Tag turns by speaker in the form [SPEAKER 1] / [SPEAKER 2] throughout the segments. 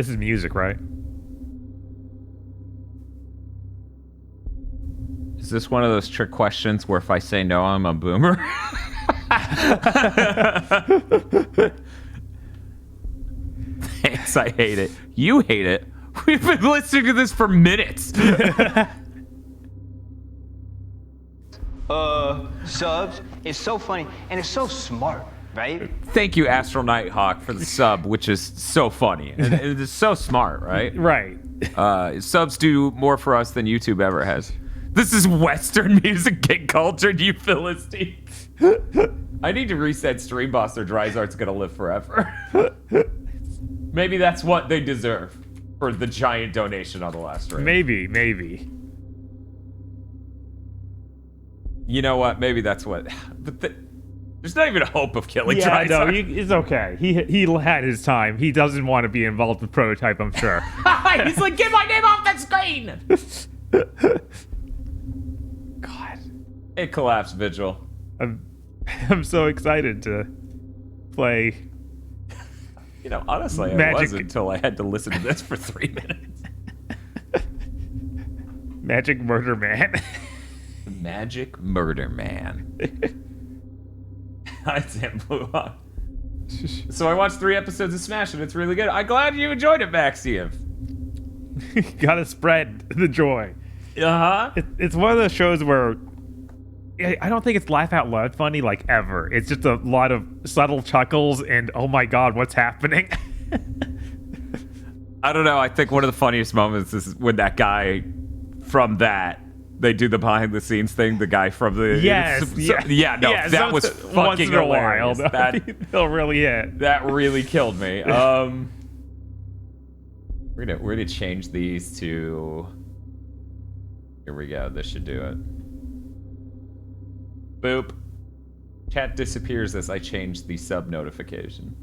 [SPEAKER 1] This is music, right?
[SPEAKER 2] Is this one of those trick questions where if I say no, I'm a boomer? Thanks, I hate it. You hate it. We've been listening to this for minutes.
[SPEAKER 3] Subs is so funny and it's so smart, right?
[SPEAKER 2] Thank you, Astral Nighthawk, for the sub, which is so funny. And it is so smart, right?
[SPEAKER 1] Right.
[SPEAKER 2] Subs do more for us than YouTube ever has. This is Western music, get cultured, you Philistines. I need to reset Stream Boss or Dryzart's gonna live forever. Maybe that's what they deserve for the giant donation on the last stream.
[SPEAKER 1] Maybe.
[SPEAKER 2] You know what? Maybe that's what. But there's not even a hope of killing
[SPEAKER 1] Yeah, no,
[SPEAKER 2] Dryzart.
[SPEAKER 1] it's okay. He had his time. He doesn't want to be involved with Prototype, I'm sure.
[SPEAKER 2] He's like, get my name off that screen!
[SPEAKER 1] God.
[SPEAKER 2] It collapsed, Vigil.
[SPEAKER 1] I'm so excited to play.
[SPEAKER 2] You know, honestly, I
[SPEAKER 1] Magic.
[SPEAKER 2] wasn't until I had to listen to this for 3 minutes.
[SPEAKER 1] Magic Murder Man.
[SPEAKER 2] Magic Murder Man. I didn't blew up. So I watched 3 episodes of Smash and it's really good. I'm glad you enjoyed it, Maxium.
[SPEAKER 1] Gotta spread the joy.
[SPEAKER 2] Uh-huh.
[SPEAKER 1] It's one of those shows where I don't think it's laugh out loud funny like ever. It's just a lot of subtle chuckles and oh my god, what's happening?
[SPEAKER 2] I don't know. I think one of the funniest moments is when that guy from they do the behind the scenes thing. The guy from the that was fucking hilarious.
[SPEAKER 1] They'll really hit.
[SPEAKER 2] That really killed me. We're gonna change these to. Here we go. This should do it. Boop. Chat disappears as I change the sub notification.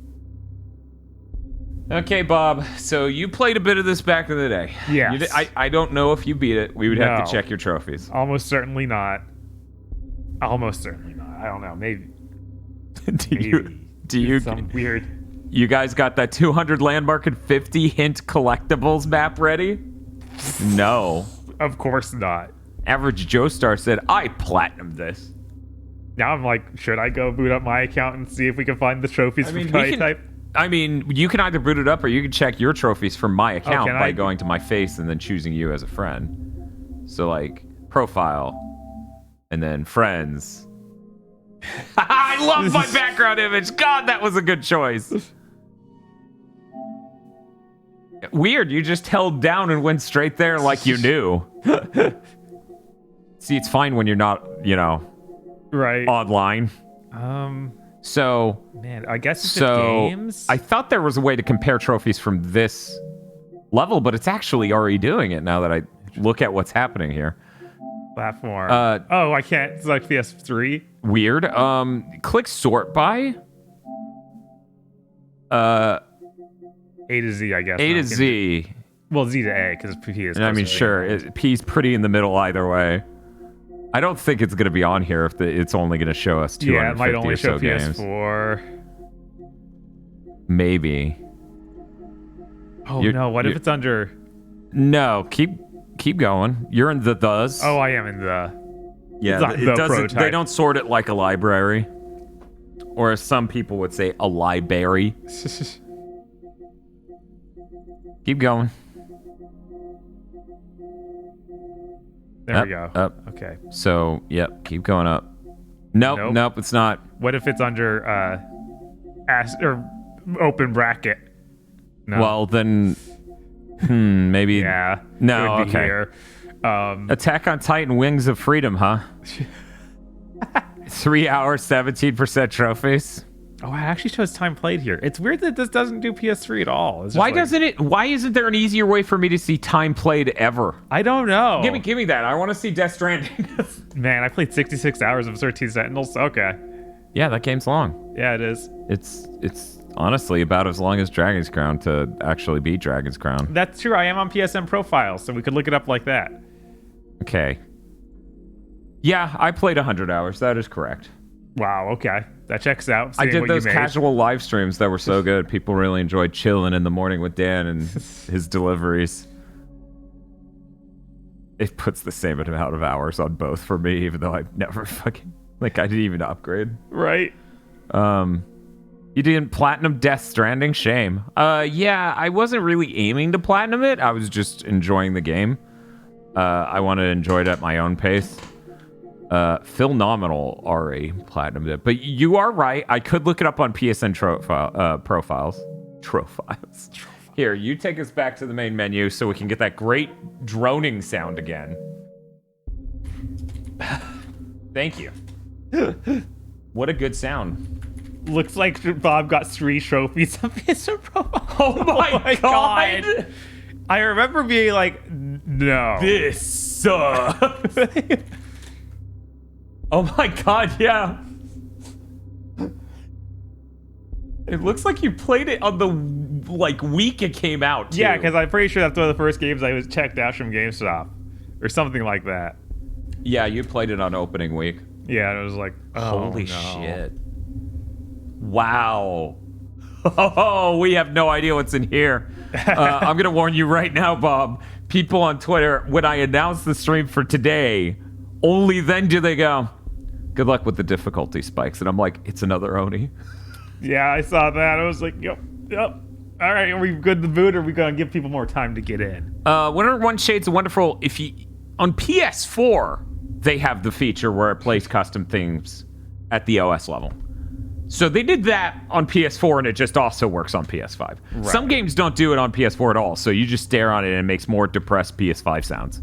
[SPEAKER 2] Okay, Bob. So you played a bit of this back in the day.
[SPEAKER 1] Yes.
[SPEAKER 2] I don't know if you beat it. We would have
[SPEAKER 1] No.
[SPEAKER 2] to check your trophies.
[SPEAKER 1] Almost certainly not. Almost certainly not. I don't know. Maybe.
[SPEAKER 2] do you
[SPEAKER 1] Some weird.
[SPEAKER 2] You guys got that 200 landmark and 50 hint collectibles map ready? No.
[SPEAKER 1] Of course not.
[SPEAKER 2] Average Joe Star said, I platinumed this.
[SPEAKER 1] Now I'm like, should I go boot up my account and see if we can find the trophies for Prototype?
[SPEAKER 2] You can either boot it up or you can check your trophies from my account by
[SPEAKER 1] I-
[SPEAKER 2] going to my face and then choosing you as a friend. So, like, profile and then friends. I love my background image. God, that was a good choice. Weird, you just held down and went straight there like you knew. See, it's fine when you're not,
[SPEAKER 1] Right.
[SPEAKER 2] online. So,
[SPEAKER 1] Man, I guess it's the games.
[SPEAKER 2] I thought there was a way to compare trophies from this level, but it's actually already doing it now that I look at what's happening here.
[SPEAKER 1] Platform. I can't select PS3.
[SPEAKER 2] Weird. Click sort by.
[SPEAKER 1] A to Z, I guess.
[SPEAKER 2] A to Z.
[SPEAKER 1] Well, Z to A, because P is.
[SPEAKER 2] And I mean,
[SPEAKER 1] closer to
[SPEAKER 2] sure,
[SPEAKER 1] A.
[SPEAKER 2] P's pretty in the middle either way. I don't think it's going to be on here if it's only going to show us 250
[SPEAKER 1] Yeah, it might only
[SPEAKER 2] or so
[SPEAKER 1] show
[SPEAKER 2] games.
[SPEAKER 1] PS4.
[SPEAKER 2] Maybe.
[SPEAKER 1] Oh no! What if it's under?
[SPEAKER 2] No, keep going. You're in the thes.
[SPEAKER 1] Oh, I am in the.
[SPEAKER 2] Yeah,
[SPEAKER 1] not
[SPEAKER 2] it
[SPEAKER 1] the
[SPEAKER 2] doesn't.
[SPEAKER 1] Prototype.
[SPEAKER 2] They don't sort it like a library, or as some people would say, a library. Keep going.
[SPEAKER 1] There we go.
[SPEAKER 2] Up.
[SPEAKER 1] Okay.
[SPEAKER 2] So, yep, keep going up. Nope, it's not.
[SPEAKER 1] What if it's under or open bracket? No.
[SPEAKER 2] Well, then, maybe.
[SPEAKER 1] Yeah.
[SPEAKER 2] No,
[SPEAKER 1] it would be
[SPEAKER 2] okay.
[SPEAKER 1] Here.
[SPEAKER 2] Attack on Titan Wings of Freedom, huh? 3 hours, 17% trophies.
[SPEAKER 1] Oh, it actually shows time played here. It's weird that this doesn't do PS3 at all. It's just
[SPEAKER 2] Why isn't there an easier way for me to see time played ever?
[SPEAKER 1] I don't know.
[SPEAKER 2] Give me that. I want to see Death Stranding.
[SPEAKER 1] Man, I played 66 hours of 13 Sentinels. Okay.
[SPEAKER 2] Yeah, that game's long.
[SPEAKER 1] Yeah, it is.
[SPEAKER 2] It's honestly about as long as Dragon's Crown to actually beat Dragon's Crown.
[SPEAKER 1] That's true. I am on PSN Profile, so we could look it up like that.
[SPEAKER 2] Okay. Yeah, I played 100 hours. That is correct.
[SPEAKER 1] Wow, okay. That checks out.
[SPEAKER 2] I
[SPEAKER 1] Seeing
[SPEAKER 2] did
[SPEAKER 1] what you
[SPEAKER 2] those
[SPEAKER 1] made.
[SPEAKER 2] casual live streams that were so good. People really enjoyed chilling in the morning with Dan and his deliveries. It puts the same amount of hours on both for me, even though I've never fucking... Like, I didn't even upgrade.
[SPEAKER 1] Right.
[SPEAKER 2] You didn't platinum Death Stranding? Shame. Yeah, I wasn't really aiming to platinum it. I was just enjoying the game. I want to enjoy it at my own pace. Phil Nominal already platinumed it. But you are right. I could look it up on PSN profiles. Profiles. Here, you take us back to the main menu so we can get that great droning sound again. Thank you. What a good sound.
[SPEAKER 1] Looks like Bob got 3 trophies on PSN profile.
[SPEAKER 2] Oh my god!
[SPEAKER 1] I remember being like, no.
[SPEAKER 2] This sucks. Oh my god, yeah. It looks like you played it on the week it came out, too.
[SPEAKER 1] Yeah, because I'm pretty sure that's one of the first games I was checked out from GameStop. Or something like that.
[SPEAKER 2] Yeah, you played it on opening week.
[SPEAKER 1] Yeah, and it was like, oh,
[SPEAKER 2] Holy
[SPEAKER 1] no.
[SPEAKER 2] shit. Wow. Oh, we have no idea what's in here. I'm going to warn you right now, Bob. People on Twitter, when I announce the stream for today, only then do they go, good luck with the difficulty spikes. And I'm like, it's another Oni.
[SPEAKER 1] Yeah, I saw that. I was like, yep. All right, are we good to boot, or are we going to give people more time to get in?
[SPEAKER 2] Wonder One Shades of Wonderful, if you... On PS4, they have the feature where it plays custom themes at the OS level. So they did that on PS4, and it just also works on PS5. Right. Some games don't do it on PS4 at all, so you just stare on it, and it makes more depressed PS5 sounds.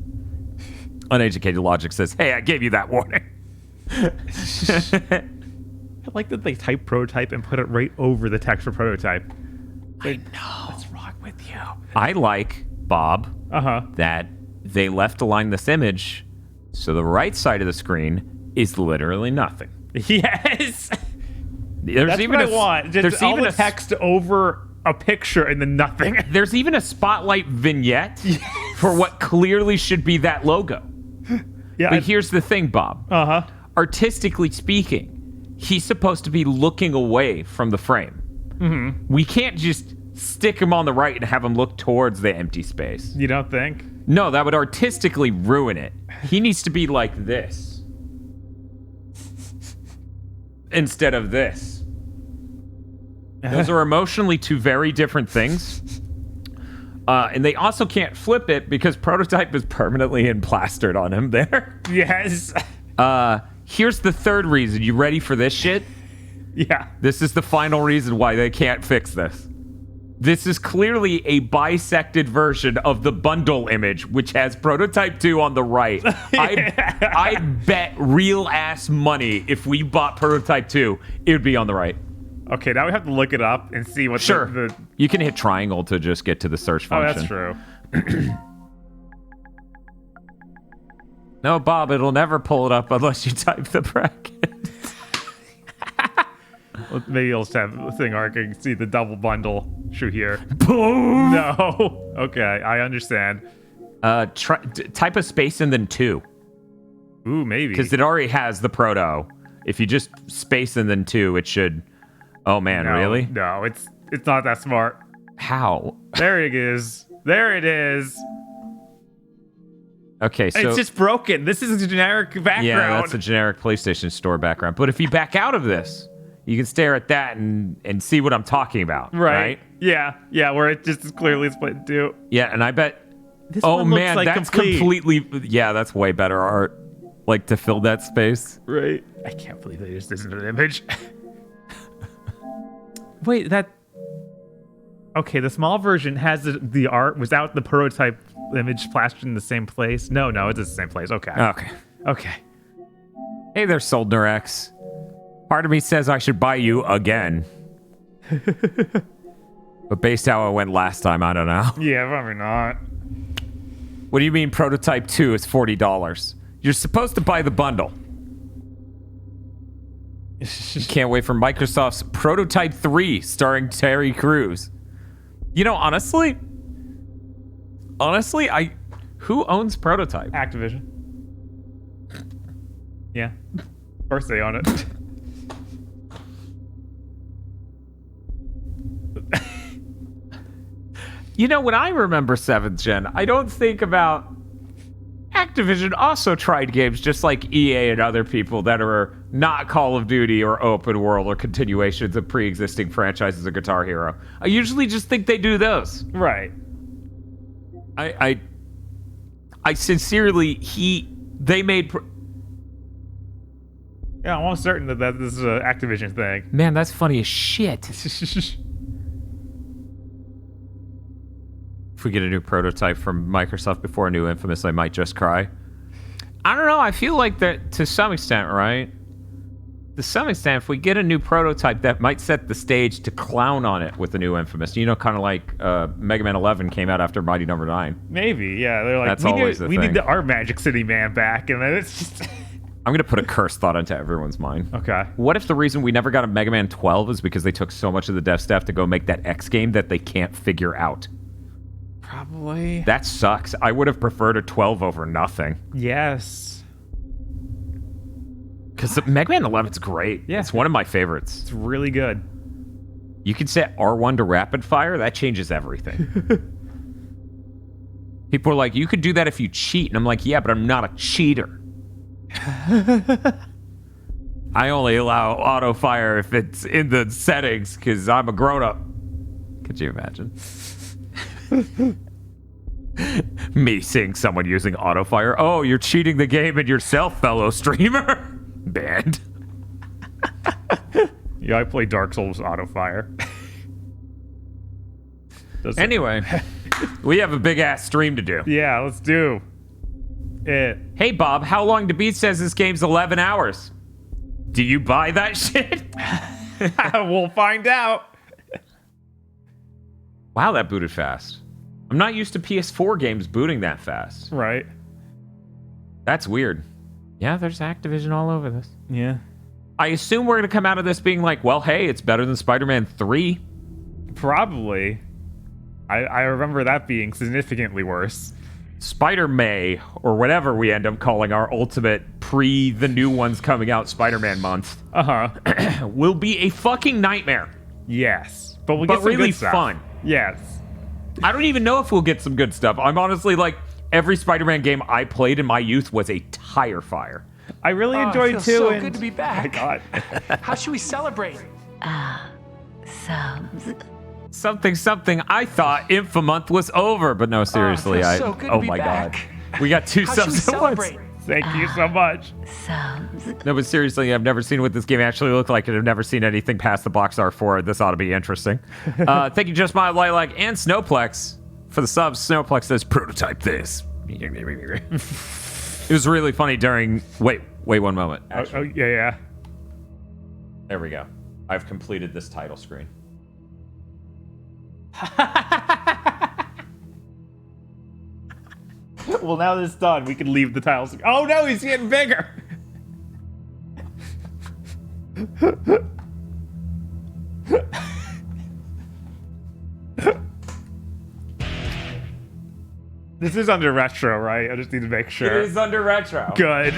[SPEAKER 2] Uneducated Logic says, hey, I gave you that warning.
[SPEAKER 1] I like that they type prototype and put it right over the text for prototype.
[SPEAKER 2] I know. What's wrong with you? I like, Bob, that they left align this image so the right side of the screen is literally nothing.
[SPEAKER 1] Yes!
[SPEAKER 2] There's
[SPEAKER 1] That's
[SPEAKER 2] even
[SPEAKER 1] what I want. Just
[SPEAKER 2] there's
[SPEAKER 1] all
[SPEAKER 2] even
[SPEAKER 1] the text over a picture and then nothing.
[SPEAKER 2] There's even a spotlight vignette for what clearly should be that logo.
[SPEAKER 1] Yeah.
[SPEAKER 2] But here's the thing, Bob. Artistically speaking, he's supposed to be looking away from the frame. Mm-hmm. We can't just stick him on the right and have him look towards the empty space.
[SPEAKER 1] You don't think?
[SPEAKER 2] No, that would artistically ruin it. He needs to be like this. Instead of this. Those are emotionally two very different things. And they also can't flip it because prototype is permanently emplastered on him there.
[SPEAKER 1] Yes.
[SPEAKER 2] Here's the third reason. You ready for this shit?
[SPEAKER 1] Yeah.
[SPEAKER 2] This is the final reason why they can't fix this. This is clearly a bisected version of the bundle image, which has Prototype 2 on the right. I bet real ass money if we bought Prototype 2, it would be on the right.
[SPEAKER 1] Okay, now we have to look it up and see what the...
[SPEAKER 2] You can hit triangle to just get to the search function.
[SPEAKER 1] Oh, that's true.
[SPEAKER 2] No, Bob, it'll never pull it up unless you type the bracket.
[SPEAKER 1] Well, maybe you'll just have a thing where I can see the double bundle shoot here.
[SPEAKER 2] Boom!
[SPEAKER 1] No. Okay, I understand.
[SPEAKER 2] Type a space and then 2.
[SPEAKER 1] Ooh, maybe.
[SPEAKER 2] Because it already has the proto. If you just space and then 2, it should... Oh, man, really?
[SPEAKER 1] No, it's not that smart.
[SPEAKER 2] How?
[SPEAKER 1] There it is. There it is.
[SPEAKER 2] Okay, so...
[SPEAKER 1] It's just broken. This is a generic background.
[SPEAKER 2] Yeah, that's a generic PlayStation Store background. But if you back out of this, you can stare at that and see what I'm talking about. Right?
[SPEAKER 1] Yeah, where it just is clearly split in 2.
[SPEAKER 2] Yeah, and I bet...
[SPEAKER 1] This one looks like
[SPEAKER 2] that's completely... Yeah, that's way better art. Like, to fill that space.
[SPEAKER 1] Right. I can't believe they just isn't an image. Wait, that... Okay, the small version has the art without the prototype image plastered in the same place. No, it's the same place. Okay.
[SPEAKER 2] Hey there, Soldner X. Part of me says I should buy you again. But based how it went last time, I don't know.
[SPEAKER 1] Yeah, probably not.
[SPEAKER 2] What do you mean Prototype 2 is $40? You're supposed to buy the bundle. Can't wait for Microsoft's Prototype 3 starring Terry Crews. You know, honestly, who owns Prototype?
[SPEAKER 1] Activision. Yeah. Of course they own it.
[SPEAKER 2] You know, when I remember 7th Gen, I don't think about Activision also tried games just like EA and other people that are not Call of Duty or open world or continuations of pre-existing franchises of Guitar Hero. I usually just think they do those.
[SPEAKER 1] Right.
[SPEAKER 2] I sincerely, they made...
[SPEAKER 1] Yeah, I'm almost certain that this is an Activision thing.
[SPEAKER 2] Man, that's funny as shit. If we get a new prototype from Microsoft before a new Infamous, I might just cry. I don't know. I feel like that to some extent, right? To some extent, if we get a new prototype, that might set the stage to clown on it with the new Infamous. You know, kind of like Mega Man 11 came out after Mighty Number 9.
[SPEAKER 1] Maybe, yeah. They're like,
[SPEAKER 2] That's always the
[SPEAKER 1] we
[SPEAKER 2] thing.
[SPEAKER 1] need our Magic City Man back, and then it's just...
[SPEAKER 2] I'm going to put a cursed thought into everyone's mind.
[SPEAKER 1] Okay.
[SPEAKER 2] What if the reason we never got a Mega Man 12 is because they took so much of the dev staff to go make that X game that they can't figure out?
[SPEAKER 1] Probably.
[SPEAKER 2] That sucks. I would have preferred a 12 over nothing.
[SPEAKER 1] Yes.
[SPEAKER 2] Because Mega Man 11's great.
[SPEAKER 1] Yeah.
[SPEAKER 2] It's one of my favorites.
[SPEAKER 1] It's really good.
[SPEAKER 2] You can set R1 to rapid fire. That changes everything. People are like, you could do that if you cheat. And I'm like, yeah, but I'm not a cheater. I only allow auto fire if it's in the settings because I'm a grown-up. Could you imagine? Me seeing someone using auto fire. Oh, you're cheating the game and yourself, fellow streamer. Banned.
[SPEAKER 1] Yeah, I play Dark Souls auto fire.
[SPEAKER 2] Anyway, we have a big-ass stream to do.
[SPEAKER 1] Yeah, let's do it.
[SPEAKER 2] Hey, Bob, how long to beat says this game's 11 hours? Do you buy that shit?
[SPEAKER 1] We'll find out.
[SPEAKER 2] Wow, that booted fast. I'm not used to PS4 games booting that fast.
[SPEAKER 1] Right.
[SPEAKER 2] That's weird. Yeah, there's Activision all over this.
[SPEAKER 1] Yeah.
[SPEAKER 2] I assume we're going to come out of this being like, well, hey, it's better than Spider-Man 3.
[SPEAKER 1] Probably. I remember that being significantly worse.
[SPEAKER 2] Spider-May, or whatever we end up calling our ultimate the new ones coming out Spider-Man month,
[SPEAKER 1] Uh-huh.
[SPEAKER 2] will be a fucking nightmare.
[SPEAKER 1] Yes. But we'll
[SPEAKER 2] But
[SPEAKER 1] get some
[SPEAKER 2] really
[SPEAKER 1] good stuff.
[SPEAKER 2] fun.
[SPEAKER 1] Yes.
[SPEAKER 2] I don't even know if we'll get some good stuff. I'm honestly like, every Spider-Man game I played in my youth was a tire fire.
[SPEAKER 1] I really enjoyed
[SPEAKER 3] it feels
[SPEAKER 1] too.
[SPEAKER 3] so
[SPEAKER 1] and...
[SPEAKER 3] good to be back.
[SPEAKER 1] Oh my God.
[SPEAKER 3] How should we celebrate?
[SPEAKER 4] Subs.
[SPEAKER 2] Something. I thought Infomonth was over, but no, seriously.
[SPEAKER 3] it feels so good to be
[SPEAKER 2] my
[SPEAKER 3] back.
[SPEAKER 2] God. We got 2
[SPEAKER 3] How should we
[SPEAKER 2] subs at once.
[SPEAKER 3] celebrate?
[SPEAKER 1] Thank you so much.
[SPEAKER 4] Subs.
[SPEAKER 2] No, but seriously, I've never seen what this game actually looked like, and I've never seen anything past the box art for it. This ought to be interesting. Thank you, Just My Lilac and Snowplex for the subs. Snowplex says, prototype this. It was really funny during... Wait 1 moment.
[SPEAKER 1] Oh, yeah.
[SPEAKER 2] There we go. I've completed this title screen.
[SPEAKER 1] Well, now that it's done, we can leave the tiles. Oh no, he's getting bigger. This is under retro, right? I just need to make sure.
[SPEAKER 2] It is under retro.
[SPEAKER 1] Good.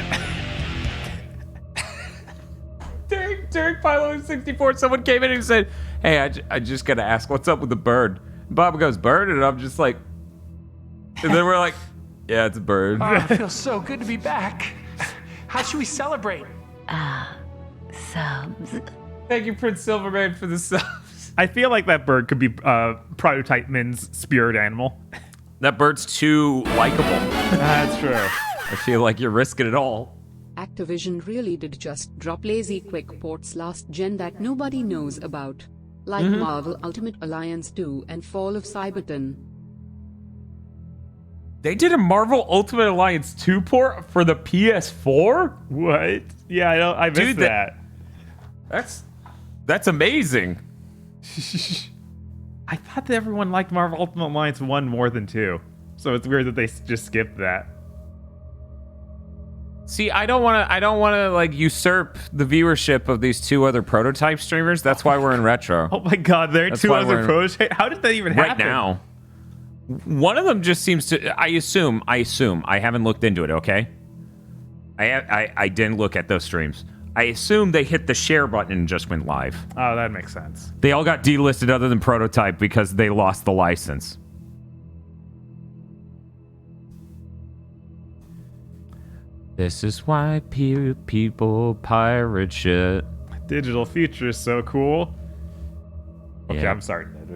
[SPEAKER 2] Derek Pilo 64, someone came in and said, hey, I just gotta ask, what's up with the bird? Bob goes, bird? And I'm just like, and then we're like, yeah, it's a bird.
[SPEAKER 3] Oh, it feels so good to be back. How should we celebrate?
[SPEAKER 4] Subs.
[SPEAKER 2] Thank you, Prince Silverman, for the subs.
[SPEAKER 1] I feel like that bird could be Prototype Min's spirit animal.
[SPEAKER 2] That bird's too likable.
[SPEAKER 1] That's true.
[SPEAKER 2] I feel like you're risking it all.
[SPEAKER 5] Activision really did just drop lazy quick ports last gen that nobody knows about. Like Marvel Ultimate Alliance 2 and Fall of Cybertron.
[SPEAKER 2] They did a Marvel Ultimate Alliance 2 port for the PS4?
[SPEAKER 1] What? Yeah, I missed
[SPEAKER 2] Dude,
[SPEAKER 1] that.
[SPEAKER 2] That's amazing.
[SPEAKER 1] I thought that everyone liked Marvel Ultimate Alliance 1 more than 2. So it's weird that they just skipped that.
[SPEAKER 2] See, I don't want to like usurp the viewership of these 2 other prototype streamers. That's why we're in retro.
[SPEAKER 1] Oh my god, there are
[SPEAKER 2] That's
[SPEAKER 1] 2
[SPEAKER 2] why
[SPEAKER 1] other
[SPEAKER 2] we're in-
[SPEAKER 1] prototypes? How did that even
[SPEAKER 2] Right
[SPEAKER 1] happen?
[SPEAKER 2] now. One of them just seems to. I assume. I haven't looked into it. Okay. I didn't look at those streams. I assume they hit the share button and just went live.
[SPEAKER 1] Oh, that makes sense.
[SPEAKER 2] They all got delisted other than prototype because they lost the license. This is why people pirate shit.
[SPEAKER 1] Digital future is so cool. Okay,
[SPEAKER 2] Yeah.
[SPEAKER 1] I'm starting it.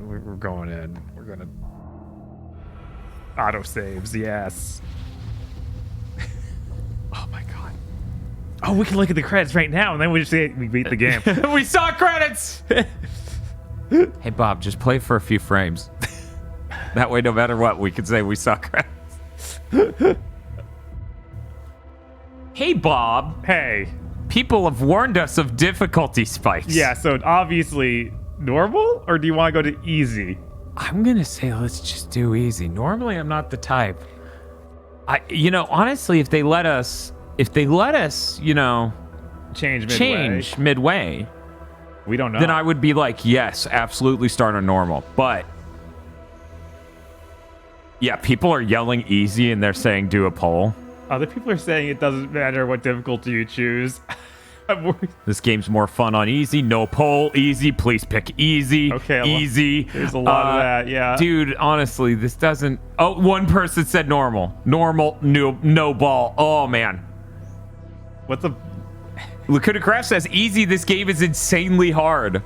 [SPEAKER 1] We're going in. We're gonna auto saves. Yes. Oh my god. Oh, we can look at the credits right now, and then we just say we beat the game.
[SPEAKER 2] We saw credits. Hey Bob, just play for a few frames. That way, no matter what, we can say we saw credits. Hey Bob.
[SPEAKER 1] Hey.
[SPEAKER 2] People have warned us of difficulty spikes.
[SPEAKER 1] Yeah. So obviously normal, or do you want to go to easy?
[SPEAKER 2] I'm gonna say let's just do easy. Normally, I'm not the type. Honestly, if they let us,
[SPEAKER 1] Change midway.
[SPEAKER 2] midway,
[SPEAKER 1] We don't know.
[SPEAKER 2] then I would be like, yes, absolutely start on normal. But yeah, people are yelling easy and they're saying do a poll.
[SPEAKER 1] Other people are saying it doesn't matter what difficulty you choose. I'm worried.
[SPEAKER 2] This game's more fun on easy. No poll. Easy. Please pick easy.
[SPEAKER 1] Okay,
[SPEAKER 2] Easy.
[SPEAKER 1] there's a lot of that, yeah.
[SPEAKER 2] Dude, honestly, this doesn't... Oh, one person said normal. Normal. No ball. Oh, man.
[SPEAKER 1] What's a...
[SPEAKER 2] Lacuna Craft says easy. This game is insanely hard.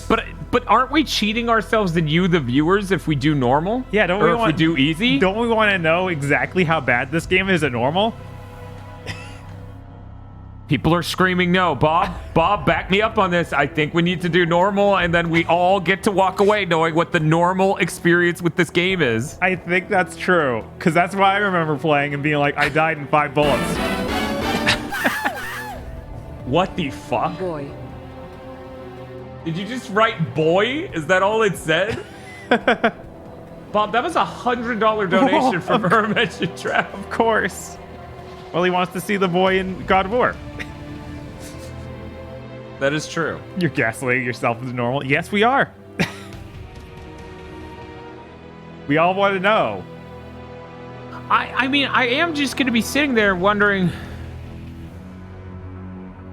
[SPEAKER 2] But aren't we cheating ourselves and you, the viewers, if we do normal?
[SPEAKER 1] Yeah, don't
[SPEAKER 2] or
[SPEAKER 1] we
[SPEAKER 2] if
[SPEAKER 1] want...
[SPEAKER 2] we do easy?
[SPEAKER 1] Don't we want to know exactly how bad this game is at normal?
[SPEAKER 2] People are screaming no. Bob, back me up on this. I think we need to do normal, and then we all get to walk away knowing what the normal experience with this game is.
[SPEAKER 1] I think that's true, because that's why I remember playing and being like, I died in 5 bullets.
[SPEAKER 2] What the fuck?
[SPEAKER 5] Boy.
[SPEAKER 2] Did you just write boy? Is that all it said? Bob, that was $100 donation from Vermention Trap.
[SPEAKER 1] Of course. Well, he wants to see the boy in God of War.
[SPEAKER 2] That is true.
[SPEAKER 1] You're gaslighting yourself into normal. Yes, we are. We all want to know.
[SPEAKER 2] I mean, I am just going to be sitting there wondering...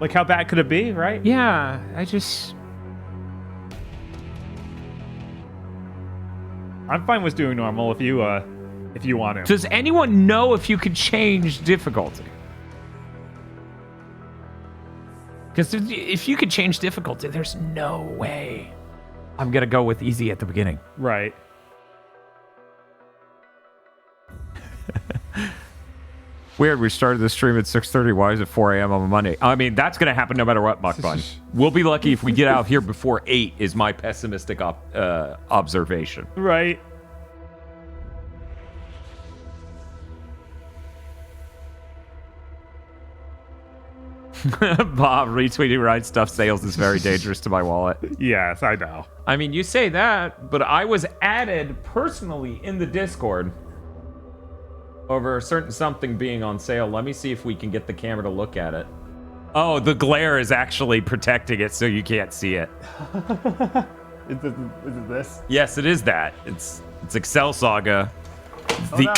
[SPEAKER 1] Like, how bad could it be, right?
[SPEAKER 2] Yeah,
[SPEAKER 1] I'm fine with doing normal if you want to.
[SPEAKER 2] Does anyone know if you could change difficulty? Because if you could change difficulty, there's no way. I'm going to go with easy at the beginning.
[SPEAKER 1] Right.
[SPEAKER 2] Weird, we started the stream at 6:30. Why is it 4 a.m. on a Monday? I mean, that's going to happen no matter what, Muckbun. We'll be lucky if we get out here before 8 is my pessimistic observation.
[SPEAKER 1] Right.
[SPEAKER 2] Bob, retweeting right stuff sales is very dangerous to my wallet.
[SPEAKER 1] Yes, I know.
[SPEAKER 2] I mean, you say that, but I was added personally in the Discord over a certain something being on sale. Let me see if we can get the camera to look at it. Oh, the glare is actually protecting it so you can't see it.
[SPEAKER 1] Is it this?
[SPEAKER 2] Yes, it is that. It's Excel Saga.
[SPEAKER 1] Oh, no.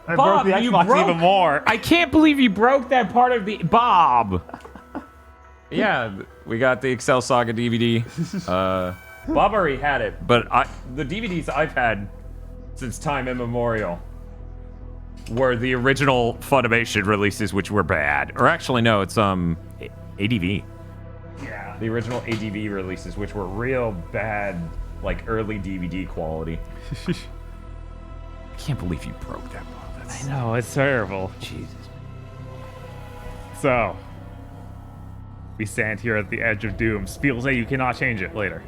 [SPEAKER 1] I
[SPEAKER 2] Bob,
[SPEAKER 1] broke the
[SPEAKER 2] you
[SPEAKER 1] Xbox
[SPEAKER 2] broke-
[SPEAKER 1] even more.
[SPEAKER 2] I can't believe you broke that part of the... Bob! Yeah, we got the Excel Saga DVD. Bob already had it, but the DVDs I've had since time immemorial were the original Funimation releases, which were bad. Or actually, no, it's ADV.
[SPEAKER 1] Yeah.
[SPEAKER 2] The original ADV releases, which were real bad, like early DVD quality. I can't believe you broke that, Bob.
[SPEAKER 1] I know, it's terrible.
[SPEAKER 2] Jesus.
[SPEAKER 1] So, we stand here at the edge of doom. People say you cannot change it later.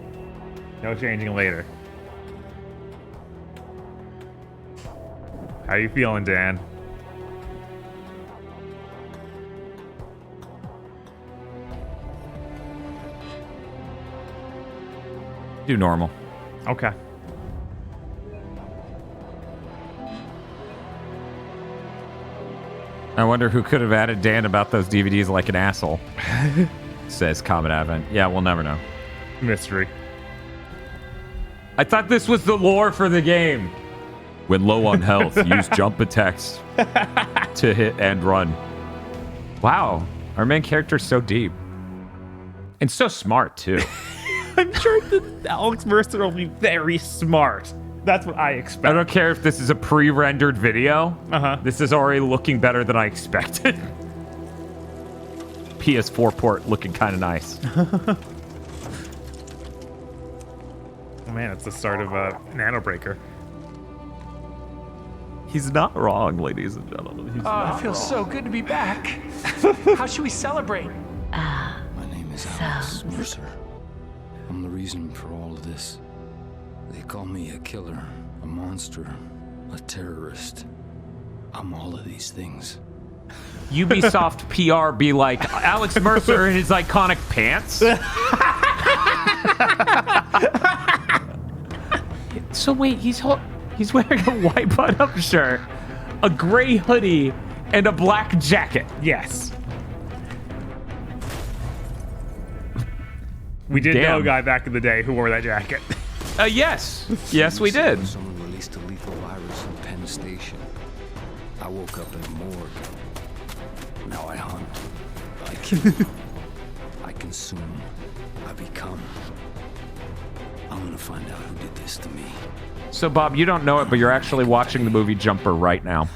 [SPEAKER 1] No changing later. How you feeling, Dan?
[SPEAKER 2] Do normal.
[SPEAKER 1] Okay.
[SPEAKER 2] I wonder who could have added Dan about those DVDs like an asshole. Says Comet Advent. Yeah, we'll never know.
[SPEAKER 1] Mystery.
[SPEAKER 2] I thought this was the lore for the game. When low on health, use jump attacks to hit and run. Wow, our main character's so deep. And so smart, too.
[SPEAKER 1] I'm sure that Alex Mercer will be very smart. That's what I
[SPEAKER 2] I
[SPEAKER 1] expect.
[SPEAKER 2] don't care if this is a pre-rendered video.
[SPEAKER 1] Uh-huh.
[SPEAKER 2] This is already looking better than I expected. PS4 port looking kind of nice.
[SPEAKER 1] Oh, man, it's the start of a Nano Breaker.
[SPEAKER 2] He's not wrong, ladies and gentlemen. He's
[SPEAKER 4] Oh, it feels so good to be back. How should we celebrate?
[SPEAKER 6] My name is Alex Mercer. I'm the reason for all of this. They call me a killer, a monster, a terrorist. I'm all of these things.
[SPEAKER 2] Ubisoft PR be like Alex Mercer in his iconic pants. So wait, he's wearing a white button-up shirt, a gray hoodie, and a black jacket.
[SPEAKER 1] Yes. We did know
[SPEAKER 2] Damn.
[SPEAKER 1] a guy back in the day who wore that jacket.
[SPEAKER 2] Yes. Yes, we did.
[SPEAKER 6] Someone released a lethal virus in Penn Station. I woke up in a morgue. Now I hunt. I kill. I consume. I become. I'm gonna find out who did this to me.
[SPEAKER 2] So, Bob, you don't know it, but you're actually watching the movie Jumper right now.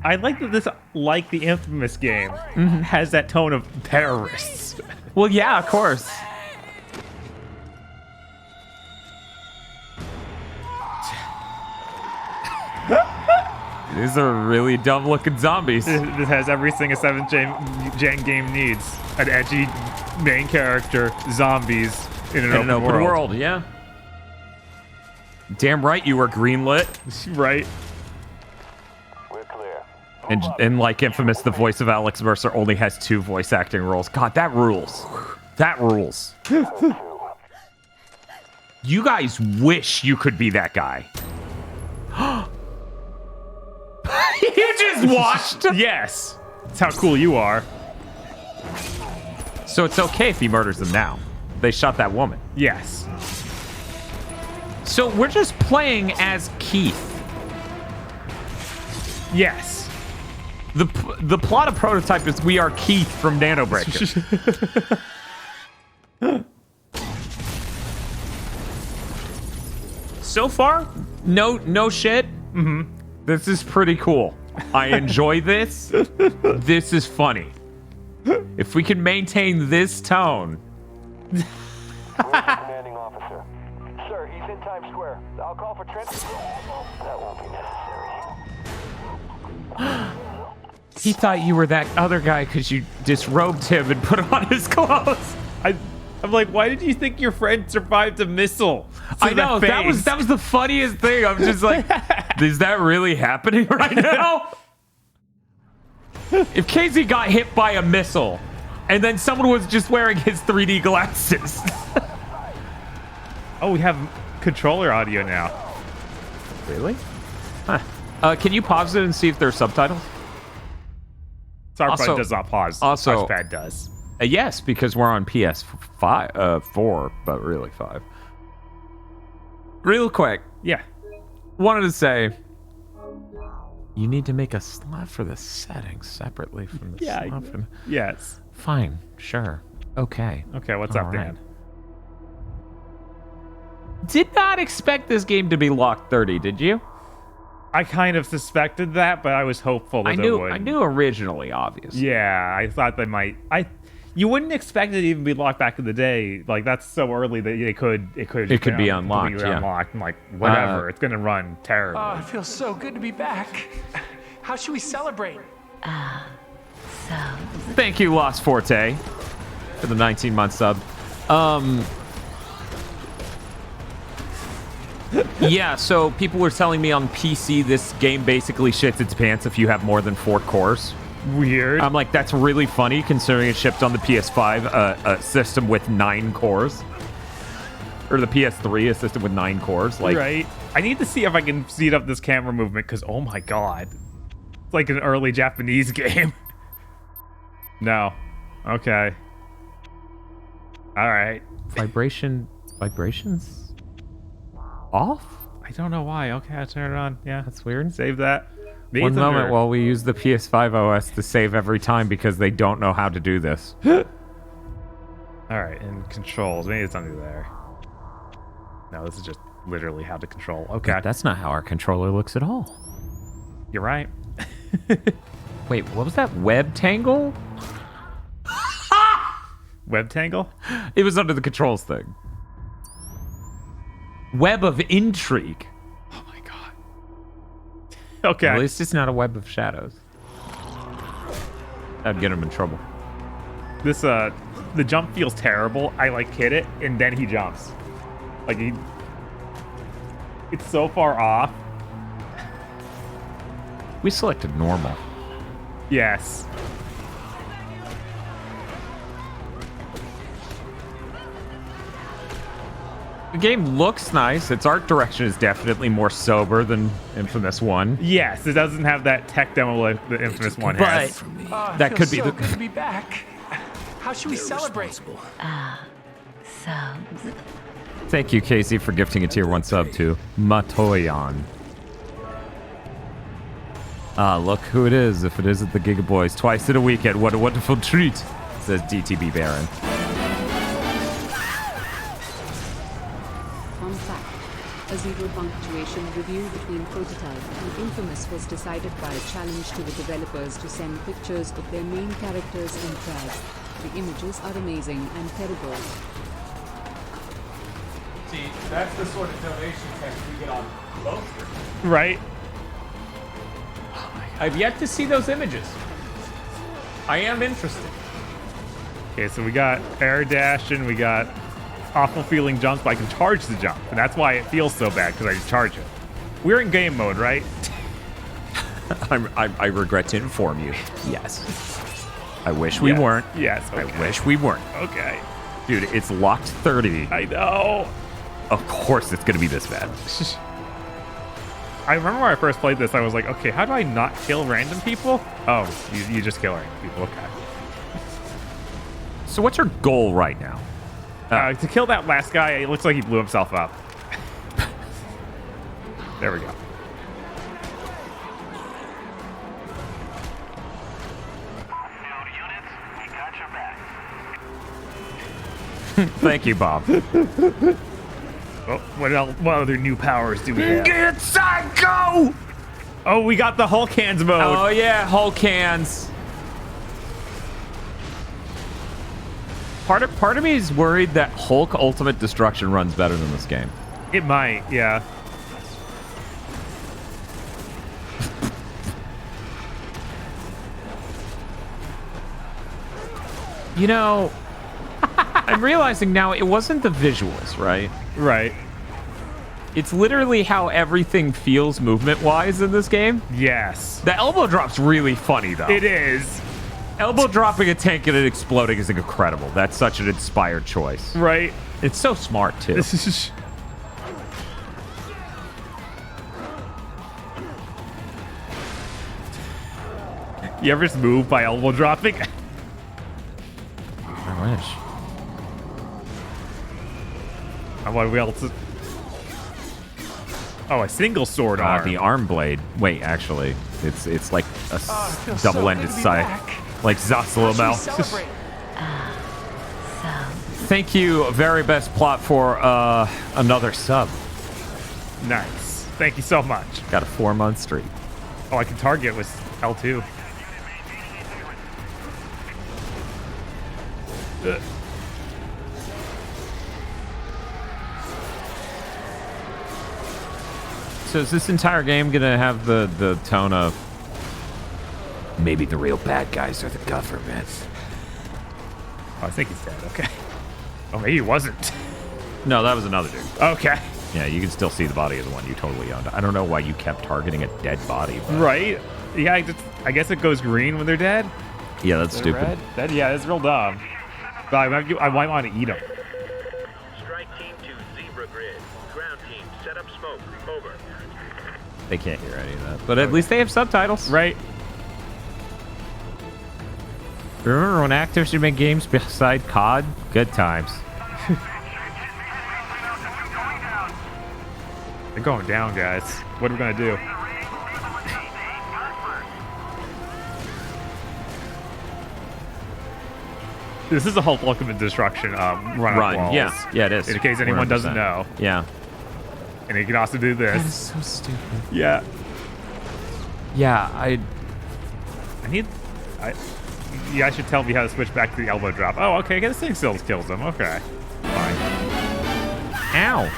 [SPEAKER 1] I like that this, like the Infamous game, has that tone of terrorists.
[SPEAKER 2] Well, yeah, of course. These are really dumb-looking zombies.
[SPEAKER 1] This has everything a 7th gen game needs. An edgy main character, zombies in an open world.
[SPEAKER 2] Yeah. Damn right you were greenlit.
[SPEAKER 1] Right?
[SPEAKER 2] And like Infamous, the voice of Alex Mercer only has 2 voice acting roles. God, that rules. That rules. You guys wish you could be that guy. You just watched?
[SPEAKER 1] Yes. That's how cool you are.
[SPEAKER 2] So it's okay if he murders them now. They shot that woman.
[SPEAKER 1] Yes.
[SPEAKER 2] So we're just playing as Keith.
[SPEAKER 1] Yes.
[SPEAKER 2] The plot of Prototype is we are Keith from Nano Breaker. So far, no shit. Mm-hmm. This is pretty cool. I enjoy this. This is funny. If we can maintain this tone.
[SPEAKER 7] Commanding officer. Sir, he's in Times Square. I'll call for transport. That won't be necessary.
[SPEAKER 2] He thought you were that other guy because you disrobed him and put on his clothes.
[SPEAKER 1] I'm like, why did you think your friend survived a missile?
[SPEAKER 2] I know, that was the funniest thing. I'm just like, is that really happening right now? If Casey got hit by a missile and then someone was just wearing his 3D glasses.
[SPEAKER 1] Oh, we have controller audio now.
[SPEAKER 2] Really? Huh. Can you pause it and see if there's subtitles?
[SPEAKER 1] Starfront does not pause.
[SPEAKER 2] Also,
[SPEAKER 1] Touchpad does.
[SPEAKER 2] Yes, because we're on PS5, 4, but really 5. Real quick,
[SPEAKER 1] Yeah.
[SPEAKER 2] wanted to say, you need to make a slot for the settings separately from the slot for the...
[SPEAKER 1] Yes.
[SPEAKER 2] Fine, sure, okay.
[SPEAKER 1] Okay, what's
[SPEAKER 2] All
[SPEAKER 1] up,
[SPEAKER 2] right.
[SPEAKER 1] Dan?
[SPEAKER 2] Did not expect this game to be locked 30, did you?
[SPEAKER 1] I kind of suspected that, but I was hopeful that
[SPEAKER 2] I
[SPEAKER 1] it
[SPEAKER 2] knew
[SPEAKER 1] would.
[SPEAKER 2] originally, obviously.
[SPEAKER 1] Yeah, I thought they might. You wouldn't expect it to even be locked back in the day. Like, that's so early that it could
[SPEAKER 2] It could be
[SPEAKER 1] completely
[SPEAKER 2] unlocked, yeah.
[SPEAKER 1] unlocked. I'm like, whatever. It's gonna run terribly.
[SPEAKER 4] Oh, it feels so good to be back. How should we celebrate?
[SPEAKER 2] Thank you, Lost Forte, for the 19-month sub. Yeah, so people were telling me on PC this game basically shits its pants if you have more than 4 cores.
[SPEAKER 1] Weird.
[SPEAKER 2] I'm like, that's really funny considering it shipped on the PS5, a system with 9 cores. Or the PS3, a system with 9 cores. Like,
[SPEAKER 1] right. I need to see if I can speed up this camera movement because, oh my god, it's like an early Japanese game. No. Okay. All right.
[SPEAKER 2] vibrations off?
[SPEAKER 1] I don't know why. Okay, I'll turn it on. Yeah,
[SPEAKER 2] That's weird.
[SPEAKER 1] save that.
[SPEAKER 2] One moment while we use the PS5 OS to save every time because they don't know how to do this.
[SPEAKER 1] All right, and controls. Maybe it's under there. No, this is just literally how to control. Okay,
[SPEAKER 2] That's not how our controller looks at all.
[SPEAKER 1] you're right.
[SPEAKER 2] Wait, what was that? Web tangle?
[SPEAKER 1] Web tangle?
[SPEAKER 2] It was under the controls thing. Web of intrigue.
[SPEAKER 1] Oh my god. Okay.
[SPEAKER 2] At least it's not a web of shadows. That'd get him in trouble.
[SPEAKER 1] This the jump feels terrible. I like hit it and then he jumps. Like it's so far off.
[SPEAKER 2] We selected normal.
[SPEAKER 1] Yes.
[SPEAKER 2] The game looks nice. Its art direction is definitely more sober than Infamous 1.
[SPEAKER 1] Yes, it doesn't have that tech demo like the Infamous one has.
[SPEAKER 6] From me.
[SPEAKER 2] That
[SPEAKER 4] Feels
[SPEAKER 2] could be
[SPEAKER 4] so
[SPEAKER 2] the-
[SPEAKER 4] good to be back. How should we celebrate?
[SPEAKER 6] Responsible.
[SPEAKER 8] Subs.
[SPEAKER 2] Thank you, Casey, for gifting a tier 1 sub to Matoyan. Ah, look who it is. If it isn't the Giga Boys, twice in a weekend. What a wonderful treat, says DTB Baron.
[SPEAKER 5] Fun fact, a zero punctuation review between Prototype and Infamous was decided by a challenge to the developers to send pictures of their main characters in tags. The images are amazing and terrible.
[SPEAKER 2] See, that's the sort of donation text we get on both.
[SPEAKER 1] Right?
[SPEAKER 2] I've yet to see those images. I am interested.
[SPEAKER 1] Okay, so we got air dash and we got awful feeling jumps, but I can charge the jump. And that's why it feels so bad, because I can charge it. We're in game mode, right?
[SPEAKER 2] I regret to inform you. Yes. I wish we
[SPEAKER 1] Yes.
[SPEAKER 2] weren't.
[SPEAKER 1] Yes,
[SPEAKER 2] I
[SPEAKER 1] okay.
[SPEAKER 2] wish we weren't.
[SPEAKER 1] Okay.
[SPEAKER 2] Dude, it's locked 30.
[SPEAKER 1] I know.
[SPEAKER 2] Of course it's going to be this bad.
[SPEAKER 1] I remember when I first played this, I was like, okay, how do I not kill random people? Oh, you just kill random people, okay.
[SPEAKER 2] So what's your goal right now?
[SPEAKER 1] To kill that last guy, it looks like he blew himself up. There we go.
[SPEAKER 2] Thank you, Bob.
[SPEAKER 1] Oh, what other new powers do we have?
[SPEAKER 2] Get set, go!
[SPEAKER 1] Oh, we got the Hulk hands mode.
[SPEAKER 2] Oh yeah, Hulk hands. Part of me is worried that Hulk Ultimate Destruction runs better than this game.
[SPEAKER 1] It might, yeah.
[SPEAKER 2] You know, I'm realizing now it wasn't the visuals, right?
[SPEAKER 1] Right.
[SPEAKER 2] It's literally how everything feels movement-wise in this game.
[SPEAKER 1] Yes.
[SPEAKER 2] The elbow drop's really funny, though.
[SPEAKER 1] It is.
[SPEAKER 2] Elbow dropping a tank and it exploding is incredible. That's such an inspired choice.
[SPEAKER 1] Right.
[SPEAKER 2] It's so smart, too.
[SPEAKER 1] You ever just move by elbow dropping?
[SPEAKER 2] I wish.
[SPEAKER 1] I want to be able to... Oh, a single sword arm.
[SPEAKER 2] The arm blade. Wait, actually, it's like a
[SPEAKER 4] feels so
[SPEAKER 2] double-ended
[SPEAKER 4] good to be
[SPEAKER 2] scythe,
[SPEAKER 4] back.
[SPEAKER 2] like
[SPEAKER 4] How should we
[SPEAKER 2] Zasalamel.
[SPEAKER 4] celebrate?
[SPEAKER 2] Thank you, very best plot for another sub.
[SPEAKER 1] Nice. Thank you so much.
[SPEAKER 2] Got a 4-month streak.
[SPEAKER 1] Oh, I can target with L2.
[SPEAKER 2] So is this entire game gonna have the tone of maybe the real bad guys are the government?
[SPEAKER 1] Oh, I think he's dead. Okay. Oh, maybe he wasn't.
[SPEAKER 2] No, that was another dude.
[SPEAKER 1] Okay.
[SPEAKER 2] Yeah, you can still see the body of the one you totally owned. I don't know why you kept targeting a dead body. But
[SPEAKER 1] Right? Yeah, I guess it goes green when they're dead.
[SPEAKER 2] yeah, that's stupid.
[SPEAKER 1] Red? That, yeah, that's real dumb. But I might want to eat them.
[SPEAKER 7] Strike team to zebra grid. Ground team, set up smoke. Over.
[SPEAKER 2] They can't hear any of that. But at least they have subtitles.
[SPEAKER 1] Right?
[SPEAKER 2] Remember when actors should make games beside COD? Good times.
[SPEAKER 1] They're going down, guys. What are we going to do? This is a Hulk Ultimate Destruction run. Walls,
[SPEAKER 2] Yeah, it is.
[SPEAKER 1] In case anyone doesn't
[SPEAKER 2] 100%.
[SPEAKER 1] know.
[SPEAKER 2] Yeah.
[SPEAKER 1] And you can also do this.
[SPEAKER 2] That is so stupid.
[SPEAKER 1] Yeah.
[SPEAKER 2] Yeah,
[SPEAKER 1] You guys should tell me how to switch back to the elbow drop. Oh, okay. I guess Sing Sills kills him. Okay. Fine.
[SPEAKER 2] Ow.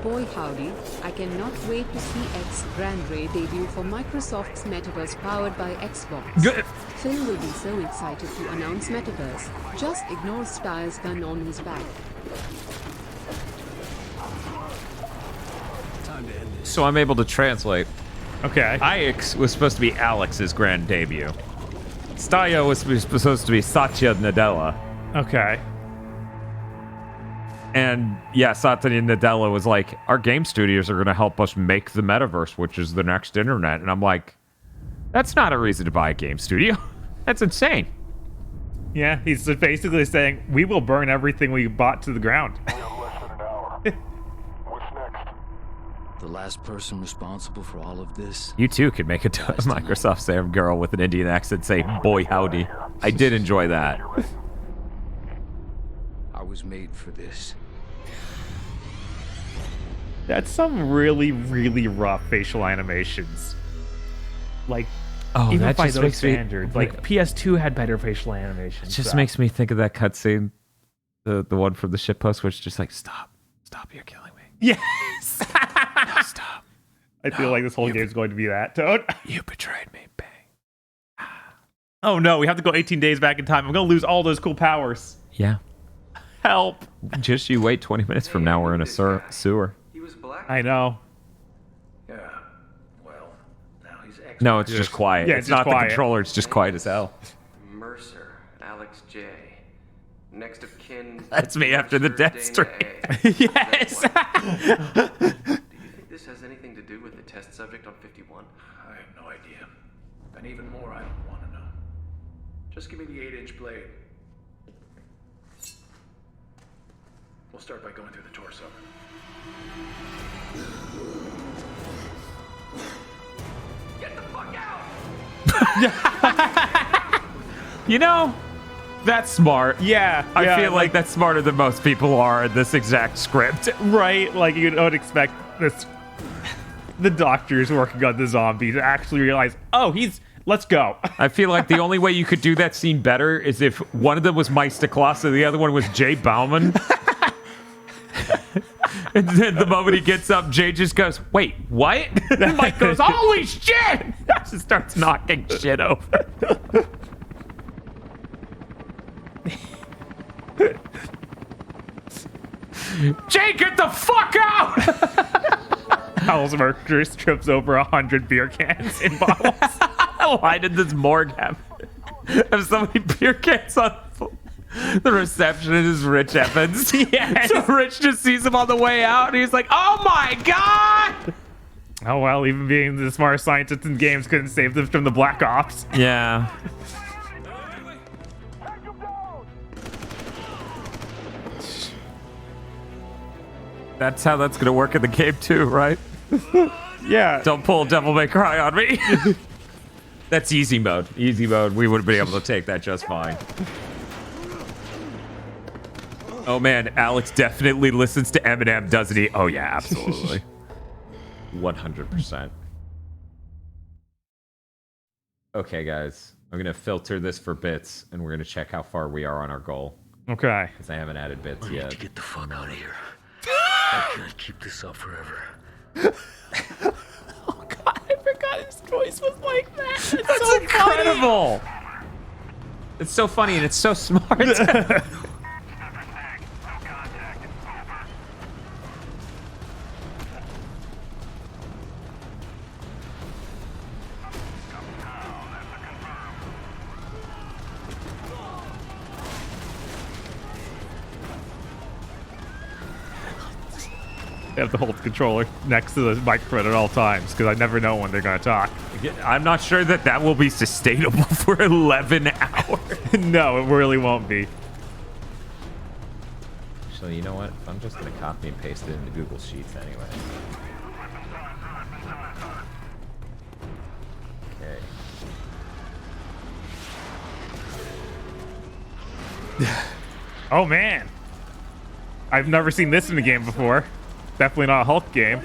[SPEAKER 5] Boy howdy, I cannot wait to see X Grand Ray debut for Microsoft's Metaverse powered by Xbox.
[SPEAKER 1] Good.
[SPEAKER 5] Phil will be so excited to announce Metaverse. Just ignore Styles' gun on his back.
[SPEAKER 6] Time to end this.
[SPEAKER 2] So I'm able to translate.
[SPEAKER 1] Okay.
[SPEAKER 2] Ix was supposed to be Alex's grand debut. Staya was supposed to be Satya Nadella.
[SPEAKER 1] Okay.
[SPEAKER 2] And yeah, Satya Nadella was like, our game studios are going to help us make the metaverse, which is the next internet. And I'm like, that's not a reason to buy a game studio. That's insane.
[SPEAKER 1] Yeah, he's basically saying, we will burn everything we bought to the ground.
[SPEAKER 7] We have less than an hour. What's next?
[SPEAKER 6] The last person responsible for all of this.
[SPEAKER 2] You too could make a Microsoft Sam girl with an Indian accent say, boy howdy. I did enjoy that.
[SPEAKER 6] I was made for this.
[SPEAKER 1] That's some really, really rough facial animations. Like,
[SPEAKER 2] Oh,
[SPEAKER 1] even
[SPEAKER 2] that
[SPEAKER 1] by
[SPEAKER 2] just
[SPEAKER 1] those
[SPEAKER 2] makes me-
[SPEAKER 1] standards. Like, PS2 had better facial
[SPEAKER 2] It
[SPEAKER 1] animations.
[SPEAKER 2] just
[SPEAKER 1] so.
[SPEAKER 2] makes me think of that cutscene, the one from the shitpost, which is just like, stop, you're killing me.
[SPEAKER 1] Yes!
[SPEAKER 2] No, stop.
[SPEAKER 1] I feel like this whole game's going to be that, Toad.
[SPEAKER 2] You betrayed me, bang.
[SPEAKER 1] Oh no, we have to go 18 days back in time. I'm going to lose all those cool powers.
[SPEAKER 2] Yeah.
[SPEAKER 1] Help.
[SPEAKER 2] Just you wait 20 minutes from now, we're in a sewer.
[SPEAKER 4] He was black?
[SPEAKER 1] I know.
[SPEAKER 4] Yeah. Well, now he's ex.
[SPEAKER 2] No, it's just quiet.
[SPEAKER 1] Yeah,
[SPEAKER 2] it's
[SPEAKER 1] it's just
[SPEAKER 2] not the
[SPEAKER 1] quiet.
[SPEAKER 2] controller, it's just quiet as hell.
[SPEAKER 4] Mercer, Alex J. Next of kin.
[SPEAKER 2] That's me after the
[SPEAKER 4] Mercer,
[SPEAKER 2] death
[SPEAKER 4] Dana
[SPEAKER 2] streak.
[SPEAKER 4] A.
[SPEAKER 1] Yes!
[SPEAKER 4] Do you think this has anything to do with the test subject on 51?
[SPEAKER 8] I have no idea. And even more, I don't want to know. Just give me the 8-inch blade. We'll start by going through the torso.
[SPEAKER 4] Get the fuck out!
[SPEAKER 2] You know, that's smart.
[SPEAKER 1] Yeah.
[SPEAKER 2] I
[SPEAKER 1] yeah,
[SPEAKER 2] feel like that's smarter than most people are in this exact script.
[SPEAKER 1] Right? Like, you don't expect this. The doctors working on the zombie to actually realize, oh, let's go.
[SPEAKER 2] I feel like the only way you could do that scene better is if one of them was Meister Klaus and the other one was Jay Bauman. And then the moment he gets up, Jay just goes, wait, what? And Mike goes, holy shit! Just starts knocking shit over. Jay, get the fuck out!
[SPEAKER 1] Howl's Mercury trips over 100 beer cans in bottles.
[SPEAKER 2] Why did this morgue have so many beer cans on the receptionist is Rich Evans?
[SPEAKER 1] Yes.
[SPEAKER 2] So Rich just sees him on the way out and he's like, oh my god!
[SPEAKER 1] Oh, well, even being the smartest scientist in games couldn't save them from the Black Ops.
[SPEAKER 2] Yeah. That's how that's gonna work in the game too, right?
[SPEAKER 1] Yeah.
[SPEAKER 2] Don't pull Devil May Cry on me. That's easy mode. Easy mode. We would be able to take that just fine. Oh man, Alex definitely listens to Eminem, doesn't he? Oh yeah, absolutely. 100%. Okay, guys. I'm gonna filter this for bits, and we're gonna check how far we are on our goal.
[SPEAKER 1] Okay.
[SPEAKER 2] Because I haven't added bits
[SPEAKER 6] I need
[SPEAKER 2] yet.
[SPEAKER 6] to get the fuck out of here. I can't keep this up forever.
[SPEAKER 1] Oh god, I forgot his voice was like that.
[SPEAKER 2] That's so incredible. It's so funny and it's so smart.
[SPEAKER 1] I have to hold the controller next to the microphone at all times because I never know when they're going to talk.
[SPEAKER 2] I'm not sure that will be sustainable for 11 hours.
[SPEAKER 1] No, it really won't be.
[SPEAKER 2] So you know what? I'm just gonna copy and paste it into Google Sheets anyway. Okay.
[SPEAKER 1] Oh man, I've never seen this in a game before. Definitely not a Hulk game.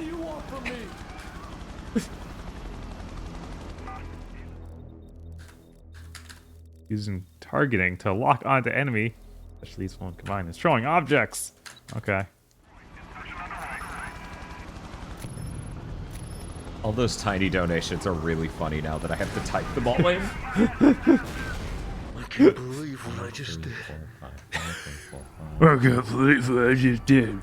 [SPEAKER 1] Using targeting to lock onto enemy, especially these one combined, is throwing objects. Okay.
[SPEAKER 2] All those tiny donations are really funny now that I have to type them all in.
[SPEAKER 6] I can't believe what I just did.
[SPEAKER 1] I can't believe what I just did.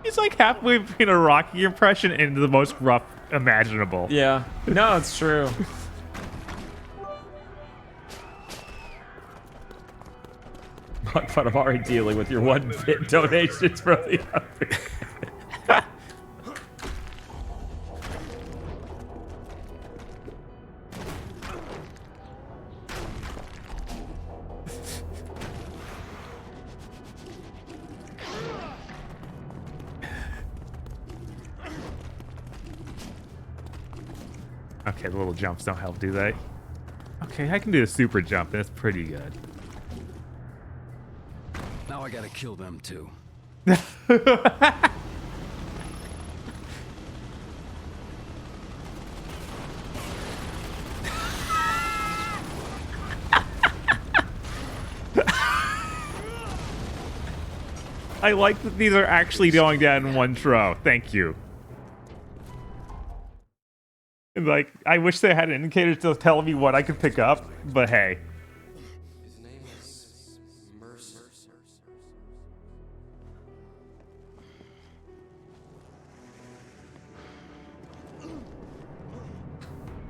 [SPEAKER 1] He's like halfway between a Rocky impression and the most rough imaginable.
[SPEAKER 2] Yeah. No, it's true. But I'm already dealing with your 1-bit donations from the other.
[SPEAKER 1] Okay, the little jumps don't help, do they? Okay, I can do the super jump. That's pretty good.
[SPEAKER 6] Now I gotta kill them too.
[SPEAKER 1] I like that these are actually going down in one throw. Thank you. And like, I wish they had an indicator to tell me what I could pick up, but hey.
[SPEAKER 4] His name is Mercer.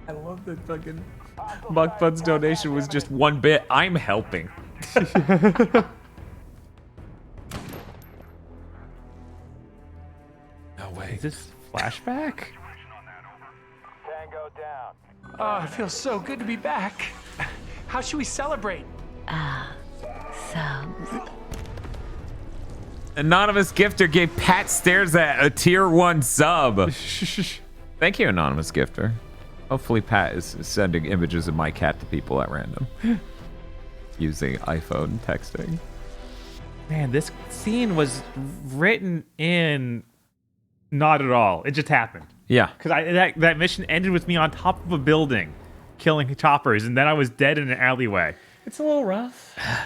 [SPEAKER 2] I love that fucking Muck Bud's donation was just 1 bit. I'm helping.
[SPEAKER 6] No way.
[SPEAKER 1] Is this flashback?
[SPEAKER 7] Tango down.
[SPEAKER 8] Oh, it feels so good to be back. How should we celebrate?
[SPEAKER 2] Anonymous gifter gave Pat stares at a tier 1 sub. Thank you, anonymous gifter. Hopefully Pat is sending images of my cat to people at random. Using iPhone texting.
[SPEAKER 1] Man, this scene was written in not at all. It just happened.
[SPEAKER 2] Yeah.
[SPEAKER 1] Because that mission ended with me on top of a building, killing choppers, and then I was dead in an alleyway. It's a little rough.
[SPEAKER 2] I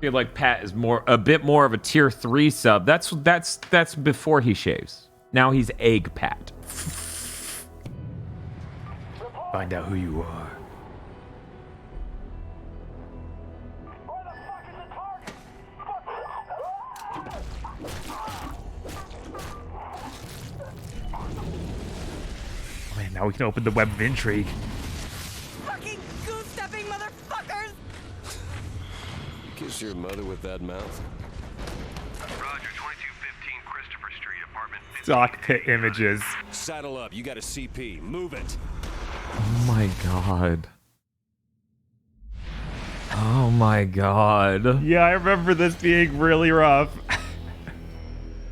[SPEAKER 2] feel like Pat is a bit more of a tier 3 sub. That's before he shaves. Now he's egg Pat.
[SPEAKER 1] Find out who you are.
[SPEAKER 7] Where the fuck is the target?
[SPEAKER 1] Man, now we can open the web of intrigue.
[SPEAKER 9] Fucking goose-stepping motherfuckers!
[SPEAKER 6] Kiss your mother with that mouth.
[SPEAKER 7] Roger, 2215 Christopher Street, apartment 50.
[SPEAKER 1] Stock pit images.
[SPEAKER 6] Saddle up. You got a CP. Move it.
[SPEAKER 2] Oh my god. Oh my god.
[SPEAKER 1] Yeah, I remember this being really rough.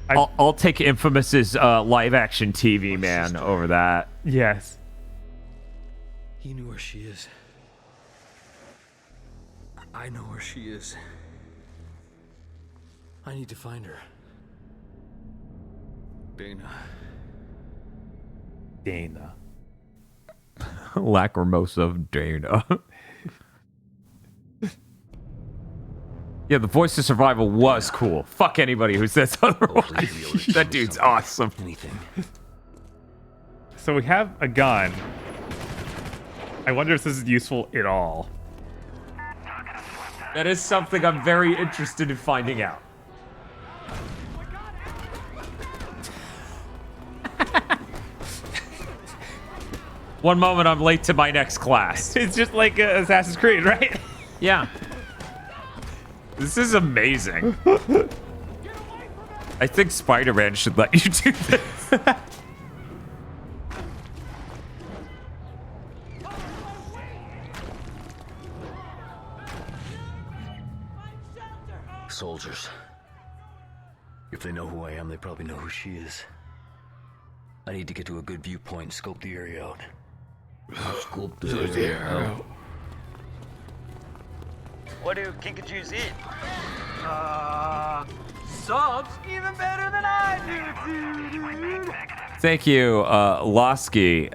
[SPEAKER 2] I'll take Infamous's live action TV man over that.
[SPEAKER 1] Yes.
[SPEAKER 6] He knew where she is. I know where she is. I need to find her. Dana.
[SPEAKER 1] Dana.
[SPEAKER 2] Lacrimosa of Dana. Yeah, the voice of survival was cool. Fuck anybody who says otherwise. That dude's awesome.
[SPEAKER 6] Anything.
[SPEAKER 1] So we have a gun. I wonder if this is useful at all.
[SPEAKER 2] That is something I'm very interested in finding out. One moment I'm late to my next class.
[SPEAKER 1] It's just like Assassin's Creed, right?
[SPEAKER 2] Yeah. This is amazing. I think Spider-Man should let you do this.
[SPEAKER 6] Soldiers. If they know who I am, they probably know who she is. I need to get to a good viewpoint and scope the area out. Scope the area out.
[SPEAKER 10] What do Kinkajous eat?
[SPEAKER 9] Subs even better than I do, dude.
[SPEAKER 2] Thank you, Losky.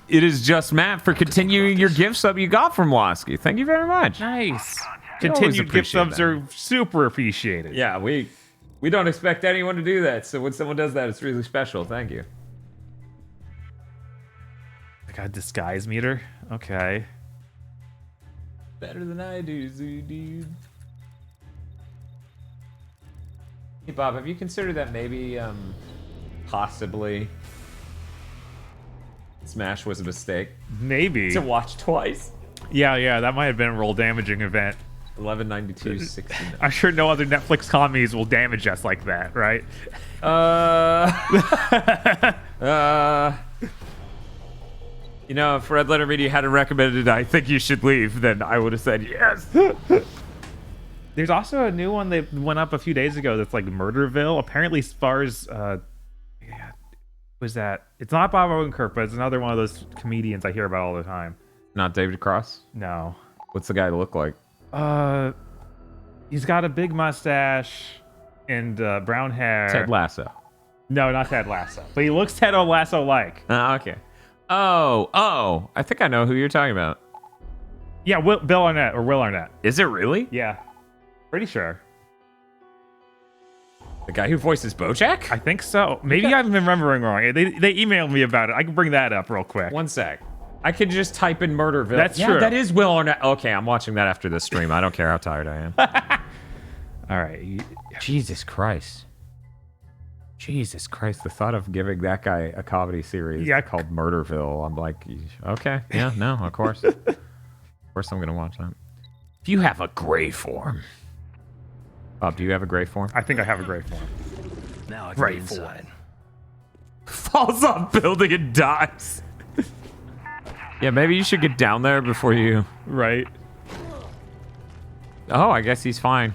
[SPEAKER 2] It is just Matt for continuing your gift sub you got from Losky. Thank you very much.
[SPEAKER 1] Nice.
[SPEAKER 2] We always
[SPEAKER 1] Continued gift
[SPEAKER 2] appreciate
[SPEAKER 1] subs
[SPEAKER 2] that.
[SPEAKER 1] are super appreciated.
[SPEAKER 2] Yeah, we don't expect anyone to do that. So when someone does that, it's really special. Thank you.
[SPEAKER 1] I got a disguise meter. Okay.
[SPEAKER 2] Better than I do, dude. Hey, Bob, have you considered that maybe, possibly Smash was a mistake?
[SPEAKER 1] Maybe.
[SPEAKER 2] To watch twice?
[SPEAKER 1] Yeah, that might have been a roll damaging event.
[SPEAKER 2] 1192.69.
[SPEAKER 1] I'm sure no other Netflix comedies will damage us like that, right?
[SPEAKER 2] You know, if Red Letter Media hadn't recommended I think you should leave, then I would have said yes.
[SPEAKER 1] There's also a new one that went up a few days ago that's like Murderville. Apparently stars, was that? It's not Bob Odenkirk, but it's another one of those comedians I hear about all the time.
[SPEAKER 2] Not David Cross?
[SPEAKER 1] No.
[SPEAKER 2] What's the guy look like?
[SPEAKER 1] He's got a big mustache and brown hair.
[SPEAKER 2] Ted Lasso.
[SPEAKER 1] No, not Ted Lasso. But he looks Ted Lasso-like.
[SPEAKER 2] Okay. Oh, I think I know who you're talking about.
[SPEAKER 1] Yeah, Bill Arnett, or Will Arnett.
[SPEAKER 2] Is it really?
[SPEAKER 1] Yeah. Pretty sure.
[SPEAKER 2] The guy who voices Bojack?
[SPEAKER 1] I think so. Maybe I'm remembering wrong. They emailed me about it. I can bring that up real quick.
[SPEAKER 2] One sec. I could just type in Murderville.
[SPEAKER 1] That's true.
[SPEAKER 2] That is Will Arnett. Okay, I'm watching that after this stream. I don't care how tired I am.
[SPEAKER 1] All right.
[SPEAKER 2] Jesus Christ. Jesus Christ. The thought of giving that guy a comedy series called Murderville, I'm like, okay. Yeah, no, of course. Of course I'm going to watch that. If you have a gray form. Bob, do you have a gray form?
[SPEAKER 1] I think I have a gray form.
[SPEAKER 6] Now I
[SPEAKER 1] Gray
[SPEAKER 6] get inside.
[SPEAKER 2] Falls off building and dies. Yeah, maybe you should get down there before you...
[SPEAKER 1] Right.
[SPEAKER 2] Oh, I guess he's fine.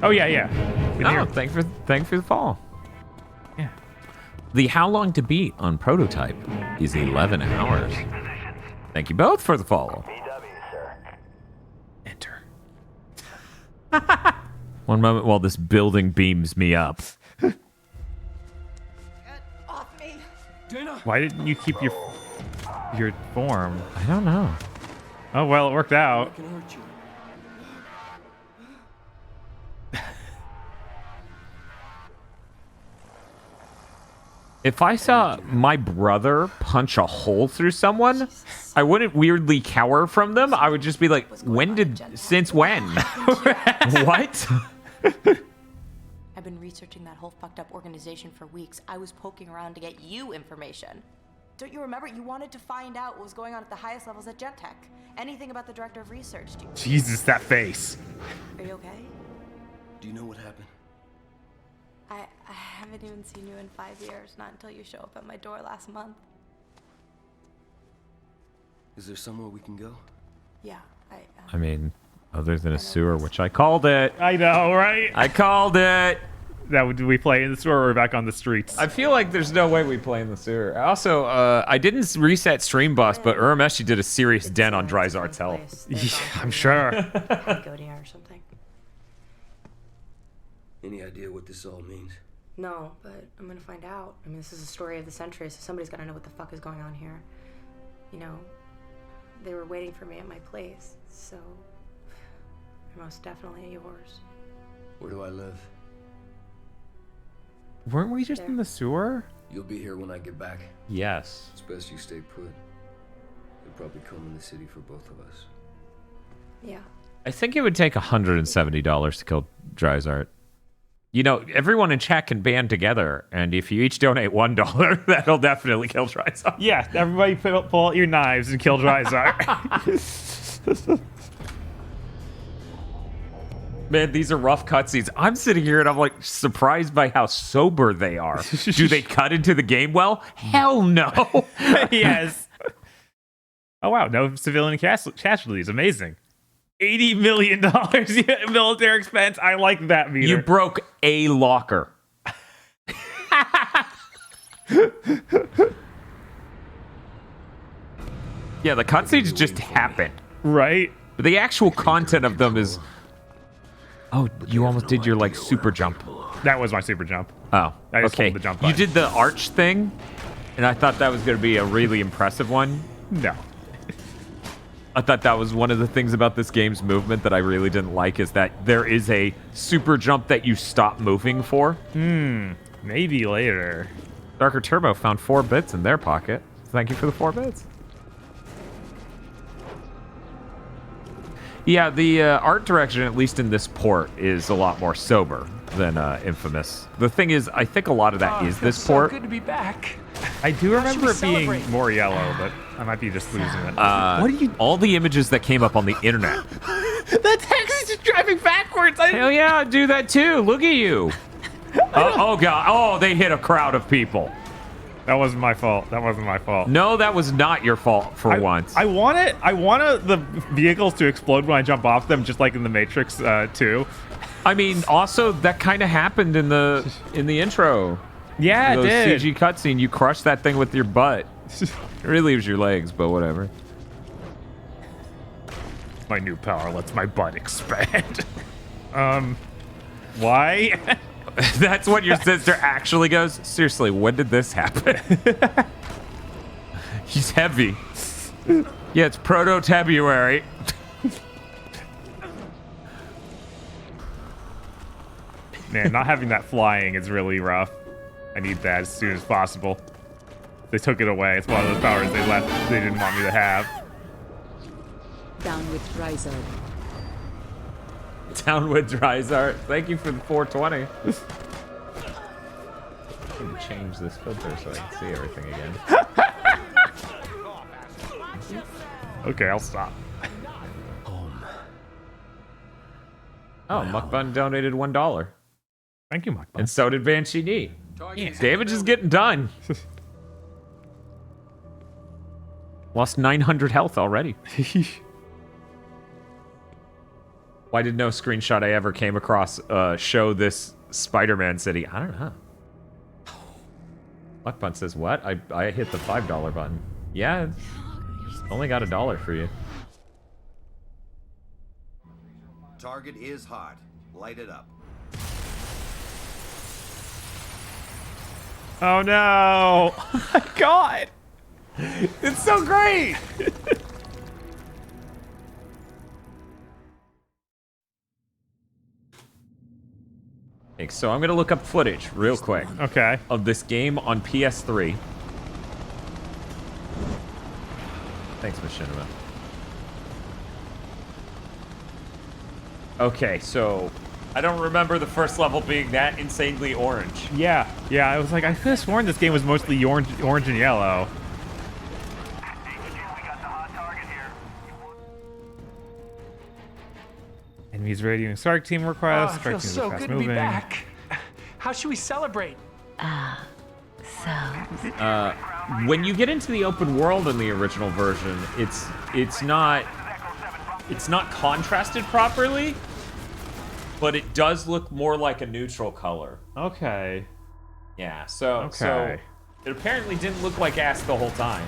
[SPEAKER 1] Oh, yeah.
[SPEAKER 2] Oh, thanks for the fall.
[SPEAKER 1] Yeah.
[SPEAKER 2] The how long to beat on Prototype is 11 hours. Thank you both for the follow.
[SPEAKER 1] Enter.
[SPEAKER 2] One moment while this building beams me up.
[SPEAKER 9] Get off me.
[SPEAKER 1] Why didn't you keep your form?
[SPEAKER 2] I don't know.
[SPEAKER 1] Oh, well, it worked out.
[SPEAKER 2] If I saw my brother punch a hole through someone, I wouldn't weirdly cower from them. I would just be like, since when? What?
[SPEAKER 11] I've been researching that whole fucked up organization for weeks. I was poking around to get you information. Don't you remember? You wanted to find out what was going on at the highest levels at Gentech. Anything about the director of research.
[SPEAKER 1] Jesus, that face.
[SPEAKER 11] Are you okay?
[SPEAKER 6] Do you know what happened?
[SPEAKER 11] I haven't even seen you in 5 years, not until you show up at my door last month.
[SPEAKER 6] Is there somewhere we can go?
[SPEAKER 11] Yeah,
[SPEAKER 2] I mean, other than a sewer, which I called it.
[SPEAKER 1] I know, right?
[SPEAKER 2] I called it.
[SPEAKER 1] Do we play in the sewer or we're back on the streets?
[SPEAKER 2] I feel like there's no way we play in the sewer. Also, I didn't reset Stream Boss, but Urameshi did a serious dent on Dryzart's health.
[SPEAKER 1] Yeah, I'm sure.
[SPEAKER 11] Go or something.
[SPEAKER 6] Any idea what this all means?
[SPEAKER 11] No, but I'm gonna find out. I mean, this is a story of the century, so somebody's gotta know what the fuck is going on here. You know, they were waiting for me at my place, so they're most definitely yours.
[SPEAKER 6] Where do I live?
[SPEAKER 1] Weren't we just in the sewer?
[SPEAKER 6] You'll be here when I get back.
[SPEAKER 2] Yes.
[SPEAKER 6] It's best you stay put. They'll probably come in the city for both of us.
[SPEAKER 11] Yeah.
[SPEAKER 2] I think it would take $170 to kill Dryzart. You know, everyone in chat can band together, and if you each donate $1, that'll definitely kill Dryzart.
[SPEAKER 1] Yeah, everybody pull out your knives and kill Dryzart.
[SPEAKER 2] Man, these are rough cutscenes. I'm sitting here and I'm like surprised by how sober they are. Do they cut into the game well? Hell no.
[SPEAKER 1] Yes. Oh, wow. No civilian casualties. Amazing. $80 million military expense. I like that meter.
[SPEAKER 2] You broke a locker. Yeah, the cutscenes just happened.
[SPEAKER 1] Right?
[SPEAKER 2] But the actual content of them is... Oh, you almost did your, like, super jump.
[SPEAKER 1] That was my super jump.
[SPEAKER 2] Oh,
[SPEAKER 1] I just
[SPEAKER 2] okay.
[SPEAKER 1] hold the jump
[SPEAKER 2] You
[SPEAKER 1] button.
[SPEAKER 2] did the arch thing, and I thought that was going to be a really impressive one.
[SPEAKER 1] No.
[SPEAKER 2] I thought that was one of the things about this game's movement that I really didn't like, is that there is a super jump that you stop moving for.
[SPEAKER 1] Maybe later.
[SPEAKER 2] Darker Turbo found 4 bits in their pocket. Thank you for the 4 bits. Yeah, the art direction, at least in this port, is a lot more sober than Infamous. The thing is, I think a lot of that is this port.
[SPEAKER 8] Good to be back.
[SPEAKER 1] I do remember it being more yellow, but I might be just losing it.
[SPEAKER 2] What are you? All the images that came up on the internet.
[SPEAKER 1] The taxi's just driving backwards.
[SPEAKER 2] Hell yeah, I'd do that too. Look at you. Oh god. Oh, they hit a crowd of people.
[SPEAKER 1] That wasn't my fault. That wasn't my fault.
[SPEAKER 2] No, that was not your fault for once.
[SPEAKER 1] I want the vehicles to explode when I jump off them, just like in the Matrix 2.
[SPEAKER 2] I mean, also that kind of happened in the intro.
[SPEAKER 1] Yeah, it did.
[SPEAKER 2] CG cutscene. You crushed that thing with your butt. It really leaves your legs, but whatever.
[SPEAKER 1] My new power lets my butt expand. Why?
[SPEAKER 2] That's what your sister actually goes. Seriously, when did this happen? He's heavy. Yeah, it's proto-February.
[SPEAKER 1] Man, not having that flying is really rough. I need that as soon as possible. They took it away. It's one of those powers they left. They didn't want me to have.
[SPEAKER 5] Down with Riser.
[SPEAKER 2] Downwood Dryzart. Thank you for the 420. I need to change this filter so I can see everything again.
[SPEAKER 1] Okay, I'll stop.
[SPEAKER 2] Oh, Muckbun donated $1.
[SPEAKER 1] Thank you, Muckbun.
[SPEAKER 2] And so did Banshee D. Yeah, damage is getting done. Lost 900 health already. Why did no screenshot I ever came across show this Spider-Man city? I don't know. Muckbun says, what? I hit the $5 button. Yeah, only got $1 for you.
[SPEAKER 10] Target is hot. Light it up.
[SPEAKER 1] Oh no! Oh my god! It's so great!
[SPEAKER 2] So I'm gonna look up footage real quick.
[SPEAKER 1] Okay.
[SPEAKER 2] Of this game on PS3. Thanks, Machinima. Okay, so I don't remember the first level being that insanely orange.
[SPEAKER 1] Yeah, I was like, I could have sworn this game was mostly orange and yellow. Enemies radioing Stark team request.
[SPEAKER 8] Oh, it feels so good to be back. How should we celebrate?
[SPEAKER 2] When you get into the open world in the original version, it's not contrasted properly, but it does look more like a neutral color.
[SPEAKER 1] Okay.
[SPEAKER 2] Yeah, so it apparently didn't look like ass the whole time.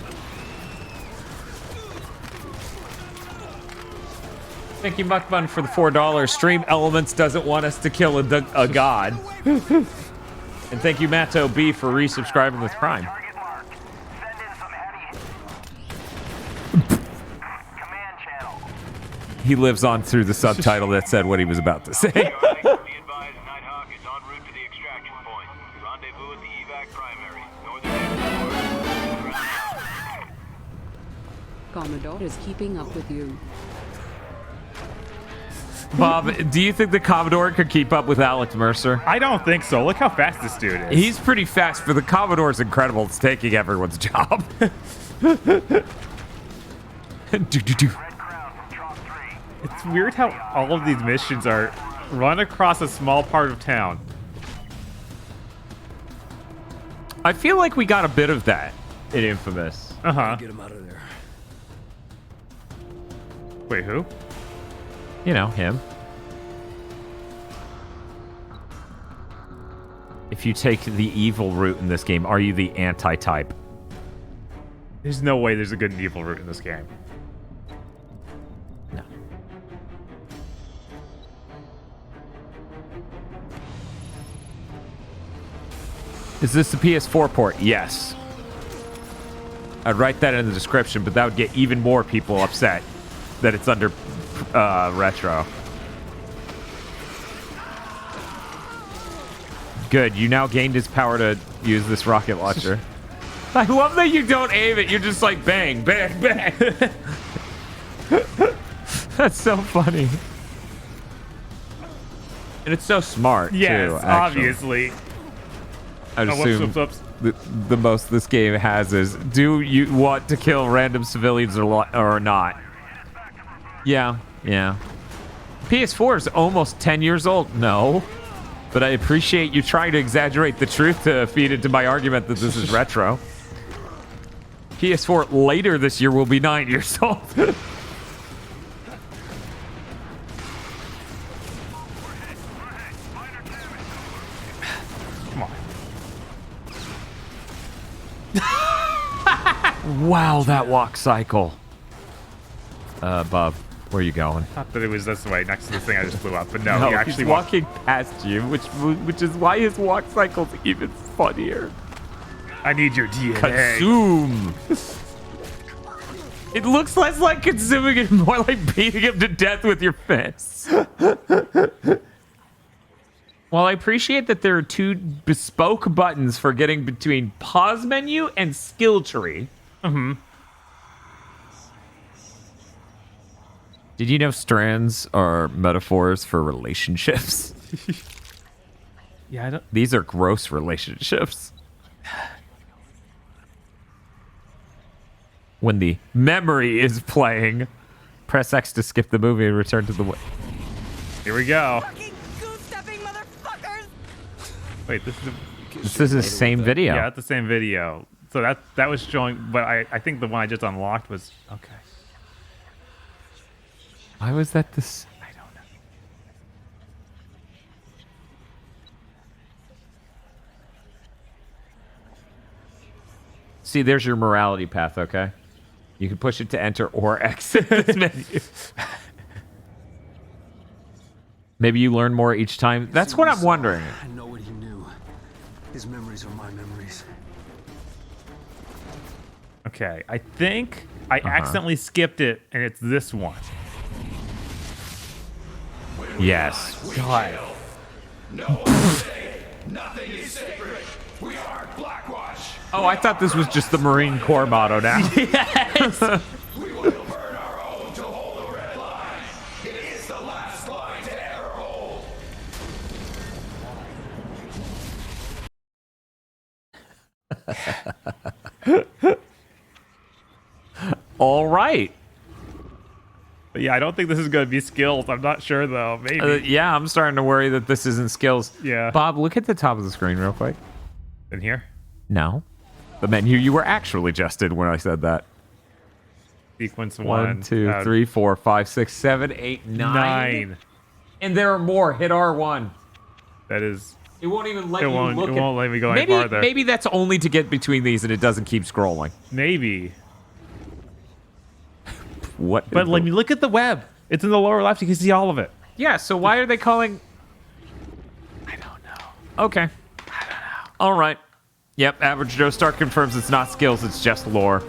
[SPEAKER 2] Thank you, Muckbun, for the $4. Stream Elements doesn't want us to kill a god. And thank you, Matto B, for resubscribing with Prime. He lives on through the subtitle that said what he was about to say.
[SPEAKER 5] Commodore is keeping up with you.
[SPEAKER 2] Bob, do you think the Commodore could keep up with Alex Mercer?
[SPEAKER 1] I don't think so. Look how fast this dude is.
[SPEAKER 2] He's pretty fast, but the Commodore's incredible. It's taking everyone's job.
[SPEAKER 1] It's weird how all of these missions are run across a small part of town.
[SPEAKER 2] I feel like we got a bit of that in Infamous.
[SPEAKER 1] Uh-huh.
[SPEAKER 6] Get him out of there.
[SPEAKER 1] Wait, who?
[SPEAKER 2] You know, him. If you take the evil route in this game, are you the anti-type?
[SPEAKER 1] There's no way there's a good and evil route in this game.
[SPEAKER 2] No. Is this the PS4 port? Yes. I'd write that in the description, but that would get even more people upset that it's under retro. Good, you now gained his power to use this rocket launcher. I love that you don't aim it, you're just like bang, bang, bang. That's so funny. And it's so smart,
[SPEAKER 1] yes,
[SPEAKER 2] too,
[SPEAKER 1] obviously.
[SPEAKER 2] I'd assume the most this game has is, do you want to kill random civilians or not? Yeah, yeah. PS4 is almost 10 years old. No. But I appreciate you trying to exaggerate the truth to feed into my argument that this is retro. PS4 later this year will be 9 years old.
[SPEAKER 1] Come on.
[SPEAKER 2] Wow, that walk cycle. Bob, where are you going?
[SPEAKER 1] Thought that it was this way, next to this thing I just blew up, but no, he
[SPEAKER 2] He's
[SPEAKER 1] actually
[SPEAKER 2] walking past you, which is why his walk cycle's even funnier.
[SPEAKER 1] I need your DNA.
[SPEAKER 2] Consume. It looks less like consuming and more like beating him to death with your fists. While I appreciate that there are 2 bespoke buttons for getting between pause menu and skill tree.
[SPEAKER 1] Mm-hmm.
[SPEAKER 2] Did you know strands are metaphors for relationships?
[SPEAKER 1] Yeah, I don't...
[SPEAKER 2] These are gross relationships. When the memory is playing, press X to skip the movie and return to the...
[SPEAKER 1] Here we go.
[SPEAKER 9] Fucking goose-stepping motherfuckers!
[SPEAKER 1] Wait, this
[SPEAKER 2] is the same video.
[SPEAKER 1] Yeah, it's the same video. So that was showing, but I think the one I just unlocked was... Okay.
[SPEAKER 2] Why was that this?
[SPEAKER 1] I don't know.
[SPEAKER 2] See, there's your morality path, okay? You can push it to enter or exit this menu. Maybe you learn more each time. That's what I'm wondering.
[SPEAKER 6] I know what he knew. His memories are my memories.
[SPEAKER 1] Okay, I think I accidentally skipped it, and it's this one.
[SPEAKER 2] Yes.
[SPEAKER 1] God.
[SPEAKER 7] Nothing is sacred. We are Blackwatch.
[SPEAKER 2] Oh, I thought this was just the Marine Corps motto now.
[SPEAKER 1] Yes.
[SPEAKER 7] We will burn our own to hold the red line. It is the last line to ever hold.
[SPEAKER 2] All right.
[SPEAKER 1] But yeah, I don't think this is going to be skills. I'm not sure, though. Maybe.
[SPEAKER 2] Yeah, I'm starting to worry that this isn't skills.
[SPEAKER 1] Yeah.
[SPEAKER 2] Bob, look at the top of the screen real quick.
[SPEAKER 1] In here?
[SPEAKER 2] No. The menu you were actually just in when I said that.
[SPEAKER 1] Sequence
[SPEAKER 2] 1, 2, 3, 4, 5, 6, 7, 8, 9. And there are more. Hit R1.
[SPEAKER 1] That is...
[SPEAKER 2] It won't even let you look
[SPEAKER 1] It won't let me go any
[SPEAKER 2] maybe,
[SPEAKER 1] farther.
[SPEAKER 2] Maybe that's only to get between these and it doesn't keep scrolling.
[SPEAKER 1] Maybe.
[SPEAKER 2] What?
[SPEAKER 1] But let me look at the web. It's in the lower left. You can see all of it.
[SPEAKER 2] Yeah, so why are they calling...
[SPEAKER 1] I don't know.
[SPEAKER 2] Okay.
[SPEAKER 1] I don't know.
[SPEAKER 2] All right. Yep, Average Joe Stark confirms it's not skills, it's just lore.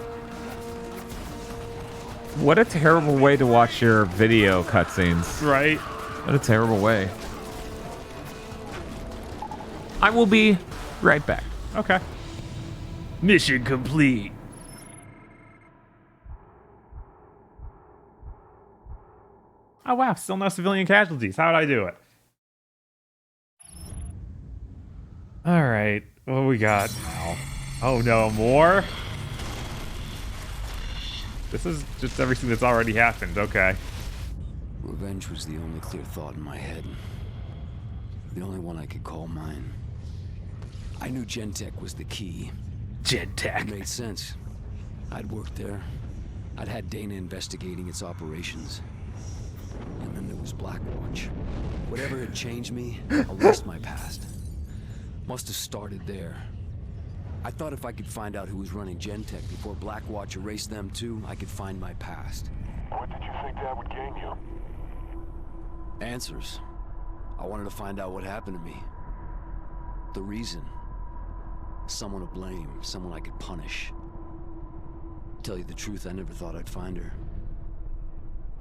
[SPEAKER 2] What a terrible way to watch your video cutscenes.
[SPEAKER 1] Right?
[SPEAKER 2] What a terrible way. I will be right back.
[SPEAKER 1] Okay. Mission complete. Oh, wow. Still no civilian casualties. How'd I do it? All right. What do we got now? Oh, no. More? This is just everything that's already happened. Okay.
[SPEAKER 6] Revenge was the only clear thought in my head. The only one I could call mine. I knew Gentech was the key.
[SPEAKER 1] Gentech.
[SPEAKER 6] It made sense. I'd worked there. I'd had Dana investigating its operations. And then there was Blackwatch. Whatever had changed me, erased my past. Must have started there. I thought if I could find out who was running Gentech before Blackwatch erased them too, I could find my past.
[SPEAKER 7] What did you think that would gain you?
[SPEAKER 6] Answers. I wanted to find out what happened to me. The reason. Someone to blame, someone I could punish. Tell you the truth, I never thought I'd find her.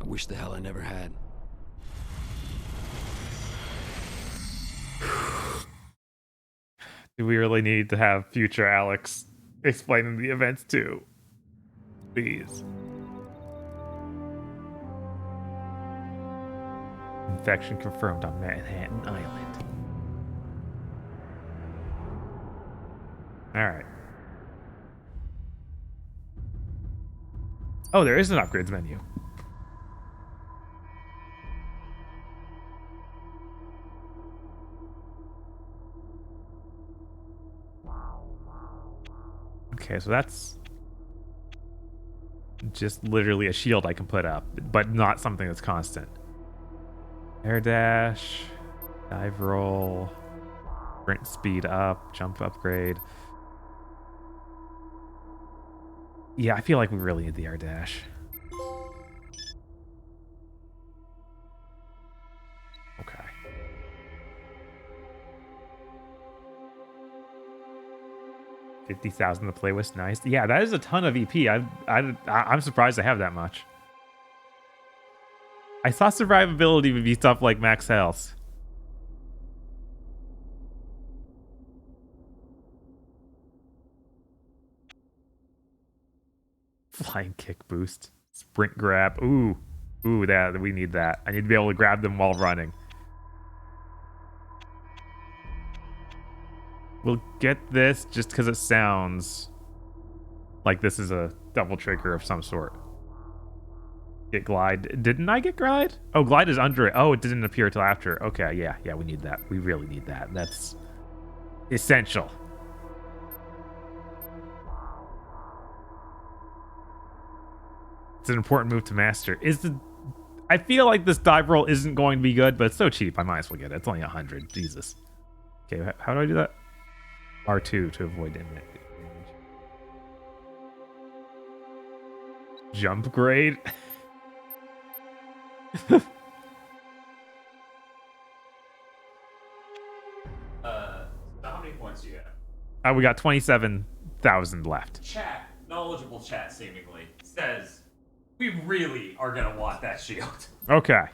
[SPEAKER 6] I wish the hell I never had.
[SPEAKER 1] Do we really need to have future Alex explaining the events too? Please. Infection confirmed on Manhattan Island. Alright. Oh, there is an upgrades menu. Okay, so that's just literally a shield I can put up, but not something that's constant. Air dash, dive roll, sprint speed up, jump upgrade. Yeah, I feel like we really need the air dash. Okay. $50,000 to play with, nice. Yeah, that is a ton of EP. I'm surprised I have that much. I thought survivability would be stuff like max health. Flying kick boost. Sprint grab. Ooh. Ooh, that we need that. I need to be able to grab them while running. We'll get this just because it sounds like this is a double trigger of some sort. Get glide. Didn't I get glide? Oh, glide is under it. Oh, it didn't appear till after. Okay, yeah, we need that. We really need that. That's essential. It's an important move to master. I feel like this dive roll isn't going to be good, but it's so cheap. I might as well get it. It's only 100. Jesus. Okay, how do I do that? R2 to avoid damage. Jump grade.
[SPEAKER 2] How many points do you have?
[SPEAKER 1] We got 27,000 left.
[SPEAKER 2] Chat, knowledgeable chat seemingly, says we really are gonna want that shield.
[SPEAKER 1] Okay.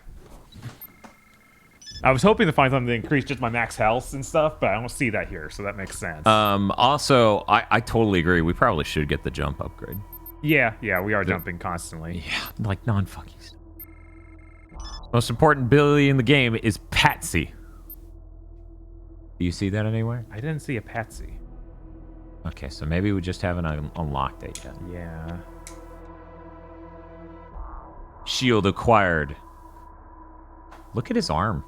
[SPEAKER 1] I was hoping to find something to increase just my max health and stuff, but I don't see that here, so that makes sense.
[SPEAKER 2] Also, I totally agree. We probably should get the jump upgrade.
[SPEAKER 1] Yeah, we are jumping constantly.
[SPEAKER 2] Yeah, like non-fucking stuff. Most important ability in the game is Patsy. Do you see that anywhere?
[SPEAKER 1] I didn't see a Patsy.
[SPEAKER 2] Okay, so maybe we just haven't unlocked it yet.
[SPEAKER 1] Yeah.
[SPEAKER 2] Shield acquired. Look at his arm.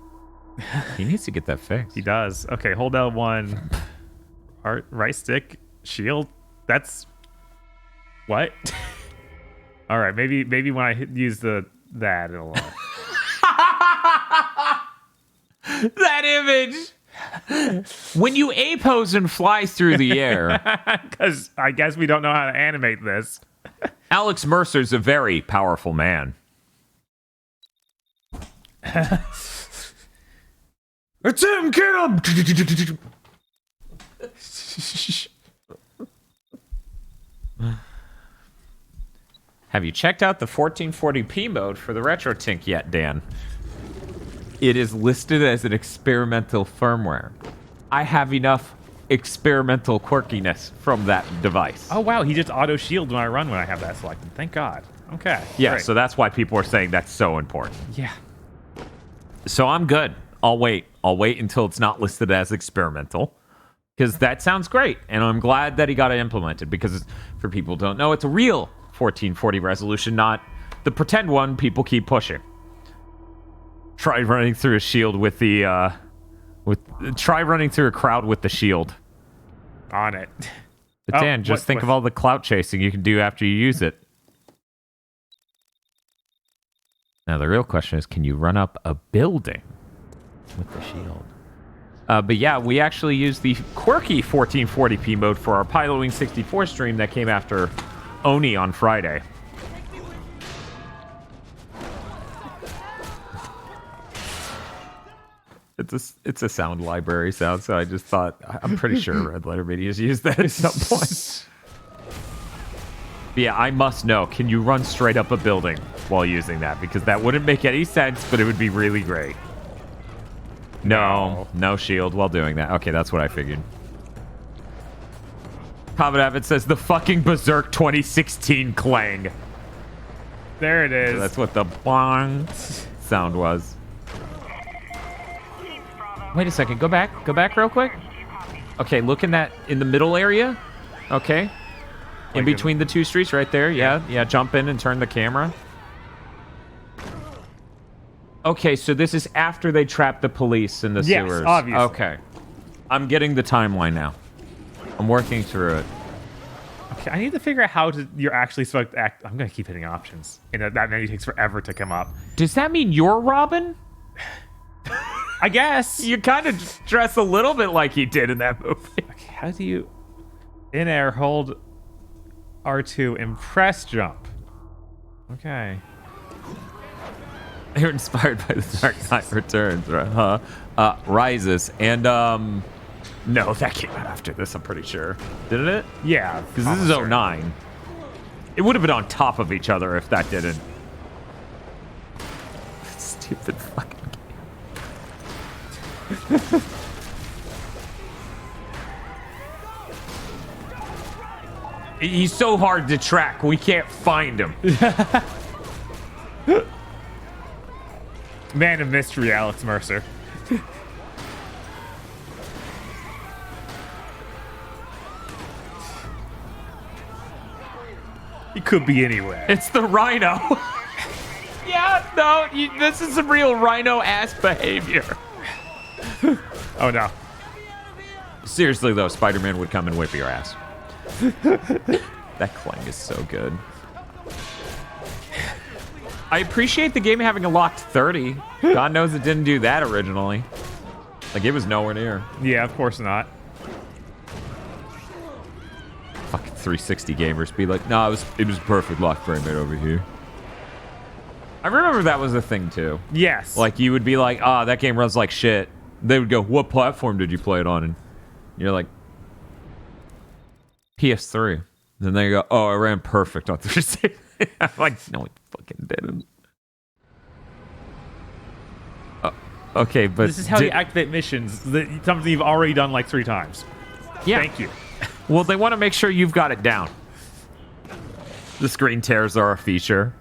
[SPEAKER 2] He needs to get that fixed.
[SPEAKER 1] He does. Okay, hold L1. Right stick. Shield. That's... What? Alright, maybe when I use that, it'll...
[SPEAKER 2] That image! When you A-pose and fly through the air...
[SPEAKER 1] Because I guess we don't know how to animate this.
[SPEAKER 2] Alex Mercer's a very powerful man. It's him! Get him! Have you checked out the 1440p mode for the RetroTink yet, Dan? It is listed as an experimental firmware. I have enough experimental quirkiness from that device.
[SPEAKER 1] Oh, wow. He just auto-shields when I run when I have that selected. Thank God. Okay.
[SPEAKER 2] Yeah,
[SPEAKER 1] great.
[SPEAKER 2] so that's why people are saying that's so important.
[SPEAKER 1] Yeah.
[SPEAKER 2] So I'm good. I'll wait. I'll wait until it's not listed as experimental. Because that sounds great. And I'm glad that he got it implemented. Because for people who don't know, it's a real 1440 resolution, not the pretend one people keep pushing. Try running through a shield with the... try running through a crowd with the shield.
[SPEAKER 1] On it.
[SPEAKER 2] But Dan, just think of all the clout chasing you can do after you use it. Now the real question is, can you run up a building with the shield? But yeah, we actually used the quirky 1440p mode for our Pilotwing 64 stream that came after Oni on Friday. It's a sound library sound, so I just thought I'm pretty sure Red Letter Media's used that at some point. But yeah, I must know. Can you run straight up a building while using that? Because that wouldn't make any sense, but it would be really great. No shield while doing that. Okay, that's what I figured. Comet Avid says the fucking Berserk 2016 clang.
[SPEAKER 1] There it is.
[SPEAKER 2] So that's what the bong sound was. Wait a second. Go back real quick. Okay, look in the middle area. Okay. In between the two streets right there. Yeah, jump in and turn the camera. Okay, so this is after they trap the police in the sewers.
[SPEAKER 1] Yes, obviously.
[SPEAKER 2] Okay. I'm getting the timeline now. I'm working through it.
[SPEAKER 1] Okay, I need to figure out how you're actually supposed to act. I'm going to keep hitting options. And that menu takes forever to come up.
[SPEAKER 2] Does that mean you're Robin?
[SPEAKER 1] I guess.
[SPEAKER 2] You kind of dress a little bit like he did in that movie.
[SPEAKER 1] Okay, how do you... In air, hold R2 and press jump. Okay.
[SPEAKER 2] They were inspired by The Dark Knight Returns, right? Rises. And, no, that came out after this, I'm pretty sure. Didn't it?
[SPEAKER 1] Yeah.
[SPEAKER 2] Because this is 09. It would have been on top of each other if that didn't. Stupid fucking game. He's so hard to track, we can't find him.
[SPEAKER 1] Man of mystery, Alex Mercer. He could be anywhere.
[SPEAKER 2] It's the Rhino. Yeah, no, this is some real Rhino-ass behavior.
[SPEAKER 1] Oh, no.
[SPEAKER 2] Seriously, though, Spider-Man would come and whip your ass. That clang is so good. I appreciate the game having a locked 30. God knows it didn't do that originally. Like, it was nowhere near.
[SPEAKER 1] Yeah, of course not.
[SPEAKER 2] Fucking 360 gamers be like, no, it was perfect lock frame rate over here. I remember that was a thing, too.
[SPEAKER 1] Yes.
[SPEAKER 2] Like, you would be like, that game runs like shit. They would go, what platform did you play it on? And you're like, PS3. Then they go, oh, it ran perfect on 360. I'm like, no, it fucking didn't. Okay, but...
[SPEAKER 1] This is how you activate missions. Something you've already done like 3 times.
[SPEAKER 2] Yeah.
[SPEAKER 1] Thank you.
[SPEAKER 2] Well, they want to make sure you've got it down. The screen tears are a feature.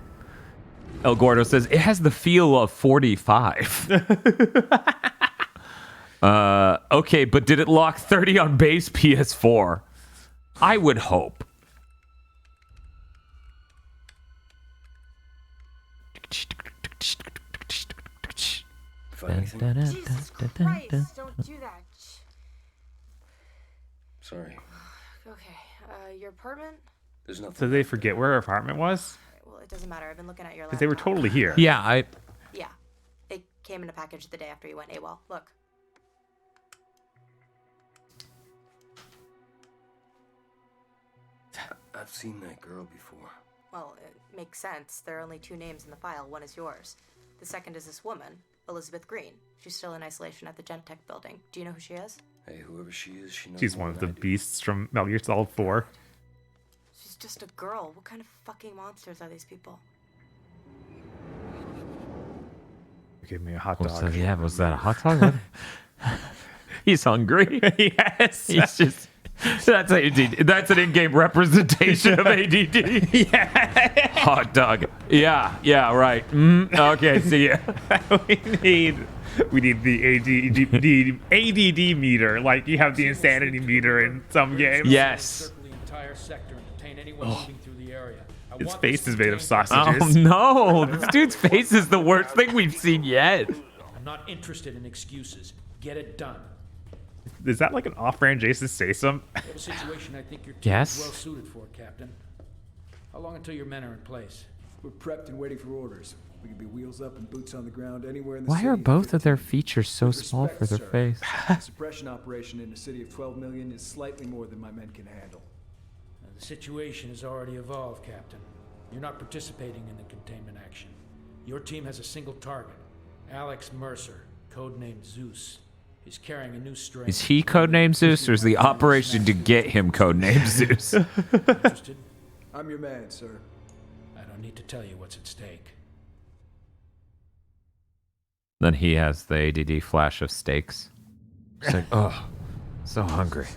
[SPEAKER 2] El Gordo says, it has the feel of 45. Okay, but did it lock 30 on base PS4? I would hope.
[SPEAKER 11] Jesus Christ, don't do that.
[SPEAKER 4] Sorry.
[SPEAKER 11] Okay, your apartment?
[SPEAKER 4] There's nothing.
[SPEAKER 1] Did they forget where our apartment was?
[SPEAKER 11] Well, it doesn't matter. I've been looking at your laptop.
[SPEAKER 1] Because they were totally here.
[SPEAKER 2] Yeah,
[SPEAKER 11] Yeah. It came in a package the day after you went AWOL. Look.
[SPEAKER 4] I've seen that girl before.
[SPEAKER 11] Well, it makes sense. There are only 2 names in the file. One is yours. The second is this woman, Elizabeth Green. She's still in isolation at the Gentech building. Do you know who she is?
[SPEAKER 4] Hey, whoever she is, she knows.
[SPEAKER 1] She's one of the beasts from Metal Gear Solid 4.
[SPEAKER 11] She's just a girl. What kind of fucking monsters are these people?
[SPEAKER 1] Give me a hot dog.
[SPEAKER 2] Yeah, was that a hot dog? He's hungry.
[SPEAKER 1] Yes.
[SPEAKER 2] He's just... That's ADD. That's an in-game representation of ADD.
[SPEAKER 1] Yeah.
[SPEAKER 2] Hot dog. Yeah, right. Okay, see ya.
[SPEAKER 1] we need the ADD meter, like you have the insanity meter in some games.
[SPEAKER 2] Yes.
[SPEAKER 1] His face is made of sausages.
[SPEAKER 2] Oh no, this dude's face is the worst thing we've seen yet.
[SPEAKER 8] I'm not interested in excuses. Get it done.
[SPEAKER 1] Is that like an off-brand Jason Statham?
[SPEAKER 8] You have a situation I think your team
[SPEAKER 2] Yes.
[SPEAKER 8] is well suited for, Captain. How long until your men are in place?
[SPEAKER 12] We're prepped and waiting for orders. We can be wheels up and boots on the ground anywhere in the
[SPEAKER 2] Why
[SPEAKER 12] city.
[SPEAKER 2] are both of their features so
[SPEAKER 12] With
[SPEAKER 2] small
[SPEAKER 12] respect,
[SPEAKER 2] for their
[SPEAKER 12] sir,
[SPEAKER 2] face?
[SPEAKER 12] the suppression operation in a city of 12 million is slightly more than my men can handle.
[SPEAKER 8] The situation has already evolved, Captain. You're not participating in the containment action. Your team has a single target, Alex Mercer.
[SPEAKER 13] Codenamed Zeus. He's carrying a new strain.
[SPEAKER 2] Is he codenamed Zeus, or is the operation to get him codenamed Zeus?
[SPEAKER 13] Interested?
[SPEAKER 12] I'm your man, sir.
[SPEAKER 13] I don't need to tell you what's at stake.
[SPEAKER 2] Then he has the ADD flash of steaks. It's like, oh, so hungry.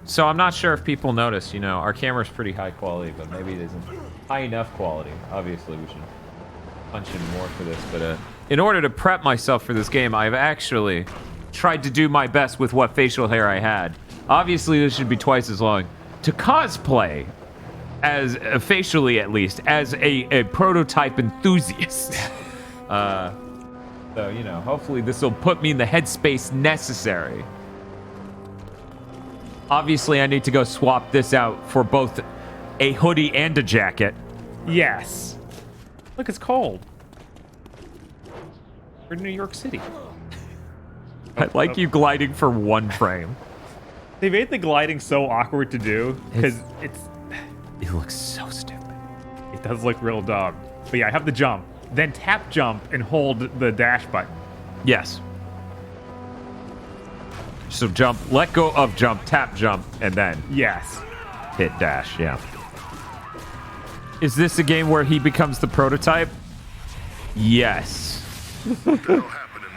[SPEAKER 2] So I'm not sure if people notice, you know, our camera's pretty high quality, but maybe it isn't high enough quality. Obviously, we should punch in more for this, but in order to prep myself for this game, I've actually tried to do my best with what facial hair I had. Obviously, this should be twice as long. To cosplay, as facially at least, as a prototype enthusiast. So, you know, hopefully this will put me in the headspace necessary. Obviously, I need to go swap this out for both a hoodie and a jacket.
[SPEAKER 1] Yes. Look, it's cold. We're in New York City.
[SPEAKER 2] I like you gliding for one frame.
[SPEAKER 1] They made the gliding so awkward to do because
[SPEAKER 2] it looks so stupid.
[SPEAKER 1] It does look real dumb. But yeah, I have the jump. Then tap jump and hold the dash button.
[SPEAKER 2] Yes. So jump, let go of jump, tap jump, and then
[SPEAKER 1] yes,
[SPEAKER 2] hit dash. Yeah. Is this a game where he becomes the prototype? Yes.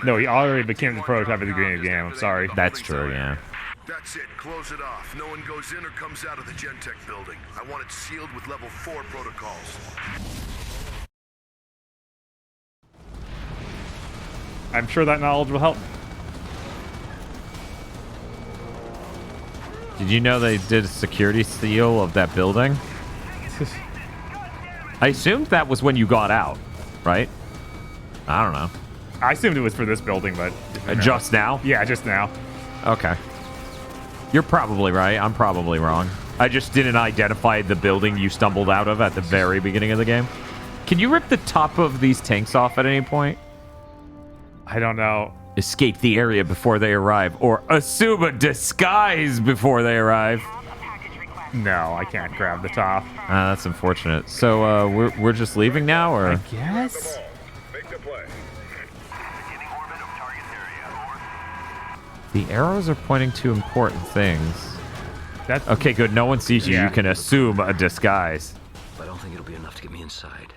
[SPEAKER 1] No, he already became the prototype at the beginning of the game. I'm sorry.
[SPEAKER 2] That's true. Yeah.
[SPEAKER 7] That's it. Close it off. No one goes in or comes out of the Gentech building. I want it sealed with level 4 protocols.
[SPEAKER 1] I'm sure that knowledge will help.
[SPEAKER 2] Did you know they did a security seal of that building? I assumed that was when you got out, right? I don't know.
[SPEAKER 1] I assumed it was for this building, but...
[SPEAKER 2] Just now?
[SPEAKER 1] Yeah, just now.
[SPEAKER 2] Okay. You're probably right. I'm probably wrong. I just didn't identify the building you stumbled out of at the very beginning of the game. Can you rip the top of these tanks off at any point?
[SPEAKER 1] I don't know.
[SPEAKER 2] Escape the area before they arrive, or assume a disguise before they arrive.
[SPEAKER 1] No, I can't grab the top.
[SPEAKER 2] That's unfortunate. So we're just leaving now, or?
[SPEAKER 1] I guess.
[SPEAKER 2] The arrows are pointing to important things.
[SPEAKER 1] That's
[SPEAKER 2] okay. Good. No one sees you.
[SPEAKER 1] Yeah.
[SPEAKER 2] You can assume a disguise.
[SPEAKER 6] I don't think it'll be enough to get me inside.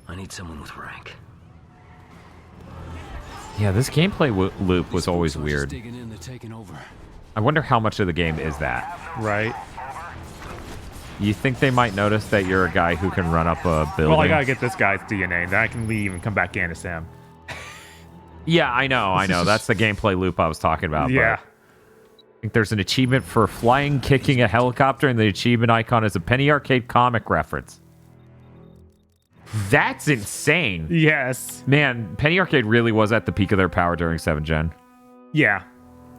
[SPEAKER 6] I need someone with rank.
[SPEAKER 2] Yeah, this gameplay loop was always weird.
[SPEAKER 6] Digging in, they're taking over.
[SPEAKER 2] I wonder how much of the game is that.
[SPEAKER 1] Right.
[SPEAKER 2] You think they might notice that you're a guy who can run up a building?
[SPEAKER 1] Well, I gotta get this guy's DNA, then I can leave and come back in as him.
[SPEAKER 2] Yeah, I know. That's the gameplay loop I was talking about.
[SPEAKER 1] Yeah.
[SPEAKER 2] But I think there's an achievement for flying, kicking a helicopter, and the achievement icon is a Penny Arcade comic reference. That's insane.
[SPEAKER 1] Yes.
[SPEAKER 2] Man, Penny Arcade really was at the peak of their power during 7th Gen.
[SPEAKER 1] Yeah.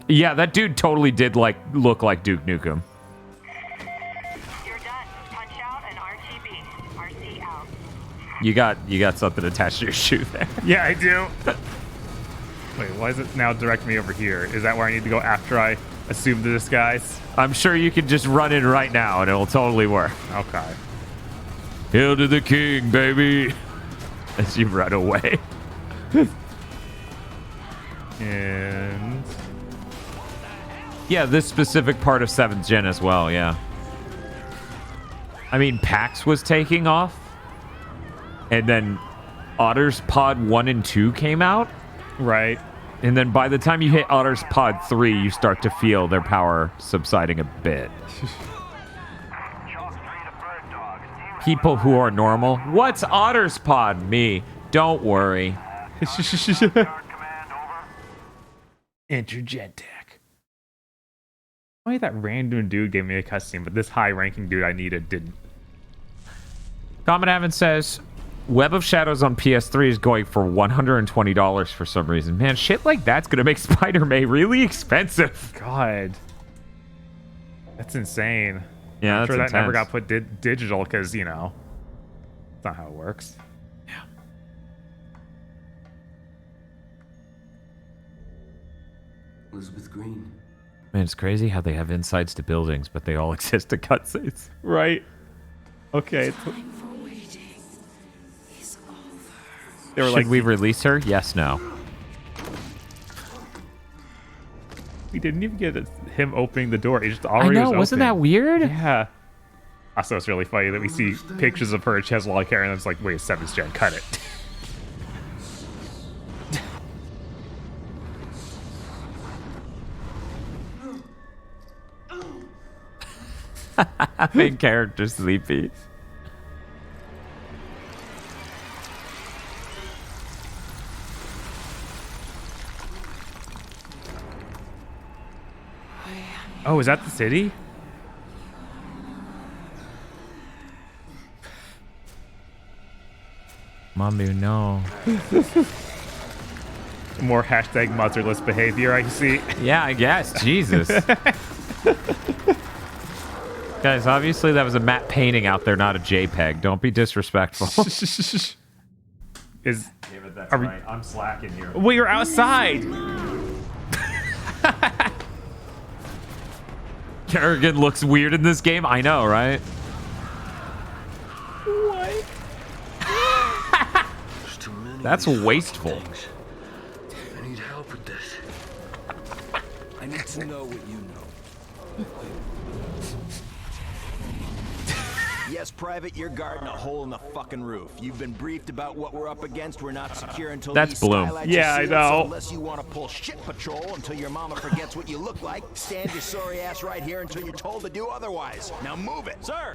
[SPEAKER 2] Yeah, that dude totally did look like Duke Nukem.
[SPEAKER 14] You're done. Punch out and RTB. RC out.
[SPEAKER 2] You got something attached to your shoe there.
[SPEAKER 1] Yeah, I do. Wait, why is it now directing me over here? Is that where I need to go after I assume the disguise?
[SPEAKER 2] I'm sure you can just run in right now and it'll totally work.
[SPEAKER 1] Okay.
[SPEAKER 2] Hail to the king, baby! As you run away.
[SPEAKER 1] And...
[SPEAKER 2] yeah, this specific part of 7th Gen as well, yeah. I mean, PAX was taking off. And then Otter's Pod 1 and 2 came out.
[SPEAKER 1] Right.
[SPEAKER 2] And then by the time you hit Otter's Pod 3, you start to feel their power subsiding a bit. People who are normal. What's Otter's Pod? Me. Don't worry.
[SPEAKER 1] Enter Gentech. Why that random dude gave me a cutscene, but this high-ranking dude I needed didn't.
[SPEAKER 2] Common Avon says, Web of Shadows on PS3 is going for $120 for some reason. Man, shit like that's going to make Spider-Man really expensive.
[SPEAKER 1] God. That's insane.
[SPEAKER 2] Yeah,
[SPEAKER 1] I'm
[SPEAKER 2] that's
[SPEAKER 1] sure that
[SPEAKER 2] intense.
[SPEAKER 1] never got put digital because, you know, that's not how it works.
[SPEAKER 2] Yeah.
[SPEAKER 6] Elizabeth Green.
[SPEAKER 2] Man, it's crazy how they have insides to buildings, but they all exist to cutscenes.
[SPEAKER 1] Right. Okay. They were
[SPEAKER 2] Should
[SPEAKER 1] like,
[SPEAKER 2] we release her? Yes, no.
[SPEAKER 1] we didn't even get him opening the door. It just
[SPEAKER 2] I
[SPEAKER 1] already
[SPEAKER 2] know,
[SPEAKER 1] was
[SPEAKER 2] wasn't
[SPEAKER 1] open.
[SPEAKER 2] that weird?
[SPEAKER 1] Yeah. Also, it's really funny that we see pictures of her and she has a lot of hair, and it's like, wait, 7th gen, cut it.
[SPEAKER 2] Main character sleepy.
[SPEAKER 1] Oh, is that the city?
[SPEAKER 2] Mamu, no.
[SPEAKER 1] More hashtag motherless behavior, I see.
[SPEAKER 2] Yeah, I guess. Jesus. Guys, obviously that was a matte painting out there, not a JPEG. Don't be disrespectful.
[SPEAKER 1] Is
[SPEAKER 2] David, that's
[SPEAKER 1] are we,
[SPEAKER 2] right. I'm slacking here.
[SPEAKER 1] well, you're outside.
[SPEAKER 2] Kerrigan looks weird in this game. I know, right?
[SPEAKER 1] What?
[SPEAKER 2] That's wasteful.
[SPEAKER 6] I need help with this. I need to know what you know.
[SPEAKER 10] Yes, Private, you're guarding a hole in the fucking roof. You've been briefed about what we're up against. We're not secure until
[SPEAKER 2] That's
[SPEAKER 10] these
[SPEAKER 2] Bloom.
[SPEAKER 10] skylights
[SPEAKER 1] Yeah,
[SPEAKER 10] are
[SPEAKER 1] I
[SPEAKER 10] sealed,
[SPEAKER 1] know.
[SPEAKER 10] So unless you want to pull shit patrol until your mama forgets what you look like, stand your sorry ass right here until you're told to do otherwise. Now move it, sir.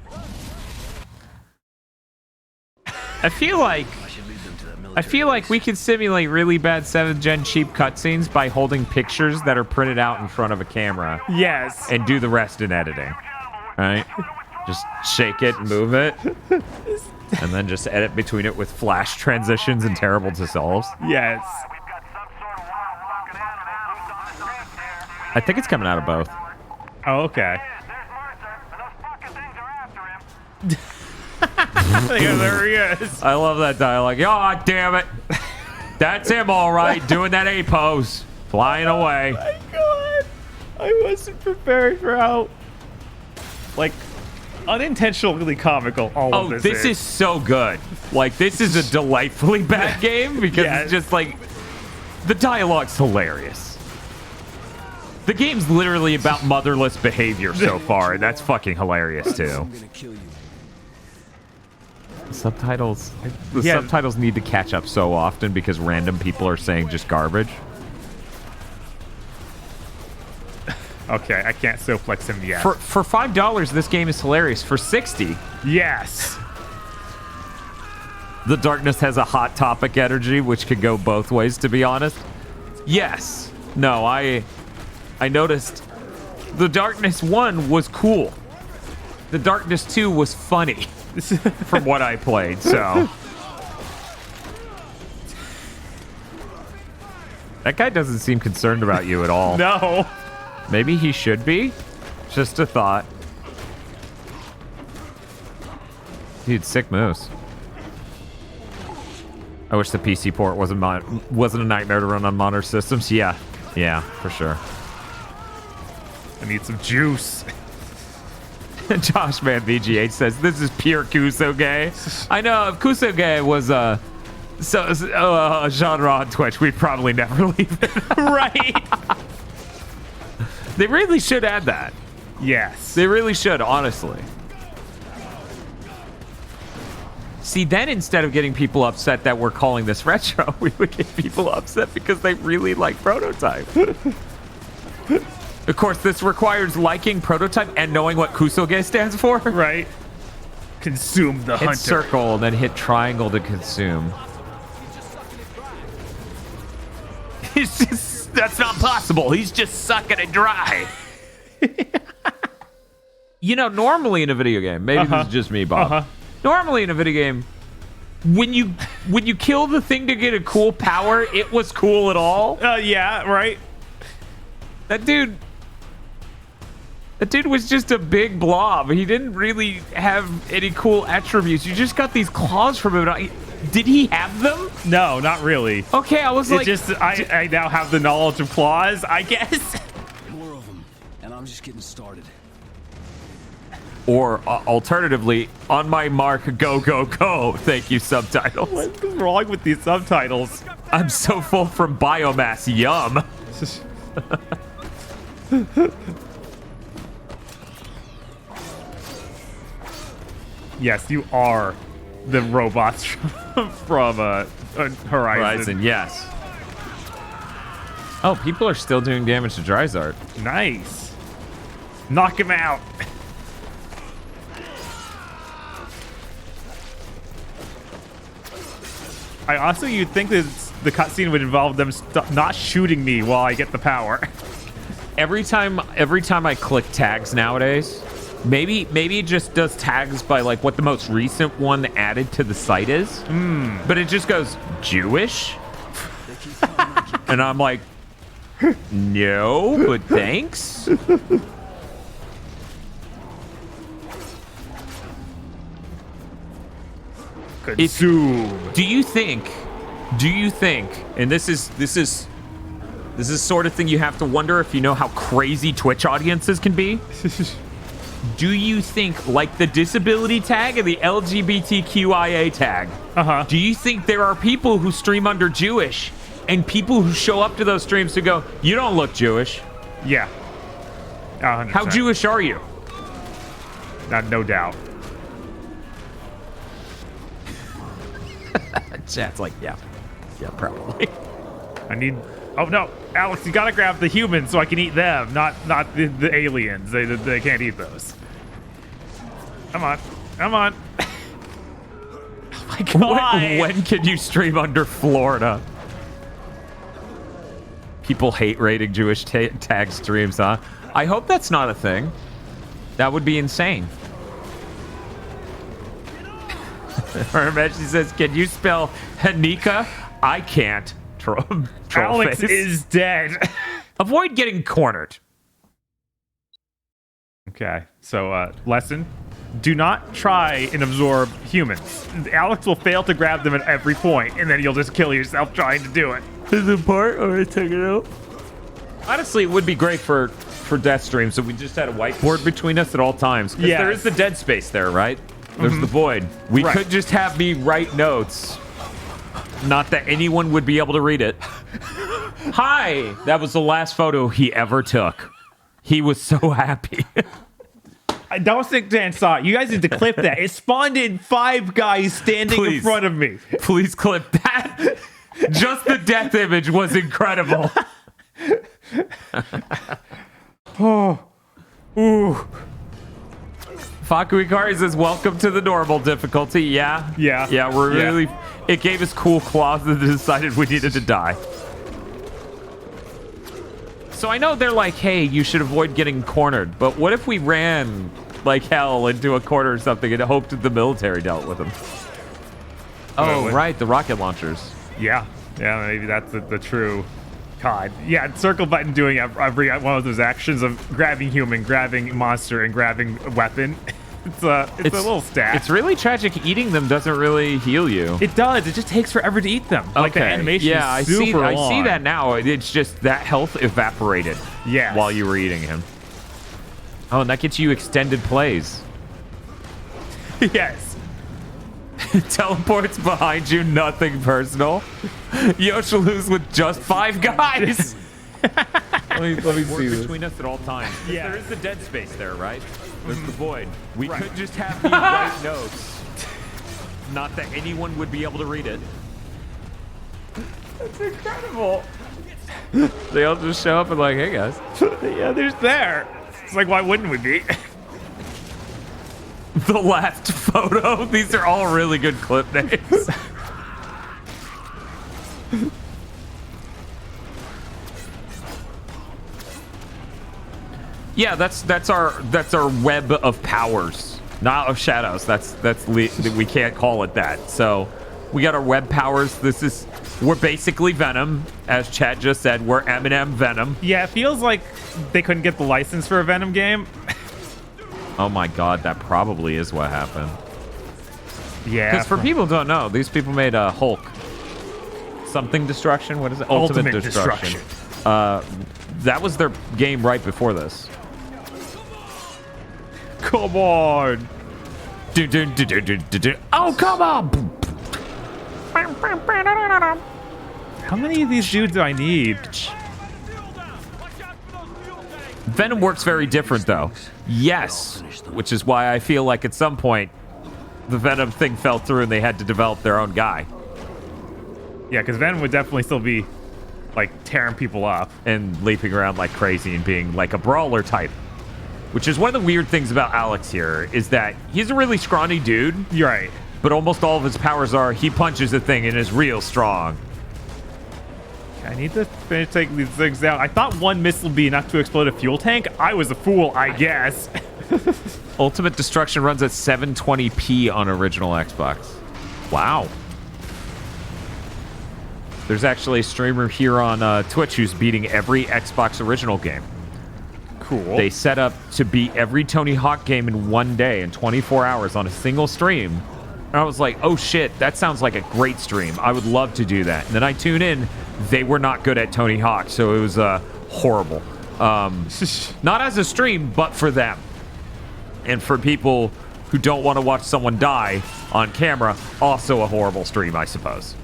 [SPEAKER 2] I feel like we can simulate really bad 7th gen cheap cutscenes by holding pictures that are printed out in front of a camera.
[SPEAKER 1] Yes.
[SPEAKER 2] And do the rest in editing. Right? Just shake it and move it. And then just edit between it with flash transitions and terrible dissolves.
[SPEAKER 1] Yes.
[SPEAKER 2] I think it's coming out of both.
[SPEAKER 1] Oh, okay. Yeah, there he is.
[SPEAKER 2] I love that dialogue. Oh, damn it. That's him, all right. Doing that A pose. Flying away.
[SPEAKER 1] Oh my god. I wasn't prepared for how, like, unintentionally comical all of this
[SPEAKER 2] is so good. Like, this is a delightfully bad game because it's just like, the dialogue's hilarious. The game's literally about motherless behavior so far, and that's fucking hilarious too. Subtitles. The subtitles need to catch up so often because random people are saying just garbage.
[SPEAKER 1] Okay, I can't so flex him yet.
[SPEAKER 2] For $5, this game is hilarious. For $60,
[SPEAKER 1] yes.
[SPEAKER 2] The Darkness has a hot topic energy, which could go both ways, to be honest. Yes. No, I noticed The Darkness 1 was cool. The Darkness 2 was funny. From what I played, so. That guy doesn't seem concerned about you at all.
[SPEAKER 1] No.
[SPEAKER 2] Maybe he should be? Just a thought. Dude, sick moves. I wish the PC port wasn't a nightmare to run on modern systems. Yeah, for sure.
[SPEAKER 1] I need some juice.
[SPEAKER 2] Josh Man VGH says, this is pure Kusoge. I know, if Kusoge was a genre on Twitch, we'd probably never leave it.
[SPEAKER 1] Right.
[SPEAKER 2] They really should add that.
[SPEAKER 1] Yes.
[SPEAKER 2] They really should, honestly. See, then instead of getting people upset that we're calling this retro, we would get people upset because they really like Prototype. Of course, this requires liking Prototype and knowing what Kusoge stands for.
[SPEAKER 1] Right. Consume the hunter.
[SPEAKER 2] Hit circle and then hit triangle to consume. That's not possible. He's just sucking it dry. You know, normally in a video game, maybe this is just me, Bob. Normally in a video game, when you kill the thing to get a cool power, it was cool at all.
[SPEAKER 1] Yeah, right.
[SPEAKER 2] That dude was just a big blob. He didn't really have any cool attributes. You just got these claws from him. Did he have them?
[SPEAKER 1] No, not really.
[SPEAKER 2] Okay, I was like...
[SPEAKER 1] I now have the knowledge of claws, I guess.
[SPEAKER 6] More of them, and I'm just getting started.
[SPEAKER 2] Or alternatively, on my mark, go, go, go. Thank you, subtitles.
[SPEAKER 1] What's wrong with these subtitles?
[SPEAKER 2] I'm so full from biomass. Yum.
[SPEAKER 1] Yes, you are the robots from Horizon.
[SPEAKER 2] Yes. Oh, people are still doing damage to Dryzart.
[SPEAKER 1] Nice. Knock him out. You'd think that the cutscene would involve them not shooting me while I get the power.
[SPEAKER 2] Every time I click tags nowadays, maybe it just does tags by like what the most recent one added to the site is. But it just goes Jewish, and I'm like, no, but thanks. Do you think, and this is sort of thing you have to wonder if you know how crazy Twitch audiences can be. Do you think, like the disability tag and the LGBTQIA tag, do you think there are people who stream under Jewish and people who show up to those streams who go, you don't look Jewish?
[SPEAKER 1] Yeah. 100%.
[SPEAKER 2] How Jewish are you?
[SPEAKER 1] No doubt.
[SPEAKER 2] Chat's like, yeah, probably.
[SPEAKER 1] I need. Oh no, Alex, you gotta grab the humans so I can eat them, not the aliens. They can't eat those. Come on. Oh my god.
[SPEAKER 2] When can you stream under Florida? People hate rating Jewish tag streams, huh? I hope that's not a thing. That would be insane. Ramesh says, can you spell Hanika? I can't. Troll
[SPEAKER 1] Alex
[SPEAKER 2] face.
[SPEAKER 1] is dead.
[SPEAKER 2] Avoid getting cornered.
[SPEAKER 1] Okay, so lesson. Do not try and absorb humans. Alex will fail to grab them at every point, and then you'll just kill yourself trying to do it.
[SPEAKER 2] Is it part or take it out? Honestly, it would be great for death streams if we just had a whiteboard between us at all times. Because there is the dead space there, right? There's the void. We could just have me write notes. Not that anyone would be able to read it. Hi! That was the last photo he ever took. He was so happy.
[SPEAKER 1] I don't think Dan saw it. You guys need to clip that. It spawned in 5 guys standing in front of me.
[SPEAKER 2] Please clip that. Just the death image was incredible.
[SPEAKER 1] Oh. Ooh.
[SPEAKER 2] Faku Ikari says, welcome to the normal difficulty. Yeah, we're really... It gave us cool claws that decided we needed to die. So I know they're like, hey, you should avoid getting cornered. But what if we ran like hell into a corner or something and hoped that the military dealt with them? Oh, right, the rocket launchers.
[SPEAKER 1] Yeah, maybe that's the true... God. Yeah, circle button doing every one of those actions of grabbing human, grabbing monster, and grabbing weapon. It's a little stat.
[SPEAKER 2] It's really tragic. Eating them doesn't really heal you.
[SPEAKER 1] It does. It just takes forever to eat them. Okay. Like the animation is super long.
[SPEAKER 2] I see that now. It's just that health evaporated.
[SPEAKER 1] Yes.
[SPEAKER 2] While you were eating him. Oh, and that gets you extended plays.
[SPEAKER 1] Yes.
[SPEAKER 2] Teleports behind you, nothing personal. Yosh'll lose with just 5 guys. let me see this. Between us at all times. Yeah. There is the dead space there, right? There's the void. We could just have me write notes. Not that anyone would be able to read it. That's incredible. They all just show up and like, hey guys.
[SPEAKER 1] Yeah, there's there. It's like, why wouldn't we be?
[SPEAKER 2] The last photo. These are all really good clip names. Yeah, that's our web of powers, not of shadows. We can't call it that. So we got our web powers. We're basically Venom, as Chad just said. We're Eminem Venom.
[SPEAKER 1] Yeah, it feels like they couldn't get the license for a Venom game.
[SPEAKER 2] Oh my god, that probably is what happened.
[SPEAKER 1] Yeah.
[SPEAKER 2] Because for people who don't know, these people made a Hulk. Something Destruction? What is it? Ultimate Destruction. That was their game right before this.
[SPEAKER 1] come on.
[SPEAKER 2] Oh, come on.
[SPEAKER 1] How many of these dudes do I need?
[SPEAKER 2] Venom works very different, though. Yes, which is why I feel like at some point the Venom thing fell through and they had to develop their own guy.
[SPEAKER 1] Yeah, because Venom would definitely still be, like, tearing people up.
[SPEAKER 2] And leaping around like crazy and being like a brawler type. Which is one of the weird things about Alex here, is that he's a really scrawny dude.
[SPEAKER 1] You're right.
[SPEAKER 2] But almost all of his powers are he punches a thing and is real strong.
[SPEAKER 1] I need to finish taking these things down. I thought one missile would be enough to explode a fuel tank. I was a fool, I guess.
[SPEAKER 2] Ultimate Destruction runs at 720p on original Xbox. Wow. There's actually a streamer here on Twitch who's beating every Xbox original game.
[SPEAKER 1] Cool.
[SPEAKER 2] They set up to beat every Tony Hawk game in one day, in 24 hours on a single stream. And I was like, oh shit, that sounds like a great stream. I would love to do that. And then I tune in. They were not good at Tony Hawk, so it was horrible. Not as a stream, but for them. And for people who don't want to watch someone die on camera, also a horrible stream, I suppose.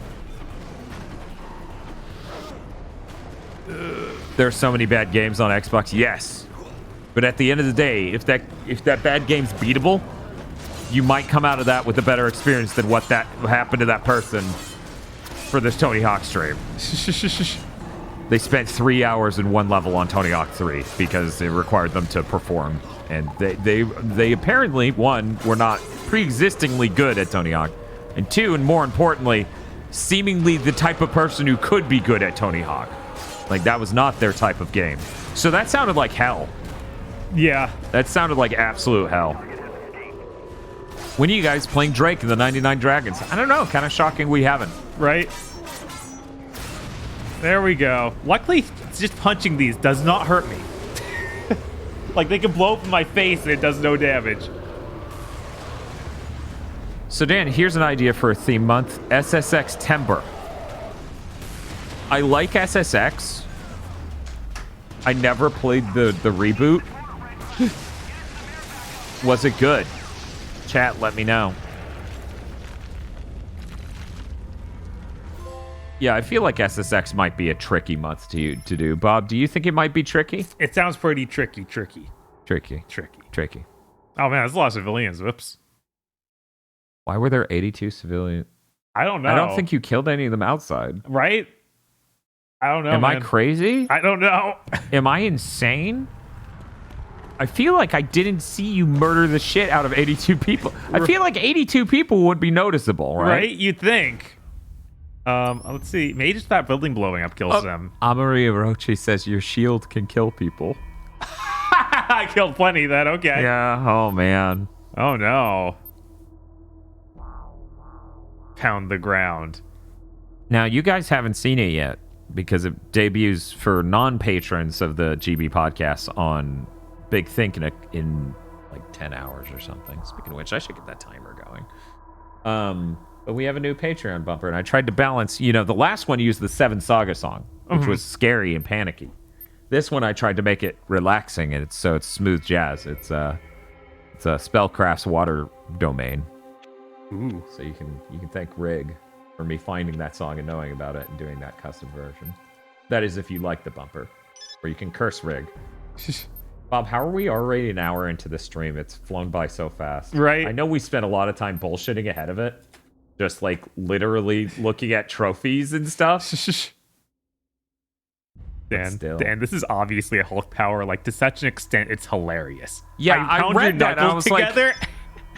[SPEAKER 2] There are so many bad games on Xbox, yes. But at the end of the day, if that bad game's beatable, you might come out of that with a better experience than what happened to that person for this Tony Hawk stream. They spent 3 hours in one level on Tony Hawk 3 because it required them to perform. And they apparently, one, were not pre-existingly good at Tony Hawk. And two, and more importantly, seemingly the type of person who could be good at Tony Hawk. Like, that was not their type of game. So that sounded like hell.
[SPEAKER 1] Yeah.
[SPEAKER 2] That sounded like absolute hell. When are you guys playing Drake and the 99 Dragons? I don't know. Kind of shocking we haven't.
[SPEAKER 1] Right? There we go. Luckily, just punching these does not hurt me. Like, they can blow up in my face and it does no damage.
[SPEAKER 2] So, Dan, here's an idea for a theme month. SSX Timber. I like SSX. I never played the reboot. Was it good? Chat, let me know. Yeah, I feel like SSX might be a tricky month to do. Bob, do you think it might be tricky?
[SPEAKER 1] It sounds pretty tricky.
[SPEAKER 2] Tricky.
[SPEAKER 1] Oh, man, there's a lot of civilians. Whoops.
[SPEAKER 2] Why were there 82 civilians?
[SPEAKER 1] I don't know.
[SPEAKER 2] I don't think you killed any of them outside.
[SPEAKER 1] Right? I don't know,
[SPEAKER 2] Am
[SPEAKER 1] man.
[SPEAKER 2] I crazy?
[SPEAKER 1] I don't know.
[SPEAKER 2] Am I insane? I feel like I didn't see you murder the shit out of 82 people. I feel like 82 people would be noticeable, right?
[SPEAKER 1] Right? You'd think. Let's see. Maybe just that building blowing up kills them.
[SPEAKER 2] Amaria Roche says your shield can kill people.
[SPEAKER 1] I killed plenty then. Okay.
[SPEAKER 2] Yeah. Oh, man.
[SPEAKER 1] Oh, no. Pound the ground.
[SPEAKER 2] Now, you guys haven't seen it yet because it debuts for non-patrons of the GB podcast on Big Think in like 10 hours or something. Speaking of which, I should get that timer going. But we have a new Patreon bumper, and I tried to balance, the last one used the Seven Saga song, which was scary and panicky. This one I tried to make it relaxing, and it's smooth jazz. It's a Spellcraft's water domain.
[SPEAKER 1] Ooh.
[SPEAKER 2] So you can thank Rig for me finding that song and knowing about it and doing that custom version. That is if you like the bumper. Or you can curse Rig. Bob, how are we already an hour into the stream? It's flown by so fast.
[SPEAKER 1] Right.
[SPEAKER 2] I know we spent a lot of time bullshitting ahead of it. Just like literally looking at trophies and stuff.
[SPEAKER 1] Dan, this is obviously a Hulk power. Like, to such an extent, it's hilarious.
[SPEAKER 2] Yeah, I read that and I was
[SPEAKER 1] together.
[SPEAKER 2] like...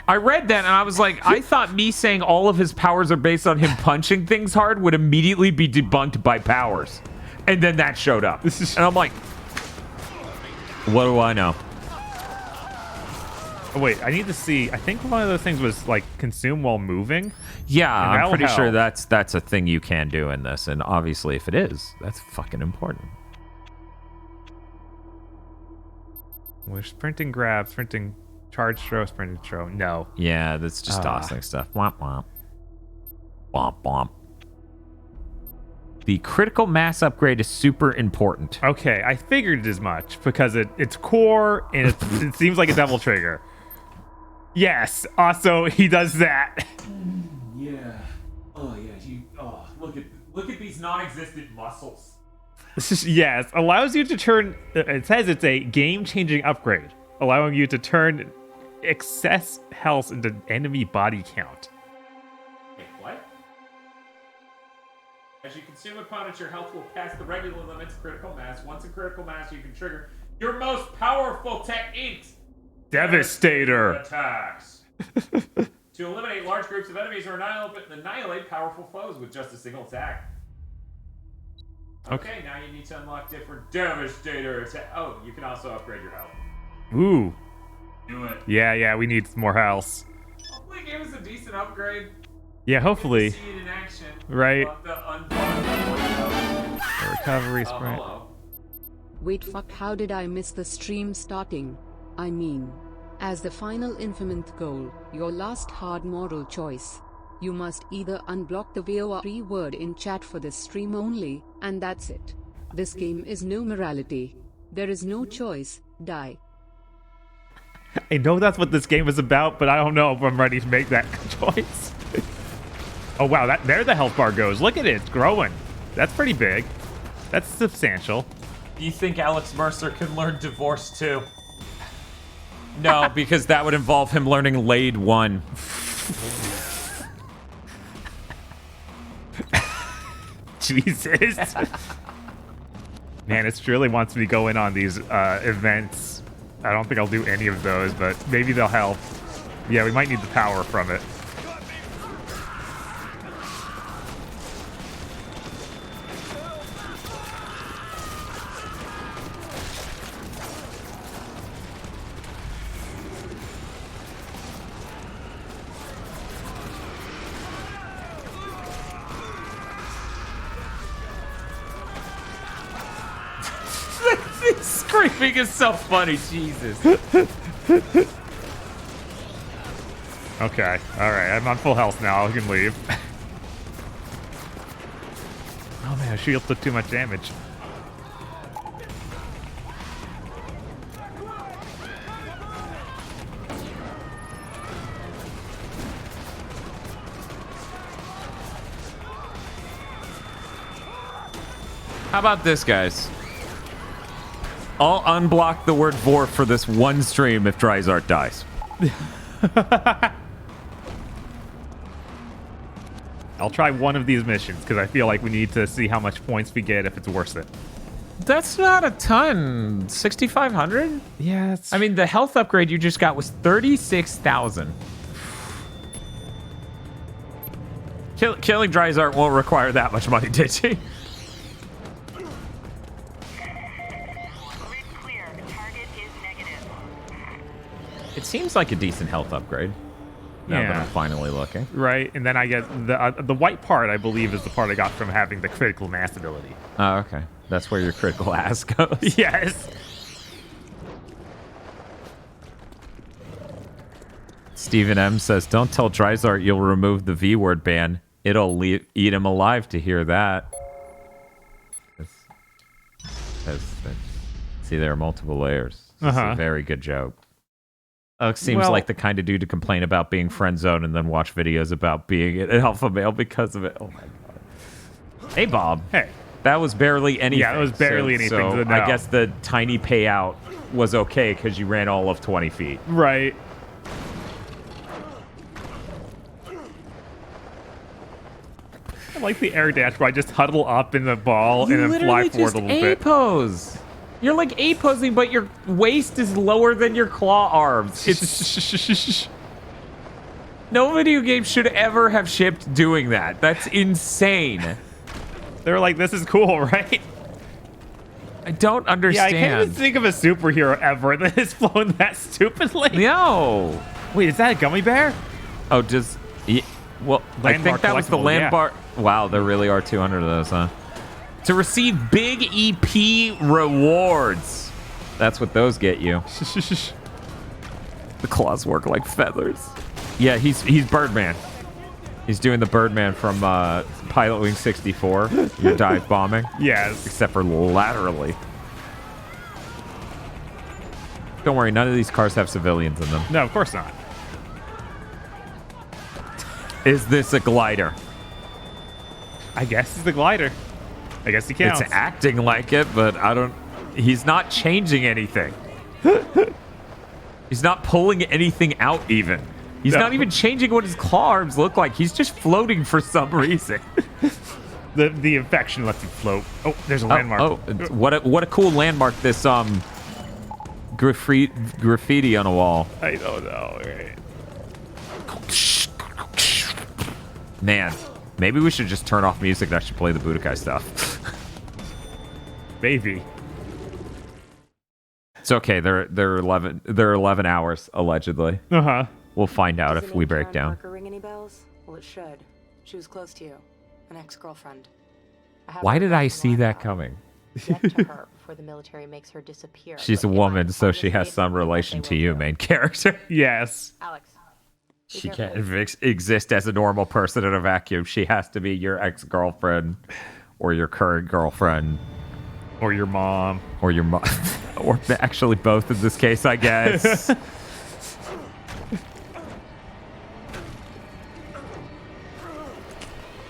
[SPEAKER 2] I read that and I was like, I thought me saying all of his powers are based on him punching things hard would immediately be debunked by powers. And then that showed up. And I'm like, what do I know?
[SPEAKER 1] Oh, wait, I need to see. I think one of those things was like consume while moving.
[SPEAKER 2] Yeah, I'm pretty sure that's a thing you can do in this. And obviously, if it is, that's fucking important.
[SPEAKER 1] We're sprinting grab, sprinting charge throw, sprinting throw. No.
[SPEAKER 2] Yeah, that's just tossing stuff. Womp womp. Womp womp. The critical mass upgrade is super important.
[SPEAKER 1] Okay, I figured as much because it's core and it seems like a devil trigger. Yes. Also, he does that.
[SPEAKER 2] Yeah. Oh yeah. Look at these non-existent muscles.
[SPEAKER 1] Yes. Allows you to turn. It says it's a game-changing upgrade, allowing you to turn excess health into enemy body count.
[SPEAKER 2] Wait, what? As you consume opponents, your health will pass the regular limits of critical mass. Once in critical mass, you can trigger your most powerful techniques.
[SPEAKER 1] Devastator
[SPEAKER 2] Attacks. To eliminate large groups of enemies or annihilate powerful foes with just a single attack. Okay, now you need to unlock different Devastator attack. Oh, you can also upgrade your health.
[SPEAKER 1] Ooh.
[SPEAKER 2] Do it.
[SPEAKER 1] Yeah, we need more health.
[SPEAKER 2] Hopefully, it gave us a decent upgrade.
[SPEAKER 1] Yeah, hopefully.
[SPEAKER 2] See it in action.
[SPEAKER 1] Right.
[SPEAKER 2] The
[SPEAKER 1] recovery sprint.
[SPEAKER 5] Wait, fuck, how did I miss the stream starting? I mean, as the final infinite goal, your last hard moral choice. You must either unblock the VOR word in chat for this stream only, and that's it. This game is no morality. There is no choice, die.
[SPEAKER 1] I know that's what this game is about, but I don't know if I'm ready to make that choice. Oh wow, there the health bar goes. Look at it, it's growing. That's pretty big. That's substantial.
[SPEAKER 2] Do you think Alex Mercer can learn divorce too? No, because that would involve him learning Laid 1.
[SPEAKER 1] Jesus. Man, it really wants me to go in on these events. I don't think I'll do any of those, but maybe they'll help. Yeah, we might need the power from it.
[SPEAKER 2] Screaming is so funny, Jesus.
[SPEAKER 1] Okay, alright, I'm on full health now. I can leave. Oh man, shield took too much damage.
[SPEAKER 2] How about this, guys? I'll unblock the word vor for this one stream if Dryzart dies.
[SPEAKER 1] I'll try one of these missions because I feel like we need to see how much points we get if it's worth it.
[SPEAKER 2] That's not a ton. 6,500?
[SPEAKER 1] Yeah.
[SPEAKER 2] I mean, the health upgrade you just got was 36,000. Killing Dryzart won't require that much money, did she? It seems like a decent health upgrade. Now that I'm finally looking.
[SPEAKER 1] Right, and then I get the white part, I believe, is the part I got from having the critical mass ability.
[SPEAKER 2] Oh, okay. That's where your critical ass goes.
[SPEAKER 1] Yes.
[SPEAKER 2] Stephen M says, don't tell Dryzart you'll remove the V-word ban. It'll eat him alive to hear that. See, there are multiple layers. It's a very good joke. Seems like the kind of dude to complain about being friend zoned and then watch videos about being an alpha male because of it. Oh my god. Hey, Bob.
[SPEAKER 1] Hey.
[SPEAKER 2] That was barely anything.
[SPEAKER 1] Yeah, it was barely anything.
[SPEAKER 2] So I guess the tiny payout was okay because you ran all of 20 feet.
[SPEAKER 1] Right. I like the air dash where I just huddle up in the ball and then fly forward a little bit.
[SPEAKER 2] A-pose. You're like A-posing, but your waist is lower than your claw arms. It's no video game should ever have shipped doing that. That's insane.
[SPEAKER 1] They were like, this is cool, right?
[SPEAKER 2] I don't understand.
[SPEAKER 1] Yeah, I can't even think of a superhero ever that has flown that stupidly.
[SPEAKER 2] No.
[SPEAKER 1] Wait, is that a gummy bear?
[SPEAKER 2] Oh, just... Yeah, well, I think that was the land bar... Wow, there really are 200 of those, huh? To receive big EP rewards. That's what those get you. The claws work like feathers. Yeah, he's Birdman. He's doing the Birdman from Pilot Wing 64. Your dive bombing.
[SPEAKER 1] Yes.
[SPEAKER 2] Except for laterally. Don't worry, none of these cars have civilians in them.
[SPEAKER 1] No, of course not.
[SPEAKER 2] Is this a glider?
[SPEAKER 1] I guess it's the glider. I guess he counts.
[SPEAKER 2] It's acting like it, but I don't... He's not changing anything. He's not pulling anything out even. He's not even changing what his claw arms look like. He's just floating for some reason.
[SPEAKER 1] The infection lets him float. Oh, there's a landmark.
[SPEAKER 2] Oh, what a cool landmark, this graffiti on a wall.
[SPEAKER 1] I don't know, right?
[SPEAKER 2] Man, maybe we should just turn off music and actually play the Budokai stuff.
[SPEAKER 1] Maybe.
[SPEAKER 2] It's okay. They're 11 hours allegedly.
[SPEAKER 1] Uh-huh.
[SPEAKER 2] We'll find out
[SPEAKER 11] Does
[SPEAKER 2] if
[SPEAKER 11] the
[SPEAKER 2] we
[SPEAKER 11] name
[SPEAKER 2] break
[SPEAKER 11] Karen
[SPEAKER 2] down.
[SPEAKER 11] Parker ring any bells? Well, it should. She was close to you, an ex-girlfriend.
[SPEAKER 2] Why did I see that coming?
[SPEAKER 11] Get to her before the military makes her disappear.
[SPEAKER 2] She's a woman, so she has some relation to you, main character.
[SPEAKER 1] Yes.
[SPEAKER 11] Alex.
[SPEAKER 2] She can't exist as a normal person in a vacuum. She has to be your ex-girlfriend or your current girlfriend.
[SPEAKER 1] Or your mom.
[SPEAKER 2] Or your mom. Or actually both in this case, I guess.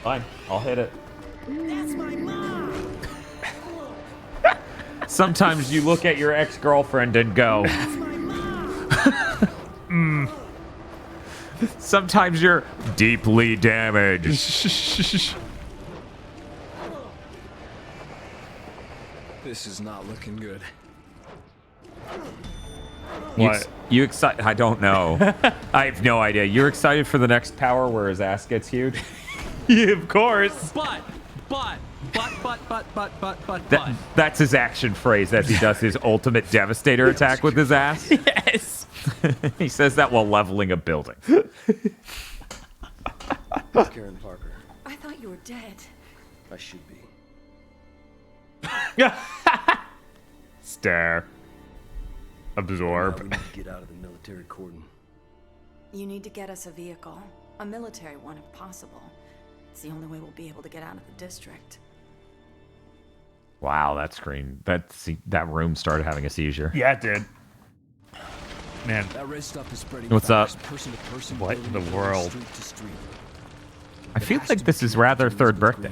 [SPEAKER 2] Fine, I'll hit it.
[SPEAKER 9] That's my mom.
[SPEAKER 2] Sometimes you look at your ex-girlfriend and go,
[SPEAKER 9] That's my mom.
[SPEAKER 2] Sometimes you're deeply damaged.
[SPEAKER 6] This is not looking good.
[SPEAKER 2] You excited? I don't know. I have no idea. You're excited for the next power where his ass gets huge?
[SPEAKER 1] Yeah, of course.
[SPEAKER 15] But.
[SPEAKER 2] That's his action phrase as he does his ultimate devastator attack with his ass.
[SPEAKER 1] Yes.
[SPEAKER 2] He says that while leveling a building.
[SPEAKER 6] Karen Parker.
[SPEAKER 11] I thought you were dead.
[SPEAKER 6] I should be.
[SPEAKER 1] Stare. Absorb.
[SPEAKER 6] Now we need to get out of the military cordon.
[SPEAKER 11] You need to get us a vehicle. A military one, if possible. It's the only way we'll be able to get out of the district.
[SPEAKER 2] Wow, that screen, that room started having a seizure.
[SPEAKER 1] Yeah, it did. Man.
[SPEAKER 6] That red stuff is spreading
[SPEAKER 2] What's up?
[SPEAKER 6] fast, person to person,
[SPEAKER 1] What in the
[SPEAKER 6] building to
[SPEAKER 1] world?
[SPEAKER 6] building, street to street.
[SPEAKER 2] I feel like this is rather third birthday.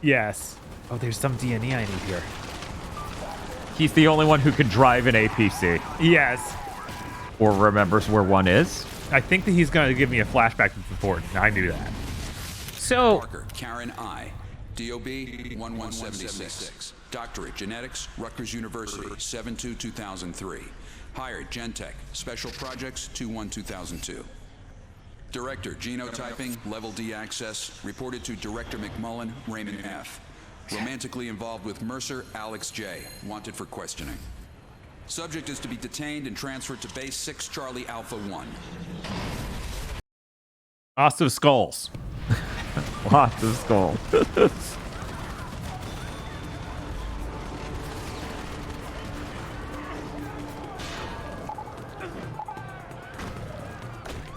[SPEAKER 1] Yes. Oh, there's some DNA I need here.
[SPEAKER 2] He's the only one who can drive an APC.
[SPEAKER 1] Yes.
[SPEAKER 2] Or remembers where one is.
[SPEAKER 1] I think that he's going to give me a flashback that's important. I knew that.
[SPEAKER 2] So...
[SPEAKER 16] Parker, Karen I. DOB 1176. Doctorate Genetics, Rutgers University, 7/2/2003. Hired Gentech, Special Projects 2/1/2002. Director Genotyping, Level D Access, reported to Director McMullen, Raymond F. Romantically involved with Mercer, Alex J. Wanted for questioning. Subject is to be detained and transferred to Base 6 Charlie Alpha 1.
[SPEAKER 1] Lots of skulls.
[SPEAKER 2] Lots of skulls.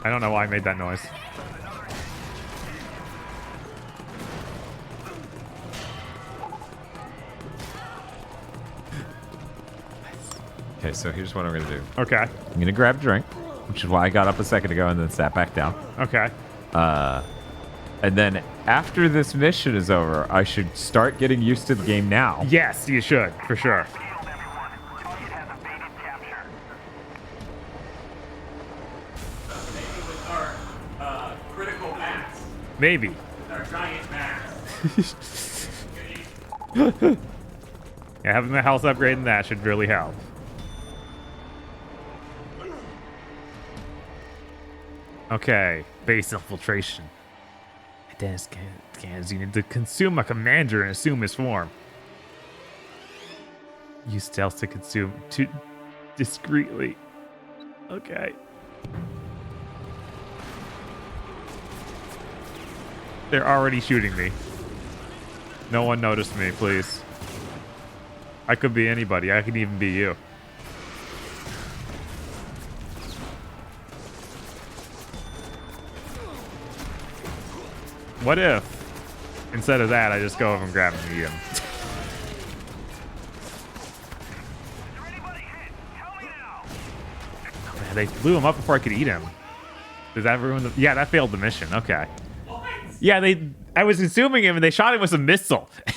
[SPEAKER 1] I don't know why I made that noise.
[SPEAKER 2] Okay, so here's what I'm going to do.
[SPEAKER 1] Okay.
[SPEAKER 2] I'm going to grab a drink, which is why I got up a second ago and then sat back down.
[SPEAKER 1] Okay.
[SPEAKER 2] And then after this mission is over, I should start getting used to the game now.
[SPEAKER 1] Yes, you should, for sure.
[SPEAKER 2] Critical mass.
[SPEAKER 1] Maybe.
[SPEAKER 2] Our giant mass.
[SPEAKER 1] Yeah, having the health upgrade and that should really help. Okay, base infiltration. Dennis scans you need to consume a commander and assume his form. Use stealth to consume too discreetly. Okay. They're already shooting me. No one noticed me, please. I could be anybody. I could even be you. What if, instead of that, I just go over and grab him and eat him? Man, they blew him up before I could eat him. Does that ruin the... Yeah, that failed the mission. Okay. Yeah, I was assuming him, and they shot him with a missile.
[SPEAKER 2] That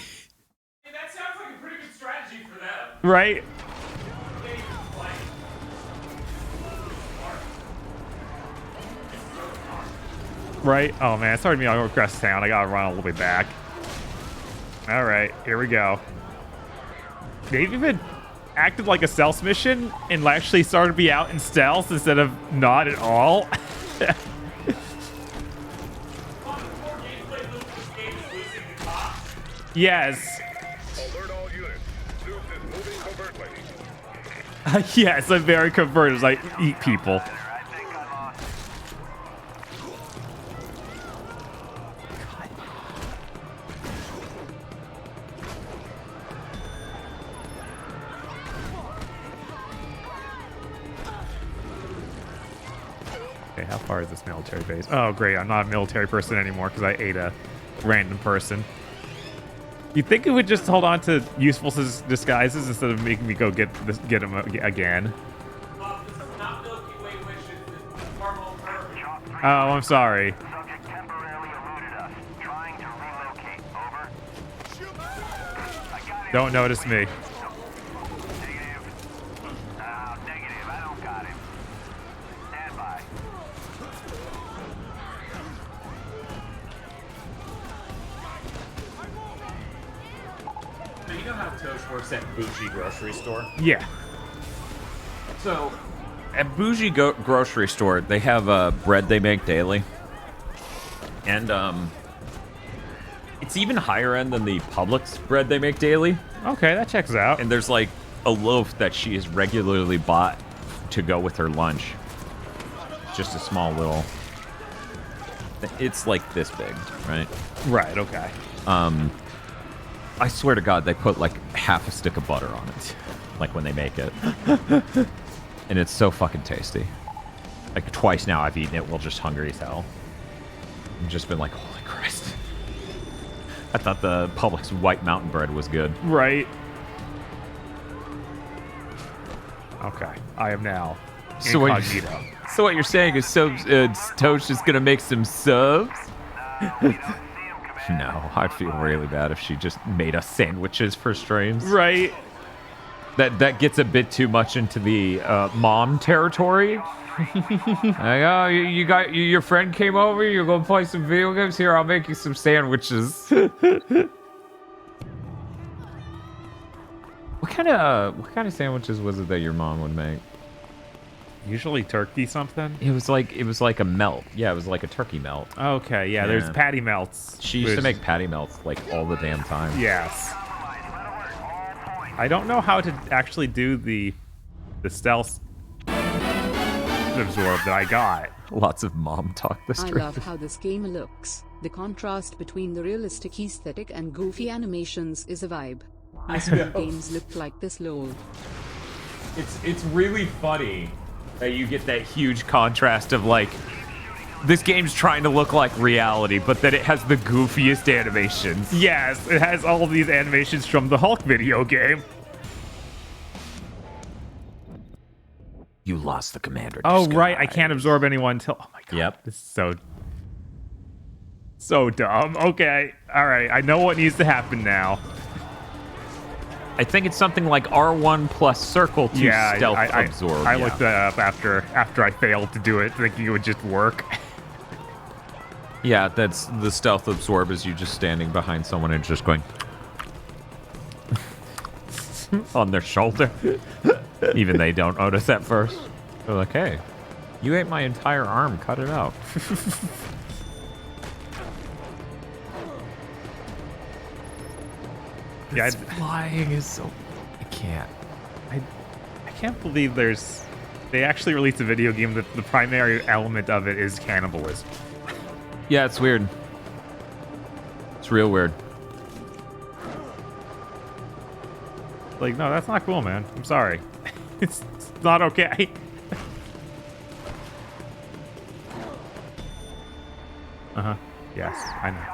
[SPEAKER 2] sounds like a pretty good strategy for them.
[SPEAKER 1] Right? Right? Oh man, it started me all across town. I gotta run a little bit back. Alright, here we go. They've even acted like a stealth mission and actually started to be out in stealth instead of not at all. Yes.
[SPEAKER 7] Alert all units. Zeus is moving covertly.
[SPEAKER 1] Yes, I'm very converted. I eat people. Okay, how far is this military base? Oh, great. I'm not a military person anymore because I ate a random person. You'd think it would just hold on to useful disguises instead of making me go get him again. Oh, I'm sorry. Don't notice me.
[SPEAKER 2] You know how Tosh works at Bougie grocery store?
[SPEAKER 1] Yeah.
[SPEAKER 2] So, at Bougie grocery store, they have bread they make daily. And it's even higher end than the Publix bread they make daily.
[SPEAKER 1] Okay, that checks out.
[SPEAKER 2] And there's like a loaf that she has regularly bought to go with her lunch. Just a small little... It's like this big, right?
[SPEAKER 1] Right, okay.
[SPEAKER 2] I swear to God, they put like half a stick of butter on it, like when they make it. And it's so fucking tasty. Like twice now I've eaten it while just hungry as hell. I've just been like, holy Christ. I thought the Publix white mountain bread was good.
[SPEAKER 1] Right. Okay, I am now incognito.
[SPEAKER 2] So what you're saying is Tosh is gonna make some subs? No, I'd feel really bad if she just made us sandwiches for streams.
[SPEAKER 1] Right.
[SPEAKER 2] That gets a bit too much into the mom territory. Like, oh, you got your friend came over. You're gonna play some video games. Here, I'll make you some sandwiches. What kind of sandwiches was it that your mom would make?
[SPEAKER 1] Usually turkey something.
[SPEAKER 2] It was like a melt. Yeah, it was like a turkey melt.
[SPEAKER 1] Okay, yeah. There's patty melts.
[SPEAKER 2] She used to make patty melts like all the damn time.
[SPEAKER 1] Yes. I don't know how to actually do the stealth absorb that I got.
[SPEAKER 2] Lots of mom talk this
[SPEAKER 5] I
[SPEAKER 2] stream.
[SPEAKER 5] love how this game looks. The contrast between the realistic aesthetic and goofy animations is a vibe. Most games look like this, lol.
[SPEAKER 2] It's really funny that you get that huge contrast of like this game's trying to look like reality, but that it has the goofiest animations.
[SPEAKER 1] Yes, it has all of these animations from the Hulk video game.
[SPEAKER 2] You lost the commander.
[SPEAKER 1] Oh, right. I can't absorb anyone until... Oh, my God.
[SPEAKER 2] Yep.
[SPEAKER 1] This is so dumb. Okay. All right. I know what needs to happen now.
[SPEAKER 2] I think it's something like R1 plus circle to stealth absorb.
[SPEAKER 1] I looked that up after I failed to do it, thinking it would just work.
[SPEAKER 2] Yeah, that's the stealth absorb is you just standing behind someone and just going on their shoulder. Even they don't notice at first. They're like, hey, you ate my entire arm. Cut it out.
[SPEAKER 1] Yeah,
[SPEAKER 2] flying is so... I can't.
[SPEAKER 1] I can't believe they actually released a video game that the primary element of it is cannibalism.
[SPEAKER 2] Yeah, it's weird. It's real weird.
[SPEAKER 1] Like, no, that's not cool, man. I'm sorry. It's not okay. Uh-huh. Yes, I know.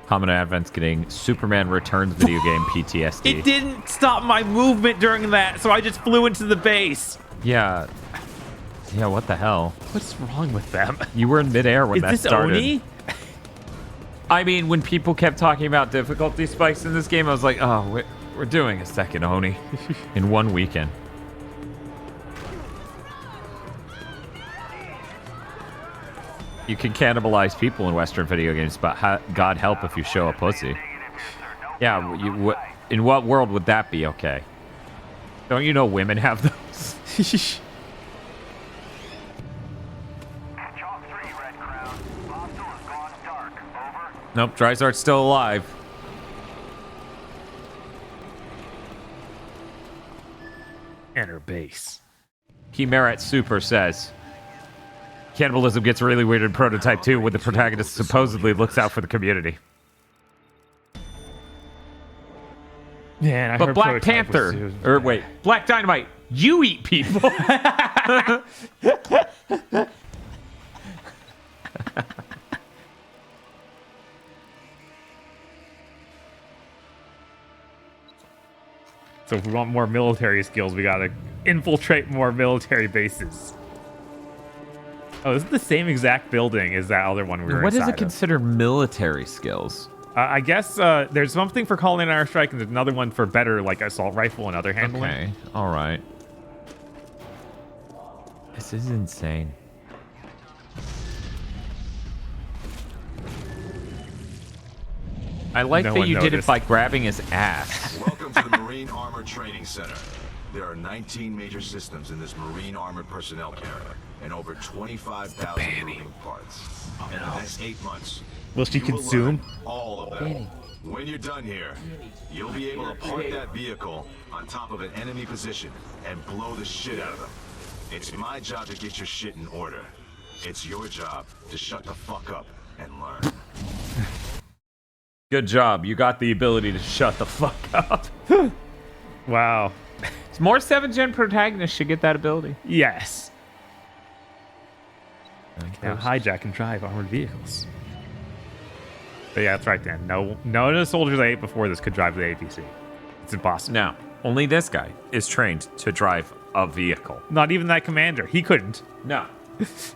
[SPEAKER 2] Common Advent's getting Superman Returns video game PTSD.
[SPEAKER 1] It didn't stop my movement during that, so I just flew into the base.
[SPEAKER 2] Yeah. Yeah, what the hell?
[SPEAKER 1] What's wrong with them?
[SPEAKER 2] You were in midair when
[SPEAKER 1] Is
[SPEAKER 2] that
[SPEAKER 1] this
[SPEAKER 2] started.
[SPEAKER 1] Oni?
[SPEAKER 2] I mean, when people kept talking about difficulty spikes in this game, I was like, oh, we're doing a second Oni in one weekend. You can cannibalize people in Western video games, but God help if you show a pussy. Yeah, in what world would that be okay? Don't you know women have those? Nope, Dryzart's still alive.
[SPEAKER 1] Enter base.
[SPEAKER 2] Merit Super says, cannibalism gets really weird in Prototype 2 when the protagonist supposedly looks out for the community.
[SPEAKER 1] Man, I
[SPEAKER 2] but
[SPEAKER 1] heard
[SPEAKER 2] Black
[SPEAKER 1] Prototype
[SPEAKER 2] Panther, or wait, Black Dynamite, you eat people.
[SPEAKER 1] So if we want more military skills, we gotta infiltrate more military bases. Oh, this is the same exact building as that other one we were
[SPEAKER 2] What
[SPEAKER 1] inside
[SPEAKER 2] is it considered military skills?
[SPEAKER 1] I guess there's something for calling an airstrike, and there's another one for better, like assault rifle and other handling.
[SPEAKER 2] Okay, all right. This is insane. I like that you did it by grabbing his ass.
[SPEAKER 7] Welcome to the Marine Armor Training Center. There are 19 major systems in this Marine Armored Personnel Carrier and over 25,000 moving parts. In the next 8 months,
[SPEAKER 1] will she consume
[SPEAKER 7] all of them? When you're done here, you'll be able to park that vehicle on top of an enemy position and blow the shit out of them. It's my job to get your shit in order. It's your job to shut the fuck up and learn.
[SPEAKER 2] Good job. You got the ability to shut the fuck up.
[SPEAKER 1] Wow.
[SPEAKER 2] More 7th gen protagonists should get that ability.
[SPEAKER 1] Yes. Now hijack and drive armored vehicles. But yeah, that's right, Dan. None of the soldiers I ate before this could drive the APC. It's impossible.
[SPEAKER 2] Now, only this guy is trained to drive a vehicle.
[SPEAKER 1] Not even that commander. He couldn't.
[SPEAKER 2] No.
[SPEAKER 1] Is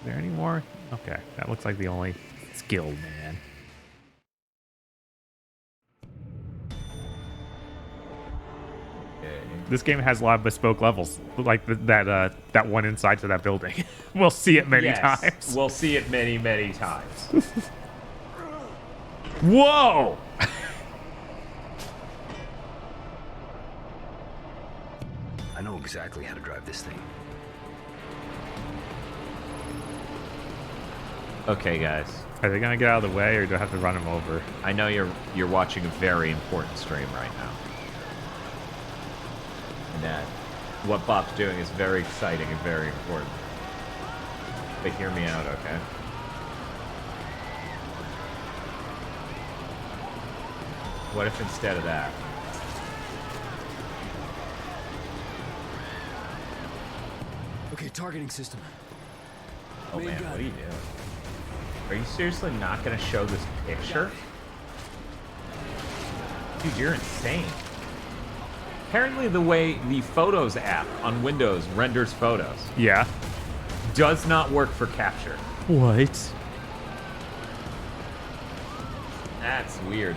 [SPEAKER 1] there any more? Okay, that looks like the only skilled man. This game has a lot of bespoke levels, like that one inside to that building. We'll see it many times.
[SPEAKER 2] We'll see it many, many times.
[SPEAKER 1] Whoa!
[SPEAKER 6] I know exactly how to drive this thing.
[SPEAKER 2] Okay, guys.
[SPEAKER 1] Are they gonna get out of the way, or do I have to run them over?
[SPEAKER 2] I know you're watching a very important stream right now. And that what Bob's doing is very exciting and very important. But hear me out, okay? What if instead of that?
[SPEAKER 6] Okay, targeting system.
[SPEAKER 2] Oh man, what are you doing? Are you seriously not gonna show this picture? Dude, you're insane. Apparently the way the Photos app on Windows renders photos does not work for capture.
[SPEAKER 1] What?
[SPEAKER 2] That's weird.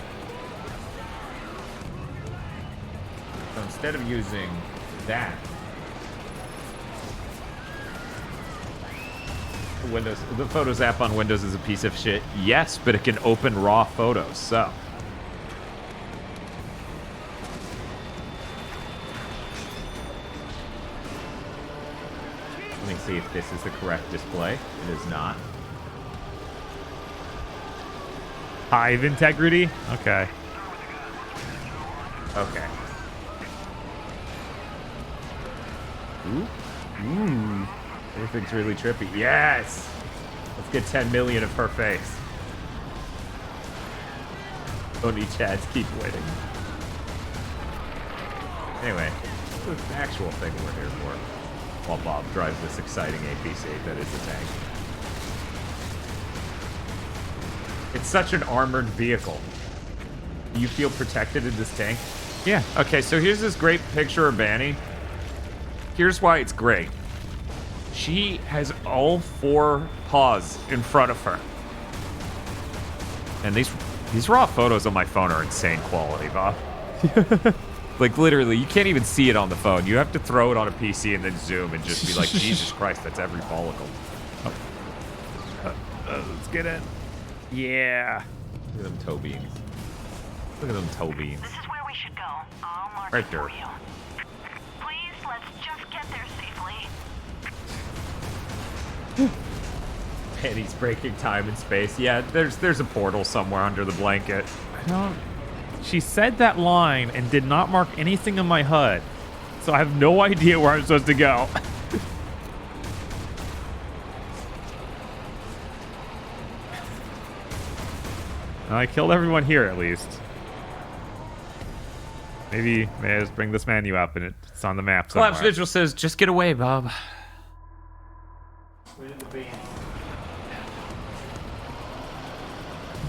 [SPEAKER 2] So instead of using that, the Photos app on Windows is a piece of shit. Yes, but it can open raw photos, so. Let me see if this is the correct display. It is not.
[SPEAKER 1] Hive integrity? Okay.
[SPEAKER 2] Okay.
[SPEAKER 1] Ooh.
[SPEAKER 2] Everything's really trippy. Yes! Let's get 10 million of her face. Don't need Chads, keep winning. Anyway, what's the actual thing we're here for? While Bob drives this exciting APC that is a tank. It's such an armored vehicle. Do you feel protected in this tank?
[SPEAKER 1] Yeah.
[SPEAKER 2] Okay, so here's this great picture of Banny. Here's why it's great. She has all 4 paws in front of her. And these raw photos on my phone are insane quality, Bob. Like, literally, you can't even see it on the phone. You have to throw it on a PC and then zoom and just be like, Jesus Christ, that's every follicle.
[SPEAKER 1] Let's get it. Yeah.
[SPEAKER 2] Look at them toe beans. Look at them toe beans.
[SPEAKER 14] This is where we should go. I'll mark
[SPEAKER 2] Right
[SPEAKER 14] it
[SPEAKER 2] there.
[SPEAKER 14] for you. Please, let's just get there safely.
[SPEAKER 2] Penny's breaking time and space. Yeah, there's a portal somewhere under the blanket.
[SPEAKER 1] I don't... She said that line and did not mark anything on my HUD. So I have no idea where I'm supposed to go. I killed everyone here at least. Maybe I just bring this menu up and it's on the map somewhere.
[SPEAKER 2] Collapse Vigil says, just get away, Bob.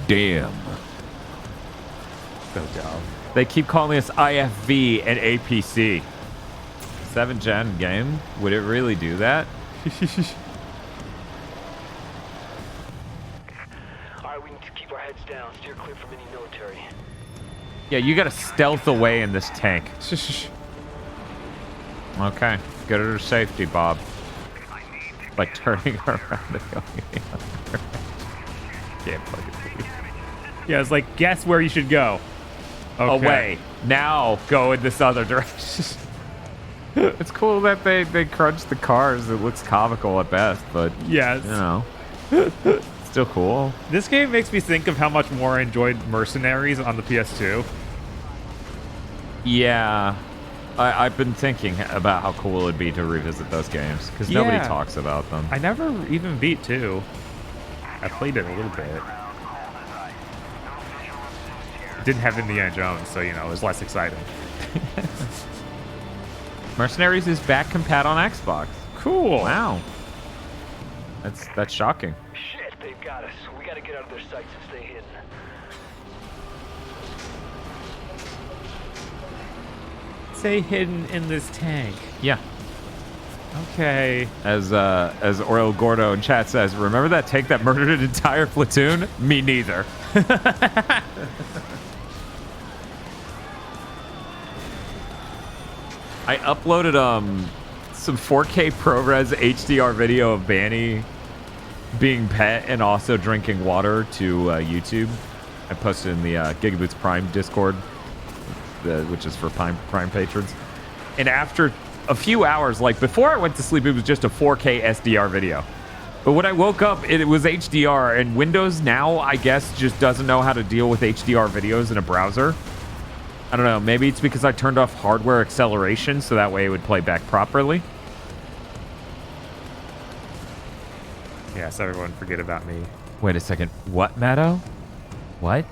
[SPEAKER 2] Damn. So dumb. They keep calling us IFV and APC. 7th gen game? Would it really do that?
[SPEAKER 15] Alright, we need to keep our heads down, steer clear from any military.
[SPEAKER 2] Yeah, you gotta stealth away in this tank. Okay, get her to safety, Bob. By turning around and going the other way. Can't fucking believe.
[SPEAKER 1] Yeah, it's like, guess where you should go. Okay.
[SPEAKER 2] Away. Now go in this other direction. It's cool that they crunch the cars. It looks comical at best, but
[SPEAKER 1] yes,
[SPEAKER 2] you know, still cool.
[SPEAKER 1] This game makes me think of how much more I enjoyed Mercenaries on the PS2.
[SPEAKER 2] Yeah, I've been thinking about how cool it'd be to revisit those games because nobody talks about them.
[SPEAKER 1] I never even beat 2. I played it a little bit. Didn't have Indiana Jones, so you know it was less exciting.
[SPEAKER 2] Mercenaries is back compat on Xbox.
[SPEAKER 1] Cool.
[SPEAKER 2] Wow. That's shocking.
[SPEAKER 15] Shit, they've got us. We gotta get out of their sights and stay hidden.
[SPEAKER 1] Stay hidden in this tank.
[SPEAKER 2] Yeah.
[SPEAKER 1] Okay.
[SPEAKER 2] As Oriel Gordo in chat says, remember that tank that murdered an entire platoon? Me neither. I uploaded some 4K ProRes HDR video of Banny being pet and also drinking water to YouTube. I posted in the Gigaboots Prime Discord, which is for Prime patrons. And after a few hours, like before I went to sleep, it was just a 4K SDR video. But when I woke up, it was HDR, and Windows now, I guess, just doesn't know how to deal with HDR videos in a browser. I don't know, maybe it's because I turned off hardware acceleration so that way it would play back properly.
[SPEAKER 1] Yes, everyone forget about me.
[SPEAKER 2] Wait a second. What, Matto? What?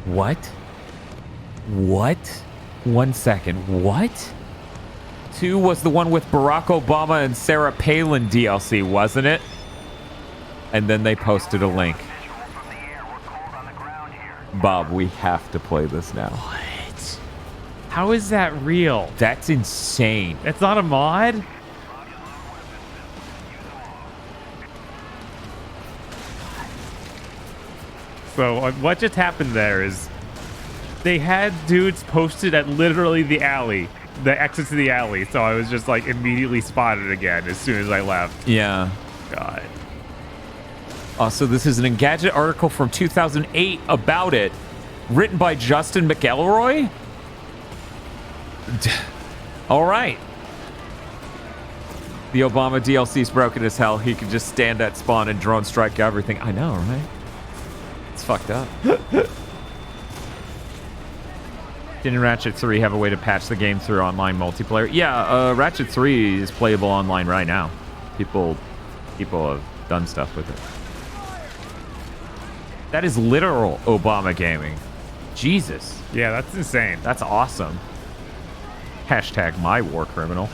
[SPEAKER 2] What? What? 1 second. What? 2 was the one with Barack Obama and Sarah Palin DLC, wasn't it? And then they posted a link. Bob, we have to play this now.
[SPEAKER 1] What? How is that real?
[SPEAKER 2] That's insane.
[SPEAKER 1] It's not a mod? So what just happened there is they had dudes posted at literally the alley, the exit to the alley. So I was just like immediately spotted again as soon as I left.
[SPEAKER 2] Yeah.
[SPEAKER 1] God.
[SPEAKER 2] So this is an Engadget article from 2008 about it, written by Justin McElroy. All right. The Obama DLC is broken as hell. He could just stand at spawn and drone strike everything. I know, right? It's fucked up. Didn't Ratchet 3 have a way to patch the game through online multiplayer? Yeah, Ratchet 3 is playable online right now. People have done stuff with it. That is literal Obama gaming. Jesus.
[SPEAKER 1] Yeah, that's insane.
[SPEAKER 2] That's awesome. Hashtag my war criminal.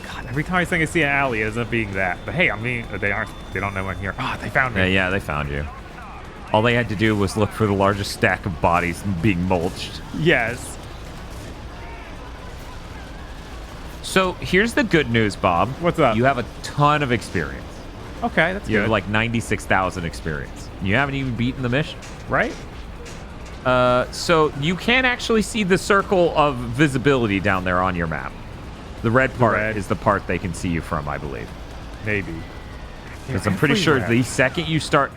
[SPEAKER 1] God, every time I think I see an alley, it ends up being that. But hey, I mean, they don't know I'm here. Ah, they found me.
[SPEAKER 2] Yeah, they found you. All they had to do was look for the largest stack of bodies being mulched.
[SPEAKER 1] Yes.
[SPEAKER 2] So here's the good news, Bob.
[SPEAKER 1] What's up?
[SPEAKER 2] You have a ton of experience.
[SPEAKER 1] Okay, that's
[SPEAKER 2] You
[SPEAKER 1] good.
[SPEAKER 2] have like 96,000 experience. You haven't even beaten the mission.
[SPEAKER 1] Right?
[SPEAKER 2] So you can actually see the circle of visibility down there on your map. The red part is the part they can see you from, I believe.
[SPEAKER 1] Maybe.
[SPEAKER 2] Because I'm pretty sure the second you start...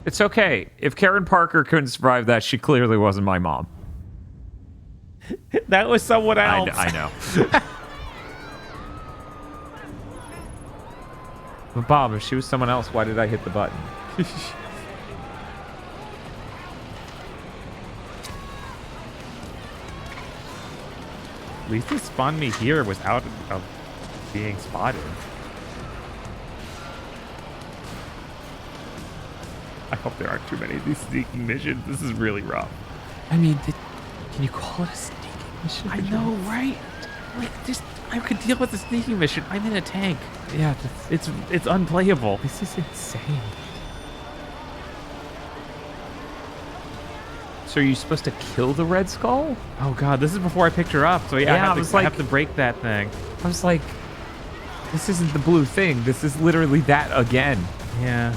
[SPEAKER 2] It's okay. If Karen Parker couldn't survive that, she clearly wasn't my mom.
[SPEAKER 1] That was someone else.
[SPEAKER 2] I know. But Bob, if she was someone else, why did I hit the button?
[SPEAKER 1] At least it spawned me here without being spotted. I hope there aren't too many of these sneaking missions. This is really rough.
[SPEAKER 2] I mean, can you call it a sneaking mission?
[SPEAKER 1] I know, right? Like, just I could deal with a sneaking mission. I'm in a tank.
[SPEAKER 2] Yeah,
[SPEAKER 1] it's unplayable.
[SPEAKER 2] This is insane. So are you supposed to kill the Red Skull?
[SPEAKER 1] Oh god, this is before I picked her up. So yeah, I have to break that thing.
[SPEAKER 2] I was like, this isn't the blue thing. This is literally that again.
[SPEAKER 1] Yeah.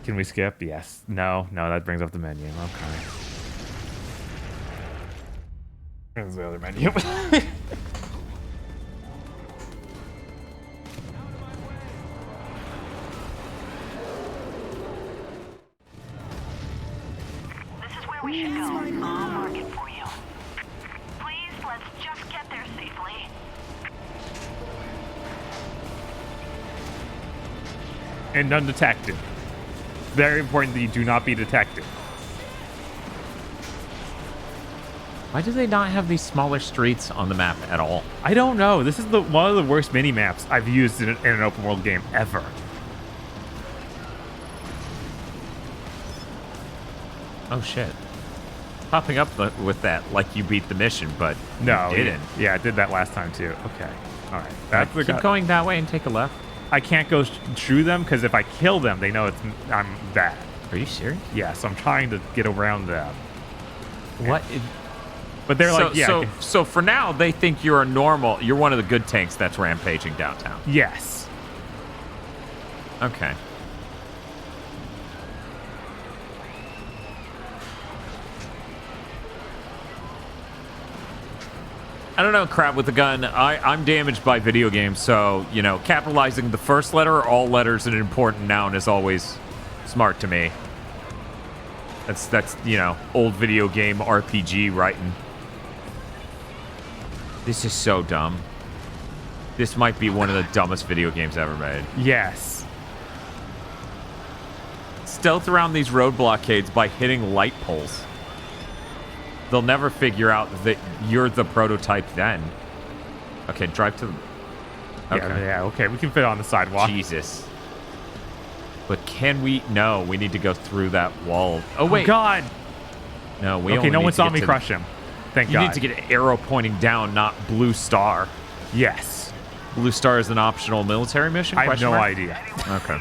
[SPEAKER 1] Can we skip? Yes. No, that brings up the menu. Okay. There's the other menu.
[SPEAKER 14] We should go. I'll mark it for you. Please, let's just get there safely.
[SPEAKER 1] And undetected. Very important that you do not be detected.
[SPEAKER 2] Why do they not have these smaller streets on the map at all?
[SPEAKER 1] I don't know. This is one of the worst mini maps I've used in an open world game ever.
[SPEAKER 2] Oh shit. Popping up with that like you beat the mission, but
[SPEAKER 1] no,
[SPEAKER 2] you didn't.
[SPEAKER 1] Yeah, I did that last time too. Okay. All right.
[SPEAKER 2] Keep going that way and take a left.
[SPEAKER 1] I can't go through them because if I kill them, they know I'm bad.
[SPEAKER 2] Are you serious?
[SPEAKER 1] Yeah, so I'm trying to get around them.
[SPEAKER 2] What?
[SPEAKER 1] But they're like, yeah.
[SPEAKER 2] So for now, they think you're you're one of the good tanks that's rampaging downtown.
[SPEAKER 1] Yes.
[SPEAKER 2] Okay. I don't know, crap with the gun. I'm damaged by video games, so, you know, capitalizing the first letter or all letters in an important noun is always smart to me. That's you know, old video game RPG writing. This is so dumb. This might be one of the dumbest video games ever made.
[SPEAKER 1] Yes.
[SPEAKER 2] Stealth around these road blockades by hitting light poles. They'll never figure out that you're the prototype then. Okay, drive to the...
[SPEAKER 1] Okay. Yeah, okay. We can fit on the sidewalk.
[SPEAKER 2] Jesus. But can we... No, we need to go through that wall. Oh, wait.
[SPEAKER 1] Oh, God.
[SPEAKER 2] No, we
[SPEAKER 1] okay,
[SPEAKER 2] only
[SPEAKER 1] no
[SPEAKER 2] need
[SPEAKER 1] one
[SPEAKER 2] to
[SPEAKER 1] saw
[SPEAKER 2] get
[SPEAKER 1] me
[SPEAKER 2] to
[SPEAKER 1] crush him. Thank
[SPEAKER 2] you
[SPEAKER 1] God.
[SPEAKER 2] You need to get an arrow pointing down, not blue star.
[SPEAKER 1] Yes.
[SPEAKER 2] Blue star is an optional military mission?
[SPEAKER 1] I have no idea.
[SPEAKER 2] Okay.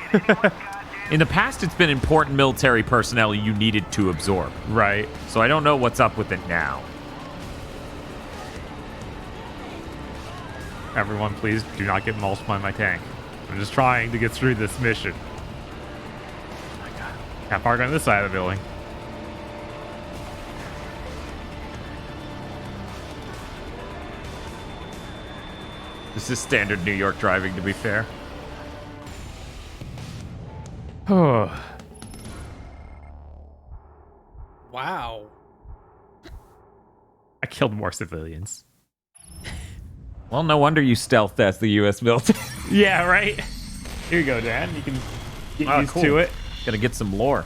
[SPEAKER 2] In the past, it's been important military personnel you needed to absorb.
[SPEAKER 1] Right.
[SPEAKER 2] So I don't know what's up with it now.
[SPEAKER 1] Everyone, please do not get mulched by my tank. I'm just trying to get through this mission. Oh my God. Can't park on this side of the building.
[SPEAKER 2] This is standard New York driving, to be fair.
[SPEAKER 1] Oh.
[SPEAKER 17] Wow.
[SPEAKER 1] I killed more civilians.
[SPEAKER 2] Well, no wonder you stealthed as the U.S. military.
[SPEAKER 1] Yeah, right? Here you go, Dan. You can get used to it.
[SPEAKER 2] Gotta get some lore.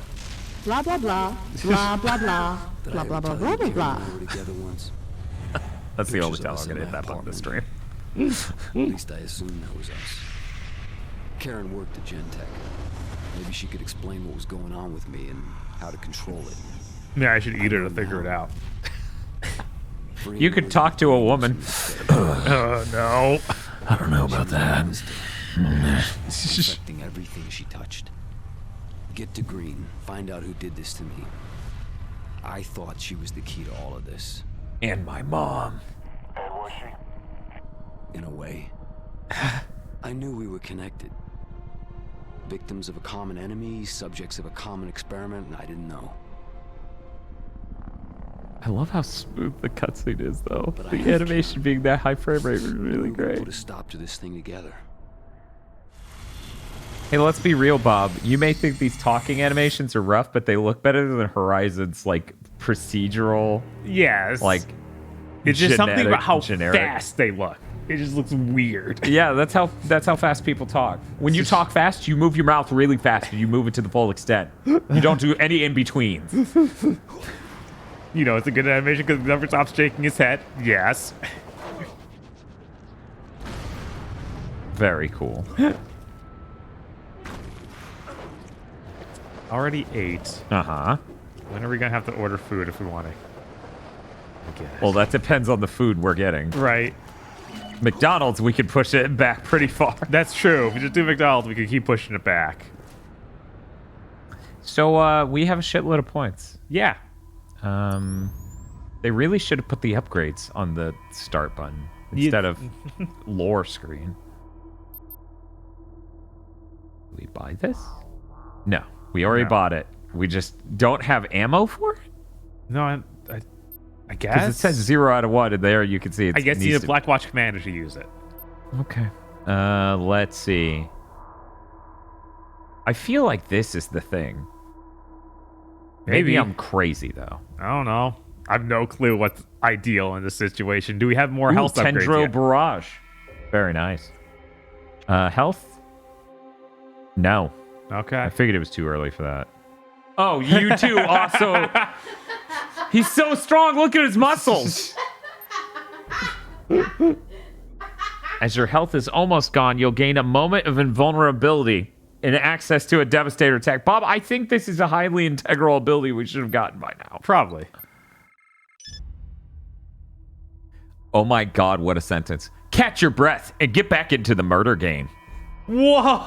[SPEAKER 18] Blah, blah, blah. Blah, blah, blah. Blah, blah, blah, blah, blah, blah.
[SPEAKER 2] That's the only time I'm gonna hit that button this stream.
[SPEAKER 6] At least I assumed that was us. Karen worked at Gentech. Maybe she could explain what was going on with me and how to control it.
[SPEAKER 1] Yeah, I should eat her to figure it out.
[SPEAKER 2] You could talk to a woman.
[SPEAKER 1] No.
[SPEAKER 6] I don't know about that. Affecting everything she touched. Get to Green. Find out who did this to me. I thought she was the key to all of this.
[SPEAKER 2] And my mom.
[SPEAKER 15] And was she?
[SPEAKER 6] In a way. I knew we were connected. Victims of a common enemy, subjects of a common experiment, and I didn't know.
[SPEAKER 2] I love how smooth the cutscene is, though.
[SPEAKER 6] But
[SPEAKER 2] The animation being that high frame rate was really great.
[SPEAKER 6] Put a stop to this thing together.
[SPEAKER 2] Hey, let's be real, Bob. You may think these talking animations are rough, but they look better than Horizon's like procedural.
[SPEAKER 1] Yes.
[SPEAKER 2] Like
[SPEAKER 1] it's just something about how
[SPEAKER 2] generic.
[SPEAKER 1] fast they look. It just looks weird.
[SPEAKER 2] Yeah, that's how fast people talk. When you talk fast, you move your mouth really fast and you move it to the full extent. You don't do any in betweens.
[SPEAKER 1] You know, it's a good animation because he never stops shaking his head. Yes.
[SPEAKER 2] Very cool.
[SPEAKER 1] Already ate.
[SPEAKER 2] Uh-huh.
[SPEAKER 1] When are we going to have to order food if we want to?
[SPEAKER 2] Well, that depends on the food we're getting.
[SPEAKER 1] Right.
[SPEAKER 2] McDonald's, we could push it back pretty far.
[SPEAKER 1] That's true. If we just do McDonald's, we can keep pushing it back.
[SPEAKER 2] So, we have a shitload of points.
[SPEAKER 1] Yeah.
[SPEAKER 2] They really should have put the upgrades on the start button instead of lore screen. Do we buy this? No. We already bought it. We just don't have ammo for it?
[SPEAKER 1] No, I guess.
[SPEAKER 2] Because it says 0 out of 1, and there you can see it.
[SPEAKER 1] I guess you need a Black Watch commander to use it.
[SPEAKER 2] Okay. Let's see. I feel like this is the thing. Maybe I'm crazy, though.
[SPEAKER 1] I don't know. I have no clue what's ideal in this situation. Do we have more health upgrades
[SPEAKER 2] Tendro
[SPEAKER 1] yet?
[SPEAKER 2] Barrage. Very nice. Health? No.
[SPEAKER 1] Okay.
[SPEAKER 2] I figured it was too early for that. Oh, you too also. He's so strong. Look at his muscles. As your health is almost gone, you'll gain a moment of invulnerability and access to a devastator attack. Bob, I think this is a highly integral ability we should have gotten by now.
[SPEAKER 1] Probably.
[SPEAKER 2] Oh my god, what a sentence. Catch your breath and get back into the murder game.
[SPEAKER 1] Whoa.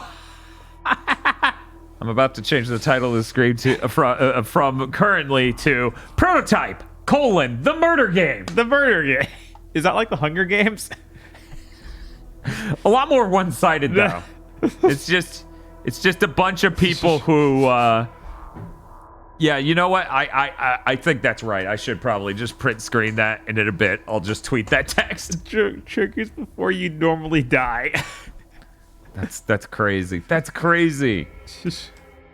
[SPEAKER 2] I'm about to change the title of the screen to from currently to Prototype: the murder game.
[SPEAKER 1] The murder game. Is that like the Hunger Games?
[SPEAKER 2] A lot more one-sided though. It's just a bunch of people who yeah, you know what? I think that's right. I should probably just print screen that, and in a bit I'll just tweet that text.
[SPEAKER 1] Triggers before you normally die.
[SPEAKER 2] That's crazy. That's crazy.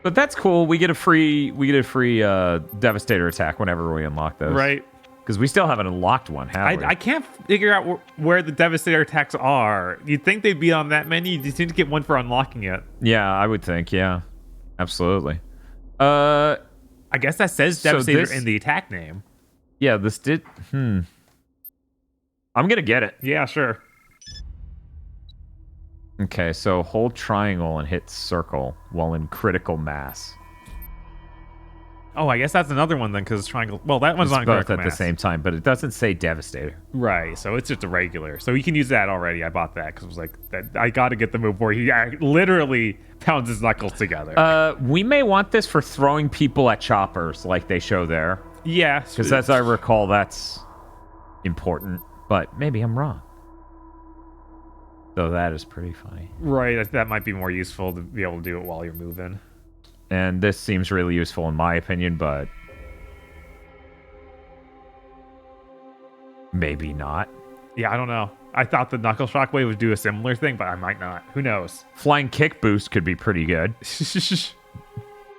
[SPEAKER 2] But that's cool. We get a free devastator attack whenever we unlock those.
[SPEAKER 1] Right.
[SPEAKER 2] Because we still haven't unlocked one, have we?
[SPEAKER 1] I can't figure out where the devastator attacks are. You'd think they'd be on that many. You seem to get one for unlocking it.
[SPEAKER 2] Yeah, I would think. Yeah, absolutely.
[SPEAKER 1] I guess that says devastator in the attack name.
[SPEAKER 2] Yeah, this did. I'm gonna get it.
[SPEAKER 1] Yeah, sure.
[SPEAKER 2] Okay, so hold triangle and hit circle while in critical mass.
[SPEAKER 1] Oh, I guess that's another one then, because triangle. Well, that one's
[SPEAKER 2] It's
[SPEAKER 1] on
[SPEAKER 2] both
[SPEAKER 1] critical
[SPEAKER 2] at
[SPEAKER 1] mass.
[SPEAKER 2] the same time, but it doesn't say devastator.
[SPEAKER 1] Right, so it's just a regular. So you can use that already. I bought that because it was like, I got to get the move where he literally pounds his knuckles together.
[SPEAKER 2] We may want this for throwing people at choppers, like they show there.
[SPEAKER 1] Yeah,
[SPEAKER 2] because as I recall, that's important. But maybe I'm wrong. So that is pretty funny.
[SPEAKER 1] Right, that might be more useful to be able to do it while you're moving.
[SPEAKER 2] And this seems really useful in my opinion, but maybe not.
[SPEAKER 1] Yeah, I don't know. I thought the knuckle shockwave would do a similar thing, but I might not. Who knows?
[SPEAKER 2] Flying kick boost could be pretty good.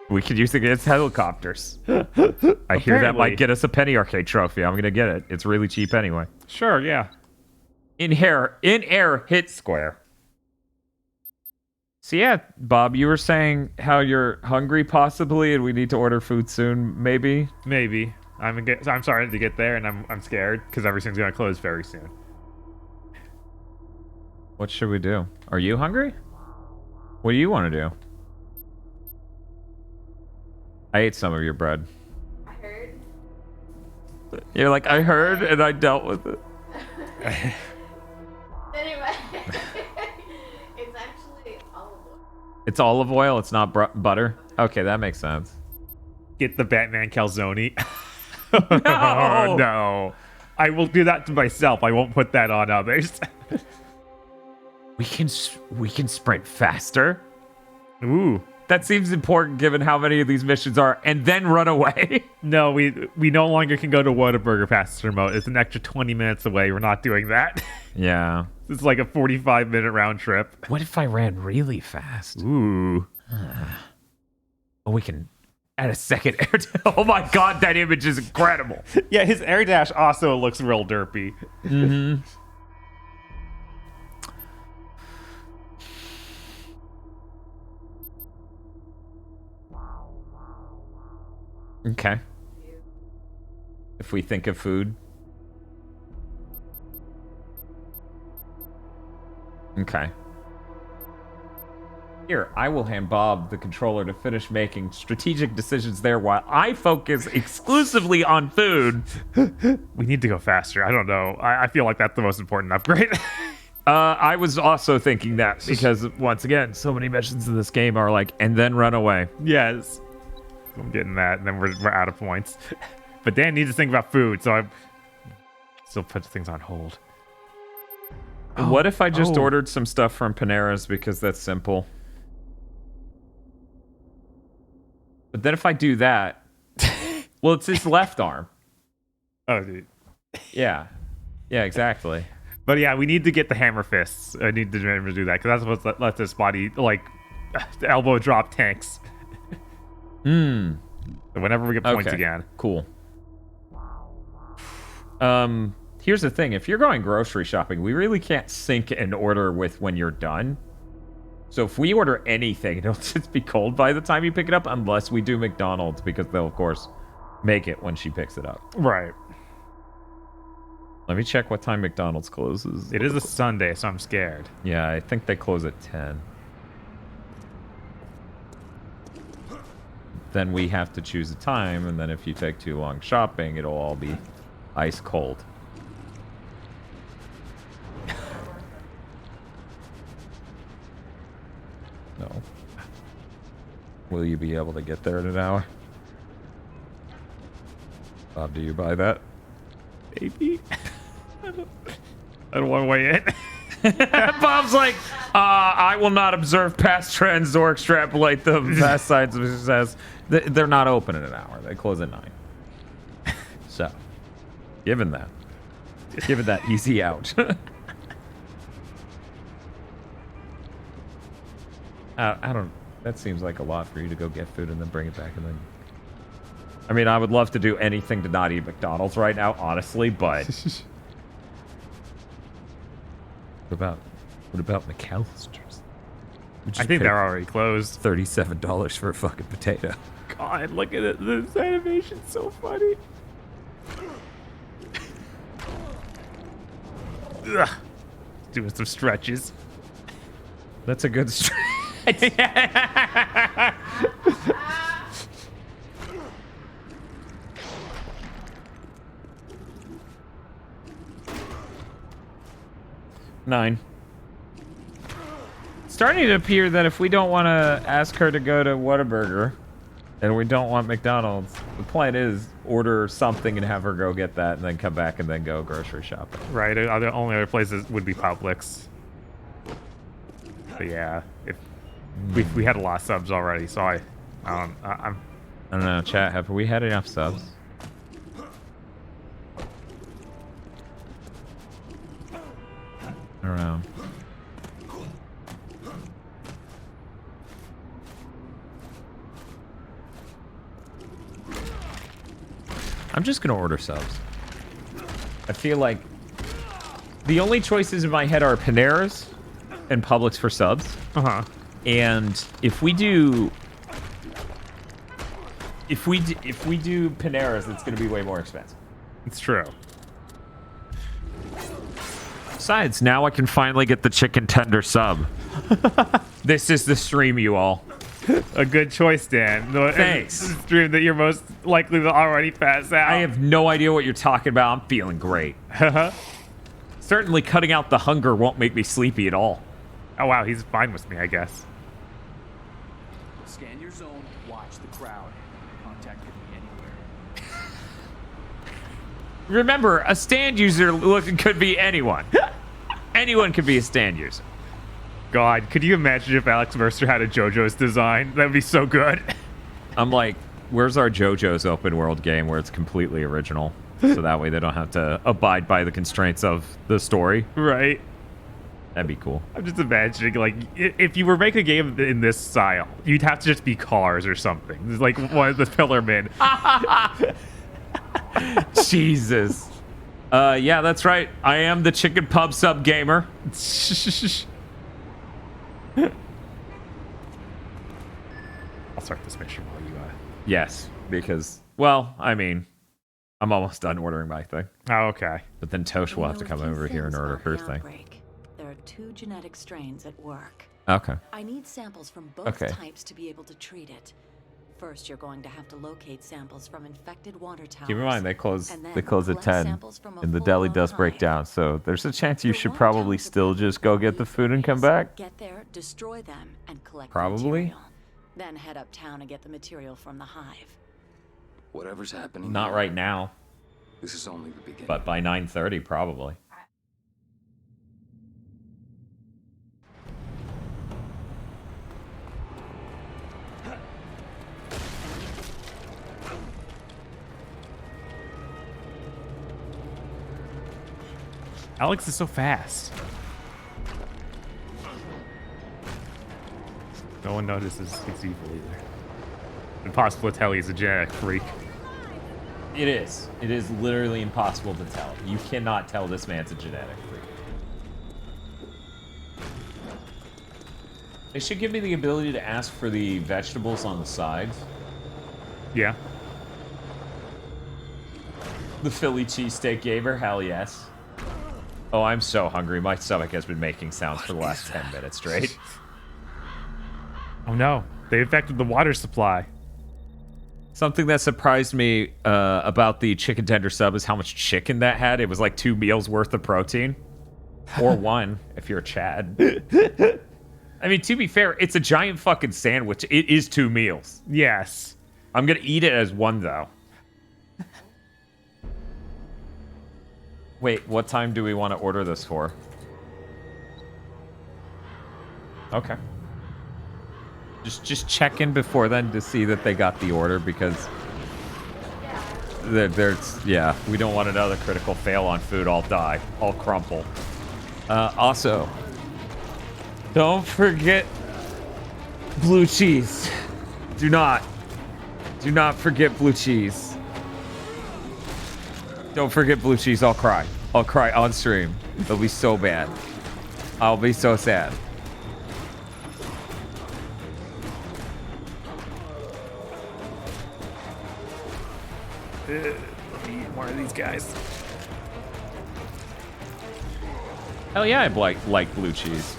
[SPEAKER 2] We could use it against helicopters. I hear that might get us a penny arcade trophy. I'm gonna get it. It's really cheap anyway.
[SPEAKER 1] Sure, yeah.
[SPEAKER 2] In air, hit square. So yeah, Bob, you were saying how you're hungry possibly, and we need to order food soon, maybe?
[SPEAKER 1] Maybe. I'm sorry to get there, and I'm scared because everything's gonna close very soon.
[SPEAKER 2] What should we do? Are you hungry? What do you want to do? I ate some of your bread.
[SPEAKER 11] I heard.
[SPEAKER 2] You're like, I heard, and I dealt with it.
[SPEAKER 11] Anyway, it's actually olive oil.
[SPEAKER 2] It's olive oil. It's not butter. Okay, that makes sense.
[SPEAKER 1] Get the Batman calzone.
[SPEAKER 2] No!
[SPEAKER 1] No. I will do that to myself. I won't put that on others.
[SPEAKER 2] We can sprint faster.
[SPEAKER 1] Ooh.
[SPEAKER 2] That seems important given how many of these missions are, and then run away.
[SPEAKER 1] No, we no longer can go to Whataburger faster mode. It's an extra 20 minutes away. We're not doing that.
[SPEAKER 2] Yeah.
[SPEAKER 1] It's like a 45-minute round trip.
[SPEAKER 2] What if I ran really fast?
[SPEAKER 1] Ooh.
[SPEAKER 2] Oh, we can add a second air dash. Oh my god, that image is incredible.
[SPEAKER 1] Yeah, his air dash also looks real derpy.
[SPEAKER 2] Mm-hmm. Okay. If we think of food. Okay. Here, I will hand Bob the controller to finish making strategic decisions there while I focus exclusively on food.
[SPEAKER 1] We need to go faster. I don't know. I feel like that's the most important upgrade.
[SPEAKER 2] I was also thinking that because, once again, so many missions in this game are like, and then run away.
[SPEAKER 1] Yes. I'm getting that, and then we're out of points. But Dan needs to think about food, so I still put things on hold.
[SPEAKER 2] What if I just ordered some stuff from Panera's because that's simple? But then if I do that, well, it's his left arm.
[SPEAKER 1] Oh, dude.
[SPEAKER 2] Yeah. Yeah, exactly.
[SPEAKER 1] But yeah, we need to get the hammer fists. I need to remember to do that, because that's what lets this body, like, elbow drop tanks.
[SPEAKER 2] So
[SPEAKER 1] whenever we get points again.
[SPEAKER 2] Cool. Here's the thing. If you're going grocery shopping, we really can't sync an order with when you're done. So if we order anything, it'll just be cold by the time you pick it up, unless we do McDonald's, because they'll, of course, make it when she picks it up.
[SPEAKER 1] Right.
[SPEAKER 2] Let me check what time McDonald's closes.
[SPEAKER 1] It is a Sunday, so I'm scared.
[SPEAKER 2] Yeah, I think they close at 10. Then we have to choose a time, and then if you take too long shopping, it'll all be ice cold. No. Will you be able to get there in an hour? Bob, do you buy that?
[SPEAKER 1] Maybe. I don't want to weigh in.
[SPEAKER 2] Bob's like, I will not observe past trends or extrapolate them past signs of success. They're not open in an hour. They close at 9. So, given that easy out. I don't. That seems like a lot for you to go get food and then bring it back and then. I mean, I would love to do anything to not eat McDonald's right now, honestly, but. What about McAllister's?
[SPEAKER 1] I think they're already closed.
[SPEAKER 2] $37 for a fucking potato.
[SPEAKER 1] God, look at it. This animation's so funny. Ugh. Doing some stretches.
[SPEAKER 2] That's a good stretch. Nine. Starting to appear that if we don't want to ask her to go to Whataburger and we don't want McDonald's, the plan is order something and have her go get that and then come back and then go grocery shopping.
[SPEAKER 1] Right. The only other places would be Publix. But yeah, if we had a lot of subs already, so I
[SPEAKER 2] don't know, chat. Have we had enough subs? I don't know. I'm just gonna order subs. I feel like the only choices in my head are Panera's and Publix for subs. And if we do Panera's, it's gonna be way more expensive.
[SPEAKER 1] It's true.
[SPEAKER 2] Besides, now I can finally get the chicken tender sub. This is the stream, you all.
[SPEAKER 1] A good choice, Dan.
[SPEAKER 2] Thanks.
[SPEAKER 1] It's the stream that you're most likely to already pass out.
[SPEAKER 2] I have no idea what you're talking about. I'm feeling great. Certainly cutting out the hunger won't make me sleepy at all.
[SPEAKER 1] Oh, wow. He's fine with me, I guess.
[SPEAKER 12] Scan your zone.
[SPEAKER 2] Remember, a stand user could be anyone. Anyone could be a stand user.
[SPEAKER 1] God, could you imagine if Alex Mercer had a JoJo's design? That'd be so good.
[SPEAKER 2] I'm like, where's our JoJo's open world game where it's completely original? So that way they don't have to abide by the constraints of the story.
[SPEAKER 1] Right.
[SPEAKER 2] That'd be cool.
[SPEAKER 1] I'm just imagining, like, if you were making a game in this style, you'd have to just be cars or something. It's like one of the Pillar Men.
[SPEAKER 2] Jesus. Yeah, that's right. I am the chicken pub sub gamer.
[SPEAKER 1] I'll start this mission while you
[SPEAKER 2] Yes, because, well, I mean, I'm almost done ordering my thing.
[SPEAKER 1] Oh, okay.
[SPEAKER 2] But then Tosh will have to come over here and order her thing.
[SPEAKER 19] There are 2 genetic strains at work.
[SPEAKER 2] Okay.
[SPEAKER 19] I need samples from both
[SPEAKER 2] Okay.
[SPEAKER 19] types to be able to treat it. First, you're going to have to locate samples from infected water towers.
[SPEAKER 2] Keep in mind, they close
[SPEAKER 19] and then
[SPEAKER 2] at 10,
[SPEAKER 19] samples from a
[SPEAKER 2] and the deli does break down, so there's a chance you should probably still just go get the food and come back.
[SPEAKER 19] Get there, destroy them, and collect the
[SPEAKER 2] Probably.
[SPEAKER 19] material. Then head uptown and get the material from the hive.
[SPEAKER 6] Whatever's happening.
[SPEAKER 2] Not right now,
[SPEAKER 6] This is only the beginning.
[SPEAKER 2] but by 9:30 probably.
[SPEAKER 1] Alex is so fast. No one notices he's evil either. Impossible to tell he's a genetic freak.
[SPEAKER 2] It is. It is literally impossible to tell. You cannot tell this man's a genetic freak. They should give me the ability to ask for the vegetables on the side.
[SPEAKER 1] Yeah.
[SPEAKER 2] The Philly cheesesteak gamer, hell yes. Oh, I'm so hungry. My stomach has been making sounds for the last 10 minutes straight.
[SPEAKER 1] Oh no, they affected the water supply.
[SPEAKER 2] Something that surprised me about the chicken tender sub is how much chicken that had. It was like 2 meals worth of protein. Or 1, if you're Chad. I mean, to be fair, it's a giant fucking sandwich. It is 2 meals.
[SPEAKER 1] Yes.
[SPEAKER 2] I'm gonna eat it as 1, though. Wait, what time do we want to order this for? Okay. Just check in before then to see that they got the order, because there's yeah, we don't want another critical fail on food. I'll die. I'll crumple. Also, don't forget blue cheese. Do not forget blue cheese. Don't forget blue cheese. I'll cry. I'll cry on stream. It'll be so bad. I'll be so sad.
[SPEAKER 1] Let me eat more of these guys.
[SPEAKER 2] Hell yeah, I like blue cheese.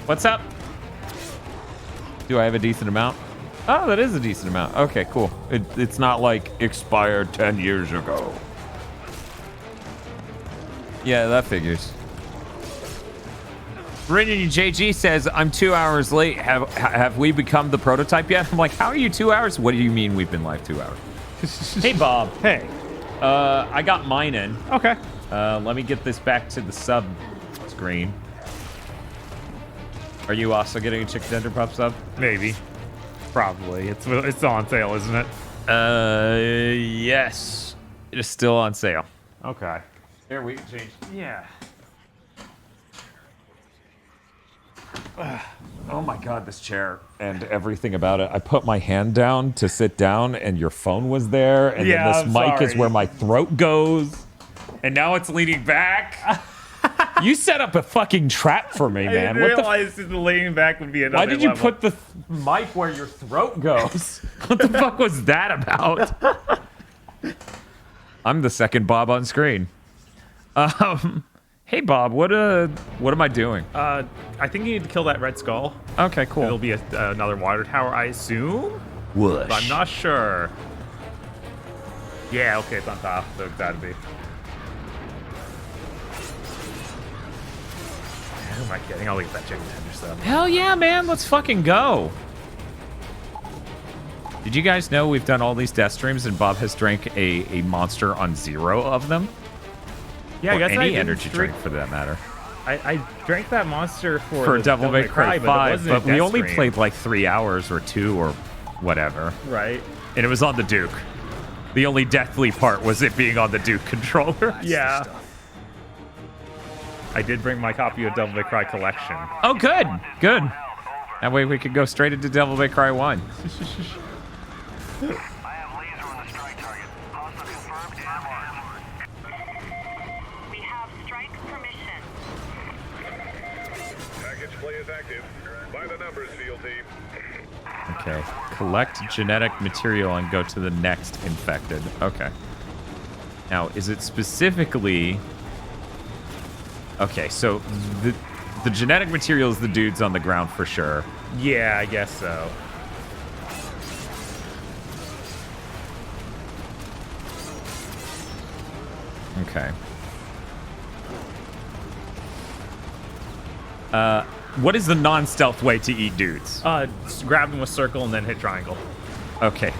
[SPEAKER 2] What's up? Do I have a decent amount? Oh, that is a decent amount. Okay, cool. It's not like expired 10 years ago. Yeah, that figures. Brendan JG says, I'm 2 hours late. Have we become the prototype yet? I'm like, how are you 2 hours? What do you mean we've been live 2 hours? Hey, Bob.
[SPEAKER 1] Hey.
[SPEAKER 2] I got mine in.
[SPEAKER 1] Okay.
[SPEAKER 2] Let me get this back to the sub screen. Are you also getting a chicken tender pop sub?
[SPEAKER 1] Maybe. Probably. It's still on sale, isn't it?
[SPEAKER 2] Yes. It is still on sale.
[SPEAKER 1] Okay.
[SPEAKER 2] Here, we can change.
[SPEAKER 1] Yeah.
[SPEAKER 2] Oh my god, this chair and everything about it. I put my hand down to sit down and your phone was there, and then this mic is where my throat goes, and now it's leaning back. You set up a fucking trap for me, man.
[SPEAKER 1] I didn't realize the leaning back would be another
[SPEAKER 2] Why did you
[SPEAKER 1] level.
[SPEAKER 2] put the mic where your throat goes? What the fuck was that about? I'm the second Bob on screen. Hey Bob, what am I doing?
[SPEAKER 1] I think you need to kill that red skull.
[SPEAKER 2] Okay, cool.
[SPEAKER 1] It'll be another water tower, I assume.
[SPEAKER 2] Whoosh.
[SPEAKER 1] But I'm not sure. Yeah, okay, it's on top, so it's gotta be. Who am I kidding? I'll leave that chicken tender stuff.
[SPEAKER 2] Hell yeah, man, let's fucking go. Did you guys know we've done all these death streams and Bob has drank a monster on 0 of them?
[SPEAKER 1] Yeah,
[SPEAKER 2] or
[SPEAKER 1] I guess I
[SPEAKER 2] any
[SPEAKER 1] didn't
[SPEAKER 2] energy drink for that matter.
[SPEAKER 1] I drank that monster for the
[SPEAKER 2] Devil May Cry 5, but we only
[SPEAKER 1] played
[SPEAKER 2] played like 3 hours or 2 or whatever.
[SPEAKER 1] Right.
[SPEAKER 2] And it was on the Duke. The only deathly part was it being on the Duke controller.
[SPEAKER 1] Yeah. I did bring my copy of Devil May Cry Collection.
[SPEAKER 2] Oh, good. Good. That way we could go straight into Devil May Cry 1. Okay. Collect genetic material and go to the next infected. Okay. Now, is it specifically... Okay, so the genetic material is the dudes on the ground for sure.
[SPEAKER 1] Yeah, I guess so.
[SPEAKER 2] Okay. What is the non-stealth way to eat dudes?
[SPEAKER 1] Just grab them with circle and then hit triangle.
[SPEAKER 2] Okay.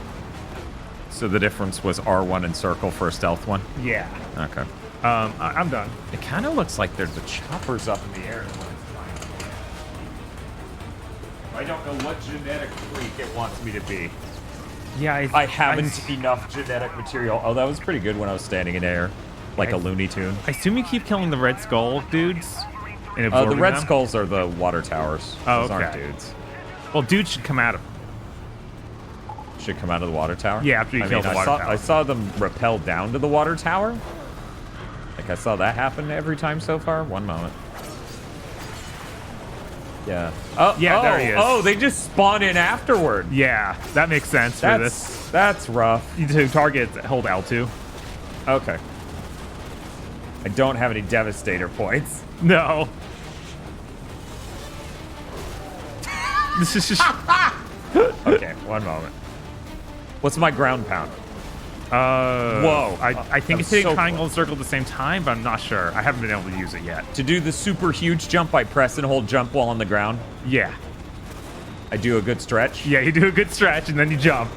[SPEAKER 2] So the difference was R1 and circle for a stealth one?
[SPEAKER 1] Yeah.
[SPEAKER 2] Okay.
[SPEAKER 1] I'm done.
[SPEAKER 2] It kind of looks like there's the choppers up in the air. I don't know what genetic freak it wants me to be.
[SPEAKER 1] Yeah,
[SPEAKER 2] I haven't enough genetic material. Oh, that was pretty good when I was standing in air. Like a Looney Tune.
[SPEAKER 1] I assume you keep killing the Red Skull dudes? And
[SPEAKER 2] The
[SPEAKER 1] absorbing
[SPEAKER 2] red
[SPEAKER 1] them?
[SPEAKER 2] skulls are the water towers.
[SPEAKER 1] Oh,
[SPEAKER 2] Those aren't
[SPEAKER 1] okay.
[SPEAKER 2] dudes.
[SPEAKER 1] Well, dudes should come out of them.
[SPEAKER 2] Should come out of the water tower?
[SPEAKER 1] Yeah, after you kill the water tower.
[SPEAKER 2] I saw them rappel down to the water tower. Like, I saw that happen every time so far. One moment. Yeah. Oh,
[SPEAKER 1] Yeah, there he is.
[SPEAKER 2] Oh, they just spawn in afterward.
[SPEAKER 1] Yeah, that makes sense for this.
[SPEAKER 2] That's rough.
[SPEAKER 1] You to target, hold L2.
[SPEAKER 2] Okay. I don't have any Devastator points.
[SPEAKER 1] No. This is just...
[SPEAKER 2] Okay, one moment. What's my ground pound?
[SPEAKER 1] Whoa. I think it's hitting
[SPEAKER 2] so
[SPEAKER 1] triangle and circle at the same time, but I'm not sure. I haven't been able to use it yet.
[SPEAKER 2] To do the super huge jump, I press and hold jump while on the ground.
[SPEAKER 1] Yeah.
[SPEAKER 2] I do a good stretch.
[SPEAKER 1] Yeah, you do a good stretch and then you jump.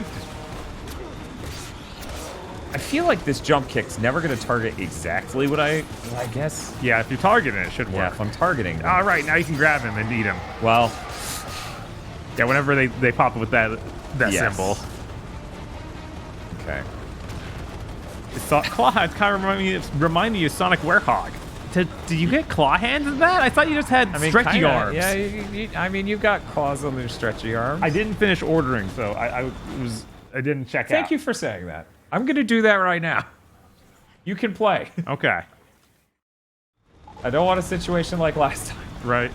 [SPEAKER 2] I feel like this jump kick's never going to target exactly what I guess.
[SPEAKER 1] Yeah, if you're targeting it, it should work.
[SPEAKER 2] Yeah, if I'm targeting them.
[SPEAKER 1] All right, now you can grab him and eat him.
[SPEAKER 2] Well.
[SPEAKER 1] Yeah, whenever they pop up with that
[SPEAKER 2] Yes.
[SPEAKER 1] symbol.
[SPEAKER 2] Okay.
[SPEAKER 1] Claw hands kind of remind me of Sonic Werehog. Did you get claw hands in that? I thought you just had stretchy
[SPEAKER 2] kinda,
[SPEAKER 1] arms.
[SPEAKER 2] Yeah, I mean, you've got claws on their stretchy arms.
[SPEAKER 1] I didn't finish ordering, so I didn't check out.
[SPEAKER 2] Thank you for saying that. I'm going to do that right now. You can play.
[SPEAKER 1] Okay.
[SPEAKER 2] I don't want a situation like last time.
[SPEAKER 1] Right.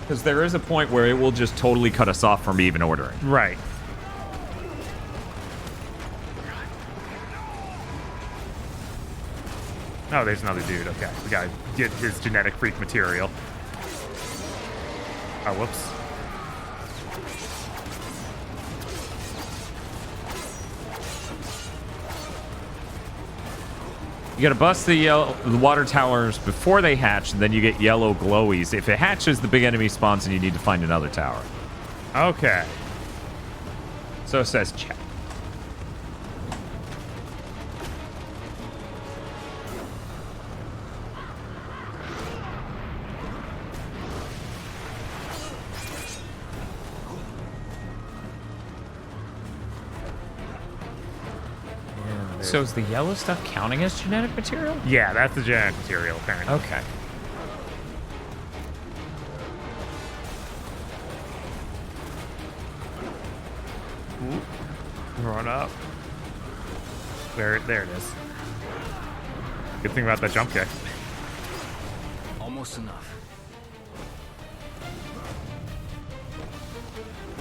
[SPEAKER 2] Because there is a point where it will just totally cut us off from even ordering.
[SPEAKER 1] Right. Oh, there's another dude. Okay. We gotta get his genetic freak material. Oh, whoops.
[SPEAKER 2] You gotta bust the water towers before they hatch, and then you get yellow glowies. If it hatches, the big enemy spawns, and you need to find another tower.
[SPEAKER 1] Okay.
[SPEAKER 2] So it says check. So is the yellow stuff counting as genetic material?
[SPEAKER 1] Yeah, that's the genetic material, apparently.
[SPEAKER 2] Okay.
[SPEAKER 1] Run up. There it is. Good thing about that jump kick.
[SPEAKER 6] Almost enough.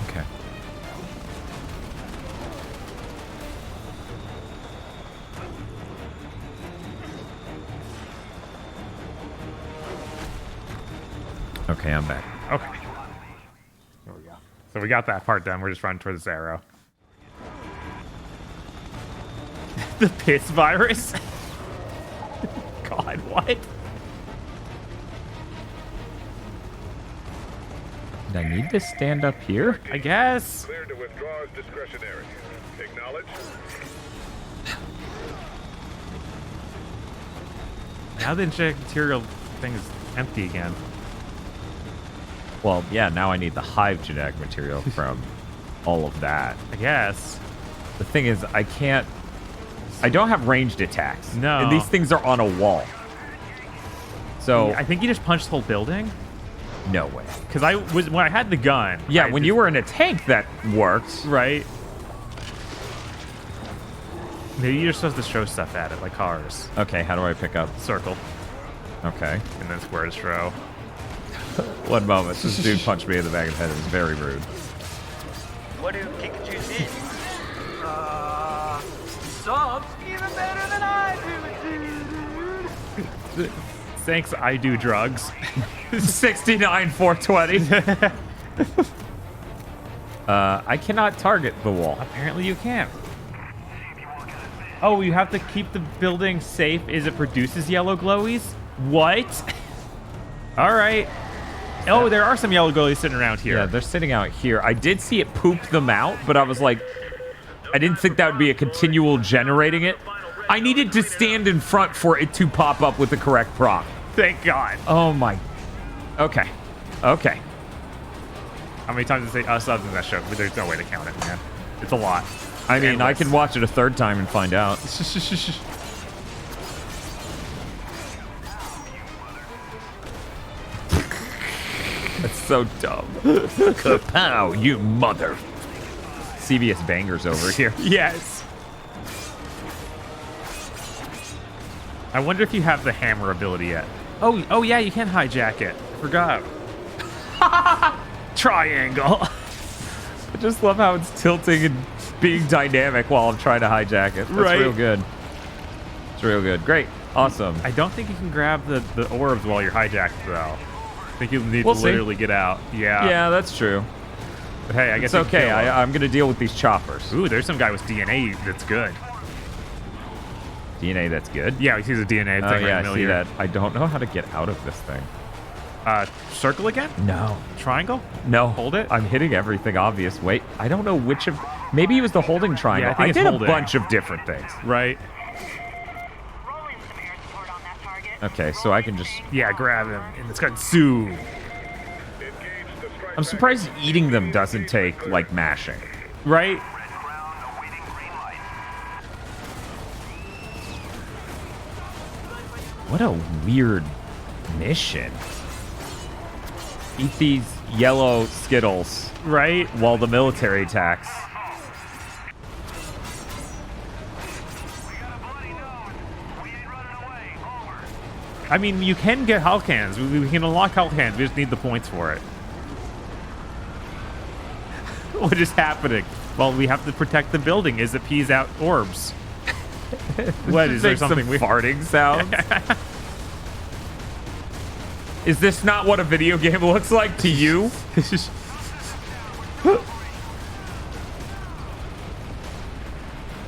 [SPEAKER 2] Okay. Okay, I'm back.
[SPEAKER 1] Okay. There we go. So we got that part done. We're just running toward this arrow. The piss virus? God, what?
[SPEAKER 2] Did I need to stand up here?
[SPEAKER 1] I guess.
[SPEAKER 20] Clear to withdraw as discretionary. Acknowledge.
[SPEAKER 1] Now the inject material thing is empty again.
[SPEAKER 2] Well, yeah, now I need the hive genetic material from all of that.
[SPEAKER 1] I guess.
[SPEAKER 2] The thing is, I don't have ranged attacks.
[SPEAKER 1] No.
[SPEAKER 2] And these things are on a wall. So
[SPEAKER 1] I think you just punched the whole building.
[SPEAKER 2] No way.
[SPEAKER 1] Because when I had the gun.
[SPEAKER 2] Yeah, when you were in a tank, that worked.
[SPEAKER 1] Right. Maybe you're supposed to throw stuff at it, like cars.
[SPEAKER 2] Okay, how do I pick up?
[SPEAKER 1] Circle.
[SPEAKER 2] Okay.
[SPEAKER 1] And then square to throw.
[SPEAKER 2] One moment. This dude punched me in the back of the head. It was very rude.
[SPEAKER 9] What do Pikachu think? Subs even better than I do, dude.
[SPEAKER 1] Thanks, I do drugs.
[SPEAKER 2] 69, 420. I cannot target the wall.
[SPEAKER 1] Apparently you can't. Oh, you have to keep the building safe as it produces yellow glowies? What? All right. Oh, there are some yellow glowies sitting around here.
[SPEAKER 2] Yeah, they're sitting out here. I did see it poop them out, but I was like, I didn't think that would be a continual generating it. I needed to stand in front for it to pop up with the correct prompt.
[SPEAKER 1] Thank God.
[SPEAKER 2] Oh my. Okay. Okay.
[SPEAKER 1] How many times did they say subs in that show? There's no way to count it, man. It's a lot.
[SPEAKER 2] I mean, I can watch it a third time and find out. That's so dumb. Kapow, you mother. CBS bangers over here.
[SPEAKER 1] Yes. I wonder if you have the hammer ability yet. Oh yeah, you can hijack it. I forgot. Triangle.
[SPEAKER 2] I just love how it's tilting and being dynamic while I'm trying to hijack it. That's real good. It's real good. Great. Awesome.
[SPEAKER 1] I don't think you can grab the orbs while you're hijacked, though. I think you'll need
[SPEAKER 2] We'll
[SPEAKER 1] to
[SPEAKER 2] see.
[SPEAKER 1] literally get out. Yeah.
[SPEAKER 2] Yeah, that's true.
[SPEAKER 1] But hey, I guess
[SPEAKER 2] it's okay. I'm going to deal with these choppers.
[SPEAKER 1] Ooh, there's some guy with DNA that's good.
[SPEAKER 2] DNA that's good?
[SPEAKER 1] Yeah, he sees a DNA
[SPEAKER 2] Oh,
[SPEAKER 1] thing
[SPEAKER 2] yeah,
[SPEAKER 1] right in the middle
[SPEAKER 2] I see
[SPEAKER 1] here.
[SPEAKER 2] that. I don't know how to get out of this thing.
[SPEAKER 1] Circle again?
[SPEAKER 2] No.
[SPEAKER 1] Triangle?
[SPEAKER 2] No.
[SPEAKER 1] Hold it?
[SPEAKER 2] I'm hitting everything obvious. Wait, I don't know which of... Maybe it was the holding triangle.
[SPEAKER 1] Yeah, I think it's
[SPEAKER 2] did
[SPEAKER 1] holding.
[SPEAKER 2] A bunch of different things.
[SPEAKER 1] Right.
[SPEAKER 2] Okay, so I can just...
[SPEAKER 1] Yeah, grab him. And it's got Sue.
[SPEAKER 2] I'm surprised eating them doesn't take, like, mashing.
[SPEAKER 1] Right?
[SPEAKER 2] What a weird mission. Eat these yellow Skittles.
[SPEAKER 1] Right?
[SPEAKER 2] While the military attacks.
[SPEAKER 1] I mean, you can get Hulk hands. We can unlock Hulk hands. We just need the points for it. What is happening? Well, we have to protect the building as it pees out orbs. What is there something
[SPEAKER 2] some farting sounds? Is this not what a video game looks like to you?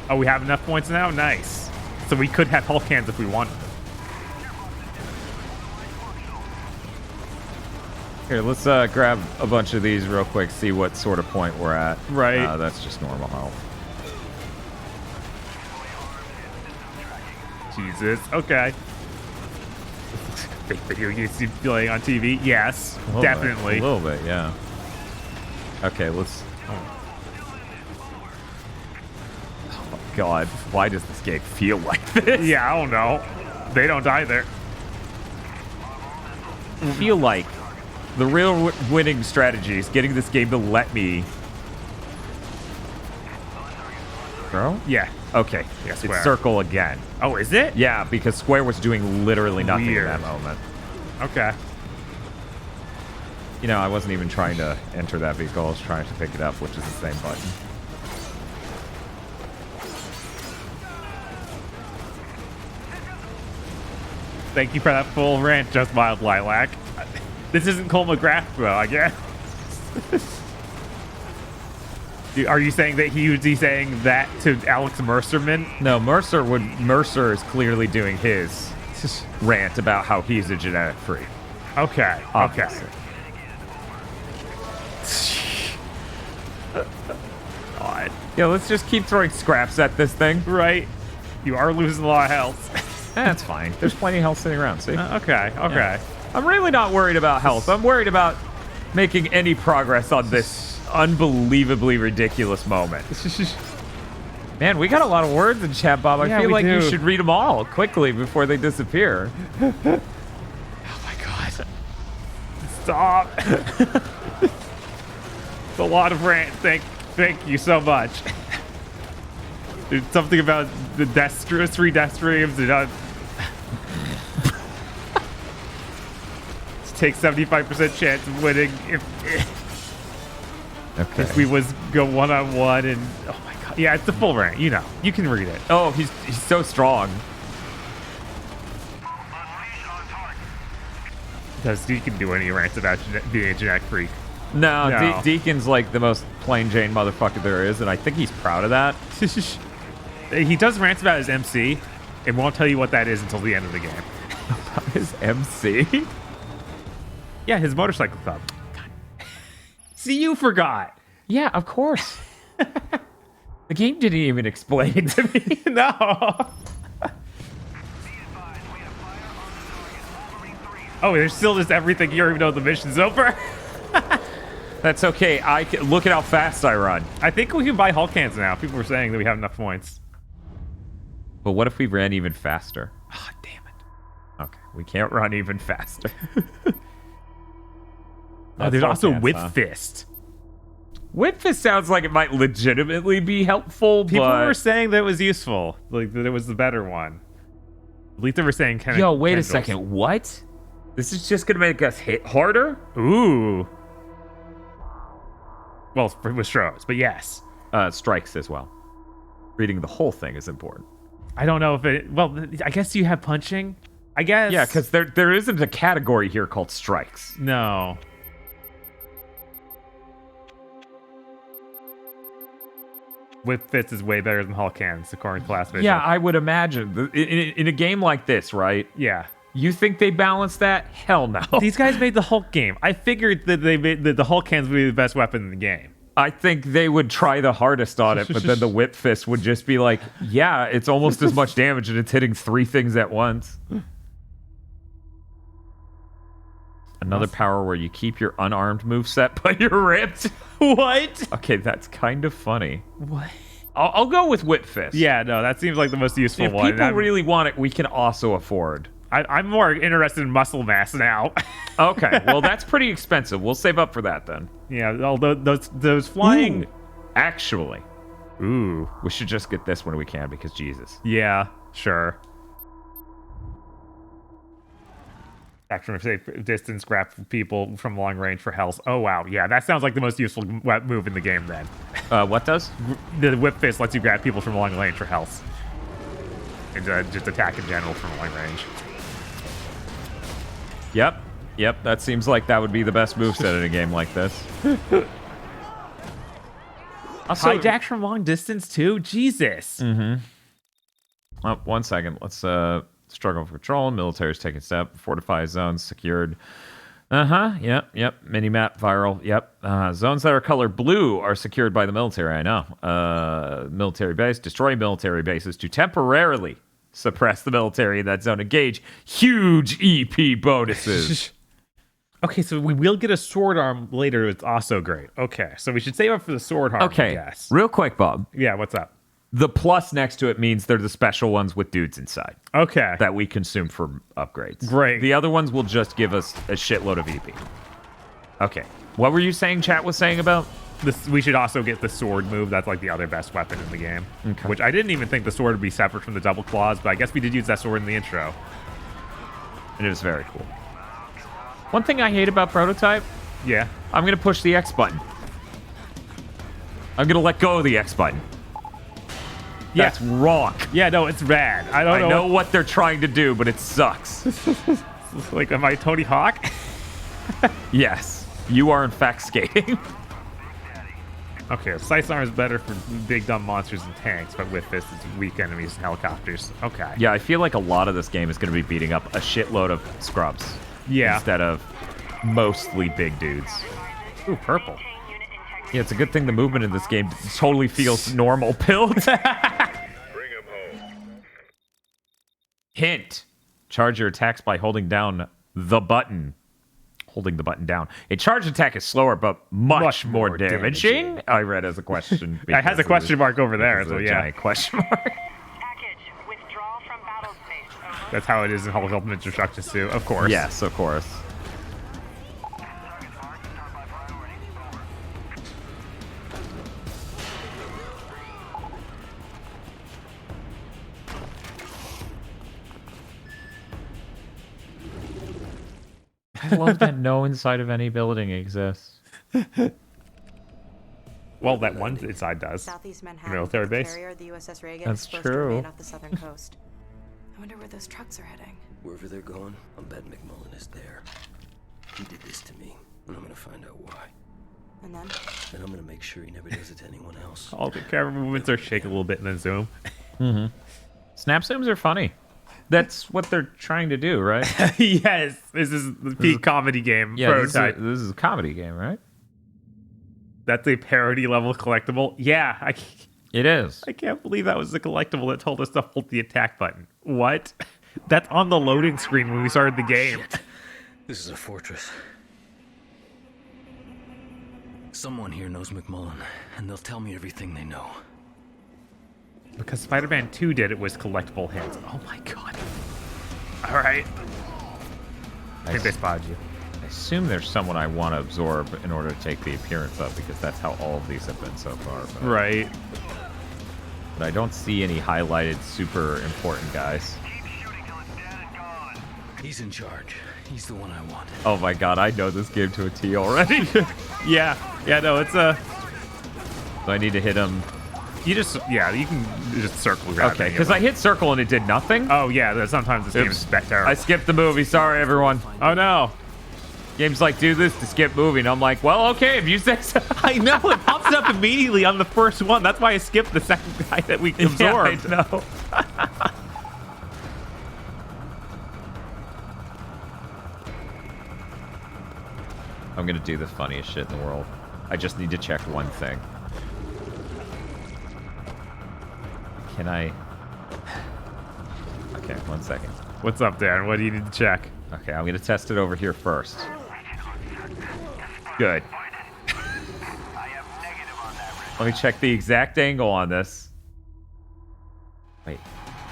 [SPEAKER 1] Oh, we have enough points now? Nice. So we could have Hulk hands if we wanted.
[SPEAKER 2] Here, let's grab a bunch of these real quick, see what sort of point we're at.
[SPEAKER 1] Right.
[SPEAKER 2] That's just normal health.
[SPEAKER 1] Jesus. Okay. Fake video you see playing on TV? Yes, definitely.
[SPEAKER 2] A little bit, yeah. Okay, let's... Oh my god, why does this game feel like this?
[SPEAKER 1] Yeah, I don't know. They don't either.
[SPEAKER 2] I feel like the real winning strategy is getting this game to let me... Bro?
[SPEAKER 1] Yeah.
[SPEAKER 2] Okay.
[SPEAKER 1] Yeah,
[SPEAKER 2] It's
[SPEAKER 1] square.
[SPEAKER 2] circle again.
[SPEAKER 1] Oh, is it?
[SPEAKER 2] Yeah, because square was doing literally nothing
[SPEAKER 1] Weird.
[SPEAKER 2] in that moment.
[SPEAKER 1] Okay.
[SPEAKER 2] You know, I wasn't even trying to enter that vehicle. I was trying to pick it up, which is the same button.
[SPEAKER 1] Thank you for that full rant, Just Wild Lilac. This isn't Cole McGrath, though, I guess. Are you saying that he would be saying that to Alex Mercerman?
[SPEAKER 2] No, Mercer is clearly doing his rant about how he's a genetic freak.
[SPEAKER 1] Okay.
[SPEAKER 2] Obviously.
[SPEAKER 1] Okay. God.
[SPEAKER 2] Yeah, let's just keep throwing scraps at this thing.
[SPEAKER 1] Right. You are losing a lot of health.
[SPEAKER 2] That's fine. There's plenty of health sitting around, see?
[SPEAKER 1] Okay.
[SPEAKER 2] Yeah. I'm really not worried about health. I'm worried about making any progress on this unbelievably ridiculous moment. Man, we got a lot of words in chat, Bob. I feel like you should read them all quickly before they disappear.
[SPEAKER 1] Oh my god. Stop. It's a lot of rant. Thank you so much. There's something about the three death streams. Take 75% chance of winning if we go one-on-one and oh my god. Yeah, it's the full rant, you know. You can read it.
[SPEAKER 2] Oh, he's so strong.
[SPEAKER 1] Does Deacon do any rants about being a genetic freak?
[SPEAKER 2] No. Deacon's like the most plain Jane motherfucker there is, and I think he's proud of that.
[SPEAKER 1] He does rants about his MC and won't tell you what that is until the end of the game.
[SPEAKER 2] About his MC?
[SPEAKER 1] Yeah, his motorcycle club. God. See, you forgot.
[SPEAKER 2] Yeah, of course. The game didn't even explain it to me.
[SPEAKER 1] No. Oh, there's still just everything. You don't even know the mission's over.
[SPEAKER 2] That's okay. Look at how fast I run.
[SPEAKER 1] I think we can buy Hulk cans now. People were saying that we have enough points.
[SPEAKER 2] But what if we ran even faster?
[SPEAKER 1] Oh, damn it.
[SPEAKER 2] Okay, we can't run even faster.
[SPEAKER 1] There's also Whip Fist.
[SPEAKER 2] Whip Fist sounds like it might legitimately be helpful,
[SPEAKER 1] People
[SPEAKER 2] but...
[SPEAKER 1] were saying that it was useful. Like, that it was the better one. At least they were saying kind of...
[SPEAKER 2] Yo, wait a second. What? This is just going to make us hit harder?
[SPEAKER 1] Ooh. Well, with strokes, but yes.
[SPEAKER 2] Strikes as well. Reading the whole thing is important.
[SPEAKER 1] I don't know if it... Well, I guess you have punching? I guess...
[SPEAKER 2] Yeah, because there isn't a category here called strikes.
[SPEAKER 1] No. Whip Fist is way better than Hulk Hands, according to classification.
[SPEAKER 2] Yeah, I would imagine. In a game like this, right?
[SPEAKER 1] Yeah.
[SPEAKER 2] You think they balanced that? Hell no.
[SPEAKER 1] These guys made the Hulk game. I figured that that the Hulk Hands would be the best weapon in the game.
[SPEAKER 2] I think they would try the hardest on it, but then the Whip Fist would just be like, yeah, it's almost as much damage and it's hitting 3 things at once. Another power where you keep your unarmed moveset, but you're ripped.
[SPEAKER 1] What?
[SPEAKER 2] Okay, that's kind of funny.
[SPEAKER 1] What?
[SPEAKER 2] I'll go with Whip Fist.
[SPEAKER 1] Yeah, no, that seems like the most useful one.
[SPEAKER 2] If people really want it, we can also afford.
[SPEAKER 1] I'm more interested in muscle mass now.
[SPEAKER 2] Okay, well, that's pretty expensive. We'll save up for that then.
[SPEAKER 1] Yeah, although those flying...
[SPEAKER 2] Ooh, actually.
[SPEAKER 1] Ooh.
[SPEAKER 2] We should just get this when we can, because Jesus.
[SPEAKER 1] Yeah, sure. Action from safe distance, grab people from long range for health. Oh, wow. Yeah, that sounds like the most useful move in the game then.
[SPEAKER 2] What does?
[SPEAKER 1] The Whip Fist lets you grab people from long range for health. And just attack in general from long range.
[SPEAKER 2] Yep, that seems like that would be the best moveset in a game like this.
[SPEAKER 1] Also, hijacks from long distance too? Jesus.
[SPEAKER 2] Mm-hmm. Oh, 1 second. Let's struggle for control. Military's taking step. Fortify zones secured. Yep. Mini-map viral. Yep. Zones that are colored blue are secured by the military. I know. Military base. Destroy military bases to temporarily suppress the military in that zone. Engage huge EP bonuses.
[SPEAKER 1] Okay, so we will get a sword arm later. It's also great. Okay, so we should save up for the sword arm,
[SPEAKER 2] okay,
[SPEAKER 1] I guess.
[SPEAKER 2] Real quick, Bob.
[SPEAKER 1] Yeah, what's up?
[SPEAKER 2] The plus next to it means they're the special ones with dudes inside.
[SPEAKER 1] Okay.
[SPEAKER 2] That we consume for upgrades.
[SPEAKER 1] Great.
[SPEAKER 2] The other ones will just give us a shitload of EP. Okay. What were you saying chat was saying about?
[SPEAKER 1] We should also get the sword move. That's like the other best weapon in the game.
[SPEAKER 2] Okay.
[SPEAKER 1] Which I didn't even think the sword would be separate from the double claws, but I guess we did use that sword in the intro.
[SPEAKER 2] And it was very cool. One thing I hate about Prototype?
[SPEAKER 1] Yeah.
[SPEAKER 2] I'm going to push the X button. I'm going to let go of the X button.
[SPEAKER 1] Yeah.
[SPEAKER 2] That's wrong.
[SPEAKER 1] Yeah, no, it's rad. I
[SPEAKER 2] know what they're trying to do, but it sucks.
[SPEAKER 1] Like, am I Tony Hawk?
[SPEAKER 2] Yes. You are, in fact, skating.
[SPEAKER 1] Okay, Scythe Arm is better for big dumb monsters and tanks, but with this, it's weak enemies and helicopters. Okay.
[SPEAKER 2] Yeah, I feel like a lot of this game is going to be beating up a shitload of scrubs.
[SPEAKER 1] Yeah.
[SPEAKER 2] Instead of mostly big dudes.
[SPEAKER 1] Ooh, purple.
[SPEAKER 2] Yeah, it's a good thing the movement in this game totally feels normal build. Hint. Charge your attacks by holding down the button. Holding the button down. A charge attack is slower, but much more damaging. I read as a question.
[SPEAKER 1] It has a question mark over there, so yeah.
[SPEAKER 2] Giant question mark.
[SPEAKER 1] That's how it is in Hulk Ultimate Destruction Suit, of course.
[SPEAKER 2] Yes, of course. I love that no inside of any building exists.
[SPEAKER 1] Well, that one inside does.
[SPEAKER 11] Southeast Manhattan,
[SPEAKER 1] Military base.
[SPEAKER 11] Carrier, the USS Reagan,
[SPEAKER 2] That's
[SPEAKER 11] is supposed
[SPEAKER 2] true.
[SPEAKER 11] to remain off the southern coast. I wonder where those trucks are heading.
[SPEAKER 4] Wherever they're going, I'll bet McMullen is there. He did this to me, and I'm gonna find out why.
[SPEAKER 11] And then?
[SPEAKER 4] Then I'm gonna make sure he never does it to anyone else.
[SPEAKER 1] All the camera movements are shake a little bit and then zoom.
[SPEAKER 2] Mm-hmm. Snap zooms are funny. That's what they're trying to do, right?
[SPEAKER 1] Yes, this is the peak comedy game prototype.
[SPEAKER 2] This is a comedy game, right?
[SPEAKER 1] That's a parody level collectible. Yeah,
[SPEAKER 2] it is.
[SPEAKER 1] I can't believe that was the collectible that told us to hold the attack button. What? That's on the loading screen when we started the game.
[SPEAKER 4] Shit. This is a fortress. Someone here knows McMullen, and they'll tell me everything they know.
[SPEAKER 1] Because Spider-Man 2 did it with collectible hints. Oh my god. Alright. I think they spotted you.
[SPEAKER 2] I assume there's someone I want to absorb in order to take the appearance of, because that's how all of these have been so far. But,
[SPEAKER 1] right.
[SPEAKER 2] But I don't see any highlighted super important guys.
[SPEAKER 4] He's in charge. He's the one I want.
[SPEAKER 2] Oh my god, I know this game to a T already.
[SPEAKER 1] Yeah, no, it's a...
[SPEAKER 2] So I need to hit him...
[SPEAKER 1] You can just circle grab.
[SPEAKER 2] Okay, because I hit circle and it did nothing.
[SPEAKER 1] Oh yeah, sometimes this game is terrible.
[SPEAKER 2] I skipped the movie. Sorry, everyone.
[SPEAKER 1] Oh no.
[SPEAKER 2] Game's like, do this to skip movie. And I'm like, well, okay, if you say so.
[SPEAKER 1] I know, it pops up immediately on the first one. That's why I skipped the second guy that we absorbed.
[SPEAKER 2] Yeah, I know. I'm going to do the funniest shit in the world. I just need to check one thing. Can I... Okay, 1 second.
[SPEAKER 1] What's up, Darren? What do you need to check?
[SPEAKER 2] Okay, I'm going to test it over here first. Good. Let me check the exact angle on this. Wait,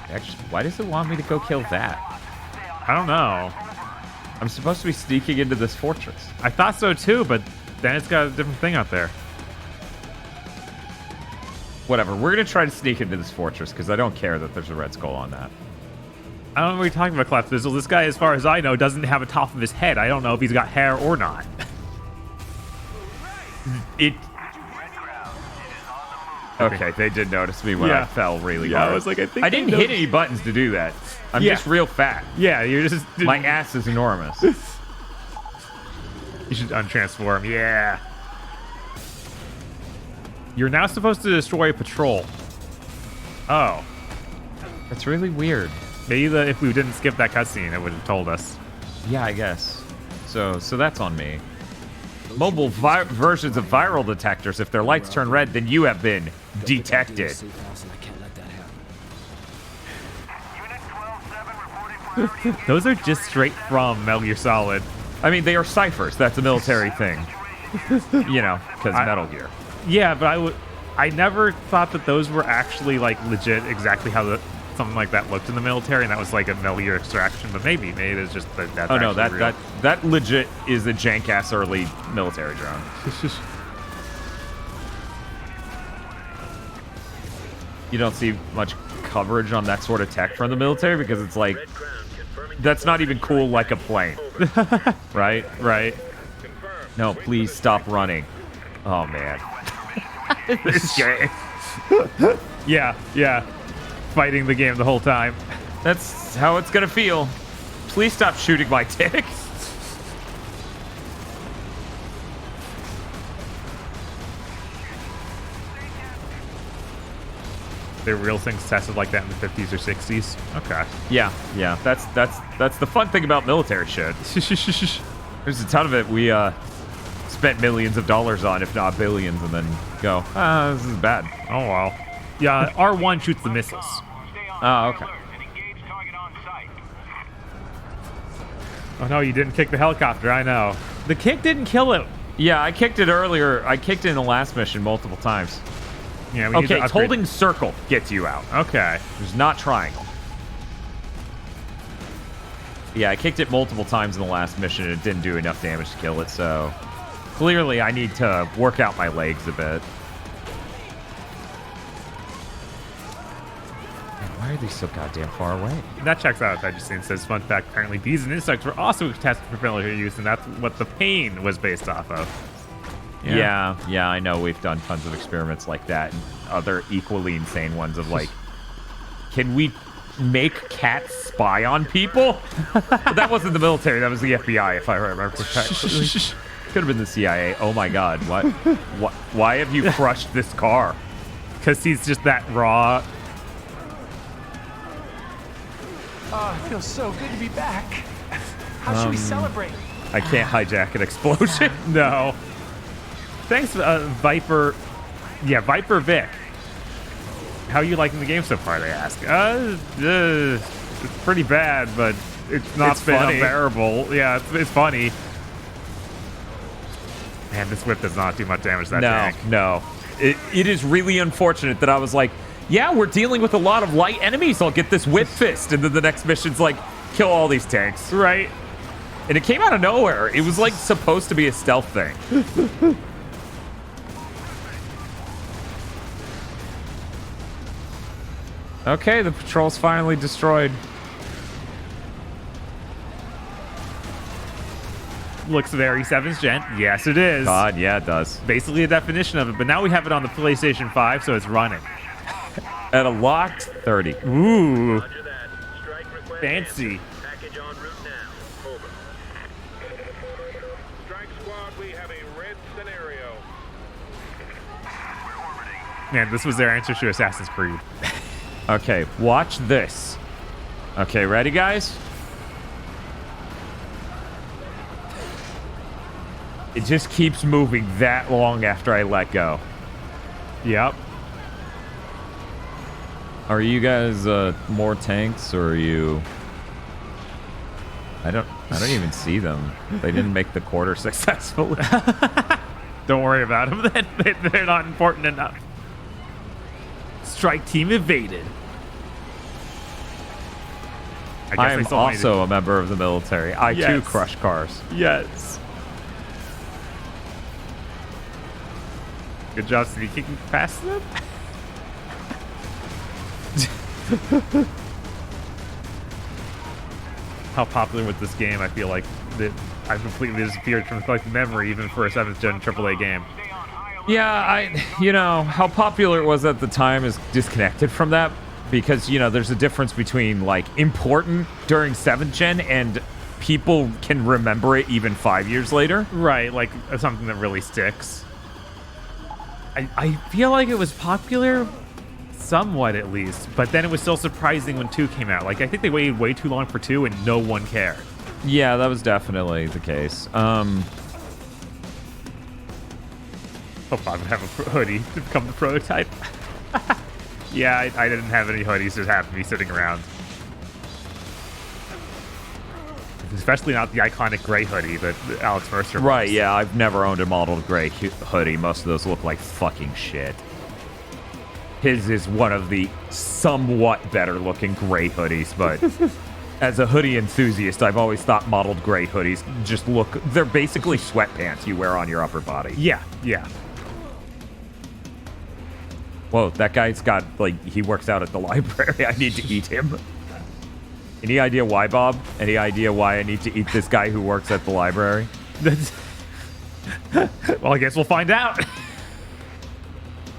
[SPEAKER 2] actually, why does it want me to go kill that?
[SPEAKER 1] I don't know.
[SPEAKER 2] I'm supposed to be sneaking into this fortress.
[SPEAKER 1] I thought so too, but then it's got a different thing out there.
[SPEAKER 2] Whatever, we're going to try to sneak into this fortress, because I don't care that there's a red skull on that.
[SPEAKER 1] I don't know what you're talking about, Clef Fizzle. This guy, as far as I know, doesn't have a top of his head. I don't know if he's got hair or not.
[SPEAKER 2] Okay, they did notice me when I fell really hard.
[SPEAKER 1] I was like, I think
[SPEAKER 2] I didn't hit any buttons to do that. I'm just real fat.
[SPEAKER 1] Yeah, you're just...
[SPEAKER 2] My ass is enormous.
[SPEAKER 1] You should untransform, yeah. You're now supposed to destroy a patrol. Oh.
[SPEAKER 2] That's really weird.
[SPEAKER 1] Maybe if we didn't skip that cutscene, it would have told us.
[SPEAKER 2] Yeah, I guess. So that's on me. Mobile versions of viral detectors. If their lights turn red, then you have been detected.
[SPEAKER 1] Those are just straight from Metal Gear Solid.
[SPEAKER 2] I mean, they are ciphers. That's a military thing. You know, because Metal Gear.
[SPEAKER 1] Yeah, but I never thought that those were actually like legit exactly how something like that looked in the military, and that was like a Metal Gear extraction. But maybe it is just that.
[SPEAKER 2] Oh no, that legit is a jank ass early military drone. You don't see much coverage on that sort of tech from the military because it's like that's not even cool like a plane. Right? No, please stop running. Oh man.
[SPEAKER 1] This game. Yeah. Fighting the game the whole time.
[SPEAKER 2] That's how it's gonna feel. Please stop shooting my dick.
[SPEAKER 1] There were real things tested like that in the 50s or 60s. Okay.
[SPEAKER 2] Yeah. That's the fun thing about military shit. There's a ton of it. We spent millions of dollars on, if not billions, and then go, ah, this is bad.
[SPEAKER 1] Oh, well. Yeah, R1 shoots the missiles.
[SPEAKER 2] Oh, okay.
[SPEAKER 1] Oh, no, you didn't kick the helicopter. I know. The kick didn't kill it.
[SPEAKER 2] Yeah, I kicked it earlier. I kicked it in the last mission multiple times.
[SPEAKER 1] Yeah,
[SPEAKER 2] okay, holding circle gets you out.
[SPEAKER 1] Okay.
[SPEAKER 2] There's not triangle. Yeah, I kicked it multiple times in the last mission, and it didn't do enough damage to kill it, so... Clearly, I need to work out my legs a bit. Why are they so goddamn far away?
[SPEAKER 1] That checks out. I just seen says, fun fact, apparently bees and insects were also tested for military use, and that's what the pain was based off of.
[SPEAKER 2] Yeah, I know we've done tons of experiments like that, and other equally insane ones of like, can we make cats spy on people? But that wasn't the military, that was the FBI, if I remember correctly. Could have been the CIA. Oh my god, what? Why have you crushed this car?
[SPEAKER 1] Because he's just that raw.
[SPEAKER 9] Oh, it feels so good to be back. How should we celebrate?
[SPEAKER 2] I can't hijack an explosion.
[SPEAKER 1] No. Thanks, Viper. Yeah, Viper Vic. How are you liking the game so far, they ask. It's pretty bad, but it's not been unbearable. Yeah, it's funny. Man, this whip does not do much damage to that tank.
[SPEAKER 2] No. It is really unfortunate that I was like, yeah, we're dealing with a lot of light enemies. I'll get this whip fist. And then the next mission's like, kill all these tanks.
[SPEAKER 1] Right.
[SPEAKER 2] And it came out of nowhere. It was like supposed to be a stealth thing. Okay, the patrol's finally destroyed.
[SPEAKER 1] Looks very 7th gen. Yes, it is.
[SPEAKER 2] God, yeah, it does.
[SPEAKER 1] Basically a definition of it, but now we have it on the PlayStation 5, so it's running.
[SPEAKER 2] At a locked 30.
[SPEAKER 1] Ooh. Fancy.
[SPEAKER 20] Package en route now. Over. Strike squad, we have a red scenario.
[SPEAKER 1] Man, this was their answer to Assassin's Creed.
[SPEAKER 2] Okay, watch this. Okay, ready, guys? It just keeps moving that long after I let go.
[SPEAKER 1] Yep.
[SPEAKER 2] Are you guys more tanks, or are you... I don't even see them. They didn't make the quarter successfully.
[SPEAKER 1] Don't worry about them. They're not important enough. Strike team evaded.
[SPEAKER 2] I am also a member of the military. I too crush cars.
[SPEAKER 1] Yes. Good job sneaking past them. How popular with this game, I feel like that I've completely disappeared from collective memory, even for a 7th gen AAA game.
[SPEAKER 2] Yeah, how popular it was at the time is disconnected from that, because, there's a difference between, like, important during 7th gen and people can remember it even 5 years later.
[SPEAKER 1] Right, like something that really sticks. I feel like it was popular, somewhat at least, but then it was still surprising when 2 came out. Like, I think they waited way too long for 2 and no one cared.
[SPEAKER 2] Yeah, that was definitely the case.
[SPEAKER 1] Hope I would have a hoodie to become the prototype. Yeah, I didn't have any hoodies, just happened to be sitting around. Especially not the iconic gray hoodie that Alex Mercer
[SPEAKER 2] Right,
[SPEAKER 1] wears.
[SPEAKER 2] yeah, I've never owned a modeled gray hoodie. Most of those look like fucking shit. His is one of the somewhat better looking gray hoodies, but as a hoodie enthusiast, I've always thought modeled gray hoodies just they're basically sweatpants you wear on your upper body.
[SPEAKER 1] Yeah.
[SPEAKER 2] Whoa, that guy's got, he works out at the library. I need to eat him. Any idea why, Bob? Any idea why I need to eat this guy who works at the library?
[SPEAKER 1] Well, I guess we'll find out.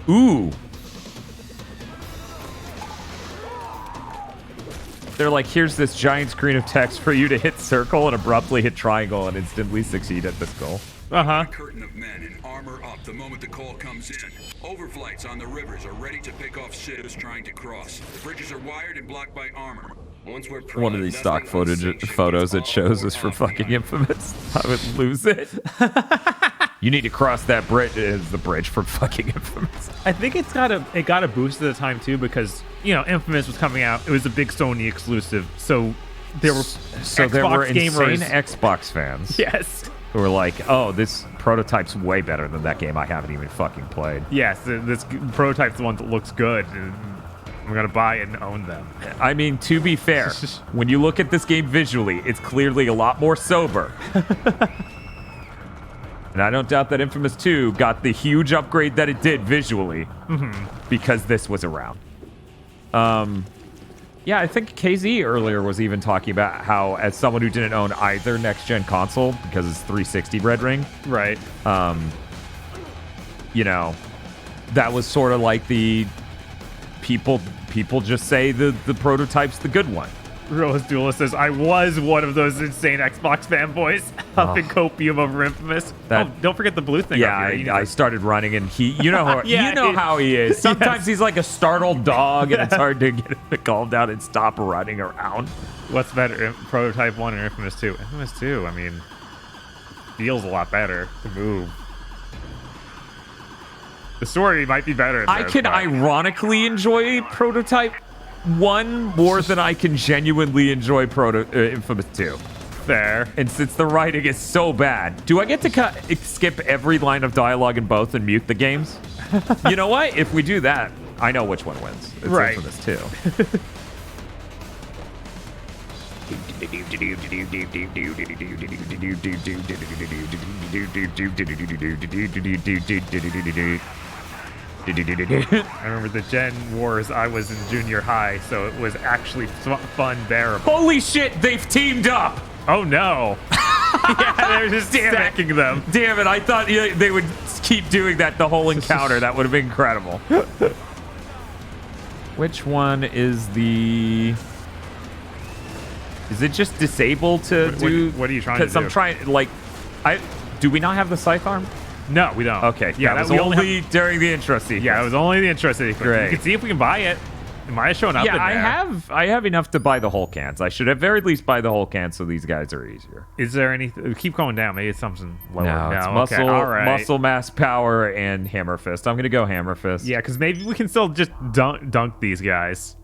[SPEAKER 2] Ooh. They're like, here's this giant screen of text for you to hit circle and abruptly hit triangle and instantly succeed at this goal.
[SPEAKER 1] Uh-huh.
[SPEAKER 16] Curtain of men in armor up the moment the call comes in. Overflights on the rivers are ready to pick off ships trying to cross. The bridges are wired and blocked by armor. Once we're
[SPEAKER 2] One of these stock photos it shows us for fucking Infamous. I would lose it. You need to cross that bridge. Is the bridge from fucking Infamous?
[SPEAKER 1] I think it got a boost at the time too because Infamous was coming out. It was a big Sony exclusive, so there were
[SPEAKER 2] insane Xbox fans.
[SPEAKER 1] Yes.
[SPEAKER 2] Who were like, oh, this prototype's way better than that game I haven't even fucking played.
[SPEAKER 1] Yes, this prototype's the one that looks good. And I'm gonna buy it and own them.
[SPEAKER 2] I mean, to be fair, when you look at this game visually, it's clearly a lot more sober. And I don't doubt that Infamous 2 got the huge upgrade that it did visually because this was around. Yeah, I think KZ earlier was even talking about how, as someone who didn't own either next-gen console because it's 360 Red Ring,
[SPEAKER 1] right?
[SPEAKER 2] That was sort of like the people just say the prototype's the good one.
[SPEAKER 1] Realist Duelist says, I was one of those insane Xbox fanboys up in copium over Infamous. Don't forget the blue thing.
[SPEAKER 2] Yeah,
[SPEAKER 1] up here.
[SPEAKER 2] I started running, and you know how he is. Sometimes he's like a startled dog, and it's hard to get him to calm down and stop running around.
[SPEAKER 1] What's better, Prototype 1 or Infamous 2? Infamous 2, I mean, feels a lot better to move. The story might be better.
[SPEAKER 2] I can ironically enjoy Prototype 1 more than I can genuinely enjoy Infamous 2.
[SPEAKER 1] Fair.
[SPEAKER 2] And since the writing is so bad, do I get to skip every line of dialogue in both and mute the games? You know what? If we do that, I know which one wins. It's
[SPEAKER 1] right.
[SPEAKER 2] Infamous 2.
[SPEAKER 1] I remember the Gen Wars. I was in junior high, so it was actually fun, bearable.
[SPEAKER 2] Holy shit, they've teamed up!
[SPEAKER 1] Oh no! Yeah, they're just stacking them.
[SPEAKER 2] Damn it! I thought they would keep doing that the whole encounter. That would have been incredible. Which one is the? Is it just disabled to do?
[SPEAKER 1] What are you trying to do?
[SPEAKER 2] Because I'm trying, do we not have the scythe arm?
[SPEAKER 1] No, we don't.
[SPEAKER 2] Okay, yeah, that was only during the intro sequence.
[SPEAKER 1] Yeah, it was only the intro sequence.
[SPEAKER 2] Great.
[SPEAKER 1] You can see if we can buy it. It might have shown up in there.
[SPEAKER 2] I have enough to buy the whole cans. I should at very least buy the whole cans so these guys are easier.
[SPEAKER 1] Is there anything? Keep going down. Maybe it's something lower.
[SPEAKER 2] No, it's muscle,
[SPEAKER 1] okay. All right.
[SPEAKER 2] muscle mass, power, and hammer fist. I'm gonna go hammer fist.
[SPEAKER 1] Yeah, because maybe we can still just dunk these guys.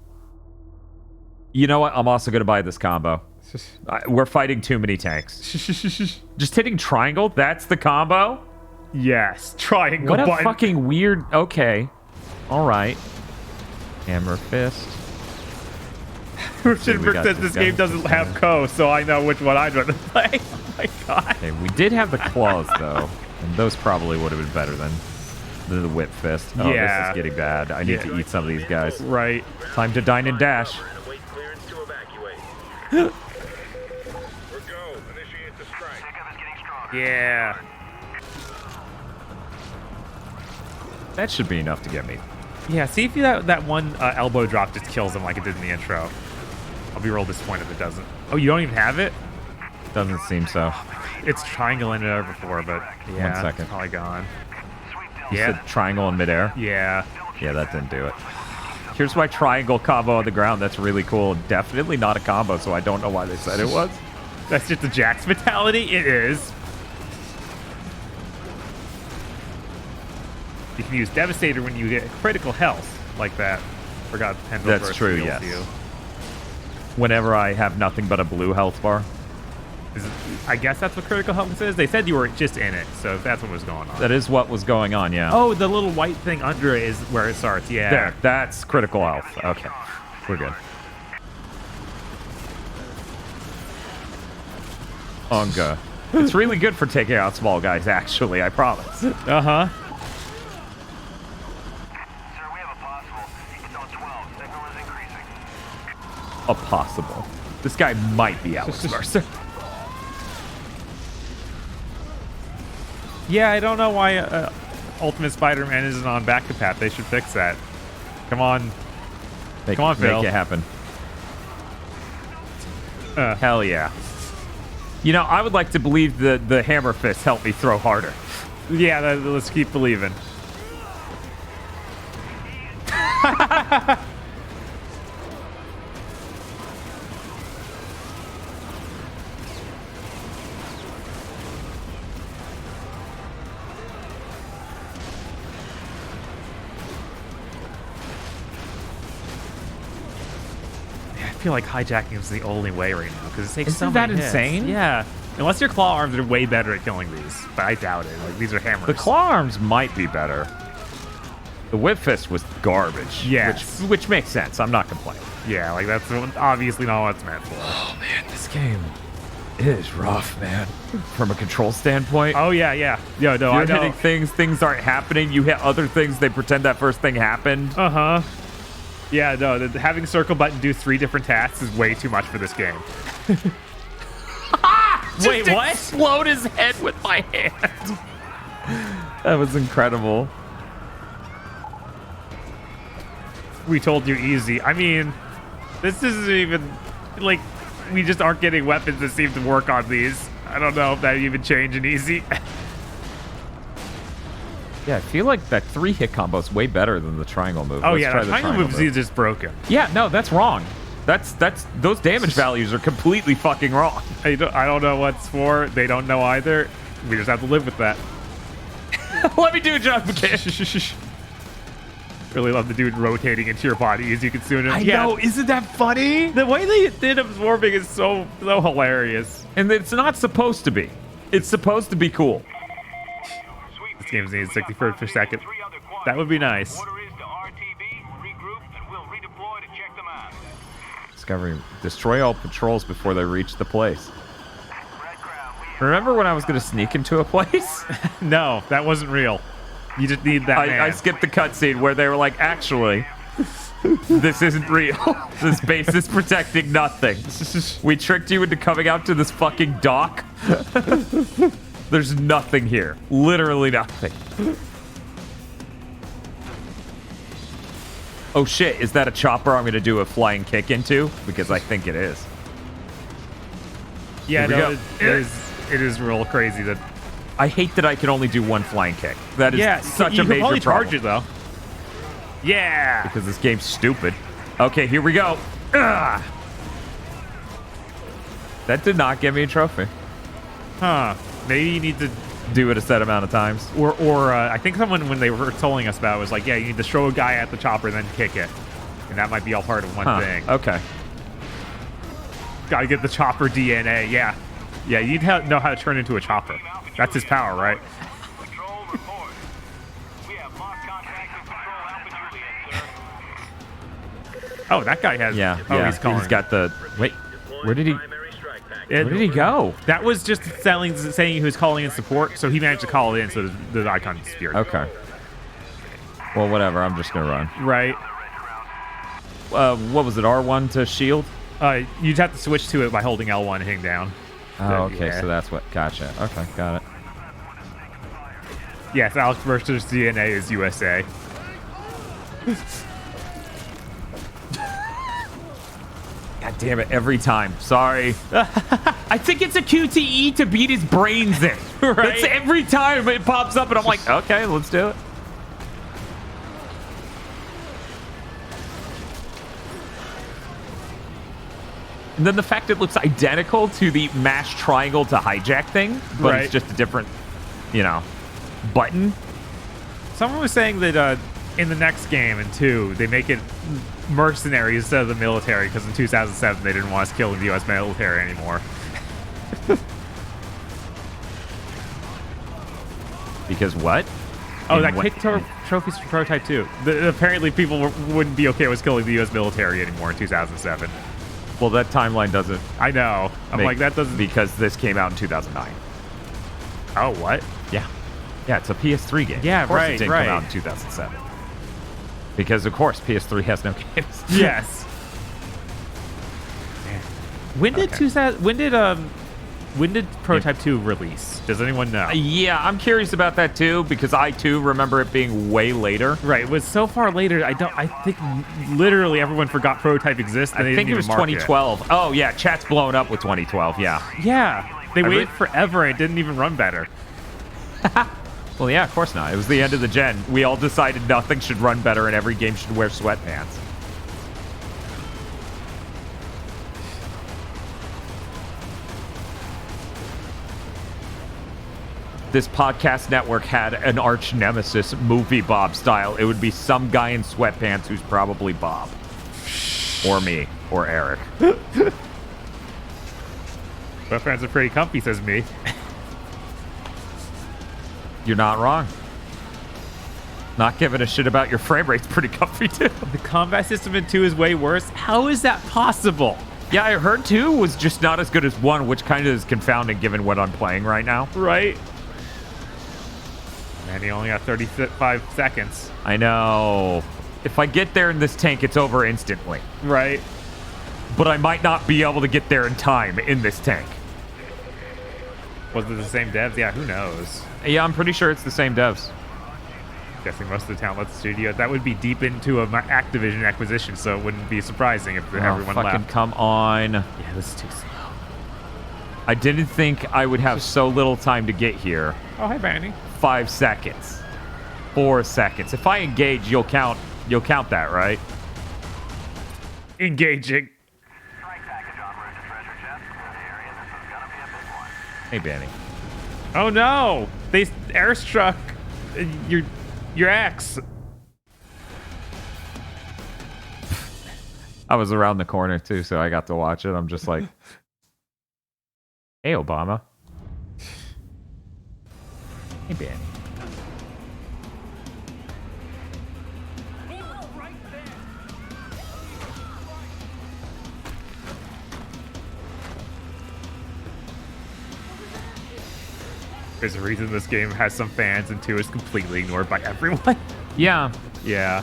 [SPEAKER 2] You know what? I'm also gonna buy this combo. We're fighting too many tanks. Just hitting triangle. That's the combo.
[SPEAKER 1] Yes, triangle.
[SPEAKER 2] What a
[SPEAKER 1] button.
[SPEAKER 2] fucking weird. Okay, all right. Hammer fist.
[SPEAKER 1] Richard Brick says this game doesn't have Co, so I know which one I'd rather play. Oh my god.
[SPEAKER 2] Okay, we did have the claws though, and those probably would have been better than the whip fist. Oh,
[SPEAKER 1] yeah.
[SPEAKER 2] This is getting bad. I need to eat some of these guys.
[SPEAKER 1] Right.
[SPEAKER 2] Time to dine and dash.
[SPEAKER 1] Yeah.
[SPEAKER 2] That should be enough to get me.
[SPEAKER 1] Yeah, see if that one elbow drop just kills him like it did in the intro. I'll be real disappointed if it doesn't. Oh, you don't even have it?
[SPEAKER 2] Doesn't seem so.
[SPEAKER 1] It's triangle in there before, but yeah,
[SPEAKER 2] 1 second.
[SPEAKER 1] It's probably gone.
[SPEAKER 2] You said triangle in midair?
[SPEAKER 1] Yeah.
[SPEAKER 2] Yeah, that didn't do it. Here's my triangle combo on the ground. That's really cool. Definitely not a combo, so I don't know why they said it was.
[SPEAKER 1] That's just the Jax fatality? It is. You can use Devastator when you get critical health like that. Forgot Pendle
[SPEAKER 2] That's
[SPEAKER 1] Burst
[SPEAKER 2] true,
[SPEAKER 1] heals
[SPEAKER 2] yes.
[SPEAKER 1] you.
[SPEAKER 2] Whenever I have nothing but a blue health bar.
[SPEAKER 1] I guess that's what critical health is. They said you were just in it, so that's what was going on.
[SPEAKER 2] That is what was going on, yeah.
[SPEAKER 1] Oh, the little white thing under it is where it starts, yeah.
[SPEAKER 2] There, that's critical health. Okay, we're good. Unga. It's really good for taking out small guys, actually, I promise.
[SPEAKER 1] Uh-huh.
[SPEAKER 2] A possible. This guy might be Alex Mercer.
[SPEAKER 1] Yeah, I don't know why Ultimate Spider-Man isn't on back to path. They should fix that. Come on. Come on, Phil.
[SPEAKER 2] Make it happen. Hell yeah. You know, I would like to believe the hammer fist helped me throw harder.
[SPEAKER 1] Yeah, let's keep believing. feel like hijacking is the only way right now because it takes
[SPEAKER 2] Isn't
[SPEAKER 1] so
[SPEAKER 2] that
[SPEAKER 1] many hits.
[SPEAKER 2] insane?
[SPEAKER 1] Yeah. Unless your claw arms are way better at killing these, but I doubt it. Like these are hammers.
[SPEAKER 2] The claw arms might be better. The whip fist was garbage.
[SPEAKER 1] Yes.
[SPEAKER 2] Which makes sense. I'm not complaining.
[SPEAKER 1] Yeah, like that's obviously not what it's meant for.
[SPEAKER 2] Oh man, this game is rough, man. From a control standpoint.
[SPEAKER 1] Oh yeah, yeah. Yo, no,
[SPEAKER 2] You're
[SPEAKER 1] I know.
[SPEAKER 2] hitting things aren't happening. You hit other things, they pretend that first thing happened.
[SPEAKER 1] Uh-huh. Yeah, no, having circle button do 3 different tasks is way too much for this game.
[SPEAKER 2] Wait, what? Explode his head with my hand. That was incredible.
[SPEAKER 1] We told you easy. I mean, this isn't even like we just aren't getting weapons that seem to work on these. I don't know if that even changed in easy.
[SPEAKER 2] Yeah, I feel like that 3-hit combo is way better than the triangle move.
[SPEAKER 1] Oh
[SPEAKER 2] Let's
[SPEAKER 1] yeah,
[SPEAKER 2] try
[SPEAKER 1] the triangle move is just broken.
[SPEAKER 2] Yeah, no, that's wrong. That's those damage values are completely fucking wrong.
[SPEAKER 1] I don't know what's for. They don't know either. We just have to live with that.
[SPEAKER 2] Let me do a jump again.
[SPEAKER 1] Really love the dude rotating into your body as you consume him.
[SPEAKER 2] I know, isn't that funny?
[SPEAKER 1] The way they did absorbing is so hilarious.
[SPEAKER 2] And it's not supposed to be. It's supposed to be cool.
[SPEAKER 1] This game's needs 60 frames per second. That would be nice.
[SPEAKER 2] Discovery. Destroy all patrols before they reach the place. Remember when I was going to sneak into a place?
[SPEAKER 1] No, that wasn't real. You just need that man.
[SPEAKER 2] I skipped the cutscene where they were like, actually, this isn't real. This base is protecting nothing. We tricked you into coming out to this fucking dock. There's nothing here. Literally nothing. Oh shit, is that a chopper I'm going to do a flying kick into? Because I think it is.
[SPEAKER 1] Yeah, no, it is real crazy that...
[SPEAKER 2] I hate that I can only do one flying kick. That is such a major problem.
[SPEAKER 1] You can charge it, though. Yeah!
[SPEAKER 2] Because this game's stupid. Okay, here we go. Ugh. That did not get me a trophy.
[SPEAKER 1] Huh. Maybe you need to...
[SPEAKER 2] do it a set amount of times.
[SPEAKER 1] Or I think someone, when they were telling us about it, was like, yeah, you need to throw a guy at the chopper and then kick it. And that might be all part of one thing.
[SPEAKER 2] Okay.
[SPEAKER 1] Gotta get the chopper DNA, yeah. Yeah, you need to know how to turn into a chopper. That's his power, right? Oh, that guy has...
[SPEAKER 2] Yeah,
[SPEAKER 1] oh,
[SPEAKER 2] yeah.
[SPEAKER 1] he's calling.
[SPEAKER 2] He's got the... Wait, where did he... Where did he go?
[SPEAKER 1] That was just saying he was calling in support, so he managed to call it in, so the icon disappeared.
[SPEAKER 2] Okay. Well, whatever. I'm just going to run.
[SPEAKER 1] Right.
[SPEAKER 2] What was it, R1 to shield?
[SPEAKER 1] You'd have to switch to it by holding L1 and hitting down.
[SPEAKER 2] Oh, okay, so that's what... Gotcha. Okay, got it.
[SPEAKER 1] Yes, Alex Mercer's DNA is USA.
[SPEAKER 2] God damn it, every time. Sorry. I think it's a QTE to beat his brains in.
[SPEAKER 1] Right?
[SPEAKER 2] That's every time it pops up, and I'm like, okay, let's do it. And then the fact it looks identical to the mash triangle to hijack thing, but it's just a different, button.
[SPEAKER 1] Someone was saying that in the next game, in 2, they make it mercenaries instead of the military, because in 2007 they didn't want us killing the U.S. military anymore.
[SPEAKER 2] Because what?
[SPEAKER 1] Oh, that kicked trophies for Prototype 2. Apparently people wouldn't be okay with killing the U.S. military anymore in 2007.
[SPEAKER 2] Well, that timeline doesn't...
[SPEAKER 1] I know. I'm like, that doesn't...
[SPEAKER 2] Because this came out in 2009.
[SPEAKER 1] Oh, what?
[SPEAKER 2] Yeah. Yeah, it's a PS3 game.
[SPEAKER 1] Yeah,
[SPEAKER 2] of course
[SPEAKER 1] right,
[SPEAKER 2] it didn't come out in 2007. Because, of course, PS3 has no games.
[SPEAKER 1] Yes. When did Prototype 2 release? Does anyone know?
[SPEAKER 2] Yeah, I'm curious about that too, because I too remember it being way later.
[SPEAKER 1] Right, it was so far later. I think literally everyone forgot Prototype exists. And
[SPEAKER 2] I think it was 2012. Oh yeah, chat's blown up with 2012. Yeah.
[SPEAKER 1] Yeah, they waited forever and it didn't even run better.
[SPEAKER 2] Well, yeah, of course not. It was the end of the gen. We all decided nothing should run better and every game should wear sweatpants. This podcast network had an arch nemesis, movie Bob style. It would be some guy in sweatpants who's probably Bob. Or me. Or Eric.
[SPEAKER 1] Sweatpants are pretty comfy, says me.
[SPEAKER 2] You're not wrong. Not giving a shit about your frame rate's pretty comfy, too.
[SPEAKER 1] The combat system in 2 is way worse. How is that possible?
[SPEAKER 2] Yeah, I heard 2 was just not as good as 1, which kind of is confounding given what I'm playing right now.
[SPEAKER 1] Right? Man, he only got 35 seconds.
[SPEAKER 2] I know. If I get there in this tank, it's over instantly.
[SPEAKER 1] Right.
[SPEAKER 2] But I might not be able to get there in time in this tank.
[SPEAKER 1] Was it the same devs? Yeah, who knows?
[SPEAKER 2] Yeah, I'm pretty sure it's the same devs.
[SPEAKER 1] Guessing most of the talent left the studio. That would be deep into an Activision acquisition, so it wouldn't be surprising if everyone
[SPEAKER 2] fucking
[SPEAKER 1] left.
[SPEAKER 2] Come on.
[SPEAKER 1] Yeah, this is too slow.
[SPEAKER 2] I didn't think I would have so little time to get here.
[SPEAKER 1] Oh, hey, Banny.
[SPEAKER 2] 5 seconds. 4 seconds. If I engage, you'll count that, right?
[SPEAKER 1] Engaging.
[SPEAKER 2] Hey, Banny.
[SPEAKER 1] Oh no! They airstruck your ex.
[SPEAKER 2] I was around the corner too, so I got to watch it. I'm just like, hey, Obama. Hey, Banny.
[SPEAKER 1] There's a reason this game has some fans and 2 is completely ignored by everyone.
[SPEAKER 2] Yeah.
[SPEAKER 1] Yeah.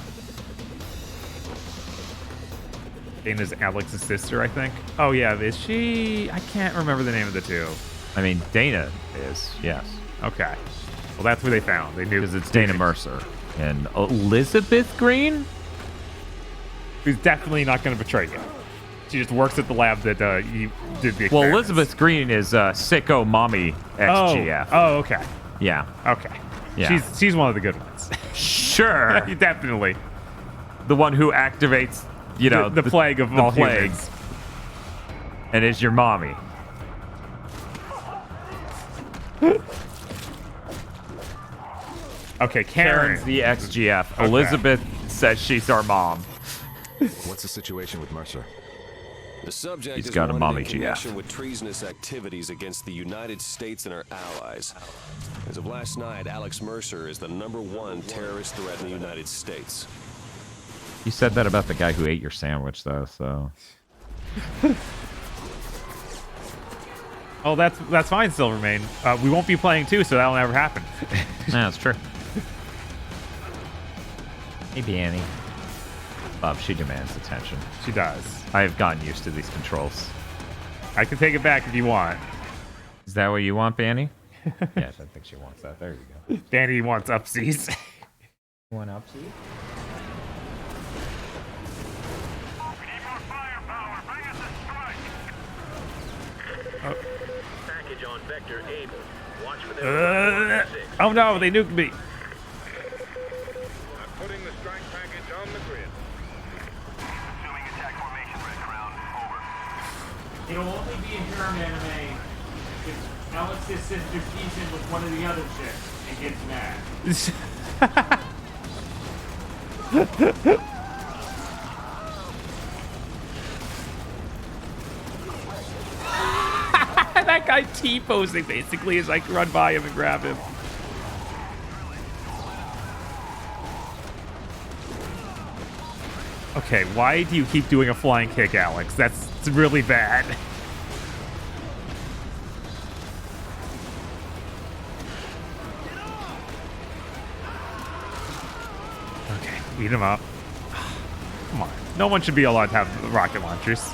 [SPEAKER 1] Dana's Alex's sister, I think. Oh, yeah. Is she? I can't remember the name of the 2.
[SPEAKER 2] I mean, Dana is, yes.
[SPEAKER 1] Okay. Well, that's who they found. They knew.
[SPEAKER 2] Because it's Dana Mercer. And Elizabeth Green?
[SPEAKER 1] Who's definitely not going to betray you. She just works at the lab that you did the experiments.
[SPEAKER 2] Well, Elizabeth Green is Sicko Mommy XGF.
[SPEAKER 1] Oh, okay.
[SPEAKER 2] Yeah.
[SPEAKER 1] Okay.
[SPEAKER 2] Yeah.
[SPEAKER 1] She's one of the good ones.
[SPEAKER 2] Sure.
[SPEAKER 1] Definitely.
[SPEAKER 2] The one who activates, you know,
[SPEAKER 1] the plague of all
[SPEAKER 2] plagues. And is your mommy.
[SPEAKER 1] Okay,
[SPEAKER 2] Karen's the XGF. Okay. Elizabeth says she's our mom.
[SPEAKER 21] What's the situation with Mercer?
[SPEAKER 22] The subject
[SPEAKER 2] He's
[SPEAKER 22] is
[SPEAKER 2] got a
[SPEAKER 22] wanted
[SPEAKER 2] mommy
[SPEAKER 22] in connection
[SPEAKER 2] GF.
[SPEAKER 22] with treasonous activities against the United States and our allies. As of last night, Alex Mercer is the #1 terrorist threat in the United States.
[SPEAKER 2] You said that about the guy who ate your sandwich, though, so...
[SPEAKER 1] Oh, that's fine, Silvermane. We won't be playing 2, so that'll never happen.
[SPEAKER 2] Yeah, that's true. Hey, Banny. Bob, she demands attention.
[SPEAKER 1] She does.
[SPEAKER 2] I have gotten used to these controls.
[SPEAKER 1] I can take it back if you want.
[SPEAKER 2] Is that what you want, Banny? Yes, I think she wants that. There you go.
[SPEAKER 1] Banny wants upsies.
[SPEAKER 2] You want upsies?
[SPEAKER 1] Oh.
[SPEAKER 20] Package on Vector able. Watch for them.
[SPEAKER 1] Oh no, they nuked me.
[SPEAKER 20] I'm putting the strike package on the grid. Assuming attack formation, Red Crown. Over.
[SPEAKER 1] It'll only be a German anime if Alex's sister sees him with one of the other chicks and gets mad. That guy T-posing basically as I run by him and grab him. Okay, why do you keep doing a flying kick, Alex? That's really bad. Okay, beat him up. Come on. No one should be allowed to have rocket launchers.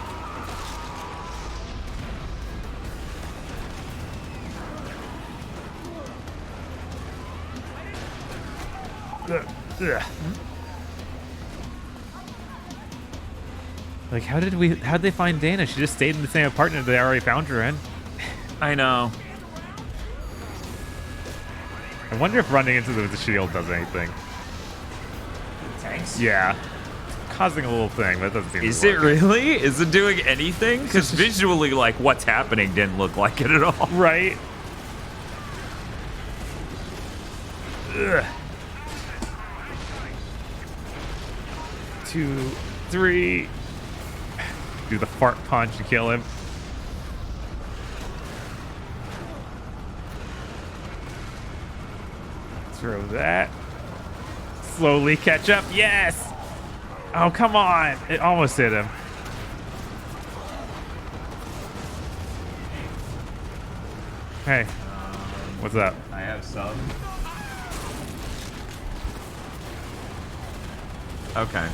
[SPEAKER 1] Ugh. Like, how'd they find Dana? She just stayed in the same apartment they already found her in.
[SPEAKER 2] I know.
[SPEAKER 1] I wonder if running into the shield does anything.
[SPEAKER 2] Tanks?
[SPEAKER 1] Yeah. It's causing a little thing, but it doesn't seem
[SPEAKER 2] Is
[SPEAKER 1] to
[SPEAKER 2] it
[SPEAKER 1] work.
[SPEAKER 2] really? Is it doing anything? Because visually, like, what's happening didn't look like it at all.
[SPEAKER 1] Right? Ugh. 2, 3, Do the fart punch to kill him. Throw that. Slowly catch up. Yes! Oh, come on. It almost hit him. Hey. What's up?
[SPEAKER 2] I have some. Okay.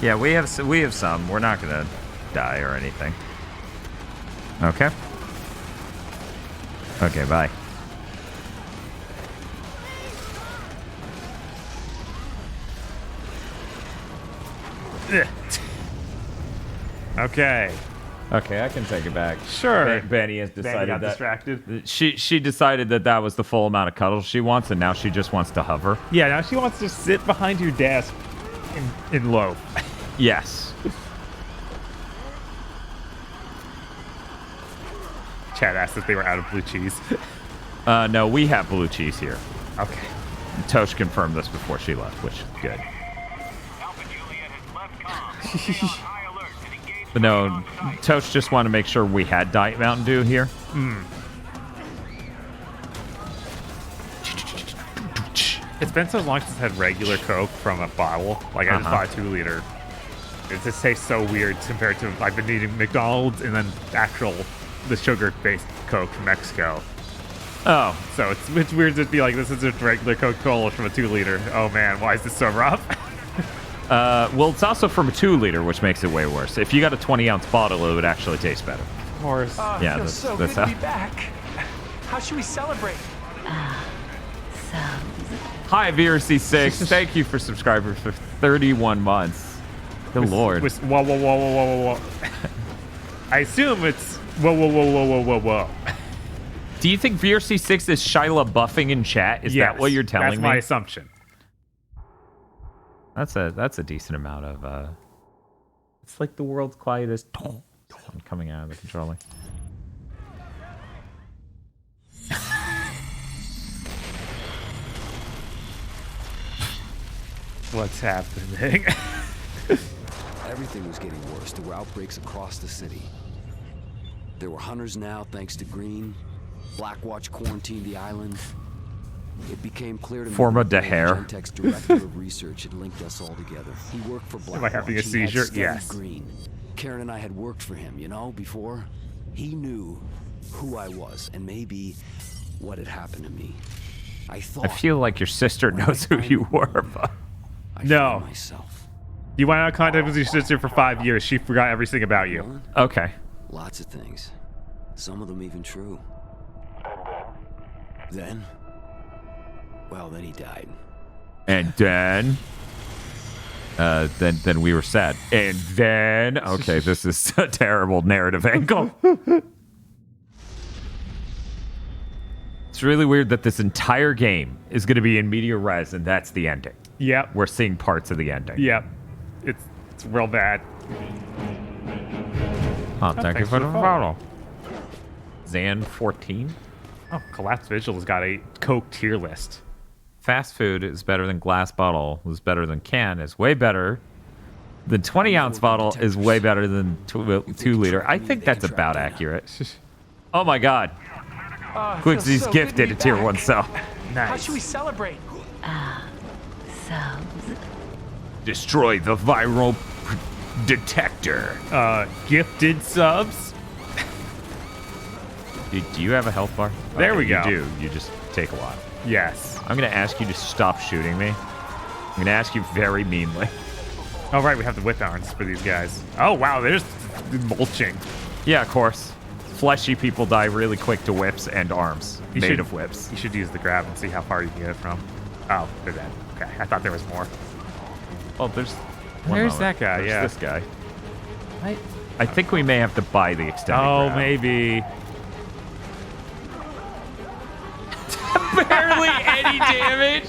[SPEAKER 2] Yeah, we have some. We're not gonna die or anything. Okay. Okay, bye.
[SPEAKER 1] Okay.
[SPEAKER 2] Okay, I can take it back.
[SPEAKER 1] Sure.
[SPEAKER 2] Benny has decided
[SPEAKER 1] got
[SPEAKER 2] that
[SPEAKER 1] distracted.
[SPEAKER 2] She decided that was the full amount of cuddles she wants, and now she just wants to hover.
[SPEAKER 1] Yeah, now she wants to sit behind your desk and loaf.
[SPEAKER 2] Yes.
[SPEAKER 1] Chad asked if they were out of blue cheese.
[SPEAKER 2] No, we have blue cheese here.
[SPEAKER 1] Okay.
[SPEAKER 2] Tosh confirmed this before she left, which is good. But no, Tosh just wanted to make sure we had Diet Mountain Dew here.
[SPEAKER 1] It's been so long since I had regular Coke from a bottle. Like, I just bought a 2-liter. It just tastes so weird compared to, I've been eating McDonald's and then the sugar-based Coke from Mexico.
[SPEAKER 2] Oh.
[SPEAKER 1] So it's weird to be like, this is just regular Coca-Cola from a 2-liter. Oh man, why is this so rough?
[SPEAKER 2] Well, it's also from a 2-liter, which makes it way worse. If you got a 20-ounce bottle, it would actually taste better.
[SPEAKER 1] Of course.
[SPEAKER 2] Yeah,
[SPEAKER 9] feels so good to be back. How should we celebrate?
[SPEAKER 2] Hi, VRC6. Thank you for subscribing for 31 months. Good lord.
[SPEAKER 1] Whoa, whoa, whoa, whoa, whoa, whoa, whoa. I assume it's whoa, whoa, whoa, whoa, whoa, whoa, whoa.
[SPEAKER 2] Do you think VRC6 is Shyla buffing in chat? Is that what you're telling me?
[SPEAKER 1] That's my assumption.
[SPEAKER 2] That's a decent amount of it's like the world's quietest coming out of the controller.
[SPEAKER 1] What's happening?
[SPEAKER 6] Everything was getting worse. There were outbreaks across the city. There were hunters now, thanks to Green. Blackwatch quarantined the island. It became clear to me
[SPEAKER 2] Forma
[SPEAKER 6] that
[SPEAKER 2] de hair.
[SPEAKER 6] Gentech's director of research had linked us all together. He worked for Blackwatch.
[SPEAKER 1] Am I having a
[SPEAKER 6] He
[SPEAKER 1] seizure?
[SPEAKER 6] had studied
[SPEAKER 1] Yes.
[SPEAKER 6] Green. Karen and I had worked for him, before. He knew who I was and maybe what had happened to me. I
[SPEAKER 2] feel like your sister knows who you were, but
[SPEAKER 1] no.
[SPEAKER 6] Myself.
[SPEAKER 1] You went out of contact with your sister for 5 years. She forgot everything about you.
[SPEAKER 2] Okay.
[SPEAKER 6] Lots of things. Some of them even true. Then? Well, then he died.
[SPEAKER 2] And then we were sad. And then okay, this is a terrible narrative angle. It's really weird that this entire game is going to be in media res, and that's the ending.
[SPEAKER 1] Yep.
[SPEAKER 2] We're seeing parts of the ending.
[SPEAKER 1] Yep. It's real bad.
[SPEAKER 2] Oh, thank you for the follow. Zan 14.
[SPEAKER 1] Oh, Collapse Vigil has got a Coke tier list.
[SPEAKER 2] Fast food is better than glass bottle, is better than can, is way better than 20-ounce bottle, is way better than 2-liter. I think that's about accurate. Oh my god. Quicksy's
[SPEAKER 9] so
[SPEAKER 2] gifted a tier
[SPEAKER 9] back.
[SPEAKER 2] 1 cell.
[SPEAKER 1] Nice.
[SPEAKER 9] How should we celebrate?
[SPEAKER 2] Destroy the viral detector.
[SPEAKER 1] Gifted subs.
[SPEAKER 2] Do you have a health bar?
[SPEAKER 1] There we go.
[SPEAKER 2] You do. You just take a lot.
[SPEAKER 1] Yes.
[SPEAKER 2] I'm going to ask you to stop shooting me. I'm going to ask you very meanly.
[SPEAKER 1] Oh, right. We have the whip arms for these guys. Oh, wow. There's mulching.
[SPEAKER 2] Yeah, of course. Fleshy people die really quick to whips and arms made of whips.
[SPEAKER 1] You should use the grab and see how far you can get it from. Oh, they're dead. Okay. I thought there was more.
[SPEAKER 2] Oh, there's
[SPEAKER 1] that guy.
[SPEAKER 2] There's
[SPEAKER 1] yeah.
[SPEAKER 2] this guy. I think we may have to buy the extended grab.
[SPEAKER 1] Maybe.
[SPEAKER 2] Barely any damage.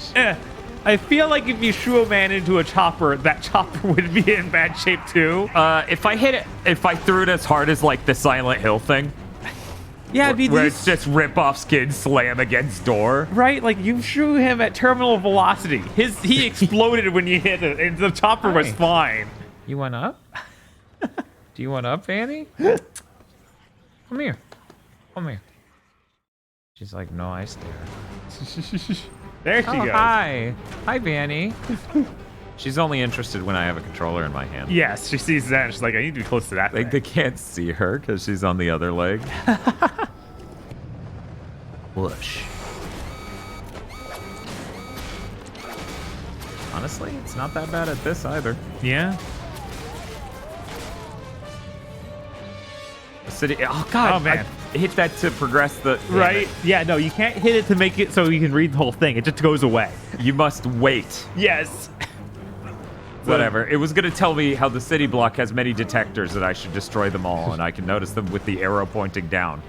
[SPEAKER 1] I feel like if you shrew a man into a chopper, that chopper would be in bad shape too.
[SPEAKER 2] If I threw it as hard as like the Silent Hill thing.
[SPEAKER 1] Yeah,
[SPEAKER 2] where it's just rip off skin, slam against door.
[SPEAKER 1] Right, like you threw him at terminal velocity. He exploded when you hit it, and the chopper was fine.
[SPEAKER 2] You went up? Do you want up, Annie? Come here. Come here. She's like, no, I stare.
[SPEAKER 1] There she goes.
[SPEAKER 2] Hi. Hi, Vanny. She's only interested when I have a controller in my hand.
[SPEAKER 1] Yes, she sees that and she's like, I need to be close to that thing.
[SPEAKER 2] They can't see her because she's on the other leg. Whoosh. Honestly, it's not that bad at this either.
[SPEAKER 1] Yeah.
[SPEAKER 2] The city. Oh god.
[SPEAKER 1] Oh man.
[SPEAKER 2] I hit that to progress the.
[SPEAKER 1] Right? Yeah. No, you can't hit it to make it so you can read the whole thing. It just goes away.
[SPEAKER 2] You must wait.
[SPEAKER 1] Yes.
[SPEAKER 2] Whatever. It was gonna tell me how the city block has many detectors that I should destroy them all, and I can notice them with the arrow pointing down.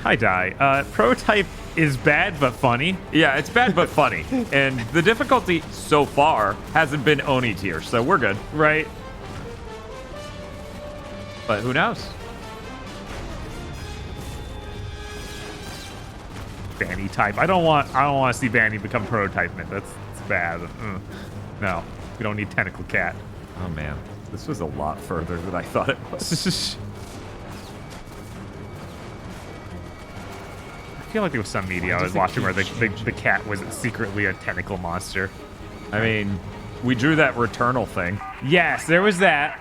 [SPEAKER 1] Hi, Die. Prototype is bad but funny.
[SPEAKER 2] Yeah, it's bad but funny, and the difficulty so far hasn't been Oni tier, so we're good.
[SPEAKER 1] Right.
[SPEAKER 2] But who knows?
[SPEAKER 1] Banny type. I don't want to see Banny become prototype. That's bad. No. We don't need Tentacle Cat.
[SPEAKER 2] Oh man, this was a lot further than I thought it was.
[SPEAKER 1] I feel like there was some media I was watching where the cat was secretly a tentacle monster.
[SPEAKER 2] I mean, we drew that Returnal thing.
[SPEAKER 1] Yes, there was that.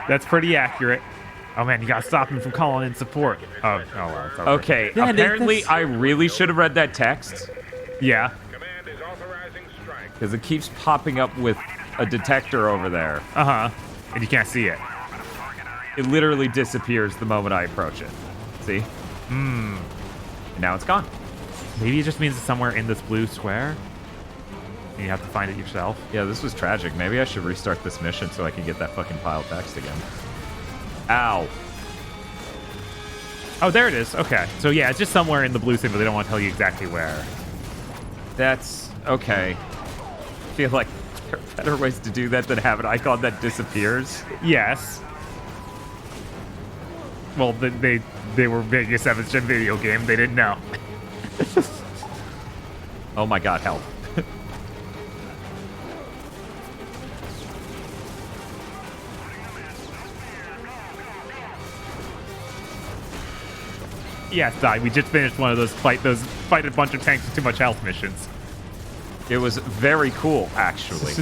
[SPEAKER 1] That's pretty accurate. Oh man, you gotta stop him from calling in support. Oh well, it's over.
[SPEAKER 2] Okay, yeah, apparently I really should have read that text.
[SPEAKER 1] Yeah.
[SPEAKER 2] Because it keeps popping up with a detector over there.
[SPEAKER 1] Uh-huh. And you can't see it.
[SPEAKER 2] It literally disappears the moment I approach it. See?
[SPEAKER 1] Hmm.
[SPEAKER 2] And now it's gone.
[SPEAKER 1] Maybe it just means it's somewhere in this blue square. And you have to find it yourself.
[SPEAKER 2] Yeah, this was tragic. Maybe I should restart this mission so I can get that fucking pile of text again. Ow.
[SPEAKER 1] Oh, there it is. Okay. So yeah, it's just somewhere in the blue thing, but they don't want to tell you exactly where.
[SPEAKER 2] That's okay. I feel like there are better ways to do that than have an icon that disappears.
[SPEAKER 1] Yes. Well, they were making a 7th gen video game. They didn't know.
[SPEAKER 2] Oh my god, help.
[SPEAKER 1] Yes, Die. We just finished one of those fight a bunch of tanks with too much health missions.
[SPEAKER 2] It was very cool, actually.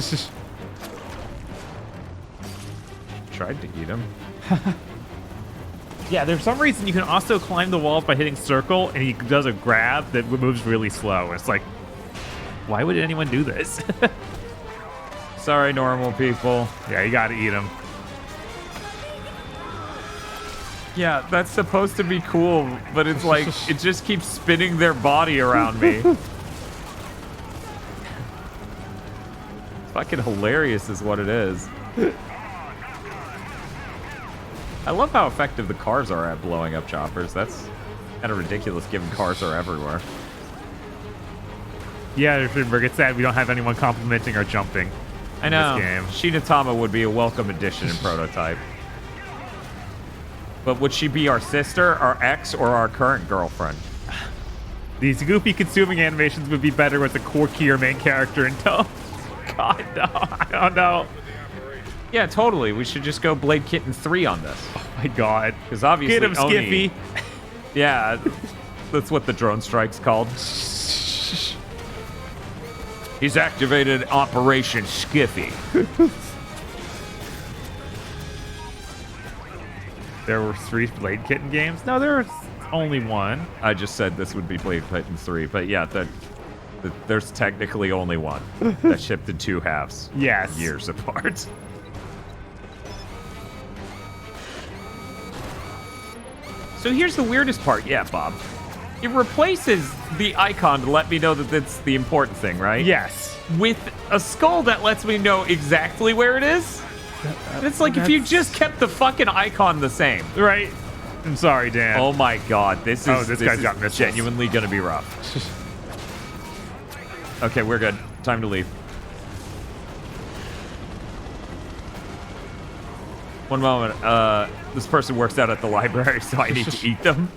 [SPEAKER 2] Tried to eat him.
[SPEAKER 1] Yeah, there's some reason you can also climb the walls by hitting circle, and he does a grab that moves really slow. It's like, why would anyone do this?
[SPEAKER 2] Sorry, normal people.
[SPEAKER 1] Yeah, you gotta eat him.
[SPEAKER 2] Yeah, that's supposed to be cool, but it's like, it just keeps spinning their body around me. Fucking hilarious is what it is. I love how effective the cars are at blowing up choppers. That's kind of ridiculous given cars are everywhere.
[SPEAKER 1] Yeah, it's sad we don't have anyone complimenting our jumping.
[SPEAKER 2] I know.
[SPEAKER 1] In this game.
[SPEAKER 2] Shinatama would be a welcome addition in Prototype. But would she be our sister, our ex, or our current girlfriend?
[SPEAKER 1] These goofy consuming animations would be better with a quirkier main character in tow. God, no. I don't know.
[SPEAKER 2] Yeah, totally. We should just go Blade Kitten 3 on this.
[SPEAKER 1] Oh my god.
[SPEAKER 2] Because obviously
[SPEAKER 1] get him, Skippy.
[SPEAKER 2] Yeah, that's what the drone strike's called. He's activated Operation Skiffy.
[SPEAKER 1] There were 3 Blade Kitten games? No, there was only one.
[SPEAKER 2] I just said this would be Blade Kitten 3, but yeah, there's technically only one that shipped in 2 halves.
[SPEAKER 1] Yes.
[SPEAKER 2] Years apart. So here's the weirdest part. Yeah, Bob. It replaces the icon to let me know that that's the important thing, right?
[SPEAKER 1] Yes.
[SPEAKER 2] With a skull that lets me know exactly where it is. It's like if you just kept the fucking icon the same.
[SPEAKER 1] Right. I'm sorry, Dan.
[SPEAKER 2] Oh my god, this is
[SPEAKER 1] guy's
[SPEAKER 2] genuinely gonna be rough. Okay, we're good. Time to leave. One moment. This person works out at the library, so I need to eat them.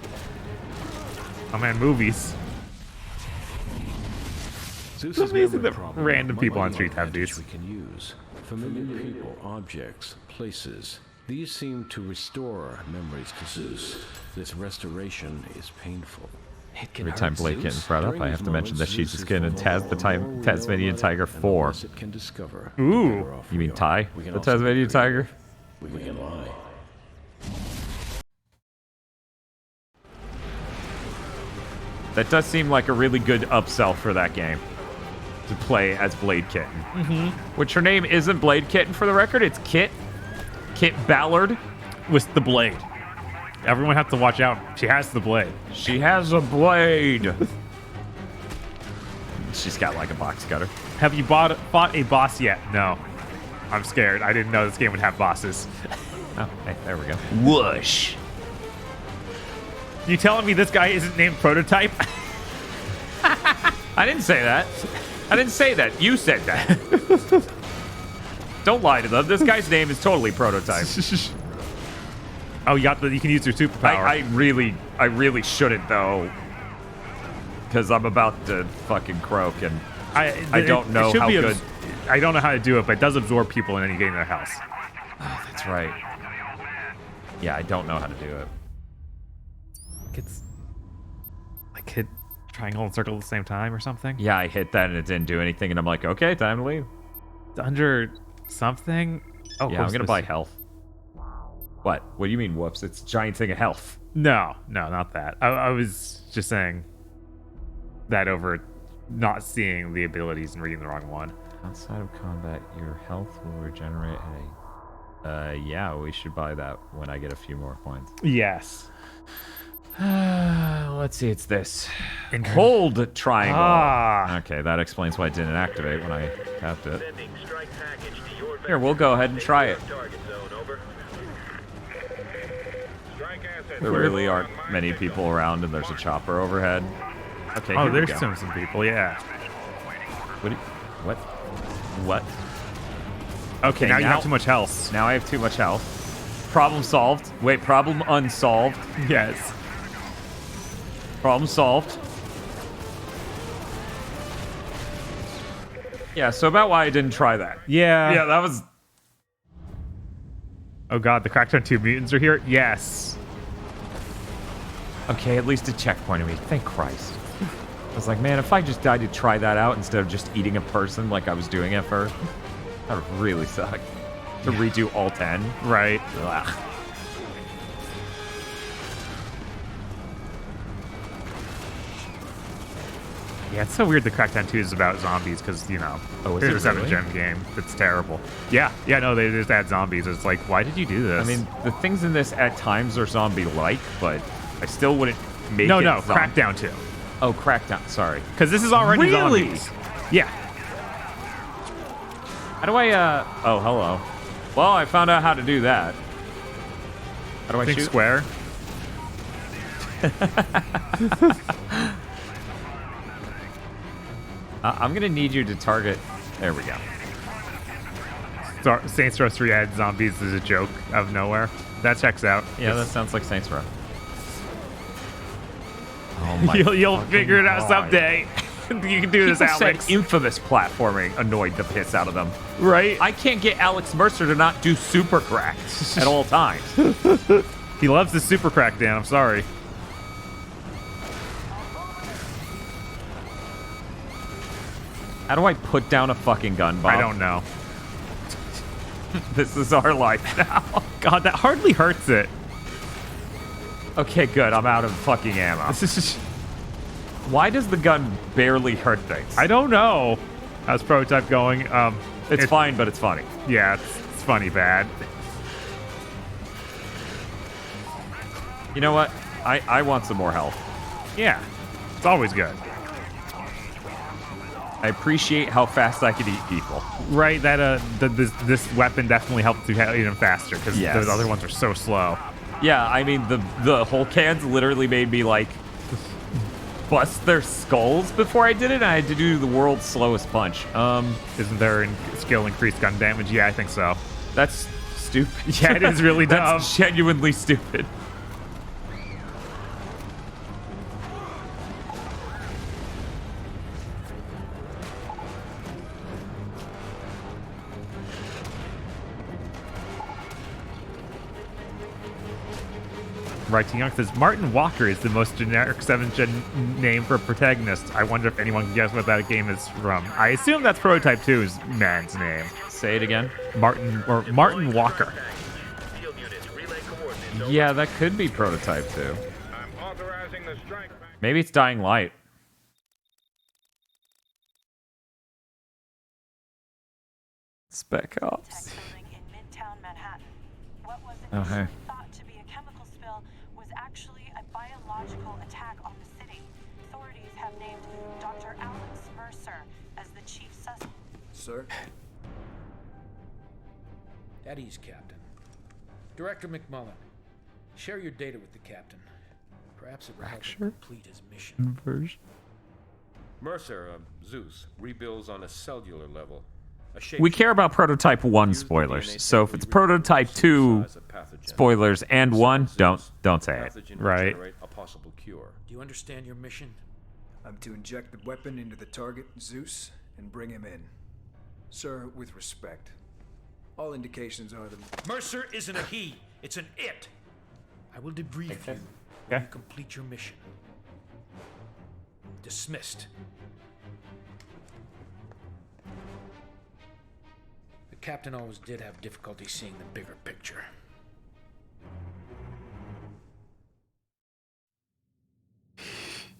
[SPEAKER 1] Oh man, movies.
[SPEAKER 3] Zeus
[SPEAKER 1] It's amazing that random people on street have these.
[SPEAKER 3] We can use familiar people, objects, places,
[SPEAKER 13] These seem to restore memories to Zeus. This restoration is painful.
[SPEAKER 2] Every time Blade Kitten's brought up, I have to mention that she's skin and Tasmanian Tiger 4.
[SPEAKER 13] It can discover.
[SPEAKER 2] Ooh. You mean Ty? The Tasmanian Tiger?
[SPEAKER 13] We can lie.
[SPEAKER 2] That does seem like a really good upsell for that game. To play as Blade Kitten.
[SPEAKER 1] Mm-hmm.
[SPEAKER 2] Which her name isn't Blade Kitten for the record, it's Kit. Kit Ballard.
[SPEAKER 1] With the blade. Everyone has to watch out. She has the blade.
[SPEAKER 2] She has a blade. She's got like a box cutter.
[SPEAKER 1] Have you fought a boss yet? No. I'm scared. I didn't know this game would have bosses.
[SPEAKER 2] Oh, hey, there we go.
[SPEAKER 1] Whoosh. You telling me this guy isn't named Prototype?
[SPEAKER 2] I didn't say that. I didn't say that. You said that. Don't lie to them. This guy's name is totally Prototype.
[SPEAKER 1] Oh, you can use your superpower.
[SPEAKER 2] I really shouldn't though, because I'm about to fucking croak, and I don't know how good.
[SPEAKER 1] I don't know how to do it, but it does absorb people and then you get in their house.
[SPEAKER 2] Oh, that's right. Yeah, I don't know how to do it.
[SPEAKER 1] It's like hit triangle and circle at the same time or something.
[SPEAKER 2] Yeah, I hit that and it didn't do anything, and I'm like, okay, time to leave.
[SPEAKER 1] It's under something. Oh,
[SPEAKER 2] yeah, I'm gonna buy health. What? What do you mean, whoops? It's a giant thing of health.
[SPEAKER 1] No, not that. I was just saying that over not seeing the abilities and reading the wrong one.
[SPEAKER 2] Outside of combat, your health will regenerate at yeah, we should buy that when I get a few more points.
[SPEAKER 1] Yes.
[SPEAKER 2] Let's see, it's this. Hold triangle. Ah. Okay, that explains why it didn't activate when I tapped it. Here, we'll go ahead and try it. There really aren't many people around, and there's a chopper overhead. Okay.
[SPEAKER 1] Oh, there's some people. Yeah.
[SPEAKER 2] What?
[SPEAKER 1] Okay, now you have too much health.
[SPEAKER 2] Now I have too much health. Problem solved. Wait, problem unsolved.
[SPEAKER 1] Yes.
[SPEAKER 2] Problem solved. Yeah, so about why I didn't try that.
[SPEAKER 1] Yeah.
[SPEAKER 2] Yeah, that was...
[SPEAKER 1] Oh god, the Crackdown 2 mutants are here? Yes.
[SPEAKER 2] Okay, at least a checkpoint of me. Thank Christ. I was like, man, if I just died to try that out instead of just eating a person like I was doing at first, that would really suck. To redo all 10.
[SPEAKER 1] Right.
[SPEAKER 2] Ugh.
[SPEAKER 1] Yeah, it's so weird the Crackdown 2 is about zombies because, you know, here's a 7th-gen game. It's terrible. Yeah, no, they just add zombies. It's like, why did you do this?
[SPEAKER 2] I mean, the things in this at times are zombie-like, but I still wouldn't make it
[SPEAKER 1] Crackdown 2.
[SPEAKER 2] Oh, Crackdown, sorry.
[SPEAKER 1] Because this is already zombies. Yeah.
[SPEAKER 2] How do I, oh, hello. Well, I found out how to do that. How do I shoot?
[SPEAKER 1] Square.
[SPEAKER 2] I'm gonna need you to target. There we go.
[SPEAKER 1] Saints Row 3 had zombies as a joke out of nowhere. That checks out.
[SPEAKER 2] Yeah, that sounds like Saints Row. Oh my
[SPEAKER 1] You'll figure it out someday. You can do this, Alex.
[SPEAKER 2] Said infamous platforming annoyed the piss out of them.
[SPEAKER 1] Right?
[SPEAKER 2] I can't get Alex Mercer to not do super crack at all times.
[SPEAKER 1] He loves the super crack, Dan. I'm sorry.
[SPEAKER 2] How do I put down a fucking gun, Bob?
[SPEAKER 1] I don't know.
[SPEAKER 2] This is our life now.
[SPEAKER 1] God, that hardly hurts it.
[SPEAKER 2] Okay, good. I'm out of fucking ammo. Why does the gun barely hurt things?
[SPEAKER 1] I don't know. How's Prototype going?
[SPEAKER 2] It's fine, but it's funny.
[SPEAKER 1] Yeah, it's funny bad.
[SPEAKER 2] You know what? I want some more health.
[SPEAKER 1] Yeah, it's always good.
[SPEAKER 2] I appreciate how fast I can eat people.
[SPEAKER 1] Right, that this weapon definitely helps you eat them faster because those other ones are so slow.
[SPEAKER 2] Yeah, I mean the whole cans literally made me like bust their skulls before I did it. And I had to do the world's slowest punch.
[SPEAKER 1] Isn't there skill increased gun damage? Yeah, I think so.
[SPEAKER 2] That's stupid.
[SPEAKER 1] Yeah, it is really dumb.
[SPEAKER 2] That's genuinely stupid.
[SPEAKER 1] Writing Young says Martin Walker is the most generic 7th gen name for a protagonist. I wonder if anyone can guess what that game is from. I assume that's Prototype 2's man's name.
[SPEAKER 2] Say it again.
[SPEAKER 1] Martin Walker.
[SPEAKER 2] Yeah, that could be Prototype 2. Maybe it's Dying Light. Spec Ops. Okay.
[SPEAKER 14] Thought to be a chemical spill was actually a biological attack on the city. Authorities have named Dr. Alex Mercer as the chief suspect.
[SPEAKER 12] Sir?
[SPEAKER 3] At ease, Captain. Director McMullen, share your data with the captain. Perhaps it will help him complete his mission.
[SPEAKER 8] Mercer, Zeus, rebuilds on a cellular level.
[SPEAKER 2] We care about Prototype 1 spoilers, so if it's Prototype 2 spoilers and 1, don't say it.
[SPEAKER 1] Right.
[SPEAKER 8] A possible cure.
[SPEAKER 3] Do you understand your mission?
[SPEAKER 12] I'm to inject the weapon into the target, Zeus, and bring him in. Sir, with respect, all indications are that
[SPEAKER 3] Mercer isn't a he, it's an it. I will debrief you when you complete your mission. Dismissed. The captain always did have difficulty seeing the bigger picture.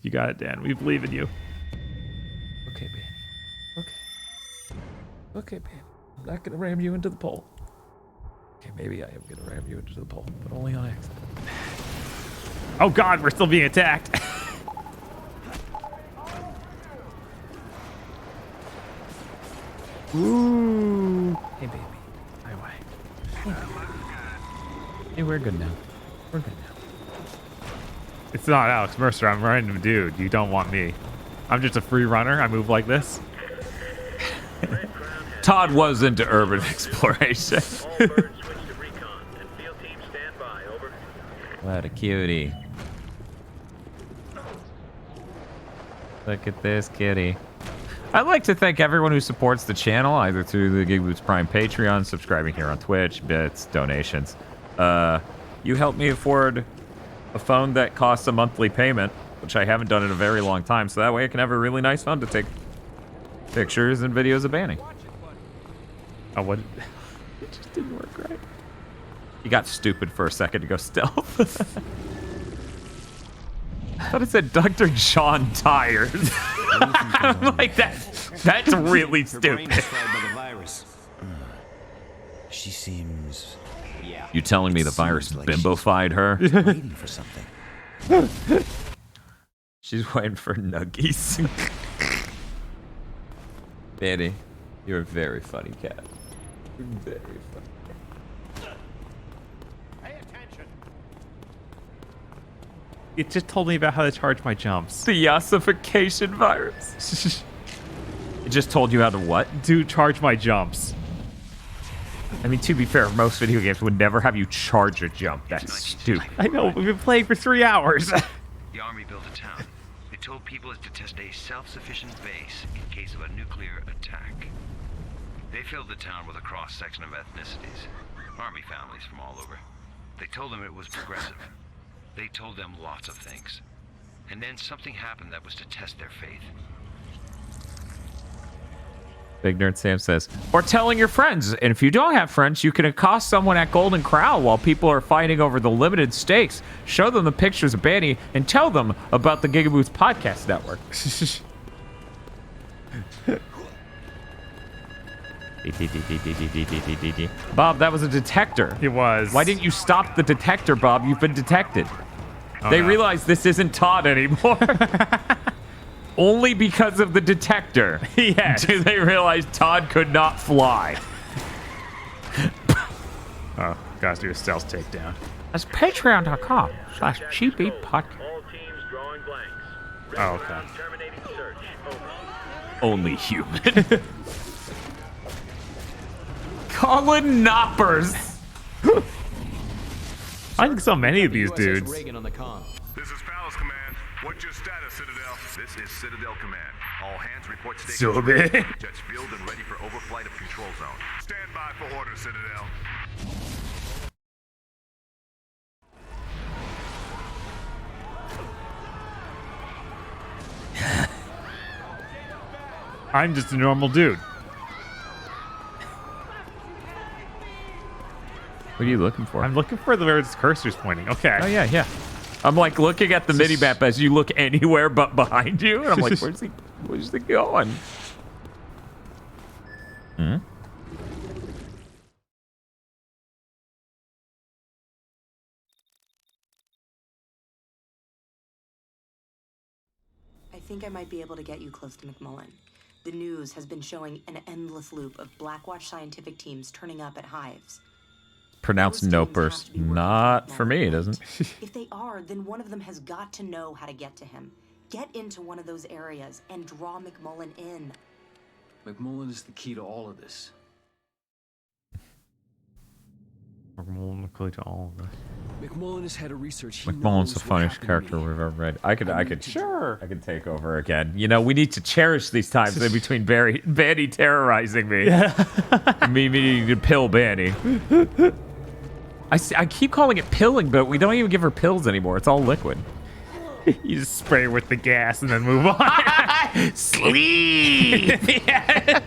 [SPEAKER 1] You got it, Dan. We believe in you.
[SPEAKER 2] Okay, babe. Okay. Okay, babe. I'm not gonna ram you into the pole. Okay, maybe I am gonna ram you into the pole, but only on accident.
[SPEAKER 1] Oh God, we're still being attacked. Ooh.
[SPEAKER 2] Hey, baby. Hi, why? Hey, baby. Hey, we're good now. We're good now.
[SPEAKER 1] It's not Alex Mercer. I'm a random dude. You don't want me. I'm just a free runner. I move like this.
[SPEAKER 2] Todd was into urban exploration. What a cutie. Look at this kitty. I'd like to thank everyone who supports the channel, either through the Gig Boots Prime Patreon, subscribing here on Twitch, bits, donations. You helped me afford a phone that costs a monthly payment, which I haven't done in a very long time, so that way I can have a really nice phone to take pictures and videos of Banny.
[SPEAKER 1] Oh, what?
[SPEAKER 2] It just didn't work right. You got stupid for a second to go stealth. I thought it said Dr. John Tires. I'm like, that's really stupid.
[SPEAKER 23] By the virus. She seems... Yeah.
[SPEAKER 2] You telling me the virus
[SPEAKER 23] like
[SPEAKER 2] bimbofied her?
[SPEAKER 23] she's waiting for something.
[SPEAKER 2] She's waiting for nuggies. Banny, you're a very funny cat. You're very funny.
[SPEAKER 3] Pay attention.
[SPEAKER 1] It just told me about how to charge my jumps.
[SPEAKER 2] The ossification virus. It just told you how to what?
[SPEAKER 1] To charge my jumps.
[SPEAKER 2] I mean, to be fair, most video games would never have you charge a jump. That's stupid.
[SPEAKER 1] I know, we've been playing for 3 hours.
[SPEAKER 24] The army built a town. They told people to test a self-sufficient base in case of a nuclear attack. They filled the town with a cross-section of ethnicities. Army families from all over. They told them it was progressive. They told them lots of things. And then something happened that was to test their faith.
[SPEAKER 2] Big Nerd Sam says, or telling your friends. And if you don't have friends, you can accost someone at Golden Corral while people are fighting over the limited stakes. Show them the pictures of Banny and tell them about the Gigaboots Podcast Network. Bob, that was a detector.
[SPEAKER 1] It was.
[SPEAKER 2] Why didn't you stop the detector, Bob? You've been detected. Oh, they realized this isn't Todd anymore. Only because of the detector.
[SPEAKER 1] Yes.
[SPEAKER 2] Do they realize Todd could not fly?
[SPEAKER 1] Oh, gotta do a stealth takedown.
[SPEAKER 2] That's patreon.com/cheapbeatpodcast.
[SPEAKER 1] Oh, okay.
[SPEAKER 2] Only human. Colin Knoppers.
[SPEAKER 1] I think so many of these dudes.
[SPEAKER 7] This is Palace Command. What's your status, Citadel? This is Citadel Command. All hands report station. Jets filled and ready for overflight of control zone. Stand by for orders, Citadel.
[SPEAKER 1] I'm just a normal dude.
[SPEAKER 2] What are you looking for?
[SPEAKER 1] I'm looking for where this cursor's pointing. Okay.
[SPEAKER 2] Oh, yeah, yeah. I'm like looking at the mini-map as you look anywhere but behind you. And I'm like, where's he going? Hmm?
[SPEAKER 19] I think I might be able to get you close to McMullen. The news has been showing an endless loop of Blackwatch scientific teams turning up at hives.
[SPEAKER 2] Pronounced no burst. Not for me, it isn't.
[SPEAKER 19] If they are, then one of them has got to know how to get to him. Get into one of those areas and draw McMullen in.
[SPEAKER 6] McMullen is the key to all of this.
[SPEAKER 1] McMullen to all of this.
[SPEAKER 6] McMullen has had a research.
[SPEAKER 2] McMullen's the funniest character we've ever read. I could take over again. You know, we need to cherish these times in between Banny terrorizing me. Me needing to pill Banny. I keep calling it pilling, but we don't even give her pills anymore. It's all liquid.
[SPEAKER 1] You just spray her with the gas and then move on.
[SPEAKER 2] Sleep!
[SPEAKER 1] Yes!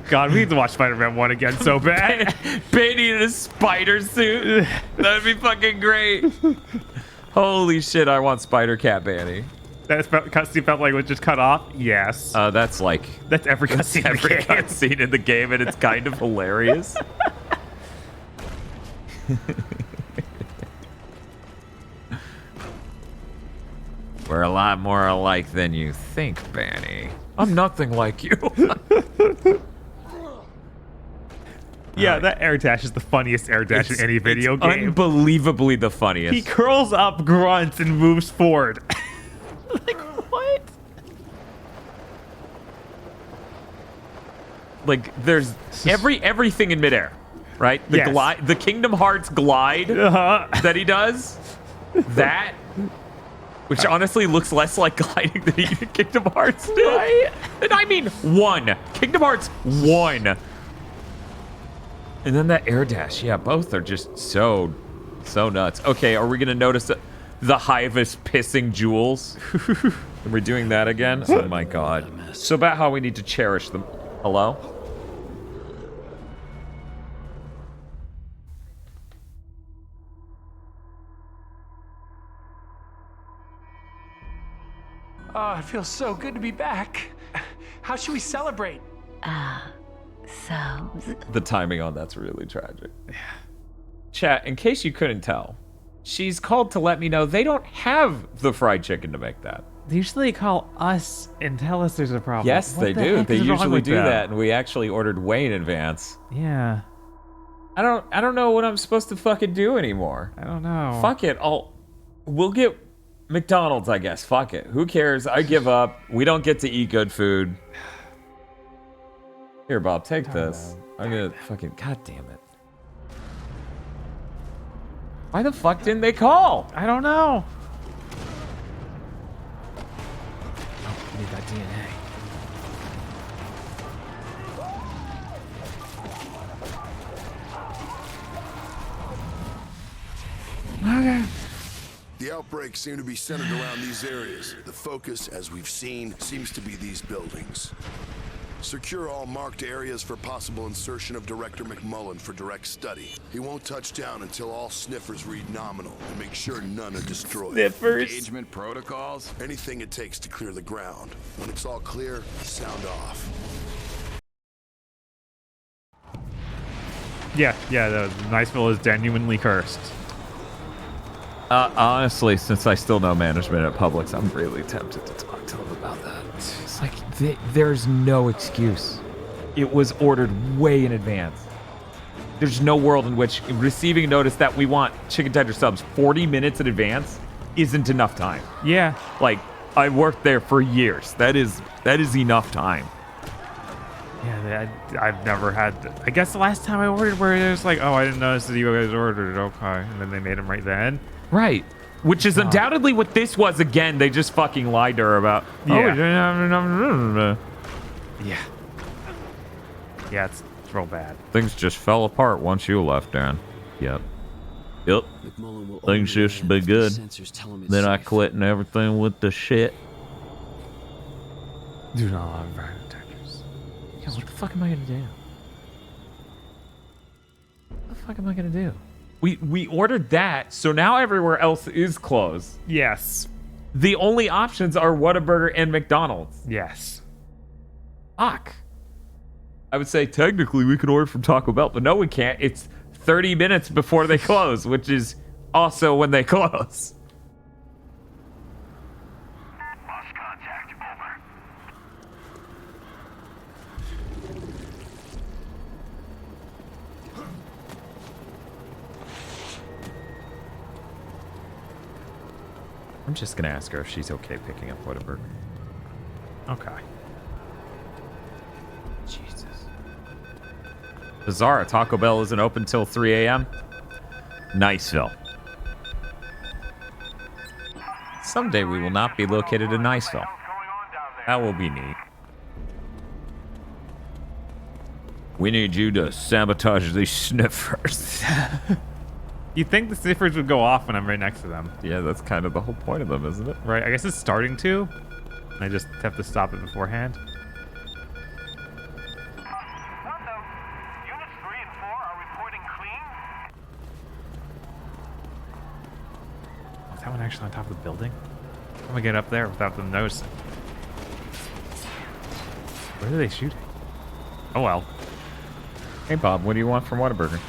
[SPEAKER 1] God, we need to watch Spider-Man 1 again so bad.
[SPEAKER 2] Banny in a spider suit. That'd be fucking great. Holy shit, I want Spider-Cat Banny.
[SPEAKER 1] That cutscene felt like it was just cut off? Yes.
[SPEAKER 2] That's
[SPEAKER 1] every
[SPEAKER 2] cutscene in the game, and it's kind of hilarious. We're a lot more alike than you think, Banny. I'm nothing like you.
[SPEAKER 1] Yeah, that air dash is the funniest air dash in any video game.
[SPEAKER 2] Unbelievably the funniest.
[SPEAKER 1] He curls up, grunts, and moves forward. Like, what?
[SPEAKER 2] Like, there's everything in midair, right? The Kingdom Hearts glide that he does, that, which honestly looks less like gliding than Kingdom Hearts did. Right? And I mean 1. Kingdom Hearts 1. And then that air dash. Yeah, both are just so nuts. Okay, are we going to notice the hive is pissing jewels? Are we doing that again? Oh my god. So about how we need to cherish them. Hello?
[SPEAKER 9] Oh, it feels so good to be back. How should we celebrate?
[SPEAKER 2] The timing on that's really tragic. Yeah. Chat, in case you couldn't tell, she's called to let me know they don't have the fried chicken to make that.
[SPEAKER 1] They usually call us and tell us there's a problem.
[SPEAKER 2] Yes, they do. They usually do that, and we actually ordered way in advance.
[SPEAKER 1] Yeah.
[SPEAKER 2] I don't know what I'm supposed to fucking do anymore.
[SPEAKER 1] I don't know.
[SPEAKER 2] Fuck it. We'll get McDonald's, I guess. Fuck it. Who cares? I give up. We don't get to eat good food. Here, Bob, take this. I'm gonna fucking... God damn it. Why the fuck didn't they call?
[SPEAKER 1] I don't know. Oh, I need that DNA.
[SPEAKER 5] Okay. The outbreaks seem to be centered around these areas. The focus, as we've seen, seems to be these buildings. Secure all marked areas for possible insertion of Director McMullen for direct study. He won't touch down until all sniffers read nominal, and make sure none are destroyed.
[SPEAKER 1] Sniffers?
[SPEAKER 5] Engagement protocols? Anything it takes to clear the ground. When it's all clear, sound off.
[SPEAKER 1] Yeah, the Niceville is genuinely cursed.
[SPEAKER 2] Honestly, since I still know management at Publix, I'm really tempted to talk to them about that. It's like, there's no excuse. It was ordered way in advance. There's no world in which receiving notice that we want chicken tender subs 40 minutes in advance isn't enough time.
[SPEAKER 1] Yeah.
[SPEAKER 2] Like, I worked there for years. That is enough time.
[SPEAKER 1] Yeah, I've never had... I guess the last time I ordered where it was like, oh, I didn't notice that you guys ordered it. Okay. And then they made them right then.
[SPEAKER 2] Right. Which is undoubtedly what this was again. They just fucking lied to her about...
[SPEAKER 1] Yeah. Yeah, it's real bad.
[SPEAKER 2] Things just fell apart once you left, Dan. Yep. Things used to be good. Then I quit and everything with the shit.
[SPEAKER 1] Do not allow environment detectors. Yeah, what the fuck am I gonna do? What the fuck am I gonna do?
[SPEAKER 2] We ordered that, so now everywhere else is closed.
[SPEAKER 1] Yes.
[SPEAKER 2] The only options are Whataburger and McDonald's.
[SPEAKER 1] Yes.
[SPEAKER 2] Fuck. I would say technically we could order from Taco Bell, but no, we can't. It's 30 minutes before they close, which is also when they close.
[SPEAKER 20] Lost contact. Over.
[SPEAKER 2] I'm just gonna ask her if she's okay picking up Whataburger.
[SPEAKER 1] Okay.
[SPEAKER 2] Jesus. Bizarre, Taco Bell isn't open till 3 a.m. Niceville. Someday we will not be located in Niceville. That will be neat. We need you to sabotage these sniffers.
[SPEAKER 1] You'd think the sniffers would go off when I'm right next to them.
[SPEAKER 2] Yeah, that's kind of the whole point of them, isn't it?
[SPEAKER 1] Right, I guess it's starting to. I just have to stop it beforehand.
[SPEAKER 20] Units 3 and 4 are reporting clean.
[SPEAKER 1] Is that one actually on top of the building? How am I get up there without them noticing? Where are they shooting? Oh well.
[SPEAKER 2] Hey Bob, what do you want from Whataburger?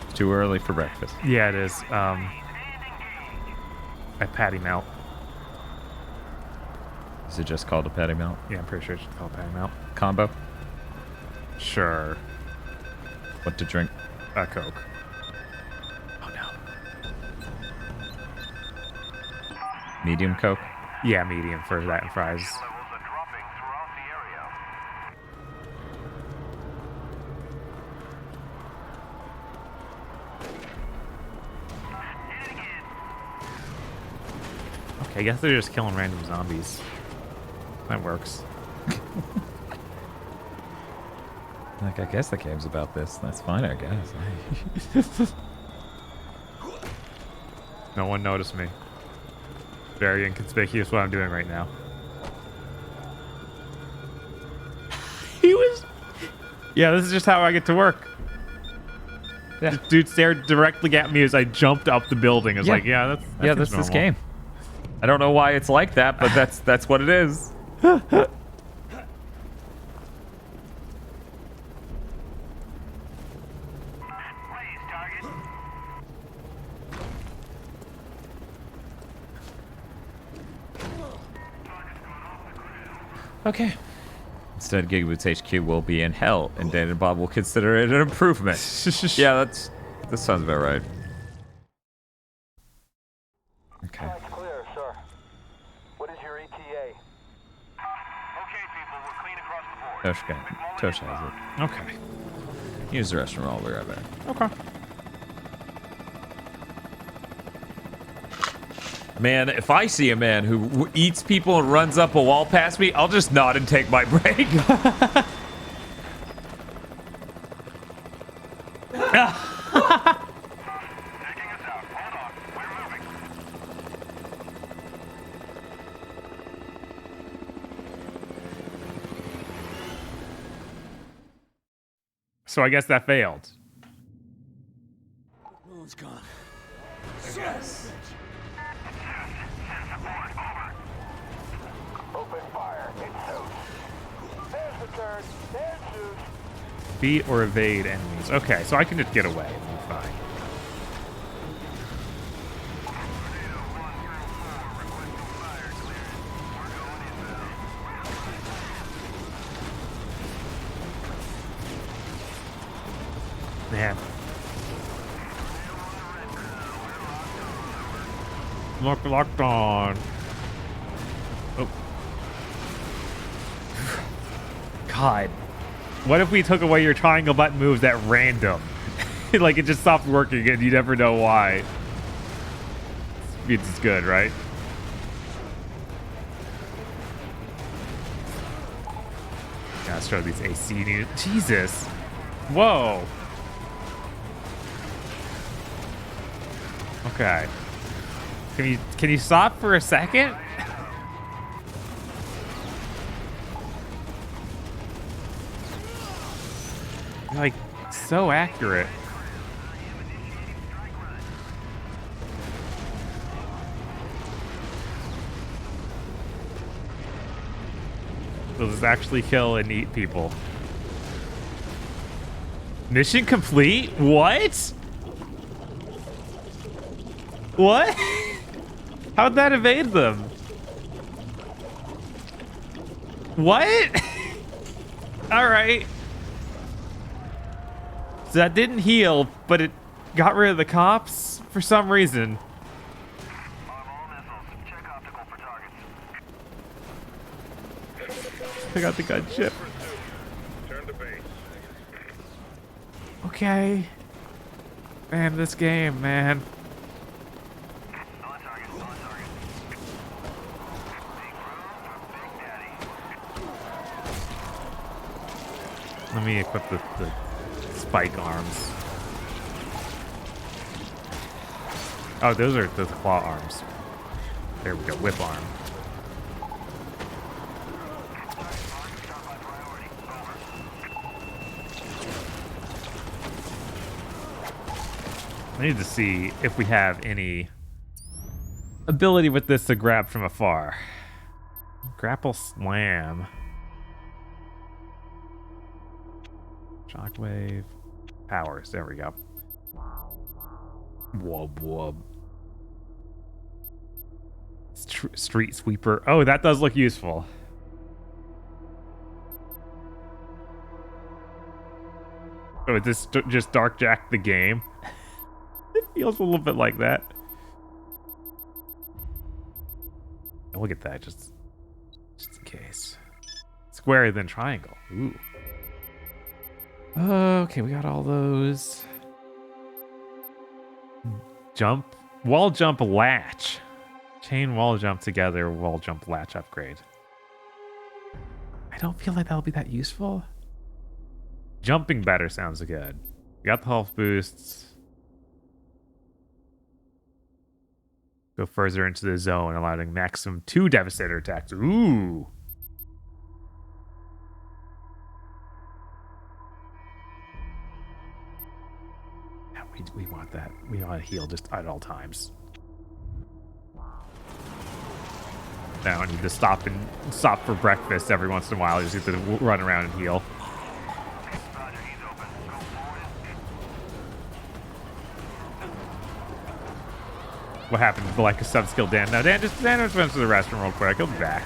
[SPEAKER 2] It's too early for breakfast.
[SPEAKER 1] Yeah, it is. A patty melt.
[SPEAKER 2] Is it just called a patty melt?
[SPEAKER 1] Yeah, I'm pretty sure it's just called patty melt.
[SPEAKER 2] Combo?
[SPEAKER 1] Sure.
[SPEAKER 2] What to drink?
[SPEAKER 1] A Coke. Oh no.
[SPEAKER 2] Medium Coke?
[SPEAKER 1] Yeah, medium for that and fries. Okay, I guess they're just killing random zombies. That works.
[SPEAKER 2] Like, I guess the game's about this. That's fine, I guess.
[SPEAKER 1] No one noticed me. Very inconspicuous what I'm doing right now. He was... Yeah, this is just how I get to work. Yeah. This dude stared directly at me as I jumped up the building. I was like, yeah, that's
[SPEAKER 2] that's this game. I don't know why it's like that, but that's what it is. Okay. Instead, Gigaboots HQ will be in hell, and Dan and Bob will consider it an improvement. Yeah, this sounds about right. Okay.
[SPEAKER 20] Clear, sir. What is your ETA? Okay, people, we're clean across the board.
[SPEAKER 2] Tosh has it.
[SPEAKER 1] Okay.
[SPEAKER 2] Use the restroom all the way right there.
[SPEAKER 1] Okay.
[SPEAKER 2] Man, if I see a man who eats people and runs up a wall past me, I'll just nod and take my break.
[SPEAKER 1] So I guess that failed.
[SPEAKER 6] No one's gone.
[SPEAKER 20] Yes. Open fire. It's Zeus. There's the turn. There's Zeus.
[SPEAKER 1] Beat or evade enemies. Okay, so I can just get away and be fine. Man. Locked on. Oh. God. What if we took away your triangle button moves at random? Like it just stopped working and you never know why. It's good, right? Yeah, let's try these AC units. Jesus. Whoa. Okay. Can you stop for a second? Like, so accurate. Does this actually kill and eat people? Mission complete? What? What? How'd that evade them? What? Alright. So that didn't heal, but it got rid of the cops for some reason. I got the gunship. Okay. Man, this game, man. Let me equip the spike arms. Oh, those are the claw arms. There we go, whip arm. I need to see if we have any ability with this to grab from afar. Grapple slam. Shockwave. Powers. There we go. Wub wub. Street sweeper. Oh, that does look useful. Oh, is this just Dark Jack the game? It feels a little bit like that. Oh, look at that, just in case. Square, then triangle. Ooh. Okay, we got all those. Jump, wall jump, latch. Chain wall jump together, wall jump, latch upgrade. I don't feel like that'll be that useful. Jumping better sounds good. We got the health boosts. Go further into the zone, allowing maximum 2 devastator attacks. Ooh. Yeah, we want that. We want to heal just at all times. Now I need to stop for breakfast every once in a while. I just need to run around and heal. What happened to like a sub-skill Dan? No, Dan just went to the restroom real quick. He'll be back.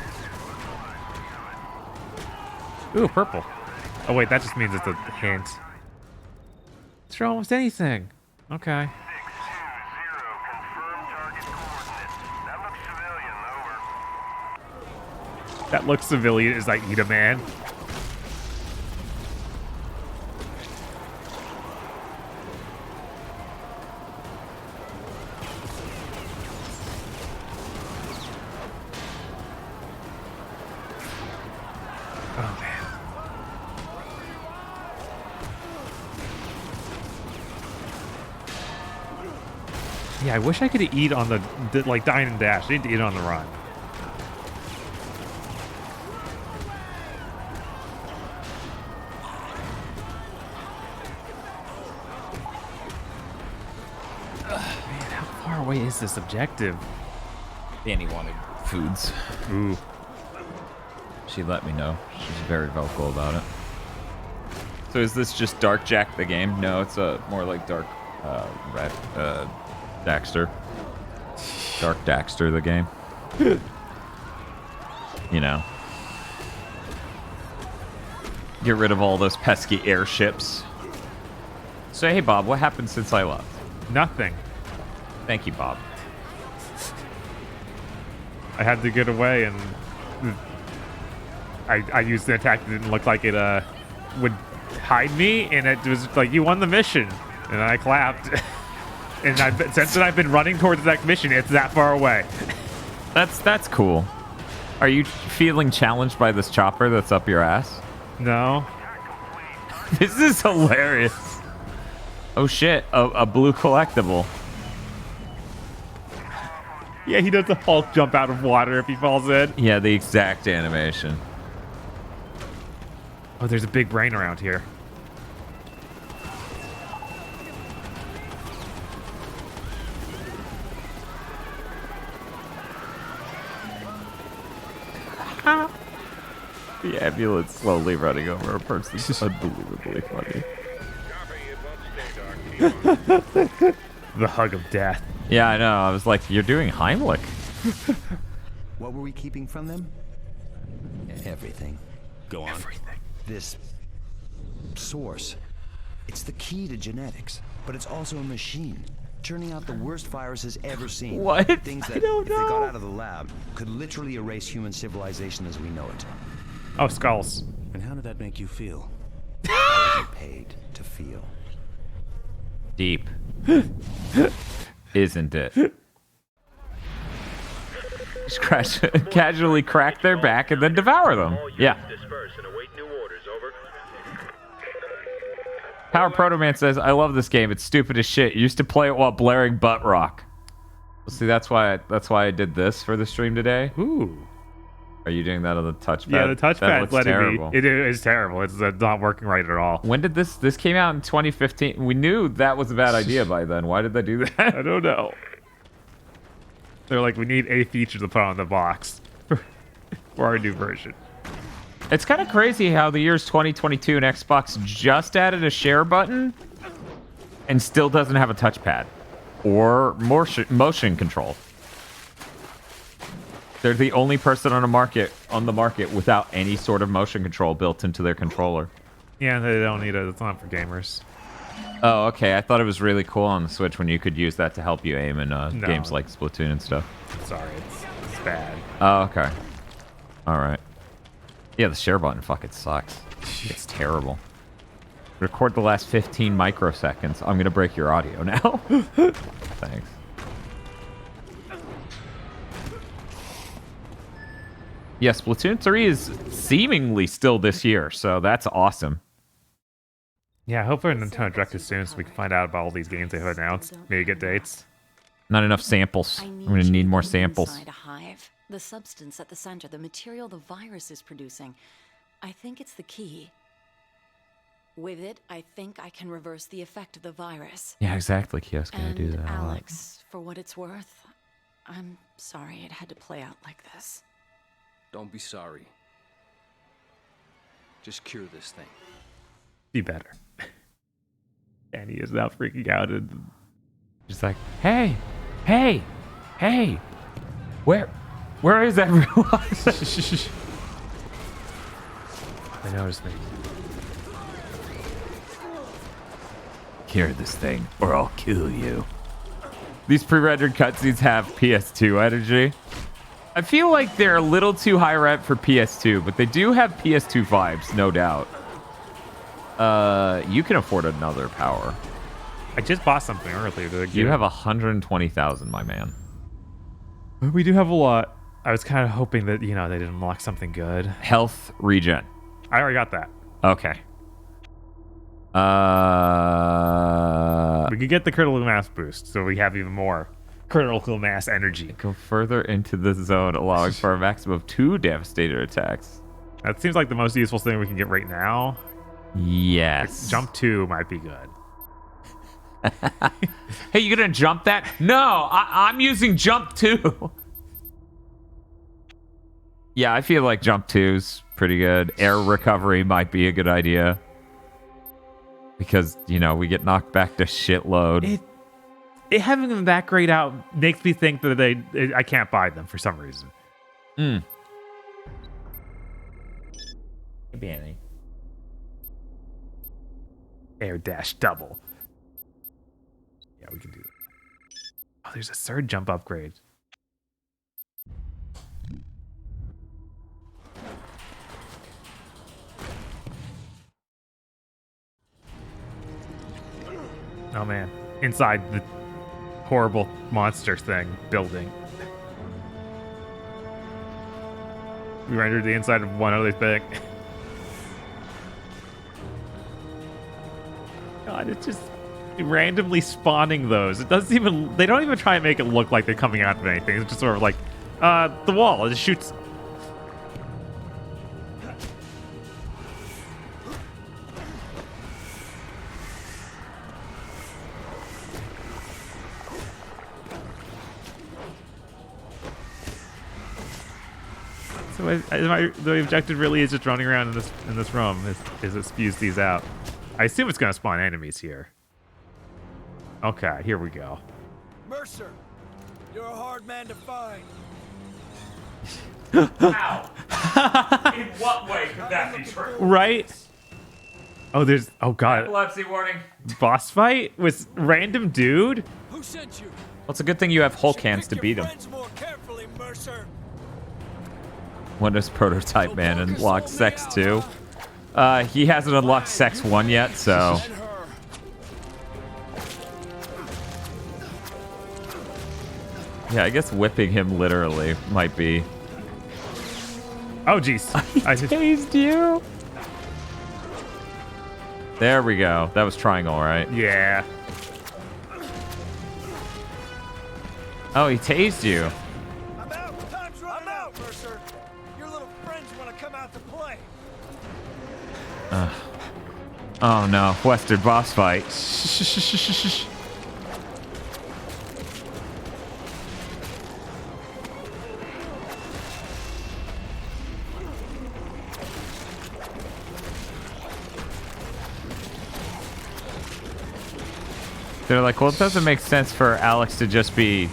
[SPEAKER 1] Ooh, purple. Oh wait, that just means it's a hint. It's almost anything. Okay. That looks civilian as I eat a man. Oh man. Yeah, I wish I could eat on the like dine and dash. I need to eat on the run. Wait, is this objective?
[SPEAKER 2] Danny wanted foods.
[SPEAKER 1] Ooh.
[SPEAKER 2] She let me know. She's very vocal about it. So is this just Dark Jack the game? No, it's more like Dark Daxter. Dark Daxter the game. You know. Get rid of all those pesky airships. So hey Bob, what happened since I left?
[SPEAKER 1] Nothing.
[SPEAKER 2] Thank you, Bob.
[SPEAKER 1] I had to get away, and I used the attack that didn't look like it would hide me, and it was like, you won the mission. And I clapped. And since then I've been running towards that mission. It's that far away.
[SPEAKER 2] That's cool. Are you feeling challenged by this chopper that's up your ass?
[SPEAKER 1] No.
[SPEAKER 2] This is hilarious. Oh shit, a blue collectible.
[SPEAKER 1] Yeah, he does the Hulk jump out of water if he falls in.
[SPEAKER 2] Yeah, the exact animation.
[SPEAKER 1] Oh, there's a big brain around here.
[SPEAKER 2] ambulance slowly running over a person is unbelievably funny.
[SPEAKER 1] The hug of death.
[SPEAKER 2] Yeah, I know. I was like, you're doing Heimlich.
[SPEAKER 23] What were we keeping from them? Everything.
[SPEAKER 1] Go on. Everything.
[SPEAKER 23] This source. It's the key to genetics, but it's also a machine, churning out the worst viruses ever seen.
[SPEAKER 2] What?
[SPEAKER 23] Things that, if they got out of the lab, could literally erase human civilization as we know it.
[SPEAKER 1] Oh, skulls.
[SPEAKER 23] And how did that make you feel? I wasn't paid to feel.
[SPEAKER 2] Deep. Isn't it? Just casually crack their back and then devour them. Yeah. Power Protoman says, I love this game. It's stupid as shit. You used to play it while blaring butt rock. See, that's why I did this for the stream today.
[SPEAKER 1] Ooh.
[SPEAKER 2] Are you doing that on the touchpad?
[SPEAKER 1] Yeah, the touchpad's letting
[SPEAKER 2] terrible.
[SPEAKER 1] me. It is terrible. It's not working right at all.
[SPEAKER 2] When did this came out in 2015? We knew that was a bad idea by then. Why did they do that?
[SPEAKER 1] I don't know. They're like, we need a feature to put on the box for our new version.
[SPEAKER 2] It's kind of crazy how the year's 2022 and Xbox just added a share button and still doesn't have a touchpad or motion control. They're the only person on the market without any sort of motion control built into their controller.
[SPEAKER 1] Yeah, they don't need it. It's not for gamers.
[SPEAKER 2] Oh, okay. I thought it was really cool on the Switch when you could use that to help you aim in games like Splatoon and stuff.
[SPEAKER 1] Sorry, it's bad.
[SPEAKER 2] Oh, okay. All right. Yeah, the share button fucking sucks. It's terrible. Record the last 15 microseconds. I'm going to break your audio now. Thanks. Yeah, Splatoon 3 is seemingly still this year, so that's awesome.
[SPEAKER 1] Yeah, I hope our Nintendo Direct is soon so we can find out about all these games they've announced. Maybe get dates.
[SPEAKER 2] Not enough samples. I'm going to need more samples.
[SPEAKER 10] Inside a hive, the substance at the center, the material the virus is producing. I think it's the key. With it, I think I can reverse the effect of the virus.
[SPEAKER 2] Yeah, exactly, Kiosk. I do that.
[SPEAKER 10] Alex, for what it's worth, I'm sorry it had to play out like this.
[SPEAKER 6] Don't be sorry. Just cure this thing.
[SPEAKER 1] Be better. And he is now freaking out and
[SPEAKER 2] just like, hey, where is everyone?
[SPEAKER 1] They noticed me.
[SPEAKER 2] Cure this thing, or I'll kill you. These pre-rendered cutscenes have PS2 energy. I feel like they're a little too high rep for PS2, but they do have PS2 vibes, no doubt. You can afford another power.
[SPEAKER 1] I just bought something earlier.
[SPEAKER 2] You have 120,000, my man.
[SPEAKER 1] We do have a lot. I was kind of hoping that, you know, they didn't unlock something good.
[SPEAKER 2] Health regen.
[SPEAKER 1] I already got that.
[SPEAKER 2] Okay.
[SPEAKER 1] We could get the critical mass boost, so we have even more critical mass energy.
[SPEAKER 2] Go further into the zone, allowing for a maximum of 2 devastator attacks.
[SPEAKER 1] That seems like the most useful thing we can get right now.
[SPEAKER 2] Yes.
[SPEAKER 1] Like, jump 2 might be good.
[SPEAKER 2] Hey, you gonna jump that? No, I'm using jump 2. Yeah, I feel like jump 2's pretty good. Air recovery might be a good idea. Because, you know, we get knocked back to shitload.
[SPEAKER 1] It having them that grayed out makes me think that I can't buy them for some reason.
[SPEAKER 2] Could be any.
[SPEAKER 1] Air dash double. Yeah, we can do that. Oh, there's a third jump upgrade. Oh man, inside the horrible monster thing building. We rendered the inside of one other thing. God, it's just randomly spawning those. It doesn't even, they don't even try and make it look like they're coming out of anything. It's just sort of like, the wall, it just shoots. The objective really is just running around in this room as it spews these out. I assume it's gonna spawn enemies here. Okay, here we go.
[SPEAKER 9] Mercer, you're a hard man to find.
[SPEAKER 2] Ow! In what way could that be true?
[SPEAKER 1] Right? Oh, oh god.
[SPEAKER 2] Epilepsy warning.
[SPEAKER 1] Boss fight with random dude?
[SPEAKER 9] Who sent you?
[SPEAKER 2] Well, it's a good thing you have Hulk hands to beat him.
[SPEAKER 9] More carefully, Mercer.
[SPEAKER 2] Windows Prototype Man unlocked Sex 2. He hasn't unlocked Sex 1 yet, so... Yeah, I guess whipping him literally might be...
[SPEAKER 1] Oh, jeez.
[SPEAKER 2] I tased you. There we go. That was triangle, right?
[SPEAKER 1] Yeah.
[SPEAKER 2] Oh, he tased you.
[SPEAKER 9] I'm out. Time's running out, Mercer. Your little friends want to come out to play.
[SPEAKER 2] Oh no, Western boss fight. They're like, well, it doesn't make sense for Alex to just be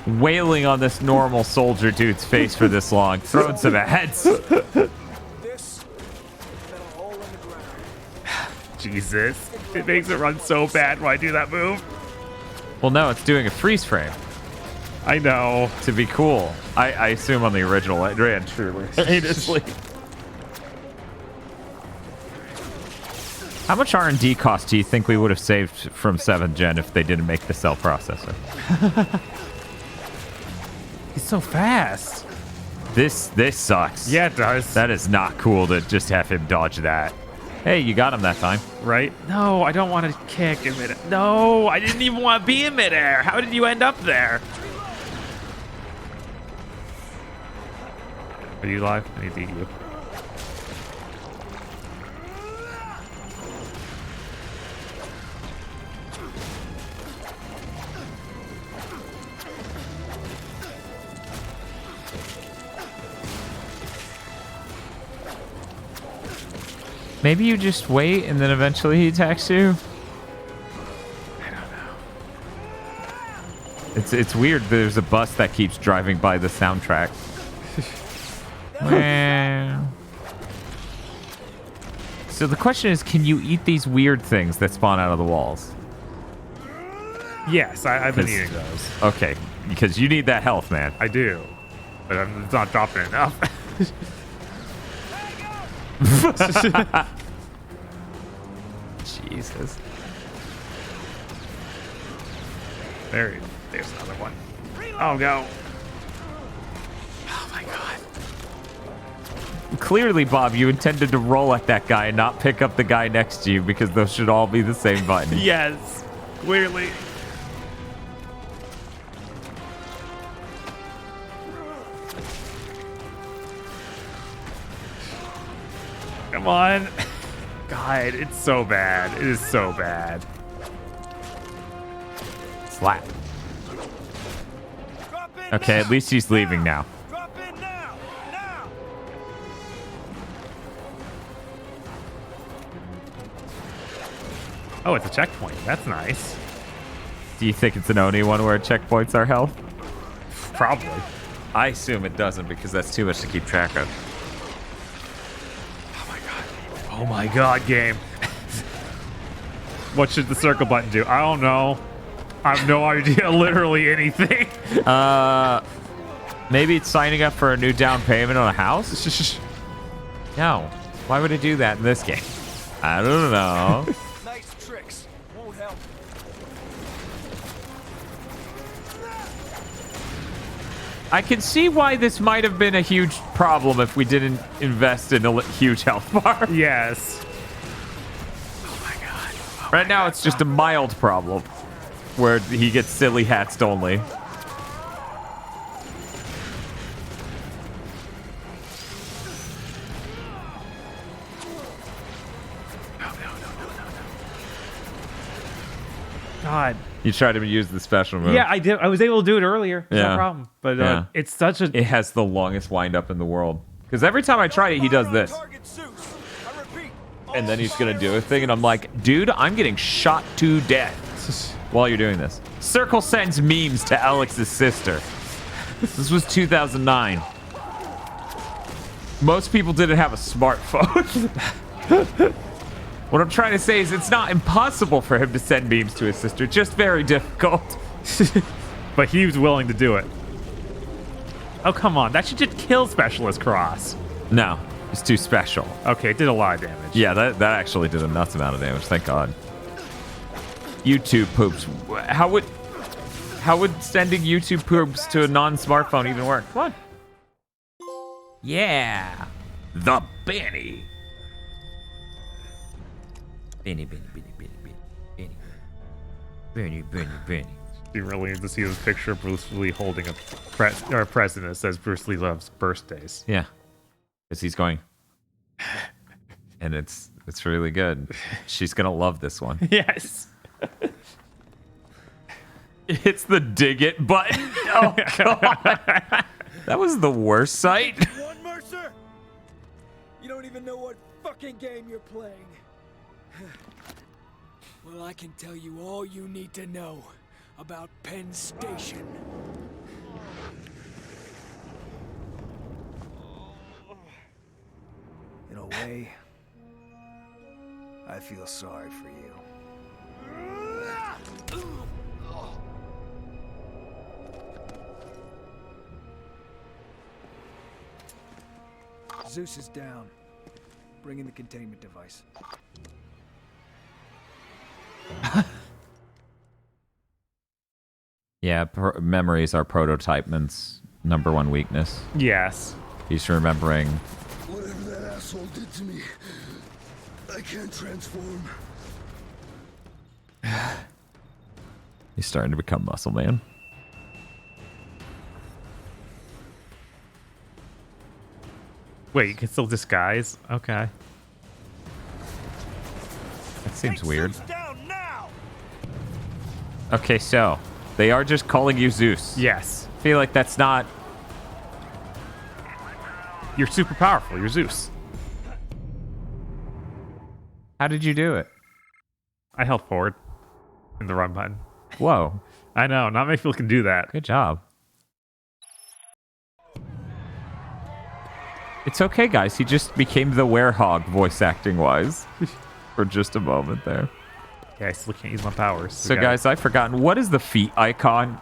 [SPEAKER 2] wailing on this normal soldier dude's face for this long, throwing some heads.
[SPEAKER 1] Jesus. It makes it run so bad when I do that move.
[SPEAKER 2] Well, no, it's doing a freeze frame.
[SPEAKER 1] I know.
[SPEAKER 2] To be cool. I assume on the original it ran truly. How much R&D cost do you think we would have saved from 7th Gen if they didn't make the cell processor?
[SPEAKER 1] He's so fast.
[SPEAKER 2] This sucks.
[SPEAKER 1] Yeah, it does.
[SPEAKER 2] That is not cool to just have him dodge that. Hey, you got him that time.
[SPEAKER 1] Right? No, I don't want to kick in midair. No, I didn't even want to be in midair. How did you end up there? Are you live? I need to eat you.
[SPEAKER 2] Maybe you just wait and then eventually he attacks you?
[SPEAKER 1] I don't know.
[SPEAKER 2] It's weird. There's a bus that keeps driving by the soundtrack. Well. So the question is, can you eat these weird things that spawn out of the walls?
[SPEAKER 1] Yes, I've been eating those.
[SPEAKER 2] Okay, because you need that health, man.
[SPEAKER 1] I do. But it's not dropping enough.
[SPEAKER 2] Jesus.
[SPEAKER 1] There's another one. Oh, go. Oh, my God.
[SPEAKER 2] Clearly, Bob, you intended to roll at that guy and not pick up the guy next to you because those should all be the same button.
[SPEAKER 1] Yes, clearly. Come on. God, it's so bad. It is so bad.
[SPEAKER 2] Slap. Okay, at least he's leaving now.
[SPEAKER 1] Oh, it's a checkpoint. That's nice.
[SPEAKER 2] Do you think it's an Oni one where checkpoints are health?
[SPEAKER 1] Probably.
[SPEAKER 2] I assume it doesn't because that's too much to keep track of.
[SPEAKER 1] Oh my God, game. What should the circle button do? I don't know. I have no idea. Literally anything.
[SPEAKER 2] Maybe it's signing up for a new down payment on a house? No. Why would it do that in this game? I don't know.
[SPEAKER 9] Nice tricks. Won't help.
[SPEAKER 2] I can see why this might have been a huge problem if we didn't invest in a huge health bar.
[SPEAKER 1] Yes.
[SPEAKER 2] Right now, it's just a mild problem where he gets silly hats only.
[SPEAKER 1] God.
[SPEAKER 2] You tried to use the special move.
[SPEAKER 1] Yeah, I did. I was able to do it earlier.
[SPEAKER 2] Yeah.
[SPEAKER 1] No problem. But it's such a...
[SPEAKER 2] It has the longest wind up in the world. Because every time I try it, he does this. And then he's going to do a thing, and I'm like, dude, I'm getting shot to death while you're doing this. Circle sends memes to Alex's sister. This was 2009. Most people didn't have a smartphone. What I'm trying to say is it's not impossible for him to send memes to his sister, just very difficult.
[SPEAKER 1] But he was willing to do it. Oh, come on. That should just kill Specialist Cross.
[SPEAKER 2] No, it's too special.
[SPEAKER 1] Okay, it did a lot of damage.
[SPEAKER 2] Yeah, that actually did a nuts amount of damage, thank God. YouTube poops. How would sending YouTube poops to a non-smartphone even work? Come on. Yeah. The Benny. Benny.
[SPEAKER 1] You really need to see this picture of Bruce Lee holding a president that says Bruce Lee loves birthdays.
[SPEAKER 2] Yeah. Because he's going. And it's really good. She's going to love this one.
[SPEAKER 1] Yes.
[SPEAKER 2] It's the dig it button. Oh, God. That was the worst sight.
[SPEAKER 12] One, Mercer? You don't even know what fucking game you're playing. Well, I can tell you all you need to know about Penn Station. In a way, I feel sorry for you. Zeus is down. Bring in the containment device.
[SPEAKER 2] Yeah, memories are prototypement's #1 weakness.
[SPEAKER 1] Yes.
[SPEAKER 2] He's remembering.
[SPEAKER 5] Whatever that asshole did to me, I can't transform.
[SPEAKER 2] He's starting to become Muscle Man.
[SPEAKER 1] Wait, you can still disguise? Okay.
[SPEAKER 2] That seems weird. Okay, so they are just calling you Zeus.
[SPEAKER 1] Yes.
[SPEAKER 2] I feel like that's not.
[SPEAKER 1] You're super powerful. You're Zeus.
[SPEAKER 2] How did you do it?
[SPEAKER 1] I held forward in the run button.
[SPEAKER 2] Whoa.
[SPEAKER 1] I know. Not many people can do that.
[SPEAKER 2] Good job. It's okay, guys. He just became the werehog voice acting wise for just a moment there.
[SPEAKER 1] Yeah, I still can't use my powers.
[SPEAKER 2] So, guys, I've forgotten. What is the feet icon?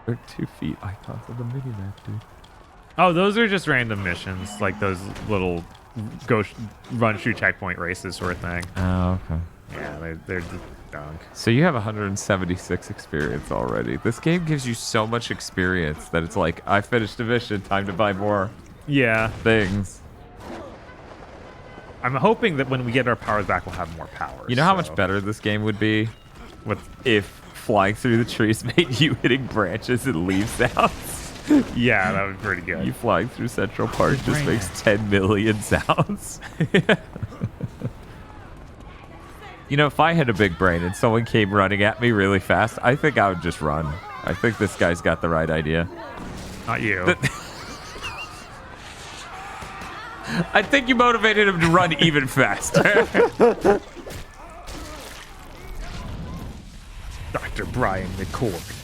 [SPEAKER 2] There are 2 feet icons on the mini-map, dude.
[SPEAKER 1] Oh, those are just random missions. Like those little run, shoot, checkpoint races sort of thing.
[SPEAKER 2] Oh, okay.
[SPEAKER 1] Yeah, they're just junk.
[SPEAKER 2] So you have 176 experience already. This game gives you so much experience that it's like, I finished a mission, time to buy more things.
[SPEAKER 1] I'm hoping that when we get our powers back, we'll have more powers.
[SPEAKER 2] You know how much better this game would be if flying through the trees made you hitting branches and leaf sounds?
[SPEAKER 1] Yeah, that would be pretty good.
[SPEAKER 2] You flying through Central Park just makes 10 million sounds. You know, if I had a big brain and someone came running at me really fast, I think I would just run. I think this guy's got the right idea.
[SPEAKER 1] Not you.
[SPEAKER 2] I think you motivated him to run even faster.
[SPEAKER 1] Dr. Brian McCord.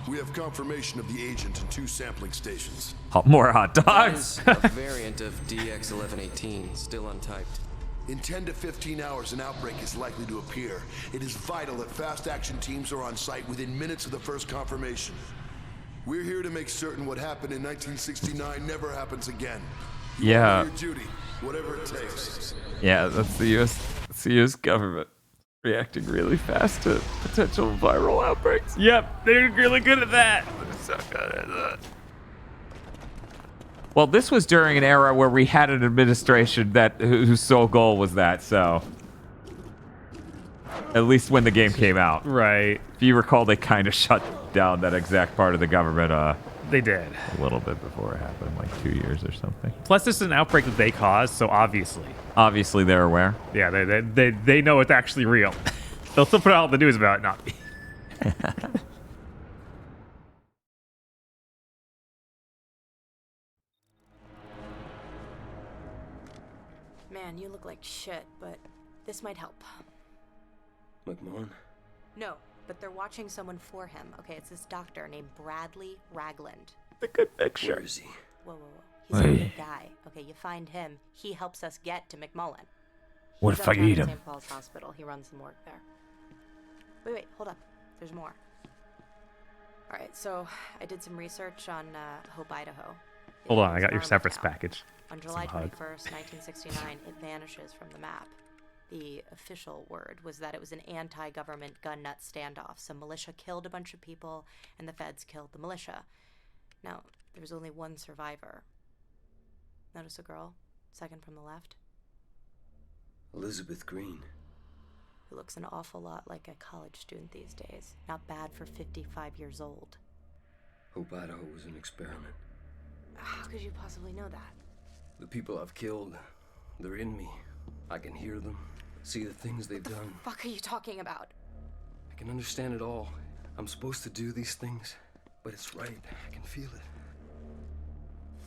[SPEAKER 5] We have confirmation of the agent in 2 sampling stations.
[SPEAKER 2] More hot dogs.
[SPEAKER 4] A variant of DX1118, still untyped.
[SPEAKER 5] In 10 to 15 hours, an outbreak is likely to appear. It is vital that fast action teams are on site within minutes of the first confirmation. We're here to make certain what happened in 1969 never happens again. You
[SPEAKER 2] Yeah.
[SPEAKER 5] are on your duty, whatever it takes.
[SPEAKER 2] Yeah, that's the U.S. government reacting really fast to potential viral outbreaks.
[SPEAKER 1] Yep, they're really good at that.
[SPEAKER 2] They're so good at that. Well, this was during an era where we had an administration whose sole goal was that, so at least when the game came out.
[SPEAKER 1] Right.
[SPEAKER 2] If you recall, they kind of shut down that exact part of the government.
[SPEAKER 1] They did.
[SPEAKER 2] A little bit before it happened, like 2 years or something.
[SPEAKER 1] Plus, this is an outbreak that they caused, so obviously.
[SPEAKER 2] Obviously, they're aware.
[SPEAKER 1] Yeah, they know it's actually real. They'll still put out the news about it, not me.
[SPEAKER 19] like shit, but this might help.
[SPEAKER 4] McMullen?
[SPEAKER 19] No, but they're watching someone for him. Okay, it's this doctor named Bradley Ragland.
[SPEAKER 2] The good picture.
[SPEAKER 4] Where is he?
[SPEAKER 19] Whoa. He's a good guy. Okay, you find him. He helps us get to McMullen.
[SPEAKER 1] What
[SPEAKER 19] He's
[SPEAKER 1] if I
[SPEAKER 19] uptown
[SPEAKER 1] eat
[SPEAKER 19] at
[SPEAKER 1] him?
[SPEAKER 19] St. Paul's Hospital. He runs some work there. Wait, hold up. There's more. All right, so I did some research on Hope, Idaho.
[SPEAKER 1] Hold on, I got your
[SPEAKER 19] Farm
[SPEAKER 1] severance
[SPEAKER 19] town.
[SPEAKER 1] package.
[SPEAKER 19] On
[SPEAKER 1] Some
[SPEAKER 19] July
[SPEAKER 1] hug.
[SPEAKER 19] 21st, 1969, it vanishes from the map. The official word was that it was an anti-government gun nut standoff. Some militia killed a bunch of people, and the feds killed the militia. Now, there's only one survivor. Notice a girl, second from the left,
[SPEAKER 4] Elizabeth Green.
[SPEAKER 19] who looks an awful lot like a college student these days. Not bad for 55 years old.
[SPEAKER 4] Hope Idaho was an experiment.
[SPEAKER 19] How could you possibly know that?
[SPEAKER 4] The people I've killed, they're in me. I can hear them, see the things they've done.
[SPEAKER 19] What the fuck are you talking about?
[SPEAKER 4] I can understand it all. I'm supposed to do these things, but it's right. I can feel it.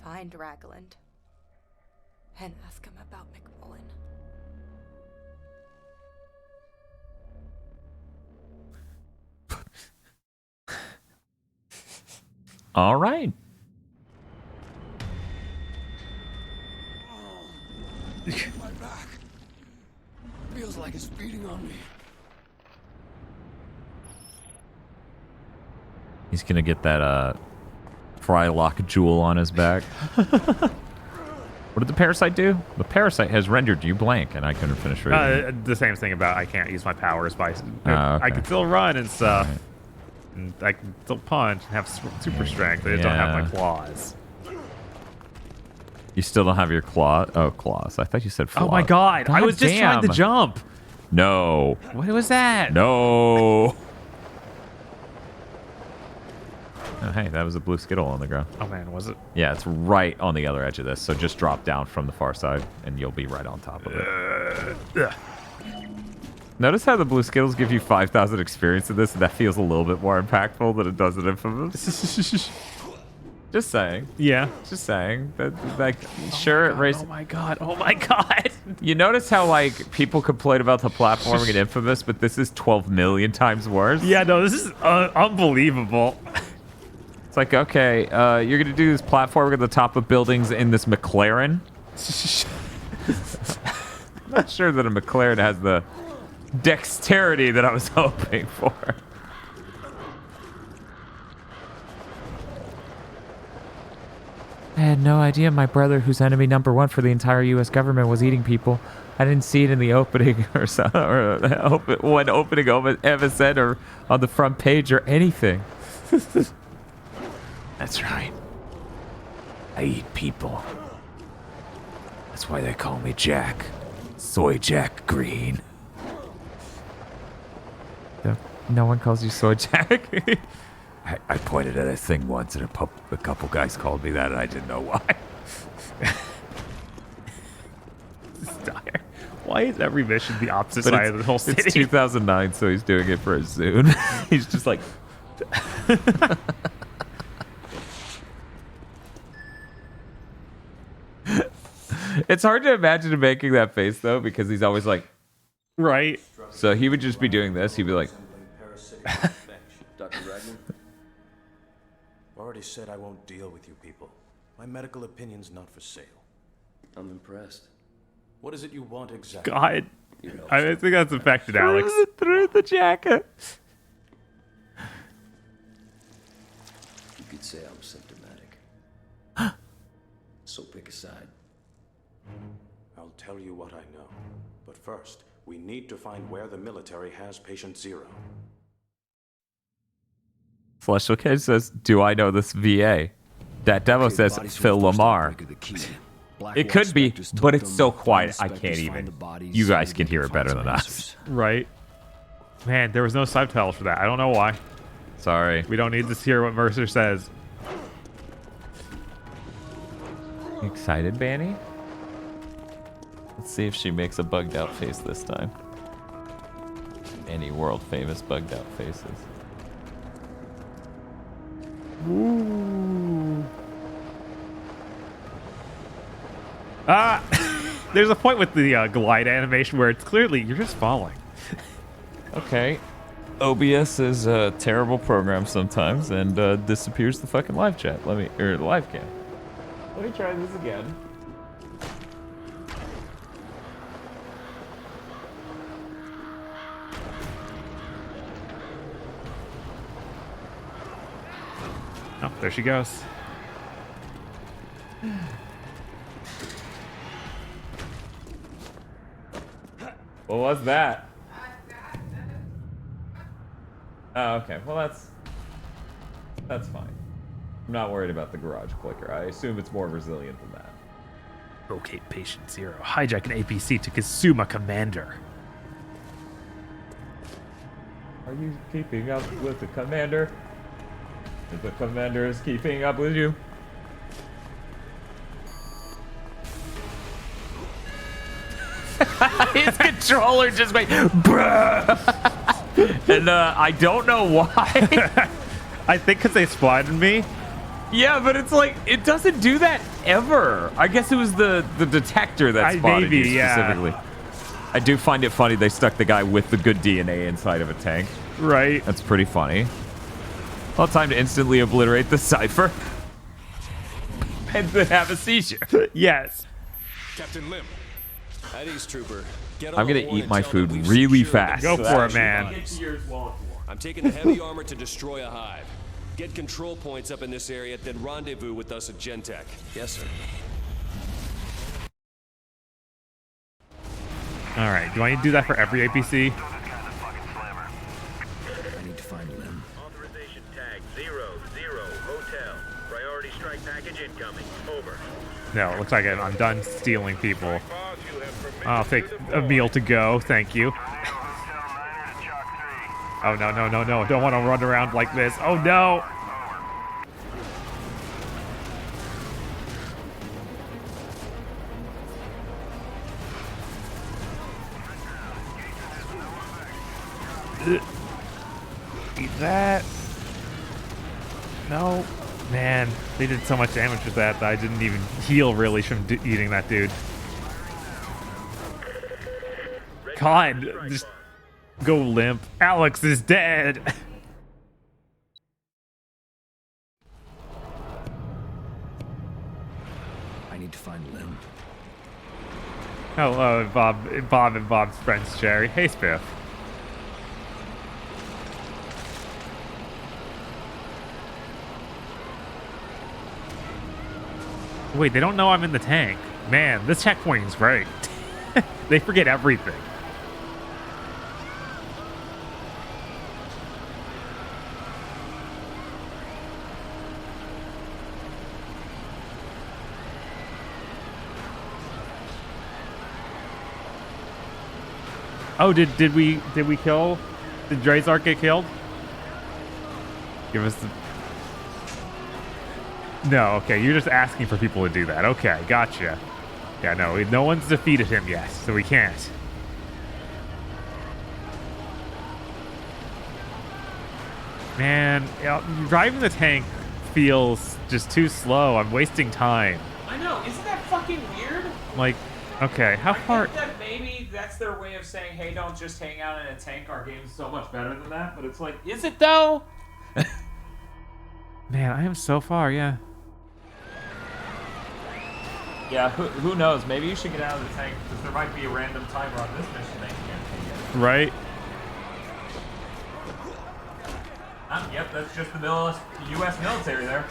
[SPEAKER 19] Find Ragland. And ask him about McMullen.
[SPEAKER 2] All right.
[SPEAKER 6] My back feels like it's beating on me.
[SPEAKER 2] He's gonna get that Frylock jewel on his back. What did the parasite do? The parasite has rendered you blank, and I couldn't finish reading.
[SPEAKER 1] The same thing about I can't use my powers by.
[SPEAKER 2] Oh,
[SPEAKER 1] I
[SPEAKER 2] okay.
[SPEAKER 1] can still run and stuff. And I can still punch and have super strength. I just don't have my
[SPEAKER 2] Yeah.
[SPEAKER 1] claws.
[SPEAKER 2] You still don't have your claws. Oh, claws. I thought you said.
[SPEAKER 1] Oh my god! I was just trying to jump.
[SPEAKER 2] No.
[SPEAKER 1] What was that?
[SPEAKER 2] No. Oh, hey, that was a blue Skittle on the ground.
[SPEAKER 1] Oh man, was it?
[SPEAKER 2] Yeah, it's right on the other edge of this. So just drop down from the far side, and you'll be right on top of it. Notice how the blue Skittles give you 5,000 experience in this, and that feels a little bit more impactful than it does in Infamous. Just saying.
[SPEAKER 1] Yeah.
[SPEAKER 2] Just saying. That, like, sure, it raised.
[SPEAKER 1] Oh my god! Oh my god!
[SPEAKER 2] You notice how, like, people complain about the platforming in Infamous, but this is 12 million times worse?
[SPEAKER 1] Yeah, no, this is unbelievable.
[SPEAKER 2] It's like, okay, you're going to do this platforming at the top of buildings in this McLaren? I'm not sure that a McLaren has the dexterity that I was hoping for. I had no idea my brother, who's enemy number one for the entire U.S. government, was eating people. I didn't see it in the opening or when opening MSN or on the front page or anything. That's right. I eat people. That's why they call me Jack. Soy Jack Green. No one calls you Soy Jack? I pointed at a thing once and a couple guys called me that and I didn't know why.
[SPEAKER 1] This is dire. Why is every mission the opposite side of the whole city?
[SPEAKER 2] It's 2009, so he's doing it for a Zune. He's just like... It's hard to imagine him making that face, though, because he's always like...
[SPEAKER 1] Right.
[SPEAKER 2] So he would just be doing this. He'd be like...
[SPEAKER 4] Dr. Ragland?
[SPEAKER 21] Already said I won't deal with you people. My medical opinion's not for sale.
[SPEAKER 4] I'm impressed.
[SPEAKER 21] What is it you want exactly?
[SPEAKER 1] God. I think that's affected Alex.
[SPEAKER 2] Through the jacket.
[SPEAKER 4] You could say I'm symptomatic. So pick a side.
[SPEAKER 21] I'll tell you what I know. But first, we need to find where the military has patient zero.
[SPEAKER 2] Celestial Cage says, do I know this VA? That demo says Phil Lamar. It could be, but it's so quiet I can't even. You guys can hear it better than us.
[SPEAKER 1] Right. Man, there was no subtitles for that. I don't know why.
[SPEAKER 2] Sorry.
[SPEAKER 1] We don't need to hear what Mercer says.
[SPEAKER 2] You excited, Banny? Let's see if she makes a bugged out face this time. Any world famous bugged out faces.
[SPEAKER 1] Ooh. Ah! There's a point with the glide animation where it's clearly you're just falling.
[SPEAKER 2] Okay. OBS is a terrible program sometimes and disappears the fucking live chat. The live cam. Let me try this again.
[SPEAKER 1] Oh, there she goes.
[SPEAKER 2] What was that? Oh, okay. Well, that's fine. I'm not worried about the garage clicker. I assume it's more resilient than that.
[SPEAKER 1] Locate Patient Zero. Hijack an APC to consume a commander.
[SPEAKER 2] Are you keeping up with the commander? If the commander is keeping up with you. His controller just went, bruh. And I don't know why.
[SPEAKER 1] I think because they spotted me.
[SPEAKER 2] Yeah, but it's like, it doesn't do that ever. I guess it was the detector that spotted you specifically. Yeah. I do find it funny they stuck the guy with the good DNA inside of a tank.
[SPEAKER 1] Right.
[SPEAKER 2] That's pretty funny. Well, time to instantly obliterate the cipher. And then have a seizure.
[SPEAKER 1] Yes.
[SPEAKER 22] Captain Lim. At East Trooper.
[SPEAKER 2] I'm going to eat my food really fast.
[SPEAKER 1] Go for it, man.
[SPEAKER 22] I'm taking the heavy armor to destroy a hive. Get control points up in this area, then rendezvous with us at Gentech.
[SPEAKER 4] Yes, sir.
[SPEAKER 1] All right. Do I need to do that for every APC?
[SPEAKER 6] I need to find Lim.
[SPEAKER 20] Authorization tag 0-0 hotel. Priority strike package incoming. Over.
[SPEAKER 1] No, it looks like I'm done stealing people. I'll take a meal to go. Thank you. Oh, no, no, no, no. Don't want to run around like this. Oh, no. Eat that. No. Man, they did so much damage with that I didn't even heal really from eating that dude. God, just go limp. Alex is dead.
[SPEAKER 6] I need to find Lim.
[SPEAKER 1] Hello, Bob and Bob's friends, Jerry. Hey, Spiff. Wait, they don't know I'm in the tank. Man, this checkpoint is great. They forget everything. Oh, did we kill? Did Drazark get killed? Give us the... No, okay, you're just asking for people to do that. Okay, gotcha. Yeah, no one's defeated him yet, so we can't. Man, driving the tank feels just too slow. I'm wasting time.
[SPEAKER 2] I know, isn't that fucking weird?
[SPEAKER 1] Like, okay, how far...
[SPEAKER 2] I think that maybe that's their way of saying, hey, don't just hang out in a tank. Our game's so much better than that. But it's like, is it though?
[SPEAKER 1] Man, I am so far, yeah.
[SPEAKER 2] Yeah, who knows? Maybe you should get out of the tank, because there might be a random timer on this mission that you can't take it.
[SPEAKER 1] Right?
[SPEAKER 2] Yep, that's just the U.S. military there.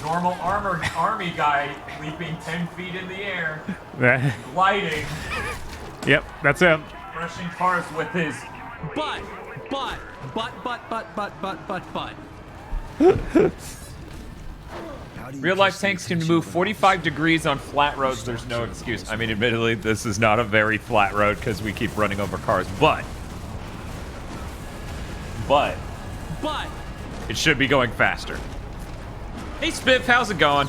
[SPEAKER 2] Normal army guy leaping 10 feet in the air, gliding.
[SPEAKER 1] Yep, that's him.
[SPEAKER 2] Rushing cars with his
[SPEAKER 11] butt.
[SPEAKER 2] Real life tanks can move 45 degrees on flat roads. There's no excuse. I mean, admittedly, this is not a very flat road because we keep running over cars, but it should be going faster. Hey, Spiff, how's it going?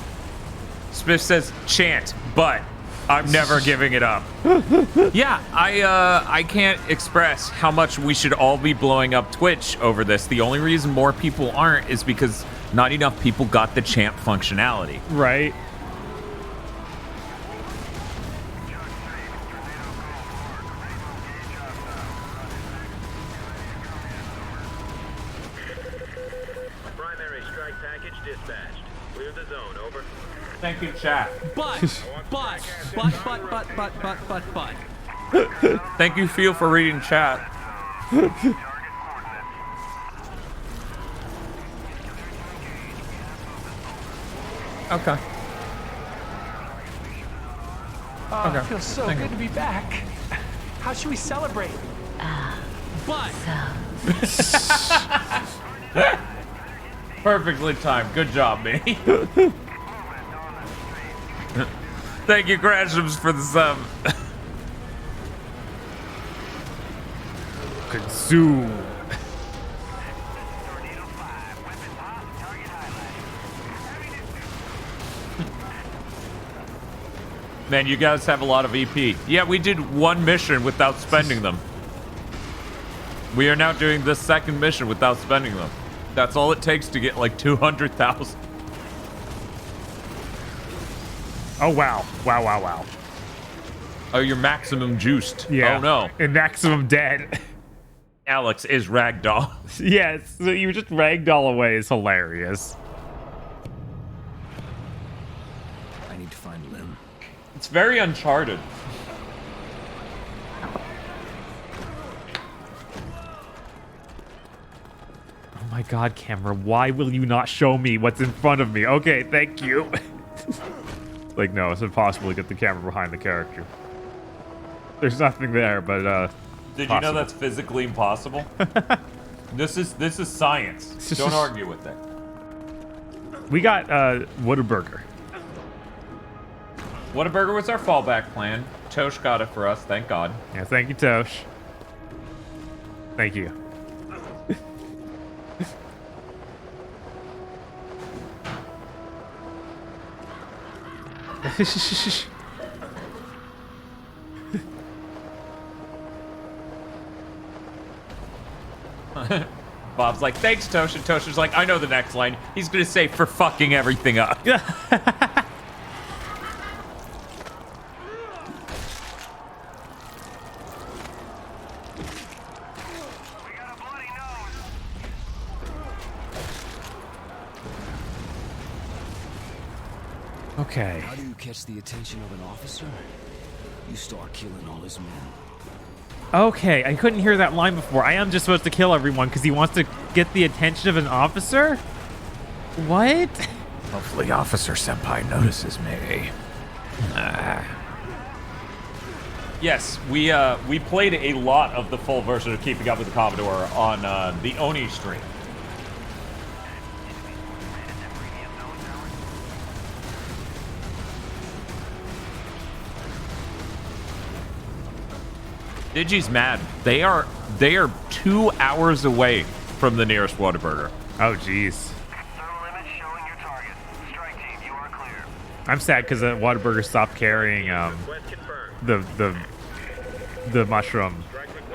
[SPEAKER 2] Spiff says, chant, but I'm never giving it up. Yeah, I can't express how much we should all be blowing up Twitch over this. The only reason more people aren't is because not enough people got the chant functionality.
[SPEAKER 1] Right.
[SPEAKER 20] Primary strike package dispatched. Clear the zone, over.
[SPEAKER 2] Thank you, chat.
[SPEAKER 9] But.
[SPEAKER 2] Thank you, Feel, for reading chat. Okay.
[SPEAKER 9] Oh,
[SPEAKER 2] Okay.
[SPEAKER 9] it feels so
[SPEAKER 2] Thank
[SPEAKER 9] good
[SPEAKER 2] you.
[SPEAKER 9] to be back. How should we celebrate? But.
[SPEAKER 2] Perfectly timed. Good job, me. Thank you, Crashams, for the sub.
[SPEAKER 1] Consume.
[SPEAKER 2] Man, you guys have a lot of EP. Yeah, we did one mission without spending them. We are now doing the second mission without spending them. That's all it takes to get like 200,000.
[SPEAKER 1] Oh, wow. Wow.
[SPEAKER 2] Oh, you're maximum juiced.
[SPEAKER 1] Yeah.
[SPEAKER 2] Oh, no.
[SPEAKER 1] And maximum dead.
[SPEAKER 2] Alex is ragdoll.
[SPEAKER 1] Yes, so you just ragdoll away is hilarious.
[SPEAKER 6] I need to find Lim.
[SPEAKER 2] It's very Uncharted.
[SPEAKER 1] Oh my god, camera, why will you not show me what's in front of me? Okay, thank you. Like, no, it's impossible to get the camera behind the character. There's nothing there, but,
[SPEAKER 2] Did you know that's physically impossible? This is science. Don't argue with it.
[SPEAKER 1] We got, Whataburger.
[SPEAKER 2] Whataburger was our fallback plan. Tosh got it for us, thank God.
[SPEAKER 1] Yeah, thank you, Tosh. Thank you.
[SPEAKER 2] Bob's like, thanks, Tosh. And Tosh is like, I know the next line. He's gonna say, for fucking everything up.
[SPEAKER 1] Okay.
[SPEAKER 6] How do you catch the attention of an officer? You start killing all his men.
[SPEAKER 1] Okay, I couldn't hear that line before. I am just supposed to kill everyone because he wants to get the attention of an officer? What?
[SPEAKER 11] Hopefully Officer Senpai notices me.
[SPEAKER 2] Yes, we played a lot of the full version of Keeping Up with the Commodore on the Oni stream. Digi's mad. They are 2 hours away from the nearest Whataburger.
[SPEAKER 1] Oh, jeez. I'm sad because Whataburger stopped carrying the mushroom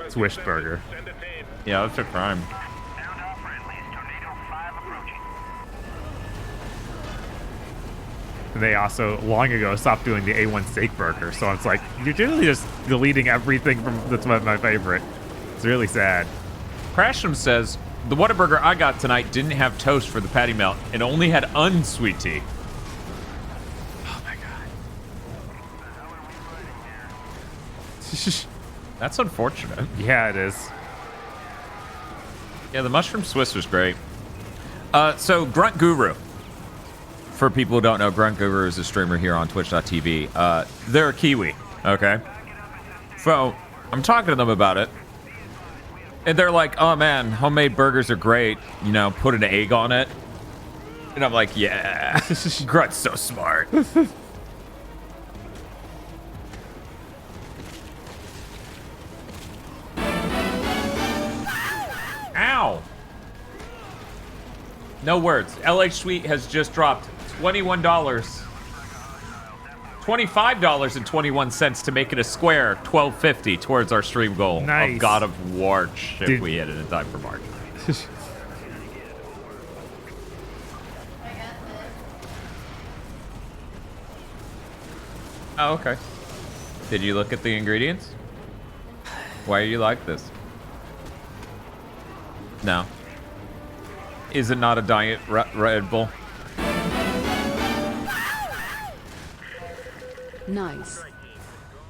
[SPEAKER 1] swish burger.
[SPEAKER 2] Yeah, that's a crime.
[SPEAKER 1] And they also long ago stopped doing the A1 steak burger. So it's like you're generally just deleting everything from that's my favorite. It's really sad.
[SPEAKER 2] Crasham says the Whataburger I got tonight didn't have toast for the patty melt and only had unsweet tea.
[SPEAKER 1] Oh my god.
[SPEAKER 2] That's unfortunate.
[SPEAKER 1] Yeah, it is.
[SPEAKER 2] Yeah, the mushroom Swiss was great. So Grunt Guru. For people who don't know, Grunt Guru is a streamer here on Twitch.tv. They're a Kiwi, okay? So I'm talking to them about it. And they're like, oh man, homemade burgers are great. You know, put an egg on it. And I'm like, yeah. Grunt's so smart. Ow. No words. LH Sweet has just dropped $21. $25.21 to make it a square $12.50 towards our stream goal
[SPEAKER 1] Nice.
[SPEAKER 2] of God of War if
[SPEAKER 1] Did-
[SPEAKER 2] we hit it in time for March. Oh, okay. Did you look at the ingredients? Why are you like this? No. Is it not a diet Red Bull?
[SPEAKER 10] Nice.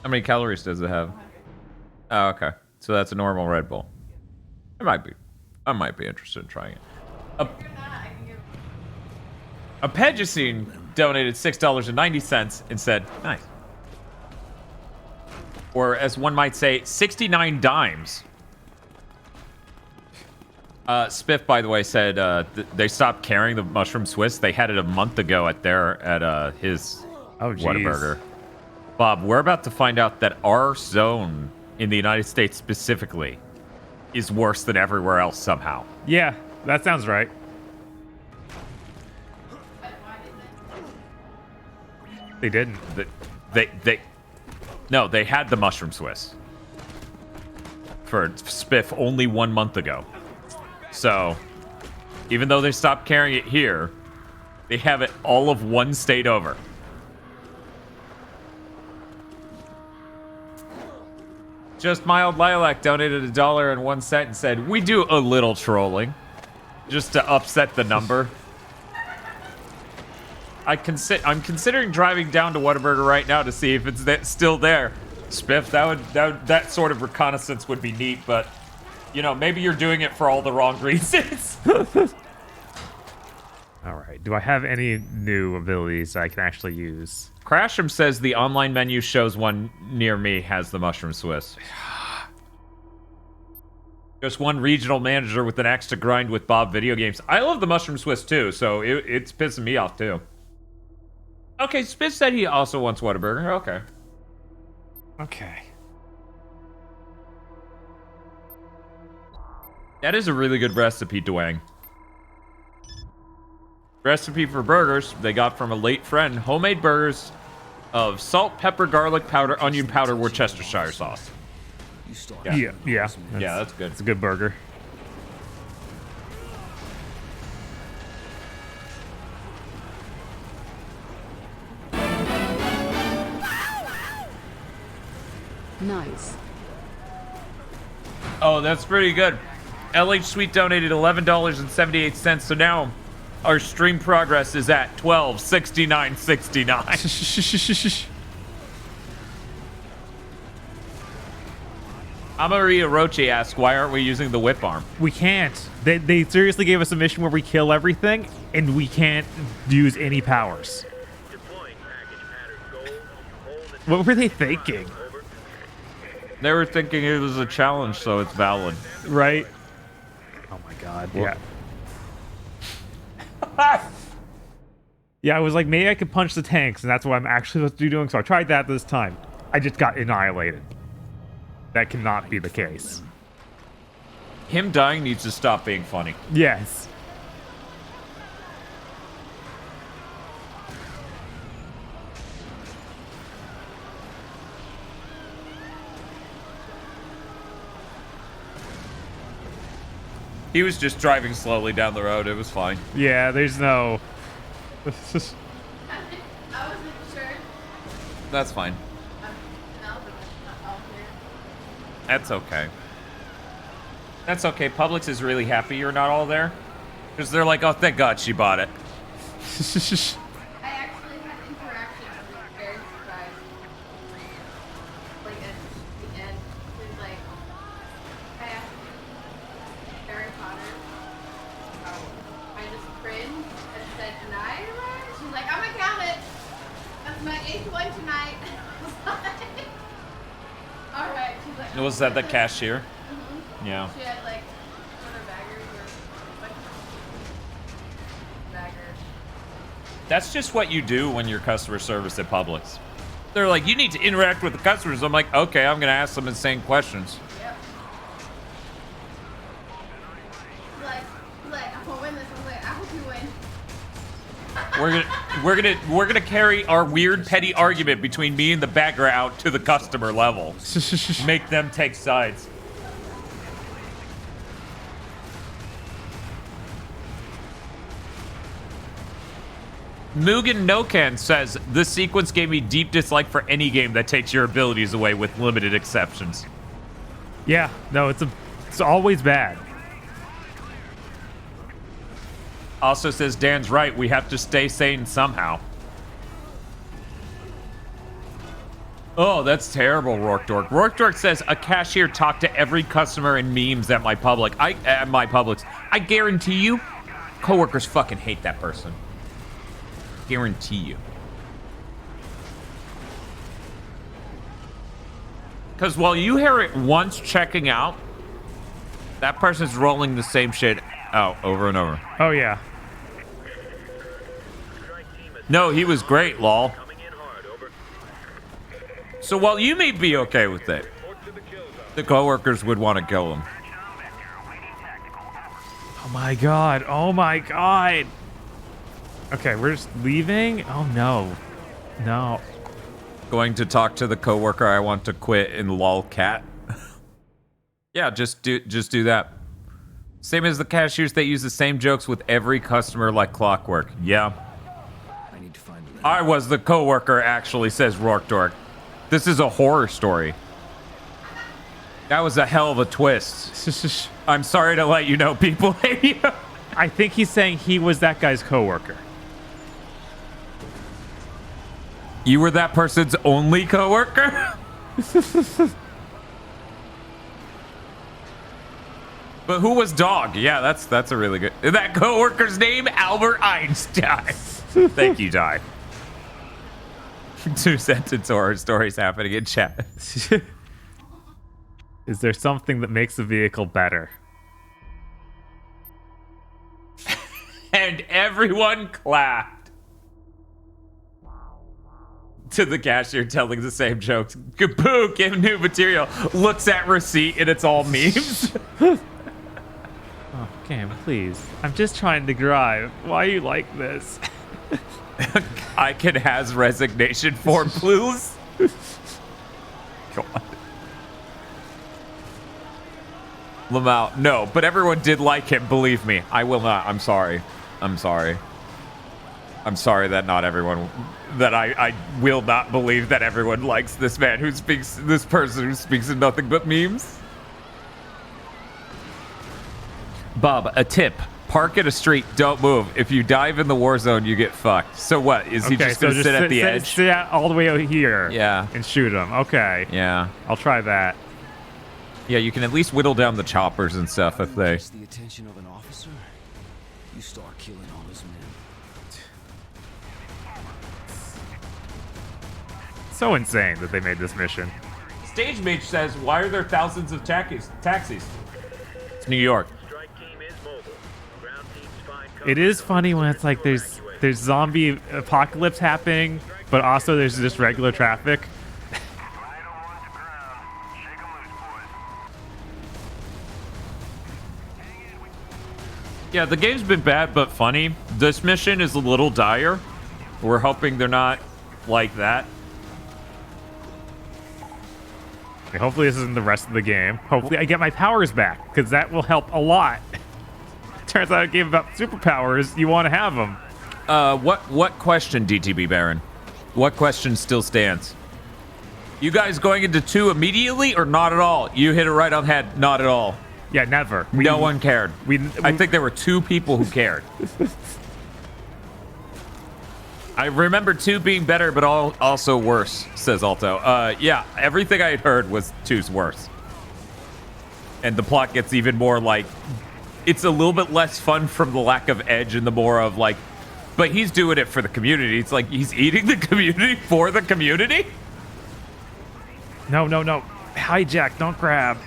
[SPEAKER 2] How many calories does it have? Oh, okay. So that's a normal Red Bull. I might be interested in trying it. A Pedicine donated $6.90 and said, nice. Or as one might say, 69 dimes. Spiff, by the way, said they stopped carrying the mushroom Swiss. They had it a month ago at his Whataburger. Bob, we're about to find out that our zone in the United States specifically is worse than everywhere else somehow.
[SPEAKER 1] Yeah, that sounds right. They didn't.
[SPEAKER 2] No, they had the mushroom Swiss for Spiff only 1 month ago. So, even though they stopped carrying it here, they have it all of one state over. Just Mild Lilac donated $1.01 and said, we do a little trolling just to upset the number. I'm considering driving down to Whataburger right now to see if it's still there. Spiff, that sort of reconnaissance would be neat, but you know, maybe you're doing it for all the wrong reasons.
[SPEAKER 1] All right. Do I have any new abilities I can actually use?
[SPEAKER 2] Crasham says the online menu shows one near me has the mushroom Swiss. Just one regional manager with an axe to grind with Bob video games. I love the mushroom Swiss too, so it's pissing me off too. Okay, Spiff said he also wants Whataburger. Okay.
[SPEAKER 1] Okay.
[SPEAKER 2] That is a really good recipe, Dwang. Recipe for burgers they got from a late friend. Homemade burgers of salt, pepper, garlic powder, onion powder, Worcestershire sauce.
[SPEAKER 1] Yeah.
[SPEAKER 2] That's good.
[SPEAKER 1] It's a good burger.
[SPEAKER 10] Nice.
[SPEAKER 2] Oh, that's pretty good. LH Sweet donated $11.78, so now our stream progress is at $12.69.69. Amaria Roche asks, why aren't we using the whip arm?
[SPEAKER 1] We can't. They seriously gave us a mission where we kill everything, and we can't use any powers. What were they thinking?
[SPEAKER 2] They were thinking it was a challenge, so it's valid.
[SPEAKER 1] Right? Oh my god.
[SPEAKER 2] Well,
[SPEAKER 1] yeah. Yeah, I was like, maybe I could punch the tanks, and that's what I'm actually supposed to be doing, so I tried that this time. I just got annihilated. That cannot be the case.
[SPEAKER 2] Him dying needs to stop being funny.
[SPEAKER 1] Yes.
[SPEAKER 2] He was just driving slowly down the road. It was fine.
[SPEAKER 1] Yeah, there's no...
[SPEAKER 15] I wasn't sure.
[SPEAKER 2] That's fine. That's okay. That's okay. Publix is really happy you're not all there. Because they're like, oh, thank God she bought it.
[SPEAKER 15] I actually had interaction. I was very surprised. Like at the end, she was like, I asked Harry Potter. I just cringed and said, deny her? She's like, I'm gonna count it. That's my 8th one tonight. All right. She's like,
[SPEAKER 2] Was that the cashier?
[SPEAKER 15] Mm-hmm.
[SPEAKER 2] Yeah.
[SPEAKER 15] She had like one of her baggers or like baggers.
[SPEAKER 2] That's just what you do when you're customer service at Publix. They're like, you need to interact with the customers. I'm like, okay, I'm going to ask them insane questions.
[SPEAKER 15] Yep. Like, I'm gonna win this. I'm like, I hope you win.
[SPEAKER 2] We're gonna carry our weird petty argument between me and the bagger out to the customer level. Make them take sides. Mugen Nokan says, this sequence gave me deep dislike for any game that takes your abilities away with limited exceptions.
[SPEAKER 1] Yeah, no, it's always bad.
[SPEAKER 2] Also says Dan's right. We have to stay sane somehow. Oh, that's terrible, Rourke-Dork. Rourke-Dork says a cashier talked to every customer in memes at my Publix. I guarantee you, coworkers fucking hate that person. Guarantee you. Because while you hear it once checking out, that person's rolling the same shit out over and over.
[SPEAKER 1] Oh, yeah.
[SPEAKER 2] No, he was great, lol. So while you may be okay with it, the coworkers would want to kill him.
[SPEAKER 1] Oh my god. Oh my god. Okay, we're just leaving? Oh no. No.
[SPEAKER 2] Going to talk to the coworker I want to quit in lolcat. Yeah, just do that. Same as the cashiers that use the same jokes with every customer like clockwork. Yeah.
[SPEAKER 6] I need to find
[SPEAKER 2] I was the coworker, actually, says Rourke-Dork. This is a horror story. That was a hell of a twist. I'm sorry to let you know, people hate you.
[SPEAKER 1] I think he's saying he was that guy's coworker.
[SPEAKER 2] You were that person's only coworker? But who was Dog? Yeah, that's a really good. That coworker's name, Albert Einstein. Thank you, Di. 2-sentence horror stories happening in chat.
[SPEAKER 1] Is there something that makes the vehicle better?
[SPEAKER 2] And everyone clapped. To the cashier telling the same jokes. Kapoo, give new material. Looks at receipt and it's all memes.
[SPEAKER 1] Oh, Cam, please. I'm just trying to drive. Why are you like this?
[SPEAKER 2] I can has resignation form, please. God. Lamau, no, but everyone did like him, believe me. I will not. I'm sorry. I'm sorry. I'm sorry that not everyone, that I will not believe that everyone likes this man who speaks, this person who speaks in nothing but memes. Bob, a tip. Park at a street, don't move. If you dive in the war zone, you get fucked. So what? Is he just going to sit at the edge?
[SPEAKER 1] Sit all the way over here.
[SPEAKER 2] Yeah.
[SPEAKER 1] And shoot him. Okay.
[SPEAKER 2] Yeah.
[SPEAKER 1] I'll try that.
[SPEAKER 2] Yeah, you can at least whittle down the choppers and stuff if they...
[SPEAKER 6] the attention of an officer, you start killing all his men.
[SPEAKER 1] So insane that they made this mission.
[SPEAKER 2] Stage Mage says, why are there thousands of taxis? It's New York.
[SPEAKER 1] It is funny when it's like there's zombie apocalypse happening, but also there's just regular traffic.
[SPEAKER 2] Yeah, the game's been bad but funny. This mission is a little dire. We're hoping they're not like that.
[SPEAKER 1] Okay, hopefully this isn't the rest of the game. Hopefully I get my powers back, because that will help a lot. Turns out a game about superpowers, you want to have them.
[SPEAKER 2] What question, DTB Baron? What question still stands? You guys going into 2 immediately or not at all? You hit it right on the head, not at all.
[SPEAKER 1] Yeah, never.
[SPEAKER 2] No one cared. I think there were 2 people who cared. I remember 2 being better, but also worse, says Alto. Yeah, everything I had heard was 2's worse. And the plot gets even more like... It's a little bit less fun from the lack of edge and the more of like... But he's doing it for the community. It's like he's eating the community for the community?
[SPEAKER 1] No. Hijack, don't grab.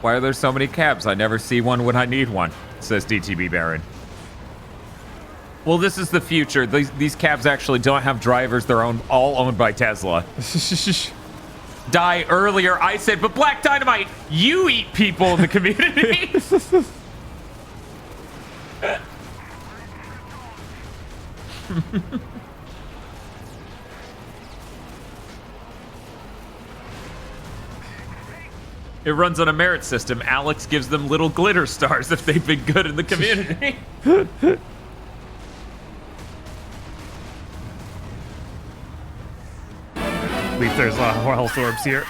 [SPEAKER 2] Why are there so many cabs? I never see one when I need one, says DTB Baron. Well, this is the future. These cabs actually don't have drivers. They're all owned by Tesla. Die earlier, I said, but Black Dynamite, you eat people in the community. It runs on a merit system. Alex gives them little glitter stars if they've been good in the community.
[SPEAKER 1] At least there's a lot of hellstorms here.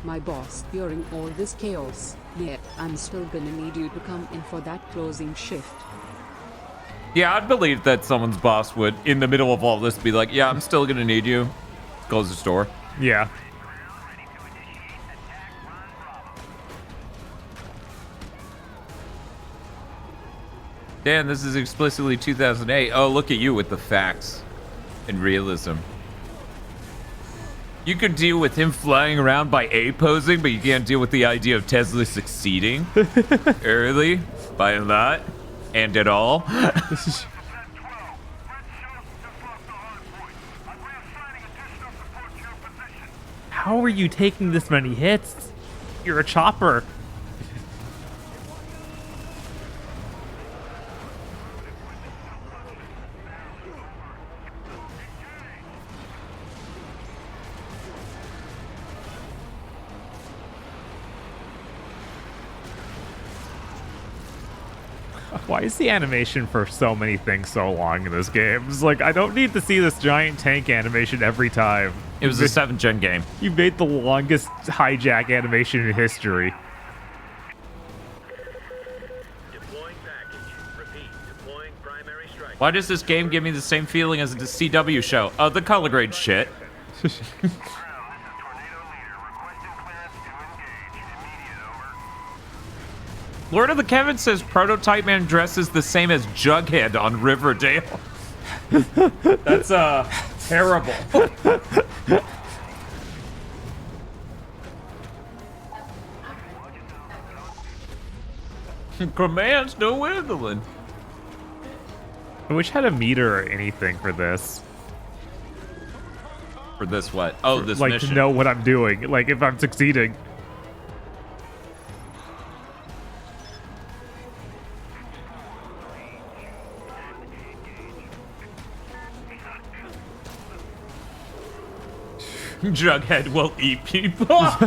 [SPEAKER 13] My boss, during all this chaos, Yeah, I'm still gonna need you to come in for that closing shift.
[SPEAKER 2] Yeah, I'd believe that someone's boss would, in the middle of all this, be like, yeah, I'm still gonna need you. Close the store.
[SPEAKER 1] Yeah.
[SPEAKER 2] Dan, this is explicitly 2008. Oh, look at you with the facts and realism. You could deal with him flying around by A-posing, but you can't deal with the idea of Tesla succeeding early by a lot and at all.
[SPEAKER 1] How are you taking this many hits? You're a chopper. Why is the animation for so many things so long in this game? It's like, I don't need to see this giant tank animation every time.
[SPEAKER 2] It was a 7th gen game.
[SPEAKER 1] You made the longest hijack animation in history.
[SPEAKER 2] Why does this game give me the same feeling as the CW show? Oh, the color grade shit. Lord of the Kevin says Prototype Man dresses the same as Jughead on Riverdale. That's terrible. Commands no wiggling.
[SPEAKER 1] I wish I had a meter or anything for this.
[SPEAKER 2] For this what? Oh, this
[SPEAKER 1] like
[SPEAKER 2] mission.
[SPEAKER 1] To know what I'm doing. Like if I'm succeeding.
[SPEAKER 2] Jughead will eat people.
[SPEAKER 1] Oh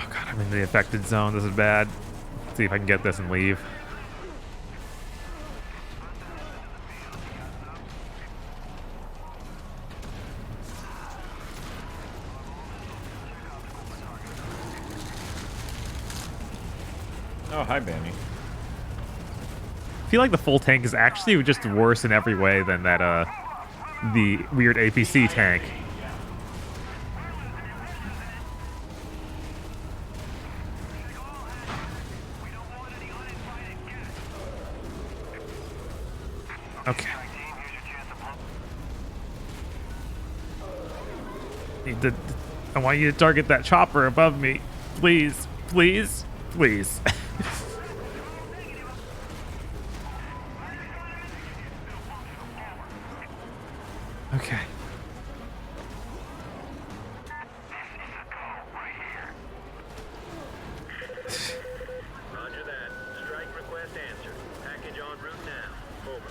[SPEAKER 1] god, I'm in the affected zone. This is bad. Let's see if I can get this and leave.
[SPEAKER 2] Oh, hi, Banny.
[SPEAKER 1] I feel like the full tank is actually just worse in every way than that, the weird APC tank. Okay. I want you to target that chopper above me. Please, please, please. Okay.
[SPEAKER 20] Roger that. Strike request answered. Package en route now. Over.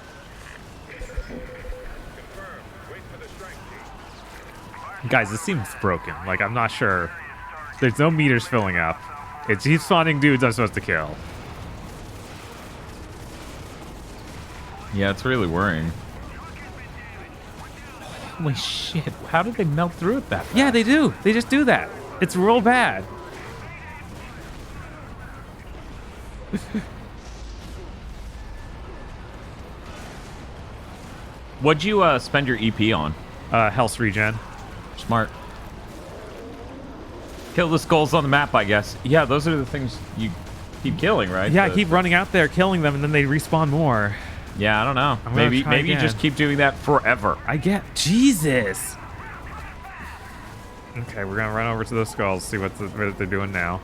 [SPEAKER 20] Confirmed. Wait for the strike team.
[SPEAKER 1] Guys, this seems broken. Like, I'm not sure. There's no meters filling up. It's he's spawning dudes I'm supposed to kill.
[SPEAKER 2] Yeah, it's really worrying.
[SPEAKER 1] Holy shit. How did they melt through it that fast? Yeah, they do. They just do that. It's real bad.
[SPEAKER 2] What'd you spend your EP on?
[SPEAKER 1] Health regen.
[SPEAKER 2] Smart. Kill the skulls on the map, I guess. Yeah, those are the things you keep killing, right?
[SPEAKER 1] Yeah, I keep running out there, killing them, and then they respawn more.
[SPEAKER 2] Yeah, I don't know. Maybe you just keep doing that forever.
[SPEAKER 1] I get Jesus. Okay, we're gonna run over to those skulls, see what they're doing now.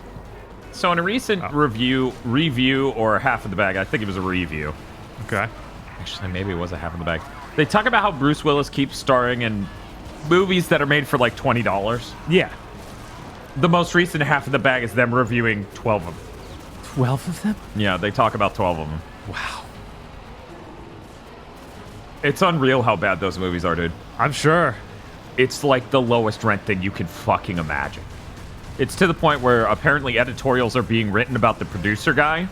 [SPEAKER 2] So in a recent review, or half of the bag, I think it was a review.
[SPEAKER 1] Okay.
[SPEAKER 2] Actually, maybe it was a half of the bag. They talk about how Bruce Willis keeps starring in movies that are made for like $20.
[SPEAKER 1] Yeah.
[SPEAKER 2] The most recent half of the bag is them reviewing 12 of them.
[SPEAKER 1] 12 of them?
[SPEAKER 2] Yeah, they talk about 12 of them.
[SPEAKER 1] Wow.
[SPEAKER 2] It's unreal how bad those movies are, dude.
[SPEAKER 1] I'm sure.
[SPEAKER 2] It's like the lowest rent thing you can fucking imagine. It's to the point where apparently editorials are being written about the producer guy.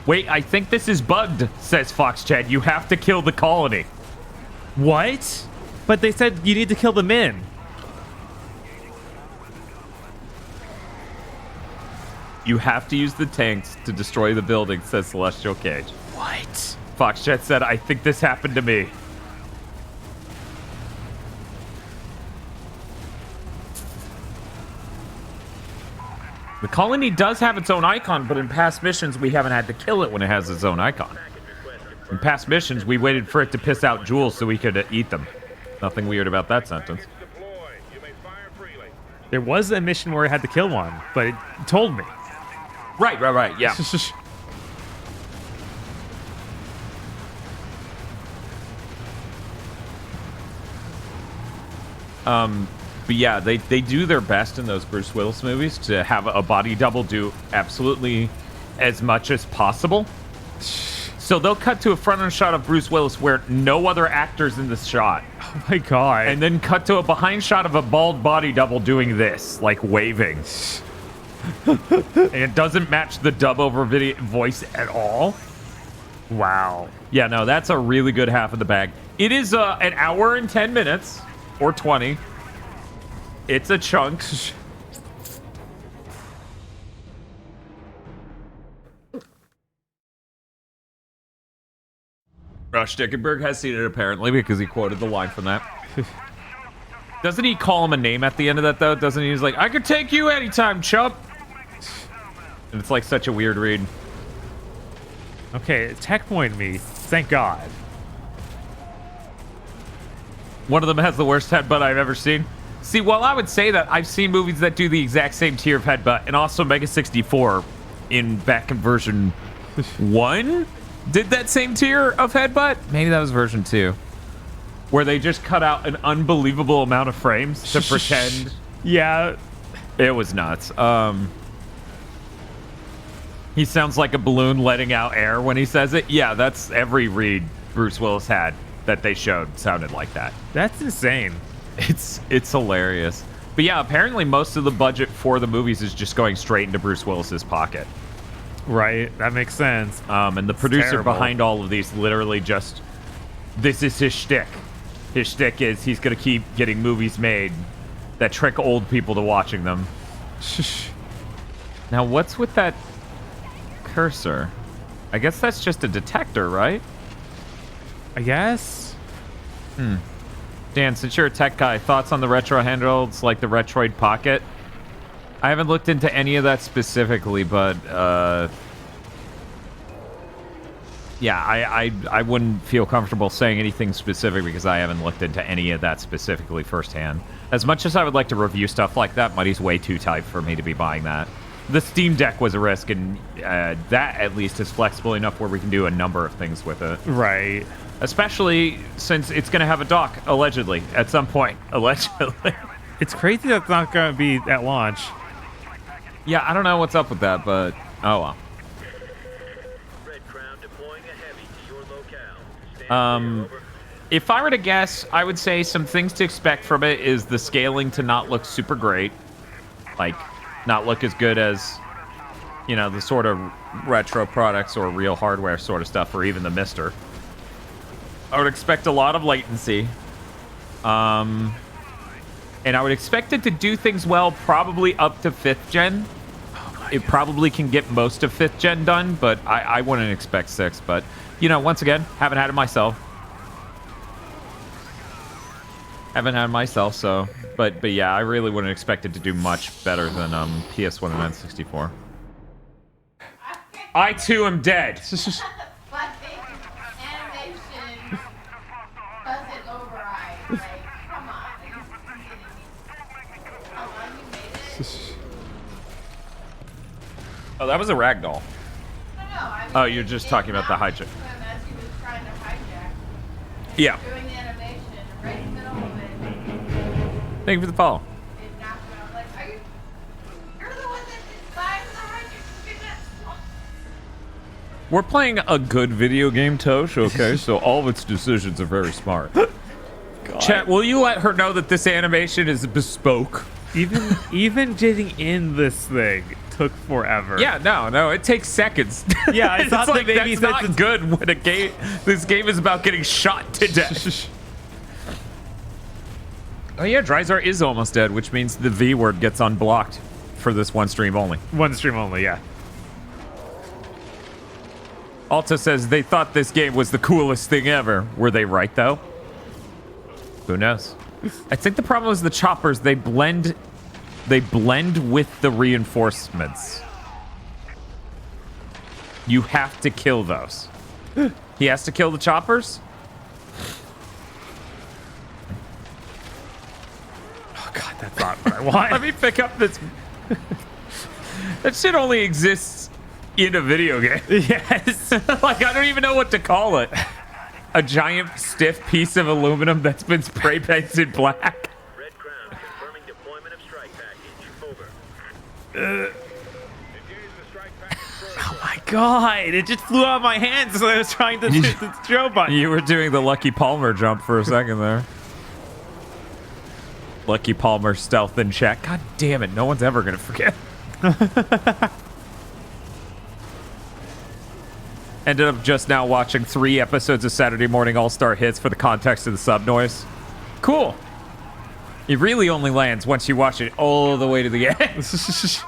[SPEAKER 2] Wait, I think this is bugged, says Fox Chad. You have to kill the colony.
[SPEAKER 1] What? But they said you need to kill the men.
[SPEAKER 2] You have to use the tanks to destroy the building, says Celestial Cage.
[SPEAKER 1] What?
[SPEAKER 2] Fox Chat said, I think this happened to me. The colony does have its own icon, but in past missions, we haven't had to kill it when it has its own icon. In past missions, we waited for it to piss out jewels so we could eat them. Nothing weird about that sentence.
[SPEAKER 1] There was a mission where I had to kill one, but it told me.
[SPEAKER 2] Right, yeah. But yeah, they do their best in those Bruce Willis movies to have a body double do absolutely as much as possible. So they'll cut to a front-end shot of Bruce Willis where no other actor's in the shot.
[SPEAKER 1] Oh my god.
[SPEAKER 2] And then cut to a behind shot of a bald body double doing this, like waving. And it doesn't match the dub over video voice at all. Wow. Yeah, no, that's a really good half of the bag. It is an hour and 10 minutes, or 20. It's a chunk. Rush Dickenberg has seen it apparently because he quoted the line from that. Doesn't he call him a name at the end of that though? Doesn't he? He's like, I could take you anytime, chump. And it's like such a weird read.
[SPEAKER 1] Okay, tech point me. Thank God.
[SPEAKER 2] One of them has the worst headbutt I've ever seen. See, while I would say that, I've seen movies that do the exact same tier of headbutt, and also Mega 64 back in version 1 did that same tier of headbutt. Maybe that was version 2. Where they just cut out an unbelievable amount of frames to pretend.
[SPEAKER 1] Yeah.
[SPEAKER 2] It was nuts. He sounds like a balloon letting out air when he says it. Yeah, that's every read Bruce Willis had that they showed sounded like that.
[SPEAKER 1] That's insane.
[SPEAKER 2] It's hilarious. But yeah, apparently most of the budget for the movies is just going straight into Bruce Willis's pocket.
[SPEAKER 1] Right, that makes sense.
[SPEAKER 2] And the producer behind all of these literally just, this is his shtick. His shtick is he's going to keep getting movies made that trick old people to watching them. Now, what's with that cursor? I guess that's just a detector, right?
[SPEAKER 1] I guess.
[SPEAKER 2] Dan, since you're a tech guy, thoughts on the retro handles like the Retroid Pocket? I haven't looked into any of that specifically, but yeah, I wouldn't feel comfortable saying anything specific because I haven't looked into any of that specifically firsthand. As much as I would like to review stuff like that, money's way too tight for me to be buying that. The Steam Deck was a risk, and that at least is flexible enough where we can do a number of things with it.
[SPEAKER 1] Right.
[SPEAKER 2] Especially since it's going to have a dock, allegedly, at some point. Allegedly.
[SPEAKER 1] It's crazy that it's not going to be at launch.
[SPEAKER 2] Yeah, I don't know what's up with that, but oh well. If I were to guess, I would say some things to expect from it is the scaling to not look super great. Like, not look as good as, you know, the sort of retro products or real hardware sort of stuff, or even the Mister. I would expect a lot of latency. And I would expect it to do things well, probably up to 5th gen. It probably can get most of 5th gen done, but I wouldn't expect 6th. But, you know, once again, haven't had it myself. So, but yeah, I really wouldn't expect it to do much better than PS1 and N64. I too am dead.
[SPEAKER 15] Animation doesn't override. Like, come on.
[SPEAKER 2] Oh, that was a ragdoll.
[SPEAKER 15] No, I mean,
[SPEAKER 2] Oh, you're just talking about the hijack.
[SPEAKER 15] as he was trying to hijack.
[SPEAKER 2] Yeah.
[SPEAKER 15] Doing the animation right in the middle of it.
[SPEAKER 2] Thank you for the follow.
[SPEAKER 15] It knocked him out. Like, you're the one that designed the hijack.
[SPEAKER 2] We're playing a good video game, Tosh, okay? So all of its decisions are very smart. Chat, will you let her know that this animation is bespoke?
[SPEAKER 1] Even getting in this thing took forever.
[SPEAKER 2] Yeah, no, it takes seconds.
[SPEAKER 1] Yeah, I thought
[SPEAKER 2] it's like,
[SPEAKER 1] that maybe
[SPEAKER 2] that's not good when this game is about getting shot to death. Oh yeah, Dryzar is almost dead, which means the V word gets unblocked for this one stream only.
[SPEAKER 1] One stream only, yeah.
[SPEAKER 2] Alta says they thought this game was the coolest thing ever. Were they right though? Who knows? I think the problem is the choppers, they blend with the reinforcements. You have to kill those. He has to kill the choppers?
[SPEAKER 1] Oh god, that's not what I want.
[SPEAKER 2] Let me pick up this. That shit only exists in a video game.
[SPEAKER 1] Yes.
[SPEAKER 2] Like, I don't even know what to call it. A giant stiff piece of aluminum that's been spray painted black.
[SPEAKER 20] Red Crown confirming deployment of strike package. Over.
[SPEAKER 1] Oh my god, it just flew out of my hands as I was trying to hit the throw button.
[SPEAKER 2] You were doing the Lucky Palmer jump for a second there. Lucky Palmer stealth in check. God damn it, no one's ever gonna forget. Ended up just now watching 3 episodes of Saturday Morning All-Star Hits for the context of the sub noise. Cool. It really only lands once you watch it all the way to the end.
[SPEAKER 1] Oh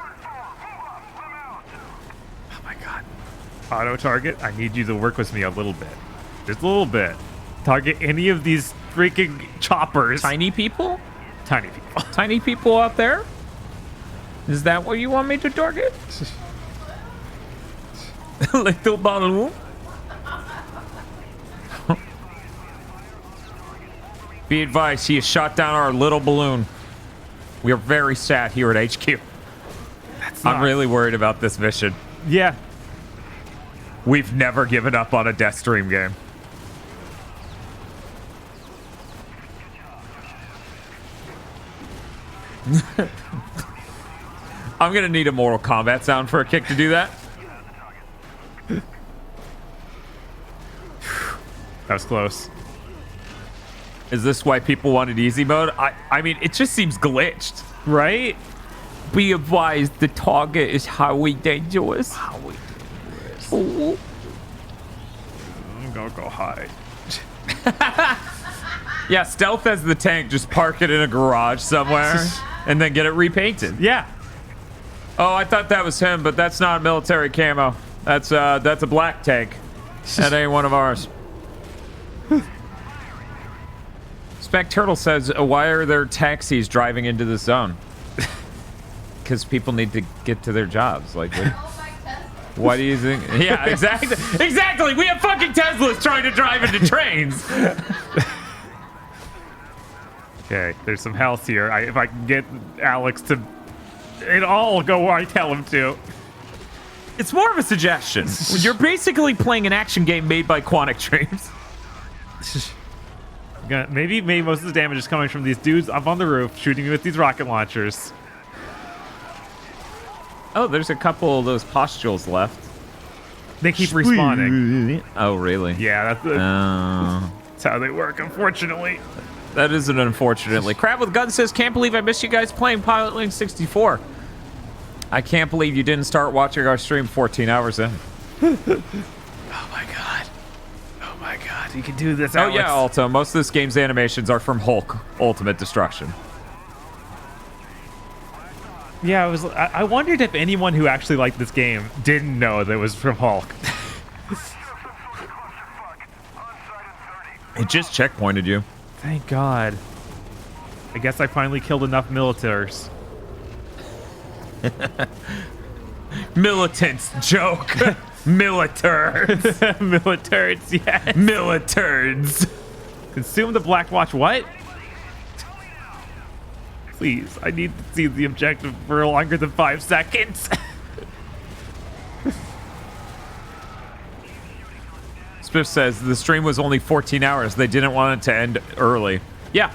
[SPEAKER 1] my god. Auto target, I need you to work with me a little bit. Just a little bit. Target any of these freaking choppers.
[SPEAKER 2] Tiny people?
[SPEAKER 1] Tiny people.
[SPEAKER 2] Tiny people out there? Is that what you want me to target? Little balloon? Be advised, he has shot down our little balloon. We are very sad here at HQ. I'm really worried about this mission.
[SPEAKER 1] Yeah.
[SPEAKER 2] We've never given up on a Deathstream game. I'm gonna need a Mortal Kombat sound for a kick to do that.
[SPEAKER 1] That was close.
[SPEAKER 2] Is this why people wanted easy mode? I mean, it just seems glitched.
[SPEAKER 1] Right?
[SPEAKER 2] Be advised, the target is highly dangerous.
[SPEAKER 1] Highly dangerous.
[SPEAKER 2] Ooh.
[SPEAKER 1] I'm gonna go hide.
[SPEAKER 2] Yeah, stealth as the tank. Just park it in a garage somewhere and then get it repainted.
[SPEAKER 1] Yeah.
[SPEAKER 2] Oh, I thought that was him, but that's not military camo. That's a black tank. That ain't one of ours. Spec Turtle says, why are there taxis driving into the zone? Because people need to get to their jobs. Like, why do you think? Yeah, exactly. Exactly. We have fucking Teslas trying to drive into trains.
[SPEAKER 1] Okay, there's some health here. If I can get Alex to, it all go where I tell him to.
[SPEAKER 2] It's more of a suggestion. You're basically playing an action game made by Quantic Dreams.
[SPEAKER 1] Maybe most of the damage is coming from these dudes up on the roof shooting me with these rocket launchers.
[SPEAKER 2] Oh, there's a couple of those pustules left.
[SPEAKER 1] They keep respawning.
[SPEAKER 2] Oh, really?
[SPEAKER 1] Yeah, that's how they work, unfortunately.
[SPEAKER 2] That is an unfortunately. Crab with Gun says, can't believe I missed you guys playing Pilot Link 64. I can't believe you didn't start watching our stream 14 hours in.
[SPEAKER 1] Oh my god. Oh my god, you can do this, Alex.
[SPEAKER 2] Oh yeah, Alto. Most of this game's animations are from Hulk Ultimate Destruction.
[SPEAKER 1] Yeah, I wondered if anyone who actually liked this game didn't know that it was from Hulk.
[SPEAKER 2] It just checkpointed you.
[SPEAKER 1] Thank God. I guess I finally killed enough militaries.
[SPEAKER 2] Militants joke. Militards.
[SPEAKER 1] Militards, yes.
[SPEAKER 2] Militards.
[SPEAKER 1] Consume the Black Watch. What? Please, I need to see the objective for longer than 5 seconds.
[SPEAKER 2] Spiff says the stream was only 14 hours. They didn't want it to end early. Yeah.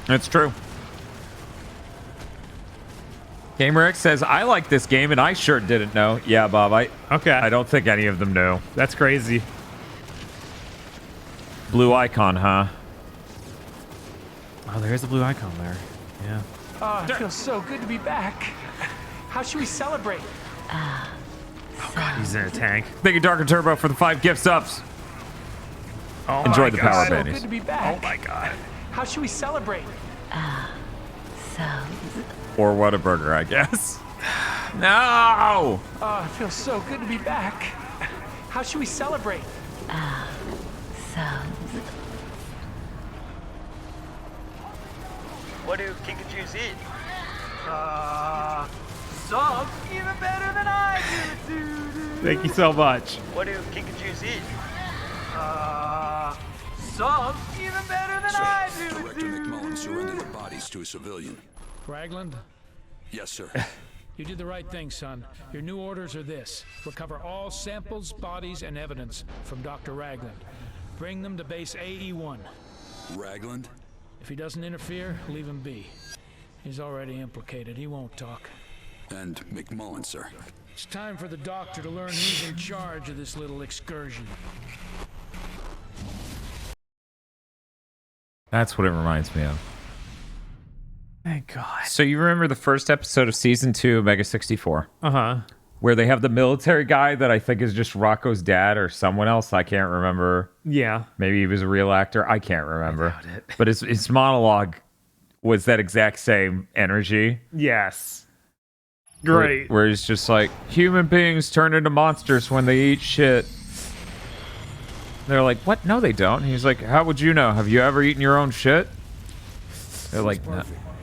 [SPEAKER 2] That's true. GamerX says, I like this game and I sure didn't know. Yeah, Bob, I don't think any of them knew.
[SPEAKER 1] That's crazy.
[SPEAKER 2] Blue icon, huh?
[SPEAKER 1] Oh, there's a blue icon there. Yeah.
[SPEAKER 9] Oh, it feels so good to be back. How should we celebrate?
[SPEAKER 1] Oh god, he's in a tank.
[SPEAKER 2] Thank you, Darker Turbo, for the 5 gift subs.
[SPEAKER 1] Oh
[SPEAKER 2] Enjoy the power
[SPEAKER 9] so
[SPEAKER 2] bandies.
[SPEAKER 9] good to be back.
[SPEAKER 1] Oh my god.
[SPEAKER 9] How should we celebrate?
[SPEAKER 2] Or Whataburger, I guess. No!
[SPEAKER 9] Oh, it feels so good to be back. How should we celebrate?
[SPEAKER 14] What do Kikajus eat?
[SPEAKER 9] Subs even better than I do.
[SPEAKER 1] Thank you so much.
[SPEAKER 14] What do Kikajus eat?
[SPEAKER 9] Subs even better than I do.
[SPEAKER 5] Director McMullen surrendered the bodies to a civilian.
[SPEAKER 3] Ragland,
[SPEAKER 5] Yes, sir.
[SPEAKER 3] you did the right thing, son. Your new orders are this. Recover all samples, bodies, and evidence from Dr. Ragland. Bring them to base AE-1.
[SPEAKER 5] Ragland?
[SPEAKER 3] If he doesn't interfere, leave him be. He's already implicated. He won't talk.
[SPEAKER 5] And McMullen, sir.
[SPEAKER 3] It's time for the doctor to learn who's in charge of this little excursion.
[SPEAKER 2] That's what it reminds me of.
[SPEAKER 1] Thank God.
[SPEAKER 2] So you remember the first episode of season 2 of Mega 64?
[SPEAKER 1] Uh-huh.
[SPEAKER 2] Where they have the military guy that I think is just Rocco's dad or someone else. I can't remember.
[SPEAKER 1] Yeah.
[SPEAKER 2] Maybe he was a real actor. I can't remember.
[SPEAKER 1] I doubt it.
[SPEAKER 2] But his monologue was that exact same energy.
[SPEAKER 1] Yes. Great.
[SPEAKER 2] Where he's just like, human beings turn into monsters when they eat shit. They're like, what? No, they don't. And he's like, how would you know? Have you ever eaten your own shit? They're like,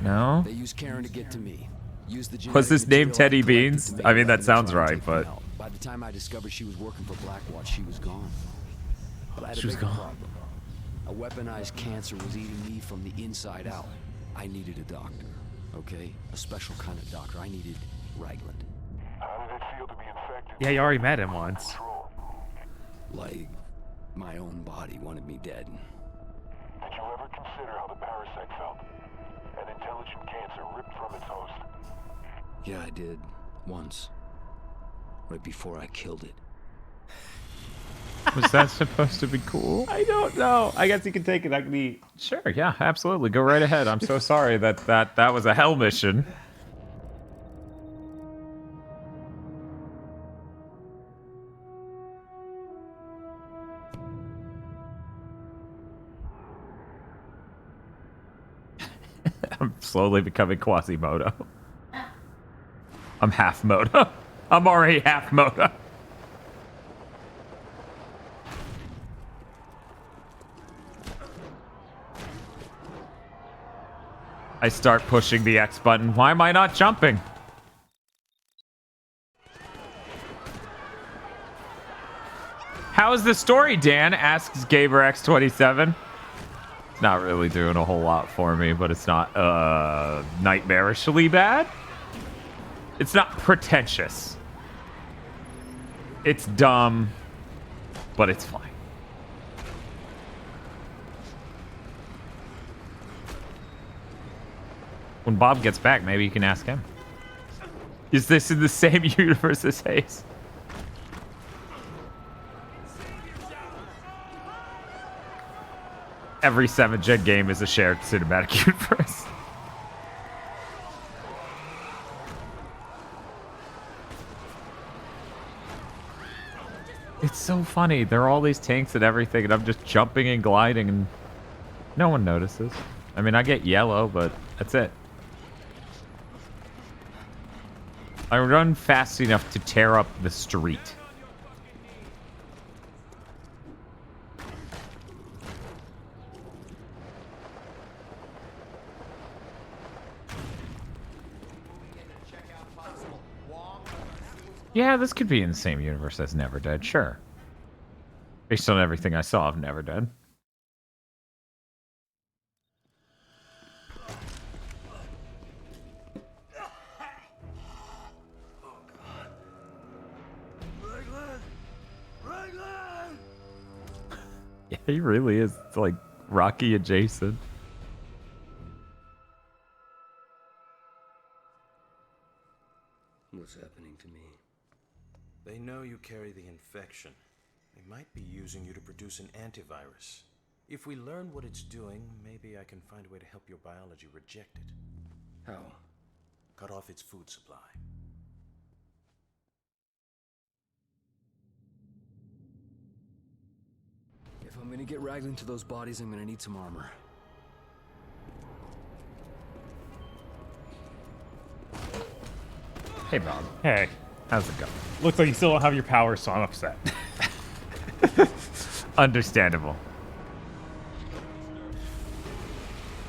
[SPEAKER 2] no.
[SPEAKER 6] They use Karen to get to me. Use the
[SPEAKER 2] Was his name
[SPEAKER 6] material
[SPEAKER 2] Teddy
[SPEAKER 6] I collected
[SPEAKER 2] Beans?
[SPEAKER 6] to make
[SPEAKER 2] I mean, that
[SPEAKER 6] weapons
[SPEAKER 2] sounds
[SPEAKER 6] and try to
[SPEAKER 2] right,
[SPEAKER 6] take them
[SPEAKER 2] but...
[SPEAKER 6] out. By the time I discovered she was working for Blackwatch, she was gone. But I had
[SPEAKER 2] She
[SPEAKER 6] a
[SPEAKER 2] was
[SPEAKER 6] bigger
[SPEAKER 2] gone.
[SPEAKER 6] problem. A weaponized cancer was eating me from the inside out. I needed a doctor, okay? A special kind of doctor. I needed Ragland.
[SPEAKER 20] How did it feel to be infected?
[SPEAKER 1] Yeah, you already met him once.
[SPEAKER 6] Like, my own body wanted me dead.
[SPEAKER 20] Did you ever consider how the parasite felt? An intelligent cancer ripped from its host.
[SPEAKER 6] Yeah, I did. Once. Right before I killed it.
[SPEAKER 2] Was that supposed to be cool?
[SPEAKER 1] I don't know. I guess you can take it. I can be...
[SPEAKER 2] Sure, yeah, absolutely. Go right ahead. I'm so sorry that was a hell mission. I'm slowly becoming Quasimodo. I'm half Moto. I'm already half Moto. I start pushing the X button. Why am I not jumping? How is the story, Dan? Asks GaberX27. It's not really doing a whole lot for me, but it's not nightmarishly bad. It's not pretentious. It's dumb, but it's fine. When Bob gets back, maybe you can ask him. Is this in the same universe as Hayes? Every 7th gen game is a shared cinematic universe. It's so funny. There are all these tanks and everything, and I'm just jumping and gliding, and no one notices. I mean, I get yellow, but that's it. I run fast enough to tear up the street. Yeah, this could be in the same universe as Never Dead, sure. Based on everything I saw of Never Dead. Yeah, he really is like Rocky adjacent.
[SPEAKER 4] What's happening to me?
[SPEAKER 21] They know you carry the infection. They might be using you to produce an antivirus. If we learn what it's doing, maybe I can find a way to help your biology reject it. How? Cut off its food supply.
[SPEAKER 6] If I'm gonna get Raglan to those bodies, I'm gonna need some armor.
[SPEAKER 2] Hey, Bob.
[SPEAKER 1] Hey.
[SPEAKER 2] How's it going?
[SPEAKER 1] Looks like you still don't have your power, so I'm upset.
[SPEAKER 2] Understandable.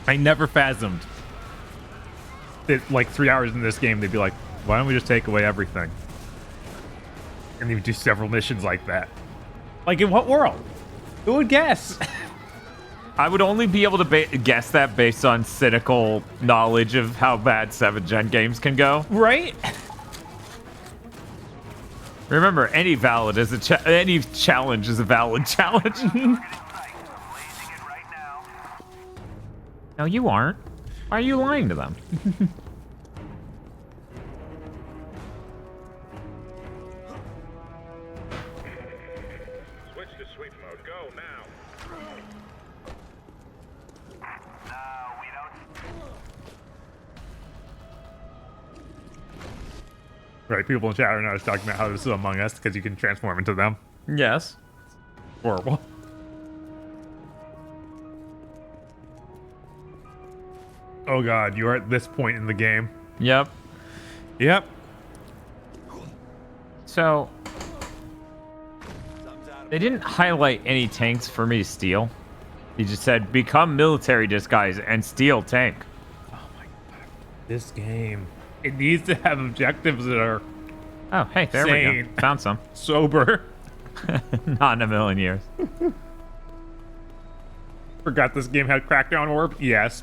[SPEAKER 1] I never fathomed that, like, 3 hours in this game, they'd be like, why don't we just take away everything? And you do several missions like that. Like, in what world? Who would guess?
[SPEAKER 2] I would only be able to guess that based on cynical knowledge of how bad 7th Gen games can go.
[SPEAKER 1] Right?
[SPEAKER 2] Remember, any challenge is a valid challenge. No, you aren't. Why are you lying to them?
[SPEAKER 20] Switch to sweep mode. Go now.
[SPEAKER 1] Right, people in chat are now talking about how this is Among Us because you can transform into them.
[SPEAKER 2] Yes.
[SPEAKER 1] Horrible. Oh god, you are at this point in the game.
[SPEAKER 2] Yep.
[SPEAKER 1] Yep.
[SPEAKER 2] So, they didn't highlight any tanks for me to steal. He just said, become military disguise and steal tank.
[SPEAKER 1] This game. It needs to have objectives that are
[SPEAKER 2] Oh, hey, there we
[SPEAKER 1] sane,
[SPEAKER 2] go. Found some.
[SPEAKER 1] sober.
[SPEAKER 2] Not in a million years.
[SPEAKER 1] Forgot this game had Crackdown Orb? Yes.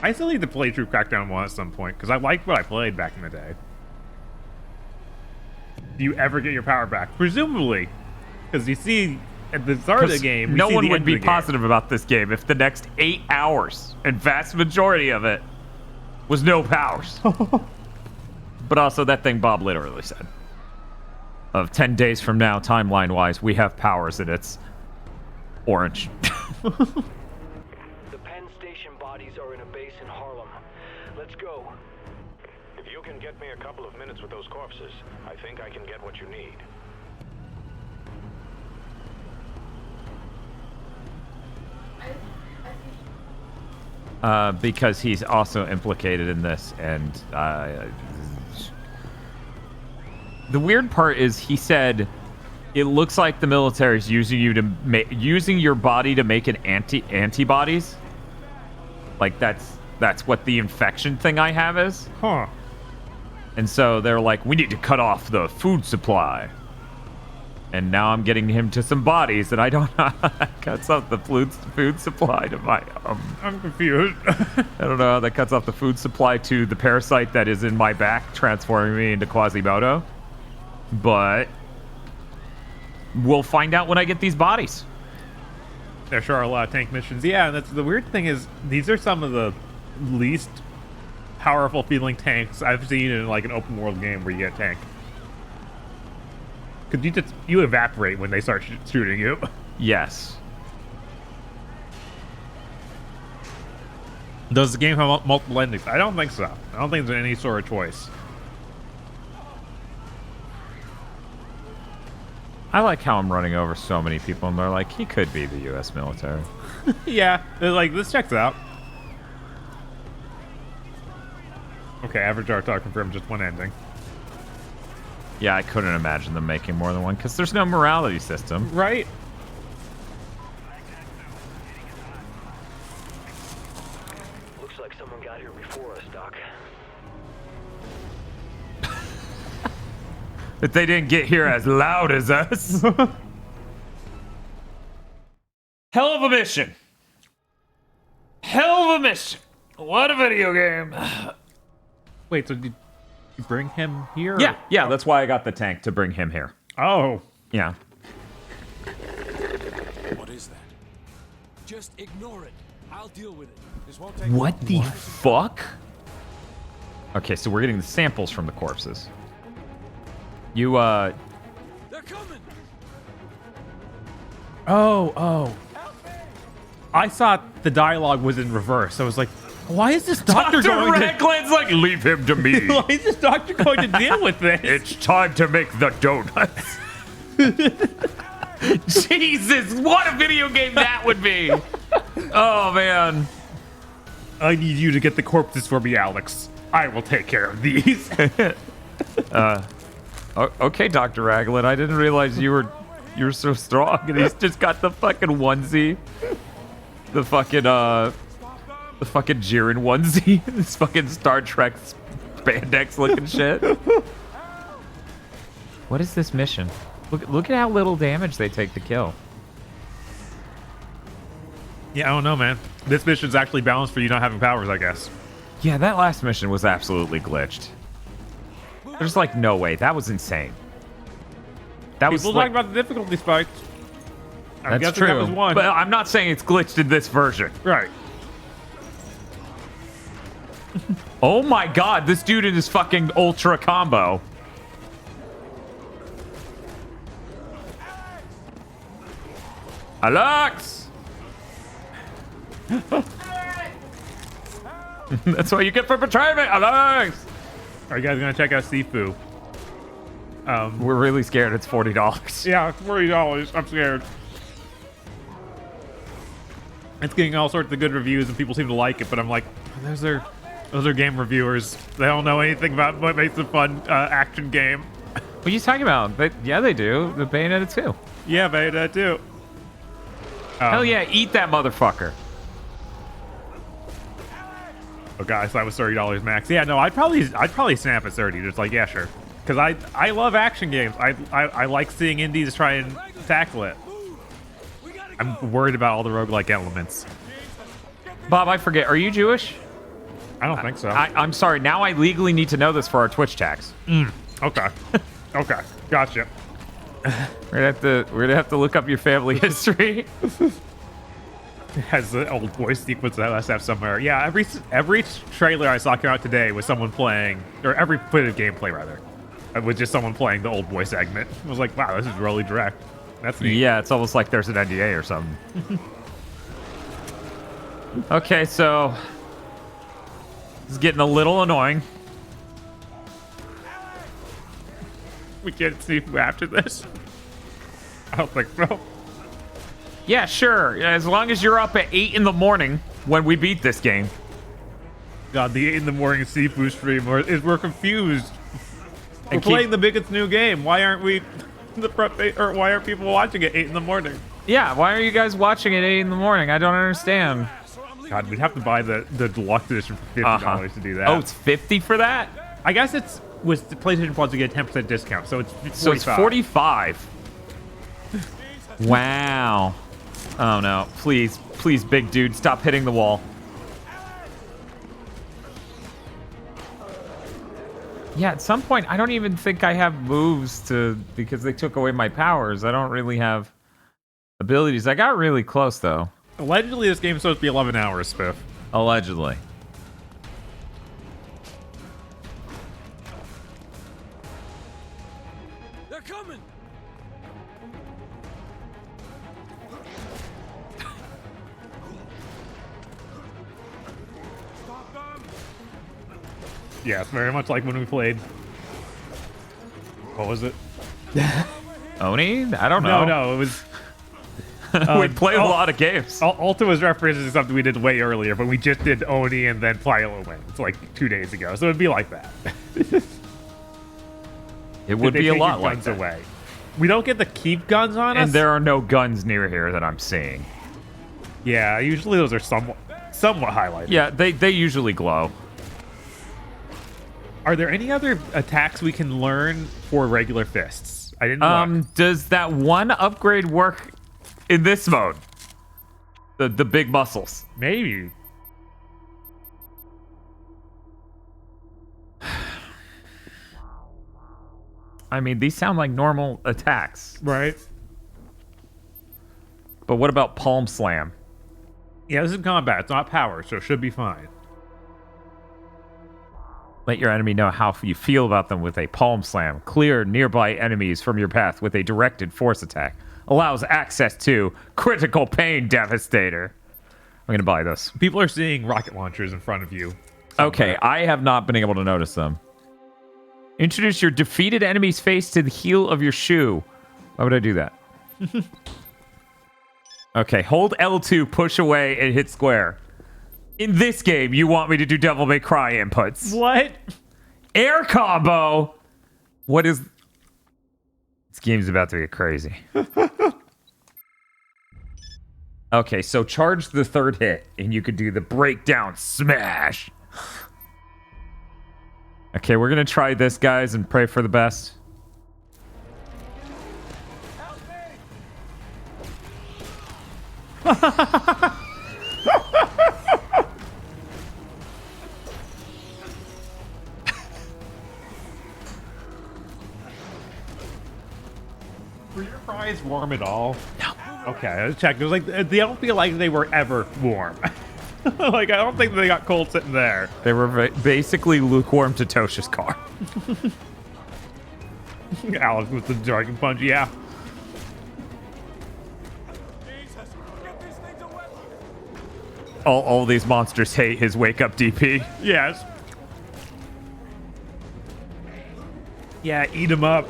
[SPEAKER 1] I still need to play through Crackdown 1 at some point, because I liked what I played back in the day. Do you ever get your power back? Presumably. Because you see, at the start of the game,
[SPEAKER 2] no one would be positive about this game if the next 8 hours, and vast majority of it, was no powers. But also that thing Bob literally said. Of 10 days from now, timeline-wise, we have powers and it's orange.
[SPEAKER 8] The Penn Station bodies are in a base in Harlem. Let's go.
[SPEAKER 20] If you can get me a couple of minutes with those corpses, I think I can get what you need.
[SPEAKER 2] Because he's also implicated in this, and the weird part is he said it looks like the military is using you to using your body to make an antibodies. Like that's what the infection thing I have is.
[SPEAKER 1] Huh.
[SPEAKER 2] And so they're like, we need to cut off the food supply. And now I'm getting him to some bodies, and I don't know how that cuts off the food supply to my...
[SPEAKER 1] I'm confused.
[SPEAKER 2] I don't know how that cuts off the food supply to the parasite that is in my back, transforming me into Quasimodo. But we'll find out when I get these bodies.
[SPEAKER 1] There sure are a lot of tank missions. Yeah, and that's the weird thing is these are some of the least powerful feeling tanks I've seen in like an open world game where you get a tank. Because you evaporate when they start shooting you.
[SPEAKER 2] Yes.
[SPEAKER 1] Does the game have multiple endings? I don't think so. I don't think there's any sort of choice.
[SPEAKER 2] I like how I'm running over so many people, and they're like, he could be the U.S. military.
[SPEAKER 1] Yeah, they're like, this checks out. Okay, average Artar confirmed just one ending.
[SPEAKER 2] Yeah, I couldn't imagine them making more than one, because there's no morality system.
[SPEAKER 1] Right?
[SPEAKER 8] Looks like someone got here before us, Doc.
[SPEAKER 2] But they didn't get here as loud as us. Hell of a mission. Hell of a mission. What a video game.
[SPEAKER 1] Wait, so did you bring him here?
[SPEAKER 2] Yeah, yeah, that's why I got the tank, to bring him here.
[SPEAKER 1] Oh.
[SPEAKER 2] Yeah.
[SPEAKER 21] What is that?
[SPEAKER 6] Just ignore it. I'll deal with it. This won't take
[SPEAKER 2] What the fuck? Okay, so we're getting the samples from the corpses. You,
[SPEAKER 6] They're coming!
[SPEAKER 1] Oh. I thought the dialogue was in reverse. I was like, why is this doctor going
[SPEAKER 2] Raglan's like, leave him to me.
[SPEAKER 1] Why is this doctor going to deal with this?
[SPEAKER 2] It's time to make the donuts. Jesus, what a video game that would be. Oh, man.
[SPEAKER 1] I need you to get the corpses for me, Alex. I will take care of these.
[SPEAKER 2] Okay, Dr. Raglan, I didn't realize you were so strong. And he's just got the fucking onesie. The fucking Jiren onesie. This fucking Star Trek spandex looking shit. What is this mission? Look at how little damage they take to kill.
[SPEAKER 1] Yeah, I don't know, man. This mission's actually balanced for you not having powers, I guess.
[SPEAKER 2] Yeah, that last mission was absolutely glitched. There's like no way. That was insane. That was
[SPEAKER 1] People
[SPEAKER 2] like,
[SPEAKER 1] talking about the difficulty spikes. I'm
[SPEAKER 2] that's
[SPEAKER 1] guessing
[SPEAKER 2] true.
[SPEAKER 1] that was one.
[SPEAKER 2] But I'm not saying it's glitched in this version.
[SPEAKER 1] Right.
[SPEAKER 2] Oh my god, this dude in his fucking ultra combo. Alex! That's what you get for betraying me, Alex!
[SPEAKER 1] Are you guys gonna check out Sifu?
[SPEAKER 2] We're really scared. It's $40.
[SPEAKER 1] Yeah, $40. I'm scared. It's getting all sorts of good reviews and people seem to like it, but I'm like, those are game reviewers. They don't know anything about what makes a fun action game.
[SPEAKER 2] What are you talking about? Yeah, they do. The Bayonetta 2.
[SPEAKER 1] Yeah, Bayonetta 2.
[SPEAKER 2] Hell yeah, eat that motherfucker.
[SPEAKER 1] Oh guys, that was $30 max. Yeah, no, I'd probably snap at 30. Just like, yeah, sure. Because I love action games. I like seeing indies try and tackle it. I'm worried about all the roguelike elements.
[SPEAKER 2] Bob, I forget. Are you Jewish?
[SPEAKER 1] I don't think so.
[SPEAKER 2] I'm sorry. Now I legally need to know this for our Twitch tags.
[SPEAKER 1] Okay. Okay. Gotcha.
[SPEAKER 2] We're gonna have to look up your family history.
[SPEAKER 1] It has the old voice sequence that I have somewhere. Yeah, every trailer I saw come out today was someone playing, or every bit of gameplay rather, was just someone playing the old voice segment. I was like, wow, this is really direct. That's neat.
[SPEAKER 2] Yeah, it's almost like there's an NDA or something. Okay, so this is getting a little annoying.
[SPEAKER 1] We can't see after this. I don't think so.
[SPEAKER 2] Yeah, sure. As long as you're up at 8 in the morning when we beat this game.
[SPEAKER 1] God, the 8 in the morning Sifu stream, we're confused. We're playing the biggest new game. Why aren't we the front page, or why aren't people watching at 8 in the morning?
[SPEAKER 2] Yeah, why are you guys watching at 8 in the morning? I don't understand.
[SPEAKER 1] God, we'd have to buy the deluxe edition for $50 to do that.
[SPEAKER 2] Oh, it's 50 for that?
[SPEAKER 1] I guess it's with the PlayStation Plus you get a 10% discount, so it's 45.
[SPEAKER 2] So it's 45. Wow. Oh no! Please, please, big dude, stop hitting the wall. Yeah, at some point, I don't even think I have moves because they took away my powers. I don't really have abilities. I got really close though.
[SPEAKER 1] Allegedly, this game's supposed to be 11 hours, Spiff.
[SPEAKER 2] Allegedly.
[SPEAKER 9] They're coming.
[SPEAKER 1] Yeah, it's very much like when we played. What was it?
[SPEAKER 2] Oni? I don't know.
[SPEAKER 1] No, it was.
[SPEAKER 2] We played a lot of games.
[SPEAKER 1] Ulta was referencing something we did way earlier, but we just did Oni and then Philo Win. It's like 2 days ago, so it'd be like that.
[SPEAKER 2] It would be a lot like that.
[SPEAKER 1] Away. We don't get to keep guns on us.
[SPEAKER 2] And there are no guns near here that I'm seeing.
[SPEAKER 1] Yeah, usually those are somewhat highlighted.
[SPEAKER 2] Yeah, they usually glow.
[SPEAKER 1] Are there any other attacks we can learn for regular fists? I didn't look.
[SPEAKER 2] Does that one upgrade work in this mode? The big muscles.
[SPEAKER 1] Maybe.
[SPEAKER 2] I mean, these sound like normal attacks.
[SPEAKER 1] Right.
[SPEAKER 2] But what about Palm Slam?
[SPEAKER 1] Yeah, this is combat. It's not power, so it should be fine.
[SPEAKER 2] Let your enemy know how you feel about them with a Palm Slam. Clear nearby enemies from your path with a directed force attack. Allows access to Critical Pain Devastator. I'm gonna buy this.
[SPEAKER 1] People are seeing rocket launchers in front of you.
[SPEAKER 2] Okay, I have not been able to notice them. Introduce your defeated enemy's face to the heel of your shoe. Why would I do that? Okay, hold L2, push away, and hit square. In this game, you want me to do Devil May Cry inputs.
[SPEAKER 1] What?
[SPEAKER 2] Air combo! What is... This game's about to get crazy. Okay, so charge the third hit, and you could do the breakdown smash. Okay, we're gonna try this, guys, and pray for the best.
[SPEAKER 1] Were your fries warm at all? No. Okay, let's check. It was like they don't feel like they were ever warm. Like I don't think they got cold sitting there.
[SPEAKER 2] They were basically lukewarm to Tosha's car.
[SPEAKER 1] Alex with the dragon punch, yeah.
[SPEAKER 2] All these monsters hate his wake up DP.
[SPEAKER 1] Yes. Yeah, eat him up.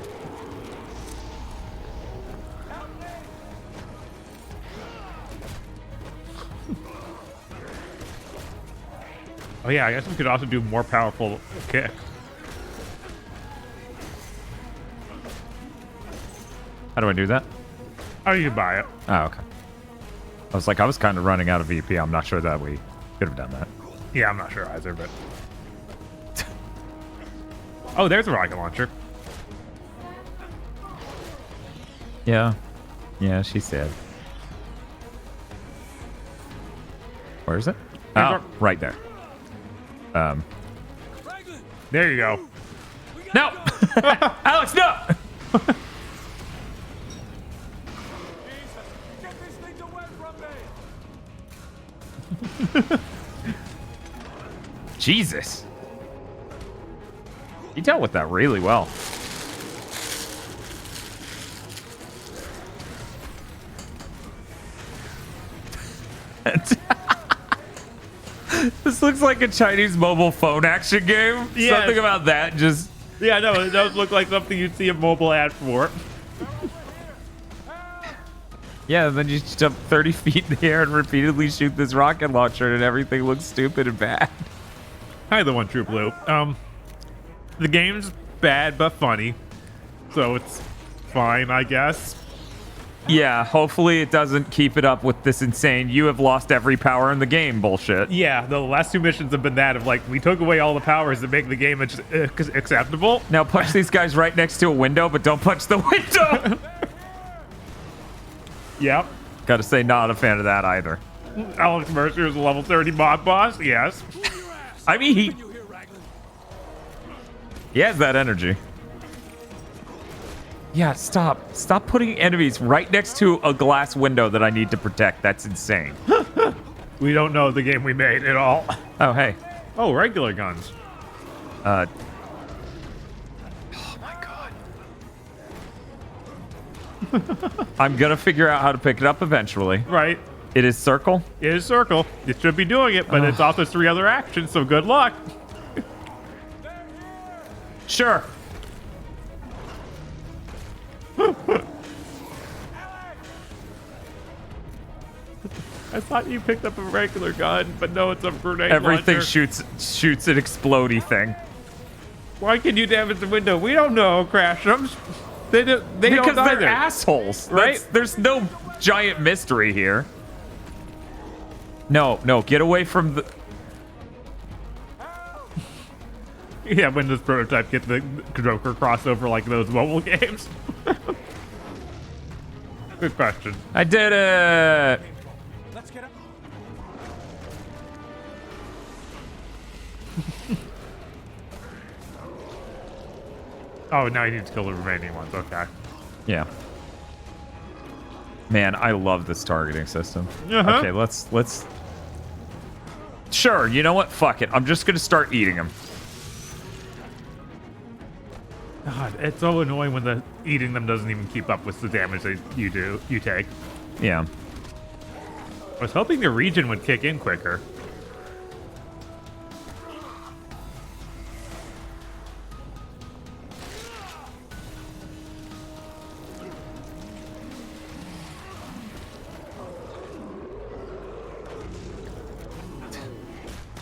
[SPEAKER 1] Oh yeah, I guess we could also do more powerful kick.
[SPEAKER 2] How do I do that?
[SPEAKER 1] Oh, you can buy it.
[SPEAKER 2] Oh, okay. I was like, I was kind of running out of VP. I'm not sure that we could have done that.
[SPEAKER 1] Yeah, I'm not sure either, but... Oh, there's a rocket launcher.
[SPEAKER 2] Yeah. Yeah, she said. Where is it? Oh, right there.
[SPEAKER 1] There you go.
[SPEAKER 2] No! Alex, no! Jesus. You dealt with that really well. This looks like a Chinese mobile phone action game.
[SPEAKER 1] Yes.
[SPEAKER 2] Something about that just...
[SPEAKER 1] Yeah, no, it does look like something you'd see a mobile ad for.
[SPEAKER 2] Yeah, and then you jump 30 feet in the air and repeatedly shoot this rocket launcher and everything looks stupid and bad.
[SPEAKER 1] Hi, the One True Blue. The game's bad but funny, so it's fine, I guess.
[SPEAKER 2] Yeah, hopefully it doesn't keep it up with this insane "you have lost every power in the game" bullshit.
[SPEAKER 1] Yeah, the last two missions have been that of like, we took away all the powers to make the game acceptable.
[SPEAKER 2] Now punch these guys right next to a window, but don't punch the window!
[SPEAKER 1] Yep.
[SPEAKER 2] Gotta say, not a fan of that either.
[SPEAKER 1] Alex Mercer is a level 30 mob boss, yes.
[SPEAKER 2] I mean, he has that energy. Yeah, stop. Stop putting enemies right next to a glass window that I need to protect. That's insane.
[SPEAKER 1] We don't know the game we made at all.
[SPEAKER 2] Oh, hey.
[SPEAKER 1] Oh, regular guns.
[SPEAKER 2] Oh, my God. I'm going to figure out how to pick it up eventually.
[SPEAKER 1] Right.
[SPEAKER 2] It is circle?
[SPEAKER 1] It is circle. It should be doing it, but it's also 3 other actions, so good luck.
[SPEAKER 2] Sure.
[SPEAKER 1] I thought you picked up a regular gun, but no, it's a grenade
[SPEAKER 2] Everything
[SPEAKER 1] launcher.
[SPEAKER 2] shoots an explodey thing.
[SPEAKER 1] Why can you damage the window? We don't know, Crash them. They don't
[SPEAKER 2] because they're
[SPEAKER 1] either.
[SPEAKER 2] assholes,
[SPEAKER 1] right?
[SPEAKER 2] There's no giant mystery here. No, get away from the...
[SPEAKER 1] Yeah, when this prototype gets the Joker crossover like those mobile games. Good question.
[SPEAKER 2] I did it!
[SPEAKER 9] Let's get up.
[SPEAKER 1] Oh, now you need to kill the remaining ones. Okay.
[SPEAKER 2] Yeah. Man, I love this targeting system.
[SPEAKER 1] Uh-huh.
[SPEAKER 2] Okay, let's... Sure, you know what? Fuck it. I'm just gonna start eating them.
[SPEAKER 1] God, it's so annoying when the eating them doesn't even keep up with the damage that you take.
[SPEAKER 2] Yeah.
[SPEAKER 1] I was hoping the region would kick in quicker.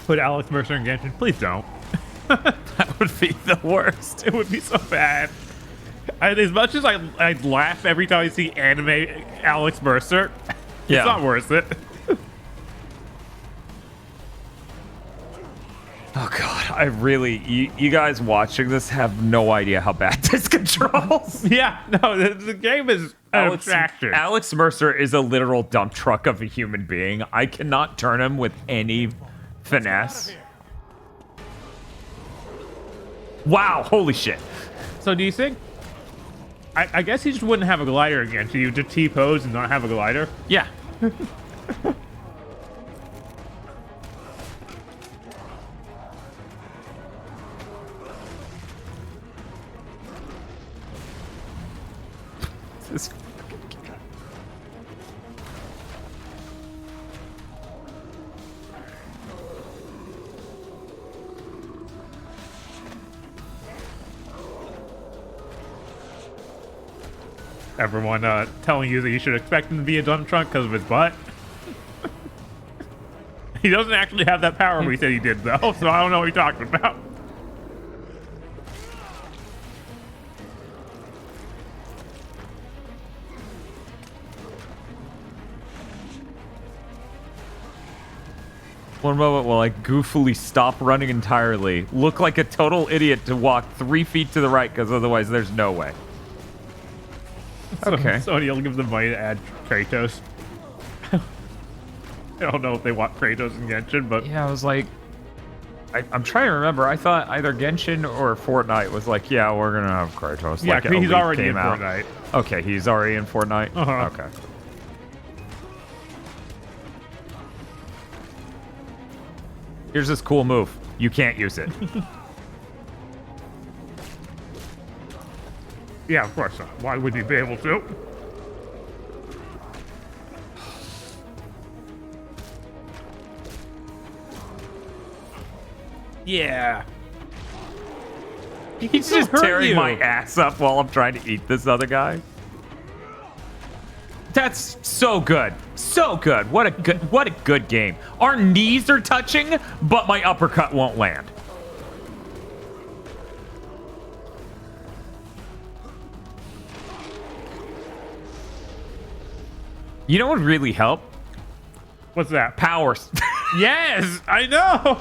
[SPEAKER 1] Put Alex Mercer in Genshin. Please don't.
[SPEAKER 2] That would be the worst.
[SPEAKER 1] It would be so bad. As much as I laugh every time I see anime Alex Mercer,
[SPEAKER 2] Yeah.
[SPEAKER 1] it's not worth it.
[SPEAKER 2] Oh god, I really, you guys watching this have no idea how bad this controls.
[SPEAKER 1] Yeah, no, the game is an abstraction.
[SPEAKER 2] Alex Mercer is a literal dump truck of a human being. I cannot turn him with any finesse. Wow, holy shit.
[SPEAKER 1] So do you think... I guess he just wouldn't have a glider again. So you just T-pose and not have a glider?
[SPEAKER 2] Yeah. This
[SPEAKER 1] Everyone telling you that you should expect him to be a dump truck because of his butt. He doesn't actually have that power we said he did, though, so I don't know what you're talking about.
[SPEAKER 2] One moment while I goofily stop running entirely, look like a total idiot to walk 3 feet to the right because otherwise there's no way. Okay.
[SPEAKER 1] So you'll give them money to add Kratos. I don't know if they want Kratos in Genshin, but...
[SPEAKER 2] Yeah, I was like... I'm trying to remember. I thought either Genshin or Fortnite was like, yeah, we're going to have Kratos.
[SPEAKER 1] Yeah,
[SPEAKER 2] like
[SPEAKER 1] he's already
[SPEAKER 2] came
[SPEAKER 1] in
[SPEAKER 2] out.
[SPEAKER 1] Fortnite.
[SPEAKER 2] Okay, he's already in Fortnite?
[SPEAKER 1] Uh-huh.
[SPEAKER 2] Okay. Here's this cool move. You can't use it.
[SPEAKER 1] Yeah, of course not. Why would you be able to? Yeah.
[SPEAKER 2] He's just tearing my ass up while I'm trying to eat this other guy. That's so good. So good. What a good game. Our knees are touching, but my uppercut won't land. You know what would really help?
[SPEAKER 1] What's that?
[SPEAKER 2] Powers.
[SPEAKER 1] Yes, I know.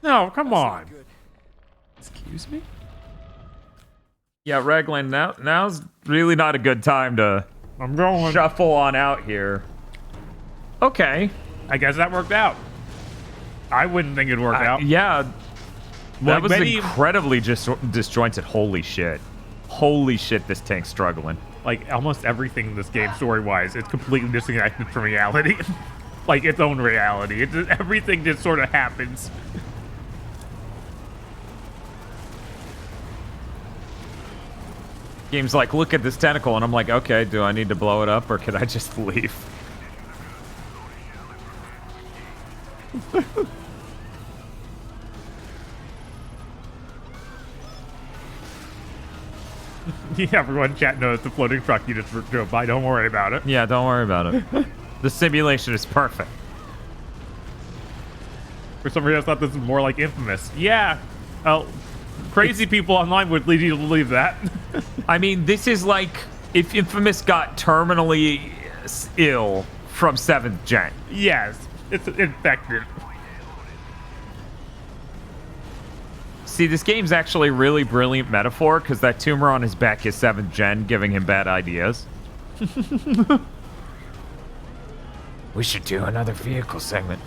[SPEAKER 1] No, come on.
[SPEAKER 2] Excuse me? Yeah, Raglan, now's really not a good time to
[SPEAKER 1] I'm going.
[SPEAKER 2] Shuffle on out here. Okay.
[SPEAKER 1] I guess that worked out. I wouldn't think it'd work out.
[SPEAKER 2] Yeah. That
[SPEAKER 1] Like
[SPEAKER 2] was incredibly disjointed. Holy shit. Holy shit, this tank's struggling.
[SPEAKER 1] Like, almost everything in this game, story-wise, is completely disconnected from reality. Like, its own reality. Everything just sort of happens.
[SPEAKER 2] Game's like, look at this tentacle, and I'm like, okay, do I need to blow it up, or could I just leave?
[SPEAKER 1] Yeah, everyone in chat knows the floating truck you just drove by. Don't worry about it.
[SPEAKER 2] Yeah, don't worry about it. The simulation is perfect.
[SPEAKER 1] For some reason, I thought this was more like Infamous. Yeah. Crazy people online would lead you to believe that.
[SPEAKER 2] I mean, this is like if Infamous got terminally ill from 7th gen.
[SPEAKER 1] Yes, it's infected.
[SPEAKER 2] See, this game's actually a really brilliant metaphor because that tumor on his back is 7th gen, giving him bad ideas.
[SPEAKER 11] We should do another vehicle segment.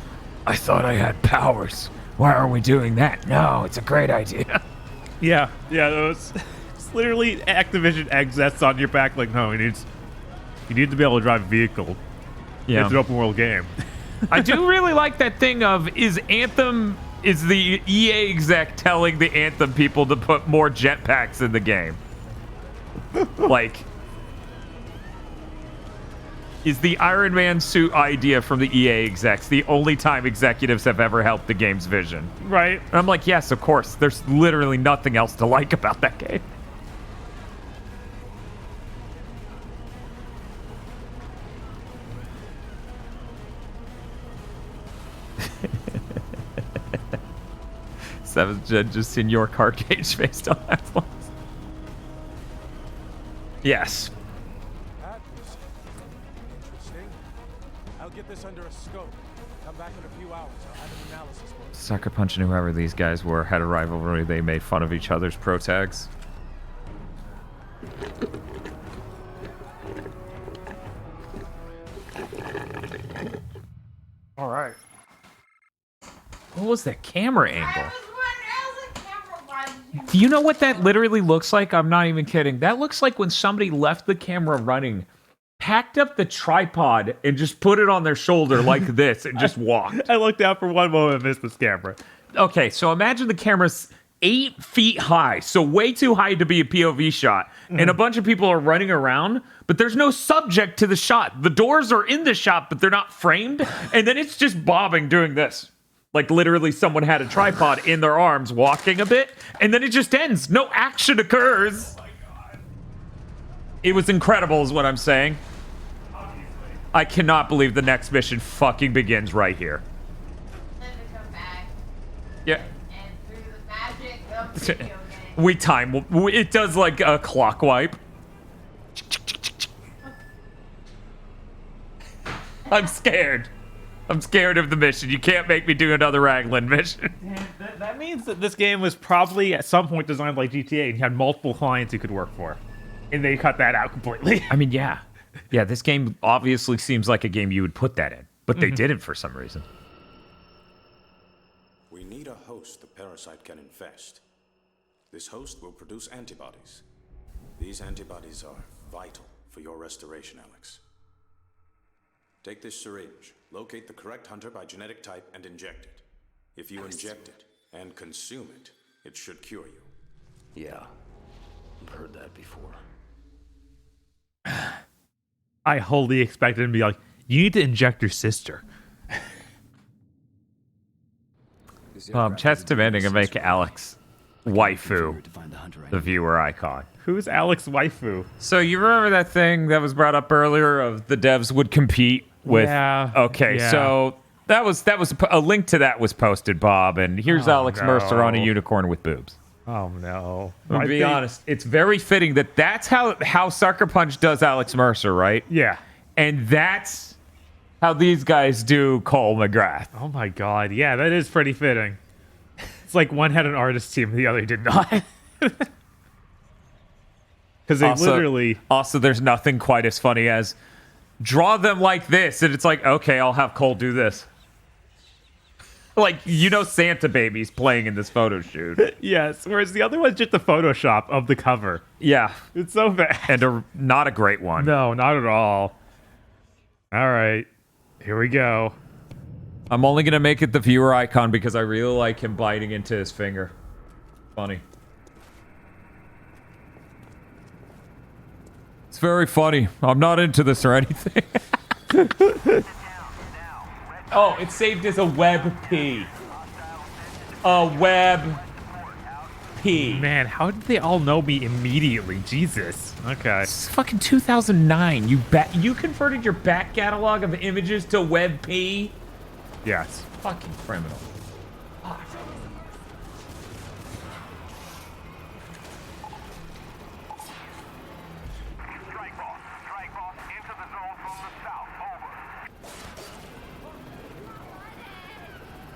[SPEAKER 11] I thought I had powers. Why are we doing that? No, it's a great idea.
[SPEAKER 1] Yeah, it's literally Activision exits on your back. Like, no, you need to be able to drive a vehicle.
[SPEAKER 2] Yeah.
[SPEAKER 1] It's an open world game.
[SPEAKER 2] I do really like that thing of is the EA exec telling the Anthem people to put more jetpacks in the game. Like, Is the Iron Man suit idea from the EA execs the only time executives have ever helped the game's vision?
[SPEAKER 1] Right.
[SPEAKER 2] And I'm like, yes, of course. There's literally nothing else to like about that game. Seventh Gen just in your card cage based on that one. Yes.
[SPEAKER 16] That was interesting. I'll get this under a scope. Come back in a few hours. I'll have an analysis for you.
[SPEAKER 2] Sucker Punch and whoever these guys were had a rivalry. They made fun of each other's pro tags.
[SPEAKER 1] All right.
[SPEAKER 2] What was that camera angle? Do you know what that literally looks like? I'm not even kidding. That looks like when somebody left the camera running, packed up the tripod, and just put it on their shoulder like this and just walked.
[SPEAKER 1] I looked out for one moment and missed this camera.
[SPEAKER 2] Okay, so imagine the camera's 8 feet high, so way too high to be a POV shot, and a bunch of people are running around, but there's no subject to the shot. The doors are in the shot, but they're not framed, and then it's just bobbing doing this. Like literally someone had a tripod in their arms walking a bit, and then it just ends. No action occurs. Oh my God. It was incredible is what I'm saying. I cannot believe the next mission fucking begins right here. Yeah. We time. It does like a clock wipe. I'm scared. I'm scared of the mission. You can't make me do another Raglan mission.
[SPEAKER 1] That means that this game was probably at some point designed like GTA and you had multiple clients you could work for. And they cut that out completely.
[SPEAKER 2] I mean, yeah. Yeah, this game obviously seems like a game you would put that in. But they didn't for some reason.
[SPEAKER 21] We need a host the parasite can infest. This host will produce antibodies. These antibodies are vital for your restoration, Alex. Take this syringe, locate the correct hunter by genetic type, and inject it. If you inject it and consume it, it should cure you.
[SPEAKER 4] Yeah, I've heard that before.
[SPEAKER 1] I wholly expected him to be like, you need to inject your sister.
[SPEAKER 2] Chat's demanding to make Alex waifu the viewer icon.
[SPEAKER 1] Who's Alex waifu?
[SPEAKER 2] So you remember that thing that was brought up earlier of the devs would compete with?
[SPEAKER 1] Yeah.
[SPEAKER 2] Okay,
[SPEAKER 1] yeah.
[SPEAKER 2] so that was a link to that was posted, Bob, and here's Alex Mercer on a unicorn with boobs.
[SPEAKER 1] Oh no!
[SPEAKER 2] To be honest, it's very fitting that that's how Sucker Punch does Alex Mercer, right?
[SPEAKER 1] Yeah,
[SPEAKER 2] and that's how these guys do Cole McGrath.
[SPEAKER 1] Oh my God! Yeah, that is pretty fitting. It's like one had an artist team, the other did not. Because they literally...
[SPEAKER 2] Also, there's nothing quite as funny as draw them like this, and it's like, okay, I'll have Cole do this. Like, you know Santa Baby's playing in this photo shoot.
[SPEAKER 1] Yes, whereas the other one's just a Photoshop of the cover.
[SPEAKER 2] Yeah.
[SPEAKER 1] It's so bad.
[SPEAKER 2] And not a great one.
[SPEAKER 1] No, not at all. All right, here we go.
[SPEAKER 2] I'm only going to make it the viewer icon because I really like him biting into his finger. Funny. It's very funny. I'm not into this or anything. Oh, it's saved as a web P. A web P.
[SPEAKER 1] Man, how did they all know me immediately? Jesus. Okay.
[SPEAKER 2] It's fucking 2009. You converted your back catalog of images to web P?
[SPEAKER 1] Yes.
[SPEAKER 2] Fucking criminal.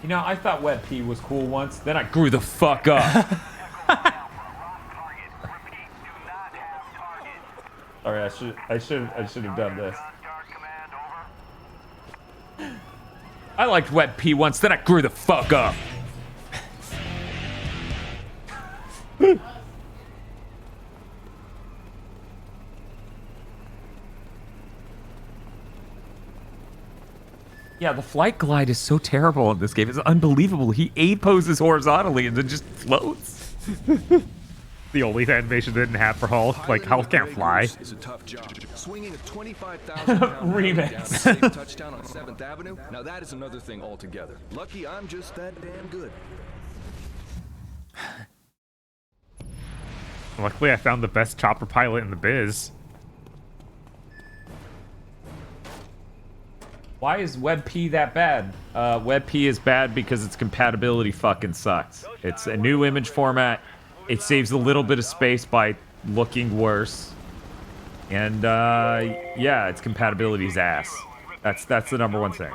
[SPEAKER 2] You know, I thought web P was cool once, then I grew the fuck up. Alright, I should have done this. I liked web P once, then I grew the fuck up. Yeah, the flight glide is so terrible in this game. It's unbelievable. He A poses horizontally and then just floats.
[SPEAKER 1] the only animation they didn't have for Hulk. Like, Hulk can't fly.
[SPEAKER 6] Is a tough job. Swinging a 25,000-pound
[SPEAKER 2] Remix.
[SPEAKER 6] down a safe touchdown on 7th Avenue. Now that is another thing altogether. Lucky I'm just that damn good.
[SPEAKER 1] Luckily, I found the best chopper pilot in the biz.
[SPEAKER 2] Why is WebP that bad? WebP is bad because its compatibility fucking sucks. It's a new image format. It saves a little bit of space by looking worse. And yeah, its compatibility is ass. That's the number one thing.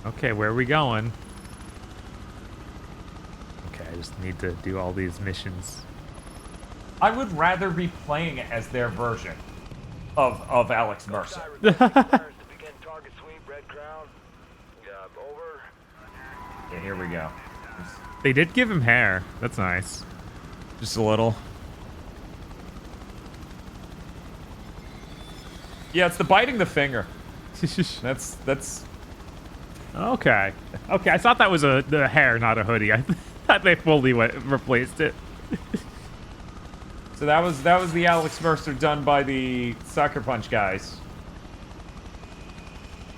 [SPEAKER 1] Okay, where are we going? Okay, I just need to do all these missions.
[SPEAKER 2] I would rather be playing it as their version of Alex Mercer. Yeah, here we go.
[SPEAKER 1] They did give him hair. That's nice.
[SPEAKER 2] Just a little. Yeah, it's the biting the finger. That's
[SPEAKER 1] okay. Okay, I thought that was the hair, not a hoodie. I thought they fully replaced it.
[SPEAKER 2] So that was the Alex Mercer done by the Sucker Punch guys.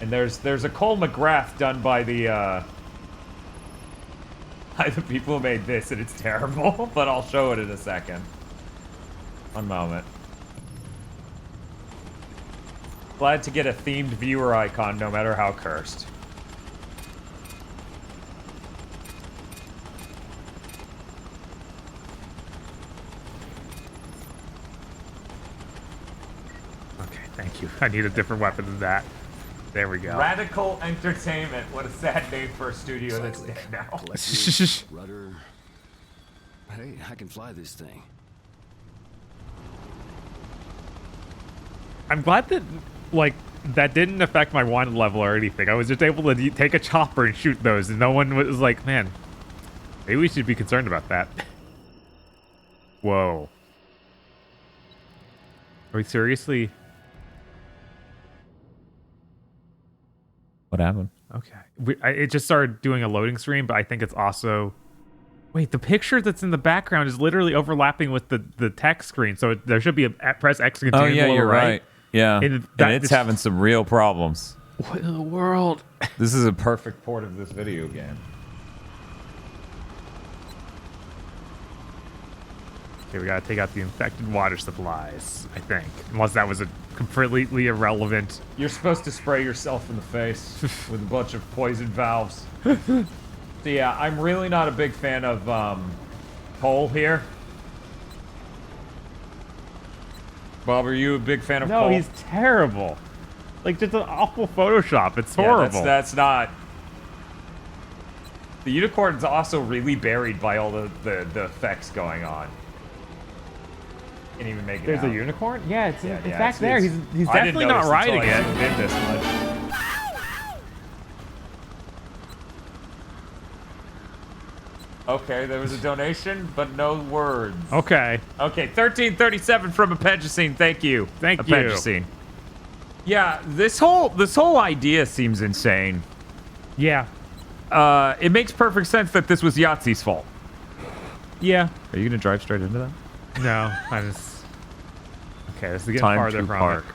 [SPEAKER 2] And there's a Cole McGrath done by the people who made this, and it's terrible, but I'll show it in a second. One moment. Glad to get a themed viewer icon, no matter how cursed.
[SPEAKER 1] Okay, thank you. I need a different weapon than that. There we go.
[SPEAKER 2] Radical Entertainment. What a sad name for a studio that's dead now.
[SPEAKER 6] Rudder. Hey, I can fly this thing.
[SPEAKER 1] I'm glad that, like, that didn't affect my wanted level or anything. I was just able to take a chopper and shoot those, and no one was like, man, maybe we should be concerned about that. Whoa. Are we seriously?
[SPEAKER 2] What happened?
[SPEAKER 1] Okay. It just started doing a loading screen, but I think it's also... Wait, the picture that's in the background is literally overlapping with the text screen, so there should be a press X to continue.
[SPEAKER 2] Oh, yeah, you're right. Yeah,
[SPEAKER 1] and
[SPEAKER 2] it's having some real problems.
[SPEAKER 1] What in the world?
[SPEAKER 2] This is a perfect port of this video game.
[SPEAKER 1] Okay, we gotta take out the infected water supplies, I think. Unless that was a completely irrelevant...
[SPEAKER 2] You're supposed to spray yourself in the face with a bunch of poison valves. So yeah, I'm really not a big fan of Cole here. Bob, are you a big fan of Cole?
[SPEAKER 1] No, he's terrible. Like, just an awful Photoshop. It's horrible.
[SPEAKER 2] Yeah, that's not... The unicorn's also really buried by all the effects going on. Can't even make it
[SPEAKER 1] There's
[SPEAKER 2] out.
[SPEAKER 1] a unicorn? Yeah, it's
[SPEAKER 2] yeah,
[SPEAKER 1] back there. He's definitely not riding it.
[SPEAKER 2] Did this much. Okay, there was a donation, but no words.
[SPEAKER 1] Okay.
[SPEAKER 2] Okay, 1337 from Apendicine. Thank you.
[SPEAKER 1] Thank you.
[SPEAKER 2] Apendicine. Yeah, this whole idea seems insane.
[SPEAKER 1] Yeah.
[SPEAKER 2] It makes perfect sense that this was Yahtzee's fault.
[SPEAKER 1] Yeah.
[SPEAKER 2] Are you gonna drive straight into that?
[SPEAKER 1] No, I just... Okay, this is getting
[SPEAKER 2] Time
[SPEAKER 1] farther
[SPEAKER 2] to
[SPEAKER 1] from
[SPEAKER 2] park.
[SPEAKER 1] it.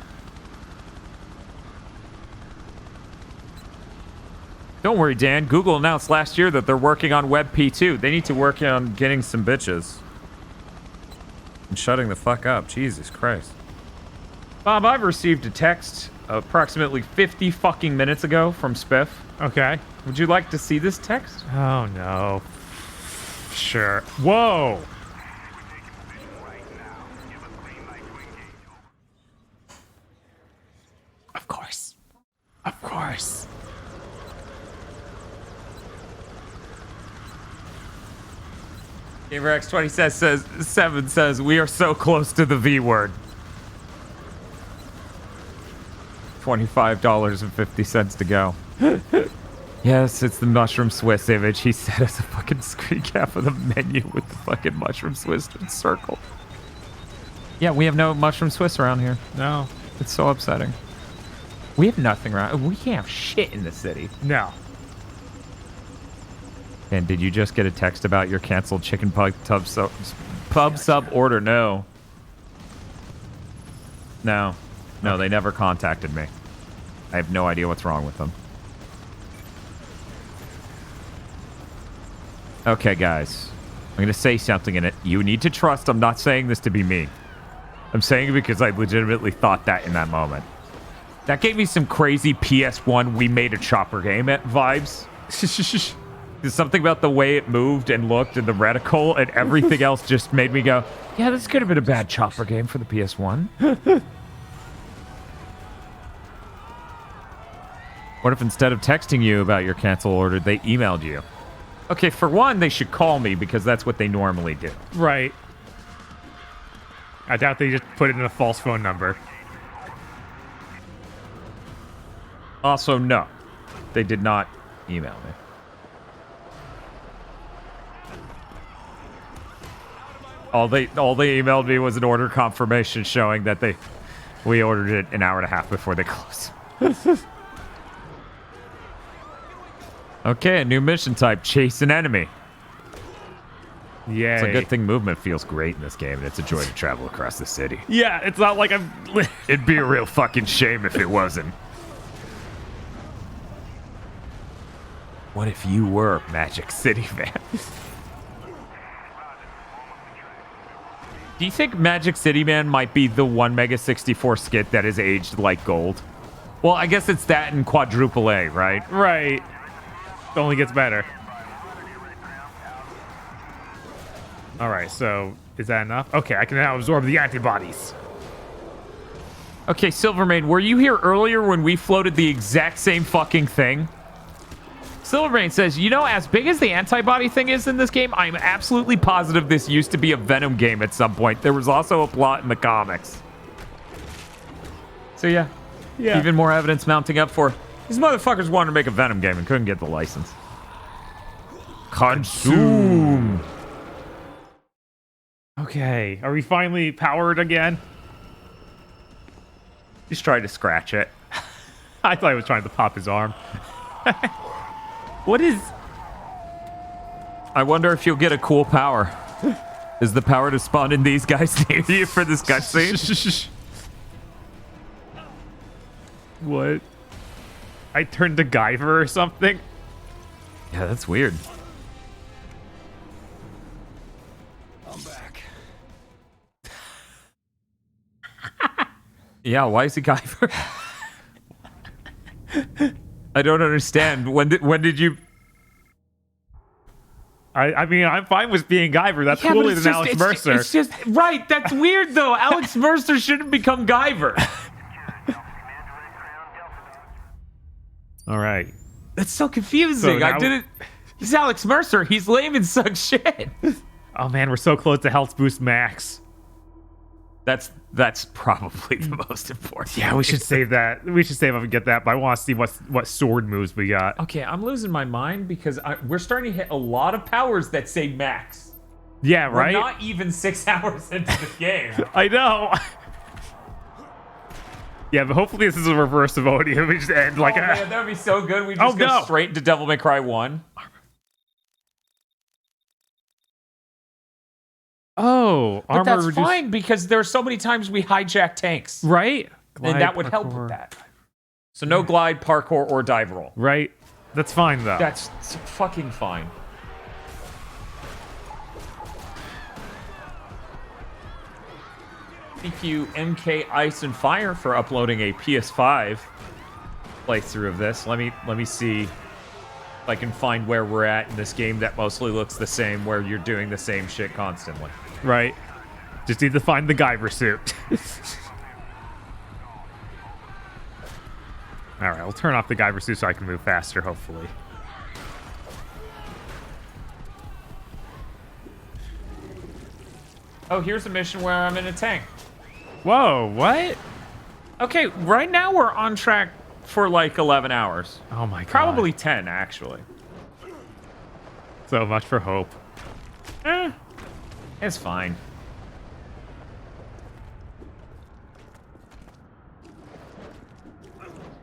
[SPEAKER 2] Don't worry, Dan. Google announced last year that they're working on WebP 2. They need to work on getting some bitches. And shutting the fuck up. Jesus Christ. Bob, I've received a text approximately 50 fucking minutes ago from Spiff.
[SPEAKER 1] Okay.
[SPEAKER 2] Would you like to see this text?
[SPEAKER 1] Oh, no. Sure. Whoa! Of course. Of course.
[SPEAKER 2] GamerX20 says, we are so close to the V word. $25.50 to go. Yes, it's the Mushroom Swiss image. He said as a fucking screen cap of the menu with the fucking Mushroom Swiss circle. Yeah, we have no Mushroom Swiss around here.
[SPEAKER 1] No.
[SPEAKER 2] It's so upsetting. We have nothing around. We can't have shit in the city.
[SPEAKER 1] No.
[SPEAKER 2] And did you just get a text about your canceled chicken pub sub order? No. No. No, they never contacted me. I have no idea what's wrong with them. Okay, guys. I'm going to say something in it. You need to trust I'm not saying this to be mean. I'm saying it because I legitimately thought that in that moment. That gave me some crazy PS1 we made a chopper game vibes. There's something about the way it moved and looked and the reticle and everything else just made me go, yeah, this could have been a bad chopper game for the PS1. What if instead of texting you about your cancel order, they emailed you? Okay, for one, they should call me because that's what they normally do.
[SPEAKER 1] Right. I doubt they just put it in a false phone number.
[SPEAKER 2] Also, no. They did not email me. All they emailed me was an order confirmation showing that we ordered it an hour and a half before they closed. Okay, a new mission type, chase an enemy.
[SPEAKER 1] Yay.
[SPEAKER 2] It's a good thing movement feels great in this game, and it's a joy to travel across the city.
[SPEAKER 1] Yeah, it's not like I'm...
[SPEAKER 2] It'd be a real fucking shame if it wasn't. What if you were Magic City, man? Do you think Magic City Man might be the one Mega 64 skit that is aged like gold? Well, I guess it's that in quadruple A, right?
[SPEAKER 1] Right. It only gets better. Alright, so is that enough? Okay, I can now absorb the antibodies.
[SPEAKER 2] Okay, Silvermane, were you here earlier when we floated the exact same fucking thing? Silvermane says, you know, as big as the antibody thing is in this game, I'm absolutely positive this used to be a Venom game at some point. There was also a plot in the comics. So yeah. Even more evidence mounting up for these motherfuckers wanted to make a Venom game and couldn't get the license. Consume.
[SPEAKER 1] Okay, are we finally powered again?
[SPEAKER 2] Just tried to scratch it.
[SPEAKER 1] I thought he was trying to pop his arm. What is...
[SPEAKER 2] I wonder if you'll get a cool power. Is the power to spawn in these guys near you for this cutscene?
[SPEAKER 1] What? I turned to Guyver or something?
[SPEAKER 2] Yeah, that's weird.
[SPEAKER 6] I'm back.
[SPEAKER 2] Yeah, why is he Guyver? I don't understand. When did you...
[SPEAKER 1] I mean, I'm fine with being Guyver. That's cooler than Alex Mercer.
[SPEAKER 2] It's just... Right, that's weird, though. Alex Mercer shouldn't become Guyver.
[SPEAKER 1] All right.
[SPEAKER 2] That's so confusing.
[SPEAKER 1] So
[SPEAKER 2] I didn't... He's Alex Mercer. He's lame and sucks shit.
[SPEAKER 1] Oh, man, we're so close to Health Boost Max.
[SPEAKER 2] That's probably the most important.
[SPEAKER 1] Yeah, we should save that. We should save up and get that, but I want to see what sword moves we got.
[SPEAKER 2] Okay, I'm losing my mind because we're starting to hit a lot of powers that say max.
[SPEAKER 1] Yeah, right?
[SPEAKER 2] We're not even 6 hours into the game.
[SPEAKER 1] I know. Yeah, but hopefully this is a reverse of Odium. We just end like
[SPEAKER 2] man, that would be so good. We just go straight into Devil May Cry 1.
[SPEAKER 1] Oh,
[SPEAKER 2] but that's fine because there are so many times we hijack tanks.
[SPEAKER 1] Right?
[SPEAKER 2] And that would help with that. So no glide, parkour, or dive roll.
[SPEAKER 1] Right? That's fine, though.
[SPEAKER 2] That's fucking fine. Thank you, MK Ice and Fire, for uploading a PS5 playthrough of this. Let me see if I can find where we're at in this game that mostly looks the same, where you're doing the same shit constantly.
[SPEAKER 1] Right. Just need to find the Guyver suit. All right, we'll turn off the Guyver suit so I can move faster, hopefully.
[SPEAKER 2] Oh, here's a mission where I'm in a tank.
[SPEAKER 1] Whoa, what?
[SPEAKER 2] Okay, right now we're on track for like 11 hours.
[SPEAKER 1] Oh my god.
[SPEAKER 2] Probably 10, actually.
[SPEAKER 1] So much for hope.
[SPEAKER 2] It's fine.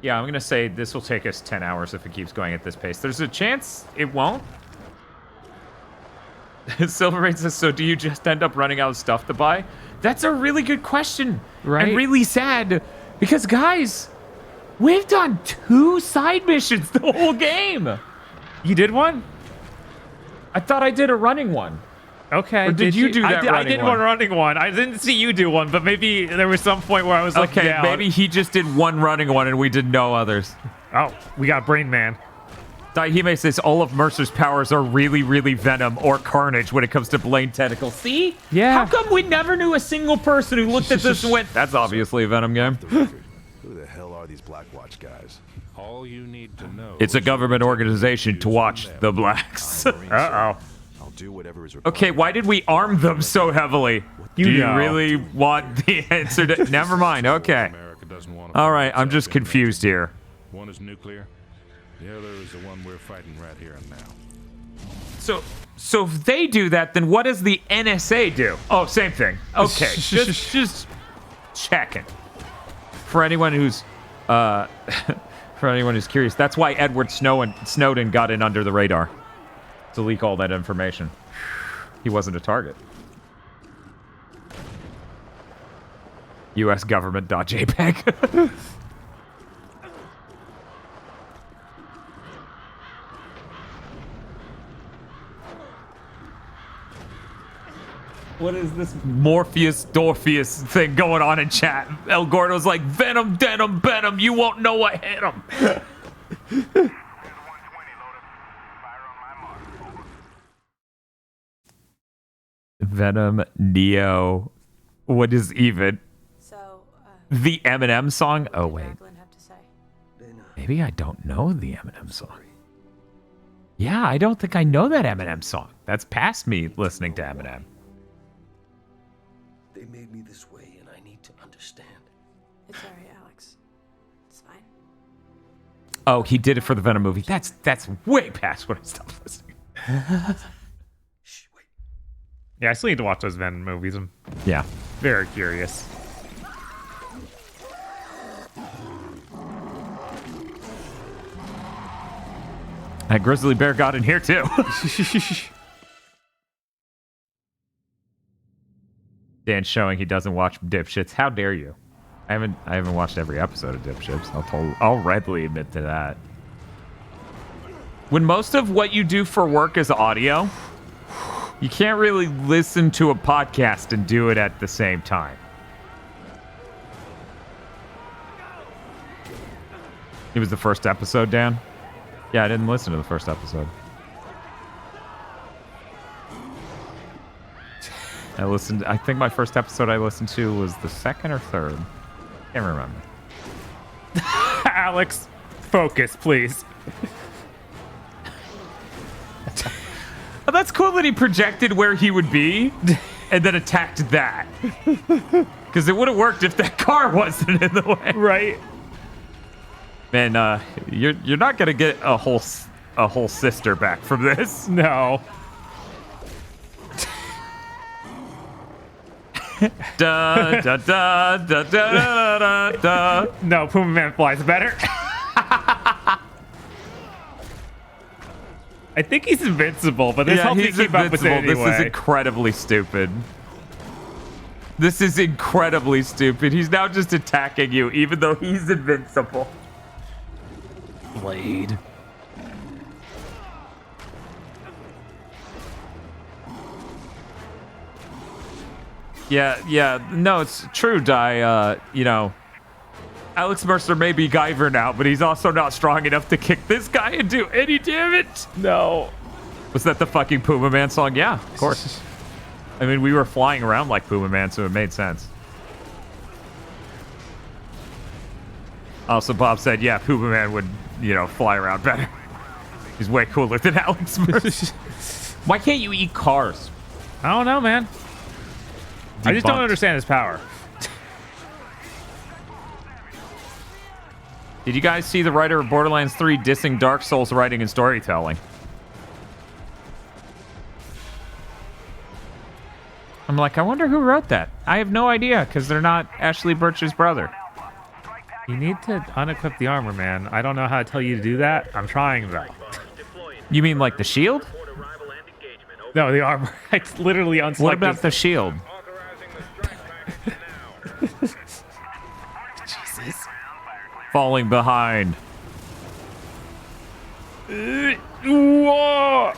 [SPEAKER 2] Yeah, I'm going to say this will take us 10 hours if it keeps going at this pace. There's a chance it won't. Silverrain says, so do you just end up running out of stuff to buy? That's a really good question.
[SPEAKER 1] Right.
[SPEAKER 2] And really sad. Because, guys, we've done 2 side missions the whole game.
[SPEAKER 1] You did one?
[SPEAKER 2] I thought I did a running one.
[SPEAKER 1] Okay.
[SPEAKER 2] Or did you do that
[SPEAKER 1] I did one running one. I didn't see you do one, but maybe there was some point where I was like,
[SPEAKER 2] okay, maybe he just did one running one and we did no others.
[SPEAKER 1] Oh, we got Brain Man.
[SPEAKER 2] Daihime says all of Mercer's powers are really, really Venom or Carnage when it comes to Blade Tentacle. See?
[SPEAKER 1] Yeah.
[SPEAKER 2] How come we never knew a single person who looked at this and went, that's obviously a Venom game?
[SPEAKER 5] Who the hell are these Blackwatch guys?
[SPEAKER 16] All you need to know.
[SPEAKER 2] It's a government organization to watch the Blacks.
[SPEAKER 1] Uh-oh.
[SPEAKER 5] I'll do whatever is required.
[SPEAKER 2] Okay, why did we arm them so heavily? Do you really want the answer to... Never mind, okay. All right, I'm just confused here.
[SPEAKER 16] One is nuclear. The other is the one we're fighting right here and now.
[SPEAKER 2] So if they do that, then what does the NSA do? Oh, same thing. Okay, just checking. For anyone who's curious, that's why Edward Snowden got in under the radar to leak all that information. He wasn't a target. U.S. government.jpg. What is this Morpheus thing going on in chat? El Gordo's like, Venom, Denim, Venom, you won't know what hit him. Venom, Neo, what is even?
[SPEAKER 19] So,
[SPEAKER 2] the Eminem song? Oh, wait. Maybe I don't know the Eminem song. Yeah, I don't think I know that Eminem song. That's past me listening to Eminem.
[SPEAKER 4] They made me this way, and I need to understand.
[SPEAKER 19] It's alright, Alex. It's fine.
[SPEAKER 2] Oh, he did it for the Venom movie. That's way past when I stopped listening.
[SPEAKER 1] Yeah, I still need to watch those Venom movies. I'm very curious.
[SPEAKER 2] That grizzly bear got in here too. Dan's showing he doesn't watch Dipshits. How dare you? I haven't watched every episode of Dipshits. I'll readily admit to that. When most of what you do for work is audio, you can't really listen to a podcast and do it at the same time. It was the first episode, Dan? Yeah, I didn't listen to the first episode. I think my first episode I listened to was the second or third. Can't remember.
[SPEAKER 1] Alex, focus, please.
[SPEAKER 2] Oh, that's cool that he projected where he would be and then attacked that. Because it would have worked if that car wasn't in the way.
[SPEAKER 1] Right.
[SPEAKER 2] Man, you're not gonna get a whole sister back from this.
[SPEAKER 1] No.
[SPEAKER 2] da, da, da, da, da, da, da.
[SPEAKER 1] No, Puma Man flies better. I think he's invincible, but this helps me keep up with it anyway.
[SPEAKER 2] This is incredibly stupid. This is incredibly stupid. He's now just attacking you, even though he's invincible. Blade. Yeah, no, it's true, Di. Alex Mercer may be Guyver now, but he's also not strong enough to kick this guy and do any damage.
[SPEAKER 1] No.
[SPEAKER 2] Was that the fucking Puma Man song? Yeah, of course. I mean, we were flying around like Puma Man, so it made sense. Also, Bob said, yeah, Puma Man would, fly around better. He's way cooler than Alex Mercer. Why can't you eat cars?
[SPEAKER 1] I don't know, man. I just don't understand his power.
[SPEAKER 2] Did you guys see the writer of Borderlands 3 dissing Dark Souls writing and storytelling? I'm like, I wonder who wrote that. I have no idea, because they're not Ashley Birch's brother.
[SPEAKER 1] You need to unequip the armor, man. I don't know how to tell you to do that. I'm trying, though.
[SPEAKER 2] You mean like the shield?
[SPEAKER 1] No, the armor. It's literally unselected.
[SPEAKER 2] What about the shield?
[SPEAKER 1] Jesus.
[SPEAKER 2] Falling behind.
[SPEAKER 1] Whoa!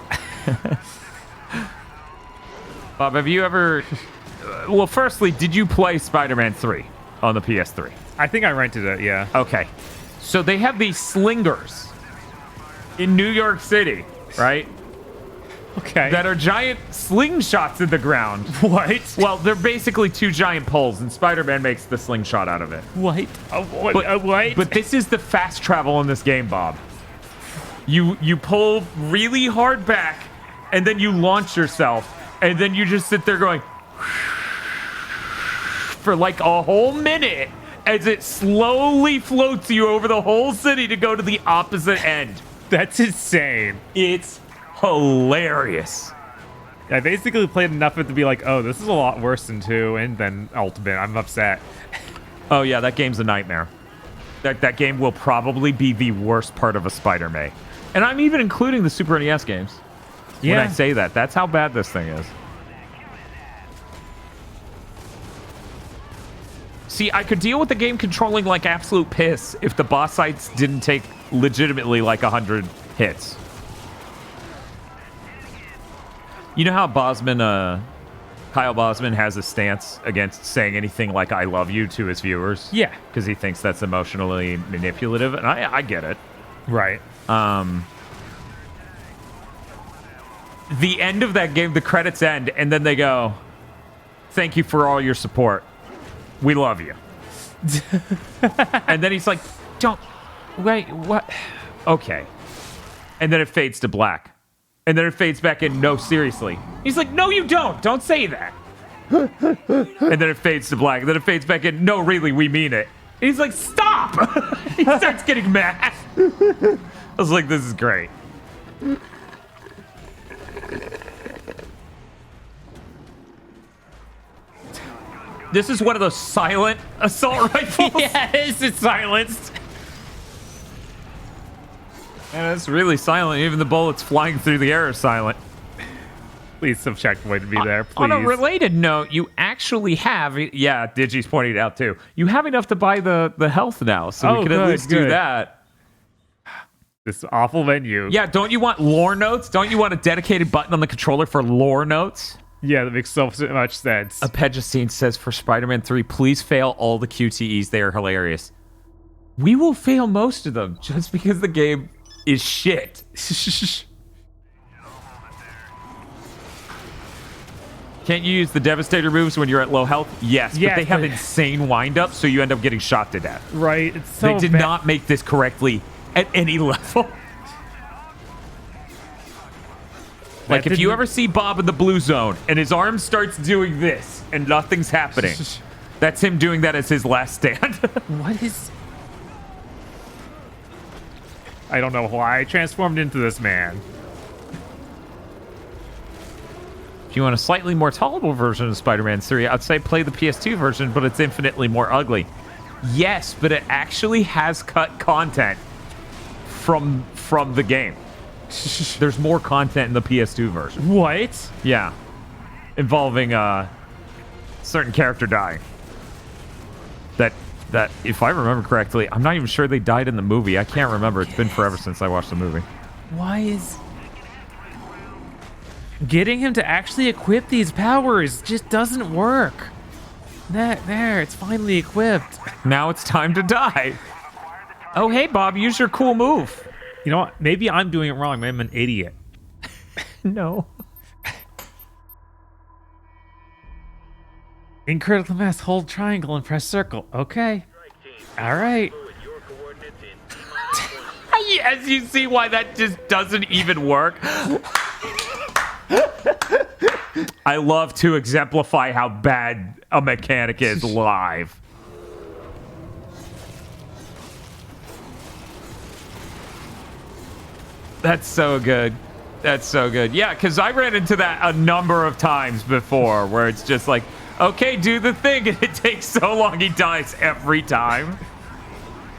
[SPEAKER 2] Bob, have you ever... well, firstly, did you play Spider-Man 3 on the PS3?
[SPEAKER 1] I think I rented it, yeah.
[SPEAKER 2] Okay. So they have these slingers in New York City, right?
[SPEAKER 1] Okay.
[SPEAKER 2] That are giant slingshots in the ground.
[SPEAKER 1] What?
[SPEAKER 2] Well, they're basically two giant poles, and Spider-Man makes the slingshot out of it.
[SPEAKER 1] What? What?
[SPEAKER 2] But this is the fast travel in this game, Bob. You pull really hard back, and then you launch yourself, and then you just sit there going for like a whole minute as it slowly floats you over the whole city to go to the opposite end.
[SPEAKER 1] That's insane.
[SPEAKER 2] It's hilarious.
[SPEAKER 1] I basically played enough of it to be like, oh, this is a lot worse than 2, and then Ultimate. I'm upset.
[SPEAKER 2] Oh, yeah, that game's a nightmare. That game will probably be the worst part of a Spider-Man. And I'm even including the Super NES games.
[SPEAKER 1] Yeah.
[SPEAKER 2] When I say that, that's how bad this thing is. See, I could deal with the game controlling like absolute piss if the boss fights didn't take legitimately like 100 hits. You know how Kyle Bosman has a stance against saying anything like "I love you" to his viewers?
[SPEAKER 1] Yeah.
[SPEAKER 2] Because he thinks that's emotionally manipulative, and I get it.
[SPEAKER 1] Right.
[SPEAKER 2] The end of that game, the credits end, and then they go, "Thank you for all your support. We love you." And then he's like, "Don't, wait, what? Okay." And then it fades to black. And then it fades back in, "No, seriously." He's like, "No, you don't. Don't say that." And then it fades to black. And then it fades back in, "No, really, we mean it." And he's like, "Stop!" He starts getting mad. I was like, this is great. This is one of those silent assault rifles.
[SPEAKER 1] Yes, it's silenced.
[SPEAKER 2] And it's really silent. Even the bullets flying through the air are silent.
[SPEAKER 1] Please, some checkpoint to be there, please.
[SPEAKER 2] On a related note, you actually have... yeah, Digi's pointed out, too. You have enough to buy the health now, so we can at least do that.
[SPEAKER 1] This awful menu.
[SPEAKER 2] Yeah, don't you want lore notes? Don't you want a dedicated button on the controller for lore notes?
[SPEAKER 1] Yeah, that makes so much sense.
[SPEAKER 2] Apegicine says, for Spider-Man 3, please fail all the QTEs. They are hilarious. We will fail most of them, just because the game is shit. Can't you use the Devastator moves when you're at low health? Yes, but they have insane wind-up, so you end up getting shot to death.
[SPEAKER 1] Right, it's so
[SPEAKER 2] They did not make this correctly at any level. Like, if you ever see Bob in the blue zone, and his arm starts doing this, and nothing's happening, that's him doing that as his last stand.
[SPEAKER 1] What is... I don't know why I transformed into this man.
[SPEAKER 2] If you want a slightly more tolerable version of Spider-Man 3, I'd say play the PS2 version, but it's infinitely more ugly. Yes, but it actually has cut content from the game. There's more content in the PS2 version.
[SPEAKER 1] What?
[SPEAKER 2] Yeah. Involving certain character dying. That, if I remember correctly, I'm not even sure they died in the movie. I can't remember. It's been forever since I watched the movie.
[SPEAKER 1] Why is... getting him to actually equip these powers just doesn't work. There, it's finally equipped.
[SPEAKER 2] Now it's time to die. Oh, hey, Bob, use your cool move.
[SPEAKER 1] You know what? Maybe I'm doing it wrong. Maybe I'm an idiot.
[SPEAKER 2] No.
[SPEAKER 1] In critical mass, hold triangle and press circle. Okay. All right.
[SPEAKER 2] Yes, you see why that just doesn't even work. I love to exemplify how bad a mechanic is live. That's so good. That's so good. Yeah, because I ran into that a number of times before where it's just like, okay, do the thing, and it takes so long he dies every time.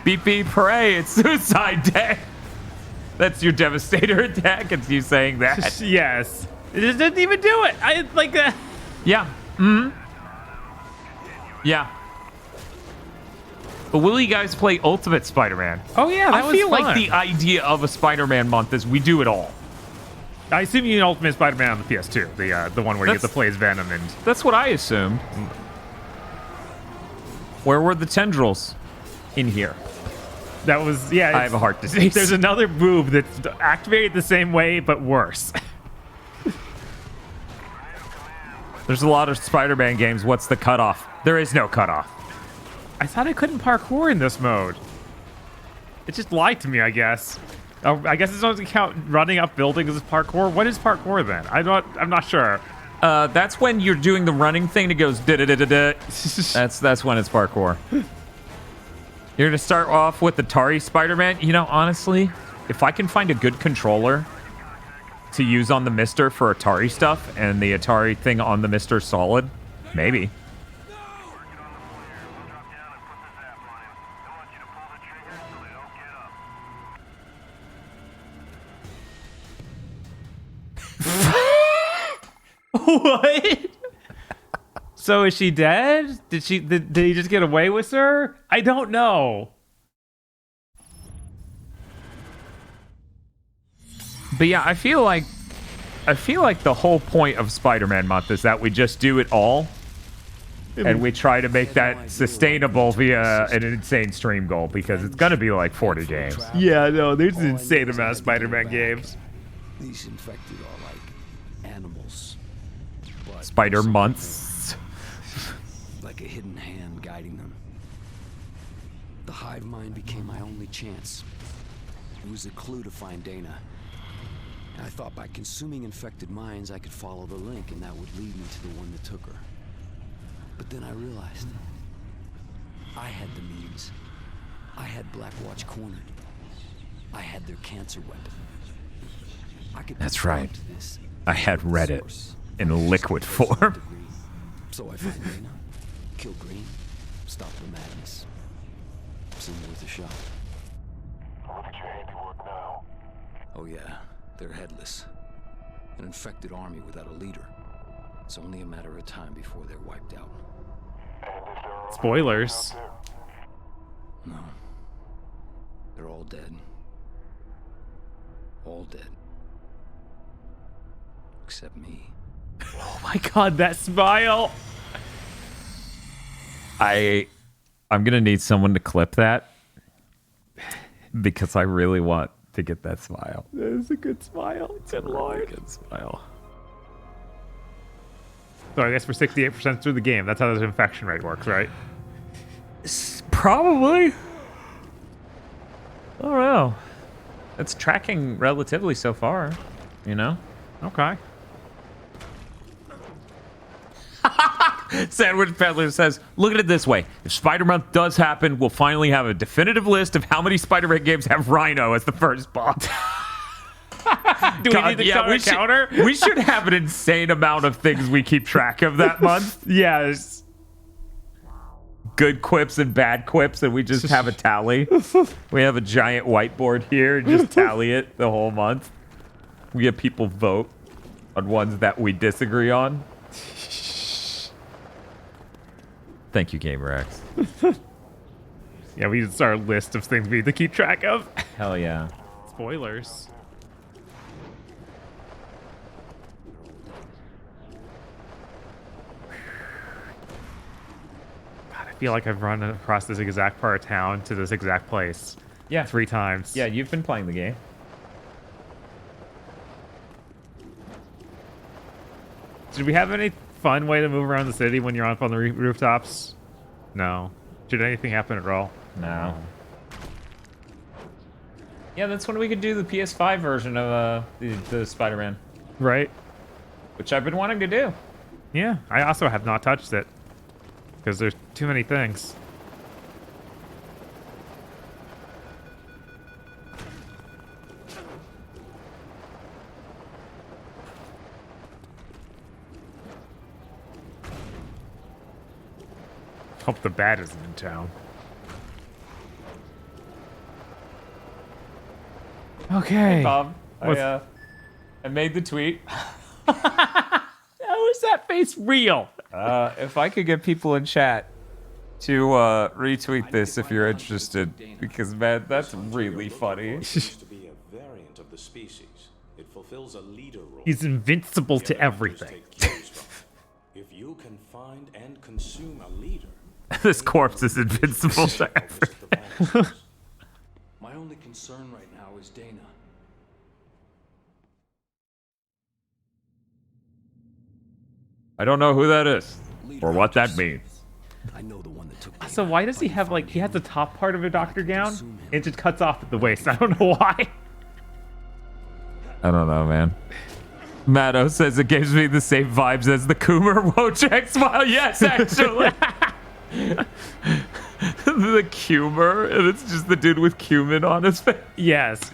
[SPEAKER 2] Beep, beep, hooray, it's suicide day. That's your Devastator attack, it's you saying that.
[SPEAKER 1] Yes. It just didn't even do it. I like that.
[SPEAKER 2] Yeah. Yeah. But will you guys play Ultimate Spider-Man?
[SPEAKER 1] Oh yeah, that
[SPEAKER 2] I
[SPEAKER 1] was
[SPEAKER 2] feel
[SPEAKER 1] fun.
[SPEAKER 2] like the idea of a Spider-Man month is we do it all.
[SPEAKER 1] I assume you mean Ultimate Spider-Man on the PS2, the one where you get to play as Venom and.
[SPEAKER 2] That's what I assumed. Where were the tendrils? In here.
[SPEAKER 1] That was I
[SPEAKER 2] have a heart disease.
[SPEAKER 1] There's another move that's activated the same way but worse.
[SPEAKER 2] There's a lot of Spider-Man games. What's the cutoff? There is no cutoff.
[SPEAKER 1] I thought I couldn't parkour in this mode. It just lied to me, I guess. Oh, I guess it doesn't count running up buildings as parkour. What is parkour then? I'm not sure.
[SPEAKER 2] That's when you're doing the running thing that goes da da da da da. That's when it's parkour. You're gonna start off with Atari Spider-Man. You know, honestly, if I can find a good controller to use on the Mister for Atari stuff and the Atari thing on the Mister solid, maybe.
[SPEAKER 1] What? So is she dead? Did he just get away with her? I don't know.
[SPEAKER 2] But yeah, I feel like the whole point of Spider-Man month is that we just do it all and we try to make that sustainable via an insane stream goal because it's going to be like 40 games.
[SPEAKER 1] Yeah, no, there's an insane amount of Spider-Man games.
[SPEAKER 6] These infected are like animals.
[SPEAKER 2] Spider months.
[SPEAKER 6] Like a hidden hand guiding them. The hive mind became my only chance. It was a clue to find Dana. I thought by consuming infected minds I could follow the link and that would lead me to the one that took her. But then I realized I had the means. I had Blackwatch cornered. I had their cancer weapon. I could
[SPEAKER 2] That's right. I had Reddit in liquid form.
[SPEAKER 6] So I found Dana, killed Green, stopped the madness. Seemed worth a shot.
[SPEAKER 20] Look at your handiwork now.
[SPEAKER 6] Oh yeah, they're headless. An infected army without a leader. It's only a matter of time before they're wiped out.
[SPEAKER 1] Spoilers.
[SPEAKER 6] No. They're all dead. All dead. Except me.
[SPEAKER 1] Oh my god, that smile.
[SPEAKER 2] I'm gonna need someone to clip that because I really want to get that smile.
[SPEAKER 1] That is a good smile. Good lord.
[SPEAKER 2] Good smile.
[SPEAKER 1] So I guess we're 68% through the game. That's how the infection rate works, right?
[SPEAKER 2] Probably. I don't know. It's tracking relatively so far, you know?
[SPEAKER 1] Okay.
[SPEAKER 2] Sandwich Peddler says, look at it this way. If Spider-Month does happen, we'll finally have a definitive list of how many Spider-Man games have Rhino as the first boss.
[SPEAKER 1] Do we need to counter?
[SPEAKER 2] We should have an insane amount of things we keep track of that month.
[SPEAKER 1] Yes.
[SPEAKER 2] Good quips and bad quips, and we just have a tally. We have a giant whiteboard here and just tally it the whole month. We have people vote on ones that we disagree on. Thank you, GamerX.
[SPEAKER 1] Yeah, we just our list of things we need to keep track of.
[SPEAKER 2] Hell yeah.
[SPEAKER 1] Spoilers. God, I feel like I've run across this exact part of town to this exact place.
[SPEAKER 2] Yeah.
[SPEAKER 1] 3 times.
[SPEAKER 2] Yeah, you've been playing the game.
[SPEAKER 1] Did we have any fun way to move around the city when you're up on the rooftops? No. Did anything happen at all?
[SPEAKER 2] No. Yeah, that's when we could do the PS5 version of the Spider-Man.
[SPEAKER 1] Right.
[SPEAKER 2] Which I've been wanting to do.
[SPEAKER 1] Yeah, I also have not touched it. Because there's too many things. Hope the bat isn't in town. Okay.
[SPEAKER 2] Hey, Bob. I made the tweet.
[SPEAKER 1] How is that face real?
[SPEAKER 2] If I could get people in chat to retweet this if you're interested, because man, that's really funny.
[SPEAKER 21] Seems to be a variant of the species. It fulfills a leader role.
[SPEAKER 1] He's invincible to everything.
[SPEAKER 21] If you can find and consume a leader,
[SPEAKER 1] This corpse is invincible to everything.
[SPEAKER 6] My only concern right now is Dana.
[SPEAKER 2] I don't know who that is or what that means.
[SPEAKER 6] I know the one that took.
[SPEAKER 1] So why does he have like he has the top part of a doctor gown? It just cuts off at the waist. I don't know why.
[SPEAKER 2] I don't know, man. Matto says it gives me the same vibes as the Coomer Wojak smile. Yes, actually. The Coomer, and it's just the dude with cumin on his face.
[SPEAKER 1] Yes.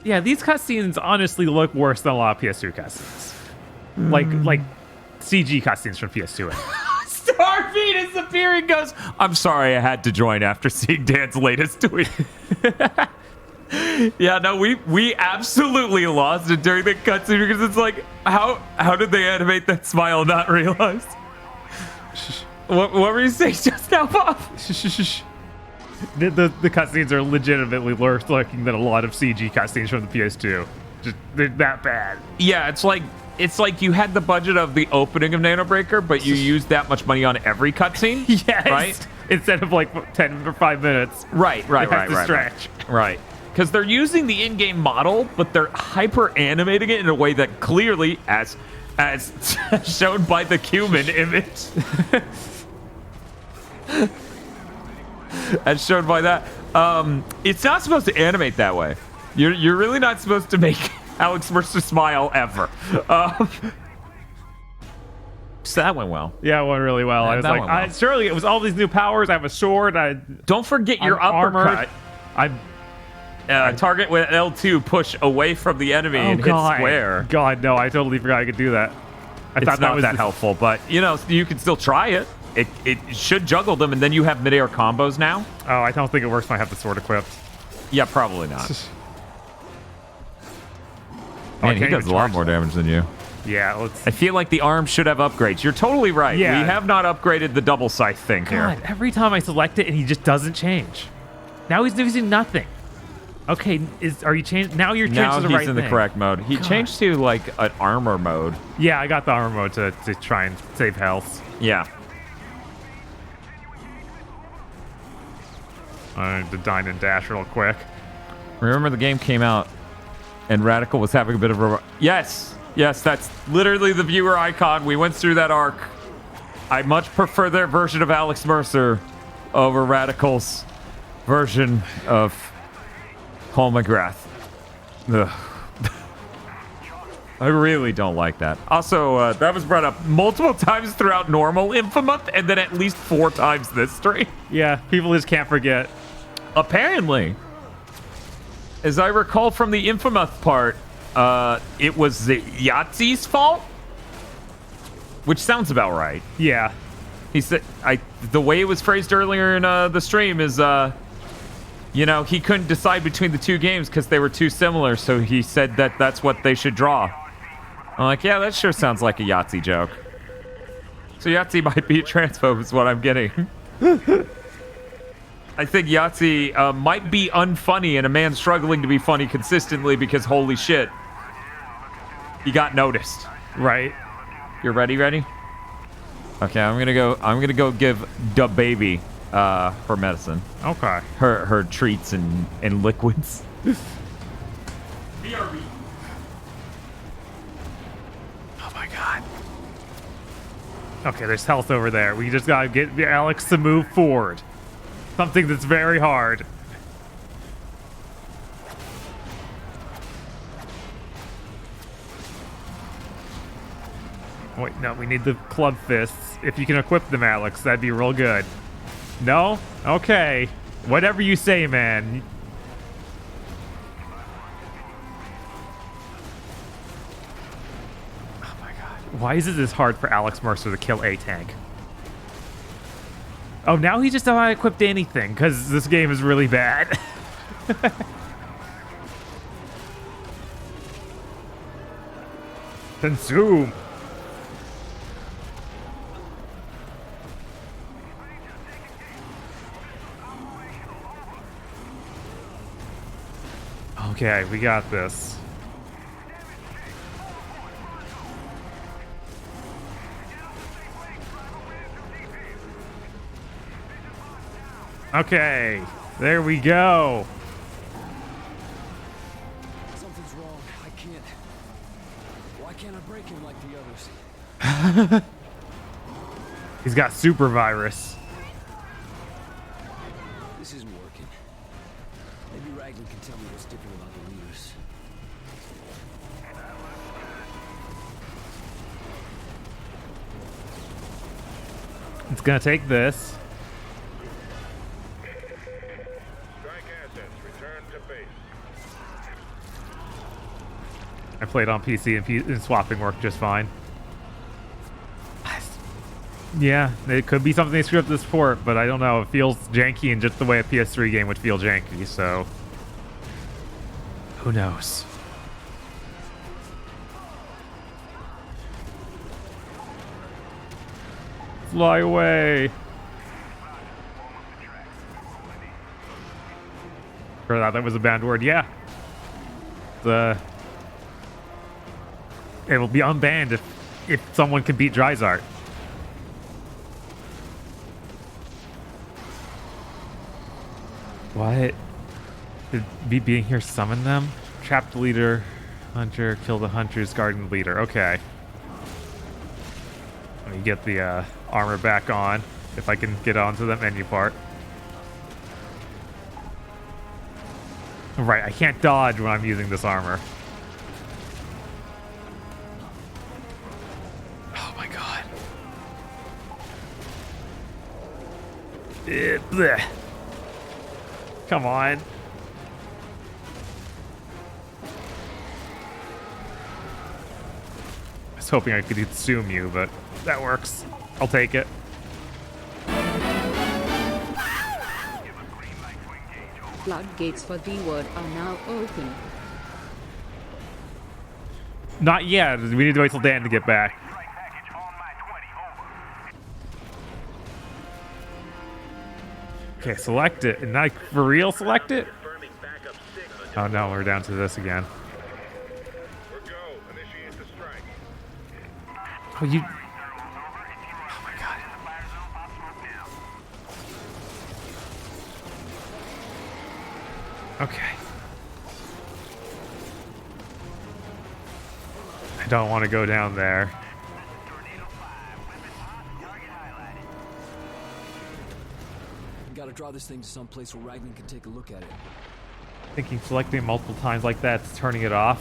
[SPEAKER 1] Yeah, these cutscenes honestly look worse than a lot of PS2 cutscenes. Like CG cutscenes from PS2.
[SPEAKER 2] Starfeed is appearing goes, I'm sorry I had to join after seeing Dan's latest tweet. Yeah, no, we absolutely lost it during the cutscene because it's like, how did they animate that smile and not realize? What were you saying just now, Bob?
[SPEAKER 1] The cutscenes are legitimately worse looking than a lot of CG cutscenes from the PS2. Just they're that bad.
[SPEAKER 2] Yeah, it's like you had the budget of the opening of Nano Breaker, but you used that much money on every cutscene.
[SPEAKER 1] Yes.
[SPEAKER 2] Right?
[SPEAKER 1] Instead of like 10 or 5 minutes.
[SPEAKER 2] Right.
[SPEAKER 1] Stretch.
[SPEAKER 2] Right. Because they're using the in-game model, but they're hyper animating it in a way that clearly, as shown by the cumin image, as shown by that, it's not supposed to animate that way. You're really not supposed to make Alex Mercer smile ever. So that went well.
[SPEAKER 1] Yeah, it went really well. I was like, surely it was all these new powers. I have a sword.
[SPEAKER 2] Don't forget your uppercut. Target with L2, push away from the enemy and hit square.
[SPEAKER 1] God, no, I totally forgot I could do that.
[SPEAKER 2] It's thought that was that helpful, but you know, you can still try it. It should juggle them, and then you have midair combos now.
[SPEAKER 1] Oh, I don't think it works when I have the sword equipped.
[SPEAKER 2] Yeah, probably not. Man, he does a lot more damage than you.
[SPEAKER 1] Yeah,
[SPEAKER 2] I feel like the arm should have upgrades. You're totally right.
[SPEAKER 1] Yeah.
[SPEAKER 2] We have not upgraded the double scythe thing here.
[SPEAKER 1] Every time I select it, and he just doesn't change. Now he's using nothing. Okay, are you changed? Now you're changed to the right thing.
[SPEAKER 2] Now he's in the correct mode. He changed to like an armor mode.
[SPEAKER 1] Yeah, I got the armor mode to try and save health.
[SPEAKER 2] Yeah.
[SPEAKER 1] I need to dine and dash real quick.
[SPEAKER 2] Remember the game came out and Radical was having a bit of a... Yes, that's literally the viewer icon. We went through that arc. I much prefer their version of Alex Mercer over Radical's version of Paul McGrath. Ugh. I really don't like that. Also, that was brought up multiple times throughout normal Infomonth, and then at least 4 times this stream.
[SPEAKER 1] Yeah, people just can't forget.
[SPEAKER 2] Apparently, as I recall from the Infomonth part, it was the Yahtzee's fault, which sounds about right.
[SPEAKER 1] Yeah.
[SPEAKER 2] He said, the way it was phrased earlier in the stream is, you know, he couldn't decide between the two games because they were too similar, so he said that that's what they should draw. I'm like, yeah, that sure sounds like a Yahtzee joke. So Yahtzee might be a transphobe is what I'm getting. I think Yahtzee might be unfunny and a man struggling to be funny consistently because holy shit, he got noticed.
[SPEAKER 1] Right.
[SPEAKER 2] You're ready? Okay, I'm gonna go give Da Baby her medicine.
[SPEAKER 1] Okay.
[SPEAKER 2] Her treats and liquids.
[SPEAKER 1] BRB. Oh my god. Okay, there's health over there. We just gotta get Alex to move forward. Something that's very hard. Wait, no, we need the club fists. If you can equip them, Alex, that'd be real good. No? Okay. Whatever you say, man. Oh my god. Why is it this hard for Alex Mercer to kill a tank? Oh, now he just not equipped anything, because this game is really bad. Consume. Okay, we got this. Okay, there we go.
[SPEAKER 6] Something's wrong. I can't. Why can't I break him like the others?
[SPEAKER 1] He's got super virus.
[SPEAKER 6] This isn't working. Maybe Raglan can tell me what's different about the leaders.
[SPEAKER 1] It's gonna take this.
[SPEAKER 20] Strike assets, return to base.
[SPEAKER 1] I played on PC and swapping worked just fine. Yeah, it could be something they screwed up this port, but I don't know. It feels janky in just the way a PS3 game would feel janky, so who knows? Fly away. Sure that was a bad word. Yeah. It will be unbanned if someone can beat Dryzart. What? Did me being here summon them? Trap the leader, hunter, kill the hunters, guarding the leader. Okay. Let me get the armor back on, if I can get onto the menu part. Right, I can't dodge when I'm using this armor. Oh my god. Blech. Come on. I was hoping I could consume you, but that works. I'll take it.
[SPEAKER 13] Floodgates for D-Word are now open.
[SPEAKER 1] Not yet. We need to wait till Dan to get back. Okay, select it. And I for real select it? Oh no, we're down to this again. Oh, you... Oh my god. Okay. I don't want to go down there.
[SPEAKER 6] Gotta draw this thing to some place where Raglan can take a look at it.
[SPEAKER 1] Thinking selecting it multiple times like that's turning it off.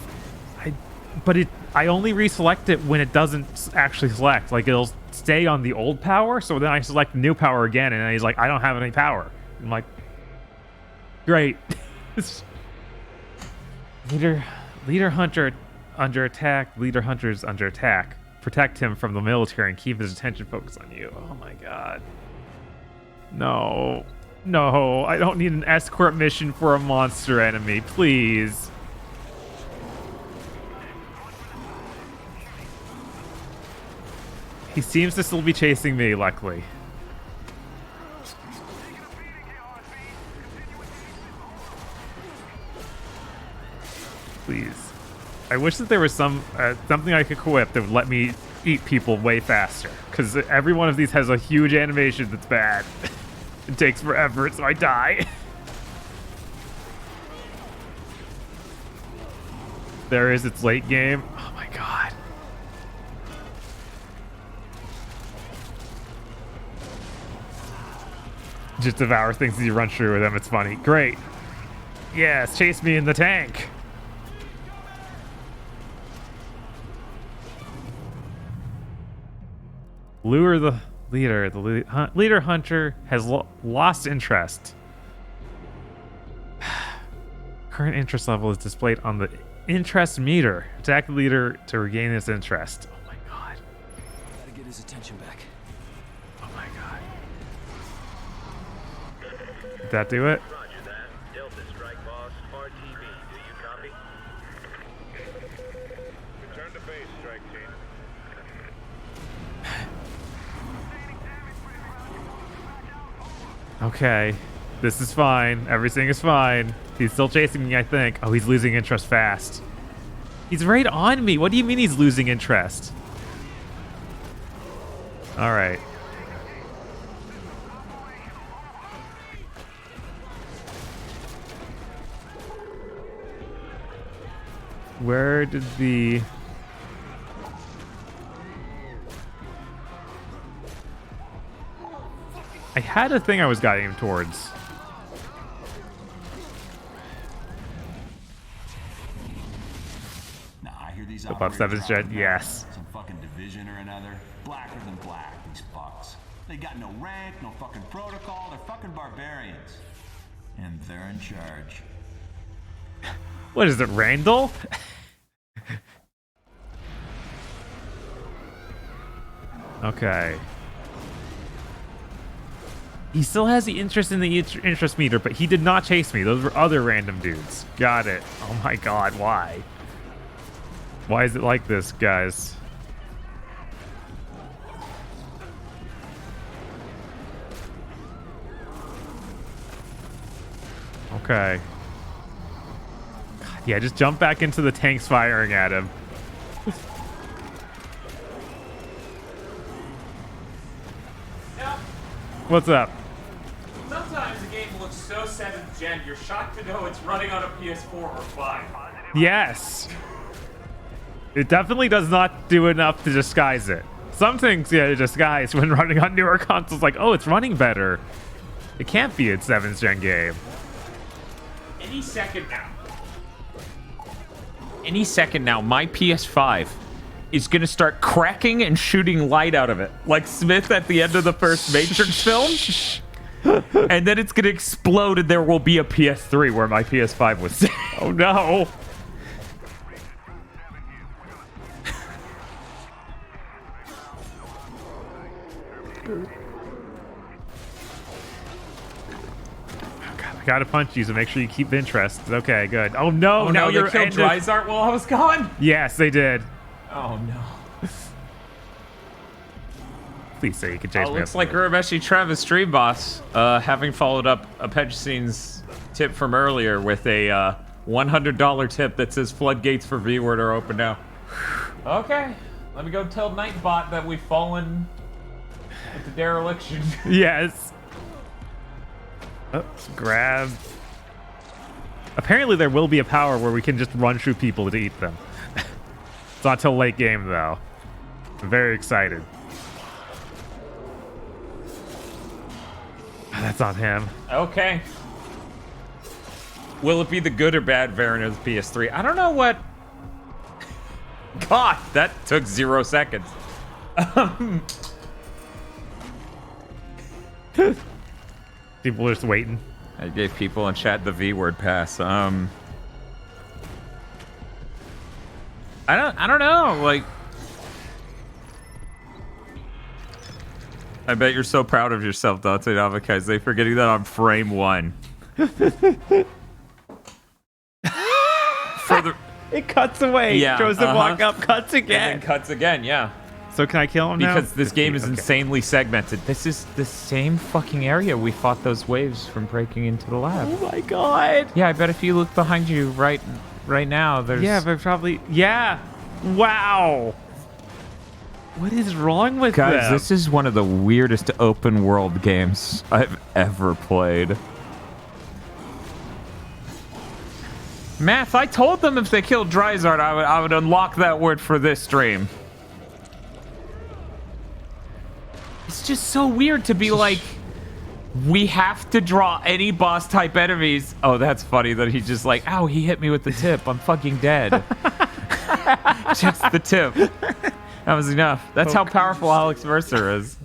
[SPEAKER 1] I only reselect it when it doesn't actually select. Like, it'll stay on the old power, so then I select new power again, and then he's like, I don't have any power. I'm like, great. Leader hunter under attack. Leader hunter's under attack. Protect him from the military and keep his attention focused on you. Oh my god. No. No, I don't need an escort mission for a monster enemy, please. He seems to still be chasing me, luckily. Please. I wish that there was something I could equip that would let me eat people way faster. Because every one of these has a huge animation that's bad. It takes forever, so I die. There is its late game. Oh my god. Just devour things as you run through them. It's funny. Great. Yes, chase me in the tank. Lure the leader. The leader hunter has lost interest. Current interest level is displayed on the interest meter. Attack the leader to regain his interest. Oh my god.
[SPEAKER 6] Gotta get his attention back.
[SPEAKER 1] Oh my god. Did that do it?
[SPEAKER 20] Roger that. Delta Strike Boss, RTV. Do you copy? Return to base, strike team.
[SPEAKER 1] Okay. This is fine. Everything is fine. He's still chasing me, I think. Oh, he's losing interest fast. He's right on me. What do you mean he's losing interest? All right. Where did the... I had a thing I was guiding him towards.
[SPEAKER 7] Nah, I hear these
[SPEAKER 1] Flip up 7th gen, yes.
[SPEAKER 7] Some fucking division or another. Blacker than black, these fucks. They got no rank, no fucking protocol, they're fucking barbarians. And they're in charge.
[SPEAKER 1] What is it, Randall? Okay. He still has the interest in the interest meter, but he did not chase me. Those were other random dudes. Got it. Oh my god, why? Why is it like this, guys? Okay. God, yeah, just jump back into the tanks firing at him. What's up?
[SPEAKER 2] Sometimes the game looks so 7th gen, you're shocked to know it's running on a PS4 or 5.
[SPEAKER 1] Yes. It definitely does not do enough to disguise it. Some things, yeah, disguise when running on newer consoles, like, oh, it's running better. It can't be a 7th gen game.
[SPEAKER 2] Any second now, my PS5 is going to start cracking and shooting light out of it. Like Smith at the end of the first Matrix film. And then it's going to explode and there will be a PS3 where my PS5 was. Oh no.
[SPEAKER 1] I gotta punch you, so make sure you keep interest. Okay, good. Oh no,
[SPEAKER 2] Oh
[SPEAKER 1] now
[SPEAKER 2] no,
[SPEAKER 1] you're
[SPEAKER 2] they killed Dryzart while I was gone?
[SPEAKER 1] Yes, they did.
[SPEAKER 2] Oh no.
[SPEAKER 1] Please say you can chase me.
[SPEAKER 2] Looks like Urameshi Travis Stream Boss, having followed up Apechcine's tip from earlier with a $100 tip that says floodgates for V-Word are open now. Okay, let me go tell Nightbot that we've fallen into dereliction.
[SPEAKER 1] Yes. Oops, grab. Apparently there will be a power where we can just run through people to eat them. It's not till late game though. I'm very excited. That's not him.
[SPEAKER 2] Okay. Will it be the good or bad variant of the PS3? I don't know what... God, that took 0 seconds.
[SPEAKER 1] People are just waiting.
[SPEAKER 2] I gave people in chat the V-word pass. I don't know. Like, I bet you're so proud of yourself, Dante Navakaize, they forgetting that on frame 1.
[SPEAKER 1] It cuts away.
[SPEAKER 2] Yeah,
[SPEAKER 1] Shows him walk up, cuts again.
[SPEAKER 2] And then cuts again, yeah.
[SPEAKER 1] So can I kill him now?
[SPEAKER 2] Because this game is insanely segmented. This is the same fucking area we fought those waves from breaking into the lab.
[SPEAKER 1] Oh my god.
[SPEAKER 2] Yeah, I bet if you look behind you right now, there's...
[SPEAKER 1] Yeah, but probably... Yeah. Wow. What is wrong with
[SPEAKER 2] Guys,
[SPEAKER 1] them?
[SPEAKER 2] this is one of the weirdest open world games I've ever played. Math, I told them if they killed Dryzart, I would unlock that word for this stream. It's just so weird to be like, we have to draw any boss type enemies. Oh, that's funny that he's just like, ow, he hit me with the tip. I'm fucking dead. Just the tip. That was enough. That's how powerful Alex Mercer is.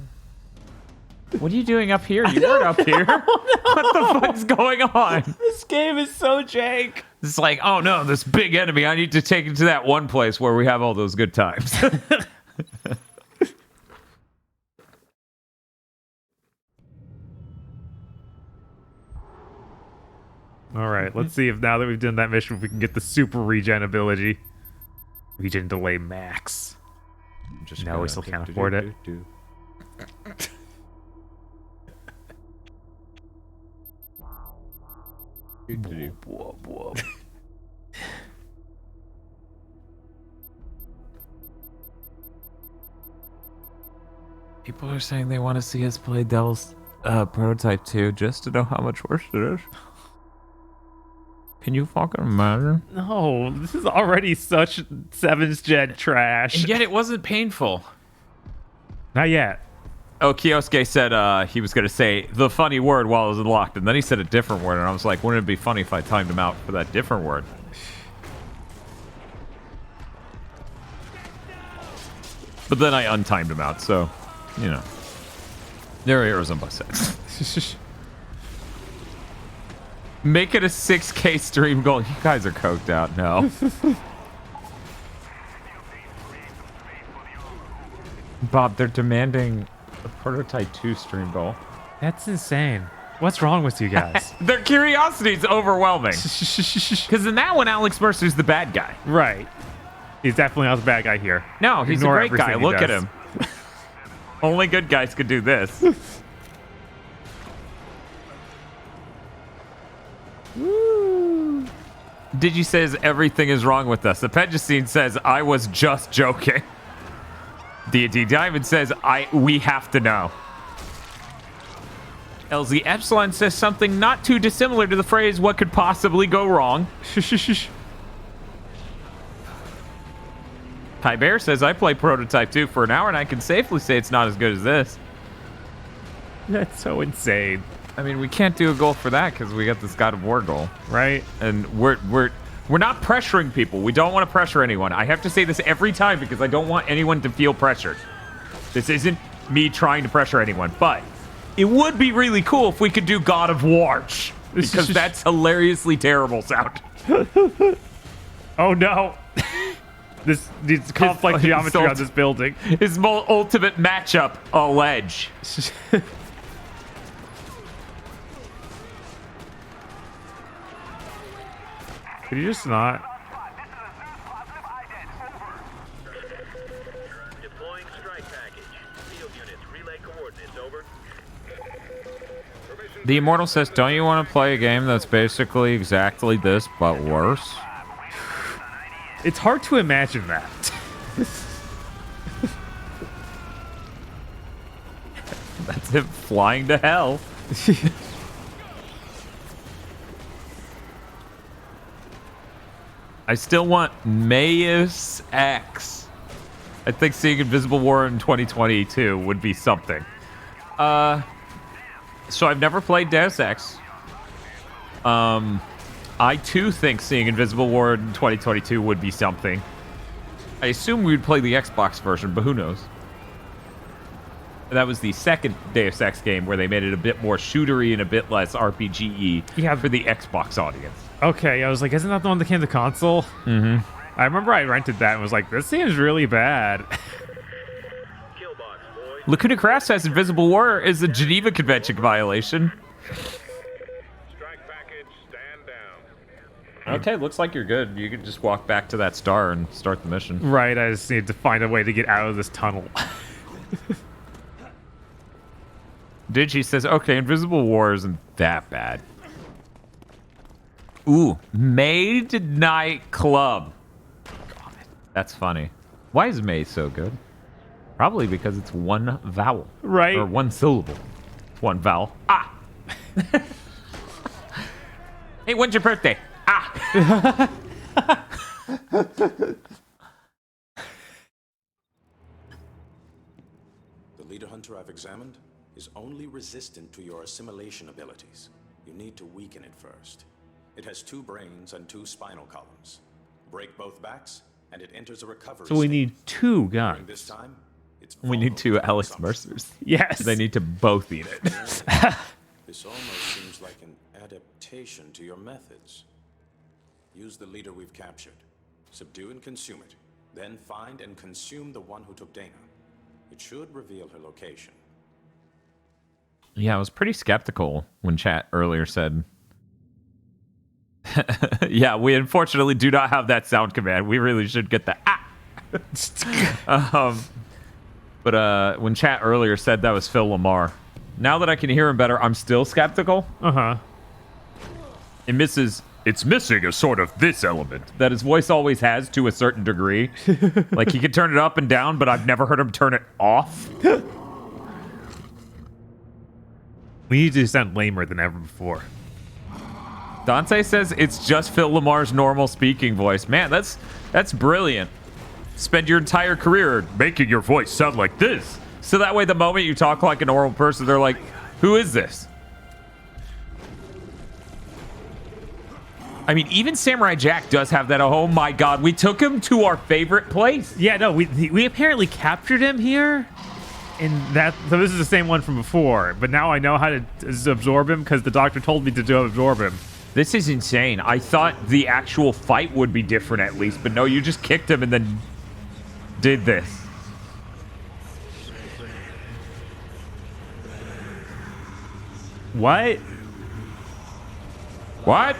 [SPEAKER 2] What are you doing up here? You weren't up here. What the fuck's going on?
[SPEAKER 1] This game is so jank.
[SPEAKER 2] It's like, oh no, this big enemy. I need to take it to that one place where we have all those good times.
[SPEAKER 1] All right, let's see if now that we've done that mission, if we can get the super regen ability. We didn't delay Max.
[SPEAKER 2] Just
[SPEAKER 1] no, we still can't afford it.
[SPEAKER 2] People are saying they want to see us play Devil's Prototype 2 just to know how much worse it is. Can you fucking imagine?
[SPEAKER 1] No, this is already such 7th gen trash.
[SPEAKER 2] And yet it wasn't painful.
[SPEAKER 1] Not yet.
[SPEAKER 2] Oh, Kioske said he was going to say the funny word while it was unlocked, and then he said a different word, and I was like, wouldn't it be funny if I timed him out for that different word? But then I untimed him out, so, you know. There are heroes on both sides. Make it a 6K stream goal. You guys are coked out. No. Bob, they're demanding a Prototype 2 stream goal.
[SPEAKER 1] That's insane. What's wrong with you guys?
[SPEAKER 2] Their curiosity is overwhelming. Because in that one, Alex Mercer's the bad guy.
[SPEAKER 1] Right. He's definitely not the bad guy here.
[SPEAKER 2] No, he's
[SPEAKER 1] Ignore
[SPEAKER 2] a great guy.
[SPEAKER 1] everything he
[SPEAKER 2] Look at
[SPEAKER 1] does.
[SPEAKER 2] him. Only good guys could do this. Digi says everything is wrong with us. Apegicine says I was just joking. D&D Diamond says we have to know. LZ Epsilon says something not too dissimilar to the phrase what could possibly go wrong. Ty Bear says I play Prototype 2 for an hour and I can safely say it's not as good as this.
[SPEAKER 1] That's so insane.
[SPEAKER 2] I mean, we can't do a goal for that because we got this God of War goal,
[SPEAKER 1] right?
[SPEAKER 2] And we're not pressuring people. We don't want to pressure anyone. I have to say this every time because I don't want anyone to feel pressured. This isn't me trying to pressure anyone, but it would be really cool if we could do God of War because that's hilariously terrible sound.
[SPEAKER 1] Oh no! These complex geometry on this building.
[SPEAKER 2] His ultimate matchup, a ledge.
[SPEAKER 1] Could you just not?
[SPEAKER 20] Deploying strike package. Field units, relay coordinates, over.
[SPEAKER 2] The Immortal says, don't you want to play a game that's basically exactly this, but worse?
[SPEAKER 1] It's hard to imagine that.
[SPEAKER 2] That's him flying to hell. I still want Deus Ex. I think seeing Invisible War in 2022 would be something. So I've never played Deus Ex. I too think seeing Invisible War in 2022 would be something. I assume we would play the Xbox version, but who knows? That was the second Deus Ex game where they made it a bit more shootery and a bit less RPG-y for the Xbox audience.
[SPEAKER 1] Okay, I was like, isn't that the one that came to console?
[SPEAKER 2] Mm-hmm.
[SPEAKER 1] I remember I rented that and was like, this seems really bad.
[SPEAKER 2] Lacuna Craft says Invisible War is a Geneva Convention violation. Okay, looks like you're good. You can just walk back to that star and start the mission.
[SPEAKER 1] Right, I just need to find a way to get out of this tunnel.
[SPEAKER 2] Digi says, okay, Invisible War isn't that bad. Ooh, Midnight Club. God, that's funny. Why is May so good? Probably because it's one vowel.
[SPEAKER 1] Right.
[SPEAKER 2] Or one syllable. It's one vowel. Ah! Hey, when's your birthday? Ah!
[SPEAKER 21] The leader hunter I've examined is only resistant to your assimilation abilities. You need to weaken it first. It has 2 brains and 2 spinal columns. Break both backs, and it enters a recovery
[SPEAKER 1] So we
[SPEAKER 21] state.
[SPEAKER 1] need 2
[SPEAKER 21] During
[SPEAKER 1] guns.
[SPEAKER 21] this time, it's
[SPEAKER 2] We need 2 Alex Mercers.
[SPEAKER 1] Yes.
[SPEAKER 2] They need to both eat it.
[SPEAKER 21] This almost seems like an adaptation to your methods. Use the leader we've captured. Subdue and consume it. Then find and consume the one who took Dana. It should reveal her location.
[SPEAKER 2] Yeah, I was pretty skeptical when chat earlier said... Yeah, we unfortunately do not have that sound command. We really should get that. Ah! But when chat earlier said that was Phil Lamar, now that I can hear him better, I'm still skeptical. It's missing a sort of this element that his voice always has to a certain degree. Like he can turn it up and down, but I've never heard him turn it off.
[SPEAKER 1] We need to sound lamer than ever before.
[SPEAKER 2] Dante says it's just Phil Lamar's normal speaking voice. Man, that's brilliant. Spend your entire career making your voice sound like this. So that way the moment you talk like a normal person, they're like, who is this? I mean, even Samurai Jack does have that. Oh my God, we took him to our favorite place.
[SPEAKER 1] Yeah, no, we apparently captured him here. So this is the same one from before, but now I know how to absorb him because the doctor told me to absorb him.
[SPEAKER 2] This is insane. I thought the actual fight would be different at least, but no, you just kicked him and then did this.
[SPEAKER 1] What?
[SPEAKER 2] What?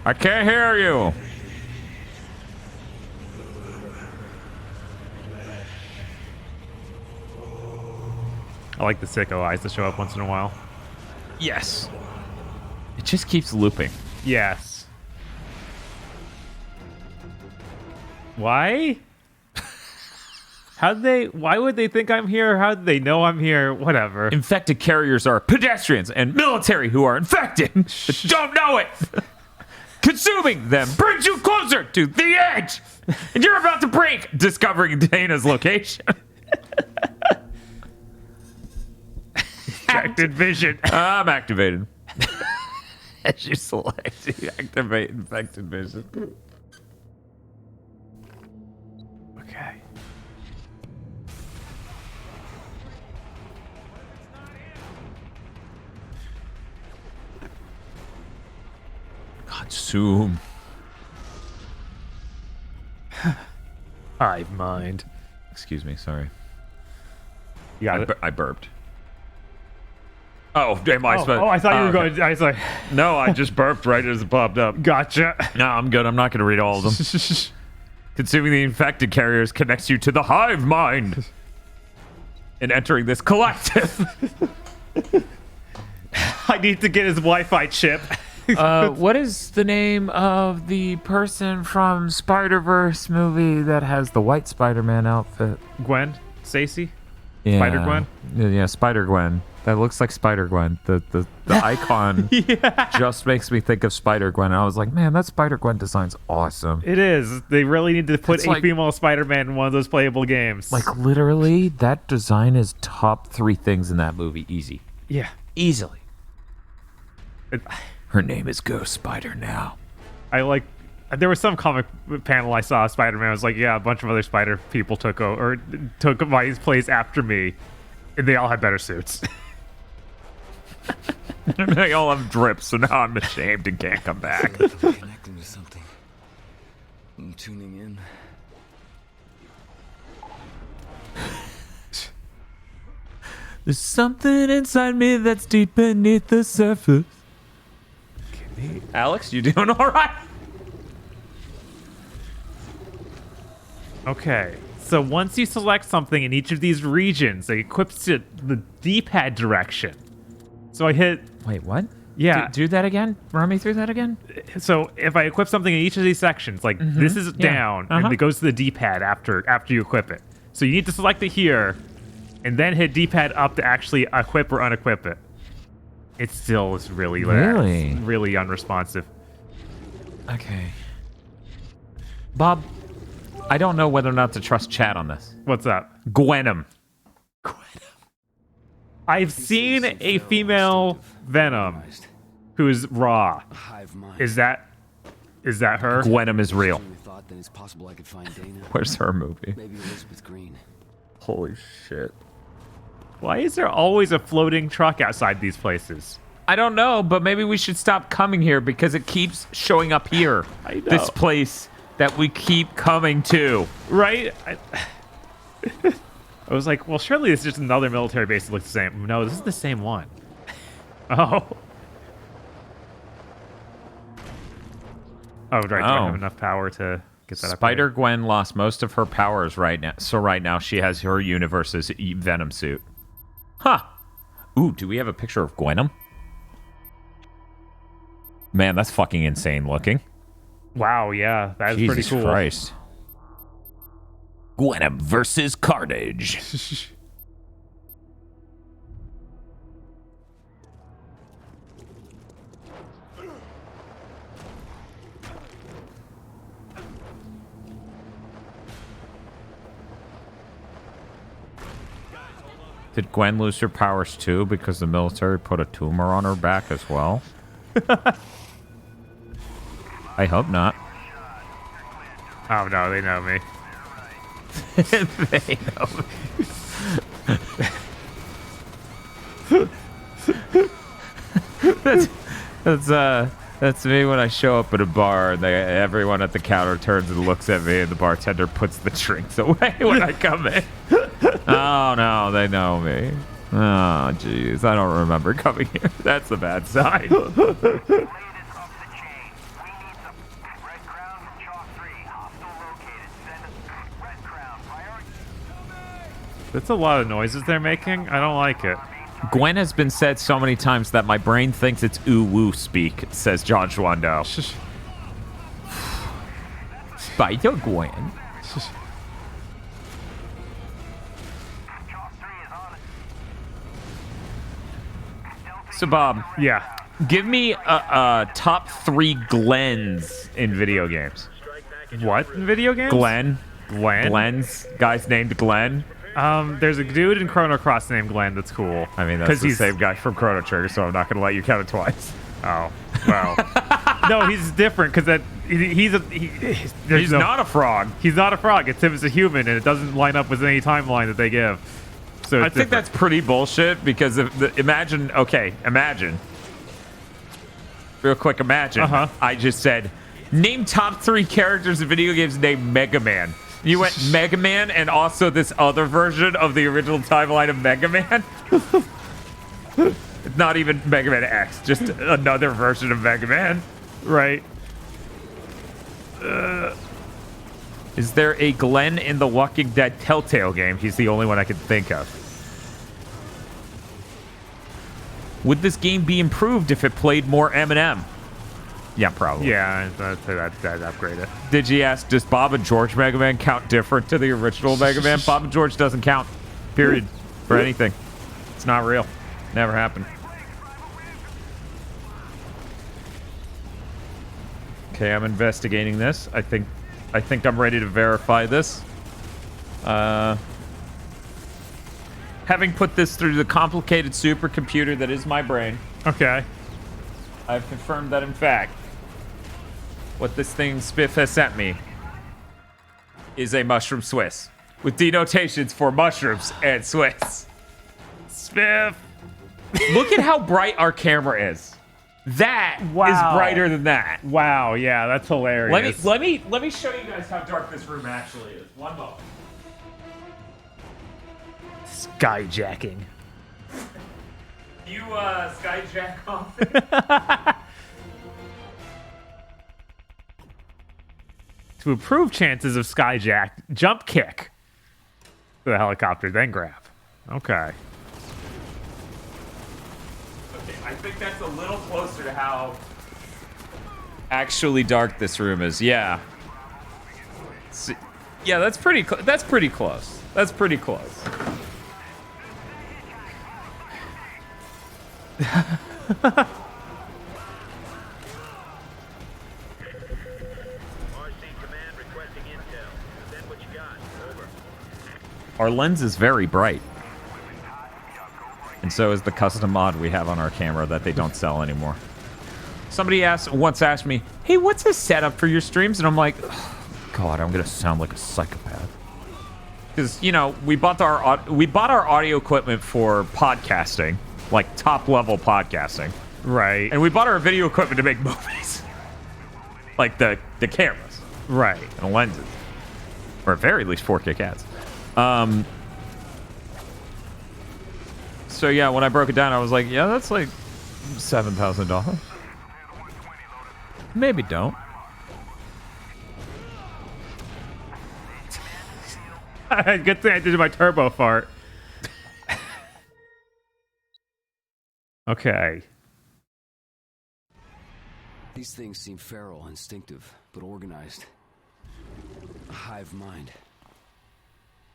[SPEAKER 2] I can't hear you.
[SPEAKER 1] I like the sicko eyes to show up once in a while.
[SPEAKER 2] Yes. It just keeps looping.
[SPEAKER 1] Yes. Why? Why would they think I'm here? How do they know I'm here? Whatever.
[SPEAKER 2] Infected carriers are pedestrians and military who are infected, but don't know it. Consuming them brings you closer to the edge. And you're about to break, discovering Dana's location.
[SPEAKER 1] Infected vision.
[SPEAKER 2] I'm activated. As you select, you activate infected vision.
[SPEAKER 1] Okay.
[SPEAKER 2] Consume.
[SPEAKER 1] Hive mind.
[SPEAKER 2] Excuse me, sorry.
[SPEAKER 1] You got it.
[SPEAKER 2] I burped. Oh, damn! I
[SPEAKER 1] thought you were going. I was like,
[SPEAKER 2] no, I just burped right as it popped up.
[SPEAKER 1] Gotcha.
[SPEAKER 2] No, I'm good. I'm not going to read all of them. Consuming the infected carriers connects you to the hive mind. And entering this collective.
[SPEAKER 1] I need to get his Wi-Fi chip.
[SPEAKER 11] What is the name of the person from Spider-Verse movie that has the white Spider-Man outfit?
[SPEAKER 1] Gwen? Stacy?
[SPEAKER 11] Yeah.
[SPEAKER 1] Spider-Gwen?
[SPEAKER 11] Yeah, Spider-Gwen. That looks like Spider-Gwen. The icon just makes me think of Spider-Gwen. And I was like, man, that Spider-Gwen design's awesome.
[SPEAKER 1] It is. They really need to put a female Spider-Man in one of those playable games.
[SPEAKER 11] Like, literally, that design is top 3 things in that movie. Easy.
[SPEAKER 1] Yeah.
[SPEAKER 11] Easily. Her name is Ghost Spider now.
[SPEAKER 1] There was some comic panel I saw. Spider-Man was like, yeah, a bunch of other Spider people took my place after me, and they all had better suits.
[SPEAKER 2] They all have drips, so now I'm ashamed and can't come back.
[SPEAKER 6] Connecting to something. I'm tuning in.
[SPEAKER 11] There's something inside me that's deep beneath the surface.
[SPEAKER 2] Alex, you doing all right?
[SPEAKER 1] Okay, so once you select something in each of these regions, it equips it the D-pad direction. So I hit...
[SPEAKER 11] Wait, what?
[SPEAKER 1] Yeah.
[SPEAKER 11] Do that again? Run me through that again?
[SPEAKER 1] So if I equip something in each of these sections, like this is down, and it goes to the D-pad after you equip it. So you need to select it here, and then hit D-pad up to actually equip or unequip it. It still is really unresponsive.
[SPEAKER 11] Okay. Bob, I don't know whether or not to trust chat on this.
[SPEAKER 1] What's up?
[SPEAKER 2] Gwenum.
[SPEAKER 1] I've seen a female Venom who's raw. Is that her?
[SPEAKER 2] Gwenum is real.
[SPEAKER 6] Then it's possible I could find Dana.
[SPEAKER 2] Where's her movie?
[SPEAKER 6] Maybe Elizabeth Green.
[SPEAKER 2] Holy shit.
[SPEAKER 1] Why is there always a floating truck outside these places?
[SPEAKER 2] I don't know, but maybe we should stop coming here because it keeps showing up here.
[SPEAKER 1] I know.
[SPEAKER 2] This place that we keep coming to.
[SPEAKER 1] Right? I was like, well, surely it's just another military base that looks the same. No, this is the same one. Oh. Oh, right. Do I have enough power to... Get that
[SPEAKER 11] Spider-Gwen lost most of her powers right now. So right now she has her universe's Venom suit. Huh. Ooh, do we have a picture of Gwenum? Man, that's fucking insane looking.
[SPEAKER 1] Wow, yeah. That's pretty cool.
[SPEAKER 11] Jesus Christ. Gwenum versus Carnage. Did Gwen lose her powers too because the military put a tumor on her back as well? I hope not.
[SPEAKER 1] Oh no, they know me.
[SPEAKER 11] They know me. That's me when I show up at a bar and everyone at the counter turns and looks at me and the bartender puts the drinks away when I come in. Oh no, they know me. Oh jeez, I don't remember coming here. That's a bad sign.
[SPEAKER 1] That's a lot of noises they're making. I don't like it.
[SPEAKER 11] Gwen has been said so many times that my brain thinks it's ooh-woo speak, says John Schwando. Spider-Gwen. So, Bob.
[SPEAKER 1] Yeah.
[SPEAKER 11] Give me a top 3 Glens in video games.
[SPEAKER 1] What in video games?
[SPEAKER 11] Glenn.
[SPEAKER 1] Glenn?
[SPEAKER 11] Glenn's. Guys named Glenn.
[SPEAKER 1] There's a dude in Chrono Cross named Glenn that's cool.
[SPEAKER 11] I mean, that's the same guy from Chrono Trigger, so I'm not going to let you count it twice.
[SPEAKER 1] Oh, well. No, he's different because he's
[SPEAKER 11] not a frog.
[SPEAKER 1] He's not a frog. It's him as a human, and it doesn't line up with any timeline that they give. So
[SPEAKER 11] I think that's pretty bullshit because imagine. Real quick, imagine. I just said, name top 3 characters in video games named Mega Man. You went Mega Man and also this other version of the original timeline of Mega Man. It's not even Mega Man X, just another version of Mega Man.
[SPEAKER 1] Right.
[SPEAKER 11] Is there a Glenn in the Walking Dead Telltale game? He's the only one I can think of. Would this game be improved if it played more Eminem? Yeah, probably.
[SPEAKER 1] Yeah, I'd upgrade it.
[SPEAKER 11] Did you ask, does Bob and George Mega Man count different to the original Mega Man? Bob and George doesn't count, period, for anything. It's not real. Never happened. Okay, I'm investigating this. I think I'm ready to verify this. Having put this through the complicated supercomputer that is my brain.
[SPEAKER 1] Okay.
[SPEAKER 11] I've confirmed that, in fact, what this thing Spiff has sent me is a mushroom Swiss with denotations for mushrooms and Swiss.
[SPEAKER 1] Spiff.
[SPEAKER 11] Look at how bright our camera is. That is brighter than that.
[SPEAKER 1] Wow, yeah, that's hilarious.
[SPEAKER 11] Let me show you guys how dark this room actually is. One moment.
[SPEAKER 1] Skyjacking.
[SPEAKER 11] You skyjack off.
[SPEAKER 1] To improve chances of skyjack, jump kick to the helicopter, then grab. Okay.
[SPEAKER 11] I think that's a little closer to how actually dark this room is. Yeah. Yeah, that's pretty close. That's pretty close. That's pretty close. Our lens is very bright. And so is the custom mod we have on our camera that they don't sell anymore. Somebody once asked me, hey, what's the setup for your streams? And I'm like, oh, God, I'm going to sound like a psychopath. Because, you know, we bought our audio equipment for podcasting, like top-level podcasting.
[SPEAKER 1] Right.
[SPEAKER 11] And we bought our video equipment to make movies. Like the cameras.
[SPEAKER 1] Right.
[SPEAKER 11] And lenses. Or at very least 4K cats. So yeah, when I broke it down, I was like, yeah, that's like $7,000. Maybe don't.
[SPEAKER 1] Good thing I did my turbo fart. Okay.
[SPEAKER 6] These things seem feral, instinctive, but organized. A hive mind.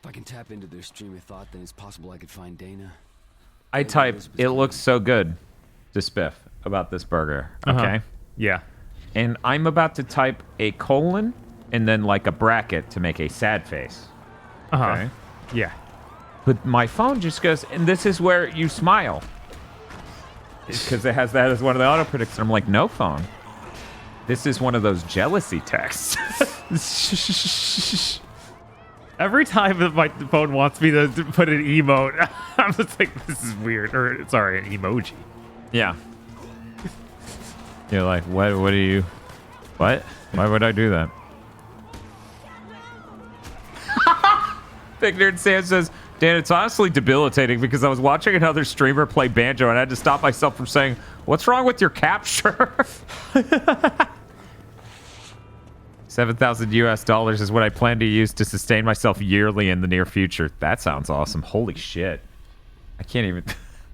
[SPEAKER 6] If I can tap into their stream of thought, then it's possible I could find Dana.
[SPEAKER 11] I type, it looks so good to Spiff about this burger. Okay?
[SPEAKER 1] Yeah.
[SPEAKER 11] And I'm about to type a colon and then like a bracket to make a sad face. Okay?
[SPEAKER 1] Yeah.
[SPEAKER 11] But my phone just goes, and this is where you smile. Because it has that as one of the auto predicts. I'm like, no phone. This is one of those jealousy texts.
[SPEAKER 1] Every time that my phone wants me to put an emote, I'm just like, this is weird. Or, sorry, an emoji.
[SPEAKER 11] Yeah. You're like, what do you... What? Why would I do that? Big Nerd Sam says, Dan, it's honestly debilitating because I was watching another streamer play banjo and I had to stop myself from saying, what's wrong with your capture? 7,000 US dollars is what I plan to use to sustain myself yearly in the near future. That sounds awesome. Holy shit. I can't even...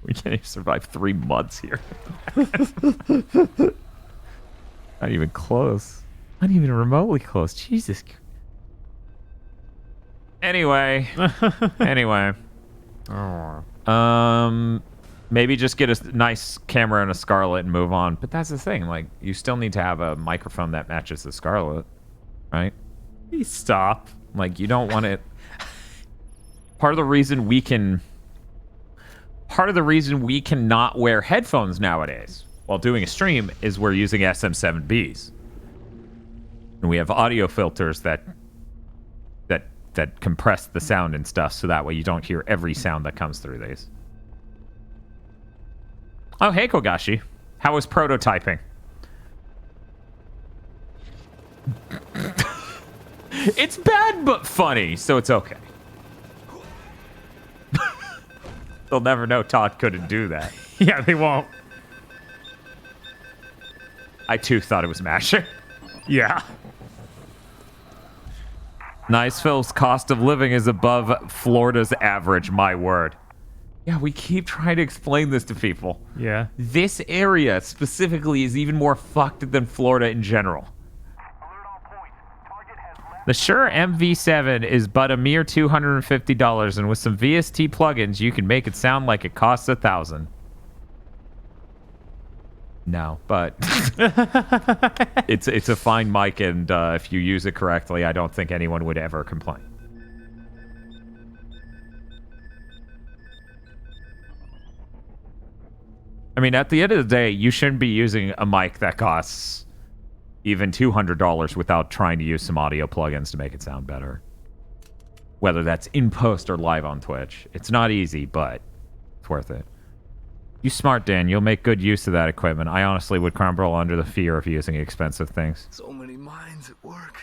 [SPEAKER 11] We can't even survive 3 months here. Not even close. Not even remotely close. Jesus. Anyway. Maybe just get a nice camera and a Scarlett and move on. But that's the thing. Like, you still need to have a microphone that matches the Scarlett. Right?
[SPEAKER 1] Please stop.
[SPEAKER 11] Like, you don't want it... Part of the reason we cannot wear headphones nowadays while doing a stream is we're using SM7Bs. And we have audio filters that compress the sound and stuff, so that way you don't hear every sound that comes through these. Oh, hey, Kogashi. How was prototyping? It's bad but funny, so it's okay. They'll never know Todd couldn't do that.
[SPEAKER 1] Yeah, they won't.
[SPEAKER 11] I, too, thought it was Masher.
[SPEAKER 1] Yeah.
[SPEAKER 11] Niceville's cost of living is above Florida's average, my word. Yeah, we keep trying to explain this to people.
[SPEAKER 1] Yeah.
[SPEAKER 11] This area specifically is even more fucked than Florida in general. The Shure MV7 is but a mere $250, and with some VST plugins, you can make it sound like it costs $1,000. No, but it's a fine mic, and if you use it correctly, I don't think anyone would ever complain. I mean, at the end of the day, you shouldn't be using a mic that costs even $200 without trying to use some audio plugins to make it sound better. Whether that's in post or live on Twitch. It's not easy, but it's worth it. You smart, Dan. You'll make good use of that equipment. I honestly would crumble under the fear of using expensive things.
[SPEAKER 6] So many minds at work.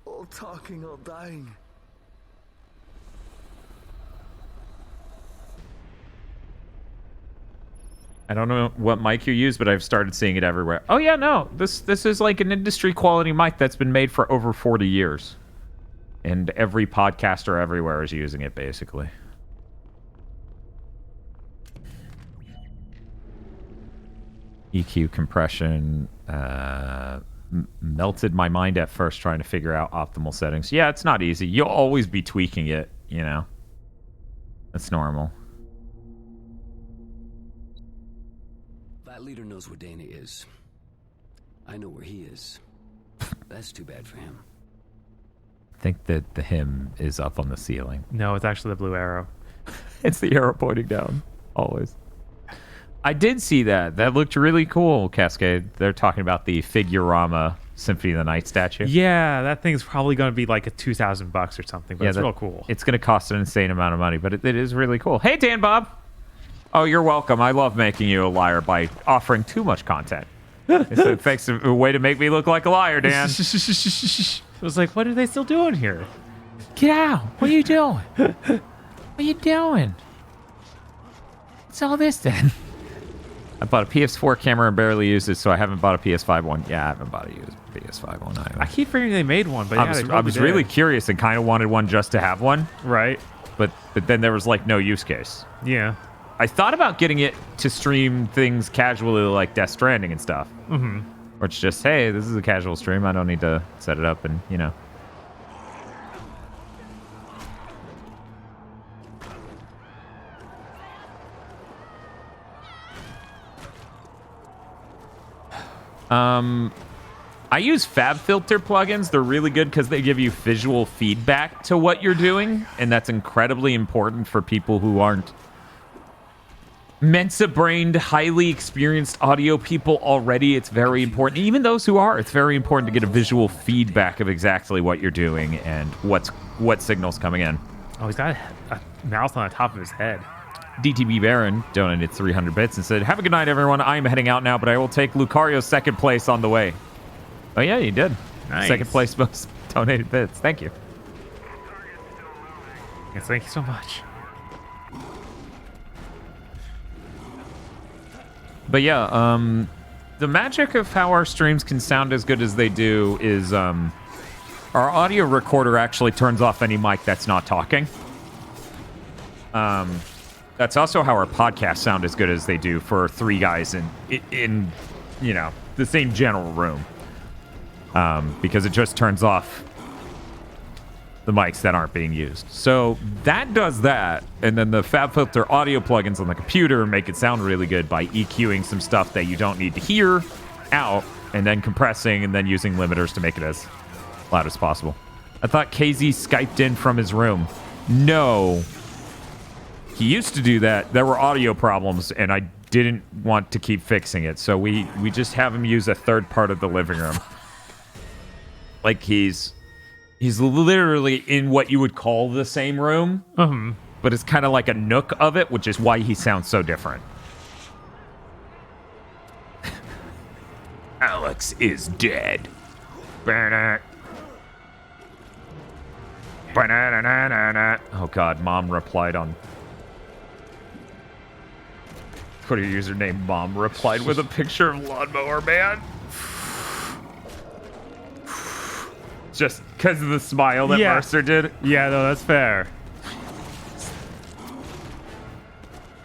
[SPEAKER 6] All talking, all dying.
[SPEAKER 11] I don't know what mic you use, but I've started seeing it everywhere. Oh yeah, no. This is like an industry quality mic that's been made for over 40 years. And every podcaster everywhere is using it, basically. EQ compression melted my mind at first trying to figure out optimal settings. Yeah, it's not easy. You'll always be tweaking it, you know. That's normal.
[SPEAKER 6] That leader knows where Dana is. I know where he is. That's too bad for him.
[SPEAKER 11] I think that the him is up on the ceiling.
[SPEAKER 1] No, it's actually the blue arrow.
[SPEAKER 11] It's the arrow pointing down. Always. I did see that. That looked really cool, Cascade. They're talking about the Figurama Symphony of the Night statue.
[SPEAKER 1] Yeah, that thing's probably going to be like $2,000 or something, but it's real cool.
[SPEAKER 11] It's going to cost an insane amount of money, but it is really cool. Hey, Dan Bob! Oh, you're welcome. I love making you a liar by offering too much content. So thanks, a way to make me look like a liar, Dan.
[SPEAKER 1] I was like, what are they still doing here?
[SPEAKER 11] Get out! What are you doing? What are you doing? What's all this then? I bought a PS4 camera and barely used it, so I haven't bought a PS5 one. Yeah, I haven't bought a used PS5 one either.
[SPEAKER 1] I keep figuring they made one, but
[SPEAKER 11] I was really curious and kind of wanted one just to have one.
[SPEAKER 1] Right.
[SPEAKER 11] But then there was like no use case.
[SPEAKER 1] Yeah.
[SPEAKER 11] I thought about getting it to stream things casually like Death Stranding and stuff.
[SPEAKER 1] Mm-hmm.
[SPEAKER 11] Or it's just, hey, this is a casual stream. I don't need to set it up and, you know. I use FabFilter plugins. They're really good because they give you visual feedback to what you're doing, and that's incredibly important for people who aren't Mensa-brained, highly experienced audio people already. It's very important. Even those who are, it's very important to get a visual feedback of exactly what you're doing and what signal's coming in.
[SPEAKER 1] Oh, he's got a mouse on the top of his head.
[SPEAKER 11] DTB Baron donated 300 bits and said, "Have a good night, everyone. I am heading out now, but I will take Lucario's second place on the way." Oh, yeah, you did.
[SPEAKER 1] Nice.
[SPEAKER 11] Second place most donated bits. Thank you.
[SPEAKER 1] Yes, thank you so much.
[SPEAKER 11] But yeah, the magic of how our streams can sound as good as they do is our audio recorder actually turns off any mic that's not talking. That's also how our podcasts sound as good as they do for three guys in you know, the same general room. Because it just turns off the mics that aren't being used. So that does that, and then the FabFilter audio plugins on the computer make it sound really good by EQing some stuff that you don't need to hear out, and then compressing, and then using limiters to make it as loud as possible. I thought KZ Skyped in from his room. No. He used to do that. There were audio problems, and I didn't want to keep fixing it, so we just have him use a third part of the living room. Like he's literally in what you would call the same room, but it's kind of like a nook of it, which is why he sounds so different. Alex is dead. Oh God, Mom replied on Twitter username. Mom replied with a picture of Lawnmower Man. Just because of the smile that Mercer did.
[SPEAKER 1] Yeah, no, that's fair.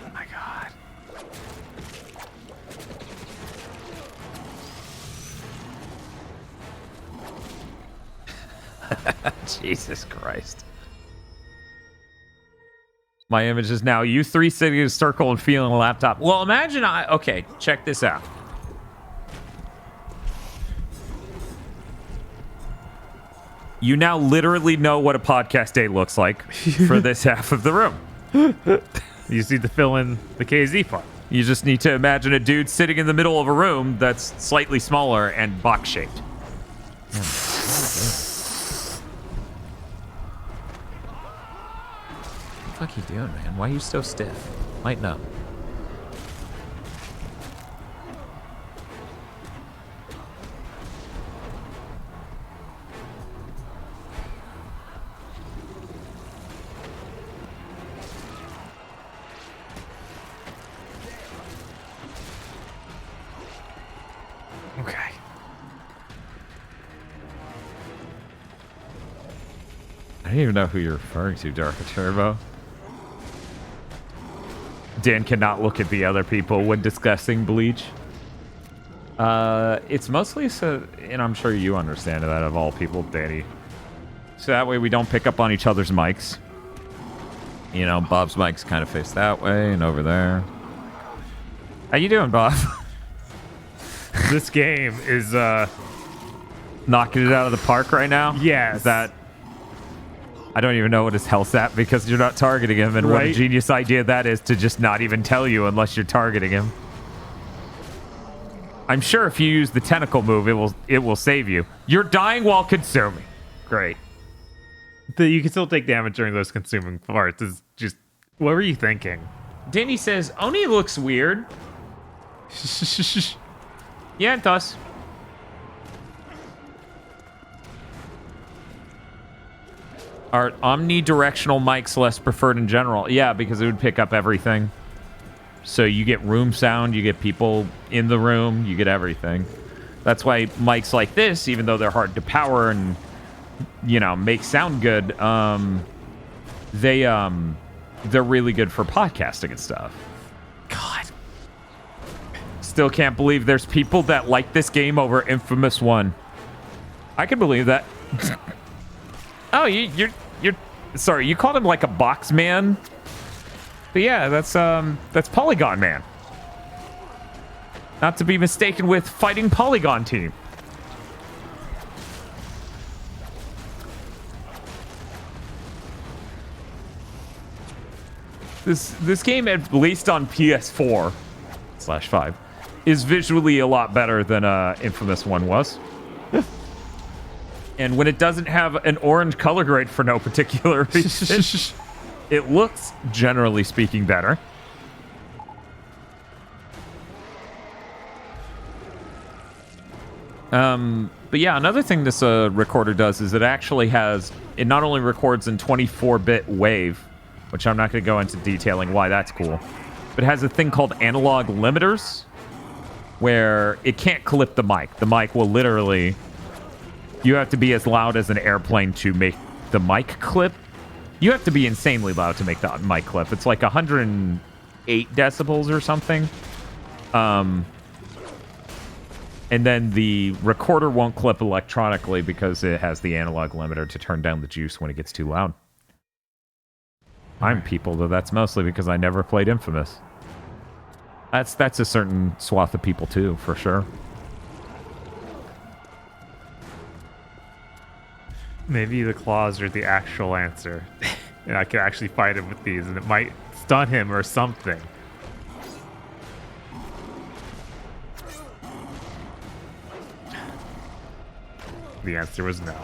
[SPEAKER 11] Oh my God. Jesus Christ. My image is now you three sitting in a circle and feeling a laptop. Well, imagine okay, check this out. You now literally know what a podcast day looks like for this half of the room.
[SPEAKER 1] You just need to fill in the KZ part.
[SPEAKER 11] You just need to imagine a dude sitting in the middle of a room that's slightly smaller and box-shaped. What the fuck you doing, man? Why are you so stiff? Lighten up.
[SPEAKER 1] Okay.
[SPEAKER 11] I don't even know who you're referring to, Darker Turbo. Dan cannot look at the other people when discussing Bleach. It's mostly so, and I'm sure you understand that of all people, Danny. So that way we don't pick up on each other's mics. You know, Bob's mic's kind of faced that way and over there. How you doing, Bob?
[SPEAKER 1] This game is
[SPEAKER 11] knocking it out of the park right now.
[SPEAKER 1] Yes.
[SPEAKER 11] Is that? I don't even know what his health's at because you're not targeting him, and what a genius idea that is to just not even tell you unless you're targeting him. I'm sure if you use the tentacle move, it will save you. You're dying while consuming. Great.
[SPEAKER 1] You can still take damage during those consuming parts. Is just what were you thinking?
[SPEAKER 11] Danny says Oni looks weird. Yeah, it does. Are omnidirectional mics less preferred in general? Yeah, because it would pick up everything. So you get room sound, you get people in the room, you get everything. That's why mics like this, even though they're hard to power and, you know, make sound good, they're really good for podcasting and stuff. God. Still can't believe there's people that like this game over Infamous 1. I can believe that. Oh, you're sorry, you called him like a box man? But yeah, that's Polygon Man. Not to be mistaken with Fighting Polygon Team. This game, at least on PS4/5, is visually a lot better than Infamous 1 was. And when it doesn't have an orange color grade for no particular reason, it looks, generally speaking, better. But yeah, another thing this recorder does is it not only records in 24-bit wave, which I'm not going to go into detailing why that's cool, but it has a thing called analog limiters, where it can't clip the mic. The mic will literally... You have to be as loud as an airplane to make the mic clip. You have to be insanely loud to make the mic clip. It's like 108 decibels or something. And then the recorder won't clip electronically because it has the analog limiter to turn down the juice when it gets too loud. I'm people, though that's mostly because I never played Infamous. That's a certain swath of people, too, for sure.
[SPEAKER 1] Maybe the claws are the actual answer. And I could actually fight him with these, and it might stun him or something. The answer was no.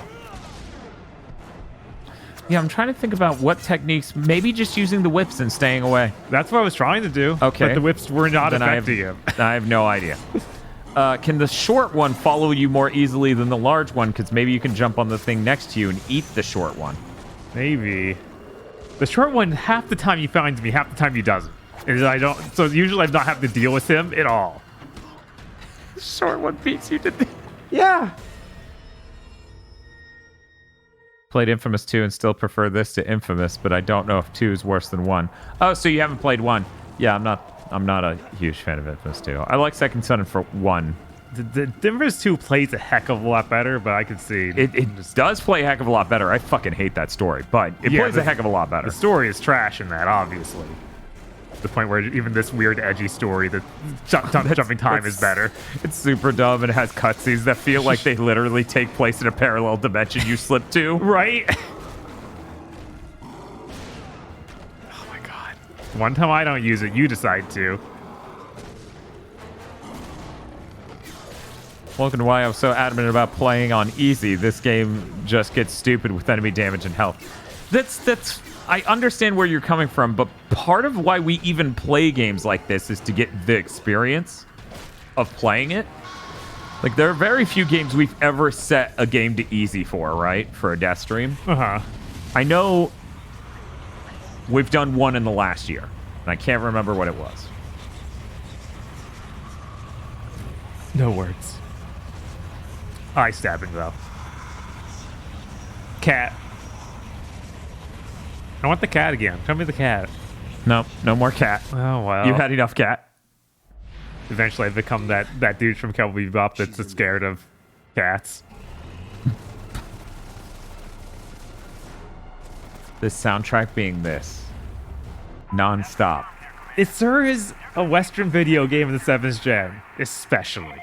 [SPEAKER 11] Yeah, I'm trying to think about what techniques. Maybe just using the whips and staying away.
[SPEAKER 1] That's what I was trying to do.
[SPEAKER 11] Okay.
[SPEAKER 1] But the whips were not
[SPEAKER 11] Then
[SPEAKER 1] affecting him.
[SPEAKER 11] I have no idea. Can the short one follow you more easily than the large one? Because maybe you can jump on the thing next to you and eat the short one.
[SPEAKER 1] Maybe. The short one, half the time he finds me, half the time he doesn't. And I don't. So usually I'm not having to deal with him at all.
[SPEAKER 11] The short one beats you to the...
[SPEAKER 1] Yeah.
[SPEAKER 11] Played Infamous 2 and still prefer this to Infamous, but I don't know if 2 is worse than 1. Oh, so you haven't played 1. Yeah, I'm not a huge fan of Infamous 2. I like Second Son for 1.
[SPEAKER 1] The Infamous 2 plays a heck of a lot better, but I can see...
[SPEAKER 11] It does play a heck of a lot better. I fucking hate that story, but it plays a heck of a lot better.
[SPEAKER 1] The story is trash in that, obviously. The point where even this weird, edgy story, the jumping time is better.
[SPEAKER 11] It's super dumb and it has cutscenes that feel like they literally take place in a parallel dimension you slip to.
[SPEAKER 1] Right? Oh my god. One time I don't use it, you decide to.
[SPEAKER 11] Welcome to why I was so adamant about playing on easy. This game just gets stupid with enemy damage and health. That's I understand where you're coming from, but part of why we even play games like this is to get the experience of playing it. Like, there are very few games we've ever set a game to easy for, right? For a death stream.
[SPEAKER 1] Uh-huh.
[SPEAKER 11] I know we've done one in the last year, and I can't remember what it was.
[SPEAKER 1] No words. Eye stabbing, though. Cat. I want the cat again. Show me the cat.
[SPEAKER 11] No, no more cat.
[SPEAKER 1] Oh, wow.
[SPEAKER 11] You had enough cat.
[SPEAKER 1] Eventually I become that dude from Cowboy Bebop that's scared of cats.
[SPEAKER 11] The soundtrack being this. Non-stop.
[SPEAKER 1] It sure is a Western video game in the 7th gen, especially.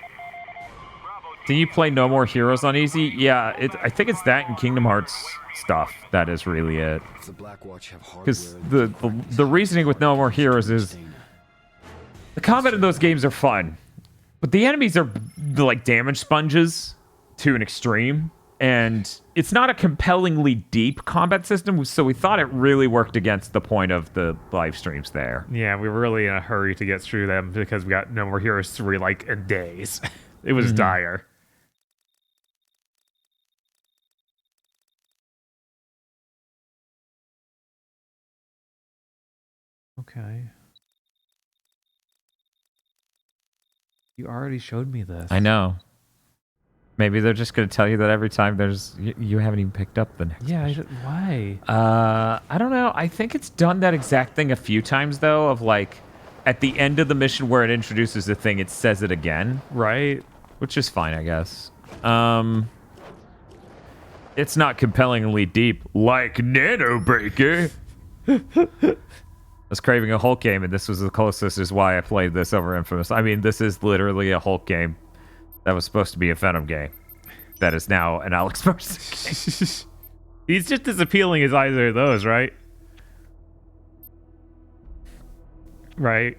[SPEAKER 11] Did you play No More Heroes on easy? Yeah, I think it's that and Kingdom Hearts stuff. That is really it. Because the reasoning with No More Heroes is the combat in those games are fun, but the enemies are like damage sponges to an extreme, and it's not a compellingly deep combat system, so we thought it really worked against the point of the live streams there.
[SPEAKER 1] Yeah, we were really in a hurry to get through them because we got No More Heroes 3 like in days. It was dire. Okay. You already showed me this.
[SPEAKER 11] I know. Maybe they're just going to tell you that every time there's... You haven't even picked up the next mission.
[SPEAKER 1] Why?
[SPEAKER 11] I don't know. I think it's done that exact thing a few times, though, of like... At the end of the mission where it introduces the thing, it says it again.
[SPEAKER 1] Right.
[SPEAKER 11] Which is fine, I guess. It's not compellingly deep, like Nano Breaker. I was craving a Hulk game, and this was the closest is why I played this over Infamous. I mean, this is literally a Hulk game that was supposed to be a Venom game. That is now an Alex Mercer game.
[SPEAKER 1] He's just as appealing as either of those, right? Right.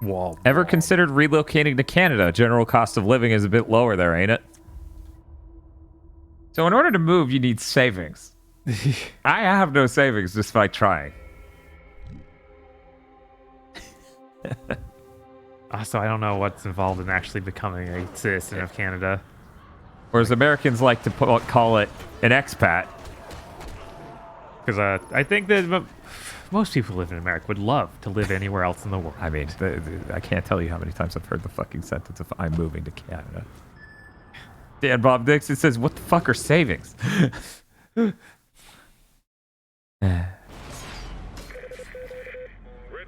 [SPEAKER 1] Wall.
[SPEAKER 11] Ever considered relocating to Canada? General cost of living is a bit lower there, ain't it? So in order to move, you need savings. I have no savings despite trying.
[SPEAKER 1] Also, I don't know what's involved in actually becoming a citizen of Canada.
[SPEAKER 11] Whereas Americans like to call it an expat.
[SPEAKER 1] Because I think that most people who live in America would love to live anywhere else in the world.
[SPEAKER 11] I mean, I can't tell you how many times I've heard the fucking sentence of I'm moving to Canada. Dan Bob Dixon says, what the fuck are savings?
[SPEAKER 20] Red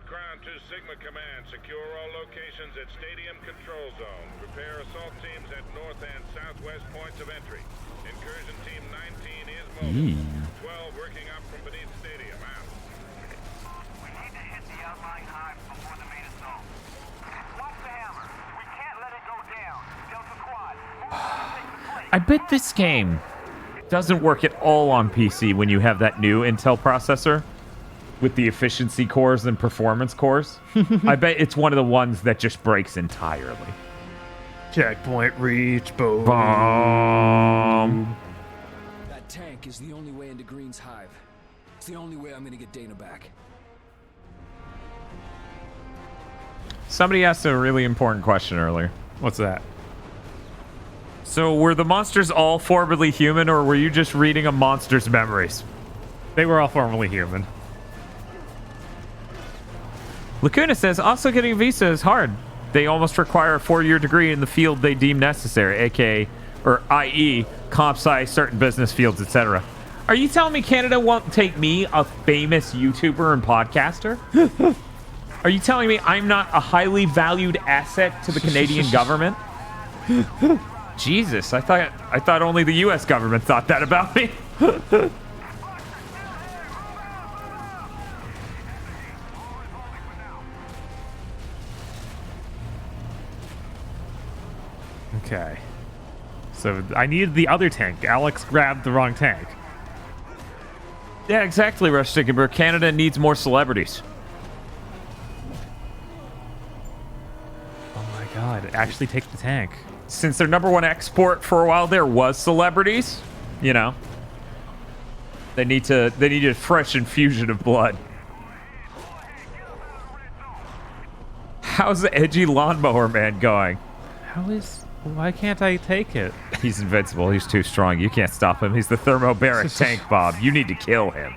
[SPEAKER 20] Crown 2 Sigma Command, secure all locations at Stadium Control Zone. Prepare assault teams at north and southwest points of entry. Incursion Team 19 is mobile. 12 working up from beneath Stadium. Out. We need to hit the outlying hives before the main assault. Watch the hammer. We can't let it go down. Delta Quad, move to take the place.
[SPEAKER 11] I bet this game doesn't work at all on PC when you have that new Intel processor with the efficiency cores and performance cores. I bet it's one of the ones that just breaks entirely.
[SPEAKER 1] Checkpoint reach, boom.
[SPEAKER 6] That tank is the only way into Green's hive. It's the only way I'm gonna get Dana back.
[SPEAKER 11] Somebody asked a really important question earlier.
[SPEAKER 1] What's that?
[SPEAKER 11] So were the monsters all formerly human, or were you just reading a monster's memories?
[SPEAKER 1] They were all formerly human.
[SPEAKER 11] Lacuna says, also getting a visa is hard. They almost require a 4-year degree in the field they deem necessary, aka, or i.e., comp sci, certain business fields, etc. Are you telling me Canada won't take me, a famous YouTuber and podcaster? Are you telling me I'm not a highly valued asset to the Canadian government? Jesus, I thought only the U.S. government thought that about me.
[SPEAKER 1] Okay. So I needed the other tank. Alex grabbed the wrong tank.
[SPEAKER 11] Yeah, exactly, Rush Stickenberg. Canada needs more celebrities.
[SPEAKER 1] Oh my god, actually take the tank.
[SPEAKER 11] Since their #1 export for a while there was celebrities, you know, they needed a fresh infusion of blood. How's the edgy lawnmower man going?
[SPEAKER 1] Why can't I take it?
[SPEAKER 11] He's invincible. He's too strong. You can't stop him. He's the thermobaric tank, Bob. You need to kill him.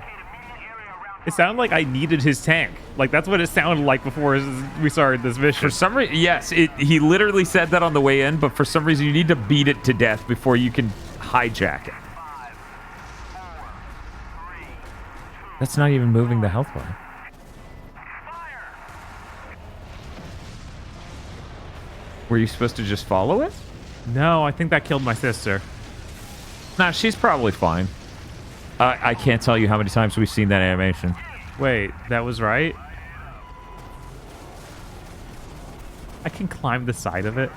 [SPEAKER 1] It sounded like I needed his tank. Like, that's what it sounded like before we started this mission.
[SPEAKER 11] For some reason, yes, he literally said that on the way in, but for some reason you need to beat it to death before you can hijack it. That's not even moving the health bar. Were you supposed to just follow it?
[SPEAKER 1] No, I think that killed my sister.
[SPEAKER 11] Nah, she's probably fine. I can't tell you how many times we've seen that animation.
[SPEAKER 1] Wait, that was right? I can climb the side of it.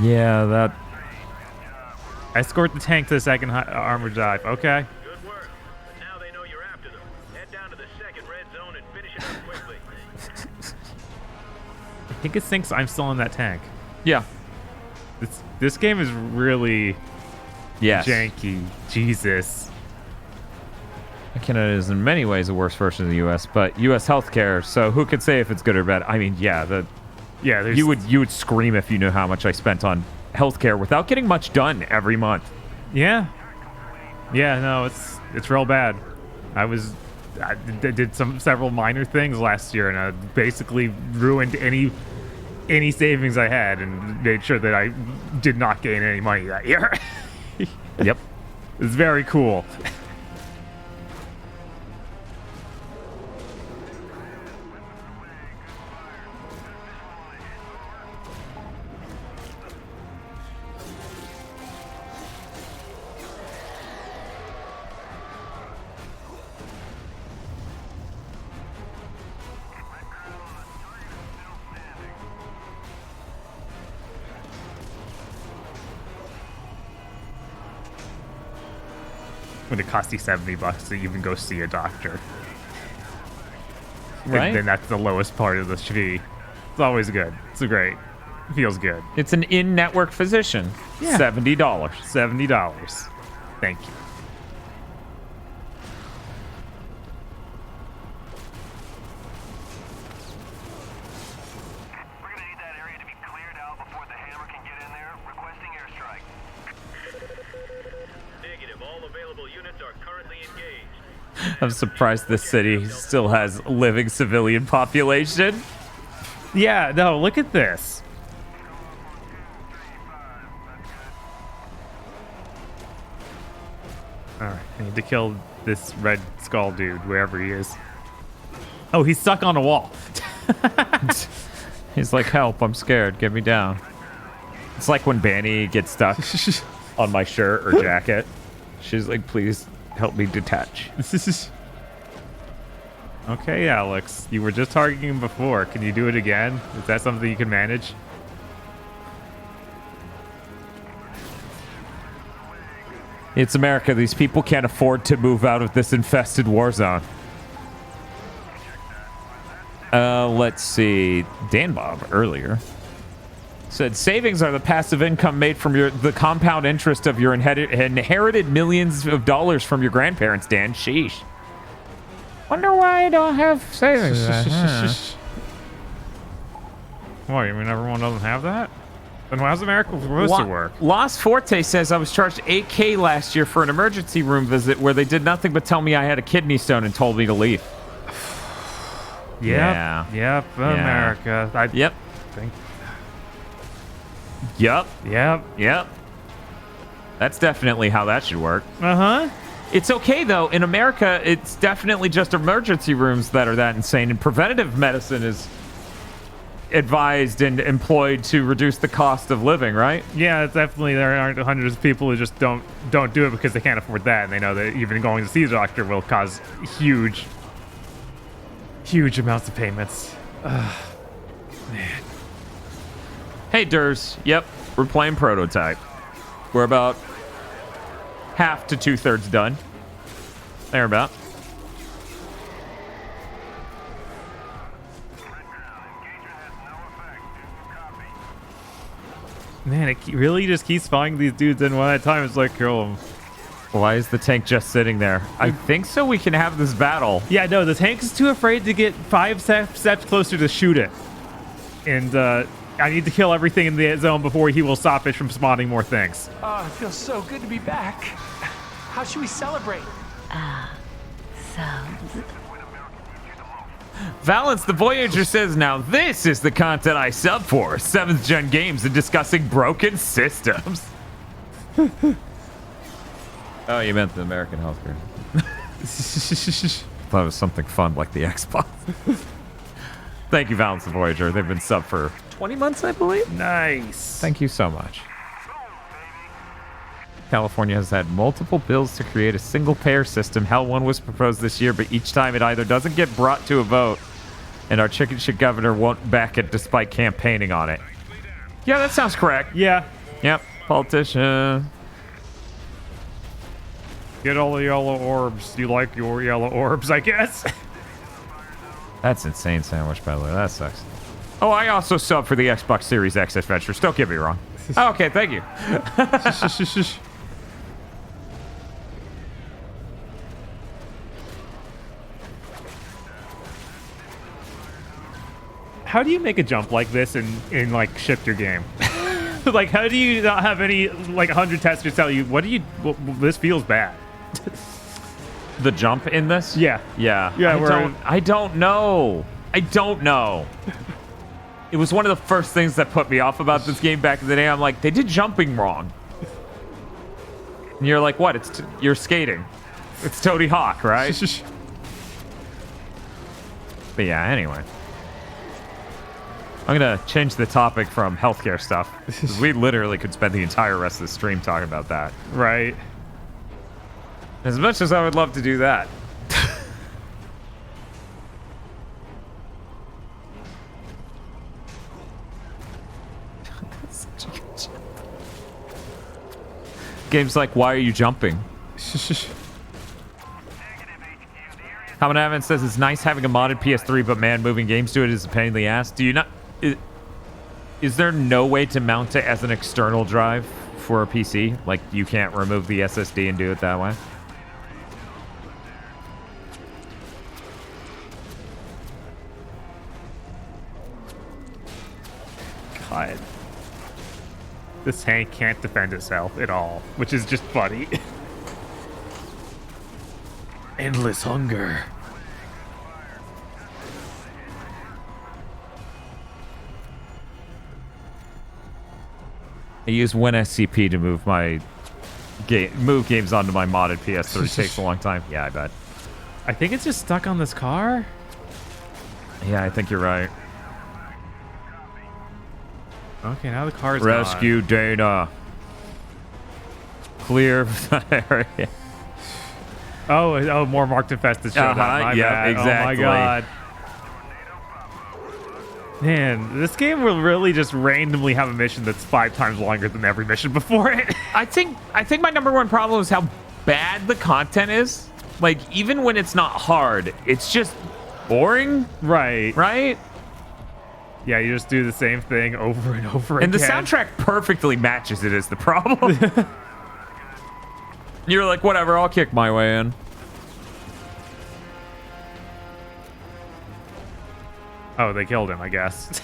[SPEAKER 11] Yeah, that...
[SPEAKER 1] Escort the tank to the second armored dive. Okay.
[SPEAKER 20] Good work. But now they know you're after them. Head down to the second red zone and finish it up quickly.
[SPEAKER 1] I think it thinks I'm still in that tank.
[SPEAKER 11] Yeah.
[SPEAKER 1] This game is really
[SPEAKER 11] janky.
[SPEAKER 1] Jesus.
[SPEAKER 11] Canada is in many ways a worse version of the U.S., but U.S. healthcare, so who could say if it's good or bad? I mean, you would scream if you knew how much I spent on healthcare without getting much done every month.
[SPEAKER 1] Yeah. Yeah, no, it's real bad. I was I did several minor things last year, and I basically ruined any savings I had, and made sure that I did not gain any money that year.
[SPEAKER 11] Yep.
[SPEAKER 1] It's very cool. When it costs you $70 to even go see a doctor.
[SPEAKER 11] Right.
[SPEAKER 1] And then that's the lowest part of the fee. It's always good. It's great. It feels good.
[SPEAKER 11] It's an in-network physician.
[SPEAKER 1] Yeah.
[SPEAKER 11] $70.
[SPEAKER 1] $70. Thank you.
[SPEAKER 11] I'm surprised this city still has living civilian population.
[SPEAKER 1] Yeah, no, look at this. Alright, I need to kill this Red Skull dude, wherever he is. Oh, he's stuck on a wall.
[SPEAKER 11] He's like, help, I'm scared, get me down. It's like when Banny gets stuck on my shirt or jacket. She's like, please help me detach.
[SPEAKER 1] Okay, Alex, you were just targeting him before. Can you do it again? Is that something you can manage?
[SPEAKER 11] It's America. These people can't afford to move out of this infested war zone. Let's see. Dan Bob earlier said savings are the passive income made from the compound interest of your inherited millions of dollars from your grandparents, Dan. Sheesh. Wonder why I don't have savings.
[SPEAKER 1] What, you mean everyone doesn't have that? Then how's America supposed to work?
[SPEAKER 11] Lost Forte says I was charged $8K last year for an emergency room visit where they did nothing but tell me I had a kidney stone and told me to leave.
[SPEAKER 1] Yep, America. I
[SPEAKER 11] Yep.
[SPEAKER 1] think.
[SPEAKER 11] Yep. That's definitely how that should work.
[SPEAKER 1] Uh-huh.
[SPEAKER 11] It's okay, though. In America, it's definitely just emergency rooms that are that insane, and preventative medicine is advised and employed to reduce the cost of living, right?
[SPEAKER 1] Yeah, it's definitely, there aren't hundreds of people who just don't do it because they can't afford that, and they know that even going to see a doctor will cause huge amounts of payments. Man.
[SPEAKER 11] Hey, Durs. Yep, we're playing Prototype. We're about half to 2/3 done. Thereabout.
[SPEAKER 1] Man, it really just keeps finding these dudes in one at a time. It's like, kill them.
[SPEAKER 11] Why is the tank just sitting there? I think so we can have this battle.
[SPEAKER 1] Yeah, no, the tank is too afraid to get 5 steps closer to shoot it. And I need to kill everything in the zone before he will stop it from spawning more things.
[SPEAKER 9] Oh, it feels so good to be back. How should we celebrate?
[SPEAKER 11] Valence the Voyager says, now this is the content I sub for. 7th gen games and discussing broken systems. Oh, you meant the American healthcare. Thought it was something fun like the Xbox. Thank you, Valence the Voyager. They've been sub for 20 months, I believe.
[SPEAKER 1] Nice.
[SPEAKER 11] Thank you so much. California has had multiple bills to create a single-payer system. Hell, one was proposed this year, but each time it either doesn't get brought to a vote, and our chicken shit governor won't back it despite campaigning on it. Yeah, that sounds correct.
[SPEAKER 1] Yeah.
[SPEAKER 11] Yep. Politician.
[SPEAKER 1] Get all the yellow orbs. You like your yellow orbs, I guess.
[SPEAKER 11] That's insane sandwich, by the way. That sucks. Oh, I also sub for the Xbox Series X Adventures. Don't get me wrong. Oh, okay, thank you.
[SPEAKER 1] How do you make a jump like this and like shift your game? Like, how do you not have any like 100 testers tell you this feels bad?
[SPEAKER 11] the jump in this?
[SPEAKER 1] Yeah.
[SPEAKER 11] Yeah.
[SPEAKER 1] Yeah,
[SPEAKER 11] I don't know. It was one of the first things that put me off about this game back in the day. I'm like, they did jumping wrong. And you're like, what? You're skating. It's Tony Hawk, right? But yeah, anyway. I'm going to change the topic from healthcare stuff. 'Cause we literally could spend the entire rest of the stream talking about that.
[SPEAKER 1] Right.
[SPEAKER 11] As much as I would love to do that. Game's like, why are you jumping? Common Advent says it's nice having a modded PS3, but man, moving games to it is a pain in the ass. Do you not... Is there no way to mount it as an external drive for a PC? Like, you can't remove the SSD and do it that way?
[SPEAKER 1] God. This tank can't defend itself at all, which is just funny. Endless hunger.
[SPEAKER 11] I use WinSCP to move my games onto my modded PS3. It takes a long time. Yeah, I bet.
[SPEAKER 1] I think it's just stuck on this car.
[SPEAKER 11] Yeah, I think you're right.
[SPEAKER 1] Okay, now the car's
[SPEAKER 11] Rescue
[SPEAKER 1] gone.
[SPEAKER 11] Dana. Clear the area.
[SPEAKER 1] Oh, more marked infested showed up. My bad.
[SPEAKER 11] Exactly.
[SPEAKER 1] Oh my god. Man, this game will really just randomly have a mission that's 5 times longer than every mission before it.
[SPEAKER 11] I think my number one problem is how bad the content is. Like, even when it's not hard, it's just boring.
[SPEAKER 1] Right.
[SPEAKER 11] Right?
[SPEAKER 1] Yeah, you just do the same thing over and over
[SPEAKER 11] and
[SPEAKER 1] again.
[SPEAKER 11] And the soundtrack perfectly matches it is the problem. You're like, whatever, I'll kick my way in.
[SPEAKER 1] Oh, they killed him, I guess.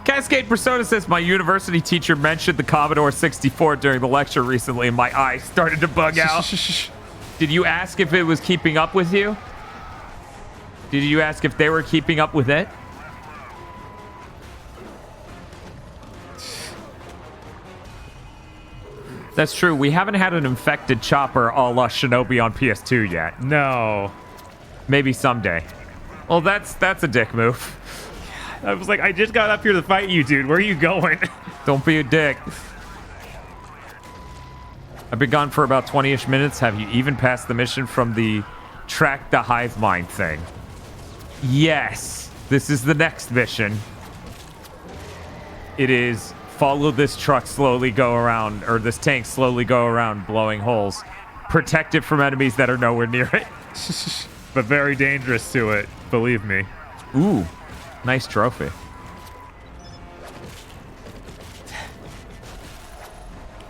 [SPEAKER 11] Cascade Persona says, my university teacher mentioned the Commodore 64 during the lecture recently, and my eyes started to bug out. Did you ask if it was keeping up with you? Did you ask if they were keeping up with it? That's true. We haven't had an infected chopper a la Shinobi on PS2 yet.
[SPEAKER 1] No.
[SPEAKER 11] Maybe someday. Well, that's a dick move.
[SPEAKER 1] I was like, I just got up here to fight you, dude. Where are you going?
[SPEAKER 11] Don't be a dick. I've been gone for about 20-ish minutes. Have you even passed the mission from the track the hive mind thing? Yes. This is the next mission. It is follow this truck slowly go around, or this tank slowly go around blowing holes. Protect it from enemies that are nowhere near it.
[SPEAKER 1] But very dangerous to it, believe me.
[SPEAKER 11] Ooh, nice trophy.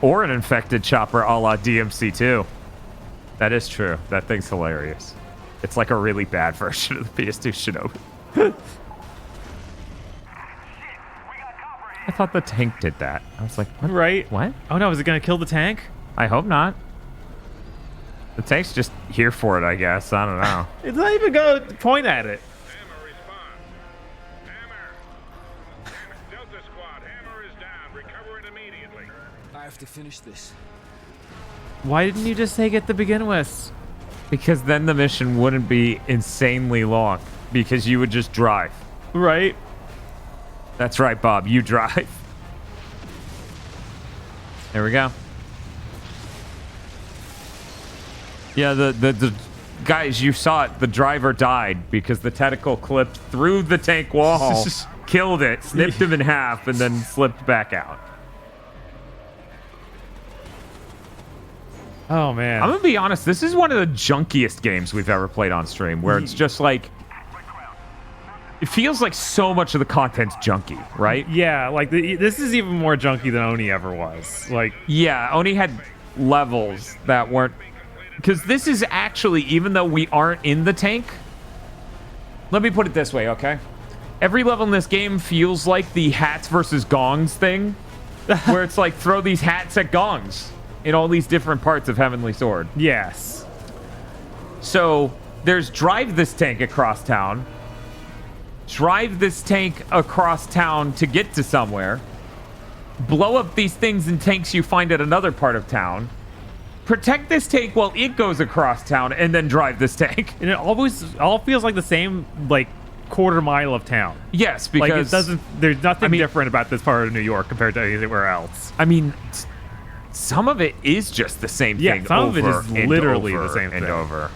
[SPEAKER 11] Or an infected chopper a la DMC2. That is true. That thing's hilarious. It's like a really bad version of the PS2 Shinobi. I thought the tank did that. I was like, what?
[SPEAKER 1] Right?
[SPEAKER 11] What?
[SPEAKER 1] Oh no, is it going to kill the tank?
[SPEAKER 11] I hope not. The tank's just here for it, I guess. I don't know.
[SPEAKER 1] It's not even going to point at it.
[SPEAKER 20] Hammer response. Hammer. Delta Squad, Hammer is down. Recover it immediately.
[SPEAKER 6] I have to finish this.
[SPEAKER 1] Why didn't you just take it to begin with?
[SPEAKER 11] Because then the mission wouldn't be insanely long. Because you would just drive.
[SPEAKER 1] Right?
[SPEAKER 11] That's right, Bob. You drive. There we go. Yeah, the guys, you saw it. The driver died because the tentacle clipped through the tank wall, killed it, snipped him in half, and then slipped back out.
[SPEAKER 1] Oh, man.
[SPEAKER 11] I'm going to be honest. This is one of the junkiest games we've ever played on stream, where it's just like... It feels like so much of the content's junky, right?
[SPEAKER 1] Yeah, like this is even more junky than Oni ever was. Like,
[SPEAKER 11] yeah, Oni had levels that weren't... Because this is actually, even though we aren't in the tank... Let me put it this way, okay? Every level in this game feels like the hats versus gongs thing. Where it's like, throw these hats at gongs. in all these different parts of Heavenly Sword.
[SPEAKER 1] Yes.
[SPEAKER 11] So there's drive this tank across town. Drive this tank across town to get to somewhere. Blow up these things and tanks you find at another part of town. Protect this tank while it goes across town, and then drive this tank.
[SPEAKER 1] And it all feels like the same, like, quarter mile of town.
[SPEAKER 11] Yes, because
[SPEAKER 1] like it doesn't. There's nothing different about this part of New York compared to anywhere else.
[SPEAKER 11] I mean, some of it is just the same thing.
[SPEAKER 1] Yeah, some of it is literally the same
[SPEAKER 11] and
[SPEAKER 1] thing.
[SPEAKER 11] over.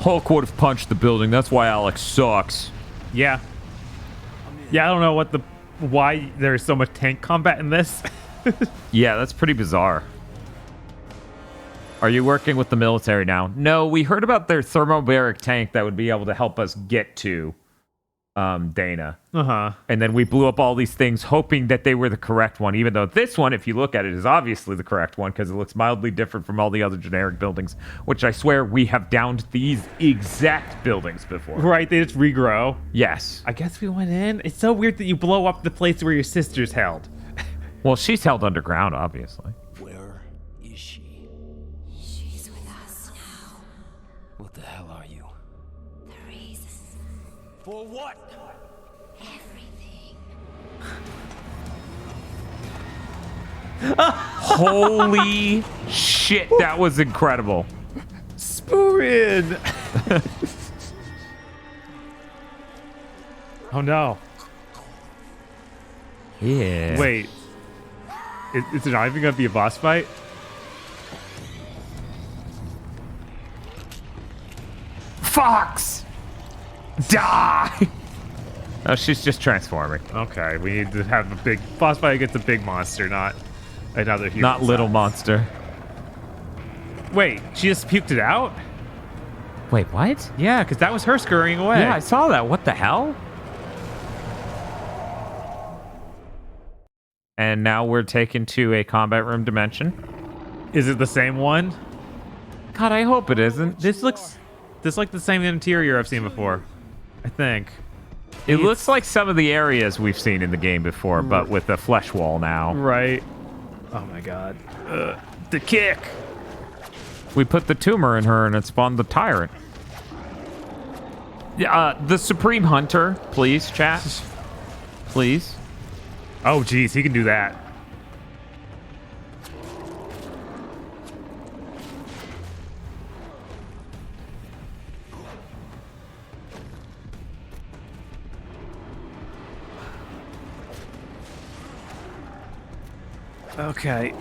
[SPEAKER 11] Hulk would have punched the building. That's why Alex sucks.
[SPEAKER 1] Yeah. Yeah, I don't know why there's so much tank combat in this.
[SPEAKER 11] Yeah, that's pretty bizarre. Are you working with the military now? No, we heard about their thermobaric tank that would be able to help us get to Dana.
[SPEAKER 1] Uh-huh.
[SPEAKER 11] And then we blew up all these things hoping that they were the correct one, even though this one, if you look at it, is obviously the correct one because it looks mildly different from all the other generic buildings, which I swear we have downed these exact buildings before.
[SPEAKER 1] Right, they just regrow.
[SPEAKER 11] Yes.
[SPEAKER 1] I guess we went in. It's so weird that you blow up the place where your sister's held.
[SPEAKER 11] Well, she's held underground, obviously.
[SPEAKER 6] Where is she?
[SPEAKER 10] She's with us now.
[SPEAKER 6] What the hell are you?
[SPEAKER 10] The reason.
[SPEAKER 6] For what?
[SPEAKER 10] Everything.
[SPEAKER 11] Holy shit, that was incredible.
[SPEAKER 1] Spoon! Oh no.
[SPEAKER 11] Yeah.
[SPEAKER 1] Wait. Is it not even going to be a boss fight?
[SPEAKER 11] Fox! Die! Oh, she's just transforming.
[SPEAKER 1] Okay, we need to have a big boss fight against a big monster, not another human.
[SPEAKER 11] Not little
[SPEAKER 1] size.
[SPEAKER 11] monster.
[SPEAKER 1] Wait, she just puked it out?
[SPEAKER 11] Wait, what?
[SPEAKER 1] Yeah, because that was her scurrying away.
[SPEAKER 11] Yeah, I saw that. What the hell? And now we're taken to a combat room dimension.
[SPEAKER 1] Is it the same one?
[SPEAKER 11] God, I hope it isn't.
[SPEAKER 1] This looks like the same interior I've seen before. I think.
[SPEAKER 11] It looks like some of the areas we've seen in the game before, but with a flesh wall now.
[SPEAKER 1] Right. Oh my god. The kick!
[SPEAKER 11] We put the tumor in her and it spawned the tyrant. The Supreme Hunter, please, chat. Please.
[SPEAKER 1] Oh, geez, he can do that. Okay.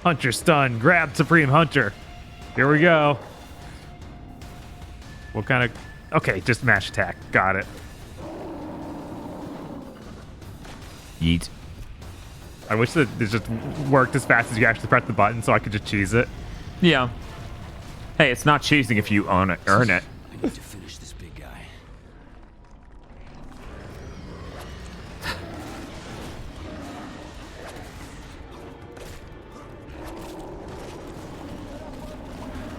[SPEAKER 1] Hunter stun. Grab Supreme Hunter. Here we go. What kind of... Okay, just mash attack. Got it.
[SPEAKER 11] Yeet.
[SPEAKER 1] I wish that it just worked as fast as you actually press the button so I could just cheese it.
[SPEAKER 11] Yeah. Hey, it's not cheesing if you earn it.
[SPEAKER 6] I need to finish this big guy.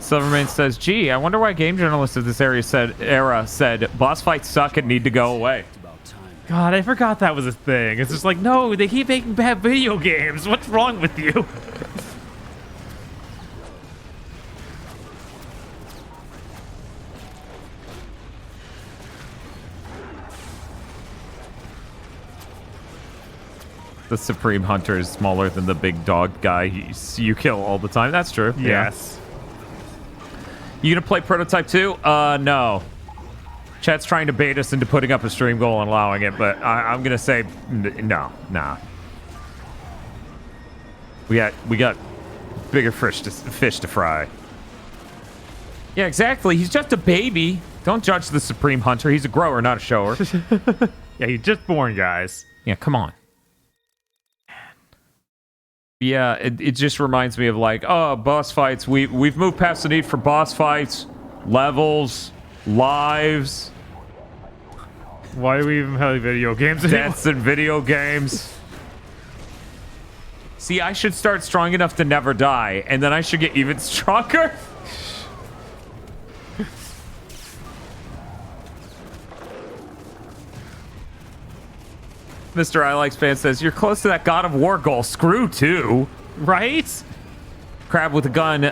[SPEAKER 11] Silvermane says, gee, I wonder why game journalists of this era said boss fights suck and need to go away.
[SPEAKER 1] God, I forgot that was a thing. It's just like, no, they keep making bad video games. What's wrong with you?
[SPEAKER 11] The Supreme Hunter is smaller than the big dog guy you kill all the time. That's true.
[SPEAKER 1] Yes.
[SPEAKER 11] Yeah. You gonna play Prototype 2? No. Chat's trying to bait us into putting up a stream goal and allowing it, but I'm gonna say no, nah. We got bigger fish to fry. Yeah, exactly. He's just a baby. Don't judge the Supreme Hunter. He's a grower, not a shower.
[SPEAKER 1] Yeah, he's just born, guys.
[SPEAKER 11] Yeah, come on. Yeah, it just reminds me of like, oh, boss fights. We've moved past the need for boss fights, levels, lives.
[SPEAKER 1] Why do we even have video games anymore?
[SPEAKER 11] Deaths in video games. See, I should start strong enough to never die, and then I should get even stronger. Mr. I Likes fan says, you're close to that God of War goal. Screw 2.
[SPEAKER 1] Right?
[SPEAKER 11] Crab with a gun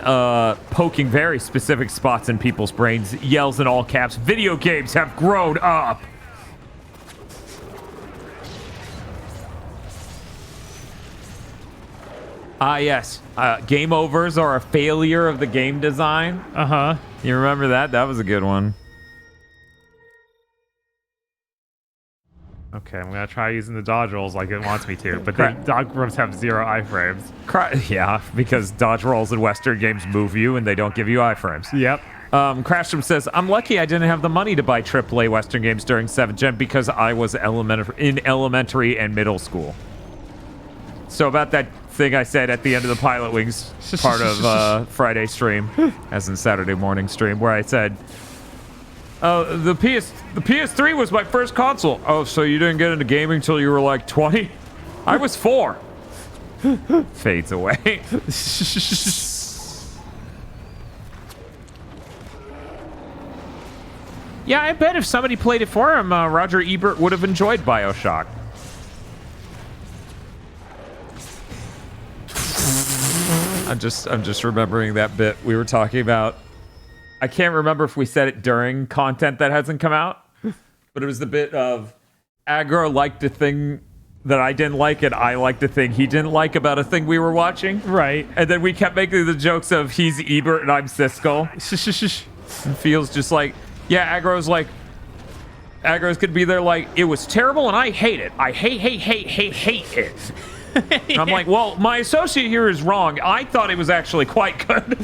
[SPEAKER 11] poking very specific spots in people's brains. Yells in all caps, video games have grown up. Yes. Game overs are a failure of the game design.
[SPEAKER 1] Uh-huh.
[SPEAKER 11] You remember that? That was a good one.
[SPEAKER 1] Okay, I'm gonna try using the dodge rolls like it wants me to, but then dodge rolls have 0 iframes.
[SPEAKER 11] Yeah, because dodge rolls in Western games move you and they don't give you iframes.
[SPEAKER 1] Yep.
[SPEAKER 11] Crashroom says, I'm lucky I didn't have the money to buy AAA Western games during 7th Gen because I was in elementary and middle school. So about that thing I said at the end of the Pilot Wings part of Friday stream, as in Saturday morning stream, where I said, the PS3 was my first console. Oh, so you didn't get into gaming until you were like 20? I was 4. Fades away. Yeah, I bet if somebody played it for him, Roger Ebert would have enjoyed BioShock. I'm just remembering that bit we were talking about. I can't remember if we said it during content that hasn't come out, but it was the bit of Aggro liked a thing that I didn't like and I liked a thing he didn't like about a thing we were watching.
[SPEAKER 1] Right.
[SPEAKER 11] And then we kept making the jokes of he's Ebert and I'm Siskel. And feels just like, yeah, Aggro's could be there like, it was terrible and I hate it. I hate it. I'm like, well, my associate here is wrong. I thought it was actually quite good.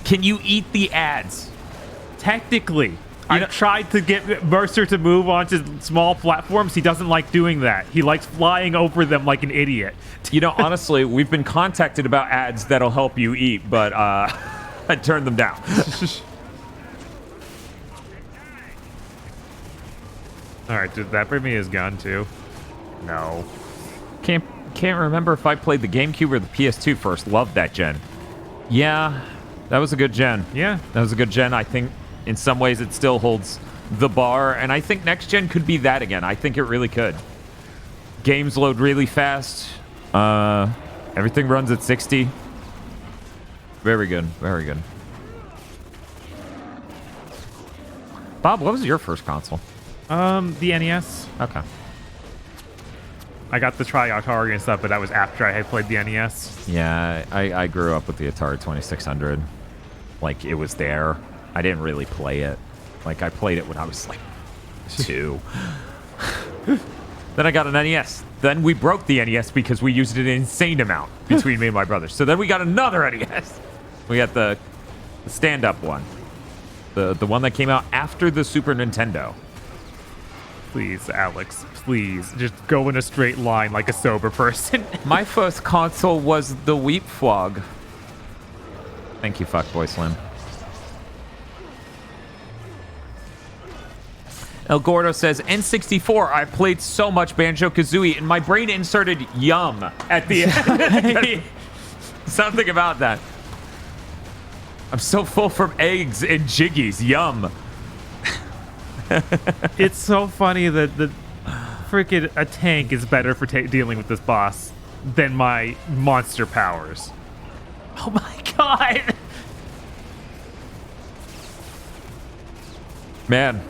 [SPEAKER 11] Can you eat the ads?
[SPEAKER 1] Technically. I tried to get Mercer to move onto small platforms. He doesn't like doing that. He likes flying over them like an idiot.
[SPEAKER 11] You know, honestly, we've been contacted about ads that'll help you eat, but I turned them down.
[SPEAKER 1] Alright, did that bring me his gun too? No.
[SPEAKER 11] Can't remember if I played the GameCube or the PS2 first. Loved that gen. Yeah, that was a good gen.
[SPEAKER 1] Yeah.
[SPEAKER 11] That was a good gen. I think in some ways it still holds the bar, and I think next gen could be that again. I think it really could. Games load really fast. Everything runs at 60. Very good. Very good. Bob, what was your first console?
[SPEAKER 1] The NES.
[SPEAKER 11] Okay.
[SPEAKER 1] I got the Atari and stuff, but that was after I had played the NES.
[SPEAKER 11] Yeah, I grew up with the Atari 2600. Like, it was there. I didn't really play it. Like, I played it when I was, like, 2. Then I got an NES. Then we broke the NES because we used it an insane amount between me and my brothers. So then we got another NES. We got the stand-up one. The one that came out after the Super Nintendo.
[SPEAKER 1] Please, Alex, please. Just go in a straight line like a sober person.
[SPEAKER 11] My first console was the Weep Flog. Thank you, Fuckboy Slim. El Gordo says, N64, I played so much Banjo-Kazooie, and my brain inserted yum at the end. Something about that. I'm so full from eggs and jiggies. Yum.
[SPEAKER 1] It's so funny that the freaking a tank is better for dealing with this boss than my monster powers. Oh my god!
[SPEAKER 11] Man,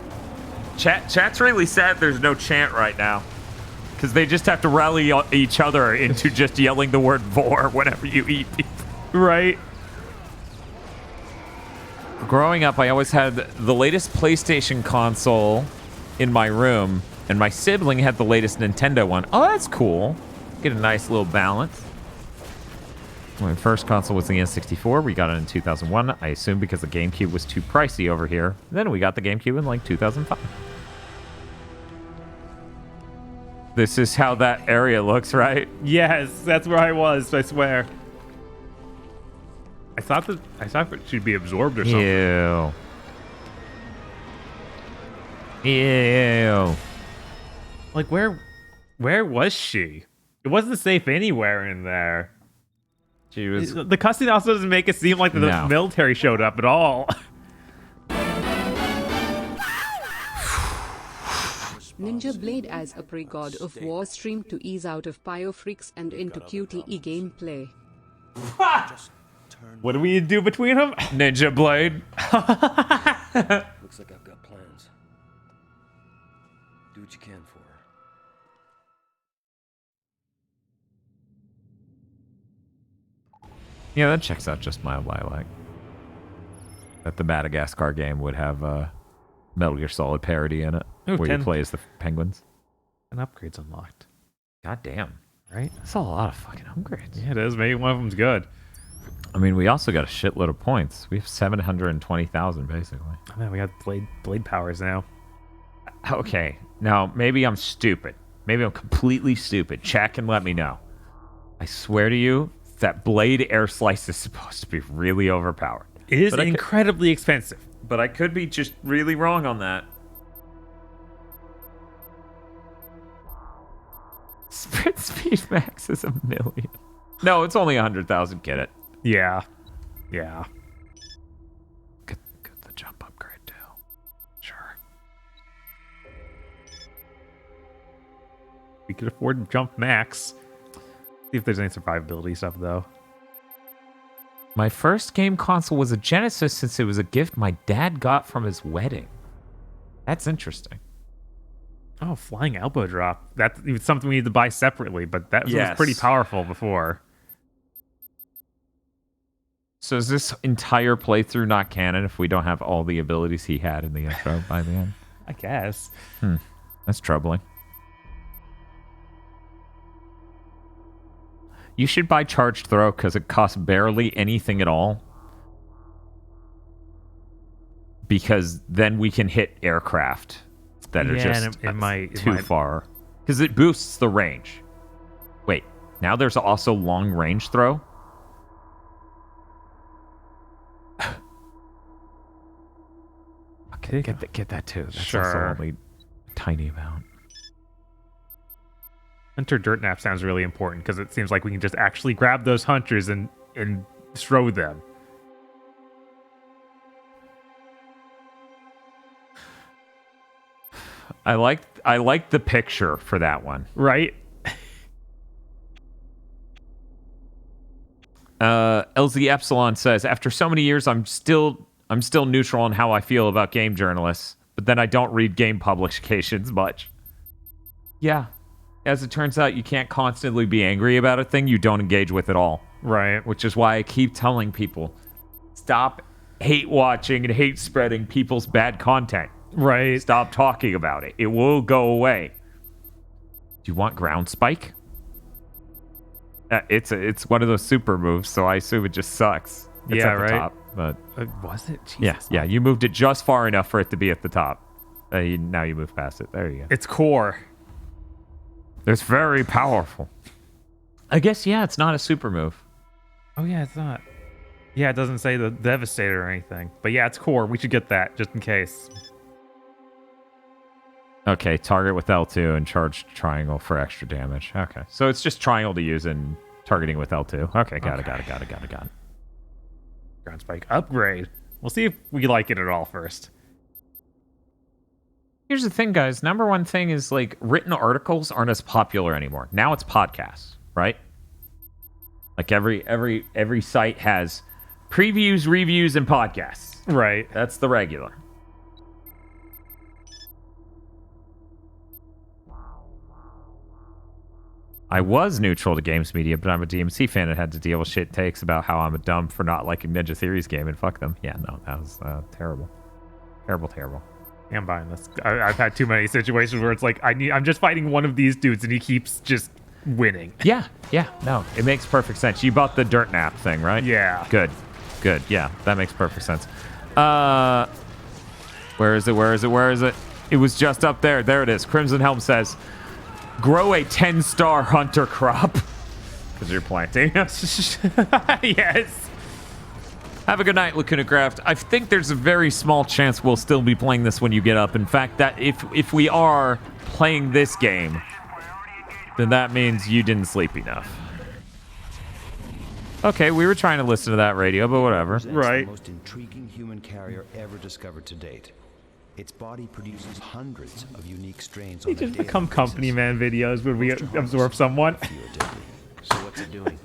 [SPEAKER 11] chat's really sad there's no chant right now. Because they just have to rally each other into just yelling the word vor whenever you eat people.
[SPEAKER 1] Right?
[SPEAKER 11] Growing up, I always had the latest PlayStation console in my room, and my sibling had the latest Nintendo one. Oh, that's cool. Get a nice little balance. My first console was the N64. We got it in 2001, I assume because the GameCube was too pricey over here. Then we got the GameCube in like 2005. This is how that area looks, right?
[SPEAKER 1] Yes, that's where I was, I swear. I thought it should be absorbed or something.
[SPEAKER 11] Ew. Ew.
[SPEAKER 1] Like, where was she? It wasn't safe anywhere in there.
[SPEAKER 11] She was...
[SPEAKER 1] The cutscene also doesn't make it seem like the military showed up at all.
[SPEAKER 13] Ninja Blade as a pre-god of war stream to ease out of Pyro Freaks and into QTE gameplay.
[SPEAKER 1] What do we do between them?
[SPEAKER 11] Ninja Blade.
[SPEAKER 4] Looks like I've got plans. Do what you can for her.
[SPEAKER 11] Yeah, that checks out just mildly. I like that the Madagascar game would have Metal Gear Solid parody in it,
[SPEAKER 1] Ooh,
[SPEAKER 11] where you play as the penguins.
[SPEAKER 1] And upgrades unlocked.
[SPEAKER 11] God damn.
[SPEAKER 1] Right?
[SPEAKER 11] That's a lot of fucking upgrades.
[SPEAKER 1] Yeah, it is. Maybe one of them's good.
[SPEAKER 11] I mean, we also got a shitload of points. We have 720,000, basically.
[SPEAKER 1] Oh, man, we got blade powers now.
[SPEAKER 11] Okay. Now, maybe I'm stupid. Maybe I'm completely stupid. Check and let me know. I swear to you, that blade air slice is supposed to be really overpowered.
[SPEAKER 1] It is incredibly expensive.
[SPEAKER 11] But I could be just really wrong on that. Sprint speed max is 1 million. No, it's only 100,000. Get it?
[SPEAKER 1] Yeah. Yeah.
[SPEAKER 11] Get the jump upgrade too. Sure.
[SPEAKER 1] We could afford jump max. See if there's any survivability stuff though.
[SPEAKER 11] My first game console was a Genesis since it was a gift my dad got from his wedding. That's interesting.
[SPEAKER 1] Oh, flying elbow drop. That's something we need to buy separately, but that was pretty powerful before.
[SPEAKER 11] So is this entire playthrough not canon if we don't have all the abilities he had in the intro by the end?
[SPEAKER 1] I guess.
[SPEAKER 11] That's troubling. You should buy Charged Throw because it costs barely anything at all. Because then we can hit aircraft that are just too far. Because it boosts the range. Wait, now there's also long range throw? Okay, get that too. That's also only a tiny amount.
[SPEAKER 1] Hunter Dirt Nap sounds really important because it seems like we can just actually grab those hunters and throw them.
[SPEAKER 11] I like the picture for that one.
[SPEAKER 1] Right?
[SPEAKER 11] LZ Epsilon says, after so many years, I'm still neutral on how I feel about game journalists, but then I don't read game publications much. Yeah. As it turns out, you can't constantly be angry about a thing you don't engage with at all.
[SPEAKER 1] Right.
[SPEAKER 11] Which is why I keep telling people, stop hate watching and hate spreading people's bad content.
[SPEAKER 1] Right.
[SPEAKER 11] Stop talking about it. It will go away. Do you want ground spike? It's one of those super moves, so I assume it just sucks. It's at the top, but
[SPEAKER 1] was it? Jesus.
[SPEAKER 11] Yeah. You moved it just far enough for it to be at the top. Now you move past it. There you go.
[SPEAKER 1] It's core.
[SPEAKER 11] It's very powerful. I guess, yeah, it's not a super move.
[SPEAKER 1] Oh, yeah, it's not. Yeah, it doesn't say the Devastator or anything. But yeah, it's core. We should get that, just in case.
[SPEAKER 11] Okay, target with L2 and charge triangle for extra damage. Okay, so it's just triangle to use in targeting with L2. Okay, got it.
[SPEAKER 1] Ground spike upgrade. We'll see if we like it at all first.
[SPEAKER 11] Here's the thing, guys. Number one thing is, like, written articles aren't as popular anymore. Now it's podcasts, right? Like every site has previews, reviews, and podcasts.
[SPEAKER 1] Right.
[SPEAKER 11] That's the regular. I was neutral to games media, but I'm a DMC fan and had to deal with shit takes about how I'm a dumb for not liking Ninja Theory's game, and fuck them. Yeah, no, that was terrible. Terrible.
[SPEAKER 1] I'm buying this. I've had too many situations where it's like I'm just fighting one of these dudes and he keeps just winning.
[SPEAKER 11] Yeah. No, it makes perfect sense. You bought the Dirt Nap thing, right?
[SPEAKER 1] Yeah.
[SPEAKER 11] Good. Yeah, that makes perfect sense. Where is it? It was just up there. There it is. Crimson Helm says, grow a 10-star hunter crop. Because you're planting.
[SPEAKER 1] Yes.
[SPEAKER 11] Have a good night, Lacuna Graft. I think there's a very small chance we'll still be playing this when you get up. In fact, that if we are playing this game, then that means you didn't sleep enough. Okay, we were trying to listen to that radio, but whatever.
[SPEAKER 6] The most intriguing human carrier ever discovered to date.
[SPEAKER 17] Its body produces hundreds of unique strains
[SPEAKER 1] They
[SPEAKER 17] on a
[SPEAKER 1] just
[SPEAKER 17] daily
[SPEAKER 1] become
[SPEAKER 17] basis.
[SPEAKER 1] company man videos when we absorb someone.
[SPEAKER 17] So what's it doing?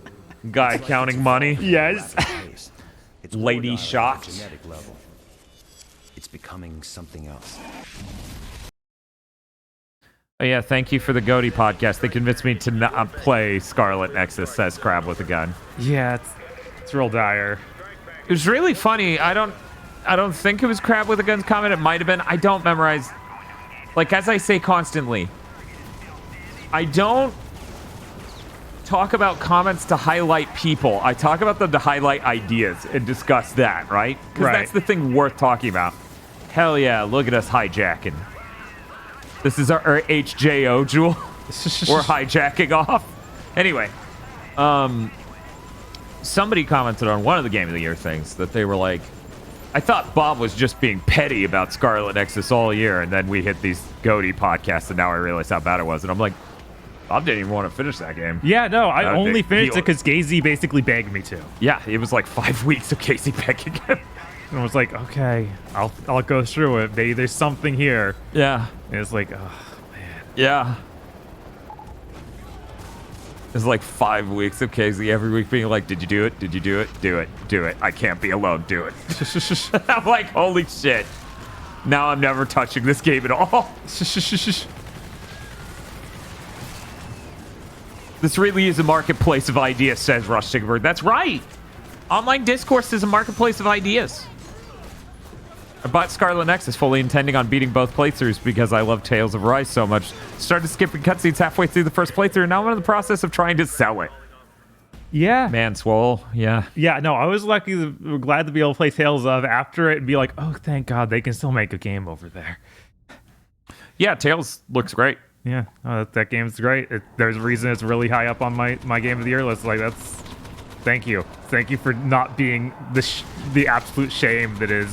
[SPEAKER 11] Guy counting money.
[SPEAKER 1] Yes.
[SPEAKER 17] It's
[SPEAKER 11] Lady
[SPEAKER 17] more
[SPEAKER 11] shocked.
[SPEAKER 17] on a genetic level. It's becoming something else.
[SPEAKER 11] Oh, yeah, thank you for the Goaty podcast. They convinced me to not play Scarlet Nexus, says Crab with a gun.
[SPEAKER 1] Yeah, it's real dire.
[SPEAKER 11] It was really funny. I don't think it was Crab with a gun's comment. It might have been. I don't memorize. Like, as I say constantly, I don't talk about comments to highlight people. I talk about them to highlight ideas and discuss that, right? Because that's the thing worth talking about. Hell yeah, look at us hijacking. This is our HJO jewel. We're hijacking off. Anyway, somebody commented on one of the Game of the Year things that they were like, I thought Bob was just being petty about Scarlet Nexus all year, and then we hit these Goaty podcasts, and now I realize how bad it was. And I'm like, Bob didn't even want to finish that game.
[SPEAKER 1] Yeah, no, I only finished it because Gazy basically begged me to.
[SPEAKER 11] Yeah, it was like 5 weeks of Casey begging him.
[SPEAKER 1] And I was like, okay, I'll go through it. Maybe there's something here.
[SPEAKER 11] Yeah.
[SPEAKER 1] And it's like, oh, man.
[SPEAKER 11] Yeah. It's like 5 weeks of Casey every week being like, did you do it? Did you do it? Do it. Do it. I can't be alone. Do it. I'm like, holy shit. Now I'm never touching this game at all. This really is a marketplace of ideas, says Rush Chickenberg. That's right. Online discourse is a marketplace of ideas. I bought Scarlet Nexus fully intending on beating both playthroughs because I love Tales of Arise so much. Started skipping cutscenes halfway through the first playthrough, and now I'm in the process of trying to sell it.
[SPEAKER 1] Yeah.
[SPEAKER 11] Man, Swole. Yeah.
[SPEAKER 1] Yeah, no, I was glad to be able to play Tales of after it and be like, oh, thank God, they can still make a game over there.
[SPEAKER 11] Yeah, Tales looks great.
[SPEAKER 1] Yeah, that game's great. There's a reason it's really high up on my Game of the Year list. Like, that's... Thank you. Thank you for not being the absolute shame that is...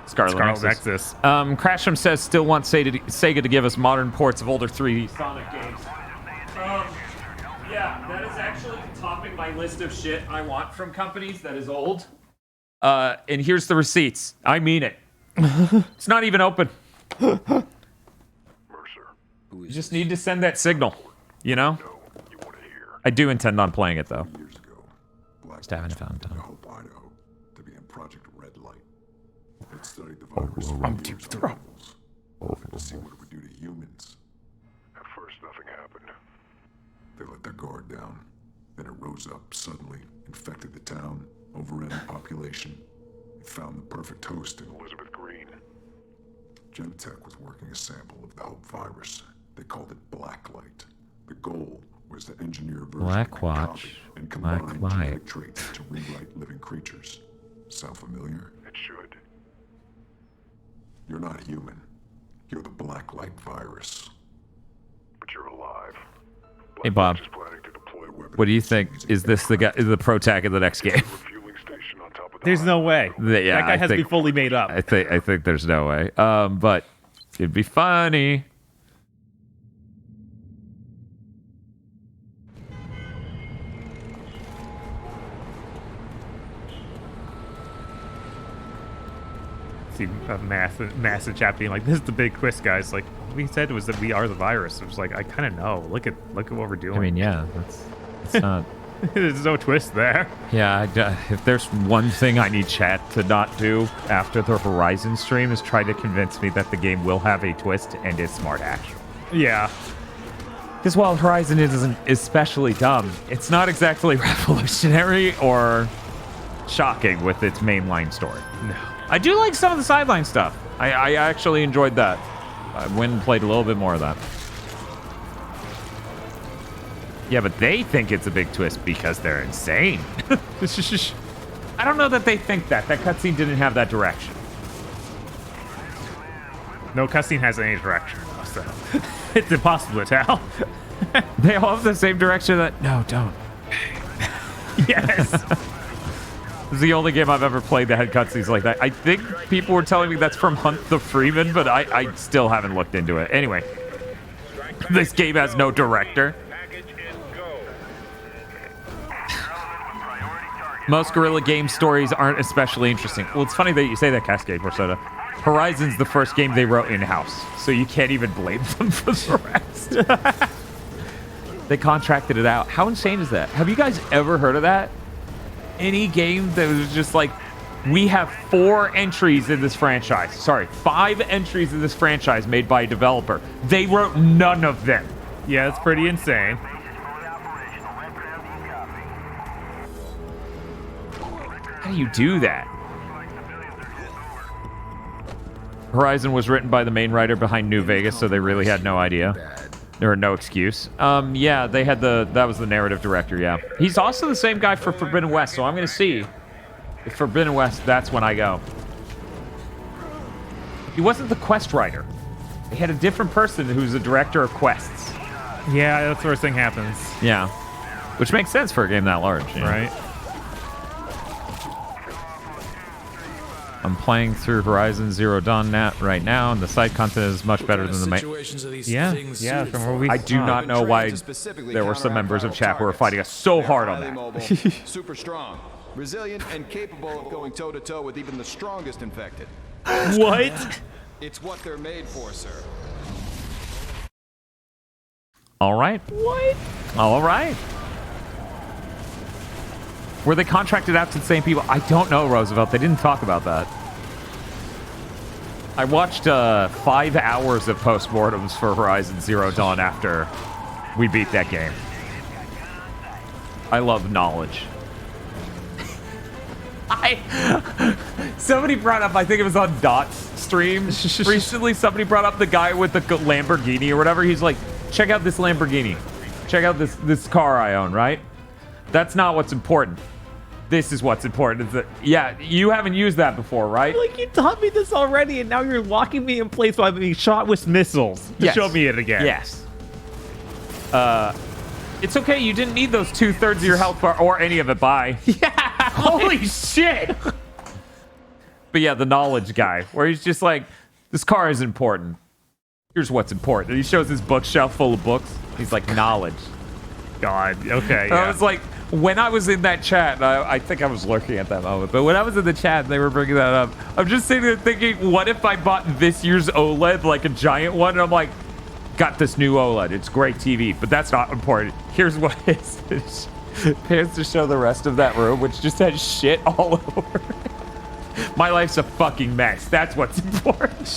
[SPEAKER 11] Scarlet Nexus. Crasham says still wants Sega to give us modern ports of older 3D Sonic games. Yeah, that is actually topping my list of shit I want from companies that is old. And here's the receipts. I mean it. It's not even open. You just need to send that signal, you know? I do intend on playing it, though. Just haven't found time.
[SPEAKER 18] It studied the virus for years on animals, hoping to see what it would do to humans. At first, nothing happened. They let their guard down. Then it rose up suddenly, infected the town, overran the population. It found the perfect host in Elizabeth Green. Genentech was working a sample of the Hope virus. They called it Blacklight. The goal was to engineer a version
[SPEAKER 11] Blackwatch.
[SPEAKER 18] and combine
[SPEAKER 11] Blacklight.
[SPEAKER 18] genetic traits to rewrite living creatures. Sound familiar? It should. You're not human. You're the Blacklight virus. But you're alive.
[SPEAKER 11] Hey, Bob. What do you think? Is this the pro tag of the next game?
[SPEAKER 1] There's no way.
[SPEAKER 11] Yeah,
[SPEAKER 1] that guy has to be fully made up.
[SPEAKER 11] I think there's no way. But it'd be funny.
[SPEAKER 1] See a massive chat being like, "This is the big twist, guys." Like, what we said was that we are the virus. It was like, I kind of know. Look at what we're doing.
[SPEAKER 11] I mean, yeah, it's not.
[SPEAKER 1] There's no twist there.
[SPEAKER 11] Yeah, if there's one thing I need chat to not do after the Horizon stream is try to convince me that the game will have a twist and is smart action.
[SPEAKER 1] Yeah.
[SPEAKER 11] Because while Horizon isn't especially dumb, it's not exactly revolutionary or shocking with its mainline story.
[SPEAKER 1] No.
[SPEAKER 11] I do like some of the sideline stuff. I actually enjoyed that. I went and played a little bit more of that. Yeah, but they think it's a big twist because they're insane. I don't know that they think that. That cutscene didn't have that direction.
[SPEAKER 1] No cutscene has any direction, so it's impossible to tell.
[SPEAKER 11] They all have the same direction that... No, don't.
[SPEAKER 1] Yes.
[SPEAKER 11] This is the only game I've ever played that had cutscenes like that. I think people were telling me that's from Hunt the Freeman, but I still haven't looked into it. Anyway, this game has no director. Most Guerrilla game stories aren't especially interesting. Well, it's funny that you say that, Cascade Persona. Horizon's the first game they wrote in-house, so you can't even blame them for the rest. They contracted it out. How insane is that? Have you guys ever heard of that? Any game that was just like, we have 4 entries in this franchise. Sorry, 5 entries in this franchise made by a developer. They wrote none of them.
[SPEAKER 1] Yeah, it's pretty insane.
[SPEAKER 11] How do you do that? Horizon was written by the main writer behind New Vegas, so they really had no idea. There were no excuse. Yeah, they had that was the narrative director, yeah. He's also the same guy for Forbidden West, so I'm gonna see if Forbidden West, that's when I go. He wasn't the quest writer. They had a different person who's the director of quests.
[SPEAKER 1] Yeah, that's where this thing happens.
[SPEAKER 11] Yeah. Which makes sense for a game that large, you know?
[SPEAKER 1] Right.
[SPEAKER 11] I'm playing through Horizon Zero Dawn right now, and the side content is much better than the main.
[SPEAKER 1] Yeah, from where we
[SPEAKER 11] I do not know why there were some members of chat who were fighting us so hard on that.
[SPEAKER 12] Super strong, resilient, and capable of going toe-to-toe with even the strongest infected.
[SPEAKER 1] What?
[SPEAKER 12] It's what they're made for, sir.
[SPEAKER 11] All right.
[SPEAKER 1] What?
[SPEAKER 11] All right. Were they contracted out to the same people? I don't know, Roosevelt. They didn't talk about that. I watched 5 hours of postmortems for Horizon Zero Dawn after we beat that game. I love knowledge. Somebody brought up, I think it was on Dot's stream recently, somebody brought up the guy with the Lamborghini or whatever. He's like, check out this Lamborghini. Check out this car I own, right? That's not what's important. This is what's important. It's that, yeah, you haven't used that before, right?
[SPEAKER 1] Like, you taught me this already, and now you're locking me in place while I'm being shot with missiles to show me it again.
[SPEAKER 11] Yes. It's okay. You didn't need those 2/3 of your health bar or any of it. Bye.
[SPEAKER 1] Yeah. Holy shit.
[SPEAKER 11] But yeah, the knowledge guy, where he's just like, this car is important. Here's what's important. And he shows his bookshelf full of books. He's like, knowledge.
[SPEAKER 1] God. Okay. Yeah.
[SPEAKER 11] I was like, when I was in that chat, I think I was lurking at that moment, but when I was in the chat and they were bringing that up, I'm just sitting there thinking, what if I bought this year's OLED, like a giant one, and I'm like, got this new OLED. It's great TV, but that's not important. Here's what it is. Pans to show the rest of that room, which just has shit all over. My life's a fucking mess. That's what's important.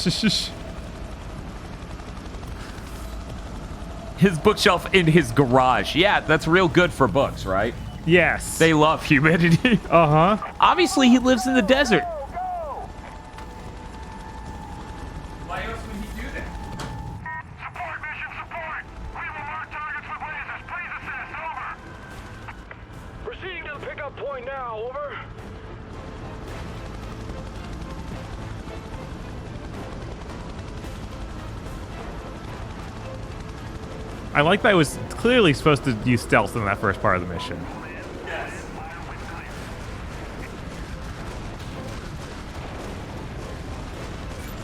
[SPEAKER 11] His bookshelf in his garage. Yeah, that's real good for books, right?
[SPEAKER 1] Yes.
[SPEAKER 11] They love humidity.
[SPEAKER 1] Uh-huh.
[SPEAKER 11] Obviously, he lives in the desert.
[SPEAKER 20] Why else would he do that? Support, mission support! We will mark targets with lasers. Please assist, over. Proceeding to the pickup point now, over.
[SPEAKER 1] I like that I was clearly supposed to use stealth in that first part of the mission.
[SPEAKER 20] Yes.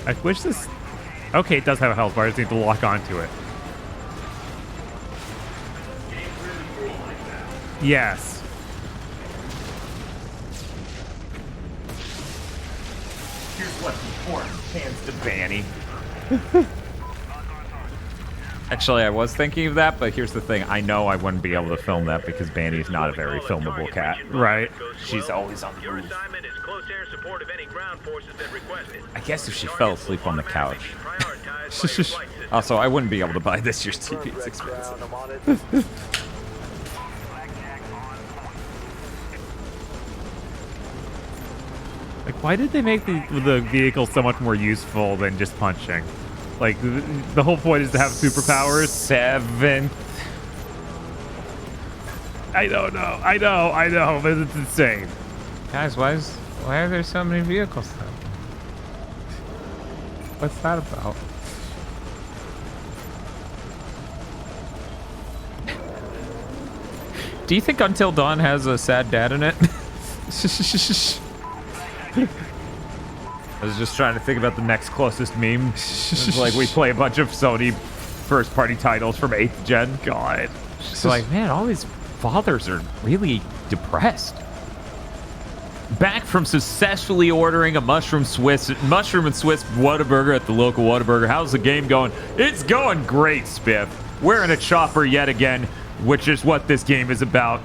[SPEAKER 1] I wish this... Okay, it does have a health bar. I just need to lock onto it. Yes.
[SPEAKER 11] Here's what's important. Hands to Banny. Actually, I was thinking of that, but here's the thing. I know I wouldn't be able to film that because Banny's not a very filmable cat.
[SPEAKER 1] Right.
[SPEAKER 11] She's always on the move. I guess if she fell asleep on the couch. Also, I wouldn't be able to buy this year's TV. It's expensive.
[SPEAKER 1] Like, why did they make the vehicle so much more useful than just punching? Like, the whole point is to have superpowers.
[SPEAKER 11] 7th.
[SPEAKER 1] I don't know. I know, but it's insane.
[SPEAKER 11] Guys, why are there so many vehicles though? What's that about? Do you think Until Dawn has a sad dad in it? I was just trying to think about the next closest meme. It's like we play a bunch of Sony first-party titles from 8th gen. God. It's like, man, all these fathers are really depressed. Back from successfully ordering a mushroom and Swiss Whataburger at the local Whataburger. How's the game going? It's going great, Spiff. We're in a chopper yet again, which is what this game is about.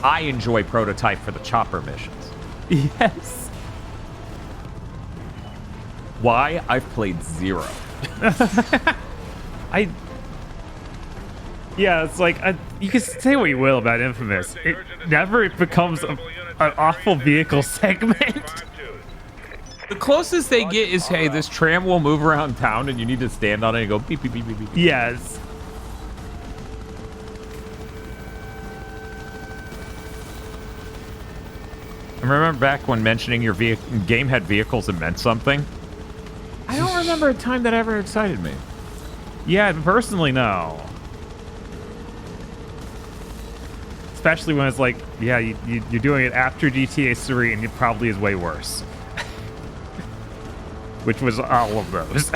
[SPEAKER 11] I enjoy Prototype for the chopper missions.
[SPEAKER 1] Yes.
[SPEAKER 11] Why? I've played 0.
[SPEAKER 1] Yeah, it's like, you can say what you will about Infamous. It never becomes an awful vehicle segment.
[SPEAKER 11] The closest they get is, hey, this tram will move around town and you need to stand on it and go beep, beep, beep, beep, beep.
[SPEAKER 1] Yes.
[SPEAKER 11] I remember back when mentioning your game had vehicles that meant something. I don't remember a time that ever excited me.
[SPEAKER 1] Yeah, personally, no. Especially when it's like, yeah, you're doing it after GTA 3 and it probably is way worse. Which was all of those.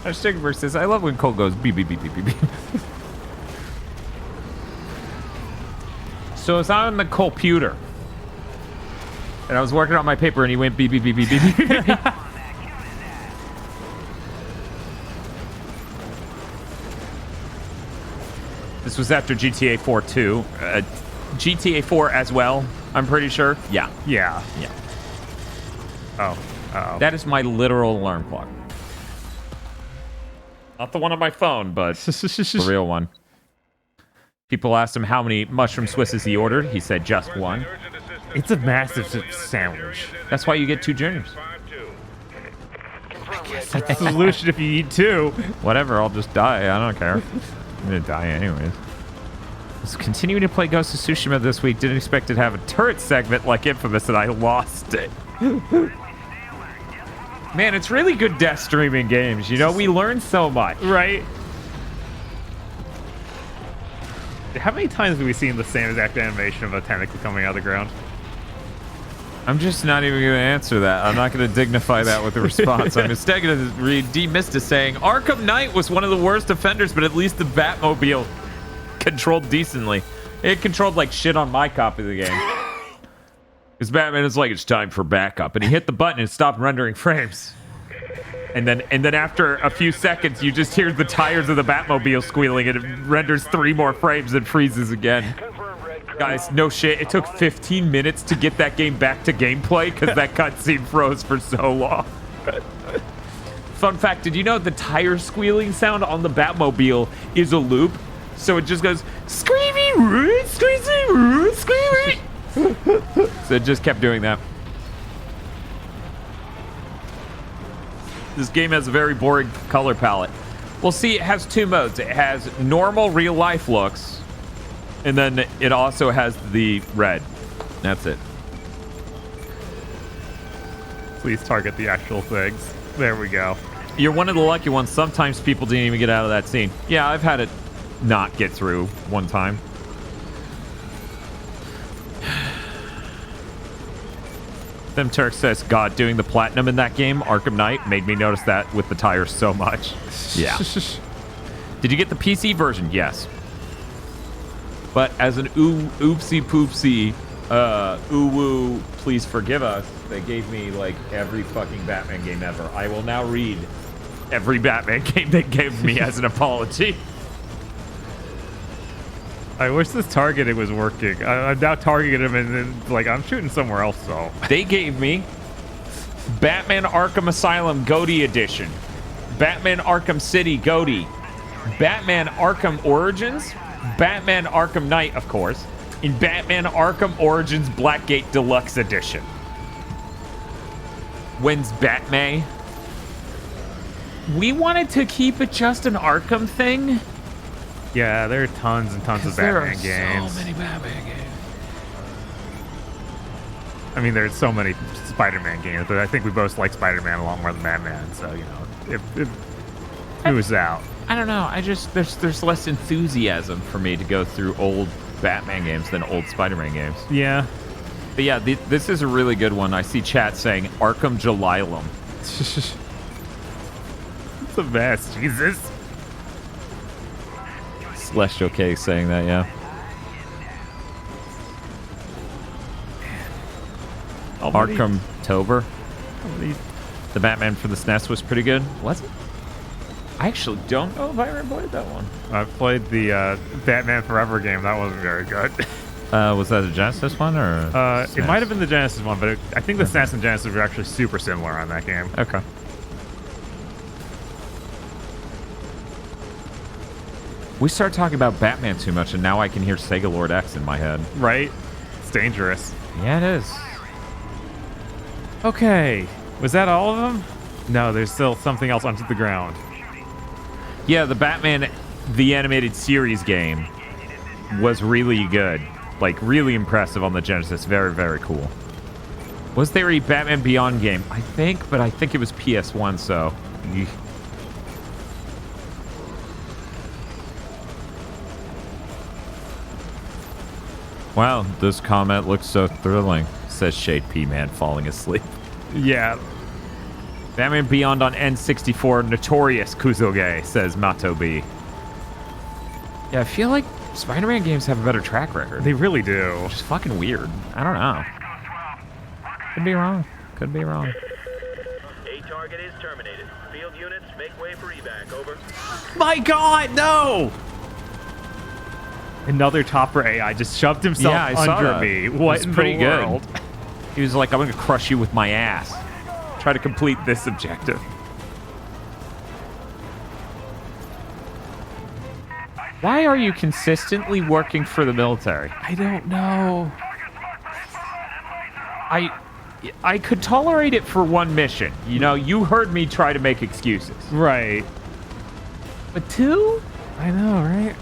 [SPEAKER 11] Hashtag versus, I love when Cole goes beep, beep, beep, beep, beep, beep. So it's on the computer. And I was working on my paper and he went beep, beep, beep, beep, beep, beep, beep, beep. This was after GTA 4 too. GTA 4 as well, I'm pretty sure. Yeah.
[SPEAKER 1] Yeah.
[SPEAKER 11] Yeah.
[SPEAKER 1] Oh. Uh-oh.
[SPEAKER 11] That is my literal alarm clock. Not the one on my phone, but the real one. People asked him how many mushroom Swisses he ordered. He said just one.
[SPEAKER 1] It's a massive sandwich.
[SPEAKER 11] That's why you get 2 juniors.
[SPEAKER 1] That's the solution if you eat 2.
[SPEAKER 11] Whatever, I'll just die. I don't care. I'm gonna die anyways. Was continuing to play Ghost of Tsushima this week. Didn't expect it to have a turret segment like Infamous, and I lost it. Man, it's really good death streaming games. You know, we learn so much.
[SPEAKER 1] Right? How many times have we seen the same exact animation of a tentacle coming out of the ground?
[SPEAKER 11] I'm just not even going to answer that. I'm not going to dignify that with a response. I'm instead going to read D. Mista saying, Arkham Knight was one of the worst offenders, but at least the Batmobile controlled decently. It controlled like shit on my copy of the game. Because Batman is like, it's time for backup. And he hit the button and stopped rendering frames. And then after a few seconds, you just hear the tires of the Batmobile squealing and it renders 3 more frames and freezes again. Guys, no shit. It took 15 minutes to get that game back to gameplay because that cutscene froze for so long. Fun fact, did you know the tire squealing sound on the Batmobile is a loop? So it just goes, screamy, squeezy, screamy. So it just kept doing that. This game has a very boring color palette. Well, see, it has 2 modes. It has normal real-life looks, and then it also has the red. That's it.
[SPEAKER 1] Please target the actual things. There we go.
[SPEAKER 11] You're one of the lucky ones. Sometimes people didn't even get out of that scene. Yeah, I've had it not get through one time. Them Turk says, God, doing the platinum in that game, Arkham Knight, made me notice that with the tires so much. Yeah. Did you get the PC version? Yes. But as an oopsie poopsie, ooh-woo, please forgive us, they gave me like every fucking Batman game ever. I will now read every Batman game they gave me as an apology.
[SPEAKER 1] I wish this targeting was working. I'm now targeting him and then, like, I'm shooting somewhere else, though.
[SPEAKER 11] They gave me Batman Arkham Asylum Goatee Edition, Batman Arkham City Goatee, Batman Arkham Origins, Batman Arkham Knight, of course, and Batman Arkham Origins Blackgate Deluxe Edition. When's Batman? We wanted to keep it just an Arkham thing.
[SPEAKER 1] Yeah, there are tons and tons of Batman games.
[SPEAKER 11] So many Batman games.
[SPEAKER 1] I mean, there's so many Spider-Man games, but I think we both like Spider-Man a lot more than Batman, so, you know, it moves out.
[SPEAKER 11] I don't know. I just, there's less enthusiasm for me to go through old Batman games than old Spider-Man games.
[SPEAKER 1] Yeah.
[SPEAKER 11] But yeah, this is a really good one. I see chat saying Arkham Jalilum.
[SPEAKER 1] It's a mess, Jesus.
[SPEAKER 11] Celestial K saying that, yeah. Arkham-tober. The Batman for the SNES was pretty good. Was it? I actually don't know if I ever played that one.
[SPEAKER 1] I played the Batman Forever game. That wasn't very good.
[SPEAKER 11] Was that the Genesis one or?
[SPEAKER 1] It might have been the Genesis one, but I think the SNES and Genesis were actually super similar on that game.
[SPEAKER 11] Okay. We started talking about Batman too much, and now I can hear Sega Lord X in my head.
[SPEAKER 1] Right? It's dangerous.
[SPEAKER 11] Yeah, it is.
[SPEAKER 1] Okay. Was that all of them? No, there's still something else onto the ground.
[SPEAKER 11] Yeah, the Batman, the animated series game was really good. Like, really impressive on the Genesis. Very, very cool. Was there a Batman Beyond game? I think, but I think it was PS1, so... Wow, this comment looks so thrilling, says Shade P-Man falling asleep.
[SPEAKER 1] Yeah.
[SPEAKER 11] Batman Beyond on N64, notorious Kuzoge, says Mato B. Yeah, I feel like Spider-Man games have a better track record.
[SPEAKER 1] They really do.
[SPEAKER 11] Which is fucking weird. I don't know. Could be wrong. Could be wrong.
[SPEAKER 14] A target is terminated. Field units, make way for evac. Over.
[SPEAKER 1] My God, no! Another topper AI just shoved himself under me. What in the world?
[SPEAKER 11] Good. He was like, I'm going to crush you with my ass. Try to complete this objective. Why are you consistently working for the military?
[SPEAKER 1] I don't know.
[SPEAKER 11] I could tolerate it for one mission. You know, you heard me try to make excuses.
[SPEAKER 1] Right.
[SPEAKER 11] But two?
[SPEAKER 1] I know, right?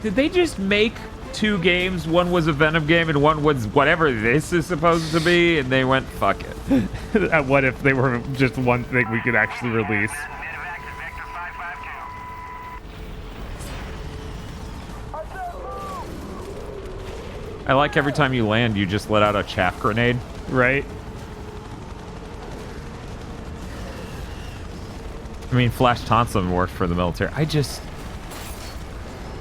[SPEAKER 11] Did they just make two games? One was a Venom game and one was whatever this is supposed to be, and they went, fuck it.
[SPEAKER 1] What if they were just one thing we could actually release?
[SPEAKER 11] I like every time you land, you just let out a chaff grenade.
[SPEAKER 1] Right?
[SPEAKER 11] I mean, Flash Thompson worked for the military.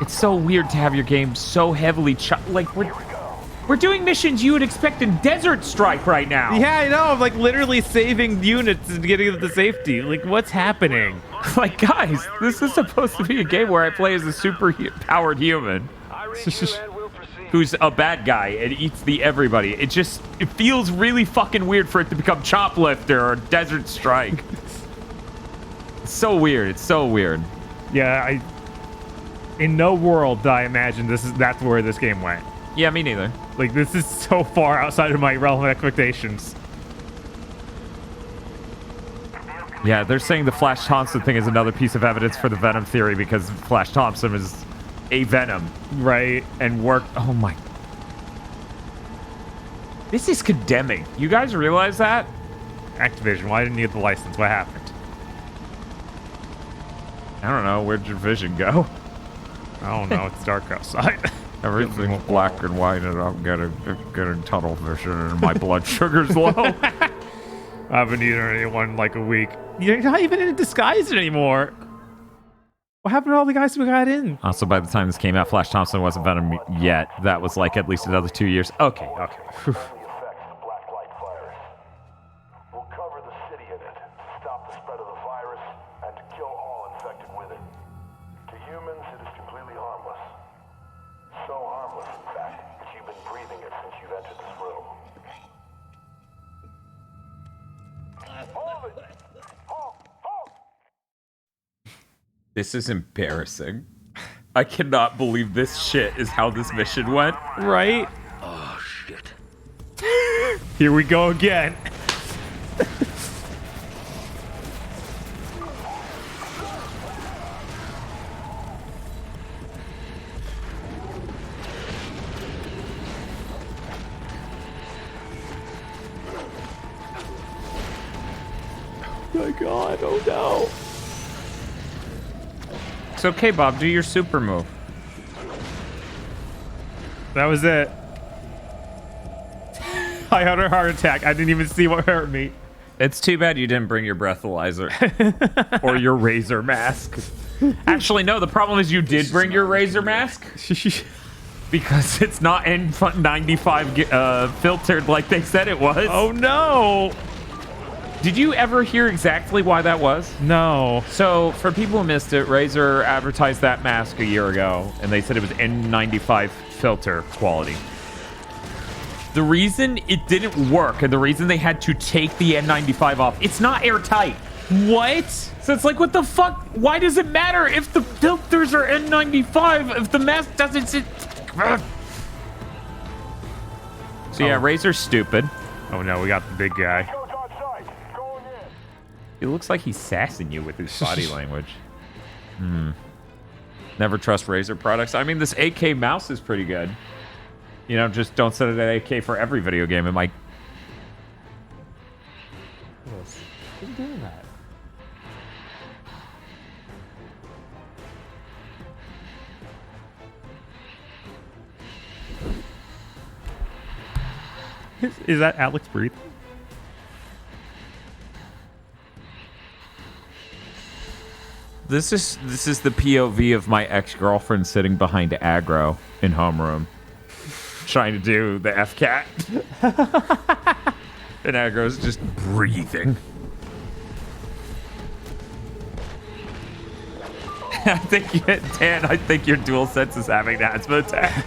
[SPEAKER 11] It's so weird to have your game so heavily like we're doing missions you would expect in Desert Strike right now.
[SPEAKER 1] Yeah, I know. I'm like literally saving units and getting them to safety. Like, what's happening?
[SPEAKER 11] Like, guys, this is supposed to be a game where I play as a super powered human who's a bad guy and eats the everybody. It feels really fucking weird for it to become Choplifter or Desert Strike. It's so weird. It's so weird.
[SPEAKER 1] Yeah, in no world did I imagine that's where this game went.
[SPEAKER 11] Yeah, me neither.
[SPEAKER 1] Like, this is so far outside of my realm of expectations.
[SPEAKER 11] Yeah, they're saying the Flash Thompson thing is another piece of evidence for the Venom theory because Flash Thompson is a Venom.
[SPEAKER 1] Right.
[SPEAKER 11] And worked... Oh, my... This is condemning. You guys realize that?
[SPEAKER 1] Activision, why didn't you get the license? What happened?
[SPEAKER 11] I don't know. Where'd your vision go?
[SPEAKER 1] I don't know. It's dark outside.
[SPEAKER 11] Everything's black and white, and I'm getting tunnel vision, and my blood sugar's low.
[SPEAKER 1] I haven't eaten anyone in like a week. You're not even in disguise anymore. What happened to all the guys who got in?
[SPEAKER 11] Also, by the time this came out, Flash Thompson wasn't Venom yet. That was like at least another 2 years. Okay. Whew. This is embarrassing. I cannot believe this shit is how this mission went.
[SPEAKER 1] Right?
[SPEAKER 4] Oh, shit.
[SPEAKER 1] Here we go again. Oh my God, oh no.
[SPEAKER 11] It's okay, Bob. Do your super move.
[SPEAKER 1] That was it. I had a heart attack. I didn't even see what hurt me.
[SPEAKER 11] It's too bad you didn't bring your breathalyzer. Or your razor mask. Actually, no. The problem is you did bring your razor mask. Because it's not N95 filtered like they said it was.
[SPEAKER 1] Oh, no.
[SPEAKER 11] Did you ever hear exactly why that was?
[SPEAKER 1] No.
[SPEAKER 11] So, for people who missed it, Razer advertised that mask a year ago, and they said it was N95 filter quality. The reason it didn't work, and the reason they had to take the N95 off, it's not airtight.
[SPEAKER 1] What?
[SPEAKER 11] So it's like, what the fuck? Why does it matter if the filters are N95 if the mask doesn't sit? So yeah, Razer's stupid.
[SPEAKER 1] Oh no, we got the big guy.
[SPEAKER 11] It looks like he's sassing you with his body language. Never trust Razer products. I mean, this AK mouse is pretty good. You know, just don't set it at AK for every video game. It might...
[SPEAKER 1] Who's doing that? Is that Alex breathing?
[SPEAKER 11] This is the POV of my ex-girlfriend sitting behind aggro in homeroom, trying to do the F-cat. And aggro's just breathing. I think your dual sense is having an asthma attack.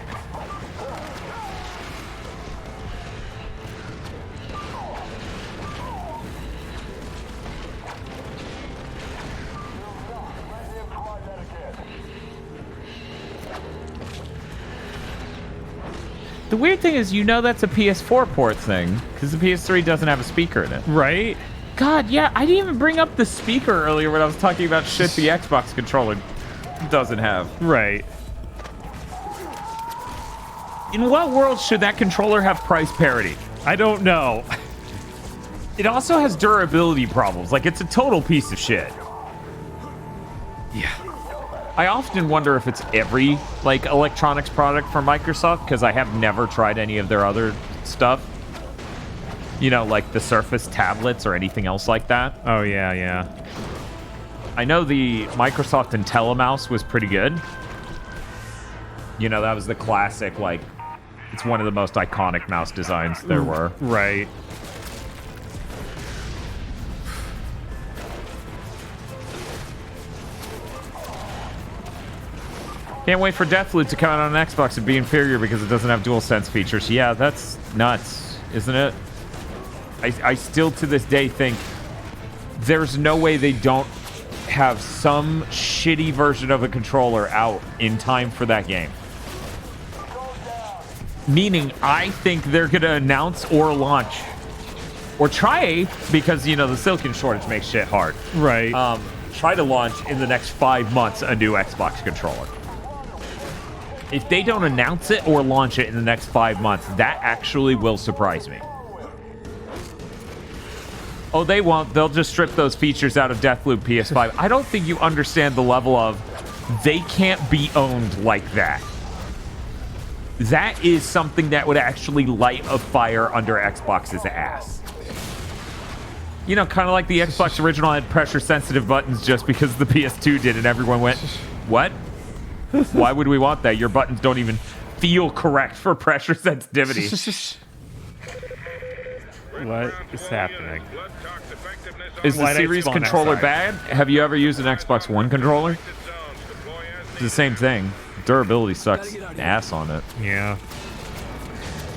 [SPEAKER 11] The weird thing is, you know that's a PS4 port thing, because the PS3 doesn't have a speaker in it.
[SPEAKER 1] Right?
[SPEAKER 11] God, yeah, I didn't even bring up the speaker earlier when I was talking about shit the Xbox controller doesn't have.
[SPEAKER 1] Right.
[SPEAKER 11] In what world should that controller have price parity?
[SPEAKER 1] I don't know.
[SPEAKER 11] It also has durability problems. Like, it's a total piece of shit.
[SPEAKER 1] Yeah.
[SPEAKER 11] I often wonder if it's every, like, electronics product from Microsoft, because I have never tried any of their other stuff. You know, like the Surface tablets or anything else like that.
[SPEAKER 1] Oh, yeah, yeah.
[SPEAKER 11] I know the Microsoft IntelliMouse was pretty good. You know, that was the classic, like, it's one of the most iconic mouse designs there were.
[SPEAKER 1] Right.
[SPEAKER 11] Can't wait for Deathloop to come out on an Xbox and be inferior because it doesn't have DualSense features. Yeah, that's nuts, isn't it? I still to this day think there's no way they don't have some shitty version of a controller out in time for that game. Meaning, I think they're going to announce or launch, or try, because, you know, the silicon shortage makes shit hard.
[SPEAKER 1] Right.
[SPEAKER 11] Try to launch in the next 5 months a new Xbox controller. If they don't announce it or launch it in the next 5 months, that actually will surprise me. Oh, they won't. They'll just strip those features out of Deathloop PS5. I don't think you understand the level of they can't be owned like that. That is something that would actually light a fire under Xbox's ass. You know, kind of like the Xbox original had pressure-sensitive buttons just because the PS2 did, and everyone went, what? Why would we want that? Your buttons don't even feel correct for pressure sensitivity.
[SPEAKER 1] What is happening?
[SPEAKER 11] Is the Series controller bad? Have you ever used an Xbox One controller? It's the same thing. Durability sucks ass on it.
[SPEAKER 1] Yeah.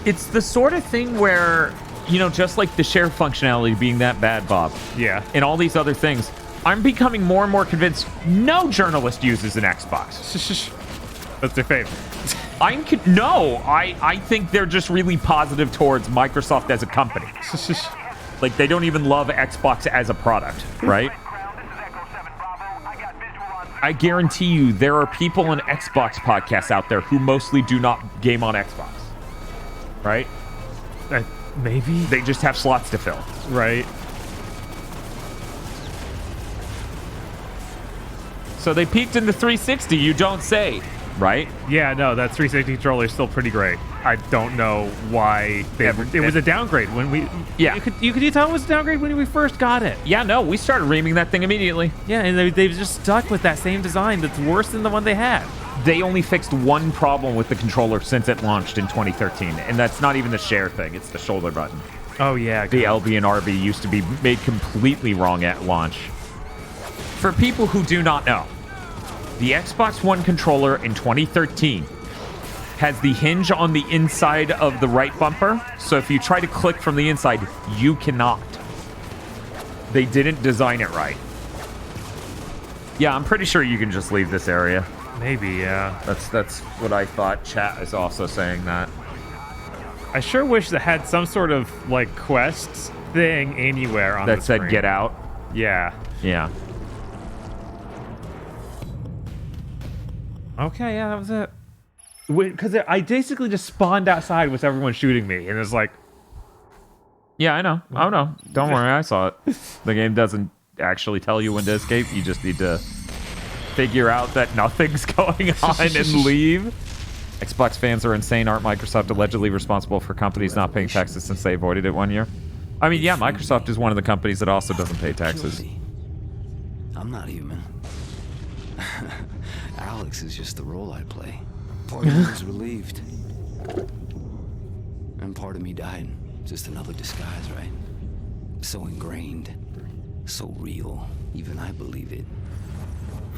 [SPEAKER 11] It's the sort of thing where, you know, just like the share functionality being that bad, Bob.
[SPEAKER 1] Yeah.
[SPEAKER 11] And all these other things, I'm becoming more and more convinced no journalist uses an Xbox.
[SPEAKER 1] That's their favorite.
[SPEAKER 11] I think they're just really positive towards Microsoft as a company. Like, they don't even love Xbox as a product, right? I guarantee you there are people on Xbox podcasts out there who mostly do not game on Xbox. Right?
[SPEAKER 1] Maybe.
[SPEAKER 11] They just have slots to fill.
[SPEAKER 1] Right.
[SPEAKER 11] So they peaked in the 360, you don't say. Right?
[SPEAKER 1] Yeah, no, that 360 controller is still pretty great. I don't know why it was a downgrade when we.
[SPEAKER 11] Yeah,
[SPEAKER 1] you could tell it was a downgrade when we first got it.
[SPEAKER 11] Yeah, no, we started reaming that thing immediately.
[SPEAKER 1] Yeah, and they've just stuck with that same design that's worse than the one they had.
[SPEAKER 11] they only fixed one problem with the controller since it launched in 2013, and that's not even the share thing, it's the shoulder button.
[SPEAKER 1] Oh, yeah.
[SPEAKER 11] The LB and RB used to be made completely wrong at launch. For people who do not know, the Xbox One controller in 2013 has the hinge on the inside of the right bumper, so if you try to click from the inside, you cannot. They didn't design it right. Yeah, I'm pretty sure you can just leave this area.
[SPEAKER 1] Maybe, yeah.
[SPEAKER 11] That's what I thought. Chat is also saying that.
[SPEAKER 1] I sure wish that had some sort of, like, quests thing anywhere on
[SPEAKER 11] that
[SPEAKER 1] the
[SPEAKER 11] said
[SPEAKER 1] screen.
[SPEAKER 11] Get out?
[SPEAKER 1] Yeah.
[SPEAKER 11] Yeah.
[SPEAKER 1] Okay, yeah, that was it. Because I basically just spawned outside with everyone shooting me, and it's like...
[SPEAKER 11] Yeah, I know. Oh, no. Don't worry, I saw it. The game doesn't actually tell you when to escape. You just need to figure out that nothing's going on and leave. Xbox fans are insane. Aren't Microsoft allegedly responsible for companies not paying taxes since they avoided it 1 year? I mean, yeah, Microsoft is one of the companies that also doesn't pay taxes.
[SPEAKER 6] I'm not human. Alex is just the role I play. Part of me is relieved. And part of me died. Just another disguise, right? So ingrained. So real. Even I believe it.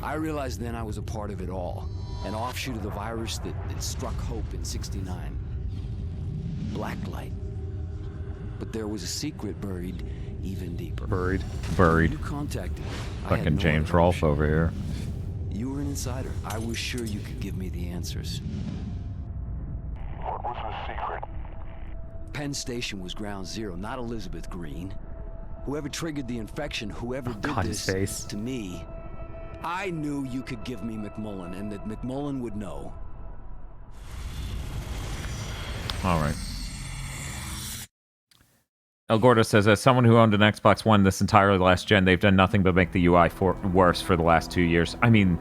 [SPEAKER 6] I realized then I was a part of it all. An offshoot of the virus that struck Hope in '69. Blacklight. But there was a secret buried even deeper.
[SPEAKER 11] Buried.
[SPEAKER 6] You contacted me. I had
[SPEAKER 11] Fucking
[SPEAKER 6] no
[SPEAKER 11] James
[SPEAKER 6] other
[SPEAKER 11] Rolfe
[SPEAKER 6] option.
[SPEAKER 11] over here.
[SPEAKER 6] You were an insider. I was sure you could give me the answers.
[SPEAKER 18] What was the secret?
[SPEAKER 6] Penn Station was ground zero, not Elizabeth Green. Whoever triggered the infection, whoever did
[SPEAKER 1] God, his
[SPEAKER 6] this
[SPEAKER 1] face.
[SPEAKER 6] to me, I knew you could give me McMullen and that McMullen would know.
[SPEAKER 11] All right. El Gordo says, as someone who owned an Xbox One this entire last gen, they've done nothing but make the UI worse for the last 2 years. I mean,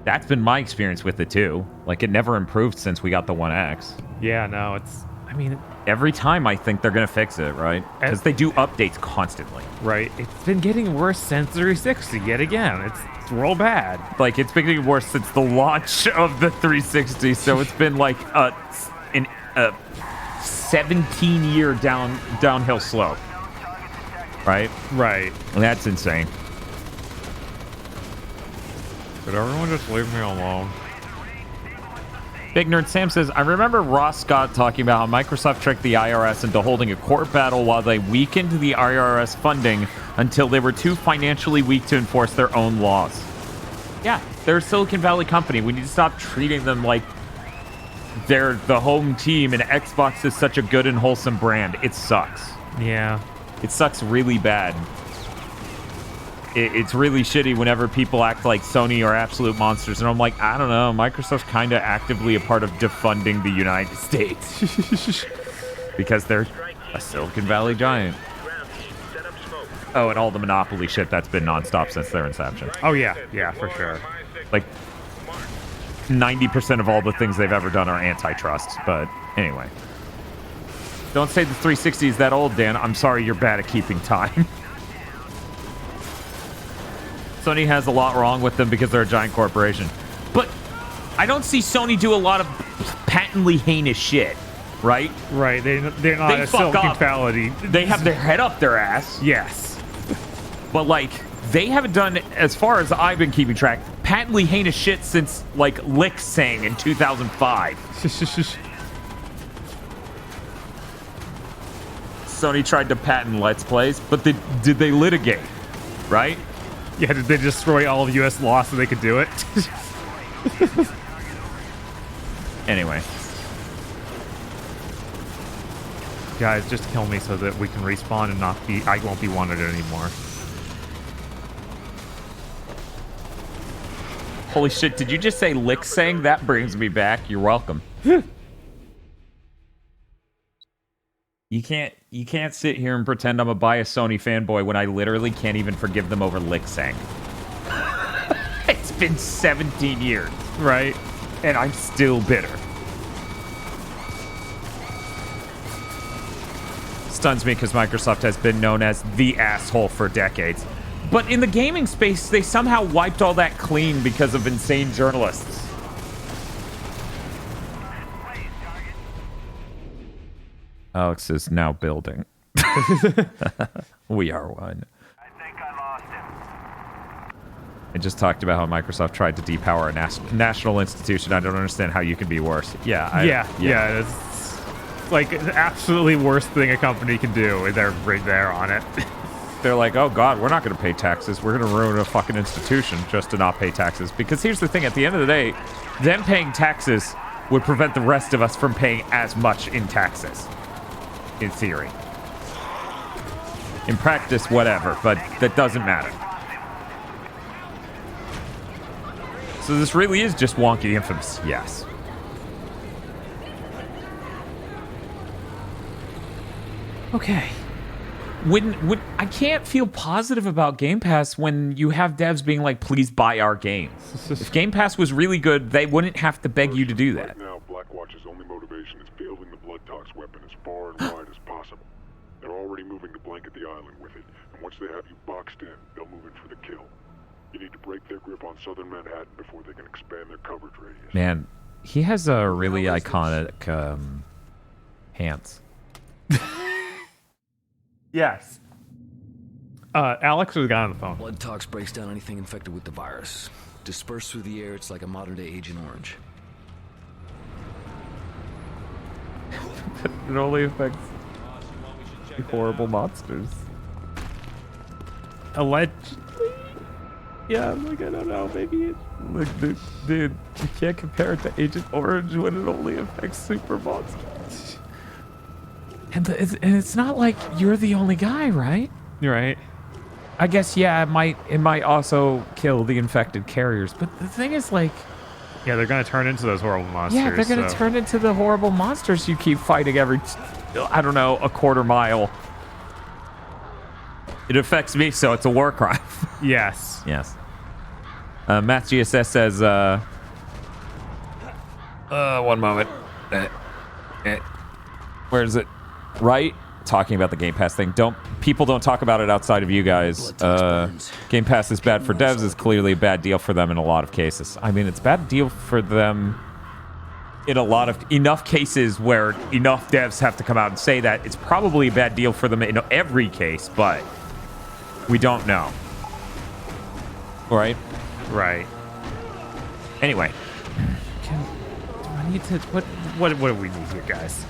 [SPEAKER 11] that's been my experience with it too. Like, it never improved since we got the One X.
[SPEAKER 1] Yeah, no, it's... I mean...
[SPEAKER 11] Every time I think they're going to fix it, right? Because they do updates constantly.
[SPEAKER 1] Right. It's been getting worse since 360 yet again. It's real bad.
[SPEAKER 11] Like, it's been getting worse since the launch of the 360, so it's been like a 17-year downhill slope. Right?
[SPEAKER 1] Right.
[SPEAKER 11] And that's insane.
[SPEAKER 1] Could everyone just leave me alone?
[SPEAKER 11] Big Nerd Sam says, I remember Ross Scott talking about how Microsoft tricked the IRS into holding a court battle while they weakened the IRS funding until they were too financially weak to enforce their own laws. Yeah, they're a Silicon Valley company. We need to stop treating them like they're the home team and Xbox is such a good and wholesome brand. It sucks.
[SPEAKER 1] Yeah.
[SPEAKER 11] It sucks really bad. It's really shitty whenever people act like Sony are absolute monsters. And I'm like, I don't know. Microsoft's kind of actively a part of defunding the United States. Because they're a Silicon Valley giant. Oh, and all the monopoly shit that's been nonstop since their inception.
[SPEAKER 1] Oh, yeah. Yeah, for sure.
[SPEAKER 11] Like, 90% of all the things they've ever done are antitrust. But anyway. Don't say the 360 is that old, Dan. I'm sorry you're bad at keeping time. Sony has a lot wrong with them because they're a giant corporation. But I don't see Sony do a lot of patently heinous shit, right?
[SPEAKER 1] Right. They're not a Silicon Valley.
[SPEAKER 11] They have their head up their ass.
[SPEAKER 1] Yes.
[SPEAKER 11] But, like, they haven't done, as far as I've been keeping track, patently heinous shit since, like, Lick sang in 2005. Sony tried to patent Let's Plays, but did they litigate, right?
[SPEAKER 1] Yeah, did they destroy all of U.S. law so they could do it?
[SPEAKER 11] Anyway.
[SPEAKER 1] Guys, just kill me so that we can respawn and I won't be wanted anymore.
[SPEAKER 11] Holy shit, did you just say Lick sang? That brings me back. You're welcome. You can't sit here and pretend I'm a biased Sony fanboy when I literally can't even forgive them over Lick sang. It's been 17 years, right? And I'm still bitter. Stuns me because Microsoft has been known as the asshole for decades. But in the gaming space, they somehow wiped all that clean because of insane journalists. Alex is now building. We are one. I just talked about how Microsoft tried to depower a national institution. I don't understand how you can be worse. Yeah.
[SPEAKER 1] It's like the absolutely worst thing a company can do. They're right there on it.
[SPEAKER 11] They're like, oh God, we're not going to pay taxes. We're going to ruin a fucking institution just to not pay taxes. Because here's the thing, at the end of the day, them paying taxes would prevent the rest of us from paying as much in taxes. In theory. In practice, whatever, but that doesn't matter. So this really is just wonky infamous. Yes. Okay. When I can't feel positive about Game Pass when you have devs being like, please buy our games. If Game Pass was really good, they wouldn't have to beg you to do that.
[SPEAKER 18] Right now, Blackwatch's only motivation is fielding the Blood Tox weapon as far and wide as possible. They're already moving to blanket the island with it, and once they have you boxed in, they'll move in for the kill. You need to break their grip on southern Manhattan before they can expand their coverage radius.
[SPEAKER 11] Man, he has a really iconic hands.
[SPEAKER 1] Yes. Alex was the guy on the phone.
[SPEAKER 6] Blood Tox breaks down anything infected with the virus. Dispersed through the air, it's like a modern-day Agent Orange.
[SPEAKER 11] It only affects horrible monsters.
[SPEAKER 1] Allegedly?
[SPEAKER 11] Yeah, like, I don't know, maybe it... Like, dude, you can't compare it to Agent Orange when it only affects super monsters. And it's not like you're the only guy, right?
[SPEAKER 1] You're right.
[SPEAKER 11] I guess, yeah, it might also kill the infected carriers, but the thing is, like...
[SPEAKER 1] Yeah, they're going to turn into those horrible monsters.
[SPEAKER 11] Yeah, they're going to turn into the horrible monsters you keep fighting every, I don't know, a quarter mile. It affects me, so it's a war crime.
[SPEAKER 1] Yes.
[SPEAKER 11] Yes. Matt GSS says, one moment. Where is it? Right? Talking about the Game Pass thing. People don't talk about it outside of you guys. Game Pass is bad for devs. It's clearly a bad deal for them in a lot of cases. I mean, it's a bad deal for them in enough cases where enough devs have to come out and say that. It's probably a bad deal for them in every case, but we don't know. Right?
[SPEAKER 1] Right.
[SPEAKER 11] Anyway.
[SPEAKER 1] Do I need to... What do we need here, guys?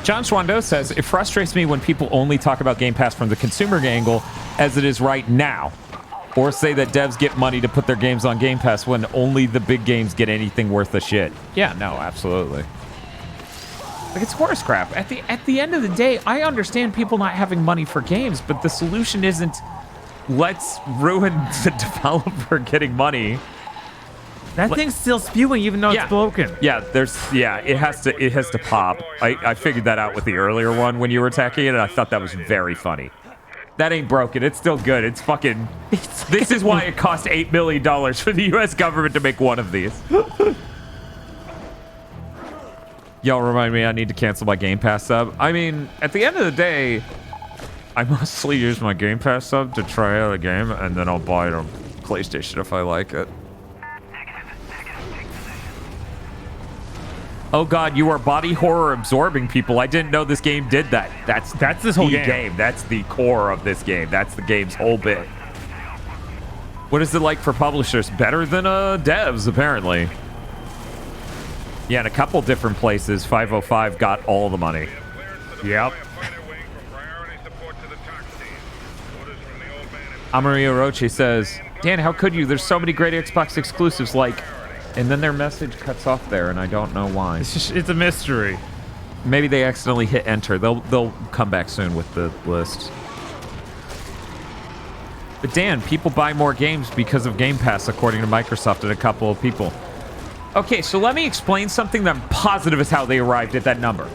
[SPEAKER 11] John Schwando says, it frustrates me when people only talk about Game Pass from the consumer angle as it is right now. Or say that devs get money to put their games on Game Pass when only the big games get anything worth a shit. Yeah, no, absolutely. Like, it's horse crap. At the end of the day, I understand people not having money for games, but the solution isn't let's ruin the developer getting money.
[SPEAKER 1] That thing's still spewing even though it's broken.
[SPEAKER 11] Yeah, it has to pop. I figured that out with the earlier one when you were attacking it, and I thought that was very funny. That ain't broken. It's still good. It's fucking... This is why it cost $8 million for the U.S. government to make one of these. Y'all remind me I need to cancel my Game Pass sub. I mean, at the end of the day, I mostly use my Game Pass sub to try out a game, and then I'll buy it on PlayStation if I like it. Oh God, you are body horror absorbing people. I didn't know this game did that. That's
[SPEAKER 1] this whole game.
[SPEAKER 11] That's the core of this game. That's the game's whole bit. What is it like for publishers? Better than devs, apparently. Yeah, in a couple different places, 505 got all the money.
[SPEAKER 1] Yep.
[SPEAKER 11] Amarillo Roche says, Dan, how could you? There's so many great Xbox exclusives like... And then their message cuts off there, and I don't know why.
[SPEAKER 1] It's a mystery.
[SPEAKER 11] Maybe they accidentally hit enter. They'll come back soon with the list. But Dan, people buy more games because of Game Pass, according to Microsoft and a couple of people. Okay, so let me explain something that I'm positive is how they arrived at that number.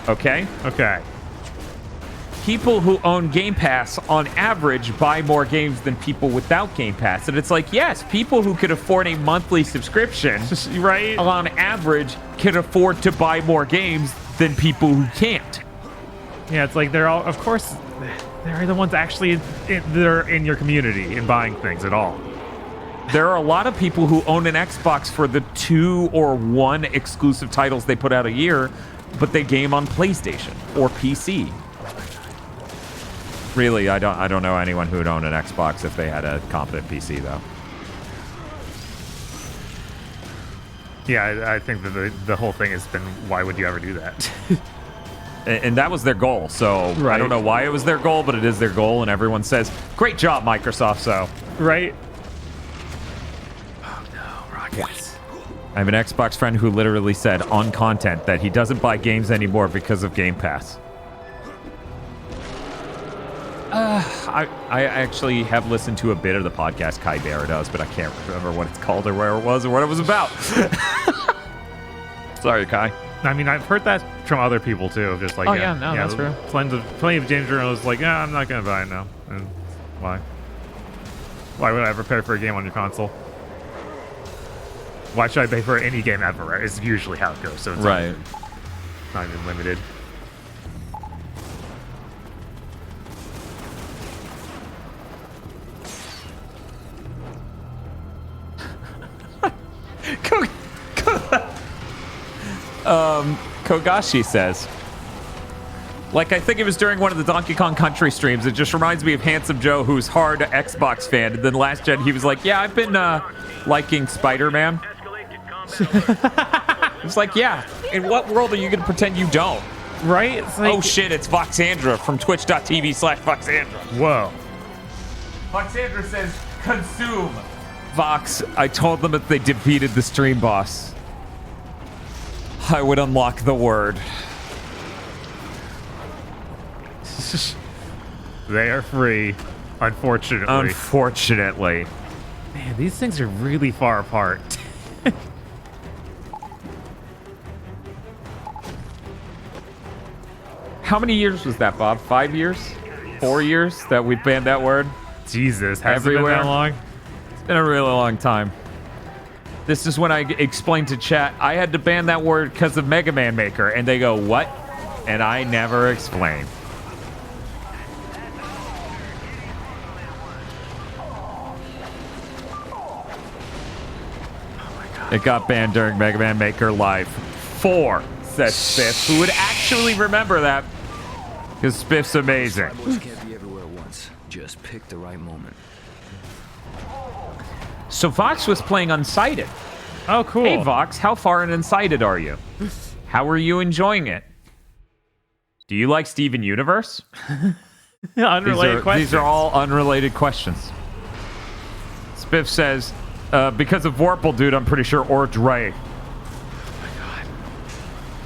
[SPEAKER 11] Okay?
[SPEAKER 1] Okay.
[SPEAKER 11] People who own Game Pass, on average, buy more games than people without Game Pass. And it's like, yes, people who could afford a monthly subscription,
[SPEAKER 1] right,
[SPEAKER 11] on average, can afford to buy more games than people who can't.
[SPEAKER 1] Yeah, it's like they're all, of course, they're the ones actually they're in your community and buying things at all.
[SPEAKER 11] There are a lot of people who own an Xbox for the 2 or 1 exclusive titles they put out a year, but they game on PlayStation or PC. Really, I don't know anyone who would own an Xbox if they had a competent PC, though.
[SPEAKER 1] Yeah, I think that the whole thing has been, why would you ever do that?
[SPEAKER 11] And that was their goal, so I don't know why it was their goal, but it is their goal, and everyone says, great job, Microsoft, so.
[SPEAKER 1] Right?
[SPEAKER 11] Oh, no, rockets. I have an Xbox friend who literally said on content that he doesn't buy games anymore because of Game Pass. I actually have listened to a bit of the podcast Kai Bear does, but I can't remember what it's called or where it was or what it was about. Sorry, Kai.
[SPEAKER 1] I mean, I've heard that from other people too. Just like,
[SPEAKER 11] that's true.
[SPEAKER 1] Plenty of game journalists like, I'm not gonna buy it now. And why? Why would I ever pay for a game on your console? Why should I pay for any game ever? Is usually how it goes. So it's
[SPEAKER 11] right.
[SPEAKER 1] Not even limited.
[SPEAKER 11] Kogashi says, like, I think it was during one of the Donkey Kong Country streams, it just reminds me of Handsome Joe, who's hard Xbox fan, and then last gen he was like, yeah, I've been liking Spider-Man. It's like, yeah, in what world are you going to pretend you don't?
[SPEAKER 1] Right? It's like,
[SPEAKER 11] oh shit, it's Voxandra from twitch.tv/Voxandra.
[SPEAKER 1] Whoa.
[SPEAKER 11] Voxandra says, consume. Vox, I told them if they defeated the stream boss, I would unlock the word.
[SPEAKER 1] They are free, unfortunately.
[SPEAKER 11] Unfortunately.
[SPEAKER 1] Man, these things are really far apart.
[SPEAKER 11] How many years was that, Bob? 5 years? 4 years that we banned that word?
[SPEAKER 1] Jesus, has
[SPEAKER 11] everywhere.
[SPEAKER 1] It been that long?
[SPEAKER 11] It's been a really long time. This is when I explained to chat, I had to ban that word because of Mega Man Maker, and they go, what? And I never explained. It got banned during Mega Man Maker Live 4, said Spiff, who would actually remember that, because Spiff's amazing.
[SPEAKER 6] Can't be everywhere at once. Just pick the right moment.
[SPEAKER 11] So Vox was playing Unsighted.
[SPEAKER 1] Oh, cool.
[SPEAKER 11] Hey, Vox, how far in Unsighted are you? How are you enjoying it? Do you like Steven Universe?
[SPEAKER 1] Unrelated questions.
[SPEAKER 11] These are all unrelated questions. Spiff says, because of Vorpal, dude, I'm pretty sure, or Dre.
[SPEAKER 1] Oh, my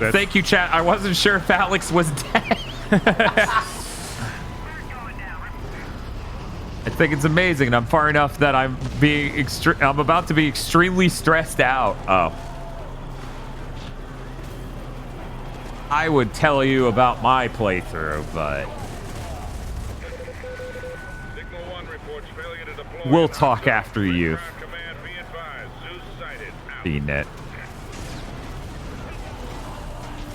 [SPEAKER 1] God.
[SPEAKER 11] Thank you, chat. I wasn't sure if Alex was dead. I think it's amazing, and I'm far enough that I'm about to be extremely stressed out. Oh. I would tell you about my playthrough, but we'll talk after you. BNet.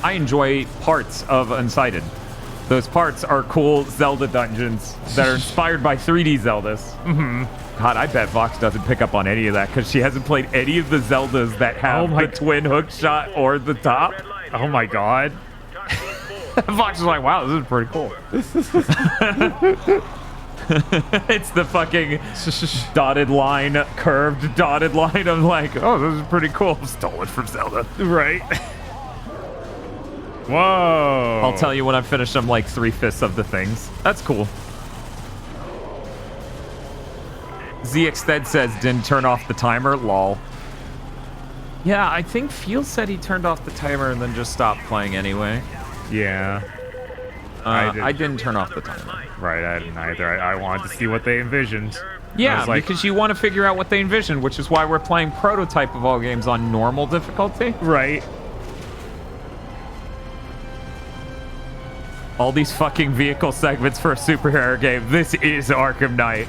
[SPEAKER 11] I enjoy parts of Unsighted. Those parts are cool Zelda dungeons that are inspired by 3D Zeldas.
[SPEAKER 1] Mm-hmm.
[SPEAKER 11] God, I bet Vox doesn't pick up on any of that because she hasn't played any of the Zeldas that have the twin hook shot or the top.
[SPEAKER 1] Oh my God.
[SPEAKER 11] Vox is like, wow, this is pretty cool. It's the fucking dotted line, curved dotted line. I'm like, oh, this is pretty cool. Stolen from Zelda.
[SPEAKER 1] Right. Whoa.
[SPEAKER 11] I'll tell you when I finish them like 3/5 of the things. That's cool. ZXTed says, didn't turn off the timer. Lol. Yeah, I think Field said he turned off the timer and then just stopped playing anyway.
[SPEAKER 1] Yeah.
[SPEAKER 11] I didn't turn off the timer.
[SPEAKER 1] Right, I didn't either. I wanted to see what they envisioned.
[SPEAKER 11] Yeah, because you want to figure out what they envisioned, which is why we're playing Prototype of all games on normal difficulty.
[SPEAKER 1] Right.
[SPEAKER 11] All these fucking vehicle segments for a superhero game. This is Arkham Knight.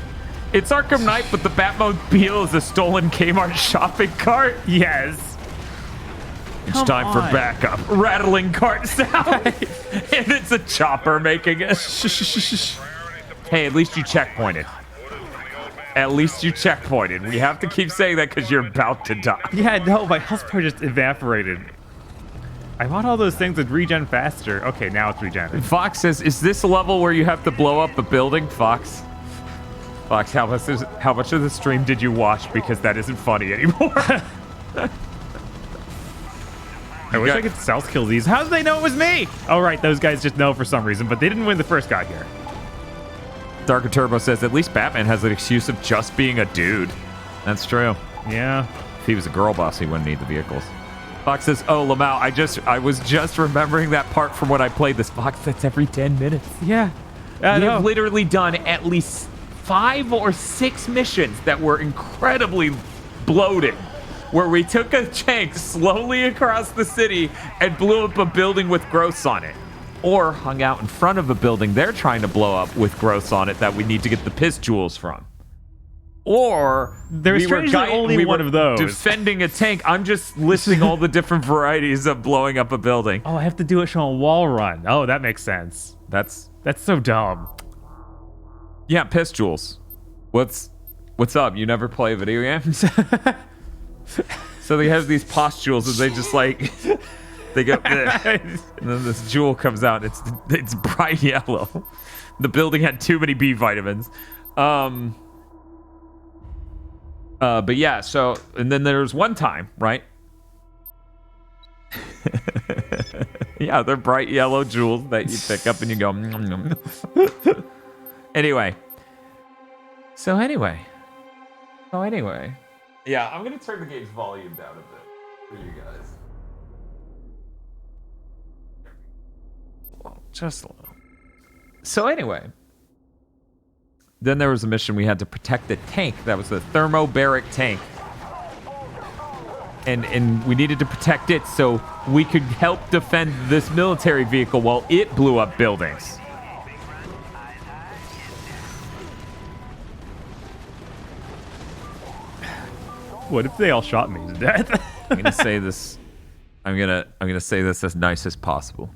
[SPEAKER 11] It's Arkham Knight, but the Batmobile is a stolen Kmart shopping cart? Yes. It's time for backup. Rattling cart sound. And it's a chopper making it. Hey, at least you checkpointed. At least you checkpointed. We have to keep saying that because you're about to die.
[SPEAKER 1] Yeah, no, my health bar just evaporated. I bought all those things that regen faster. Okay, now it's regenerating.
[SPEAKER 11] Fox says, is this a level where you have to blow up a building? Fox, how much of the stream did you watch? Because that isn't funny anymore.
[SPEAKER 1] I wish I could stealth kill these. How did they know it was me? Oh, right. Those guys just know for some reason, but they didn't win the first guy here.
[SPEAKER 11] Darker Turbo says, at least Batman has an excuse of just being a dude. That's true.
[SPEAKER 1] Yeah.
[SPEAKER 11] If he was a girl boss, he wouldn't need the vehicles. Fox says, oh, Lamau, I was just remembering that part from when I played this. Fox, that's every 10 minutes.
[SPEAKER 1] Yeah.
[SPEAKER 11] You've literally done at least 5 or 6 missions that were incredibly bloated, where we took a tank slowly across the city and blew up a building with growths on it. Or hung out in front of a building they're trying to blow up with growths on it that we need to get the piss jewels from. Or
[SPEAKER 1] there's only one of those.
[SPEAKER 11] Defending a tank. I'm just listing all the different varieties of blowing up a building.
[SPEAKER 1] Oh, I have to do it on a wall run. Oh, that makes sense.
[SPEAKER 11] That's
[SPEAKER 1] so dumb.
[SPEAKER 11] Yeah, piss jewels. What's up? You never play video games? So they have these pustules and they just like they go and then this jewel comes out. It's bright yellow. The building had too many B vitamins. But yeah, so and then there's one time, right? Yeah, they're bright yellow jewels that you pick up and you go nom, nom. Anyway. Yeah, I'm gonna turn the gauge volume down a bit for you guys. Well, just a little. So anyway, then there was a mission we had to protect the tank. That was the thermobaric tank. And we needed to protect it so we could help defend this military vehicle while it blew up buildings.
[SPEAKER 1] What if they all shot me to death?
[SPEAKER 11] I'm gonna say this. I'm gonna say this as nice as possible.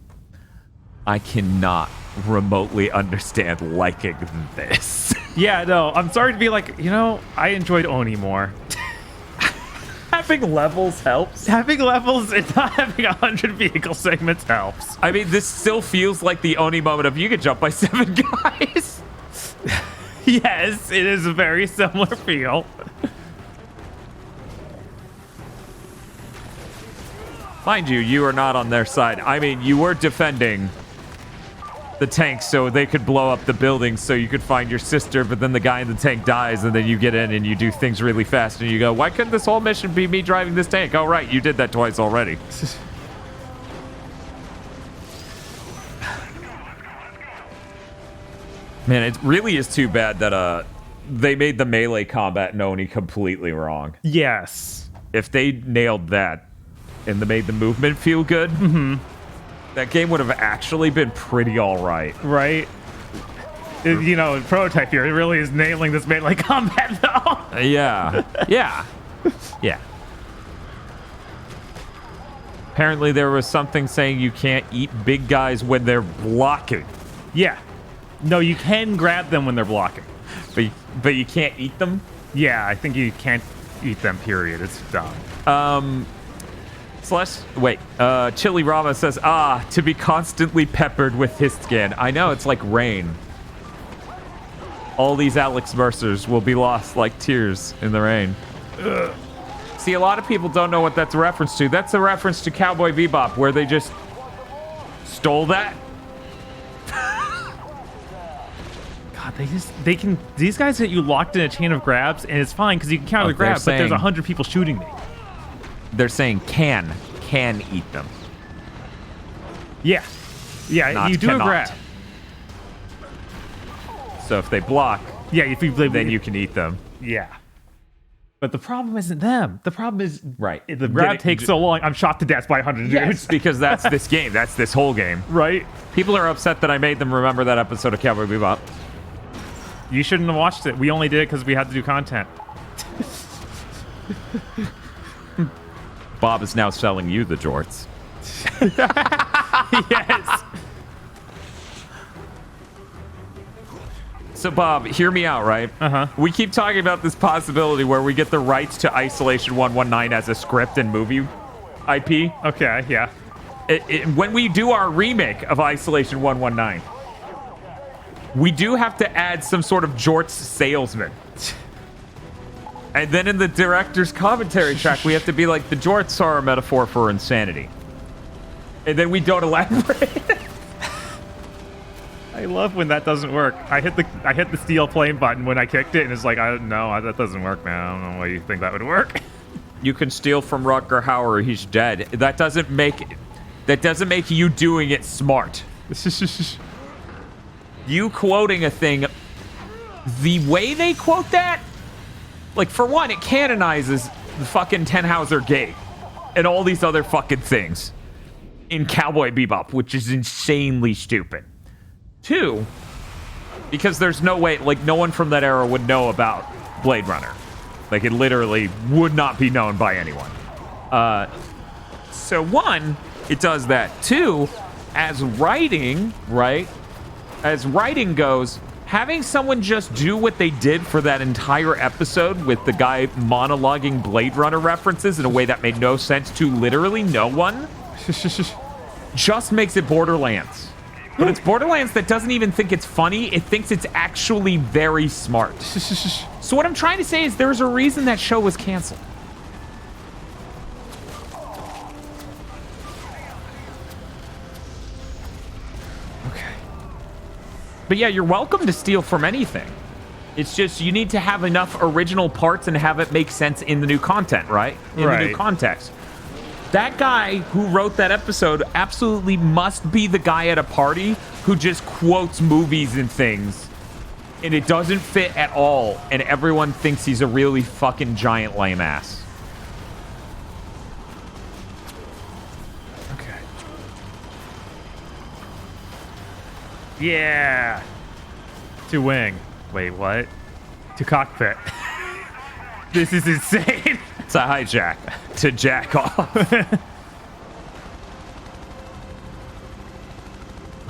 [SPEAKER 11] I cannot remotely understand liking this.
[SPEAKER 1] Yeah, no, I'm sorry to be like, I enjoyed Oni more.
[SPEAKER 11] Having levels helps.
[SPEAKER 1] Having levels and not having 100 vehicle segments helps.
[SPEAKER 11] I mean, this still feels like the Oni moment of you could jump by 7 guys.
[SPEAKER 1] Yes, it is a very similar feel.
[SPEAKER 11] Mind you, you are not on their side. I mean, you were defending the tank so they could blow up the building so you could find your sister, but then the guy in the tank dies and then you get in and you do things really fast and you go, why couldn't this whole mission be me driving this tank? Oh, right, you did that twice already. Man, it really is too bad that they made the melee combat in Oni completely wrong.
[SPEAKER 1] Yes.
[SPEAKER 11] If they nailed that and they made the movement feel good, that game would have actually been pretty all right.
[SPEAKER 1] Right? In Prototype here, it really is nailing this melee combat, though.
[SPEAKER 11] Yeah. Apparently there was something saying you can't eat big guys when they're blocking.
[SPEAKER 1] Yeah. No, you can grab them when they're blocking.
[SPEAKER 11] But you can't eat them?
[SPEAKER 1] Yeah, I think you can't eat them, period. It's dumb.
[SPEAKER 11] Chili Rama says, to be constantly peppered with his skin. I know, it's like rain. All these Alex Mercers will be lost like tears in the rain. Ugh. See, a lot of people don't know what that's a reference to. That's a reference to Cowboy Bebop, where they just stole that.
[SPEAKER 1] God, these guys get you locked in a chain of grabs, and it's fine because you can counter the grab, but there's 100 people shooting me.
[SPEAKER 11] They're saying can eat them.
[SPEAKER 1] Yeah. Yeah,
[SPEAKER 11] Not
[SPEAKER 1] you do
[SPEAKER 11] cannot.
[SPEAKER 1] a grab.
[SPEAKER 11] So if they block, then you can eat them.
[SPEAKER 1] Yeah. But the problem isn't them. The problem is the
[SPEAKER 11] Get
[SPEAKER 1] grab
[SPEAKER 11] it-
[SPEAKER 1] takes so long, I'm shot to death by 100
[SPEAKER 11] Yes,
[SPEAKER 1] dudes.
[SPEAKER 11] because that's this game. That's this whole game.
[SPEAKER 1] Right?
[SPEAKER 11] People are upset that I made them remember that episode of Cowboy Bebop.
[SPEAKER 1] You shouldn't have watched it. We only did it because we had to do content.
[SPEAKER 11] Bob is now selling you the jorts.
[SPEAKER 1] Yes.
[SPEAKER 11] So, Bob, hear me out, right? We keep talking about this possibility where we get the rights to Isolation 119 as a script and movie IP.
[SPEAKER 1] Okay, yeah.
[SPEAKER 11] when we do our remake of Isolation 119, we do have to add some sort of jorts salesman. And then in the director's commentary track, we have to be like, the jorts are a metaphor for insanity. And then we don't elaborate.
[SPEAKER 1] I love when that doesn't work. I hit the steel plane button when I kicked it, and it's like, that doesn't work, man. I don't know why you think that would work.
[SPEAKER 11] You can steal from Rutger Hauer, he's dead. That doesn't make you doing it smart. You quoting a thing, the way they quote that, like, for one, it canonizes the fucking Tannhauser Gate and all these other fucking things in Cowboy Bebop, which is insanely stupid. Two, because there's no way, like, no one from that era would know about Blade Runner. Like, it literally would not be known by anyone. So one, it does that. Two, as writing, right? As writing goes, having someone just do what they did for that entire episode with the guy monologuing Blade Runner references in a way that made no sense to literally no one just makes it Borderlands. But it's Borderlands that doesn't even think it's funny. It thinks it's actually very smart. So what I'm trying to say is there's a reason that show was canceled.
[SPEAKER 1] Okay.
[SPEAKER 11] But yeah, you're welcome to steal from anything. It's just you need to have enough original parts and have it make sense in the new content, right? In the new context. That guy who wrote that episode absolutely must be the guy at a party who just quotes movies and things, and it doesn't fit at all, and everyone thinks he's a really fucking giant lame ass.
[SPEAKER 1] Okay. Yeah. To wing. Wait, what? To cockpit. This is insane.
[SPEAKER 11] It's a hijack. To jack off.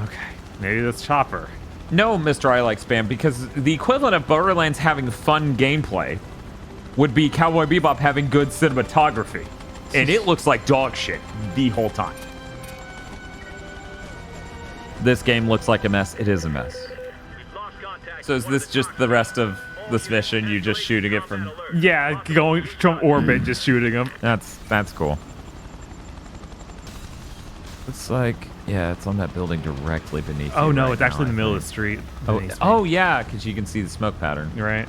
[SPEAKER 1] Okay. Maybe that's Chopper.
[SPEAKER 11] No, Mr. I Like Spam, because the equivalent of Borderlands having fun gameplay would be Cowboy Bebop having good cinematography. And it looks like dog shit the whole time. This game looks like a mess. It is a mess. So is this just the rest of this mission? You just shooting it from...
[SPEAKER 1] Yeah, going from orbit, just shooting them.
[SPEAKER 11] That's cool. It's like... Yeah, it's on that building directly beneath
[SPEAKER 1] Oh,
[SPEAKER 11] you
[SPEAKER 1] no,
[SPEAKER 11] right
[SPEAKER 1] it's
[SPEAKER 11] now,
[SPEAKER 1] actually in the
[SPEAKER 11] I
[SPEAKER 1] middle of
[SPEAKER 11] think.
[SPEAKER 1] the street.
[SPEAKER 11] Oh, yeah, because you can see the smoke pattern.
[SPEAKER 1] You're right.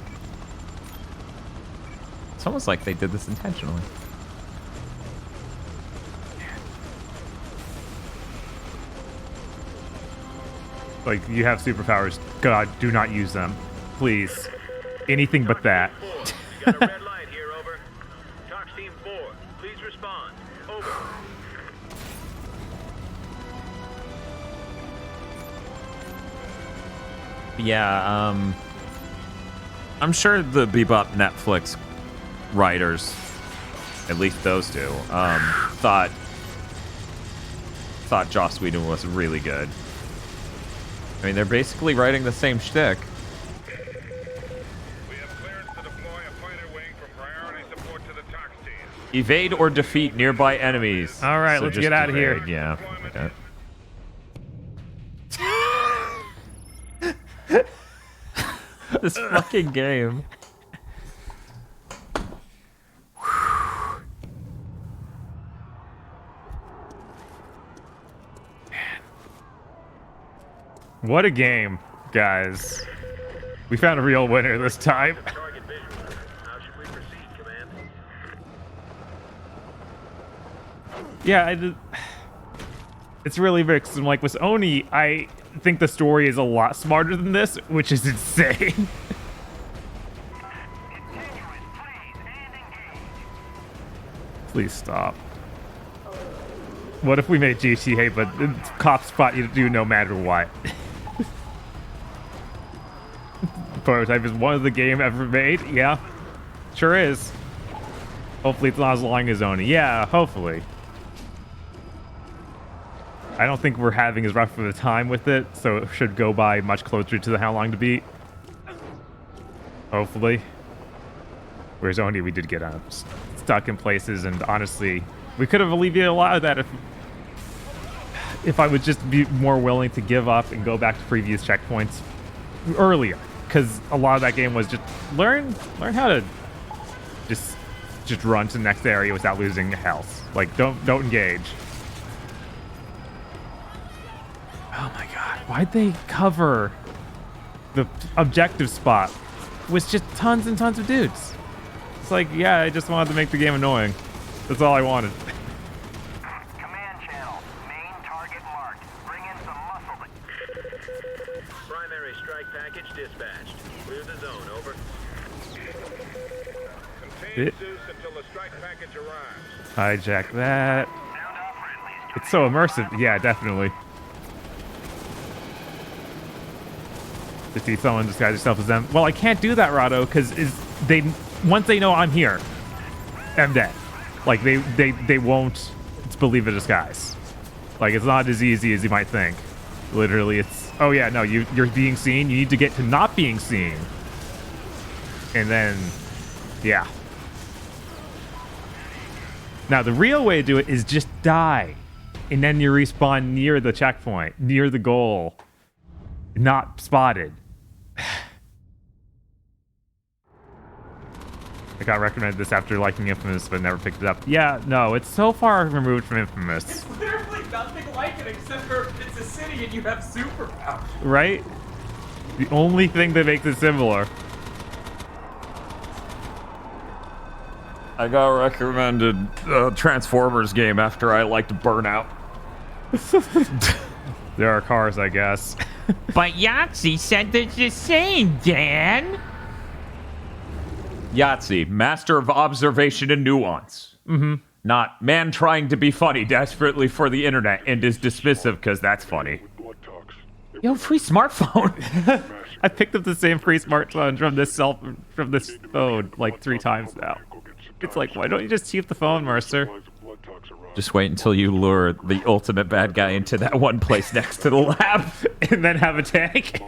[SPEAKER 11] It's almost like they did this intentionally.
[SPEAKER 1] Like, you have superpowers. God, do not use them. Please. Anything but that.
[SPEAKER 14] We got a red light here, over. Talks Team 4, please respond. Over.
[SPEAKER 11] Yeah, I'm sure the Bebop Netflix writers, at least those two, thought Joss Whedon was really good. I mean, they're basically writing the same shtick. Evade or defeat nearby enemies.
[SPEAKER 1] All right,
[SPEAKER 11] So
[SPEAKER 1] let's
[SPEAKER 11] just
[SPEAKER 1] get out of here.
[SPEAKER 11] evade, Yeah. Okay. This fucking game.
[SPEAKER 1] What a game, guys. We found a real winner this time. Yeah, it's really mixed. I'm like, with Oni, I think the story is a lot smarter than this, which is insane. Please stop. What if we made GTA, but the cops spot you to do no matter what? The prototype is one of the game ever made. Yeah, sure is. Hopefully it's not as long as Oni. Yeah, hopefully. I don't think we're having as rough of a time with it, so it should go by much closer to the How Long to Beat. Hopefully. Whereas Oni, we did get stuck in places, and honestly, we could have alleviated a lot of that if if I would just be more willing to give up and go back to previous checkpoints earlier, because a lot of that game was just learn how to just run to the next area without losing health. Like, don't engage. Oh my god, why'd they cover the objective spot with just tons and tons of dudes? It's like, yeah, I just wanted to make the game annoying. That's all I wanted.
[SPEAKER 14] Command channel. Main target marked. Bring in some muscle. Primary strike package dispatched. Clear the zone, over. Contain Zeus until the strike package arrives.
[SPEAKER 1] Hijack that. It's so immersive. Yeah, definitely. To see someone disguise yourself as them. Well, I can't do that, Rado, because once they know I'm here, I'm dead. Like, they won't believe a disguise. Like, it's not as easy as you might think. Literally, it's, oh yeah, no, you're being seen. You need to get to not being seen. And then, yeah. Now, the real way to do it is just die. And then you respawn near the checkpoint, near the goal. Not spotted. I got recommended this after liking Infamous, but never picked it up. Yeah, no, it's so far removed from Infamous.
[SPEAKER 11] It's literally nothing like it except for it's a city and you have superpowers.
[SPEAKER 1] Right? The only thing that makes it similar.
[SPEAKER 11] I got recommended a Transformers game after I liked Burnout.
[SPEAKER 1] There are cars, I guess.
[SPEAKER 11] But Yahtzee said they're the same, Dan. Yahtzee, master of observation and nuance.
[SPEAKER 1] Mm-hmm.
[SPEAKER 11] Not man trying to be funny desperately for the internet and is dismissive because that's funny. Yo, free smartphone.
[SPEAKER 1] I picked up the same free smartphone from this phone like 3 times now. It's like, why don't you just keep the phone, Mercer?
[SPEAKER 11] Just wait until you lure the ultimate bad guy into that one place next to the lab.
[SPEAKER 1] And then have a tank.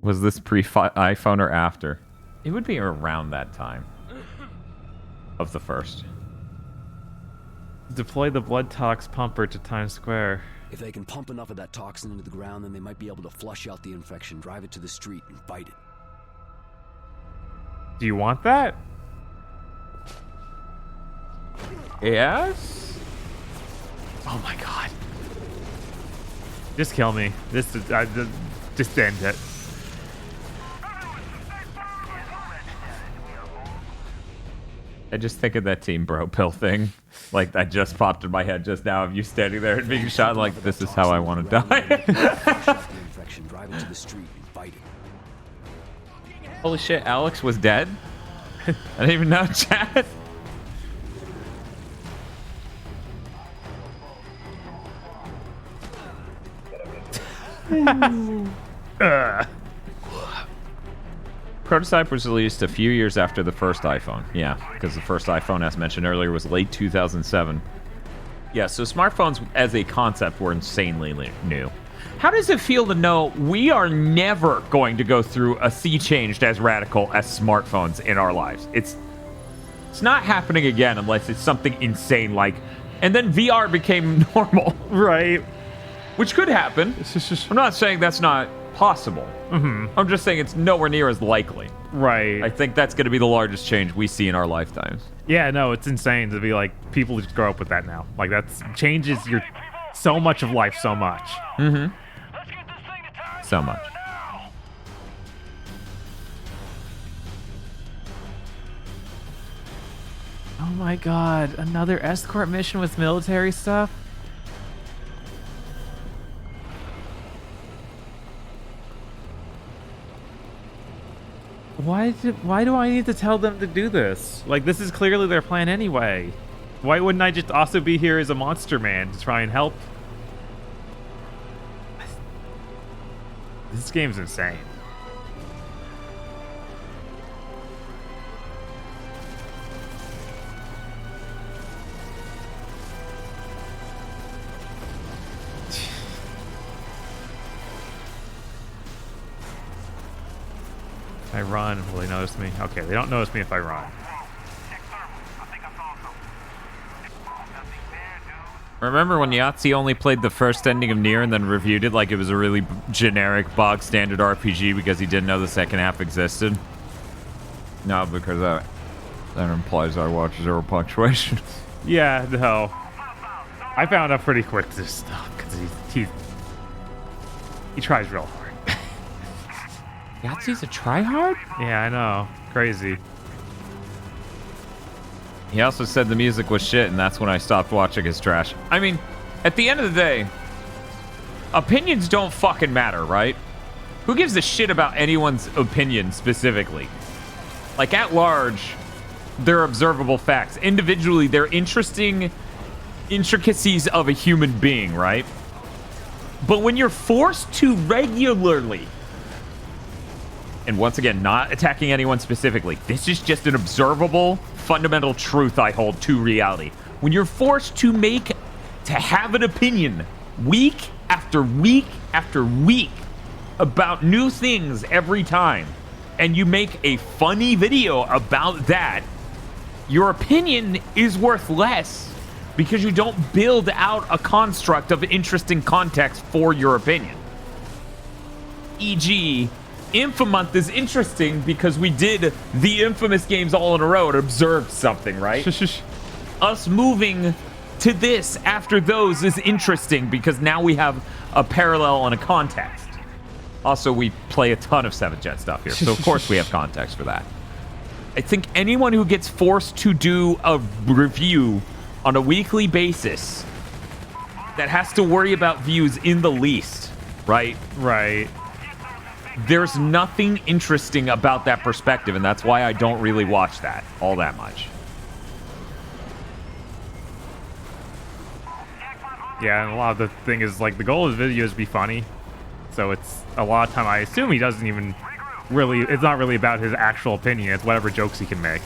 [SPEAKER 11] Was this pre-iPhone or after? It would be around that time. Of the first.
[SPEAKER 1] Deploy the blood tox pumper to Times Square.
[SPEAKER 6] If they can pump enough of that toxin into the ground, then they might be able to flush out the infection, drive it to the street, and fight it.
[SPEAKER 1] Do you want that?
[SPEAKER 11] Yes?
[SPEAKER 1] Oh my god. Just kill me. Just end it.
[SPEAKER 11] I just think of that Team Bro Pill thing. Like, that just popped in my head just now of you standing there and being shot like, this is how I want to die. Holy shit, Alex was dead? I didn't even know, chat. Prototype was released a few years after the first iPhone. Yeah, because the first iPhone, as mentioned earlier, was late 2007. Yeah, so smartphones as a concept were insanely new. How does it feel to know we are never going to go through a sea change as radical as smartphones in our lives? It's not happening again unless it's something insane like... And then VR became normal.
[SPEAKER 1] Right.
[SPEAKER 11] Which could happen. I'm not saying that's not possible.
[SPEAKER 1] Mm-hmm.
[SPEAKER 11] I'm just saying it's nowhere near as likely.
[SPEAKER 1] Right.
[SPEAKER 11] I think that's going to be the largest change we see in our lifetimes.
[SPEAKER 1] Yeah, no, it's insane to be like, people just grow up with that now. Like, that's changes your so much of life so much.
[SPEAKER 11] Mm-hmm. So much.
[SPEAKER 1] Oh my god, another escort mission with military stuff? Why do I need to tell them to do this? Like, this is clearly their plan anyway. Why wouldn't I just also be here as a monster man to try and help? This game's insane. If I run, will they notice me? Okay, they don't notice me if I run.
[SPEAKER 11] Remember when Yahtzee only played the first ending of Nier and then reviewed it like it was a really generic, bog standard RPG because he didn't know the second half existed? No, because that implies I watch zero punctuation.
[SPEAKER 1] Yeah, no. I found out pretty quick this stuff because he tries real hard.
[SPEAKER 11] Yahtzee's a tryhard?
[SPEAKER 1] Yeah, I know. Crazy.
[SPEAKER 11] He also said the music was shit, and that's when I stopped watching his trash. I mean, at the end of the day, opinions don't fucking matter, right? Who gives a shit about anyone's opinion specifically? Like, at large, they're observable facts. Individually, they're interesting intricacies of a human being, right? But when you're forced to regularly, and once again, not attacking anyone specifically, this is just an observable, fundamental truth I hold to reality. When you're forced to have an opinion week after week after week about new things every time, and you make a funny video about that, your opinion is worth less because you don't build out a construct of interesting context for your opinion. E.g., Infomonth is interesting because we did the infamous games all in a row and observed something, right? Us moving to this after those is interesting because now we have a parallel and a context. Also, we play a ton of 7th Gen stuff here, so of course we have context for that. I think anyone who gets forced to do a review on a weekly basis that has to worry about views in the least, right?
[SPEAKER 1] Right.
[SPEAKER 11] There's nothing interesting about that perspective, and that's why I don't really watch that all that much.
[SPEAKER 1] Yeah, and a lot of the thing is, like, the goal of his video is to be funny. So it's a lot of time, I assume he doesn't even really, it's not really about his actual opinion. It's whatever jokes he can make.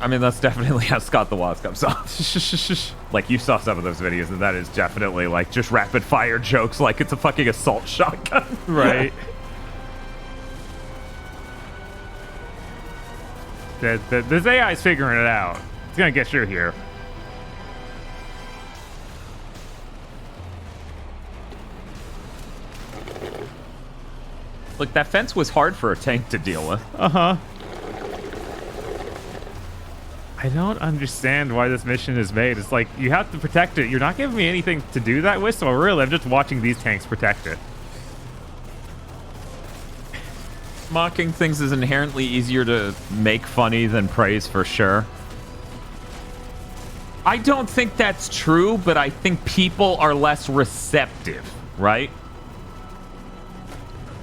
[SPEAKER 11] I mean, that's definitely how Scott the Woz comes off. Like, you saw some of those videos, and that is definitely, like, just rapid-fire jokes like it's a fucking assault shotgun.
[SPEAKER 1] Right. This AI is figuring it out. It's gonna get through here.
[SPEAKER 11] Look, that fence was hard for a tank to deal with.
[SPEAKER 1] Uh-huh. I don't understand why this mission is made. It's like, you have to protect it. You're not giving me anything to do that with, so really, I'm just watching these tanks protect it.
[SPEAKER 11] Mocking things is inherently easier to make funny than praise, for sure. I don't think that's true, but I think people are less receptive, right?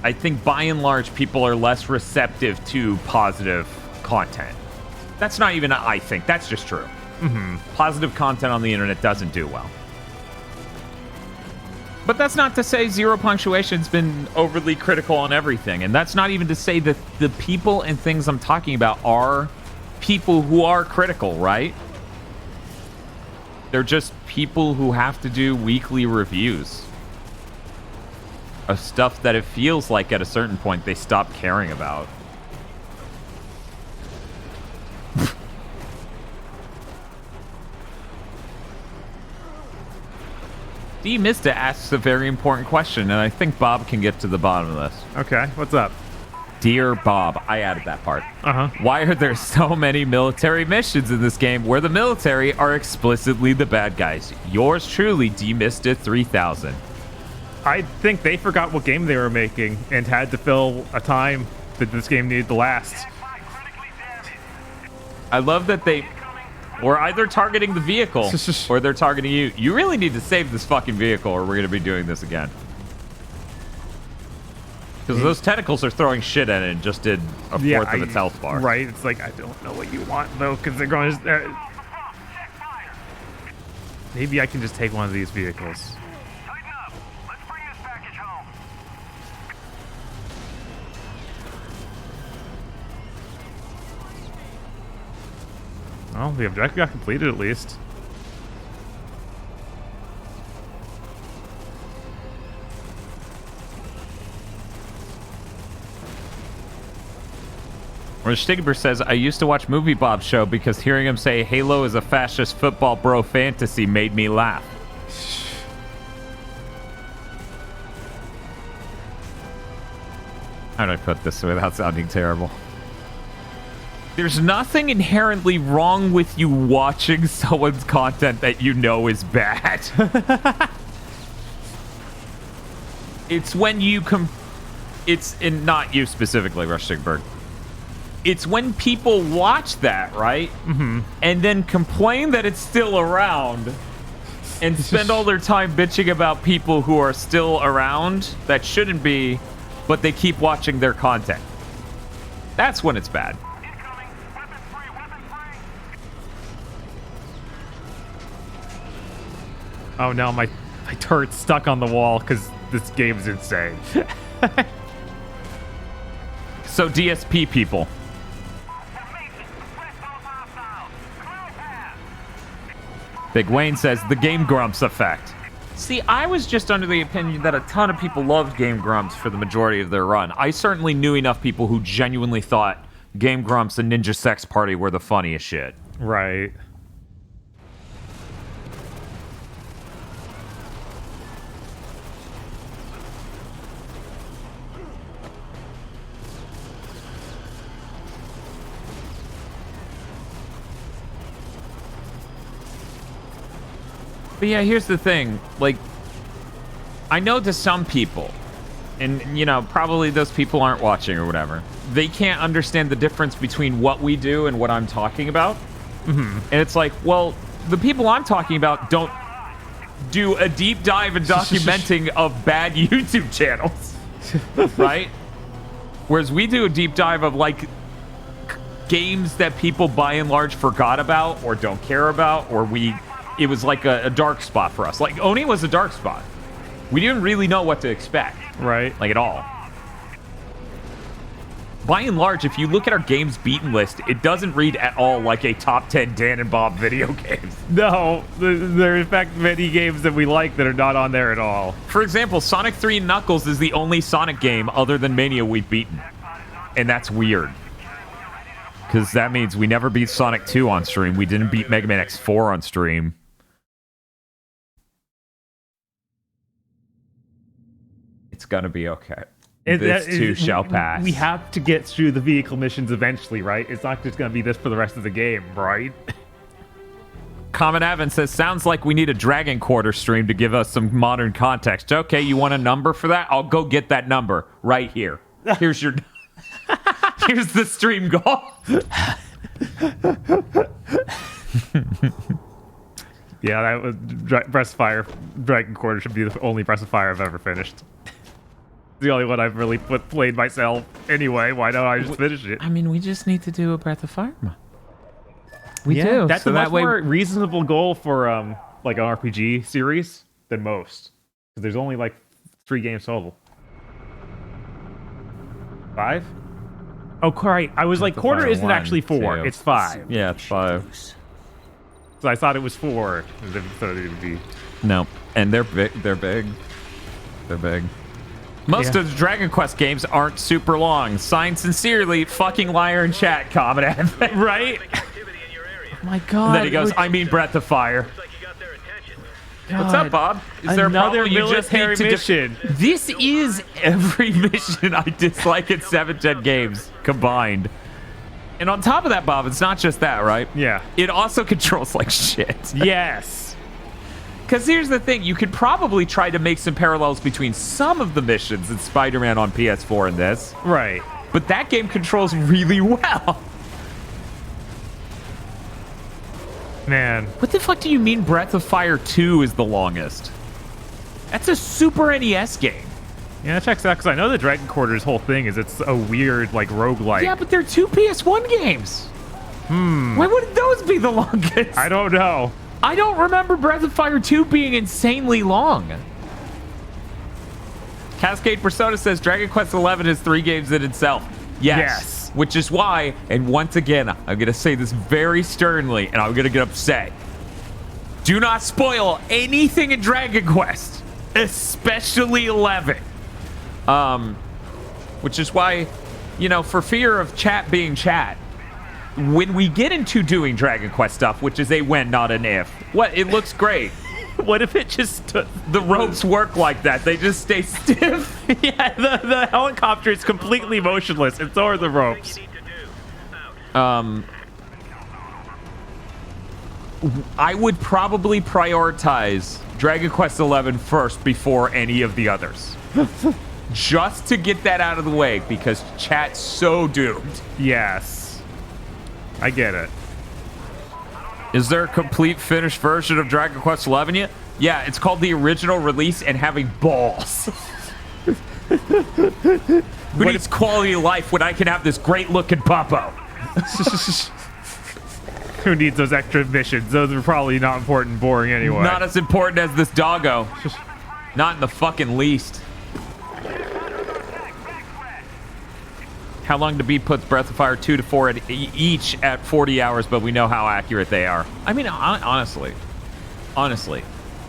[SPEAKER 11] I think by and large, people are less receptive to positive content. That's not even I think, that's just true. Positive content on the internet doesn't do well. But that's not to say zero punctuation's been overly critical on everything. And that's not even to say that the people and things I'm talking about are people who are critical, right? They're just people who have to do weekly reviews of stuff that it feels like at a certain point they stop caring about. D. Mista asks a very important question, and I think Bob can get to the bottom of this.
[SPEAKER 1] Okay, what's up?
[SPEAKER 11] Dear Bob, I added that part.
[SPEAKER 1] Uh-huh.
[SPEAKER 11] Why are there so many military missions in this game where the military are explicitly the bad guys? Yours truly, D. Mista 3000.
[SPEAKER 1] I think they forgot what game they were making and had to fill a time that this game needed to last.
[SPEAKER 11] I love that they were either targeting the vehicle or they're targeting you. You really need to save this fucking vehicle or we're going to be doing this again. Because those tentacles are throwing shit at it and just did a fourth of its health bar.
[SPEAKER 1] Right, it's like, I don't know what you want, though, because they're going to... maybe I can just take one of these vehicles. Well, the objective got completed at least.
[SPEAKER 11] Stigber says, I used to watch Movie Bob's show because hearing him say Halo is a fascist football bro fantasy made me laugh. How do I put this without sounding terrible? There's nothing inherently wrong with you watching someone's content that you know is bad. It's when you not you specifically, Rushtigberg. It's when people watch that, right?
[SPEAKER 1] Mm-hmm.
[SPEAKER 11] And then complain that it's still around and spend all their time bitching about people who are still around that shouldn't be, but they keep watching their content. That's when it's bad.
[SPEAKER 1] Oh no, my turret's stuck on the wall because this game's insane.
[SPEAKER 11] So DSP people. Big Wayne says the Game Grumps effect. See, I was just under the opinion that a ton of people loved Game Grumps for the majority of their run. I certainly knew enough people who genuinely thought Game Grumps and Ninja Sex Party were the funniest shit.
[SPEAKER 1] Right.
[SPEAKER 11] But yeah, here's the thing. Like, I know to some people, and, you know, probably those people aren't watching or whatever, they can't understand the difference between what we do and what I'm talking about.
[SPEAKER 1] Mm-hmm.
[SPEAKER 11] And it's like, well, the people I'm talking about don't do a deep dive and documenting of bad YouTube channels, right? Whereas we do a deep dive of, like, games that people by and large forgot about or don't care about, or it was like a dark spot for us. Like, Oni was a dark spot. We didn't really know what to expect.
[SPEAKER 1] Right.
[SPEAKER 11] Like, at all. By and large, if you look at our games beaten list, it doesn't read at all like a top 10 Dan and Bob video games.
[SPEAKER 1] No, there are in fact many games that we like that are not on there at all.
[SPEAKER 11] For example, Sonic 3 and Knuckles is the only Sonic game other than Mania we've beaten. And that's weird. Because that means we never beat Sonic 2 on stream. We didn't beat Mega Man X4 on stream. It's gonna be okay. This too shall pass.
[SPEAKER 1] We have to get through the vehicle missions eventually, right? It's not just gonna be this for the rest of the game, right?
[SPEAKER 11] Common Avon says, sounds like we need a Dragon Quarter stream to give us some modern context. Okay, you want a number for that? I'll go get that number right here. Here's your... Here's the stream goal.
[SPEAKER 1] Yeah, that was Breath of Fire. Dragon Quarter should be the only Breath of Fire I've ever finished. The only one I've really played myself. Anyway, why don't I just finish it?
[SPEAKER 11] I mean, we just need to do a Breath of Fire. We do.
[SPEAKER 1] That's
[SPEAKER 11] so
[SPEAKER 1] a much
[SPEAKER 11] that way
[SPEAKER 1] more reasonable goal for like an RPG series than most. Because there's only like 3 games total. 5? Oh, right. I was like, quarter isn't actually 4. It's 5.
[SPEAKER 11] Yeah, it's 5.
[SPEAKER 1] So I thought it was 4. So it would be.
[SPEAKER 11] No, and they're big. They're big. They're big. Most of the Dragon Quest games aren't super long. Signed sincerely, fucking liar in chat, Common Advent.
[SPEAKER 1] Right?
[SPEAKER 11] Oh my god. And then he goes, I mean Breath of Fire.
[SPEAKER 1] God.
[SPEAKER 11] What's up, Bob? Is there
[SPEAKER 1] another
[SPEAKER 11] a problem?
[SPEAKER 1] military mission?
[SPEAKER 11] This is every mission I dislike in 7 Gen games combined. And on top of that, Bob, it's not just that, right?
[SPEAKER 1] Yeah.
[SPEAKER 11] It also controls like shit.
[SPEAKER 1] Yes.
[SPEAKER 11] Because here's the thing, you could probably try to make some parallels between some of the missions in Spider-Man on PS4 and this.
[SPEAKER 1] Right.
[SPEAKER 11] But that game controls really well.
[SPEAKER 1] Man.
[SPEAKER 11] What the fuck do you mean Breath of Fire 2 is the longest? That's a Super NES game.
[SPEAKER 1] Yeah, that checks out, because I know the Dragon Quarter's whole thing is it's a weird, like, roguelike.
[SPEAKER 11] Yeah, but they're 2 PS1 games. Why wouldn't those be the longest?
[SPEAKER 1] I don't know.
[SPEAKER 11] I don't remember Breath of Fire 2 being insanely long. Cascade Persona says Dragon Quest XI is 3 games in itself. Yes. Which is why, and once again, I'm going to say this very sternly, and I'm going to get upset. Do not spoil anything in Dragon Quest, especially 11. Which is why you know, for fear of chat being chat, when we get into doing Dragon Quest stuff, which is a when, not an if, it looks great.
[SPEAKER 1] What if it just...
[SPEAKER 11] the ropes work like that? They just stay stiff.
[SPEAKER 1] Yeah, the helicopter is completely motionless, and so are the ropes.
[SPEAKER 11] I would probably prioritize Dragon Quest XI first before any of the others. Just to get that out of the way, because chat's so doomed.
[SPEAKER 1] Yes. I get it.
[SPEAKER 11] Is there a complete finished version of Dragon Quest XI yet? Yeah, it's called the original release and having balls. Who needs quality of life when I can have this great looking Popo?
[SPEAKER 1] Who needs those extra missions? Those are probably not important and boring anyway.
[SPEAKER 11] Not as important as this doggo. Not in the fucking least. How long to beat puts Breath of Fire 2 to 4 at each at 40 hours, but we know how accurate they are. I mean, honestly,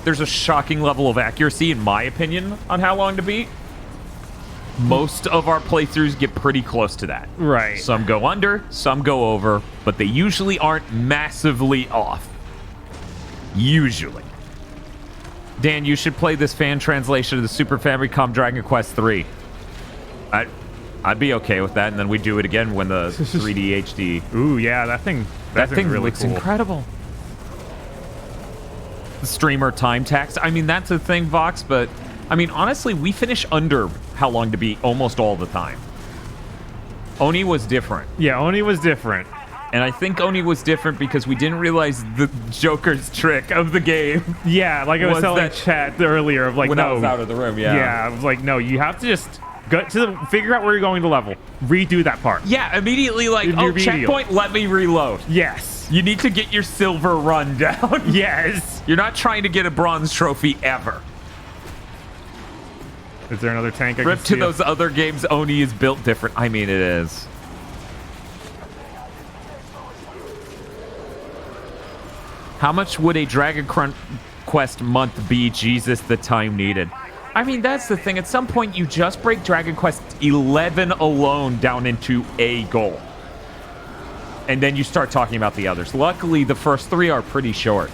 [SPEAKER 11] there's a shocking level of accuracy, in my opinion, on how long to beat. Most of our playthroughs get pretty close to that.
[SPEAKER 1] Right.
[SPEAKER 11] Some go under, some go over, but they usually aren't massively off. Usually. Dan, you should play this fan translation of the Super Famicom Dragon Quest 3. I'd be okay with that, and then we do it again when the 3D HD.
[SPEAKER 1] Ooh, yeah, that thing really
[SPEAKER 11] looks
[SPEAKER 1] cool.
[SPEAKER 11] incredible. The streamer time tax. I mean, that's a thing, Vox, but I mean, honestly, we finish under how long to beat almost all the time. Oni was different.
[SPEAKER 1] Yeah, Oni was different.
[SPEAKER 11] And I think Oni was different because we didn't realize the Joker's trick of the game.
[SPEAKER 1] Yeah, like I was telling chat earlier of like,
[SPEAKER 11] when
[SPEAKER 1] no.
[SPEAKER 11] I was out of the room, yeah.
[SPEAKER 1] Yeah, I was like, no, you have to just figure out where you're going to level. Redo that part.
[SPEAKER 11] Yeah, immediately like, oh, checkpoint, let me reload.
[SPEAKER 1] Yes.
[SPEAKER 11] You need to get your silver run down.
[SPEAKER 1] Yes.
[SPEAKER 11] You're not trying to get a bronze trophy ever.
[SPEAKER 1] Is there another tank I
[SPEAKER 11] Rip
[SPEAKER 1] can
[SPEAKER 11] to
[SPEAKER 1] steal?
[SPEAKER 11] those other games, Oni is built different. I mean, it is. How much would a Dragon Quest month be? Jesus, the time needed. I mean, that's the thing. At some point, you just break Dragon Quest 11 alone down into a goal. And then you start talking about the others. Luckily, the first 3 are pretty short.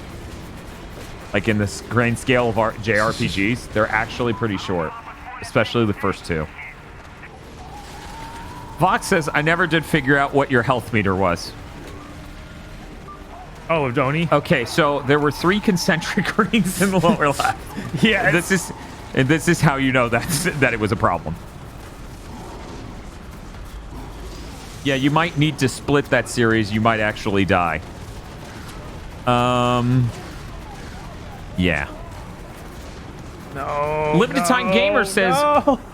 [SPEAKER 11] Like in this grand scale of our JRPGs, they're actually pretty short. Especially the first 2. Vox says, I never did figure out what your health meter was.
[SPEAKER 1] Oh, of Oni?
[SPEAKER 11] Okay, so there were 3 concentric rings in the lower left.
[SPEAKER 1] Yeah.
[SPEAKER 11] This is how you know that it was a problem. Yeah, you might need to split that series. You might actually die. Yeah.
[SPEAKER 1] No.
[SPEAKER 11] Limited Time Gamer says,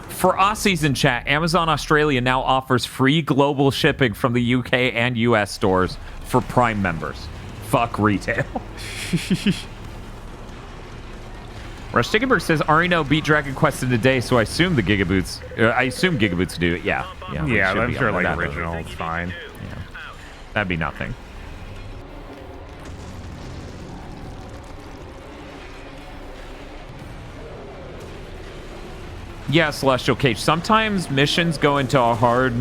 [SPEAKER 11] for Aussies in chat, Amazon Australia now offers free global shipping from the UK and US stores for Prime members. Fuck retail. Rush Stickenberg says, Arino beat Dragon Quest in a day, so I assume the Gigaboots... I assume Gigaboots do it, yeah.
[SPEAKER 1] Yeah, I'm sure like original, it's fine.
[SPEAKER 11] Yeah. That'd be nothing. Yeah, Celestial Cage. Sometimes missions go into a hard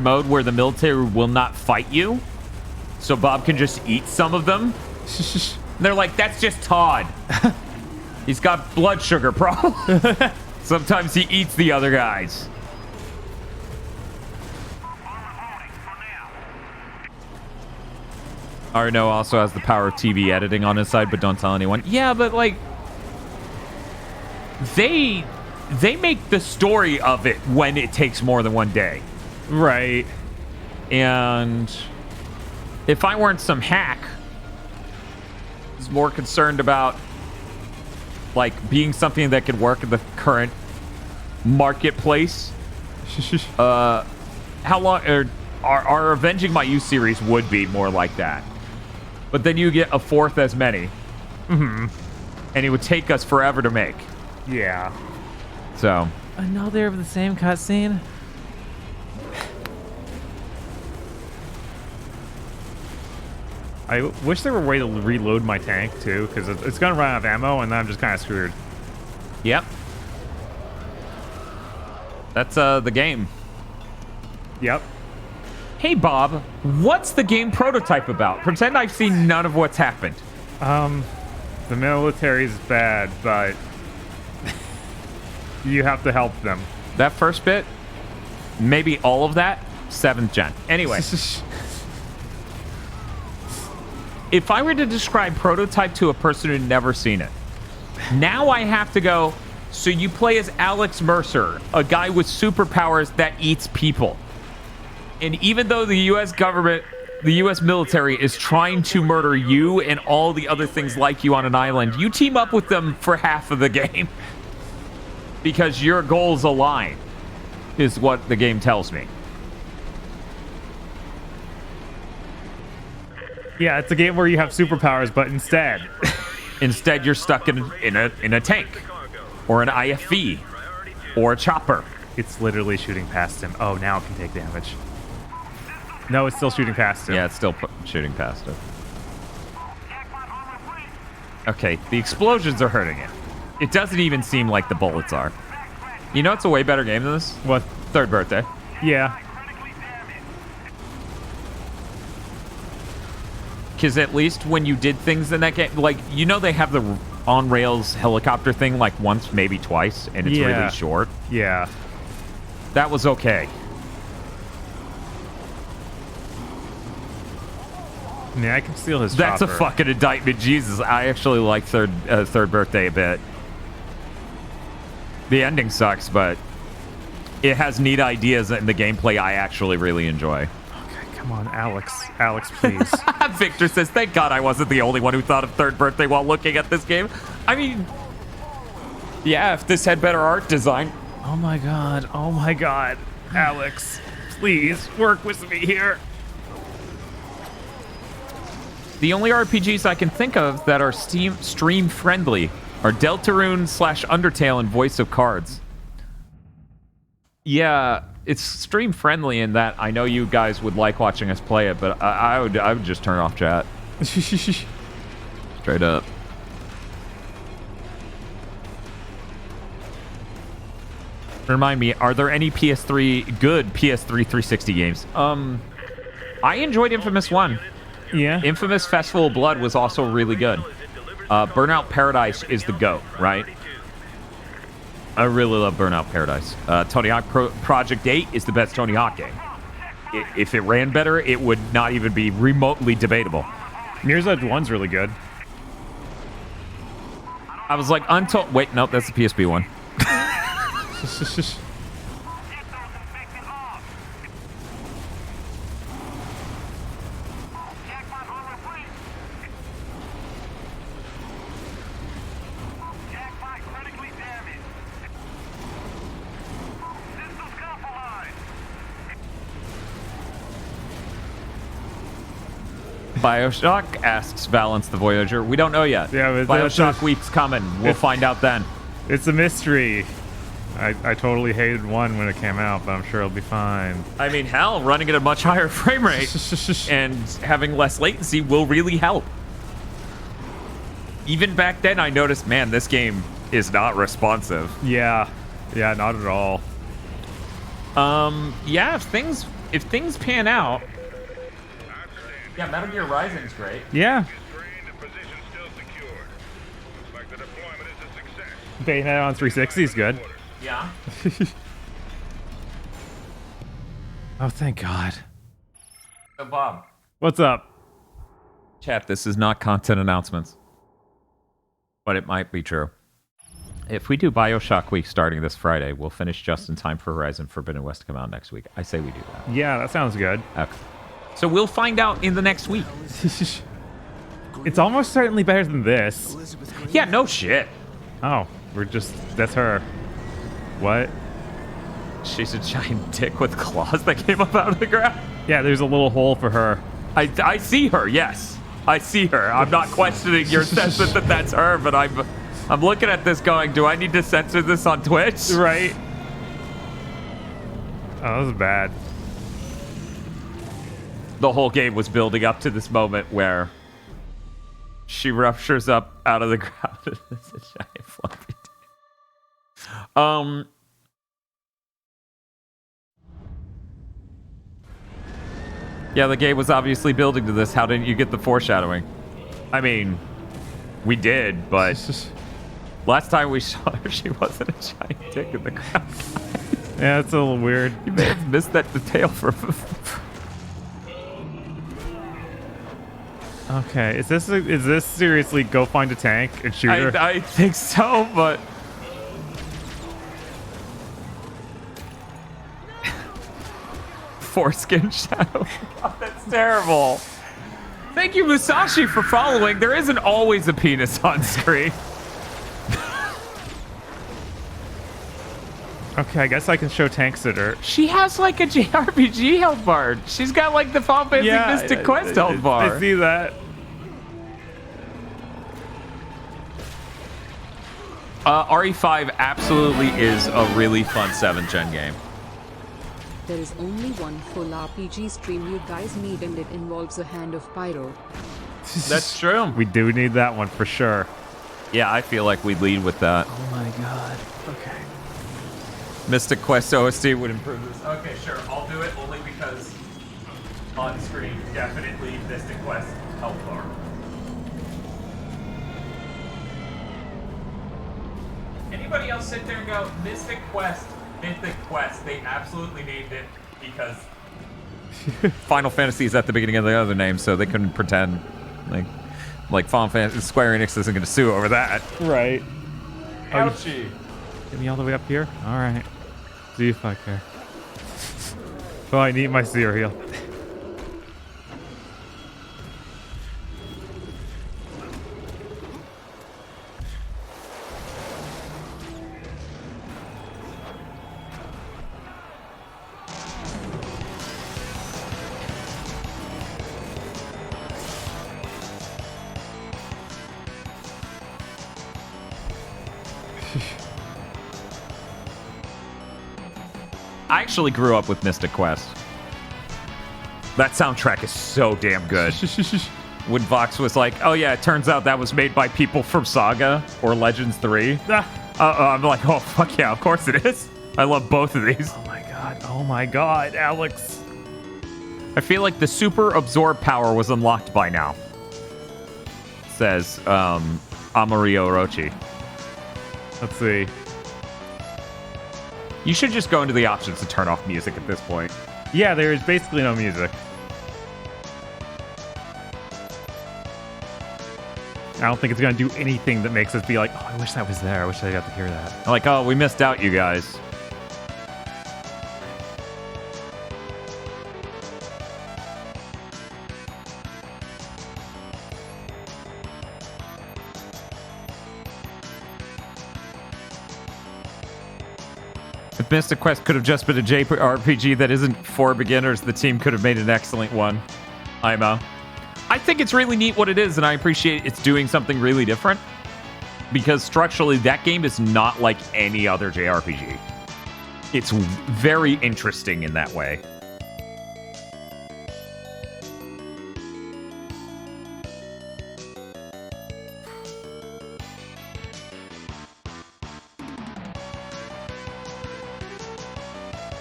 [SPEAKER 11] mode where the military will not fight you. So Bob can just eat some of them. They're like, that's just Todd. He's got blood sugar problems. Sometimes he eats the other guys. Arno also has the power of TV editing on his side, but don't tell anyone. Yeah, but like, they make the story of it when it takes more than one day.
[SPEAKER 1] Right.
[SPEAKER 11] And if I weren't some hack, I was more concerned about like being something that could work in the current marketplace. How long our Avenging My Youth series would be more like that. But then you get a 4th as many.
[SPEAKER 1] Mm-hmm.
[SPEAKER 11] And it would take us forever to make.
[SPEAKER 1] Yeah.
[SPEAKER 11] So.
[SPEAKER 1] Another of the same cutscene? I wish there were a way to reload my tank, too, because it's going to run out of ammo, and then I'm just kind of screwed.
[SPEAKER 11] Yep. That's the game.
[SPEAKER 1] Yep.
[SPEAKER 11] Hey, Bob, what's the game prototype about? Pretend I've seen none of what's happened.
[SPEAKER 1] The military's bad, but you have to help them.
[SPEAKER 11] That first bit, maybe all of that, 7th gen. Anyway. If I were to describe prototype to a person who'd never seen it, now I have to go, so you play as Alex Mercer, a guy with superpowers that eats people. And even though the U.S. government, the U.S. military is trying to murder you and all the other things like you on an island, you team up with them for half of the game. Because your goals align, is what the game tells me.
[SPEAKER 1] Yeah, it's a game where you have superpowers, but
[SPEAKER 11] instead you're stuck in a tank, or an IFV, or a chopper.
[SPEAKER 1] It's literally shooting past him. Oh, now it can take damage. No, it's still shooting past him.
[SPEAKER 11] Yeah, it's still shooting past him. Okay, the explosions are hurting it. It doesn't even seem like the bullets are. You know it's a way better game than this?
[SPEAKER 1] What?
[SPEAKER 11] Third Birthday.
[SPEAKER 1] Yeah.
[SPEAKER 11] Because at least when you did things in that game, like, you know they have the on-rails helicopter thing like once, maybe twice, and it's really short?
[SPEAKER 1] Yeah.
[SPEAKER 11] That was okay.
[SPEAKER 1] Yeah, I can steal his
[SPEAKER 11] That's
[SPEAKER 1] chopper.
[SPEAKER 11] a fucking indictment. Jesus, I actually like Third Birthday a bit. The ending sucks, but it has neat ideas in the gameplay I actually really enjoy.
[SPEAKER 1] Okay, come on, Alex. Alex, please.
[SPEAKER 11] Victor says, thank God I wasn't the only one who thought of Third Birthday while looking at this game. I mean, yeah, if this had better art design.
[SPEAKER 1] Oh my god. Oh my god. Alex, please work with me here.
[SPEAKER 11] The only RPGs I can think of that are stream friendly are Deltarune / Undertale and Voice of Cards. Yeah, it's stream friendly in that I know you guys would like watching us play it, but I would just turn off chat. Straight up. Remind me, are there any good PS3 360 games? I enjoyed Infamous 1.
[SPEAKER 1] Yeah.
[SPEAKER 11] Infamous Festival of Blood was also really good. Burnout Paradise is the GOAT, right? I really love Burnout Paradise. Tony Hawk Project 8 is the best Tony Hawk game. If it ran better, it would not even be remotely debatable.
[SPEAKER 1] Mirror's Edge 1's really good.
[SPEAKER 11] I was like, wait, no, that's the PSP one. Bioshock asks Valence the Voyager. We don't know yet.
[SPEAKER 1] Yeah, but
[SPEAKER 11] Bioshock Week's coming. We'll find out then.
[SPEAKER 1] It's a mystery. I totally hated 1 when it came out, but I'm sure it'll be fine.
[SPEAKER 11] I mean, hell, running at a much higher frame rate and having less latency will really help. Even back then, I noticed, man, this game is not responsive.
[SPEAKER 1] Yeah. Yeah, not at all.
[SPEAKER 11] Yeah, if things pan out. Yeah, Metal Gear Rising's great.
[SPEAKER 1] Yeah. Bayonetta on 360 is good.
[SPEAKER 11] Yeah.
[SPEAKER 1] Oh, thank God.
[SPEAKER 11] So, Bob.
[SPEAKER 1] What's up?
[SPEAKER 11] Chat, this is not content announcements. But it might be true. If we do Bioshock Week starting this Friday, we'll finish just in time for Horizon Forbidden West to come out next week. I say we do that.
[SPEAKER 1] Yeah, that sounds good.
[SPEAKER 11] Okay. So we'll find out in the next week.
[SPEAKER 1] It's almost certainly better than this.
[SPEAKER 11] Yeah, no shit.
[SPEAKER 1] Oh, that's her. What?
[SPEAKER 11] She's a giant dick with claws that came up out of the ground.
[SPEAKER 1] Yeah, there's a little hole for her.
[SPEAKER 11] I see her, yes. I see her. I'm not questioning your assessment that that's her, but I'm looking at this going, do I need to censor this on Twitch?
[SPEAKER 1] Right. Oh, that was bad.
[SPEAKER 11] The whole game was building up to this moment where she ruptures up out of the ground. It's a giant floppy. Yeah, the game was obviously building to this. How didn't you get the foreshadowing? I mean, we did, but last time we saw her, she wasn't a giant dick in the crowd.
[SPEAKER 1] Yeah, it's a little weird.
[SPEAKER 11] You may have missed that detail for.
[SPEAKER 1] Okay, is this seriously go find a tank and shoot her?
[SPEAKER 11] I think so, but foreskin shadow. Oh, that's terrible. Thank you, Musashi, for following. There isn't always a penis on screen.
[SPEAKER 1] Okay, I guess I can show tank sitter.
[SPEAKER 11] She has like a JRPG health bar. She's got like the Final Fantasy Mystic Quest health bar.
[SPEAKER 1] I see that.
[SPEAKER 11] RE5 absolutely is a really fun 7th gen game.
[SPEAKER 13] There is only one full RPG stream you guys need, and it involves a hand of pyro.
[SPEAKER 11] That's true.
[SPEAKER 1] We do need that one for sure.
[SPEAKER 11] Yeah, I feel like we'd lead with that.
[SPEAKER 1] Oh my god. Okay.
[SPEAKER 11] Mystic Quest OST would improve this. Okay, sure. I'll do it only because on screen, definitely Mystic Quest health bar. Anybody else sit there and go, Mystic Quest, Mythic Quest? They absolutely named it because Final Fantasy is at the beginning of the other name, so they couldn't pretend like Final Fantasy. Square Enix isn't going to sue over that.
[SPEAKER 1] Right.
[SPEAKER 11] Ouchie.
[SPEAKER 1] Get me all the way up here? Alright. See if I care. Oh, I need my cereal.
[SPEAKER 11] I actually grew up with Mystic Quest. That soundtrack is so damn good. When Vox was like, oh yeah, it turns out that was made by people from Saga or Legends 3. I'm like, oh fuck yeah, of course it is. I love both of these.
[SPEAKER 1] Oh my god, Alex.
[SPEAKER 11] I feel like the super absorb power was unlocked by now. Says Amarillo Orochi.
[SPEAKER 1] Let's see.
[SPEAKER 11] You should just go into the options to turn off music at this point.
[SPEAKER 1] Yeah, there is basically no music. I don't think it's going to do anything that makes us be like, oh, I wish that was there. I wish I got to hear that.
[SPEAKER 11] Like, oh, we missed out, you guys. If Mystic Quest could have just been a JRPG that isn't for beginners, the team could have made an excellent one. IMO. I think it's really neat what it is, and I appreciate it's doing something really different. Because structurally, that game is not like any other JRPG. It's very interesting in that way.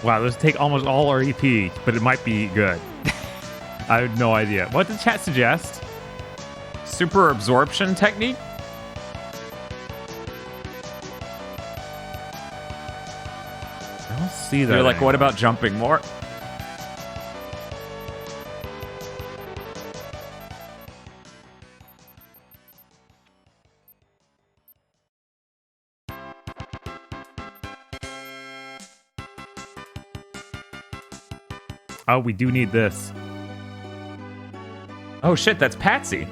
[SPEAKER 1] Wow, this take almost all our EP, but it might be good. I have no idea. What did chat suggest?
[SPEAKER 11] Super absorption technique?
[SPEAKER 1] I don't see that.
[SPEAKER 11] You're like,
[SPEAKER 1] anymore.
[SPEAKER 11] what about jumping more?
[SPEAKER 1] Oh, we do need this.
[SPEAKER 11] Oh shit, that's Patsy.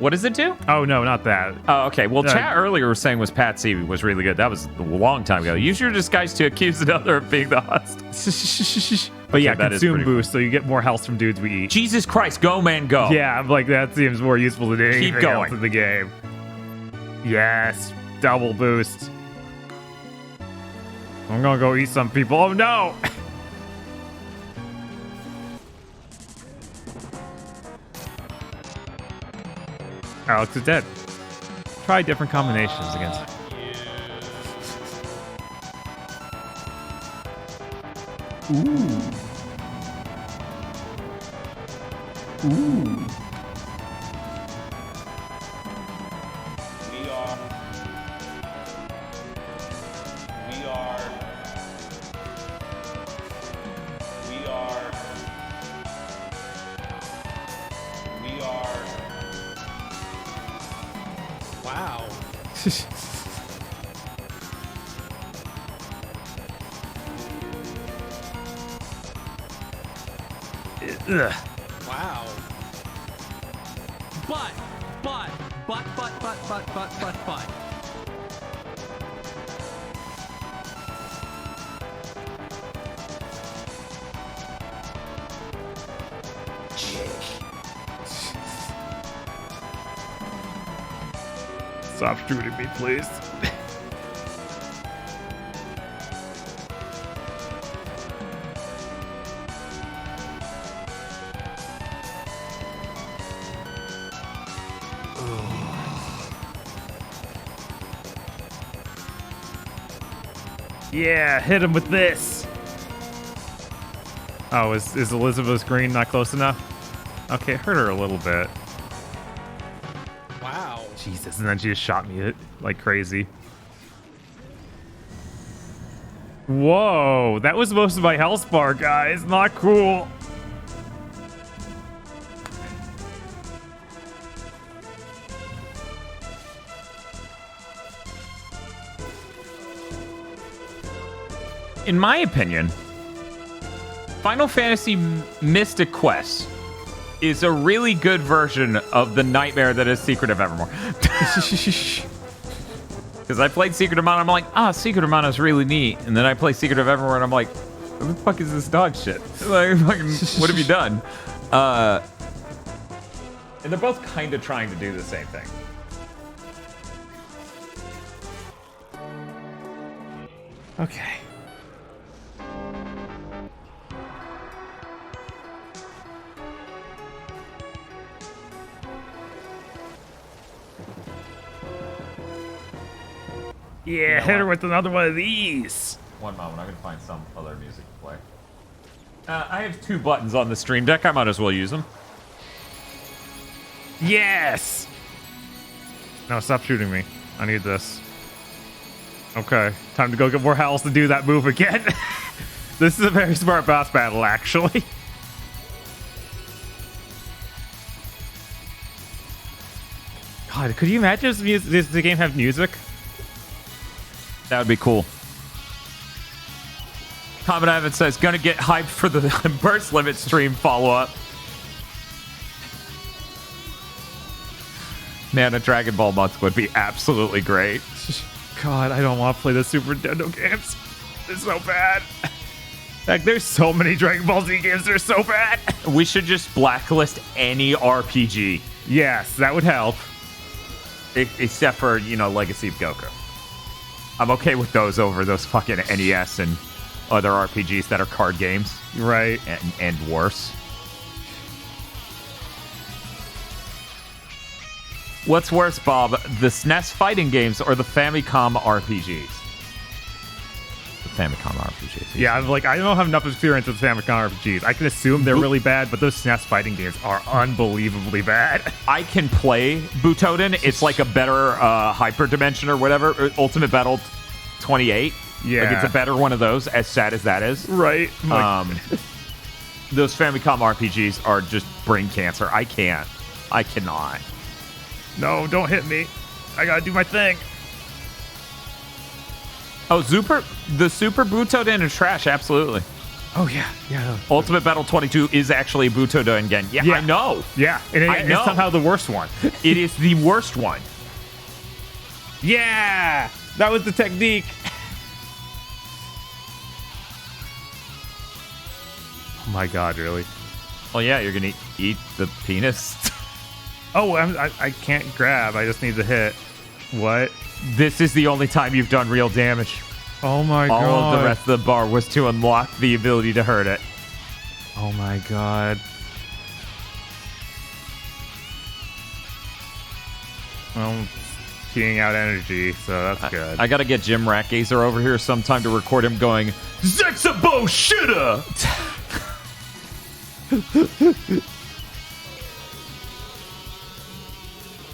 [SPEAKER 11] What does it do?
[SPEAKER 1] Oh, no, not that.
[SPEAKER 11] Oh, okay. Well, chat earlier was saying Patsy was really good. That was a long time ago. Use your disguise to accuse another of being the host.
[SPEAKER 1] But yeah,
[SPEAKER 11] that is
[SPEAKER 1] consume
[SPEAKER 11] pretty
[SPEAKER 1] boost, so you get more health from dudes we eat.
[SPEAKER 11] Jesus Christ, go, man, go.
[SPEAKER 1] Yeah, I'm like, that seems more useful than anything
[SPEAKER 11] Keep going.
[SPEAKER 1] else in the game. Yes, double boost. I'm gonna go eat some people. Oh, no! Alex is dead. Try different combinations against him. Ooh. Ooh.
[SPEAKER 3] Wow.
[SPEAKER 1] Ugh.
[SPEAKER 3] Wow. But.
[SPEAKER 1] Stop shooting me, please. Yeah, hit him with this. Oh, is Elizabeth Green not close enough? Okay, hurt her a little bit.
[SPEAKER 3] Wow.
[SPEAKER 1] Jesus, and then she just shot me like crazy. Whoa, that was most of my health bar, guys. Not cool.
[SPEAKER 11] In my opinion, Final Fantasy Mystic Quest is a really good version of the nightmare that is Secret of Evermore. Because I played Secret of Mana, I'm like, Secret of Mana is really neat. And then I play Secret of Evermore, and I'm like, what the fuck is this dog shit? Like, fucking, what have you done? And they're both kind of trying to do the same thing.
[SPEAKER 1] Okay. Yeah, hit her with another one of these.
[SPEAKER 11] One moment, I'm gonna find some other music to play. I have 2 buttons on the stream deck. I might as well use them.
[SPEAKER 1] Yes! No, stop shooting me. I need this. Okay, time to go get more health to do that move again. This is a very smart boss battle, actually. God, could you imagine if the game have music?
[SPEAKER 11] That would be cool. Common Ivan says, gonna get hyped for the burst limit stream follow-up. Man, a Dragon Ball month would be absolutely great.
[SPEAKER 1] God, I don't want to play the Super Nintendo games. They're so bad. Like, there's so many Dragon Ball Z games that are so bad.
[SPEAKER 11] We should just blacklist any RPG.
[SPEAKER 1] Yes, that would help.
[SPEAKER 11] Except for, Legacy of Goku. I'm okay with those over those fucking NES and other RPGs that are card games.
[SPEAKER 1] Right.
[SPEAKER 11] And worse. What's worse, Bob? The SNES fighting games or the Famicom RPGs? The Famicom RPGs.
[SPEAKER 1] Yeah, I don't have enough experience with Famicom RPGs. I can assume they're really bad, but those SNES fighting games are unbelievably bad.
[SPEAKER 11] I can play Butoden. It's like a better Hyperdimension or whatever. Ultimate Battle 28.
[SPEAKER 1] Yeah.
[SPEAKER 11] Like, it's a better one of those, as sad as that is.
[SPEAKER 1] Right.
[SPEAKER 11] Those Famicom RPGs are just brain cancer. I cannot.
[SPEAKER 1] No, don't hit me. I gotta do my thing.
[SPEAKER 11] Oh, the Super Butoden is trash, absolutely.
[SPEAKER 1] Oh, yeah. Yeah.
[SPEAKER 11] Ultimate Battle 22 is actually Butoden again. Yeah, I know.
[SPEAKER 1] Yeah, and it's somehow the worst one.
[SPEAKER 11] It is the worst one.
[SPEAKER 1] Yeah! That was the technique. Oh my god, really?
[SPEAKER 11] Well, yeah, you're gonna eat the penis.
[SPEAKER 1] Oh, I can't grab. I just need to hit. What?
[SPEAKER 11] This is the only time you've done real damage.
[SPEAKER 1] Oh my god.
[SPEAKER 11] All of the rest of the bar was to unlock the ability to hurt it.
[SPEAKER 1] Oh my god. Well, keying out energy, so that's good.
[SPEAKER 11] I gotta get Jim Ratgazer over here sometime to record him going, Zexabo shitta!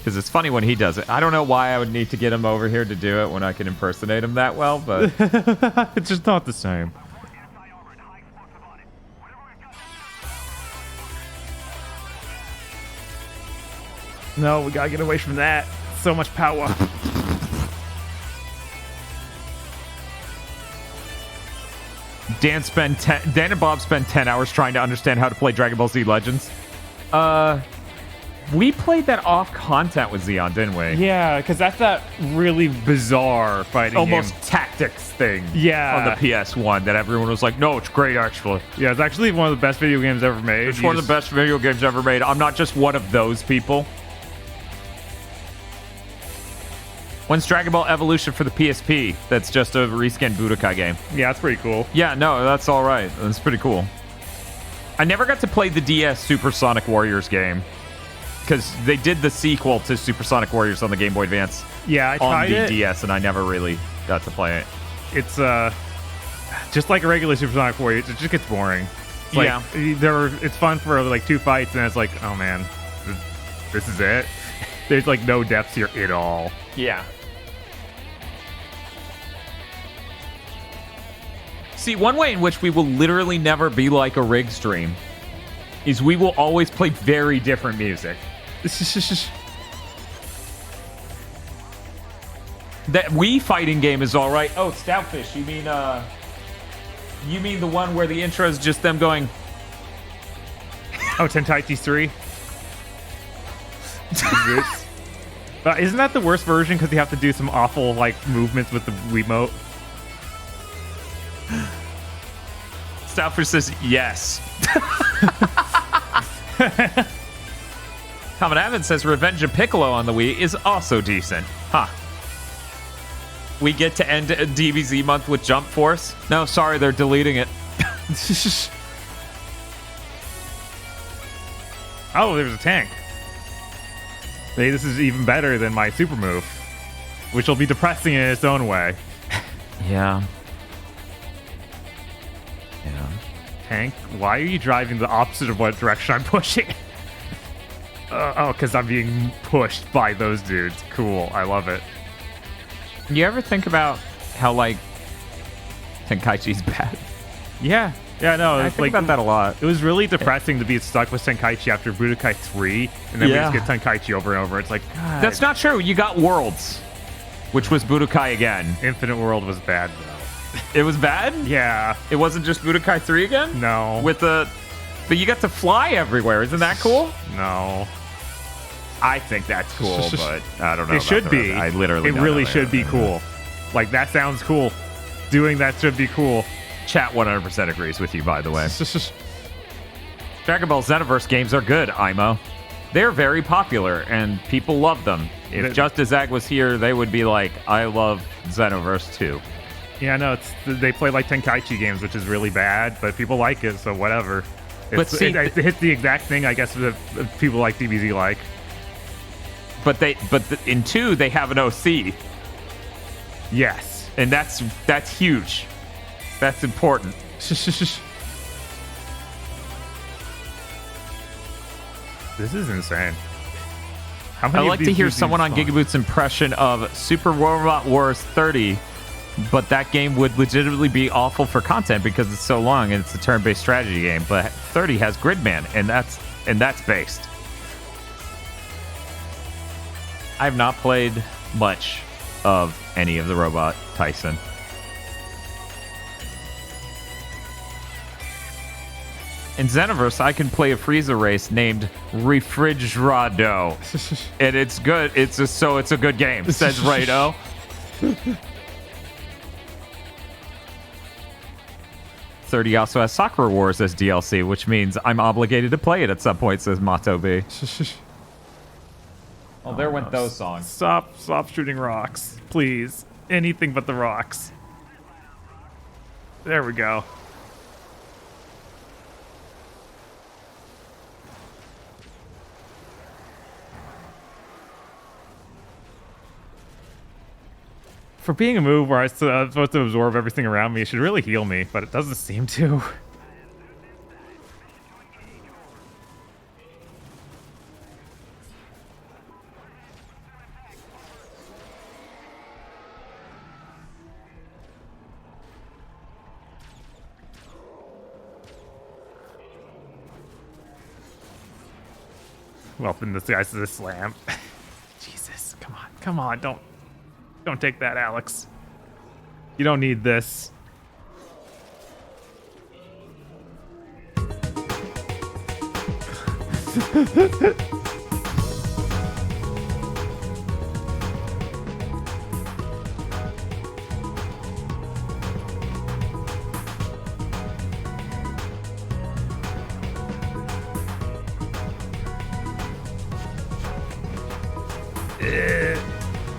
[SPEAKER 11] Because it's funny when he does it. I don't know why I would need to get him over here to do it when I can impersonate him that well, but...
[SPEAKER 1] It's just not the same. No, we gotta get away from that. So much power.
[SPEAKER 11] Dan and Bob spent 10 hours trying to understand how to play Dragon Ball Z Legends. We played that off content with Xeon, didn't we?
[SPEAKER 1] Yeah, because that's that really bizarre fighting
[SPEAKER 11] almost
[SPEAKER 1] game.
[SPEAKER 11] Tactics thing.
[SPEAKER 1] Yeah.
[SPEAKER 11] On the PS1 that everyone was like, no, it's great actually.
[SPEAKER 1] Yeah, it's actually one of the best video games ever made.
[SPEAKER 11] It's one of the best video games ever made. I'm not just one of those people. When's Dragon Ball Evolution for the PSP? That's just a reskinned Budokai game.
[SPEAKER 1] Yeah, that's pretty cool.
[SPEAKER 11] Yeah, no, that's all right. That's pretty cool. I never got to play the DS Supersonic Warriors game because they did the sequel to Supersonic Warriors on the Game Boy Advance.
[SPEAKER 1] Yeah, I tried
[SPEAKER 11] on the
[SPEAKER 1] it.
[SPEAKER 11] DS, and I never really got to play it.
[SPEAKER 1] It's just like a regular Supersonic Warriors. It just gets boring. It's like, it's fun for like 2 fights, and it's like, oh man, this is it. There's like no depth here at all.
[SPEAKER 11] Yeah. See, one way in which we will literally never be like a rig stream is we will always play very different music. That Wii fighting game is all right. Oh, Stoutfish, you mean the one where the intro is just them going...
[SPEAKER 1] Oh, Tenkaichi 3? Isn't that the worst version because you have to do some awful like movements with the Wiimote?
[SPEAKER 11] Stoutfish says yes. Common Avid says Revenge of Piccolo on the Wii is also decent. Huh. We get to end DBZ month with Jump Force? No, sorry, they're deleting it.
[SPEAKER 1] Oh, there's a tank. Hey, this is even better than my super move, which will be depressing in its own way.
[SPEAKER 11] Yeah.
[SPEAKER 1] Tank, why are you driving the opposite of what direction I'm pushing? Oh, because I'm being pushed by those dudes. Cool, I love it.
[SPEAKER 11] You ever think about how, like, Tenkaichi's bad?
[SPEAKER 1] Yeah, no.
[SPEAKER 11] I think about that a lot.
[SPEAKER 1] It was really depressing to be stuck with Tenkaichi after Budokai 3, and then we just get Tenkaichi over and over. It's like, God.
[SPEAKER 11] That's not true. You got Worlds, which was Budokai again.
[SPEAKER 1] Infinite World was bad, though.
[SPEAKER 11] It was bad?
[SPEAKER 1] Yeah.
[SPEAKER 11] It wasn't just Budokai 3 again?
[SPEAKER 1] No.
[SPEAKER 11] But you got to fly everywhere. Isn't that cool?
[SPEAKER 1] No.
[SPEAKER 11] I think that's cool, but I don't know.
[SPEAKER 1] It should be.
[SPEAKER 11] I literally.
[SPEAKER 1] It really should be cool. Like, that sounds cool. Doing that should be cool.
[SPEAKER 11] Chat 100% agrees with you, by the way. Dragon Ball Xenoverse games are good, Imo. They're very popular, and people love them. If Just as Ag was here, they would be like, I love Xenoverse too.
[SPEAKER 1] Yeah, no, they play like Tenkaichi games, which is really bad, but people like it, so whatever.
[SPEAKER 11] But see,
[SPEAKER 1] it hits the exact thing, I guess, that people like DBZ like.
[SPEAKER 11] But in 2, they have an OC.
[SPEAKER 1] Yes.
[SPEAKER 11] And that's huge. That's important.
[SPEAKER 1] This is insane. How many
[SPEAKER 11] I'd like to hear someone on Gigaboot's impression of Super Robot Wars 30, but that game would legitimately be awful for content because it's so long and it's a turn-based strategy game. But 30 has Gridman, and that's based. I have not played much of any of the Robot Tyson. In Xenoverse, I can play a Frieza race named Refrigerado, and it's good. It's a good game. Says Rado. 30 also has Sakura Wars as DLC, which means I'm obligated to play it at some point. Says Mato B. Oh, there went those songs.
[SPEAKER 1] Stop shooting rocks, please. Anything but the rocks. There we go. For being a move where I'm supposed to absorb everything around me, it should really heal me, but it doesn't seem to. Well, then this guy's the slam. Jesus, come on, don't take that, Alex. You don't need this.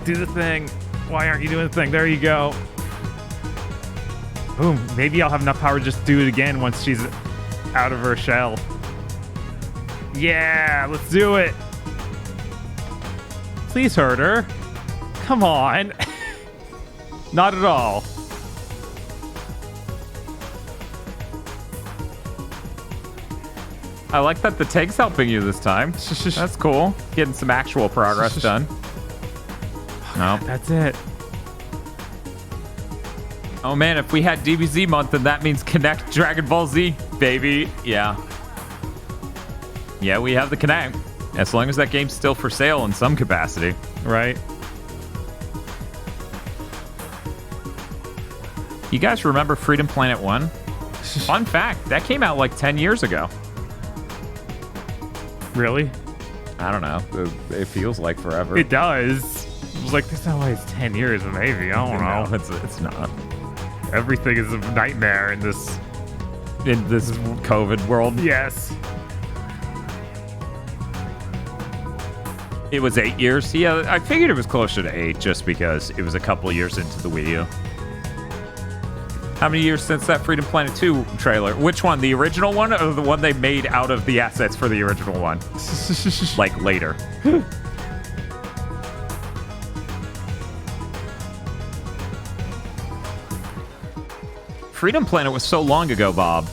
[SPEAKER 1] Do the thing. Why aren't you doing the thing? There you go. Boom. Maybe I'll have enough power to just do it again once she's out of her shell. Yeah, let's do it. Please hurt her. Come on. Not at all.
[SPEAKER 11] I like that the tank's helping you this time. That's cool. Getting some actual progress done. No.
[SPEAKER 1] That's it.
[SPEAKER 11] Oh man, if we had DBZ month, then that means Connect Dragon Ball Z, baby. Yeah. Yeah, we have the Connect. As long as that game's still for sale in some capacity.
[SPEAKER 1] Right.
[SPEAKER 11] You guys remember Freedom Planet 1? Fun fact, that came out like 10 years ago.
[SPEAKER 1] Really?
[SPEAKER 11] I don't know. It feels like forever.
[SPEAKER 1] It does. It was like, there's no way it's 10 years, but maybe. I don't know.
[SPEAKER 11] No, it's not.
[SPEAKER 1] Everything is a nightmare in this
[SPEAKER 11] COVID world.
[SPEAKER 1] Yes.
[SPEAKER 11] It was 8 years. Yeah, I figured it was closer to 8 just because it was a couple years into the Wii U. How many years since that Freedom Planet 2 trailer? Which one? The original one or the one they made out of the assets for the original one? Like later. Freedom Planet was so long ago, Bob,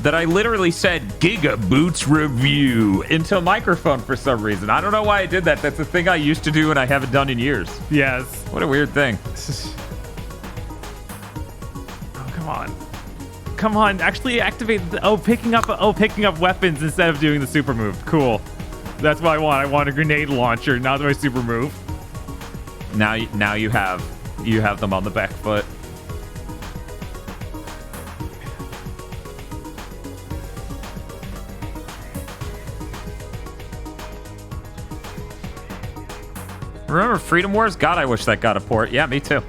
[SPEAKER 11] that I literally said Giga Boots Review into a microphone for some reason. I don't know why I did that. That's a thing I used to do and I haven't done in years.
[SPEAKER 1] Yes.
[SPEAKER 11] What a weird thing.
[SPEAKER 1] Come on, actually activate the, picking up weapons instead of doing the super move. Cool. That's what I want. I want a grenade launcher, not my super move.
[SPEAKER 11] Now you have them on the back foot. Remember Freedom Wars? God, I wish that got a port. Yeah, me too.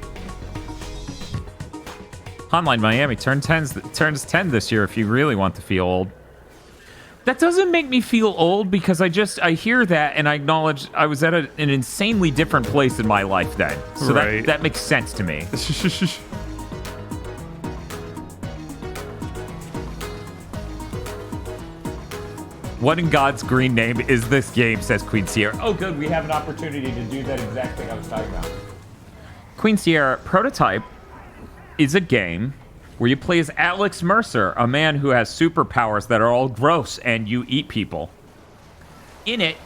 [SPEAKER 11] Hotline Miami turns 10 this year if you really want to feel old. That doesn't make me feel old because I hear that and I acknowledge I was at an insanely different place in my life then. So
[SPEAKER 1] right.
[SPEAKER 11] that makes sense to me. What in God's green name is this game, says Queen Sierra. Oh, good. We have an opportunity to do that exact thing I was talking about. Queen Sierra, Prototype is a game where you play as Alex Mercer, a man who has superpowers that are all gross and you eat people. In it,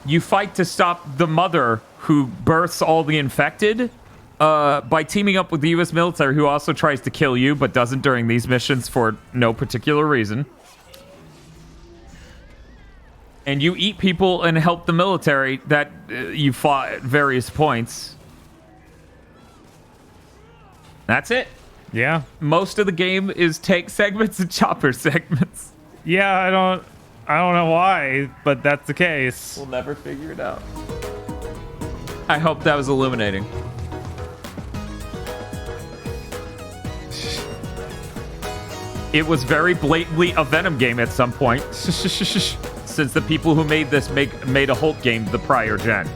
[SPEAKER 11] you fight to stop the mother who births all the infected by teaming up with the U.S. military, who also tries to kill you but doesn't during these missions for no particular reason. And you eat people and help the military that you fought at various points. That's it.
[SPEAKER 1] Yeah.
[SPEAKER 11] Most of the game is tank segments and chopper segments.
[SPEAKER 1] Yeah, I don't know why, but that's the case.
[SPEAKER 11] We'll never figure it out. I hope that was illuminating. It was very blatantly a Venom game at some point. Since the people who made this made a Hulk game the prior gen.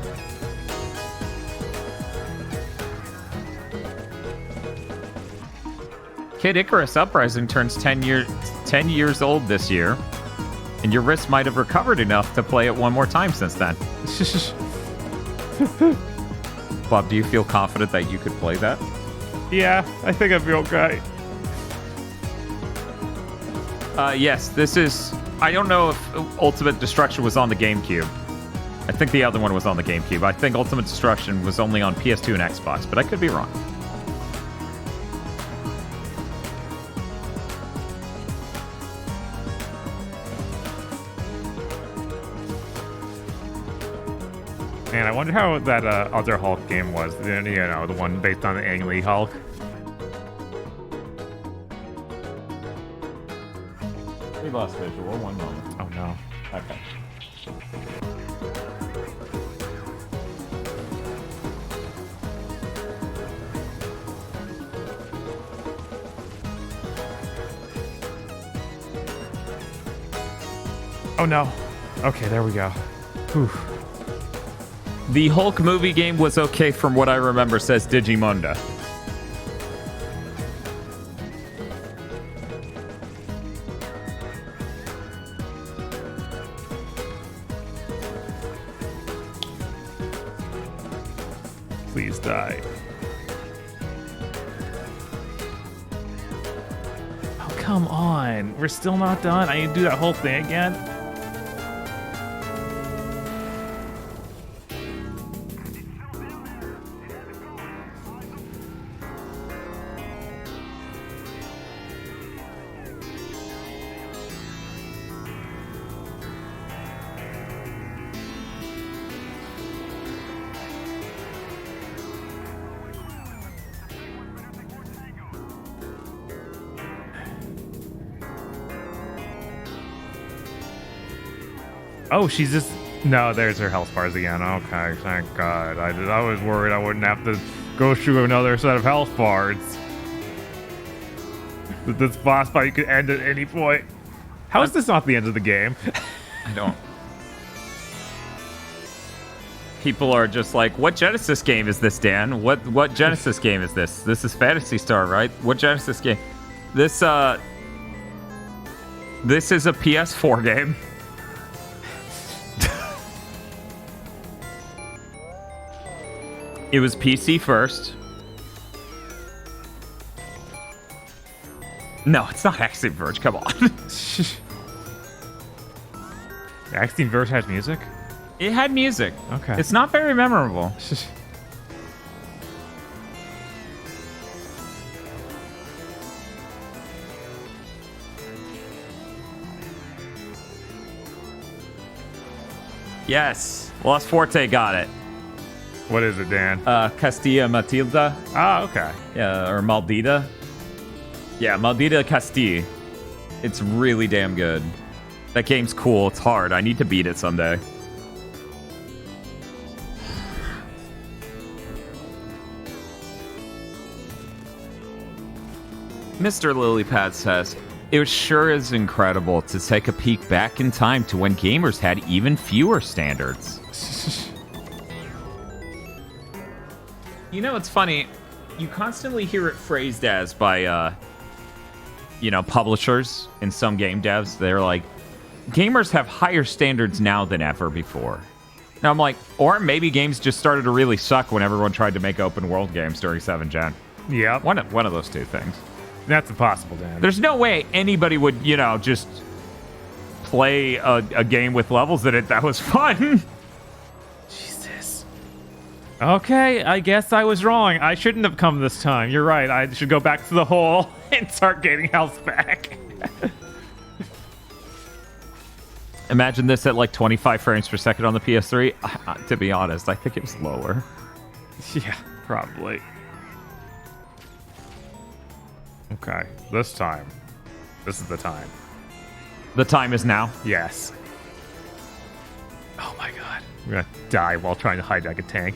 [SPEAKER 11] Kid Icarus Uprising turns 10 years old this year, and your wrist might have recovered enough to play it one more time since then. Bob, do you feel confident that you could play that?
[SPEAKER 1] Yeah, I think I'd be okay.
[SPEAKER 11] Yes, this is... I don't know if Ultimate Destruction was on the GameCube. I think the other one was on the GameCube. I think Ultimate Destruction was only on PS2 and Xbox, but I could be wrong.
[SPEAKER 1] Man, I wonder how that other Hulk game was. You know, the one based on the Ang Lee Hulk.
[SPEAKER 11] We lost visual. 1 moment.
[SPEAKER 1] Oh no.
[SPEAKER 11] Okay.
[SPEAKER 1] Oh no. Okay, there we go. Whew.
[SPEAKER 11] The Hulk movie game was okay from what I remember, says Digimunda.
[SPEAKER 1] Please die. Oh, come on. We're still not done. I need to do that whole thing again. Oh, she's just... No, there's her health bars again. Okay, thank God. I was worried I wouldn't have to go through another set of health bars. This boss fight could end at any point. How is this not the end of the game?
[SPEAKER 11] I don't. People are just like, what Genesis game is this, Dan? What Genesis game is this? This is Phantasy Star, right? What Genesis game? This is a PS4 game. It was PC first. No, it's not Axiom Verge. Come on.
[SPEAKER 1] Axiom Verge has music?
[SPEAKER 11] It had music.
[SPEAKER 1] Okay.
[SPEAKER 11] It's not very memorable. Yes. Lost Forte got it.
[SPEAKER 1] What is it, Dan?
[SPEAKER 11] Castilla Matilda.
[SPEAKER 1] Ah, okay.
[SPEAKER 11] Yeah, or Maldita. Yeah, Maldita Castilla. It's really damn good. That game's cool. It's hard. I need to beat it someday. Mr. Lilypad says, it sure is incredible to take a peek back in time to when gamers had even fewer standards. You know, it's funny. You constantly hear it phrased as by, publishers and some game devs. They're like, gamers have higher standards now than ever before. Now I'm like, or maybe games just started to really suck when everyone tried to make open world games during 7th Gen.
[SPEAKER 1] Yeah.
[SPEAKER 11] One of those two things.
[SPEAKER 1] That's impossible, Dan.
[SPEAKER 11] There's no way anybody would, just play a game with levels in it that was fun.
[SPEAKER 1] Jesus. Okay, I guess I was wrong. I shouldn't have come this time. You're right. I should go back to the hole and start getting health back.
[SPEAKER 11] Imagine this at like 25 frames per second on the PS3. To be honest, I think it was lower.
[SPEAKER 1] Yeah, probably. Okay, this time. This is the time.
[SPEAKER 11] The time is now?
[SPEAKER 1] Yes. Oh my God. I'm gonna die while trying to hijack a tank.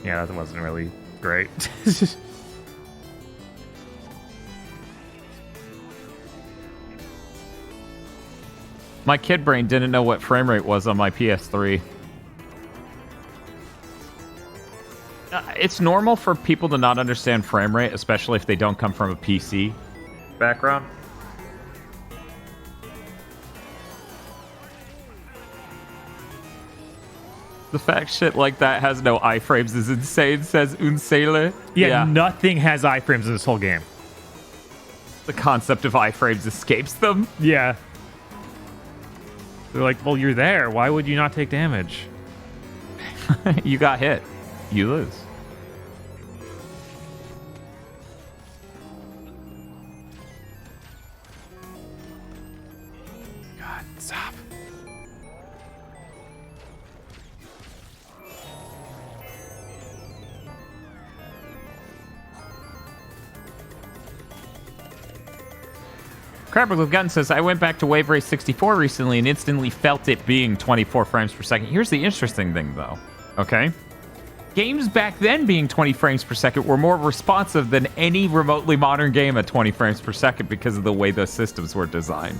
[SPEAKER 1] Yeah, that wasn't really great.
[SPEAKER 11] My kid brain didn't know what frame rate was on my PS3. It's normal for people to not understand frame rate, especially if they don't come from a PC background. The fact shit like that has no iframes is insane, says Unsele.
[SPEAKER 1] Yeah, nothing has iframes in this whole game.
[SPEAKER 11] The concept of iframes escapes them.
[SPEAKER 1] Yeah. They're like, well, you're there. Why would you not take damage?
[SPEAKER 11] You got hit. You lose.
[SPEAKER 1] God, stop.
[SPEAKER 11] Crabberglue Gun says, I went back to Wave Race 64 recently and instantly felt it being 24 frames per second. Here's the interesting thing, though. Okay? Games back then being 20 frames per second were more responsive than any remotely modern game at 20 frames per second because of the way those systems were designed.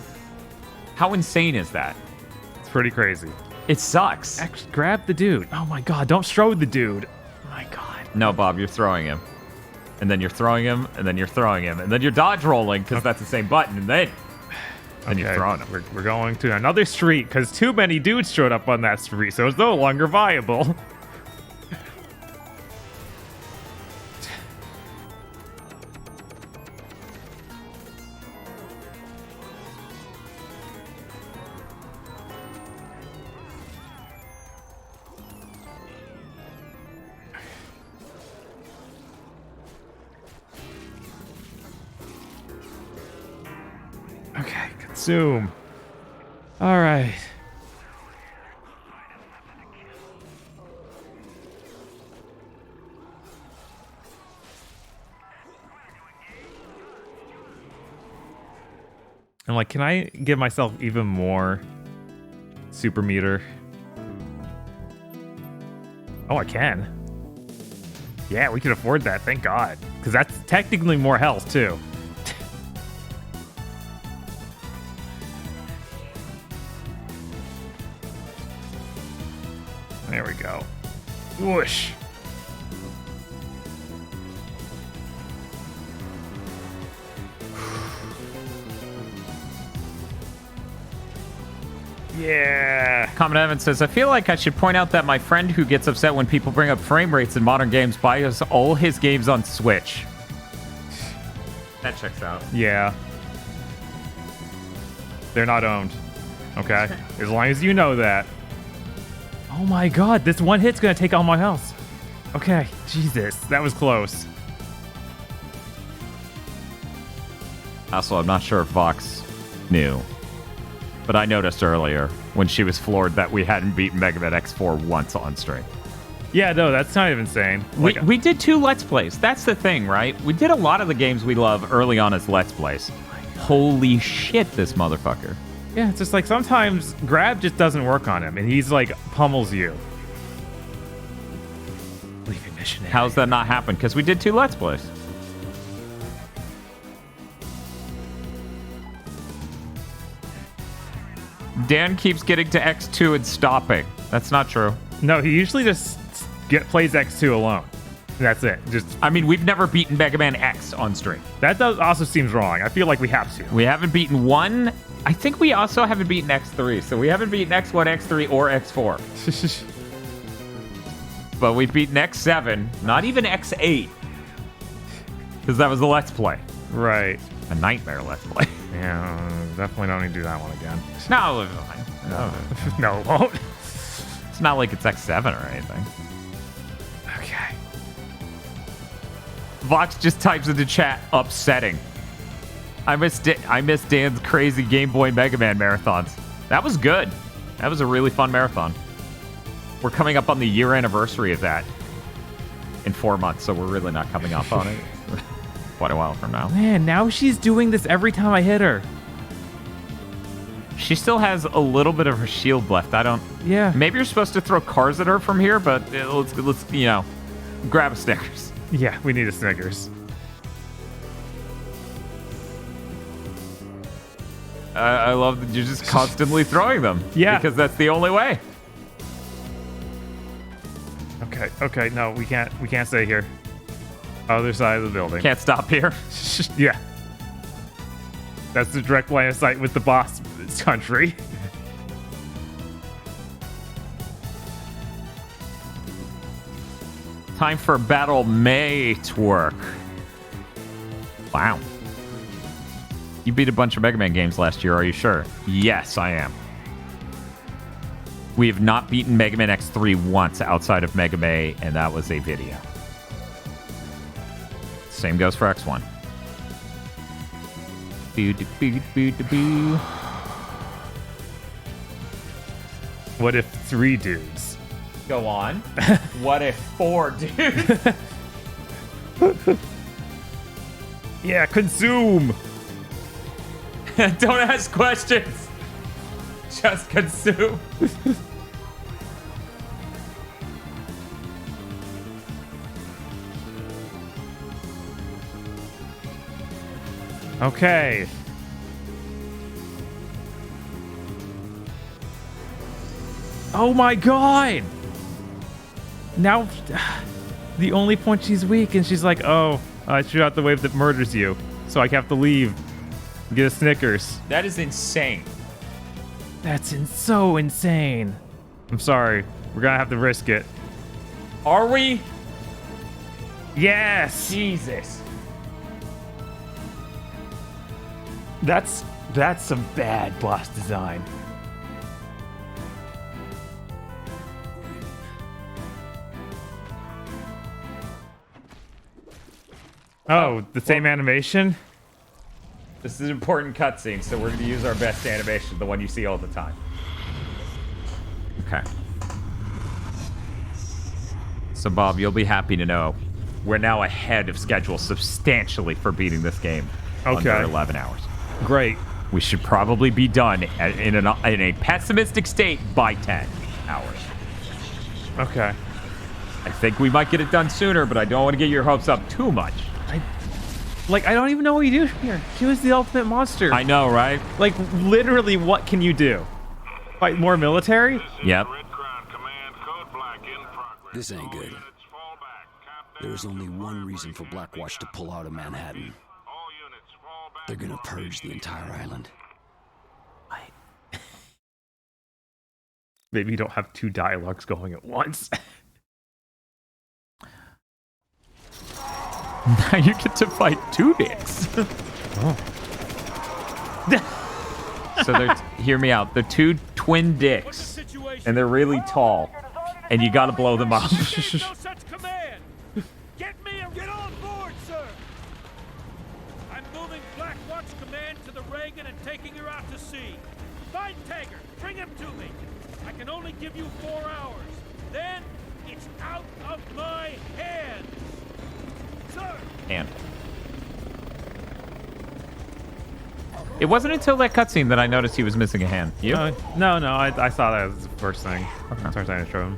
[SPEAKER 11] How insane is that?
[SPEAKER 1] It's pretty crazy.
[SPEAKER 11] It sucks.
[SPEAKER 1] Actually, grab the dude. Oh my god, don't strode the dude. Oh my god.
[SPEAKER 11] No, Bob, you're throwing him. And then you're throwing him, and then you're throwing him, and then you're dodge rolling because that's the same button, and then you're throwing him.
[SPEAKER 1] We're going to another street because too many dudes showed up on that street, so it's no longer viable. Okay, consume. All right. I'm like, can I give myself even more super meter? Oh, I can. Yeah, we can afford that, thank God. Because that's technically more health, too. There we go. Whoosh. Yeah.
[SPEAKER 11] Common Evans says, I feel like I should point out that my friend who gets upset when people bring up frame rates in modern games buys all his games on Switch. That checks out.
[SPEAKER 1] Yeah. They're not owned. Okay? As long as you know that. Oh my god, this one hit's gonna take all my health. Okay, Jesus, that was close.
[SPEAKER 11] Also, I'm not sure if Vox knew, but I noticed earlier when she was floored that we hadn't beaten Mega Man X4 once on stream.
[SPEAKER 1] Yeah, no, that's kind of insane. Like,
[SPEAKER 11] We did 2 Let's Plays. That's the thing, right? We did a lot of the games we love early on as Let's Plays. Holy shit, this motherfucker.
[SPEAKER 1] yeah, it's just like sometimes grab just doesn't work on him, and he's like pummels you. Leaving missionary.
[SPEAKER 11] How's that not happen? Because we did 2 Let's Plays. Dan keeps getting to X2 and stopping. That's not true.
[SPEAKER 1] No, he usually just plays X2 alone. That's it. Just
[SPEAKER 11] I mean, we've never beaten Mega Man X on stream.
[SPEAKER 1] That also seems wrong. I feel like we have to.
[SPEAKER 11] We haven't beaten 1. I think we also haven't beaten X3. So we haven't beaten X1, X3, or X4. But we've beaten X7, not even X8. Because that was the Let's Play.
[SPEAKER 1] Right.
[SPEAKER 11] A nightmare Let's Play.
[SPEAKER 1] Yeah, definitely don't need to do that one again.
[SPEAKER 11] No, it's fine.
[SPEAKER 1] No, it won't.
[SPEAKER 11] It's not like it's X7 or anything.
[SPEAKER 1] Okay.
[SPEAKER 11] Vox just types into chat, upsetting. I miss Dan's crazy Game Boy Mega Man marathons. That was good. That was a really fun marathon. We're coming up on the year anniversary of that in 4 months, so we're really not coming up on it. Quite a while from now.
[SPEAKER 1] Man, now she's doing this every time I hit her.
[SPEAKER 11] She still has a little bit of her shield left. I don't...
[SPEAKER 1] Yeah.
[SPEAKER 11] Maybe you're supposed to throw cars at her from here, but let's you know, grab a Snickers.
[SPEAKER 1] Yeah, we need a Snickers.
[SPEAKER 11] I love that you're just constantly throwing them.
[SPEAKER 1] Yeah.
[SPEAKER 11] Because that's the only way.
[SPEAKER 1] Okay, no, we can't stay here. Other side of the building.
[SPEAKER 11] Can't stop here.
[SPEAKER 1] Yeah. That's the direct line of sight with the boss country.
[SPEAKER 11] Time for Battle Mate work. Wow. You beat a bunch of Mega Man games last year, are you sure? Yes, I am. We have not beaten Mega Man X3 once outside of Mega Man, and that was a video. Same goes for X1.
[SPEAKER 1] What if 3 dudes?
[SPEAKER 11] Go on. What if 4 dudes?
[SPEAKER 1] Yeah, consume!
[SPEAKER 11] Don't ask questions. Just consume.
[SPEAKER 1] Okay. Oh my god! Now, the only point she's weak, and she's like, oh, I shoot out the wave that murders you, so I have to leave and get a Snickers.
[SPEAKER 11] That is insane.
[SPEAKER 1] That's so insane. I'm sorry. We're gonna have to risk it.
[SPEAKER 11] Are we?
[SPEAKER 1] Yes!
[SPEAKER 11] Jesus.
[SPEAKER 1] That's some bad boss design. Oh, the same animation?
[SPEAKER 11] This is an important cutscene, so we're going to use our best animation, the one you see all the time. Okay. So, Bob, you'll be happy to know we're now ahead of schedule substantially for beating this game.
[SPEAKER 1] Okay.
[SPEAKER 11] Under 11 hours.
[SPEAKER 1] Great.
[SPEAKER 11] We should probably be done in a pessimistic state by 10 hours.
[SPEAKER 1] Okay.
[SPEAKER 11] I think we might get it done sooner, but I don't want to get your hopes up too much.
[SPEAKER 1] I don't even know what you do here. She was the ultimate monster.
[SPEAKER 11] I know, right?
[SPEAKER 1] Like, literally, what can you do? Fight more military?
[SPEAKER 11] Yep.
[SPEAKER 6] This ain't good. There's only one reason for Blackwatch to pull out of Manhattan. They're gonna purge the entire island.
[SPEAKER 1] Maybe you don't have 2 dialogues going at once.
[SPEAKER 11] Now you get to fight 2 dicks.
[SPEAKER 1] Oh.
[SPEAKER 11] So they're, hear me out. They're 2 twin dicks, and they're really tall, and you got to blow them up.
[SPEAKER 3] No such command. Get me and get on board, sir. I'm moving Blackwatch command to the Reagan and taking her out to sea. Find Taggart. Bring him to me. I can only give you 4 hours. Then it's out of my hands. Sir.
[SPEAKER 11] And it wasn't until that cutscene that I noticed he was missing a hand. You?
[SPEAKER 1] No, I saw that as the first thing. First thing I showed him.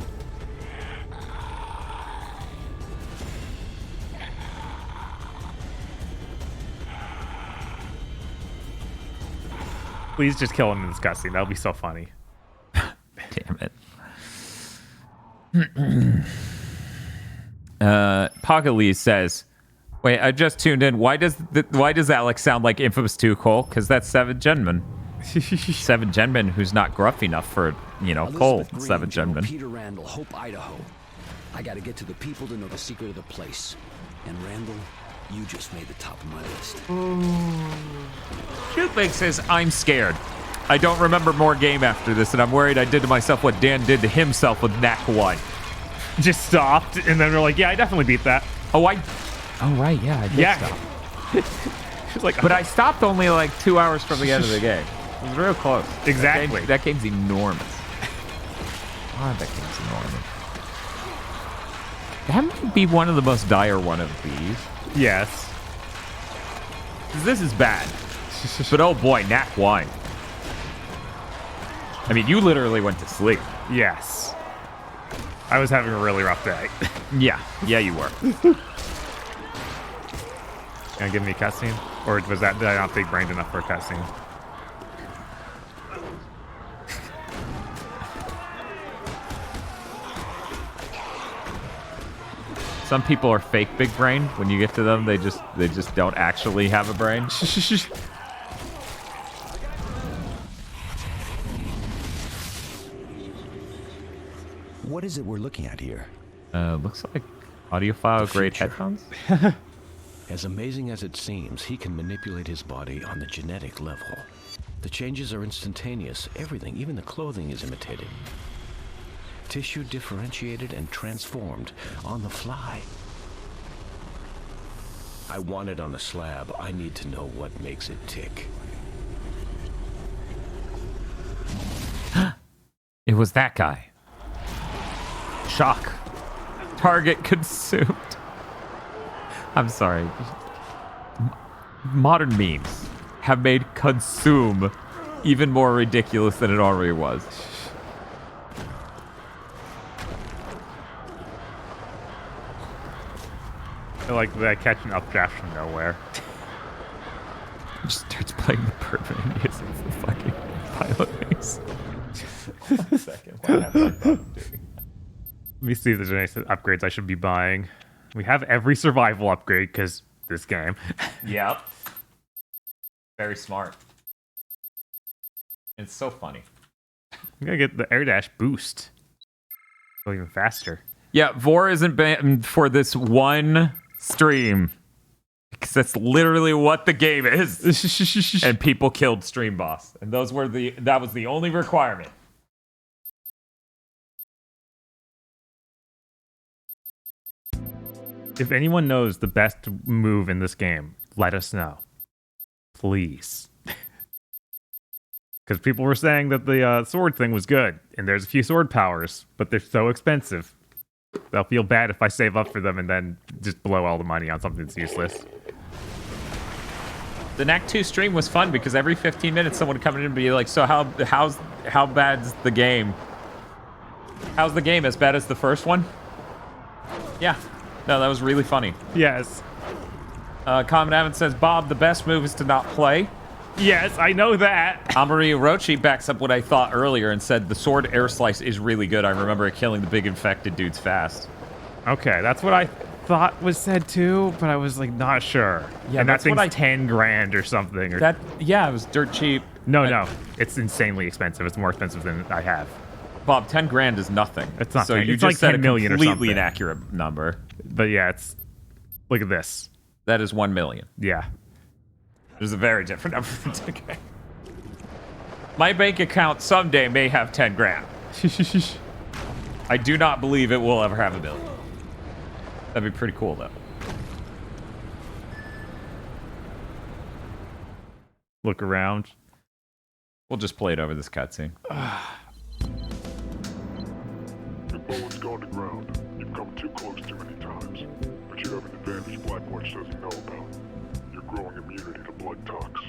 [SPEAKER 1] Please just kill him in this cutscene. That'll be so funny.
[SPEAKER 11] Damn it. Pocket Lee says, wait, I just tuned in. Why does Alex sound like Infamous 2, Cole? Because that's 7 Genman. 7 Genman who's not gruff enough for, Cole. 7 Genman.
[SPEAKER 6] Peter Randall, Hope, Idaho. I gotta get to the people to know the secret of the place. And Randall, you just made the top of my list.
[SPEAKER 11] Shootbag says, I'm scared. I don't remember more game after this, and I'm worried I did to myself what Dan did to himself with Knack 1.
[SPEAKER 1] Just stopped, and then we're like, yeah, I definitely beat that.
[SPEAKER 11] Oh, right, yeah, I did stop.
[SPEAKER 1] She's like,
[SPEAKER 11] but I stopped only like 2 hours from the end of the game. It was real close.
[SPEAKER 1] Exactly.
[SPEAKER 11] That game's enormous. God, that game's enormous. That might be one of the most dire one of these.
[SPEAKER 1] Yes.
[SPEAKER 11] This is bad. But oh boy, Knack 1. I mean, you literally went to sleep.
[SPEAKER 1] Yes. I was having a really rough day.
[SPEAKER 11] Yeah, you were.
[SPEAKER 1] Gonna give me a cutscene? Or did I not big brained enough for a cutscene?
[SPEAKER 11] Some people are fake big brain. When you get to them, they just don't actually have a brain.
[SPEAKER 17] What is it we're looking at here?
[SPEAKER 11] Looks like audiophile grade headphones.
[SPEAKER 17] As amazing as it seems, he can manipulate his body on the genetic level. The changes are instantaneous. Everything, even the clothing, is imitated. Tissue differentiated and transformed on the fly. I want it on a slab. I need to know what makes it tick.
[SPEAKER 11] It was that guy. Shock. Target consumed. I'm sorry. Modern memes have made consume even more ridiculous than it already was.
[SPEAKER 1] I like that catching updraft from nowhere.
[SPEAKER 11] Just starts playing the Birdman music for fucking pilot wings. 1 second. What happened?
[SPEAKER 1] Let me see if there's any upgrades I should be buying. We have every survival upgrade because this game.
[SPEAKER 11] Yep. Very smart. It's so funny.
[SPEAKER 1] I'm gonna get the air dash boost. Go even faster.
[SPEAKER 11] Yeah, Vor isn't banned for this one stream. Because that's literally what the game is. And people killed Stream Boss. And that was the only requirement.
[SPEAKER 1] If anyone knows the best move in this game, let us know. Please. Because people were saying that the sword thing was good, and there's a few sword powers, but they're so expensive. They'll feel bad if I save up for them and then just blow all the money on something that's useless.
[SPEAKER 11] The Knack 2 stream was fun because every 15 minutes someone would come in and be like, so how bad's the game? How's the game? As bad as the first one? Yeah. No, that was really funny.
[SPEAKER 1] Yes.
[SPEAKER 11] Common Avid says, Bob, the best move is to not play.
[SPEAKER 1] Yes, I know that.
[SPEAKER 11] Amari Orochi backs up what I thought earlier and said the sword air slice is really good. I remember it killing the big infected dudes fast.
[SPEAKER 1] Okay, that's what I thought was said too, but I was like not sure.
[SPEAKER 11] Yeah,
[SPEAKER 1] and that thing's 10 grand or something. Or...
[SPEAKER 11] Yeah, it was dirt cheap.
[SPEAKER 1] No, it's insanely expensive. It's more expensive than I have.
[SPEAKER 11] Bob, 10 grand is nothing.
[SPEAKER 1] It's not.
[SPEAKER 11] So
[SPEAKER 1] 10,
[SPEAKER 11] you
[SPEAKER 1] it's
[SPEAKER 11] just
[SPEAKER 1] like
[SPEAKER 11] said
[SPEAKER 1] 10 million or
[SPEAKER 11] completely
[SPEAKER 1] something.
[SPEAKER 11] inaccurate number.
[SPEAKER 1] But yeah, it's look at this.
[SPEAKER 11] That is 1 million.
[SPEAKER 1] Yeah.
[SPEAKER 11] There's a very different number than 10 grand. My bank account someday may have 10 grand. I do not believe it will ever have $1 billion. That'd be pretty cool, though.
[SPEAKER 1] Look around.
[SPEAKER 11] We'll just play it over this cutscene.
[SPEAKER 18] McMullen's gone to ground. You've come too close too many times. But you have an advantage Blackwatch doesn't know about. You're growing immunity to blood tox.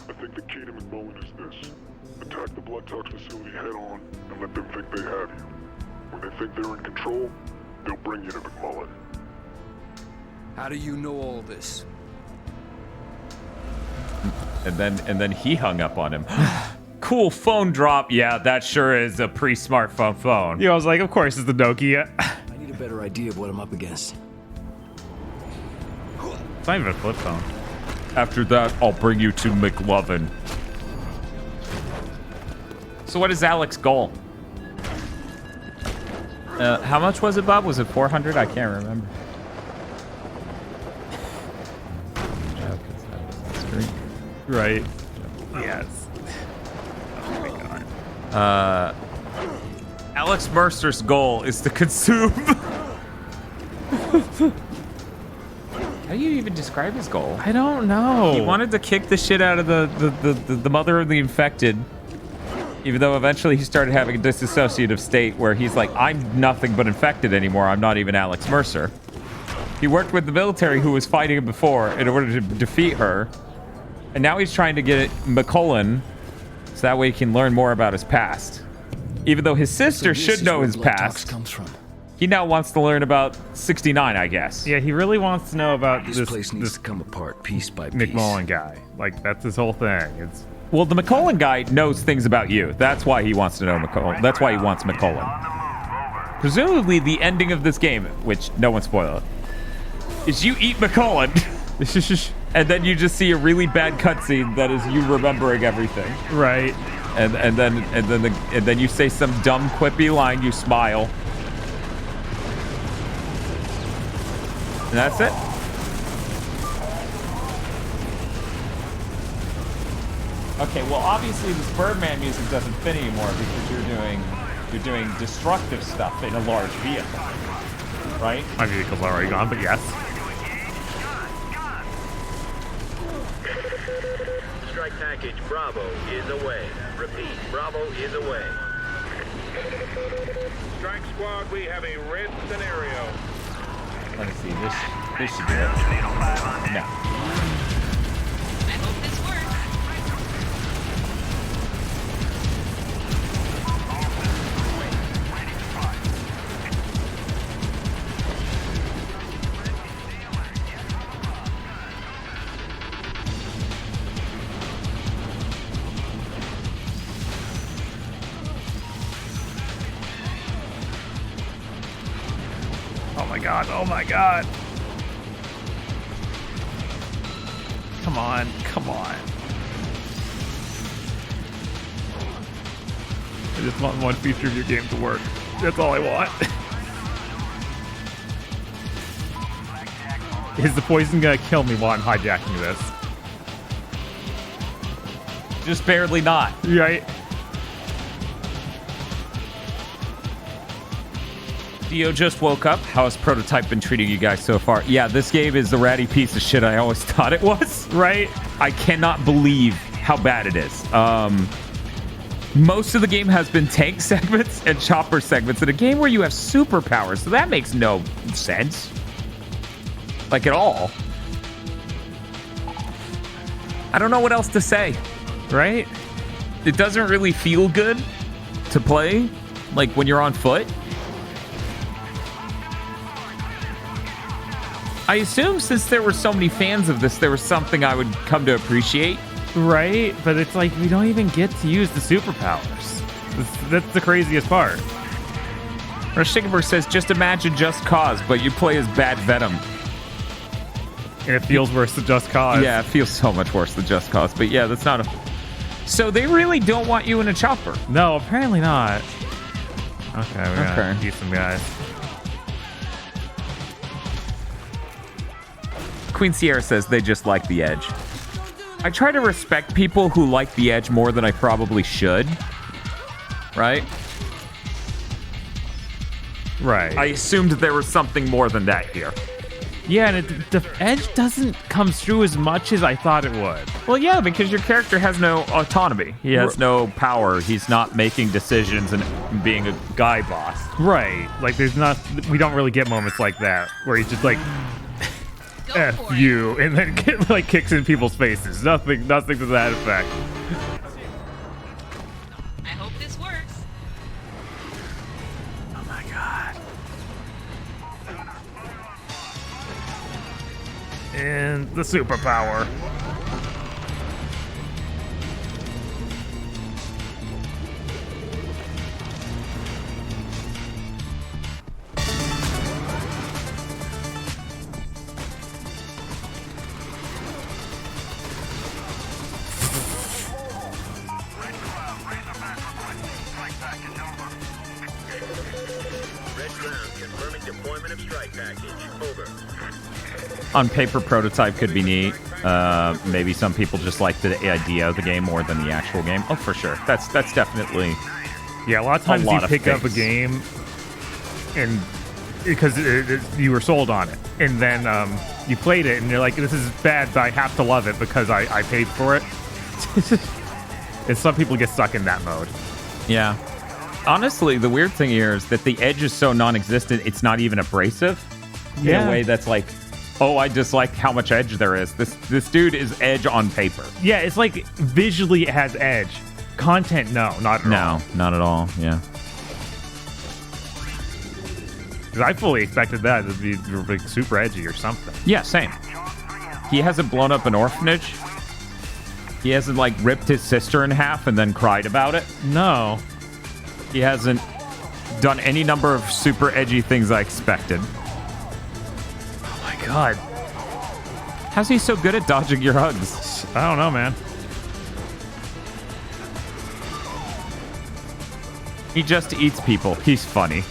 [SPEAKER 18] I think the key to McMullen is this. Attack the blood tox facility head on and let them think they have you. When they think they're in control, they'll bring you to McMullen.
[SPEAKER 6] How do you know all this?
[SPEAKER 11] And then he hung up on him. Cool phone drop. Yeah, that sure is a pre-smartphone phone.
[SPEAKER 1] Yeah, I was like, of course it's the Nokia.
[SPEAKER 6] I need a better idea of what I'm up against.
[SPEAKER 1] It's not even a flip phone.
[SPEAKER 11] After that, I'll bring you to McLovin. So what is Alex's goal? How much was it, Bob? Was it 400? I can't remember.
[SPEAKER 1] Right. Yes. Oh my god.
[SPEAKER 11] Alex Mercer's goal is to consume. How do you even describe his goal?
[SPEAKER 1] I don't know.
[SPEAKER 11] He wanted to kick the shit out of the mother of the infected. Even though eventually he started having a disassociative state where he's like, I'm nothing but infected anymore. I'm not even Alex Mercer. He worked with the military who was fighting him before in order to defeat her. And now he's trying to get McCullen so that way he can learn more about his past. Even though his sister should know his past,
[SPEAKER 6] comes from.
[SPEAKER 11] he now wants to learn about 69, I guess.
[SPEAKER 1] Yeah, he really wants to know about
[SPEAKER 6] This place needs to come apart piece by piece.
[SPEAKER 1] McMullen guy. Like, that's his whole thing. It's
[SPEAKER 11] Well, the McCullen guy knows things about you. That's why he wants to know McCullen. That's why he wants McCullen. Presumably, the ending of this game, which no one spoiled, is you eat McCullen, and then you just see a really bad cutscene that is you remembering everything.
[SPEAKER 1] Right.
[SPEAKER 11] And then you say some dumb quippy line. You smile, and that's it. Okay, well, obviously this Birdman music doesn't fit anymore because you're doing You're doing destructive stuff in a large vehicle, right?
[SPEAKER 1] My vehicle's already gone, but yes.
[SPEAKER 14] Strike package Bravo is away. Repeat, Bravo is away. Strike squad, we have a red scenario.
[SPEAKER 11] Let me see. This should do it. No.
[SPEAKER 15] I hope this works.
[SPEAKER 1] Oh my god, oh my god. Come on, come on. I just want one feature of your game to work. That's all I want. Is the poison gonna kill me while I'm hijacking this?
[SPEAKER 11] Just barely not.
[SPEAKER 1] Right?
[SPEAKER 11] Dio just woke up. How has Prototype been treating you guys so far? Yeah, this game is the ratty piece of shit I always thought it was.
[SPEAKER 1] Right?
[SPEAKER 11] I cannot believe how bad it is. Most of the game has been tank segments and chopper segments in a game where you have superpowers, so that makes no sense. Like, at all. I don't know what else to say.
[SPEAKER 1] Right?
[SPEAKER 11] It doesn't really feel good to play, like, when you're on foot. I assume since there were so many fans of this, there was something I would come to appreciate.
[SPEAKER 1] Right? But it's like, we don't even get to use the superpowers. That's the craziest part.
[SPEAKER 11] Rushickenberg says, just imagine Just Cause, but you play as Bad Venom.
[SPEAKER 1] And it feels worse than Just Cause.
[SPEAKER 11] Yeah, it feels so much worse than Just Cause. But yeah, that's not a... So they really don't want you in a chopper?
[SPEAKER 1] No, apparently not. Okay, we're gonna use some guys.
[SPEAKER 11] Queen Sierra says they just like the edge. I try to respect people who like the edge more than I probably should. Right?
[SPEAKER 1] Right.
[SPEAKER 11] I assumed there was something more than that here.
[SPEAKER 1] Yeah, and the edge doesn't come through as much as I thought it would.
[SPEAKER 11] Well, yeah, because your character has no autonomy. He has no power. He's not making decisions and being a guy boss.
[SPEAKER 1] Right. Like, we don't really get moments like that where he's just like, F you, and then kicks in people's faces. Nothing to that effect.
[SPEAKER 15] I hope this works.
[SPEAKER 1] Oh my god. And the superpower.
[SPEAKER 11] On paper, Prototype could be neat. Maybe some people just like the idea of the game more than the actual game. Oh, for sure. That's definitely.
[SPEAKER 1] Yeah, a lot of times you pick up a game and because you were sold on it, and then you played it and you're like, this is bad, but I have to love it because I paid for it. And some people get stuck in that mode.
[SPEAKER 11] Yeah. Honestly, the weird thing here is that the edge is so non-existent, it's not even abrasive. In a way that's like, oh, I dislike how much edge there is. This dude is edge on paper.
[SPEAKER 1] Yeah, it's like visually it has edge. Content, no, not at all.
[SPEAKER 11] No, not at all, yeah.
[SPEAKER 1] Because I fully expected that to be like super edgy or something.
[SPEAKER 11] Yeah, same. He hasn't blown up an orphanage. He hasn't, like, ripped his sister in half and then cried about it.
[SPEAKER 1] No.
[SPEAKER 11] He hasn't done any number of super edgy things I expected.
[SPEAKER 1] Oh my god.
[SPEAKER 11] How's he so good at dodging your hugs?
[SPEAKER 1] I don't know, man.
[SPEAKER 11] He just eats people. He's funny.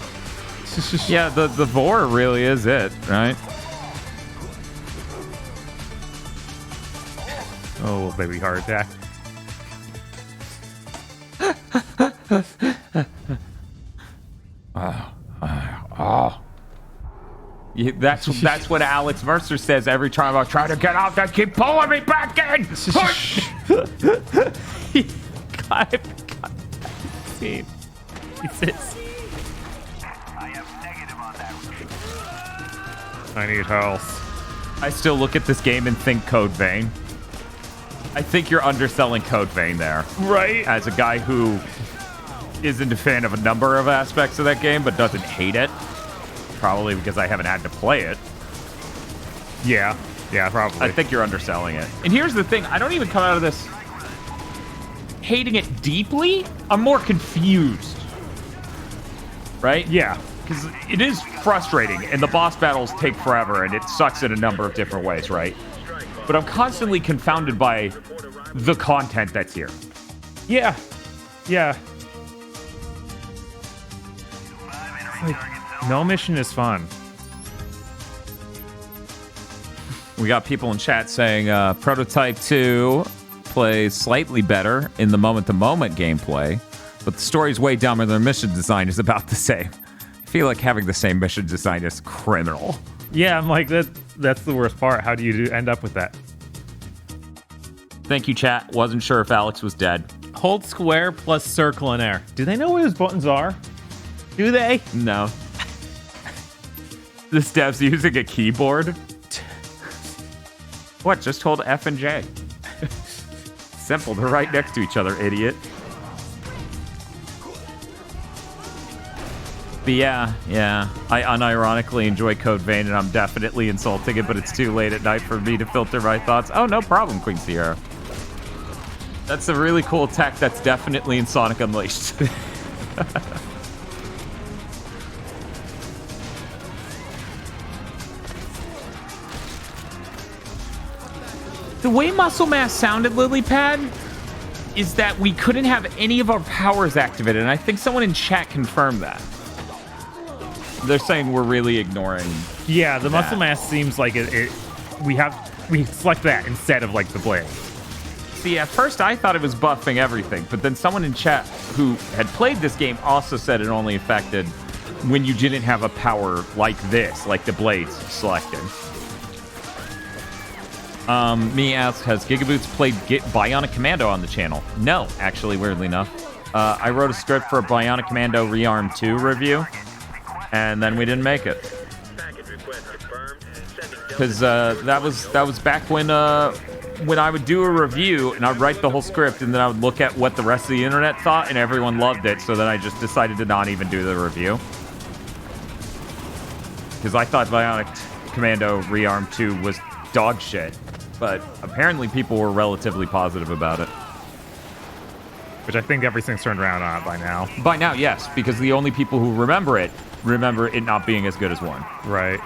[SPEAKER 11] Yeah, the Vor really is it, right?
[SPEAKER 1] Oh, baby heart attack.
[SPEAKER 11] That's what Alex Mercer says every time I try to get out. They keep pulling me back in. Push.
[SPEAKER 1] I need health.
[SPEAKER 11] I still look at this game and think Code Vein. I think you're underselling Code Vein there.
[SPEAKER 1] Right.
[SPEAKER 11] As a guy who isn't a fan of a number of aspects of that game, but doesn't hate it. Probably because I haven't had to play it.
[SPEAKER 1] Yeah, probably.
[SPEAKER 11] I think you're underselling it. And here's the thing. I don't even come out of this hating it deeply. I'm more confused. Right?
[SPEAKER 1] Yeah.
[SPEAKER 11] Because it is frustrating, and the boss battles take forever, and it sucks in a number of different ways, right? But I'm constantly confounded by the content that's here.
[SPEAKER 1] Yeah. Like, no mission is fun.
[SPEAKER 11] We got people in chat saying Prototype 2 plays slightly better in the moment-to-moment gameplay, but the story's way dumber than mission design is about the same. I feel like having the same mission design is criminal.
[SPEAKER 1] Yeah, I'm like, that's the worst part. How do you end up with that?
[SPEAKER 11] Thank you, chat. Wasn't sure if Alex was dead.
[SPEAKER 1] Hold square plus circle and air. Do they know what his buttons are? Do they?
[SPEAKER 11] No. This dev's using a keyboard? What? Just hold F and J. Simple. They're right next to each other, idiot. But yeah. I unironically enjoy Code Vein, and I'm definitely insulting it, but it's too late at night for me to filter my thoughts. Oh, no problem, Queen Sierra. That's a really cool tech that's definitely in Sonic Unleashed. The way Muscle Mass sounded, Lilypad, is that we couldn't have any of our powers activated, and I think someone in chat confirmed that. They're saying we're really ignoring.
[SPEAKER 1] Yeah, the Muscle Mass seems like we select that instead of like the blade.
[SPEAKER 11] See, at first I thought it was buffing everything, but then someone in chat who had played this game also said it only affected when you didn't have a power like this, like the blades selected. Me asks, has Gigaboots played Bionic Commando on the channel? No, actually, weirdly enough. I wrote a script for a Bionic Commando Rearm 2 review, and then we didn't make it. Because that was back when I would do a review and I'd write the whole script and then I would look at what the rest of the internet thought and everyone loved it, so then I just decided to not even do the review. Because I thought Bionic Commando Rearm 2 was dog shit, but apparently people were relatively positive about it.
[SPEAKER 1] Which I think everything's turned around on it by now.
[SPEAKER 11] By now, yes, because the only people who remember it not being as good as 1.
[SPEAKER 1] Right.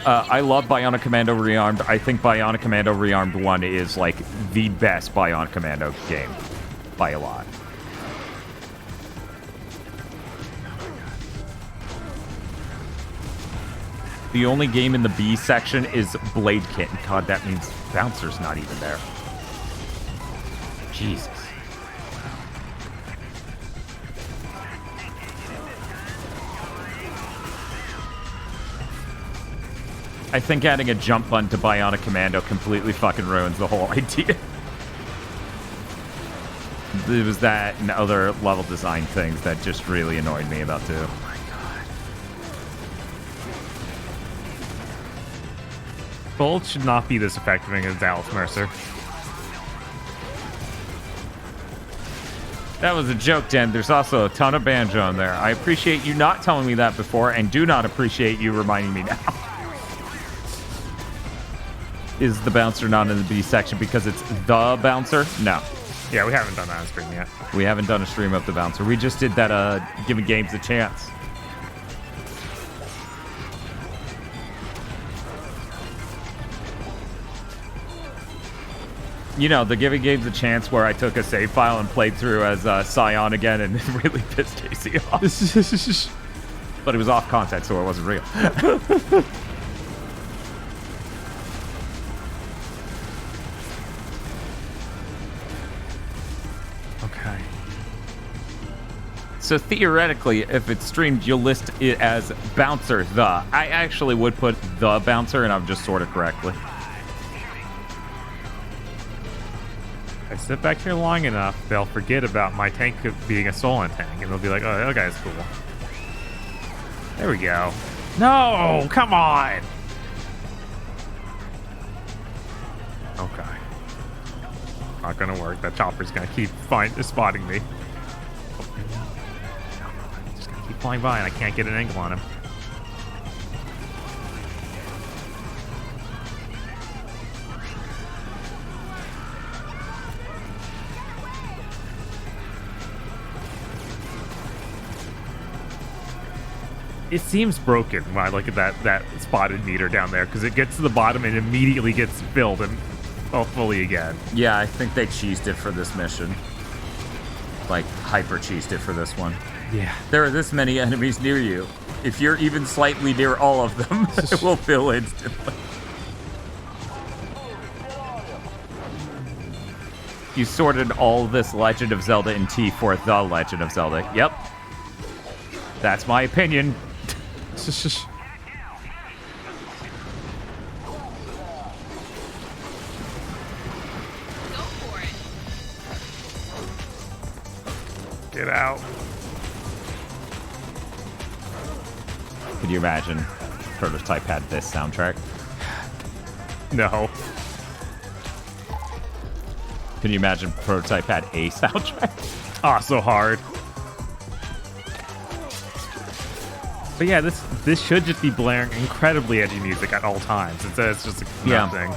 [SPEAKER 11] I love Bionic Commando Rearmed. I think Bionic Commando Rearmed 1 is like the best Bionic Commando game by a lot. The only game in the B section is Blade Kit. God, that means Bouncer's not even there. Jesus. I think adding a jump button to Bionic Commando completely fucking ruins the whole idea. It was that and other level design things that just really annoyed me about 2. Oh my god.
[SPEAKER 1] Bolt should not be this effective against Alex Mercer.
[SPEAKER 11] That was a joke, Dan. There's also a ton of banjo in there. I appreciate you not telling me that before, and do not appreciate you reminding me now. Is the bouncer not in the B section because it's the bouncer? No.
[SPEAKER 1] Yeah, we haven't done that on stream yet.
[SPEAKER 11] We haven't done a stream of the bouncer. We just did that giving games a chance. You know, the giving games a chance where I took a save file and played through as Scion again and it really pissed Casey off. But it was off context, so it wasn't real. So theoretically, if it's streamed, you'll list it as Bouncer the. I actually would put the Bouncer, and I've just sorted correctly.
[SPEAKER 1] I sit back here long enough, they'll forget about my tank being a Solon tank, and they'll be like, oh, that guy's cool. There we go. No, come on! Okay. Not gonna work. That chopper's gonna keep spotting me. Just gonna keep flying by, and I can't get an angle on him. It seems broken when I look at that spotted meter down there, because it gets to the bottom and immediately gets filled and fully again.
[SPEAKER 11] Yeah, I think they cheesed it for this mission. Like, hyper cheesed it for this one.
[SPEAKER 1] Yeah.
[SPEAKER 11] There are this many enemies near you. If you're even slightly near all of them, it will fill instantly. You sorted all this Legend of Zelda in T for The Legend of Zelda. Yep. That's my opinion.
[SPEAKER 1] Get out.
[SPEAKER 11] Could you imagine Prototype had this soundtrack?
[SPEAKER 1] No.
[SPEAKER 11] Can you imagine Prototype had a soundtrack?
[SPEAKER 1] Ah, so hard. But yeah, this should just be blaring incredibly edgy music at all times. It's just nothing.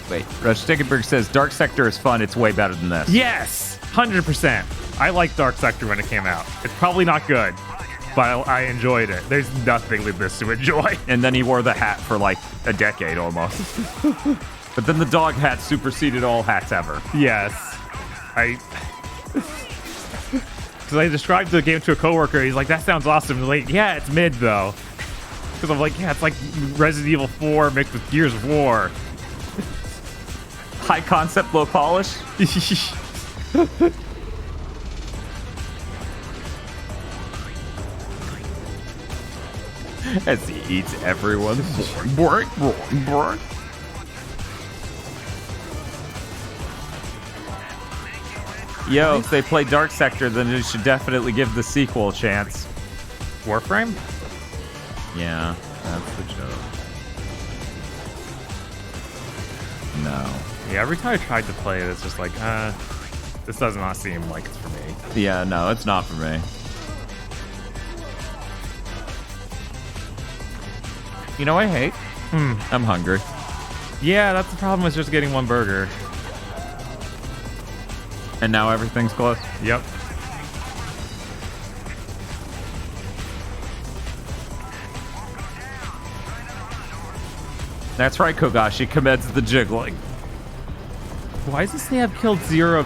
[SPEAKER 11] Wait, Rush Stickenberg says Dark Sector is fun. It's way better than this.
[SPEAKER 1] Yes, 100%. I liked Dark Sector when it came out. It's probably not good, but I enjoyed it. There's nothing with this to enjoy.
[SPEAKER 11] And then he wore the hat for like a decade almost. But then the dog hat superseded all hats ever.
[SPEAKER 1] Yes, because I described the game to a coworker. He's like, "That sounds awesome." And like, yeah, it's mid though. Because I'm like, yeah, it's like Resident Evil 4 mixed with Gears of War.
[SPEAKER 11] High concept, low polish. As he eats everyone. Bork. Yo, if they play Dark Sector, then they should definitely give the sequel a chance.
[SPEAKER 1] Warframe?
[SPEAKER 11] Yeah, that's the joke. No.
[SPEAKER 1] Yeah, every time I tried to play it, it's just like, this does not seem like it's for me.
[SPEAKER 11] Yeah, no, it's not for me. You know what I hate? I'm hungry.
[SPEAKER 1] Yeah, that's the problem with just getting one burger.
[SPEAKER 11] And now everything's close?
[SPEAKER 1] Yep.
[SPEAKER 11] That's right, Kogashi commends the jiggling.
[SPEAKER 1] Why does this thing have killed 0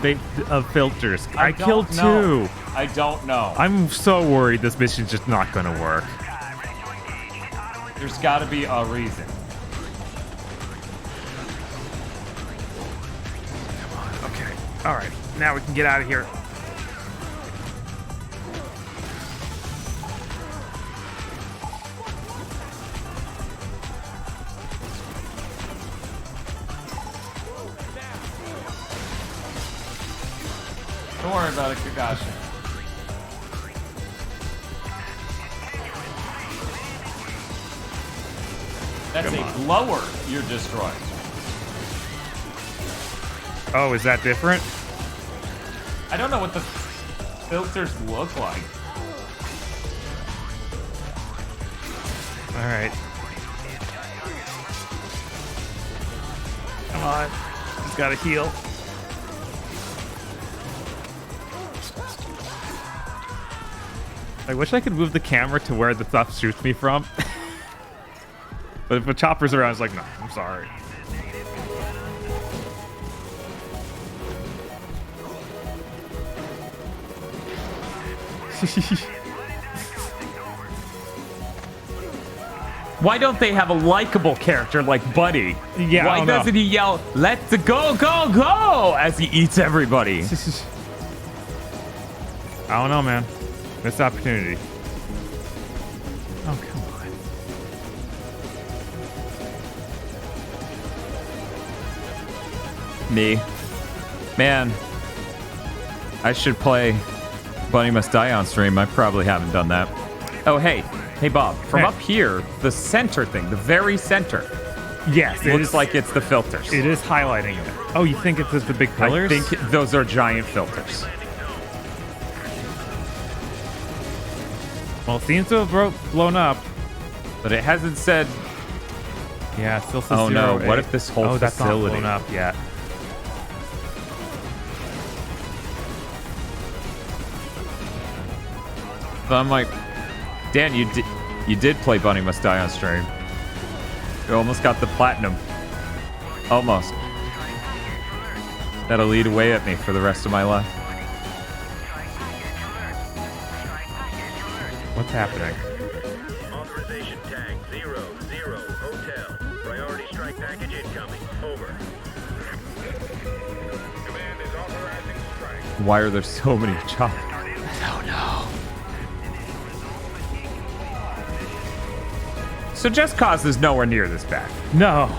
[SPEAKER 1] of filters? I killed 2.
[SPEAKER 11] I don't know.
[SPEAKER 1] I'm so worried this mission's just not going to work.
[SPEAKER 11] There's got to be a reason.
[SPEAKER 1] Come on. Okay. All right. Now we can get out of here.
[SPEAKER 11] Don't worry about it, Kakashi. That's a blower you're destroying.
[SPEAKER 1] Oh, is that different?
[SPEAKER 11] I don't know what the filters look like.
[SPEAKER 1] All right. Come on. He's got to heal. I wish I could move the camera to where the stuff shoots me from. But if a chopper's around, it's like, no, I'm sorry.
[SPEAKER 11] Why don't they have a likable character like Buddy?
[SPEAKER 1] Yeah,
[SPEAKER 11] Why doesn't he yell, "Let's go, go, go," as he eats everybody?
[SPEAKER 1] I don't know, man. Missed opportunity. Oh, come on.
[SPEAKER 11] Me. Man. I should play Bunny Must Die on stream. I probably haven't done that. Oh, hey. Hey, Bob. From up here, the center thing, the very center.
[SPEAKER 1] Yes, it
[SPEAKER 11] looks
[SPEAKER 1] is,
[SPEAKER 11] like it's the filters.
[SPEAKER 1] It is highlighting it. Oh, you think it's just the big pillars?
[SPEAKER 11] I think those are giant filters.
[SPEAKER 1] Well, it seems to have blown up.
[SPEAKER 11] But it hasn't said...
[SPEAKER 1] Yeah, it still says
[SPEAKER 11] oh,
[SPEAKER 1] 0,
[SPEAKER 11] no.
[SPEAKER 1] 8.
[SPEAKER 11] What if this whole
[SPEAKER 1] that's not
[SPEAKER 11] facility...
[SPEAKER 1] blown up yet?
[SPEAKER 11] So I'm like, Dan, you did play Bunny Must Die on stream. You almost got the platinum. Almost. That'll lead away at me for the rest of my life.
[SPEAKER 1] What's happening?
[SPEAKER 14] Authorization tag 00 Hotel. Priority strike package incoming. Over.
[SPEAKER 20] Command is authorizing strike.
[SPEAKER 11] Why are there so many choppers?
[SPEAKER 1] Oh no.
[SPEAKER 11] So Just Cause is nowhere near this bad.
[SPEAKER 1] No.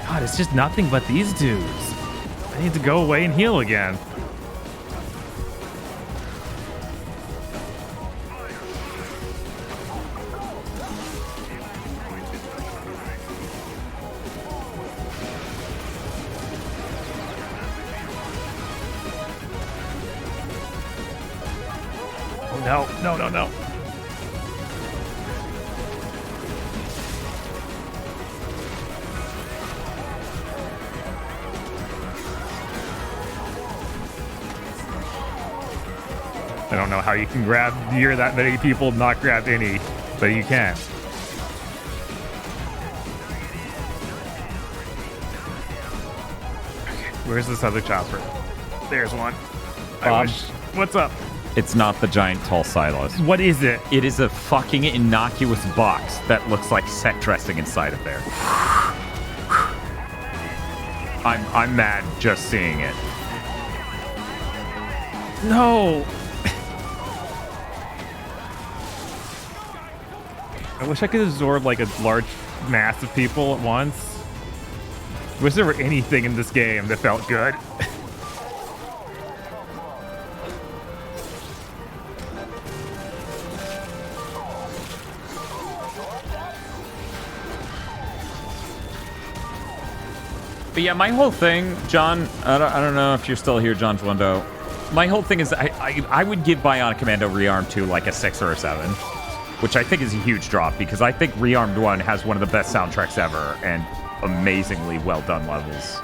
[SPEAKER 1] God, it's just nothing but these dudes. I need to go away and heal again. Oh, no, no, no, no. I don't know how you can grab near that many people, not grab any, but you can. Okay, where's this other chopper? There's one.
[SPEAKER 11] Bob,
[SPEAKER 1] what's up?
[SPEAKER 11] It's not the giant tall silos.
[SPEAKER 1] What is it?
[SPEAKER 11] It is a fucking innocuous box that looks like set dressing inside of there. I'm mad just seeing it.
[SPEAKER 1] No. I wish I could absorb like a large mass of people at once. Wish there were anything in this game that felt good.
[SPEAKER 11] But yeah, my whole thing, John, I don't know if you're still here, John Flundo. My whole thing is I would give Bionic Commando Rearmed 2 like a 6 or a 7, which I think is a huge drop because I think Rearmed 1 has one of the best soundtracks ever and amazingly well done levels.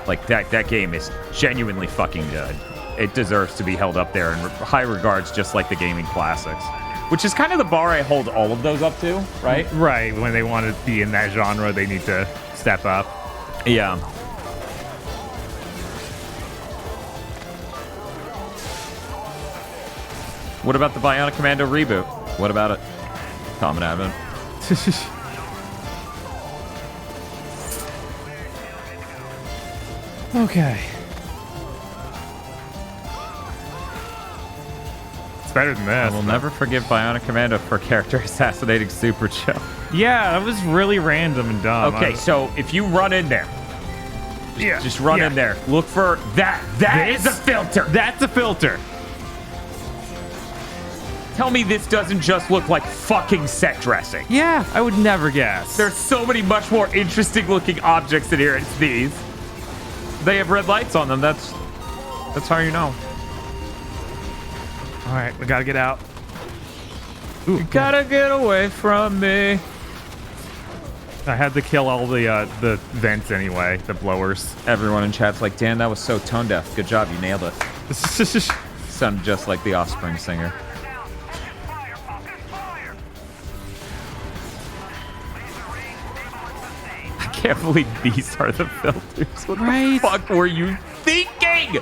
[SPEAKER 11] Like that game is genuinely fucking good. It deserves to be held up there in high regards, just like the gaming classics, which is kind of the bar I hold all of those up to, right?
[SPEAKER 1] Right. When they want to be in that genre, they need to step up.
[SPEAKER 11] Yeah. What about the Bionic Commando reboot? What about it? Common Advent.
[SPEAKER 1] Okay. It's better than this.
[SPEAKER 11] I will never forgive Bionic Commando for character assassinating Super Joe.
[SPEAKER 1] Yeah, that was really random and dumb.
[SPEAKER 11] Okay, so if you run in there, just run in there. Look for that. That is a filter.
[SPEAKER 1] That's a filter.
[SPEAKER 11] Tell me this doesn't just look like fucking set dressing.
[SPEAKER 1] Yeah, I would never guess.
[SPEAKER 11] There's so many much more interesting looking objects in here. It's these. They have red lights on them. That's how you know.
[SPEAKER 1] All right, we gotta get out.
[SPEAKER 11] You gotta get away from me.
[SPEAKER 1] I had to kill all the vents anyway, the blowers.
[SPEAKER 11] Everyone in chat's like, Dan, that was so tone deaf. Good job, you nailed it. Sounded just like the Offspring singer. I can't believe these are the filters. What the fuck were you thinking?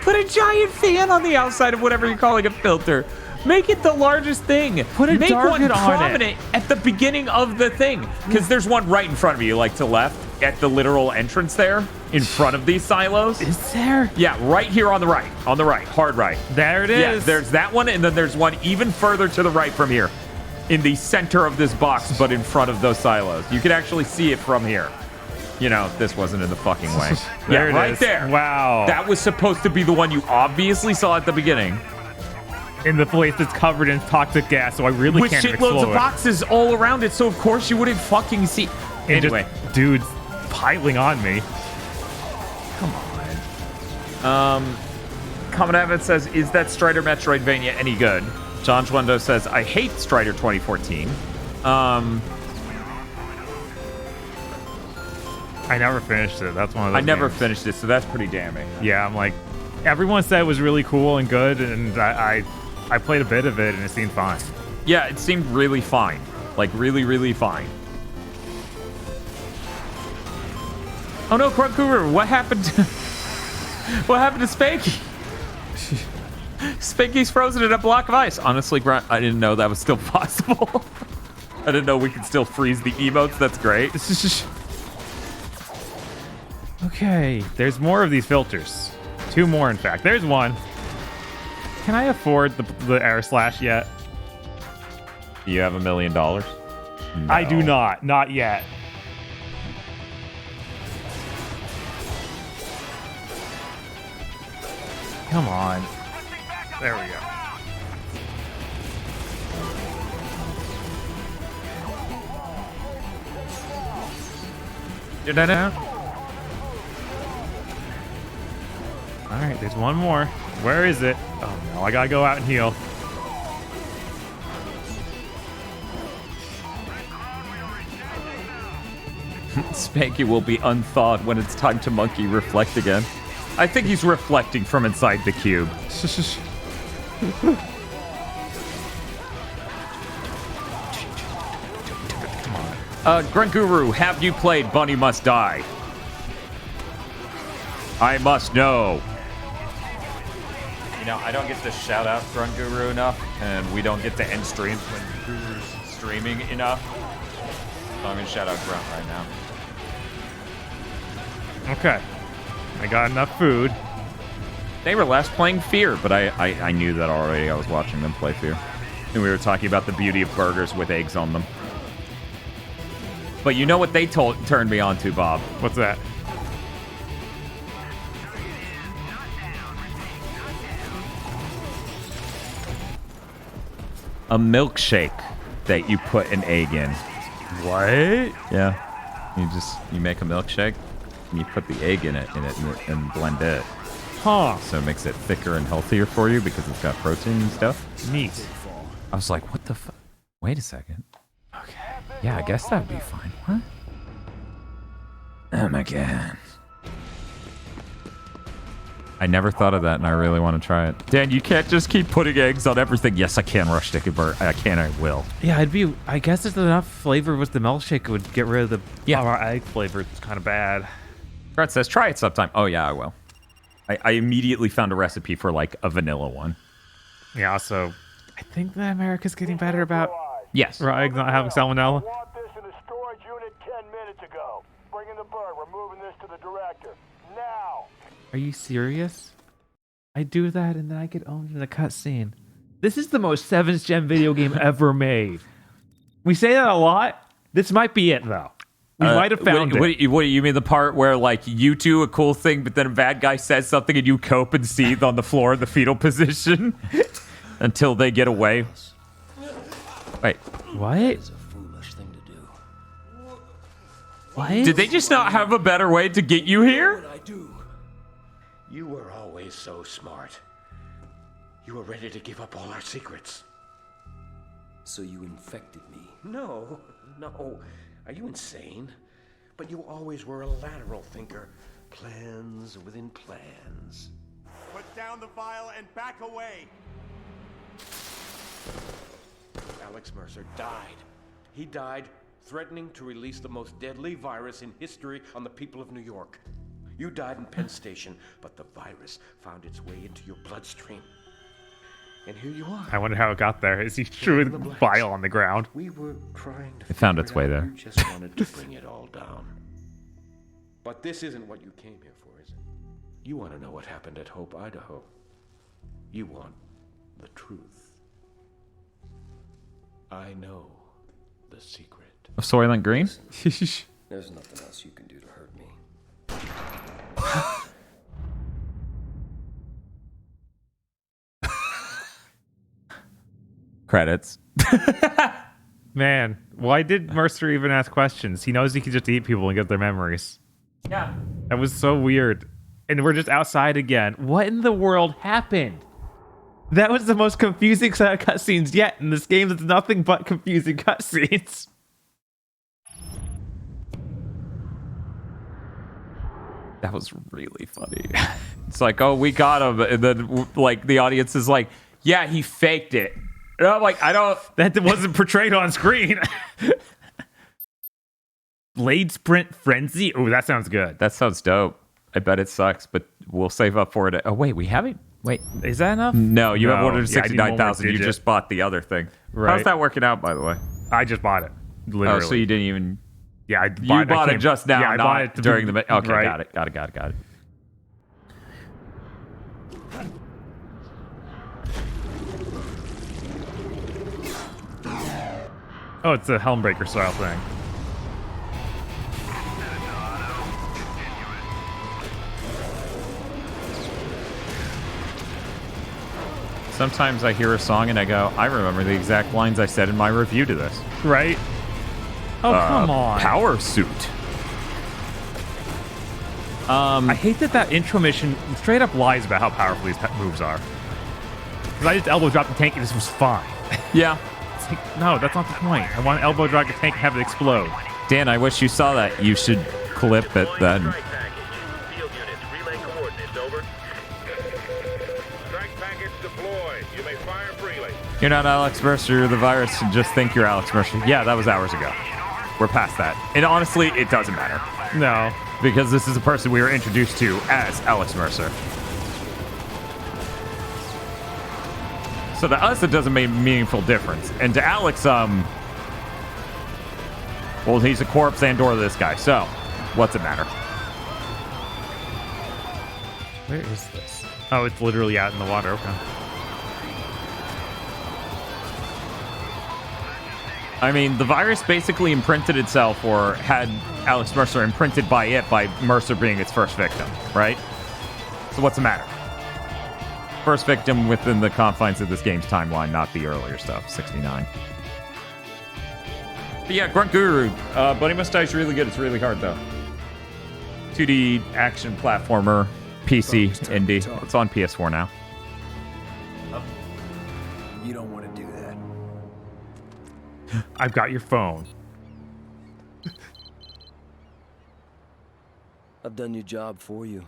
[SPEAKER 11] Put a giant fan on the outside of whatever you're calling a filter. Make it the largest thing.
[SPEAKER 1] Put a
[SPEAKER 11] Make one
[SPEAKER 1] target on
[SPEAKER 11] prominent at the beginning of the thing. Because there's one right in front of you, like to left, at the literal entrance there, in front of these silos.
[SPEAKER 1] Is there?
[SPEAKER 11] Yeah, right here on the right. On the right. Hard right.
[SPEAKER 1] There it is.
[SPEAKER 11] Yeah, there's that one, and then there's one even further to the right from here. In the center of this box, but in front of those silos. You can actually see it from here. You know, this wasn't in the fucking way.
[SPEAKER 1] There it
[SPEAKER 11] right
[SPEAKER 1] is.
[SPEAKER 11] there.
[SPEAKER 1] Wow.
[SPEAKER 11] That was supposed to be the one you obviously saw at the beginning.
[SPEAKER 1] In the place that's covered in toxic gas, so I really
[SPEAKER 11] With
[SPEAKER 1] can't
[SPEAKER 11] shitloads
[SPEAKER 1] explode.
[SPEAKER 11] of boxes all around it, so of course you wouldn't fucking see.
[SPEAKER 1] And
[SPEAKER 11] Anyway.
[SPEAKER 1] just dudes piling on me.
[SPEAKER 11] Come on. Common Avid says, is that Strider Metroidvania any good? John Schwendo says, I hate Strider 2014.
[SPEAKER 1] I never finished it. That's one of those
[SPEAKER 11] I never
[SPEAKER 1] games.
[SPEAKER 11] finished it, so that's pretty damning.
[SPEAKER 1] Yeah, I'm like, everyone said it was really cool and good, and I played a bit of it, and it seemed fine.
[SPEAKER 11] Yeah, it seemed really fine. Like, really, really fine. Oh no, Crunk Guru, what happened to... what happened to Spanky? Spanky's frozen in a block of ice. Honestly, Grunt, I didn't know that was still possible. I didn't know we could still freeze the emotes. That's great.
[SPEAKER 1] Okay, there's more of these filters. 2 more, in fact. There's one. Can I afford the air slash yet?
[SPEAKER 11] Do you have $1 million? No.
[SPEAKER 1] I do not. Not yet. Come on. There we go.
[SPEAKER 11] Did I know?
[SPEAKER 1] All right, there's one more. Where is it? Oh no, I gotta go out and heal.
[SPEAKER 11] Spanky will be unthawed when it's time to monkey reflect again. I think he's reflecting from inside the cube. Grunt Guru, have you played Bunny Must Die? I must know. You know, I don't get to shout out Grunt Guru enough, and we don't get to end streams when Guru's streaming enough. So I'm gonna shout out Grunt right now.
[SPEAKER 1] Okay. I got enough food.
[SPEAKER 11] They were last playing Fear, but I knew that already. I was watching them play Fear. And we were talking about the beauty of burgers with eggs on them. But you know what they turned me on to, Bob?
[SPEAKER 1] What's that?
[SPEAKER 11] A milkshake that you put an egg in.
[SPEAKER 1] What?
[SPEAKER 11] Yeah. You make a milkshake and you put the egg in it and blend it.
[SPEAKER 1] Huh.
[SPEAKER 11] So it makes it thicker and healthier for you because it's got protein and stuff.
[SPEAKER 1] Neat.
[SPEAKER 11] I was like, what the fuck? Wait a second. Okay. Yeah, I guess that would be fine. What? Oh my god. I never thought of that, and I really want to try it. Dan, you can't just keep putting eggs on everything. Yes, I can, Rush Dickenberg. I can, I will.
[SPEAKER 1] Yeah, I guess there's enough flavor with the milkshake would get rid of the egg flavor. It's kind of bad.
[SPEAKER 11] Brett says, try it sometime. Oh, yeah, I will. I immediately found a recipe for, like, a vanilla one.
[SPEAKER 1] Yeah, so I think that America's getting better about
[SPEAKER 11] eggs
[SPEAKER 1] not having salmonella.
[SPEAKER 3] Want this in the storage unit 10 minutes ago. Bring in the bird. We're moving this to the director. Now!
[SPEAKER 1] Are you serious? I do that and then I get owned in a cutscene. This is the most 7th gen video game ever made. We say that a lot. This might be it, though. We might have found it.
[SPEAKER 11] What, you mean the part where, like, you do a cool thing, but then a bad guy says something and you cope and seethe on the floor in the fetal position until they get away? Wait.
[SPEAKER 1] What?
[SPEAKER 4] It's a foolish thing to do.
[SPEAKER 1] What?
[SPEAKER 11] Did they just not have a better way to get you here?
[SPEAKER 17] What I do? You were always so smart. You were ready to give up all our secrets.
[SPEAKER 4] So you infected me.
[SPEAKER 17] No. Are you insane? But you always were a lateral thinker. Plans within plans.
[SPEAKER 7] Put down the vial and back away.
[SPEAKER 17] Alex Mercer died. He died threatening to release the most deadly virus in history on the people of New York. You died in Penn Station, but the virus found its way into your bloodstream. And here you are.
[SPEAKER 1] I wonder how it got there. Is he threw the vial on the ground?
[SPEAKER 17] We were trying to
[SPEAKER 11] It found
[SPEAKER 17] figure
[SPEAKER 11] its way
[SPEAKER 17] out.
[SPEAKER 11] there.
[SPEAKER 17] You just wanted to bring it all down. But this isn't what you came here for, is it? You want to know what happened at Hope, Idaho. You want the truth. I know the secret.
[SPEAKER 11] Of Soylent Green?
[SPEAKER 4] There's nothing else you can do to hurt me.
[SPEAKER 11] Credits.
[SPEAKER 1] Man, why did Mercer even ask questions? He knows he can just eat people and get their memories.
[SPEAKER 11] Yeah.
[SPEAKER 1] That was so weird. And we're just outside again. What in the world happened? That was the most confusing set of cutscenes yet in this game. That's nothing but confusing cutscenes.
[SPEAKER 11] That was really funny. It's like, oh, we got him. And then, like, the audience is like, yeah, he faked it. And I'm like, I don't...
[SPEAKER 1] That wasn't portrayed on screen. Blade Sprint Frenzy? Oh, that sounds good.
[SPEAKER 11] That sounds dope. I bet it sucks, but we'll save up for it. Oh, wait, we haven't... Wait.
[SPEAKER 1] Is that enough?
[SPEAKER 11] No, you have
[SPEAKER 1] Yeah,
[SPEAKER 11] 169,000. You just bought the other thing.
[SPEAKER 1] Right.
[SPEAKER 11] How's that working out, by the way?
[SPEAKER 1] I just bought it. Literally.
[SPEAKER 11] Oh, so you didn't even...
[SPEAKER 1] Yeah,
[SPEAKER 11] You bought it just now,
[SPEAKER 1] I
[SPEAKER 11] not
[SPEAKER 1] bought it
[SPEAKER 11] during the... Okay,
[SPEAKER 1] right.
[SPEAKER 11] got it.
[SPEAKER 1] Oh, it's a Helmbreaker style thing.
[SPEAKER 11] Sometimes I hear a song and I go, I remember the exact lines I said in my review to this.
[SPEAKER 1] Right? Oh, come on.
[SPEAKER 11] Power Suit.
[SPEAKER 1] I hate that intro mission straight up lies about how powerful these moves are. Because I just elbow dropped the tank and this was fine.
[SPEAKER 11] Yeah.
[SPEAKER 1] It's like, no, that's not the point. I want to elbow drop the tank and have it explode.
[SPEAKER 11] Dan, I wish you saw that. You should clip it then.
[SPEAKER 14] Field units, relay coordinates, over.
[SPEAKER 20] Strike package deployed. You may fire freely.
[SPEAKER 11] You're not Alex Mercer, you're the virus, and just think you're Alex Mercer. Yeah, that was hours ago. We're past that. And honestly, it doesn't matter.
[SPEAKER 1] No.
[SPEAKER 11] Because this is a person we were introduced to as Alex Mercer. So to us, it doesn't make a meaningful difference. And to Alex, well, he's a corpse and/or this guy. So, what's it matter?
[SPEAKER 1] Where is this? Oh, it's literally out in the water. Okay.
[SPEAKER 11] I mean, the virus basically imprinted itself, or had Alex Mercer imprinted by it, by Mercer being its first victim, right? So what's the matter? First victim within the confines of this game's timeline, not the earlier stuff, 69. But yeah, Grunt Guru, Bunny Mustache is really good. It's really hard, though. 2D action platformer, PC, indie. It's on PS4 now.
[SPEAKER 6] You don't want to do that.
[SPEAKER 1] I've got your phone.
[SPEAKER 4] I've done your job for you.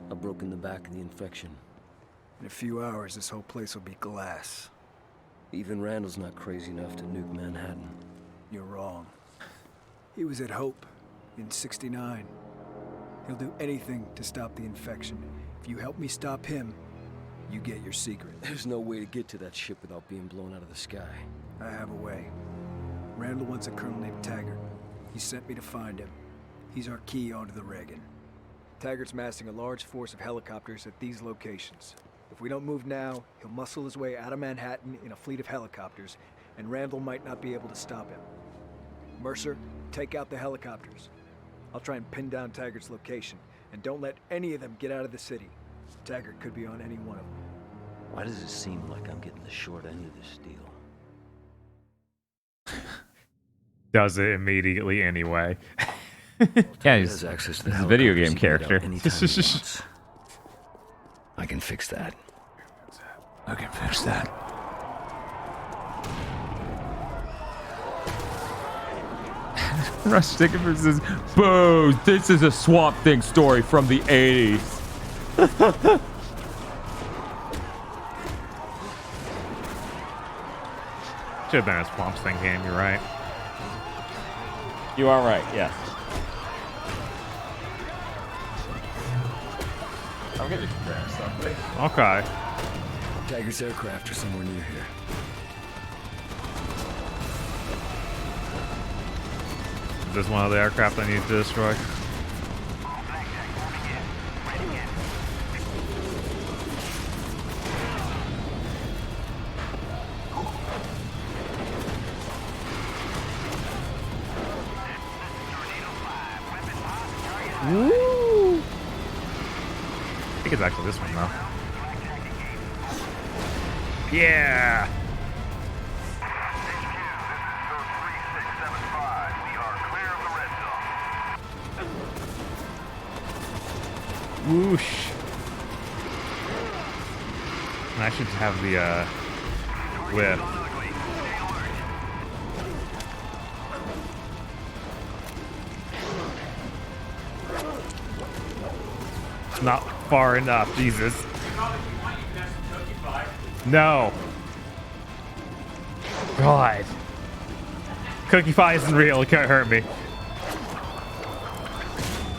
[SPEAKER 4] I've broken the back of the infection.
[SPEAKER 6] In a few hours, this whole place will be glass.
[SPEAKER 4] Even Randall's not crazy enough to nuke Manhattan.
[SPEAKER 6] You're wrong. He was at Hope in '69. He'll do anything to stop the infection. If you help me stop him, you get your secret.
[SPEAKER 4] There's no way to get to that ship without being blown out of the sky.
[SPEAKER 6] I have a way. Randall wants a colonel named Taggart. He sent me to find him. He's our key onto the Reagan. Taggart's massing a large force of helicopters at these locations. If we don't move now, he'll muscle his way out of Manhattan in a fleet of helicopters, and Randall might not be able to stop him. Mercer, take out the helicopters. I'll try and pin down Taggart's location, and don't let any of them get out of the city. Taggart could be on any one of them.
[SPEAKER 4] Why does it seem like I'm getting the short end of this deal?
[SPEAKER 1] Does it immediately anyway.
[SPEAKER 11] Yeah, he's a video game character.
[SPEAKER 6] I can fix that.
[SPEAKER 17] I can fix that.
[SPEAKER 11] Rush Stickerman says, boo, this is a Swamp Thing story from the 80s.
[SPEAKER 1] Should have been a Swamp Thing game, you're right.
[SPEAKER 11] You are right, yes. I'm gonna grab something.
[SPEAKER 1] Okay.
[SPEAKER 6] Tiger's aircraft are somewhere near here.
[SPEAKER 1] Is this one of the aircraft I need to destroy? Woo! I think it's actually this one though. Yeah! Whoosh. And I should have the whip. Not far enough, Jesus. No. God. Cookie pie isn't real, it can't hurt me.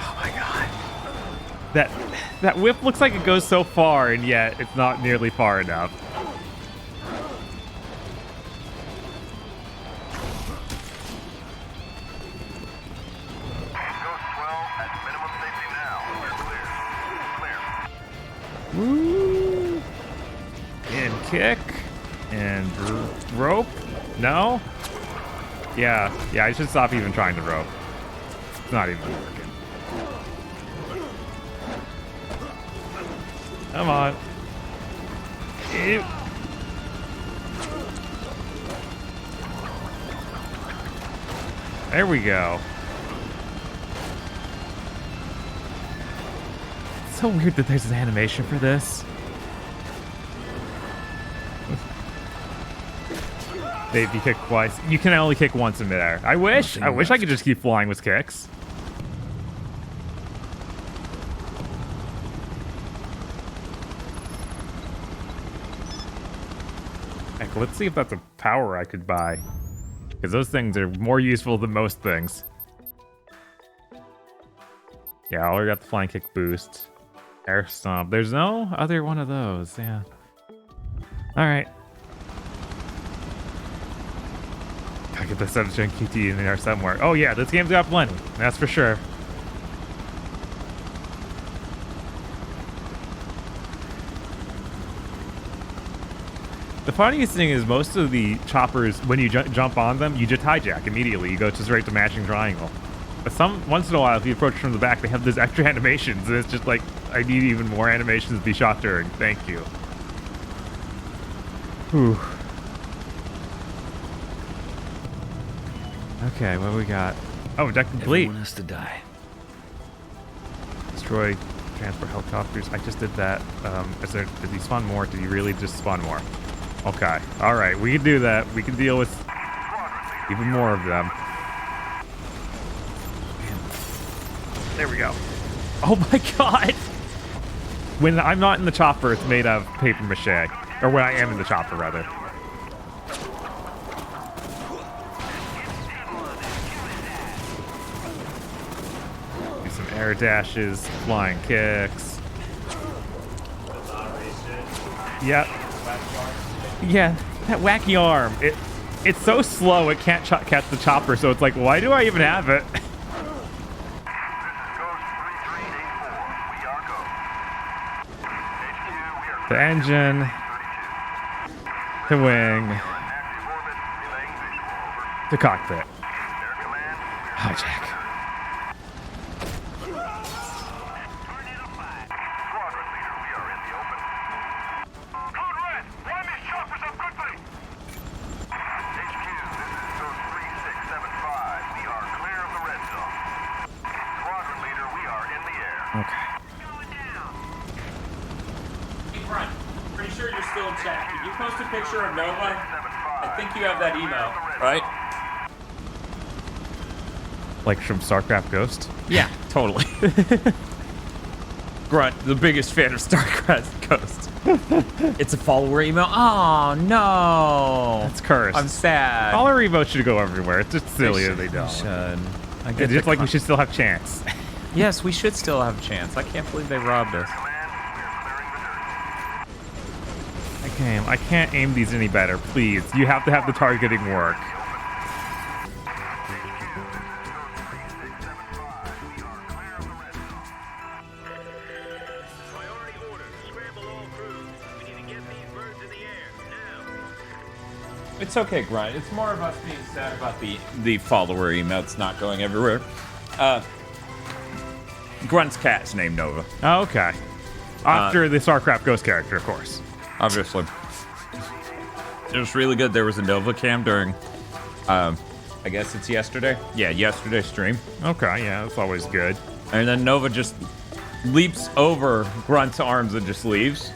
[SPEAKER 1] Oh my god. That whip looks like it goes so far, and yet it's not nearly far enough. Woo! And kick. And rope. No? Yeah, I should stop even trying to rope. It's not even working. Come on. Ew. There we go. It's so weird that there's an animation for this. If you kick twice, you can only kick once in midair. I wish I could just keep flying with kicks. Heck, let's see if that's a power I could buy. Because those things are more useful than most things. Yeah, I already got the flying kick boost. Air stomp. There's no other one of those, yeah. Alright. Gotta get the 7th-gen QT in there somewhere. Oh yeah, this game's got plenty. That's for sure. The funniest thing is most of the choppers, when you jump on them, you just hijack immediately. You go just right to matching triangle. But once in a while, if you approach from the back, they have those extra animations, and it's just like, I need even more animations to be shot during. Thank you. Whew. Okay, what do we got? Oh, deck complete.
[SPEAKER 6] Everyone has to die.
[SPEAKER 1] Destroy transport helicopters. I just did that. Did he spawn more? Did he really just spawn more? Okay. All right, we can do that. We can deal with even more of them. There we go. Oh my god! When I'm not in the chopper, it's made of paper mache. Or when I am in the chopper, rather. Air dashes, flying kicks. Yep. Yeah, that wacky arm. It's so slow it can't catch the chopper, so it's like, why do I even have it? The engine. The wing. The cockpit. Hijack. Like from StarCraft Ghost?
[SPEAKER 11] Yeah, totally. Grunt, the biggest fan of StarCraft Ghost. It's a follower email. Oh no,
[SPEAKER 1] That's cursed.
[SPEAKER 11] I'm sad.
[SPEAKER 1] Follower emotes should go everywhere. It's just silly if they don't.
[SPEAKER 11] Should. I
[SPEAKER 1] It's just like we should still have chance.
[SPEAKER 11] Yes, we should still have a chance. I can't believe they robbed us.
[SPEAKER 1] Okay, I can't aim these any better. Please, you have to have the targeting work.
[SPEAKER 11] It's okay, Grunt. It's more of us being sad about the follower emotes not going everywhere. Grunt's cat's named Nova.
[SPEAKER 1] Oh, okay. After the StarCraft Ghost character, of course.
[SPEAKER 11] Obviously. It was really good. There was a Nova cam during, I guess it's yesterday? Yeah, yesterday's stream.
[SPEAKER 1] Okay, yeah, that's always good.
[SPEAKER 11] And then Nova just leaps over Grunt's arms and just leaves.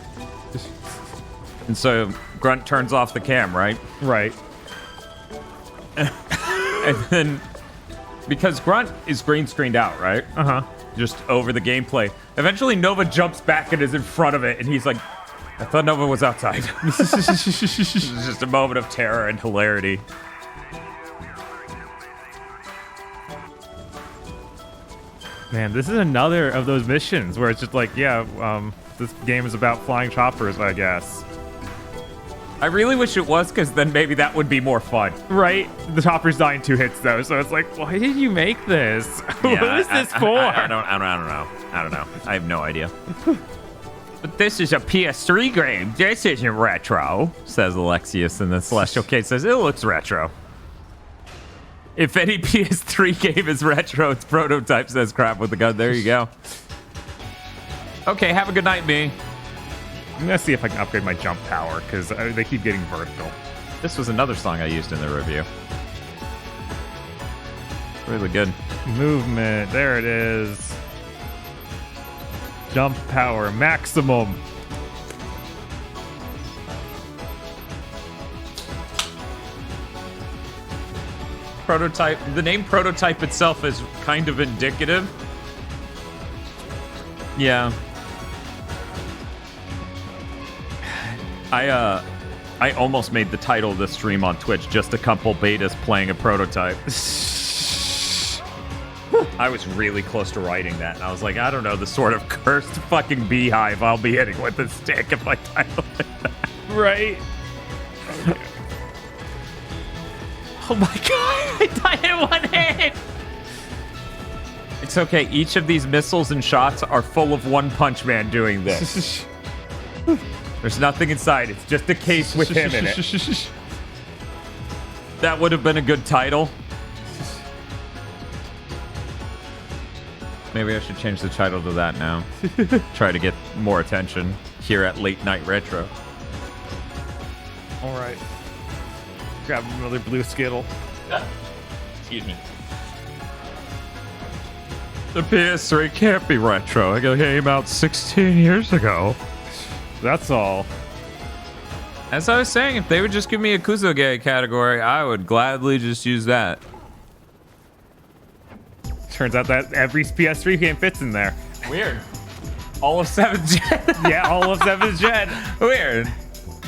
[SPEAKER 11] And so Grunt turns off the cam, right?
[SPEAKER 1] Right.
[SPEAKER 11] And then, because Grunt is green screened out, right?
[SPEAKER 1] Uh-huh.
[SPEAKER 11] Just over the gameplay. Eventually Nova jumps back and is in front of it, and he's like, I thought Nova was outside. This is just a moment of terror and hilarity.
[SPEAKER 1] Man, this is another of those missions where it's just like, yeah, this game is about flying choppers, I guess.
[SPEAKER 11] I really wish it was, because then maybe that would be more fun.
[SPEAKER 1] Right? The chopper's die in 2 hits, though, so it's like, why did you make this?
[SPEAKER 11] Yeah,
[SPEAKER 1] what is this for?
[SPEAKER 11] I don't know. I have no idea. But this is a PS3 game. This isn't retro, says Alexius, and the Celestial Case says, it looks retro. If any PS3 game is retro, it's Prototype, says Crap with the Gun. There you go. Okay, have a good night, me.
[SPEAKER 1] I'm gonna see if I can upgrade my jump power, because they keep getting vertical.
[SPEAKER 11] This was another song I used in the review. Really good.
[SPEAKER 1] Movement, there it is. Jump power, maximum.
[SPEAKER 11] Prototype, the name Prototype itself is kind of indicative. Yeah. I almost made the title of this stream on Twitch just a couple betas playing a Prototype. I was really close to writing that, and I was like, I don't know, the sort of cursed fucking beehive I'll be hitting with a stick if I title it that.
[SPEAKER 1] Right?
[SPEAKER 11] Okay. Oh my god, I died in one hit! It's okay, each of these missiles and shots are full of One Punch Man doing this. There's nothing inside, it's just a case with him in it. That would have been a good title. Maybe I should change the title to that now. Try to get more attention here at Late Night Retro.
[SPEAKER 1] Alright. Grab another blue Skittle.
[SPEAKER 11] Excuse me. The PS3 can't be retro. It came out 16 years ago.
[SPEAKER 1] That's all.
[SPEAKER 11] As I was saying, if they would just give me a Kuzoge category, I would gladly just use that.
[SPEAKER 1] Turns out that every PS3 game fits in there.
[SPEAKER 11] Weird. All of 7th Gen.
[SPEAKER 1] Yeah, all of 7th Gen.
[SPEAKER 11] Weird.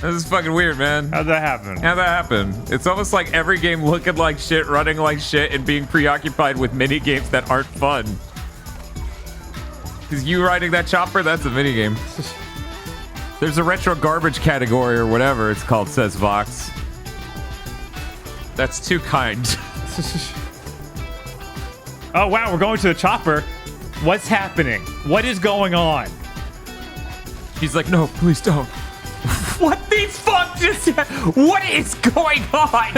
[SPEAKER 11] This is fucking weird, man.
[SPEAKER 1] How'd that happen?
[SPEAKER 11] How'd that happen? It's almost like every game looking like shit, running like shit, and being preoccupied with mini games that aren't fun. Because you riding that chopper, that's a mini game. There's a retro garbage category or whatever it's called, says Vox. That's too kind.
[SPEAKER 1] Oh, wow, we're going to the chopper. What's happening? What is going on?
[SPEAKER 11] He's like, no, please don't. What the fuck just... What is going on?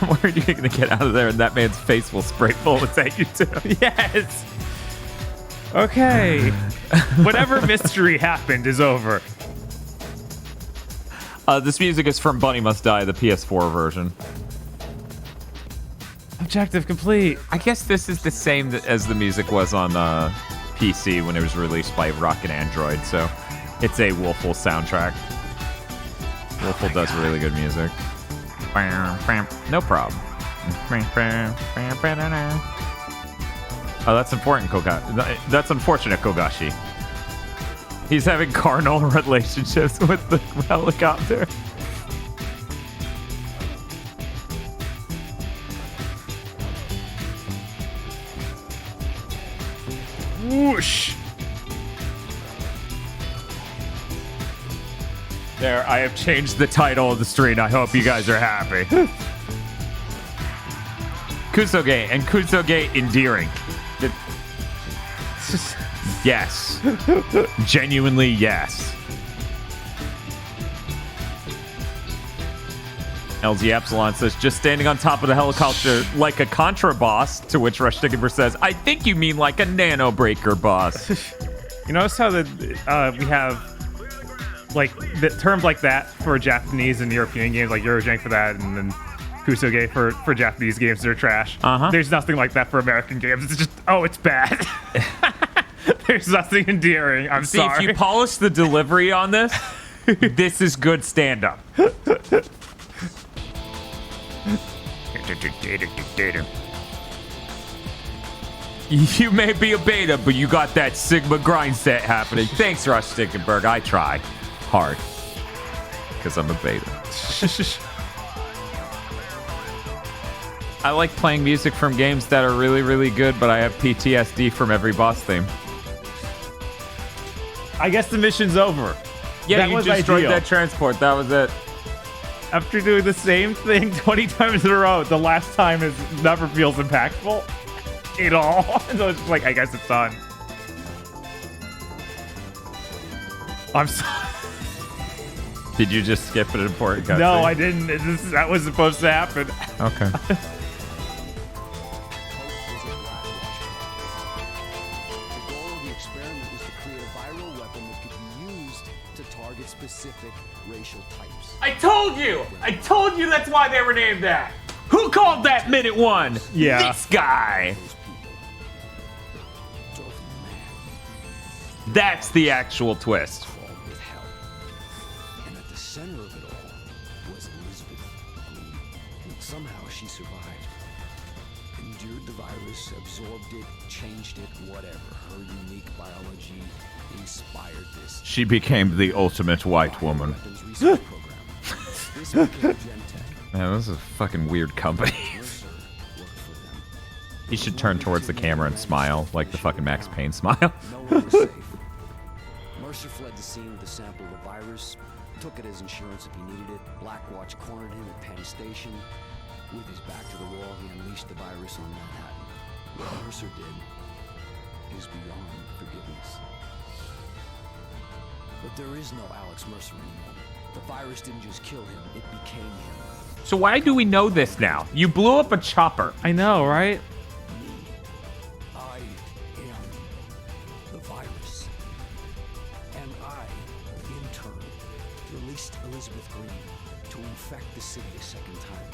[SPEAKER 11] Where are you going to get out of there and that man's face will spray bullets at you too?
[SPEAKER 1] Yes. Okay. Whatever mystery happened is over.
[SPEAKER 11] This music is from Bunny Must Die, the PS4 version.
[SPEAKER 1] Objective complete.
[SPEAKER 11] I guess this is the same as the music was on PC when it was released by Rocket Android, so it's a Wolful soundtrack. Wolfle does really good music. No problem. Oh, that's important, Kogashi. That's unfortunate, Kogashi. He's having carnal relationships with the helicopter.
[SPEAKER 1] Whoosh!
[SPEAKER 11] There, I have changed the title of the stream. I hope you guys are happy. Kusoge and Kusoge endearing. Yes. Genuinely, yes. LZ Epsilon says, just standing on top of the helicopter like a Contra boss, to which Rush Stickenberg says, I think you mean like a Nano Breaker boss.
[SPEAKER 1] You notice how we have like the terms like that for Japanese and European games, like Eurojank for that, and then Kusoge for Japanese games that are trash. There's nothing like that for American games. It's just, oh, it's bad. There's nothing endearing. I'm sorry.
[SPEAKER 11] If you polish the delivery on this, this is good stand-up. You may be a beta, but you got that Sigma grind set happening. Thanks, Rush Stickenberg. I try hard because I'm a beta. I like playing music from games that are really, really good, but I have PTSD from every boss theme.
[SPEAKER 1] I guess the mission's over.
[SPEAKER 11] Yeah,
[SPEAKER 1] that
[SPEAKER 11] you
[SPEAKER 1] was
[SPEAKER 11] destroyed
[SPEAKER 1] ideal.
[SPEAKER 11] that transport. That was it.
[SPEAKER 1] After doing the same thing 20 times in a row, the last time never feels impactful at all. So it's just like, I guess it's done. I'm sorry.
[SPEAKER 11] Did you just skip an important cutscene?
[SPEAKER 1] No, I didn't. That was supposed to happen.
[SPEAKER 11] Okay.
[SPEAKER 6] Specific racial types.
[SPEAKER 11] I told you that's why they were named that. Who called that minute one?
[SPEAKER 1] Yeah.
[SPEAKER 11] This guy. That's the actual twist.
[SPEAKER 6] And at the center of it all was Elizabeth Green. Somehow she survived. Endured the virus, absorbed it, changed it, whatever. Her unique biology inspired this.
[SPEAKER 11] She became the ultimate white woman. Man, this is a fucking weird company. He should turn towards the camera and smile, like the fucking Max Payne smile.
[SPEAKER 6] Mercer fled the scene with a sample of the virus, took it as insurance if he needed it. Blackwatch cornered him at Penn Station. With his back to the wall, he unleashed the virus on Manhattan. What Mercer did is beyond forgiveness. But there is no Alex Mercer anymore. The virus didn't just kill him, it became him.
[SPEAKER 11] So why do we know this now? You blew up a chopper.
[SPEAKER 1] I know, right?
[SPEAKER 6] I am the virus. And I, in turn, released Elizabeth Green to infect the city a second time.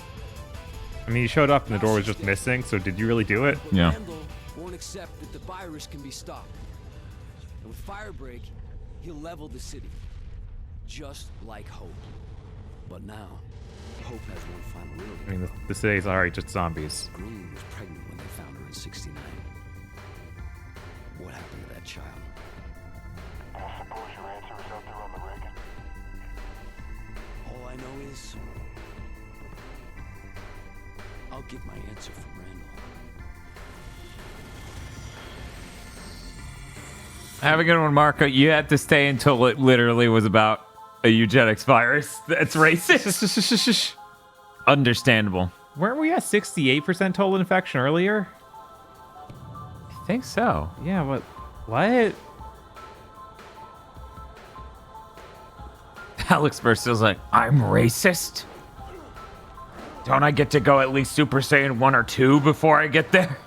[SPEAKER 1] I mean, you showed up and the door was just missing, so did you really do it?
[SPEAKER 6] But Randall won't accept that the virus can be stopped. And with Firebreak, he'll level the city. Just like Hope. But now, Hope has one final real.
[SPEAKER 1] I mean, the city's already just zombies.
[SPEAKER 6] Green was pregnant when they found her in '69. What happened to that child?
[SPEAKER 16] I suppose your answer is out there on the Reagan.
[SPEAKER 6] All I know is I'll get my answer from Randall.
[SPEAKER 11] Have a good one, Marco. You had to stay until it literally was about a eugenics virus that's racist. Understandable.
[SPEAKER 1] Weren't we at 68% total infection earlier?
[SPEAKER 11] I think so.
[SPEAKER 1] Yeah, what? What?
[SPEAKER 11] Alex Mercer's like, I'm racist? Don't I get to go at least Super Saiyan 1 or 2 before I get there?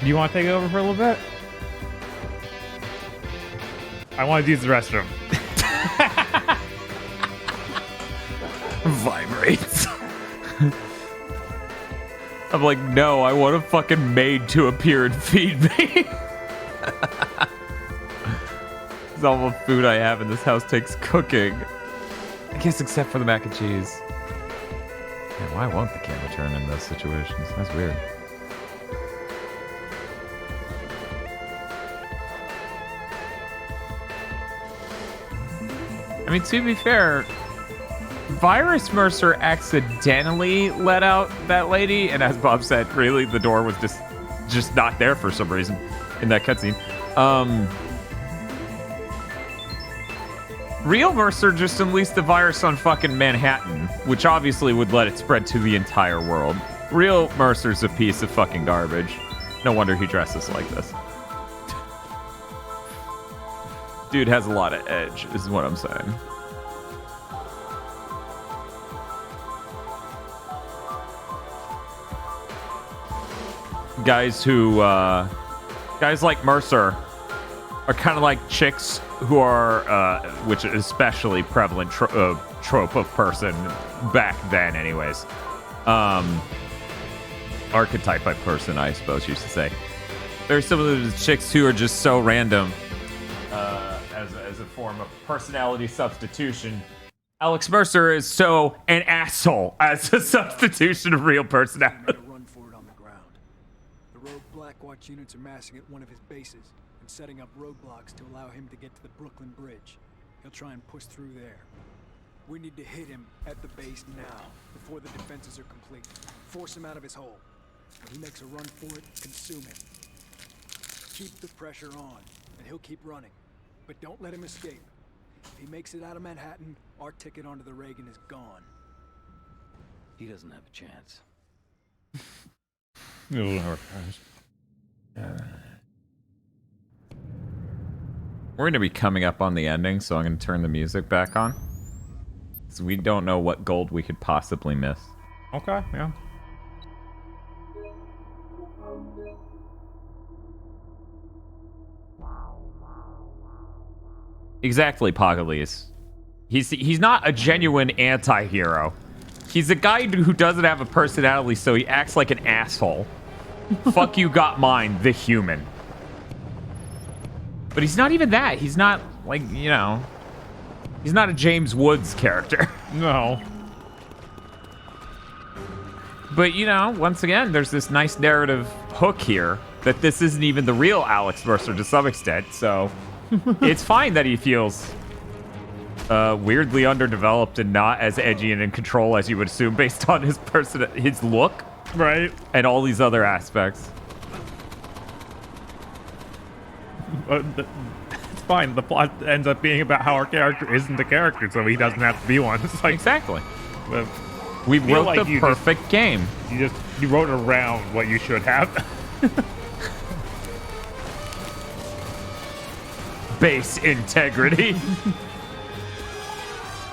[SPEAKER 1] Do you want to take it over for a little bit? I want to use the restroom.
[SPEAKER 11] Vibrates. I'm like, no, I want a fucking maid to appear and feed me. All the food I have in this house takes cooking. I guess except for the mac and cheese. Man, why won't the camera turn in those situations? That's weird. I mean, to be fair, Virus Mercer accidentally let out that lady, and as Bob said, really, the door was just not there for some reason in that cutscene. Real Mercer just unleashed the virus on fucking Manhattan, which obviously would let it spread to the entire world. Real Mercer's a piece of fucking garbage. No wonder he dresses like this. Dude has a lot of edge, is what I'm saying. Guys like Mercer are kind of like chicks who are, which is especially prevalent trope of person back then anyways. Archetype of person, I suppose you should say. There's some of those chicks who are just so random as a form of personality substitution. Alex Mercer is so an asshole as a substitution of real personality.
[SPEAKER 8] Run for it on the ground. The rogue Blackwatch units are massing at one of his bases and setting up roadblocks to allow him to get to the Brooklyn Bridge. He'll try and push through there. We need to hit him at the base now, before the defenses are complete. Force him out of his hole. When he makes a run for it, consume him. Keep the pressure on, and he'll keep running. But don't let him escape. If he makes it out of Manhattan, our ticket onto the Reagan is gone.
[SPEAKER 6] He doesn't have a chance.
[SPEAKER 11] We're going to be coming up on the ending, so I'm going to turn the music back on. So we don't know what gold we could possibly miss.
[SPEAKER 1] Okay, yeah.
[SPEAKER 11] Exactly, Pogolese. He's not a genuine anti-hero. He's a guy who doesn't have a personality, so he acts like an asshole. Fuck you, got mine, the human. But he's not even that. He's not, like, you know... He's not a James Woods character.
[SPEAKER 1] No.
[SPEAKER 11] But, you know, once again, there's this nice narrative hook here that this isn't even the real Alex Mercer to some extent, so... It's fine that he feels weirdly underdeveloped and not as edgy and in control as you would assume based on his look.
[SPEAKER 1] Right.
[SPEAKER 11] And all these other aspects.
[SPEAKER 1] It's fine. The plot ends up being about how our character isn't a character, so he doesn't have to be one. It's like,
[SPEAKER 11] exactly.
[SPEAKER 1] We
[SPEAKER 11] wrote like the perfect game.
[SPEAKER 1] You wrote around what you should have.
[SPEAKER 11] Base integrity.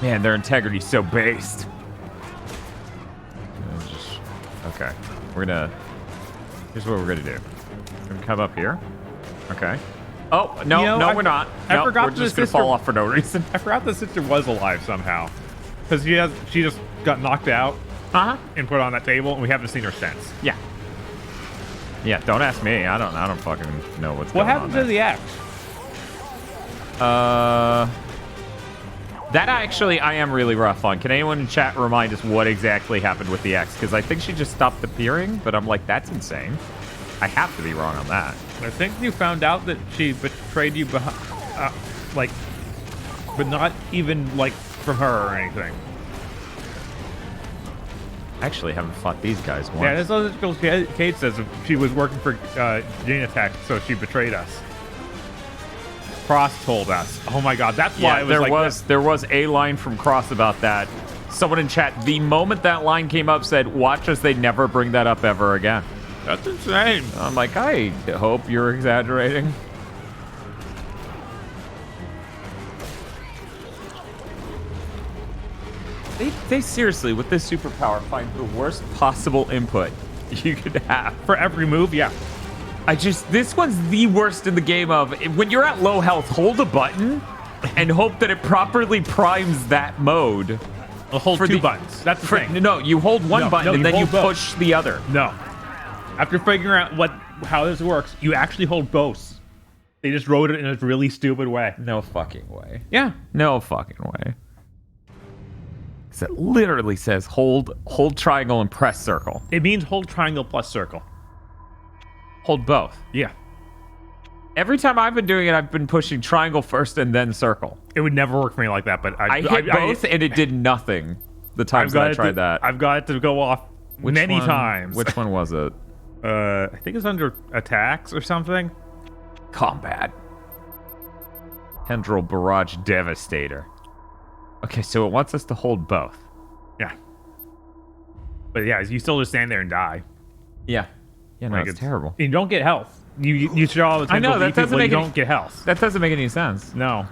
[SPEAKER 11] Man, their integrity's so based. Okay, here's what we're gonna do. We're gonna come up here. Okay. Oh, no,
[SPEAKER 1] you know,
[SPEAKER 11] no, we're not.
[SPEAKER 1] I forgot
[SPEAKER 11] we're just gonna fall off for no reason.
[SPEAKER 1] I forgot the sister was alive somehow. Because she just got knocked out and put on that table, and we haven't seen her since.
[SPEAKER 11] Yeah. Yeah, don't ask me. I don't fucking know what's
[SPEAKER 1] what
[SPEAKER 11] going on.
[SPEAKER 1] What happened to the axe?
[SPEAKER 11] That actually I am really rough on. Can anyone in chat remind us what exactly happened with the X? Because I think she just stopped appearing, but I'm like, that's insane. I have to be wrong on that.
[SPEAKER 1] I think you found out that she betrayed you behind, like, but not even like from her or anything.
[SPEAKER 11] I actually haven't fought these guys once.
[SPEAKER 1] Yeah, that's what Kate says. She was working for Gene Attack, so she betrayed us. Cross told us. Oh my god, that's why it was
[SPEAKER 11] there was a line from Cross about that. Someone in chat, the moment that line came up, said, watch us, they never bring that up ever again.
[SPEAKER 1] That's insane.
[SPEAKER 11] I'm like, I hope you're exaggerating. They seriously, with this superpower, find the worst possible input you could have.
[SPEAKER 1] For every move, yeah.
[SPEAKER 11] This one's the worst in the game of, when you're at low health, hold a button and hope that it properly primes that mode.
[SPEAKER 1] I'll hold two buttons. That's the thing.
[SPEAKER 11] No, you hold one button and then you
[SPEAKER 1] hold both.
[SPEAKER 11] push the other.
[SPEAKER 1] No. After figuring out how this works, you actually hold both. They just wrote it in a really stupid way.
[SPEAKER 11] No fucking way.
[SPEAKER 1] Yeah.
[SPEAKER 11] No fucking way. Because it literally says hold triangle and press circle.
[SPEAKER 1] It means hold triangle plus circle.
[SPEAKER 11] Hold both.
[SPEAKER 1] Yeah.
[SPEAKER 11] Every time I've been doing it, I've been pushing triangle first and then circle.
[SPEAKER 1] It would never work for me like that, but
[SPEAKER 11] I hit both and it did nothing the times that I tried that.
[SPEAKER 1] I've got it to go off many times.
[SPEAKER 11] Which one was it?
[SPEAKER 1] I think it's under attacks or something.
[SPEAKER 11] Combat. Tendril Barrage Devastator. Okay, so it wants us to hold both.
[SPEAKER 1] Yeah. But yeah, you still just stand there and die.
[SPEAKER 11] Yeah. Yeah, no,
[SPEAKER 1] Like,
[SPEAKER 11] it's terrible.
[SPEAKER 1] You don't get health. You show all the
[SPEAKER 11] I know,
[SPEAKER 1] tendrils
[SPEAKER 11] that doesn't make
[SPEAKER 1] you
[SPEAKER 11] any,
[SPEAKER 1] don't get health.
[SPEAKER 11] That doesn't make any sense.
[SPEAKER 1] No.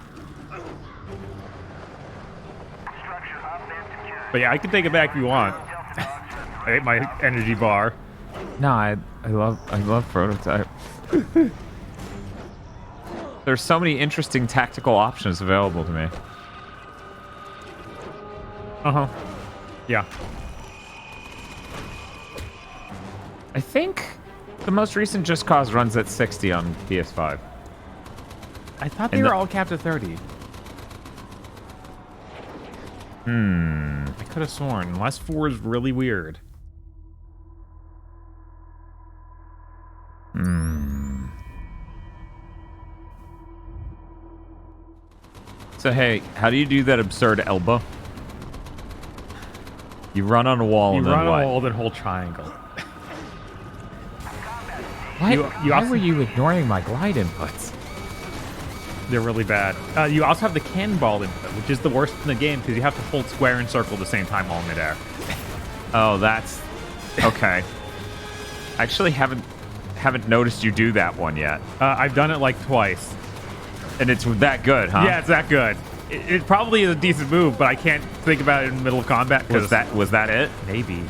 [SPEAKER 1] But yeah, I can take it back if you want. I ate my energy bar.
[SPEAKER 11] No, I love Prototype. There's so many interesting tactical options available to me.
[SPEAKER 1] Uh-huh. Yeah.
[SPEAKER 11] I think the most recent Just Cause runs at 60 on PS5.
[SPEAKER 1] I thought they were all capped at 30. I could have sworn. Unless 4 is really weird.
[SPEAKER 11] So hey, how do you do that absurd elbow? You run on a wall and then what?
[SPEAKER 1] You run on a wall, then hold triangle.
[SPEAKER 11] Why were you ignoring my glide inputs?
[SPEAKER 1] They're really bad. You also have the cannonball input, which is the worst in the game because you have to hold square and circle at the same time while in midair.
[SPEAKER 11] Oh, that's okay. I actually haven't noticed you do that one yet.
[SPEAKER 1] I've done it like twice.
[SPEAKER 11] And it's that good, huh?
[SPEAKER 1] Yeah, it's that good. It probably is a decent move, but I can't think about it in the middle of combat.
[SPEAKER 11] Was that it?
[SPEAKER 1] Maybe.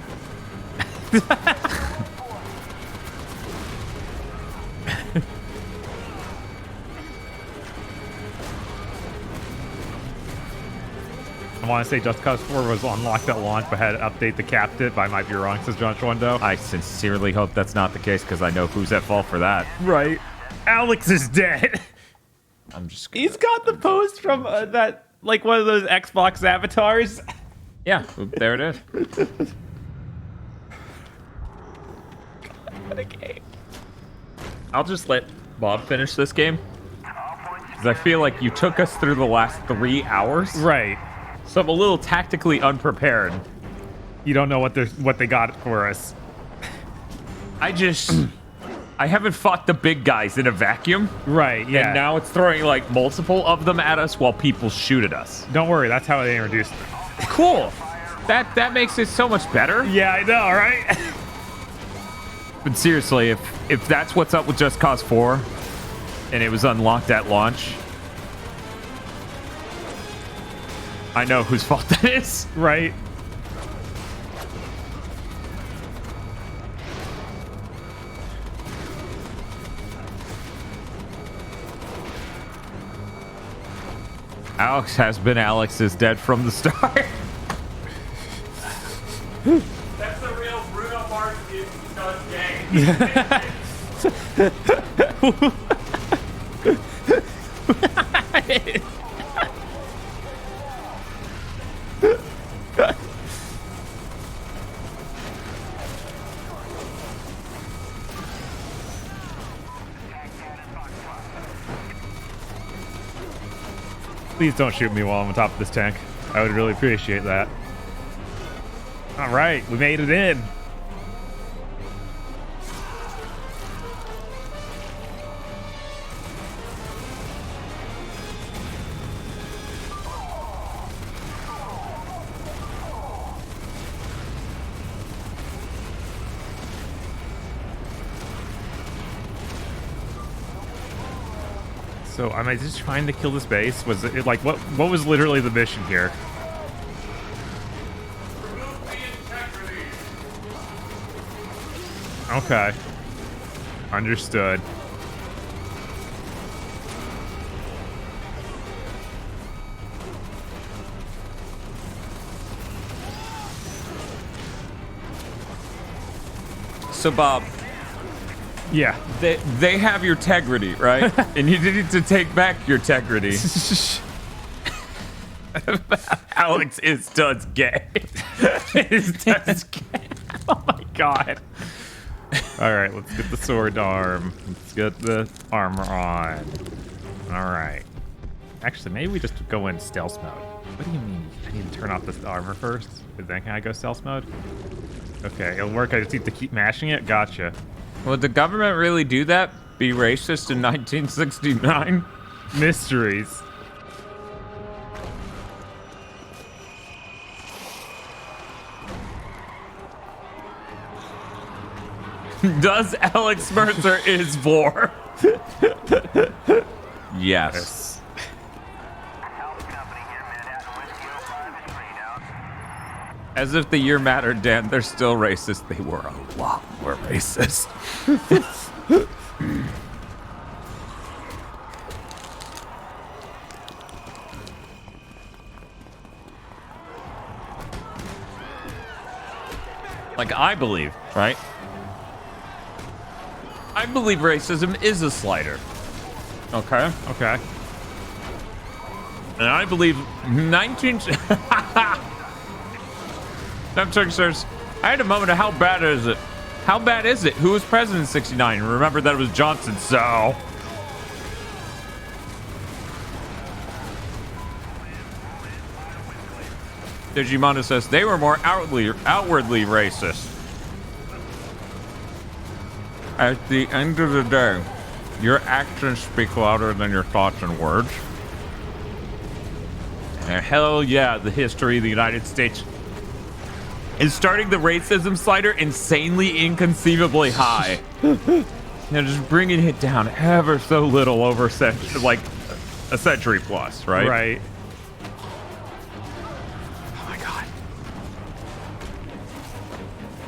[SPEAKER 1] I want to say Just Cause 4 was unlocked at launch, but had to update to capped it, but I might be wrong, says John Schwendo.
[SPEAKER 11] I sincerely hope that's not the case, because I know who's at fault for that.
[SPEAKER 1] Right. Alex is dead.
[SPEAKER 11] I'm just
[SPEAKER 1] He's got the pose from that, like one of those Xbox avatars.
[SPEAKER 11] Yeah, there it is.
[SPEAKER 1] What a game.
[SPEAKER 11] I'll just let Bob finish this game. Because I feel like you took us through the last 3 hours.
[SPEAKER 1] Right.
[SPEAKER 11] So I'm a little tactically unprepared.
[SPEAKER 1] You don't know what they got for us.
[SPEAKER 11] I haven't fought the big guys in a vacuum.
[SPEAKER 1] Right, yeah.
[SPEAKER 11] And now it's throwing like multiple of them at us while people shoot at us.
[SPEAKER 1] Don't worry, that's how they introduced them.
[SPEAKER 11] Cool. That makes it so much better.
[SPEAKER 1] Yeah, I know, right?
[SPEAKER 11] But seriously, if that's what's up with Just Cause 4 and it was unlocked at launch, I know whose fault that is.
[SPEAKER 1] Right.
[SPEAKER 11] Alex has been Alex is dead from the start. That's the real Bruno Mars gang.
[SPEAKER 1] Please don't shoot me while I'm on top of this tank. I would really appreciate that. All right, we made it in. So am I just trying to kill this base? Was it like what was literally the mission here? Okay. Understood.
[SPEAKER 11] So Bob,
[SPEAKER 1] yeah,
[SPEAKER 11] they have your integrity, right? And you need to take back your integrity. Alex is does gay.
[SPEAKER 1] Is does gay. Oh my god. All right, let's get the sword arm. Let's get the armor on. All right. Actually, maybe we just go in stealth mode. What do you mean? I need to turn off this armor first, and then can I go stealth mode? Okay, it'll work. I just need to keep mashing it. Gotcha.
[SPEAKER 11] Would the government really do that? Be racist in 1969?
[SPEAKER 1] Mysteries.
[SPEAKER 11] Does Alex Mercer is Vor? Yes. As if the year mattered, Dan. They're still racist. They were a lot more racist. Like, I believe, right? I believe racism is a slighter. Okay?
[SPEAKER 1] Okay.
[SPEAKER 11] And I believe 19... Says, I had a moment of how bad is it? How bad is it? Who was president in 69? Remember that it was Johnson, so... Digimon says, they were more outwardly racist. At the end of the day, your actions speak louder than your thoughts and words. And hell yeah, the history of the United States is starting the racism slider insanely, inconceivably high. Just bringing it down ever so little over like a century plus, right?
[SPEAKER 1] Right.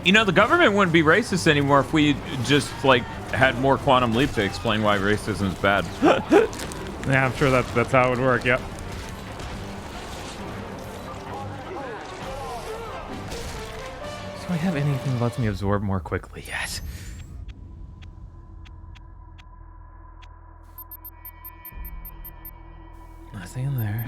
[SPEAKER 11] You know, the government wouldn't be racist anymore if we just, like, had more Quantum Leap to explain why racism is bad.
[SPEAKER 1] Yeah, I'm sure that's how it would work, yep. Do I have anything that lets me absorb more quickly yet? Nothing in there.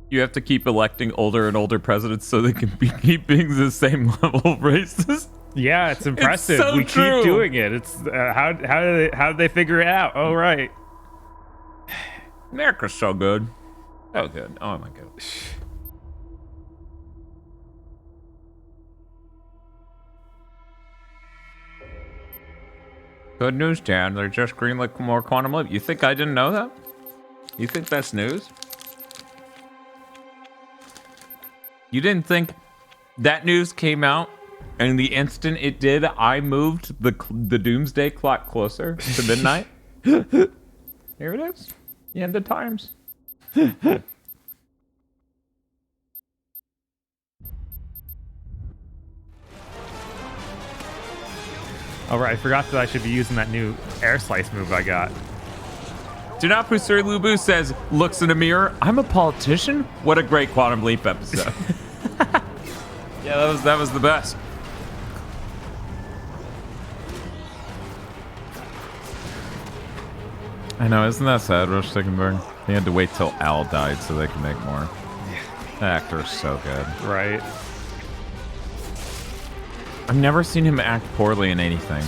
[SPEAKER 11] You have to keep electing older and older presidents so they can keep being the same level of racist.
[SPEAKER 1] Yeah, it's impressive.
[SPEAKER 11] It's so
[SPEAKER 1] we
[SPEAKER 11] true.
[SPEAKER 1] Keep doing it. It's how did they figure it out? Oh right.
[SPEAKER 11] America's so good. So good. Oh my god. Good news, Dan. They're just greenlit more Quantum Leap. You think I didn't know that? You think that's news? You didn't think that news came out, and the instant it did, I moved the doomsday clock closer to midnight? Here it is. The end of times.
[SPEAKER 1] All right, I forgot that I should be using that new air slice move I got.
[SPEAKER 11] Dunapu Sir Lubu says, looks in a mirror, I'm a politician? What a great Quantum Leap episode. Yeah, that was the best. I know, isn't that sad, Rush Stickenberg? They had to wait till Al died so they could make more. That actor's so good.
[SPEAKER 1] Right.
[SPEAKER 11] I've never seen him act poorly in anything.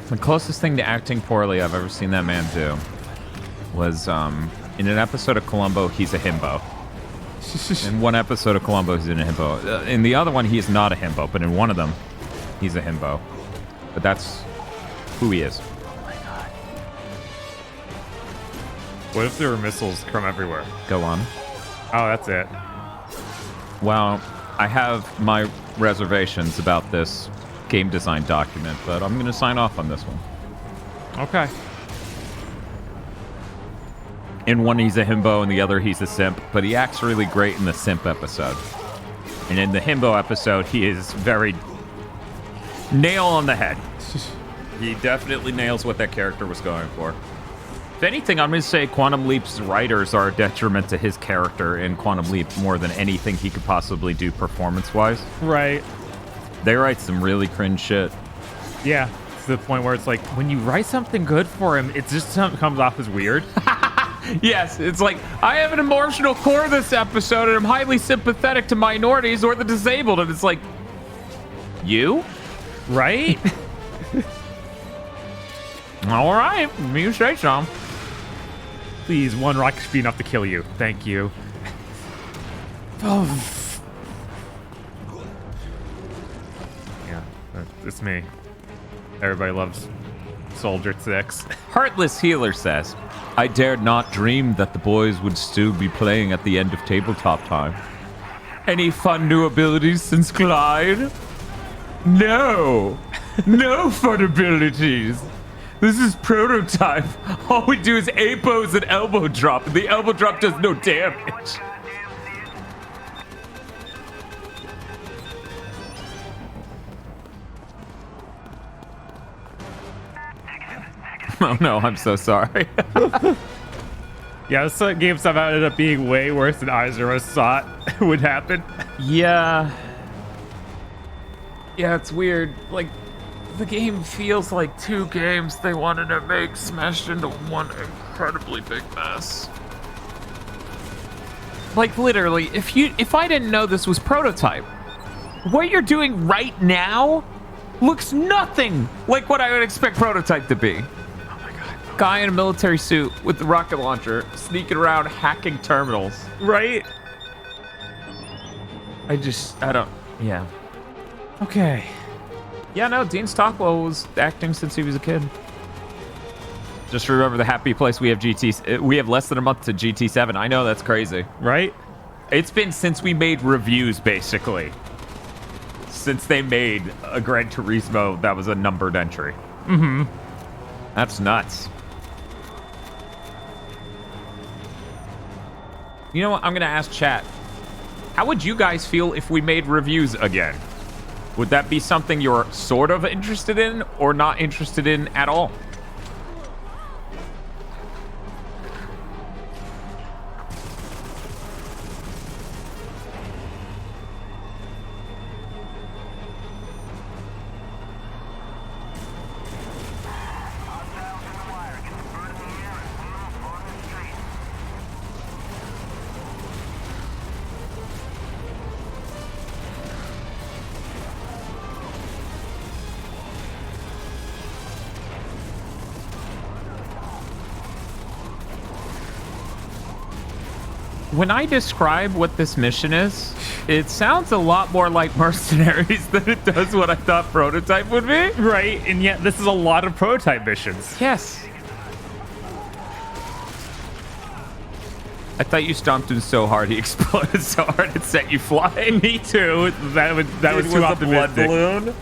[SPEAKER 11] The closest thing to acting poorly I've ever seen that man do was in an episode of Columbo, he's a himbo. In one episode of Columbo, he's in a himbo. In the other one, he is not a himbo, but in one of them, he's a himbo. But that's who he is.
[SPEAKER 1] Oh my god. What if there were missiles from everywhere?
[SPEAKER 11] Go on.
[SPEAKER 1] Oh, that's it.
[SPEAKER 11] Well, I have my reservations about this game design document, but I'm going to sign off on this one.
[SPEAKER 1] Okay.
[SPEAKER 11] In one, he's a himbo, and the other, he's a simp, but he acts really great in the simp episode. And in the himbo episode, he is very nail on the head. He definitely nails what that character was going for. If anything, I'm going to say Quantum Leap's writers are a detriment to his character in Quantum Leap more than anything he could possibly do performance-wise.
[SPEAKER 1] Right.
[SPEAKER 11] They write some really cringe shit.
[SPEAKER 1] Yeah, to the point where it's like, when you write something good for him, it just comes off as weird.
[SPEAKER 11] Yes, it's like, I have an emotional core this episode, and I'm highly sympathetic to minorities or the disabled, and it's like, you?
[SPEAKER 1] Right?
[SPEAKER 11] All right, you say so.
[SPEAKER 1] Please, one rocket should be enough to kill you. Thank you. Oh. Yeah, it's me. Everybody loves Soldier 6.
[SPEAKER 11] Heartless Healer says, I dared not dream that the boys would still be playing at the end of tabletop time. Any fun new abilities since Clyde? No. No fun abilities. This is prototype. All we do is A-pose and elbow drop, and the elbow drop does no damage. Oh no, I'm so sorry.
[SPEAKER 1] Yeah, this game somehow ended up being way worse than Izura thought would happen.
[SPEAKER 11] Yeah. Yeah, it's weird. Like, the game feels like two games they wanted to make smashed into one incredibly big mess. Like, literally, if I didn't know this was prototype, what you're doing right now looks nothing like what I would expect prototype to be.
[SPEAKER 1] Oh my god.
[SPEAKER 11] Guy in a military suit with the rocket launcher sneaking around hacking terminals.
[SPEAKER 1] Right?
[SPEAKER 11] Yeah.
[SPEAKER 1] Okay.
[SPEAKER 11] Yeah, no, Dean Stockwell was acting since he was a kid. Just remember the happy place we have we have less than a month to GT7. I know, that's crazy.
[SPEAKER 1] Right?
[SPEAKER 11] It's been since we made reviews, basically. Since they made a Gran Turismo that was a numbered entry.
[SPEAKER 1] Mm-hmm.
[SPEAKER 11] That's nuts. You know what? I'm going to ask chat. How would you guys feel if we made reviews again? Would that be something you're sort of interested in or not interested in at all? When I describe what this mission is, it sounds a lot more like Mercenaries than it does what I thought Prototype would be.
[SPEAKER 1] Right, and yet this is a lot of Prototype missions.
[SPEAKER 11] Yes. I thought you stomped him so hard he exploded so hard it set you flying.
[SPEAKER 1] Me too. That was too optimistic.
[SPEAKER 11] Blood balloon.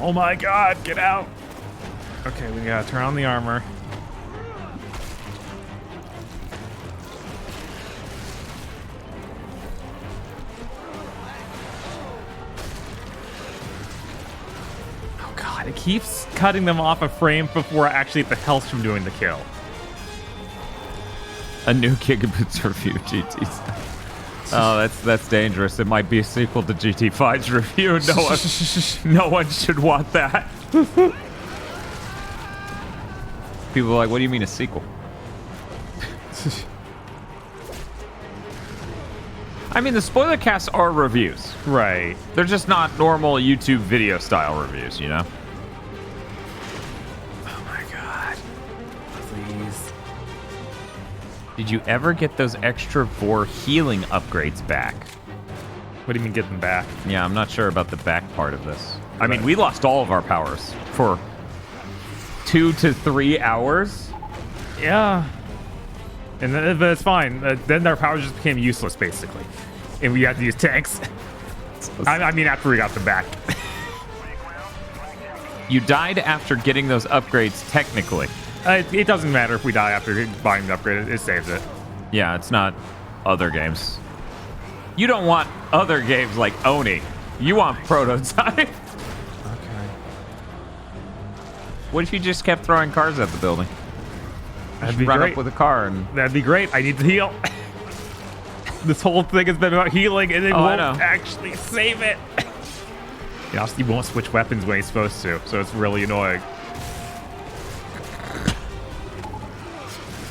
[SPEAKER 1] Oh my god, get out. Okay, we gotta turn on the armor. Oh god, it keeps cutting them off a frame before I actually get the health from doing the kill.
[SPEAKER 11] A new Gigabits review, GT's. Oh, that's dangerous. It might be a sequel to GT5's review. No one should want that. People are like, what do you mean a sequel? I mean, the spoiler casts are reviews.
[SPEAKER 1] Right.
[SPEAKER 11] They're just not normal YouTube video style reviews, you know?
[SPEAKER 1] Oh my god. Please.
[SPEAKER 11] Did you ever get those extra Vor healing upgrades back?
[SPEAKER 1] What do you mean get them back?
[SPEAKER 11] Yeah, I'm not sure about the back part of this. I mean, we lost all of our powers for 2 to 3 hours.
[SPEAKER 1] Yeah. And then, but it's fine. Then our powers just became useless, basically. And we had to use tanks. I mean, after we got them back.
[SPEAKER 11] You died after getting those upgrades, technically.
[SPEAKER 1] It doesn't matter if we die after buying the upgrade. It saves it.
[SPEAKER 11] Yeah, it's not other games. You don't want other games like Oni. You want prototype. Okay. What if you just kept throwing cars at the building?
[SPEAKER 1] That'd be
[SPEAKER 11] run
[SPEAKER 1] great.
[SPEAKER 11] up with a car and...
[SPEAKER 1] That'd be great. I need to heal. This whole thing has been about healing, and it won't actually save it. He won't switch weapons when he's supposed to, so it's really annoying.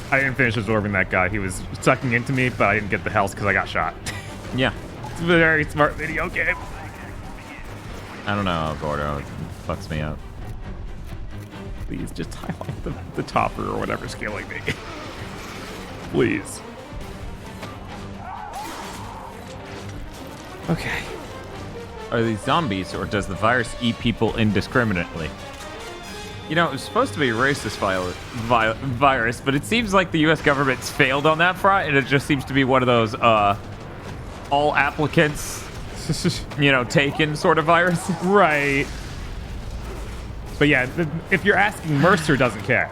[SPEAKER 1] I didn't finish absorbing that guy. He was sucking into me, but I didn't get the health because I got shot.
[SPEAKER 11] Yeah.
[SPEAKER 1] It's a very smart video game.
[SPEAKER 11] I don't know, Gordo. It fucks me up.
[SPEAKER 1] Please just highlight the topper or whatever's killing me. Please. Okay.
[SPEAKER 11] Are these zombies, or does the virus eat people indiscriminately? You know, it was supposed to be a racist virus, but it seems like the U.S. government's failed on that front, and it just seems to be one of those all applicants, taken sort of viruses.
[SPEAKER 1] Right. But yeah, if you're asking, Mercer doesn't care.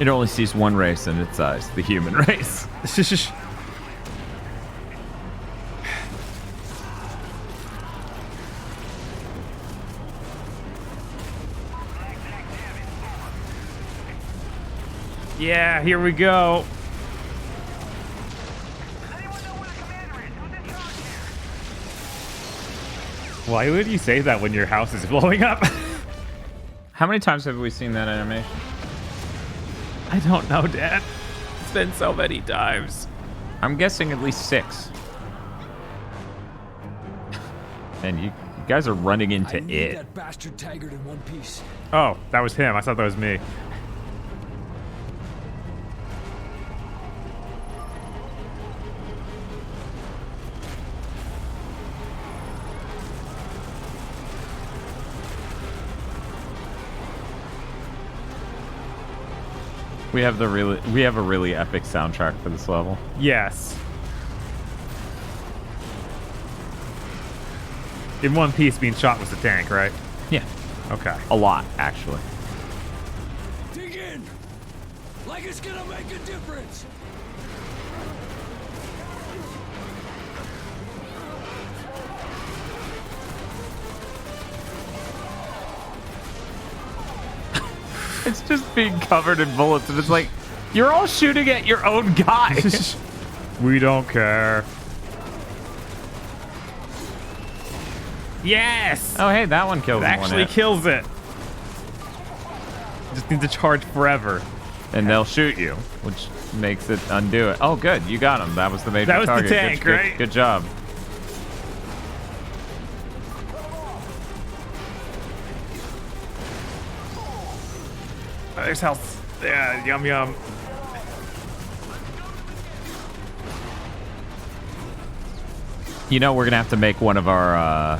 [SPEAKER 11] It only sees one race in its eyes, the human race.
[SPEAKER 1] Yeah, here we go. Why would you say that when your house is blowing up?
[SPEAKER 11] How many times have we seen that animation?
[SPEAKER 1] I don't know, Dad. It's been so many times.
[SPEAKER 11] I'm guessing at least 6. And you guys are running into it.
[SPEAKER 6] That bastard Taggart in one piece.
[SPEAKER 1] Oh, that was him. I thought that was me.
[SPEAKER 11] We have a really epic soundtrack for this level.
[SPEAKER 1] Yes. In one piece, being shot was the tank, right?
[SPEAKER 11] Yeah.
[SPEAKER 1] Okay.
[SPEAKER 11] A lot, actually.
[SPEAKER 6] Dig in! Like it's gonna make a difference!
[SPEAKER 11] It's just being covered in bullets, and it's like, you're all shooting at your own guy.
[SPEAKER 1] We don't care. Yes!
[SPEAKER 11] Oh, hey, that one killed
[SPEAKER 1] it.
[SPEAKER 11] It
[SPEAKER 1] Actually kills it. Just need to charge forever.
[SPEAKER 11] And they'll shoot you, which makes it undo it. Oh, good. You got him. That was the major target.
[SPEAKER 1] That was the tank, right?
[SPEAKER 11] Good job.
[SPEAKER 1] There's health. Yeah, yum yum.
[SPEAKER 11] You know, we're gonna have to make one of our.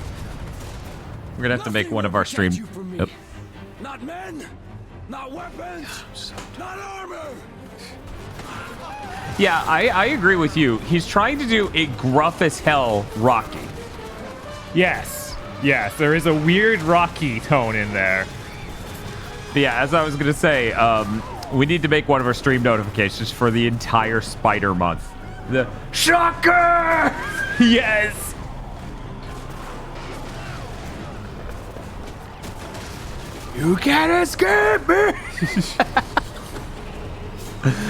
[SPEAKER 11] We're gonna have to make one of our stream. Yep.
[SPEAKER 6] Not men, not weapons, not armor.
[SPEAKER 11] Yeah, I agree with you. He's trying to do a gruff as hell Rocky.
[SPEAKER 1] Yes. Yes, there is a weird Rocky tone in there.
[SPEAKER 11] But yeah, as I was gonna say, we need to make one of our stream notifications for the entire Spider month. The shocker!
[SPEAKER 1] Yes!
[SPEAKER 11] You can't escape me!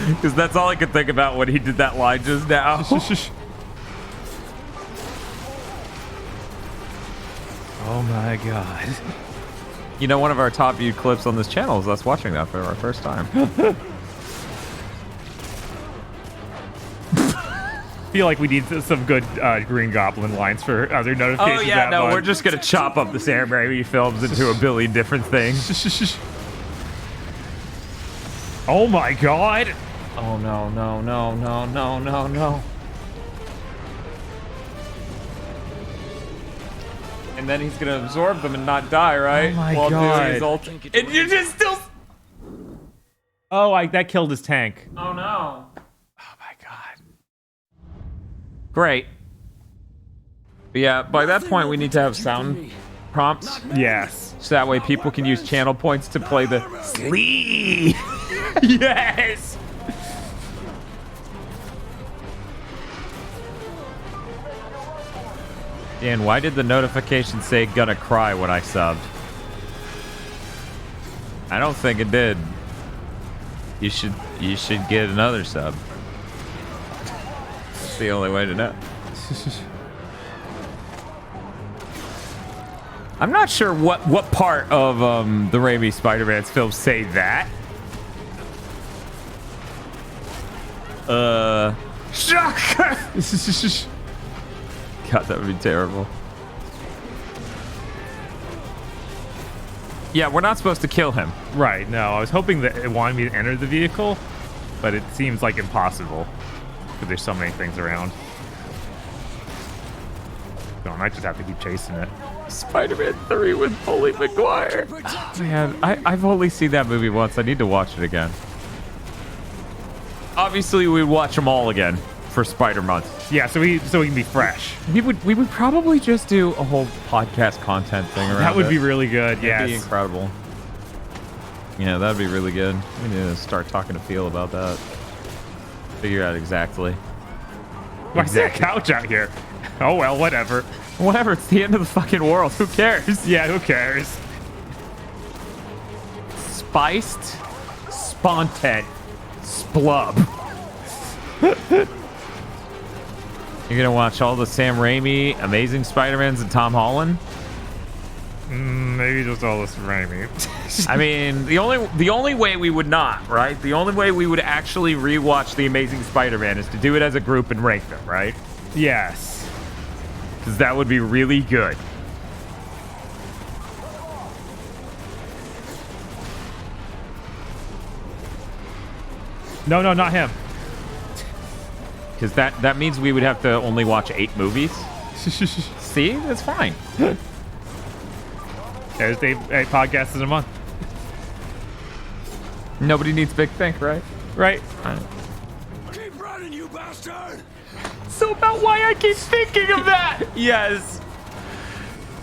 [SPEAKER 11] Because that's all I could think about when he did that line just now.
[SPEAKER 1] Oh my god.
[SPEAKER 11] You know, one of our top viewed clips on this channel is us watching that for our first time.
[SPEAKER 1] Feel like we need some good Green Goblin lines for other notifications.
[SPEAKER 11] Oh yeah, no, we're just gonna chop up the Sam Raimi films into a billion different things.
[SPEAKER 1] Oh my god!
[SPEAKER 11] Oh no, no, no, no, no, no, no. And then he's gonna absorb them and not die, right?
[SPEAKER 1] Oh my
[SPEAKER 11] While
[SPEAKER 1] god.
[SPEAKER 11] doing his and you're just still...
[SPEAKER 1] Oh, that killed his tank.
[SPEAKER 11] Oh no.
[SPEAKER 1] Oh my god.
[SPEAKER 11] Great. Yeah, by that point we need to have sound prompts.
[SPEAKER 1] Yes.
[SPEAKER 11] So that way people can use channel points to play the Slee. Yes. Dan, why did the notification say gonna cry when I subbed? I don't think it did. You should get another sub. It's the only way to know. I'm not sure what part of the Raimi Spider-Man's films say that. Shocker! God, that would be terrible. Yeah, we're not supposed to kill him.
[SPEAKER 1] Right, no. I was hoping that it wanted me to enter the vehicle, but it seems like impossible because there's so many things around. So I might just have to keep chasing it.
[SPEAKER 11] Spider-Man 3 with Bully McGuire. Oh, man, I've only seen that movie once. I need to watch it again. Obviously, we'd watch them all again for Spider Month.
[SPEAKER 1] Yeah, so we can be fresh.
[SPEAKER 11] We would probably just do a whole podcast content thing around
[SPEAKER 1] That would
[SPEAKER 11] it.
[SPEAKER 1] be really good.
[SPEAKER 11] That'd be
[SPEAKER 1] Yes.
[SPEAKER 11] incredible. Yeah, that'd be really good. We need to start talking to Phil about that. Figure out exactly.
[SPEAKER 1] Why is there a couch out here? Oh well, whatever.
[SPEAKER 11] Whatever, it's the end of the fucking world. Who cares?
[SPEAKER 1] Yeah, who cares?
[SPEAKER 11] Spiced, spontent, splub. You're gonna watch all the Sam Raimi, Amazing Spider-Mans, and Tom Holland?
[SPEAKER 1] Maybe just all this Raimi.
[SPEAKER 11] I mean, the only way we would not, right? The only way we would actually rewatch the Amazing Spider-Man is to do it as a group and rank them, right?
[SPEAKER 1] Yes.
[SPEAKER 11] Because that would be really good.
[SPEAKER 1] No, not him.
[SPEAKER 11] Because that means we would have to only watch 8 movies. See? That's fine.
[SPEAKER 1] There's 8 podcasts in a month.
[SPEAKER 11] Nobody needs Big Think, right?
[SPEAKER 1] Right.
[SPEAKER 3] Keep running, you bastard!
[SPEAKER 11] So about why I keep thinking of that. Yes.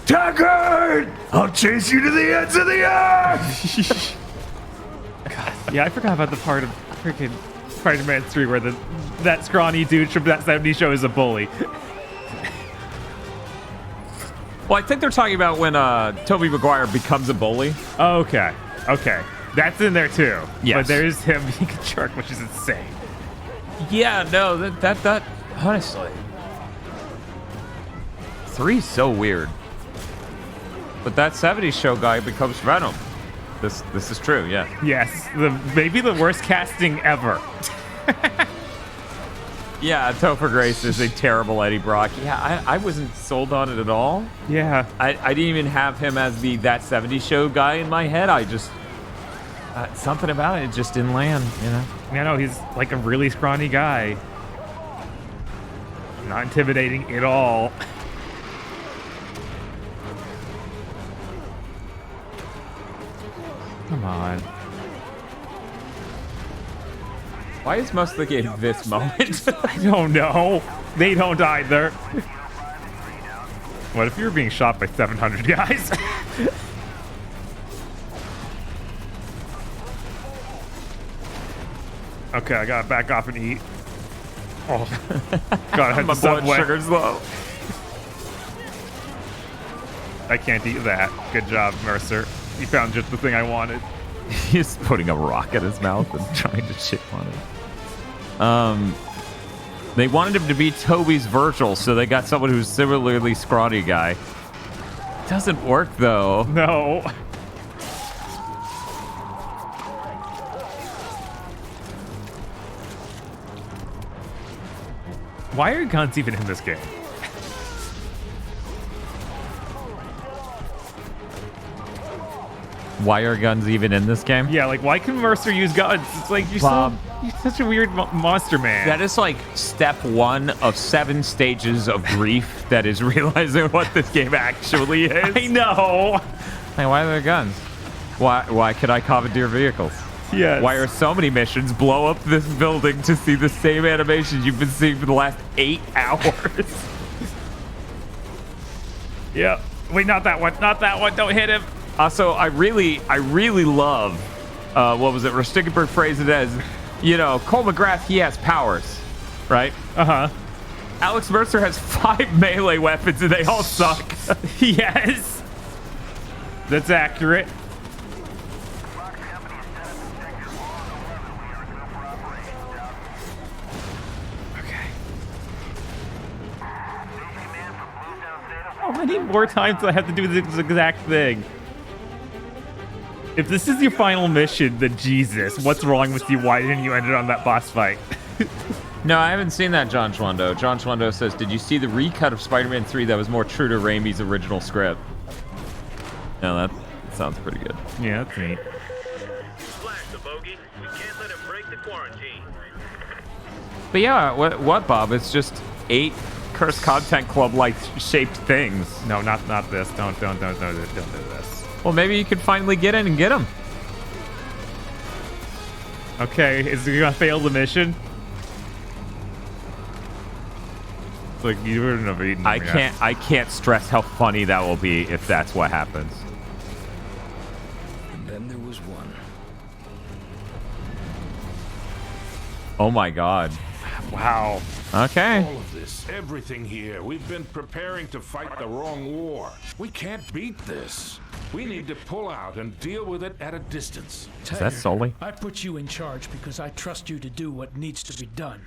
[SPEAKER 3] Taggart! I'll chase you to the ends of the earth!
[SPEAKER 1] Yeah, I forgot about the part of freaking Spider-Man 3 where that scrawny dude from that 70s show is a bully.
[SPEAKER 11] Well, I think they're talking about when Tobey Maguire becomes a bully.
[SPEAKER 1] Okay. That's in there too.
[SPEAKER 11] Yes.
[SPEAKER 1] But there's him being a jerk, which is insane.
[SPEAKER 11] Yeah, no, that honestly. 3's so weird. But that 70s show guy becomes Venom. This is true, yeah.
[SPEAKER 1] Yes, maybe the worst casting ever.
[SPEAKER 11] Yeah, Topher Grace is a terrible Eddie Brock. Yeah, I wasn't sold on it at all.
[SPEAKER 1] Yeah.
[SPEAKER 11] I didn't even have him as That 70s Show guy in my head. I just... something about it just didn't land, you know?
[SPEAKER 1] Yeah, no, he's like a really scrawny guy. Not intimidating at all. Come on.
[SPEAKER 11] Why is most of the game this moment?
[SPEAKER 1] I don't know. They don't either. What if you were being shot by 700 guys? Okay, I gotta back off and eat. Oh, gotta head
[SPEAKER 11] My
[SPEAKER 1] to
[SPEAKER 11] blood
[SPEAKER 1] Subway.
[SPEAKER 11] sugar's low.
[SPEAKER 1] I can't eat that. Good job, Mercer. You found just the thing I wanted.
[SPEAKER 11] He's putting a rock in his mouth and trying to chip on it. They wanted him to be Toby's Virgil, so they got someone who's similarly scrawny guy. Doesn't work though.
[SPEAKER 1] No. Why are guns even in this game?
[SPEAKER 11] Why are guns even in this game?
[SPEAKER 1] Yeah, like why can Mercer use guns? It's like you're such a weird monster man.
[SPEAKER 11] That is like step 1 of 7 stages of grief that is realizing what this game actually is.
[SPEAKER 1] I know.
[SPEAKER 11] Hey, why are there guns? Why could I commandeer vehicles?
[SPEAKER 1] Yes.
[SPEAKER 11] Why are so many missions blow up this building to see the same animations you've been seeing for the last 8 hours?
[SPEAKER 1] Yeah. Wait, not that one. Not that one. Don't hit him.
[SPEAKER 11] Also, I really love, what was it? Rustickenberg phrased it as, you know, Cole McGrath, he has powers, right?
[SPEAKER 1] Uh-huh.
[SPEAKER 11] Alex Mercer has 5 melee weapons and they all suck.
[SPEAKER 1] Yes. That's accurate. How many more times do I have to do this exact thing? If this is your final mission, then Jesus, what's wrong with you? Why didn't you end it on that boss fight?
[SPEAKER 11] No, I haven't seen that, John Schwando. John Schwando says, did you see the recut of Spider-Man 3 that was more true to Raimi's original script? No, that sounds pretty good.
[SPEAKER 1] Yeah, that's neat.
[SPEAKER 14] Flash the bogey. We can't let him break the quarantine.
[SPEAKER 11] But yeah, what, Bob? It's just 8 Cursed Content Club-like shaped things.
[SPEAKER 1] No, not this. Don't do this.
[SPEAKER 11] Well, maybe you could finally get in and get them.
[SPEAKER 1] Okay, is he gonna fail the mission? It's like you wouldn't have eaten.
[SPEAKER 11] I can't stress how funny that will be if that's what happens.
[SPEAKER 6] And then there was one.
[SPEAKER 11] Oh my God.
[SPEAKER 1] Wow.
[SPEAKER 11] Okay.
[SPEAKER 20] All of this, everything here, we've been preparing to fight the wrong war. We can't beat this. We need to pull out and deal with it at a distance.
[SPEAKER 11] Is that Sully?
[SPEAKER 3] I put you in charge because I trust you to do what needs to be done.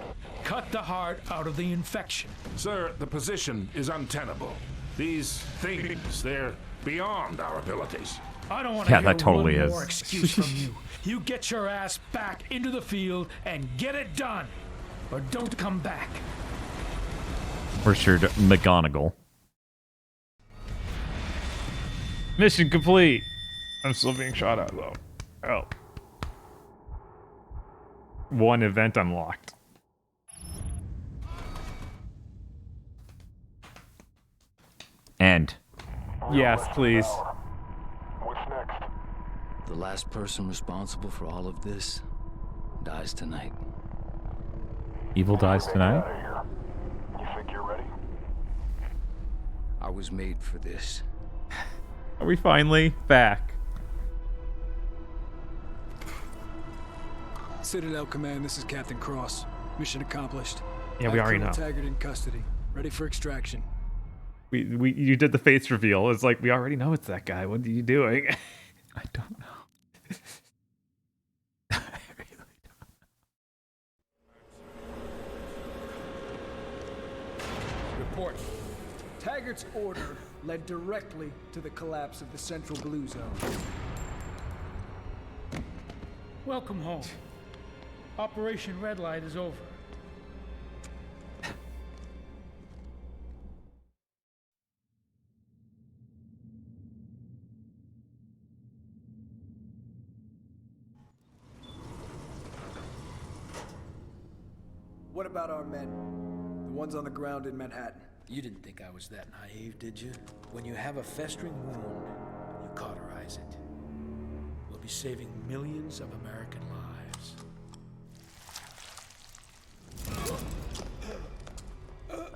[SPEAKER 3] Cut the heart out of the infection.
[SPEAKER 20] Sir, the position is untenable. These things, they're beyond our abilities.
[SPEAKER 3] I don't want to hear
[SPEAKER 11] that totally
[SPEAKER 3] one
[SPEAKER 11] is.
[SPEAKER 3] more excuse from you. You get your ass back into the field and get it done. Or don't come back.
[SPEAKER 11] Richard McGonagall.
[SPEAKER 1] Mission complete. I'm still being shot at though. Oh. One event unlocked.
[SPEAKER 11] End.
[SPEAKER 1] Yes, please.
[SPEAKER 18] What's next?
[SPEAKER 6] The last person responsible for all of this dies tonight.
[SPEAKER 11] Evil dies tonight?
[SPEAKER 18] You think you're ready?
[SPEAKER 6] I was made for this.
[SPEAKER 1] Are we finally back?
[SPEAKER 8] Citadel Command, this is Captain Cross. Mission accomplished.
[SPEAKER 1] Yeah, we already know.
[SPEAKER 8] Taggart in custody, ready for extraction.
[SPEAKER 1] You did the face reveal. It's like we already know it's that guy. What are you doing?
[SPEAKER 11] I don't know.
[SPEAKER 8] Report. Taggart's order led directly to the collapse of the Central Blue Zone.
[SPEAKER 3] Welcome home. Operation Red Light is over.
[SPEAKER 8] What about our men? The ones on the ground in Manhattan?
[SPEAKER 3] You didn't think I was that naive, did you? When you have a festering wound, you cauterize it. We'll be saving millions of American lives.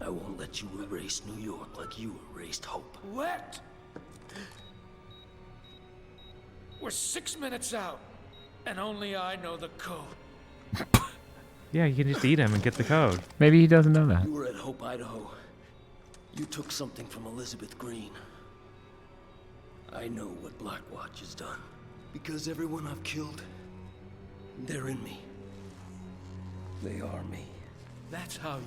[SPEAKER 4] I won't let you erase New York like you erased hope.
[SPEAKER 3] What? We're 6 minutes out, and only I know the code.
[SPEAKER 1] Yeah, you can just eat him and get the code.
[SPEAKER 11] Maybe he doesn't know that.
[SPEAKER 4] You were at Hope, Idaho. You took something from Elizabeth Green. I know what Blackwatch has done. Because everyone I've killed, they're in me. They are me.
[SPEAKER 3] That's how you...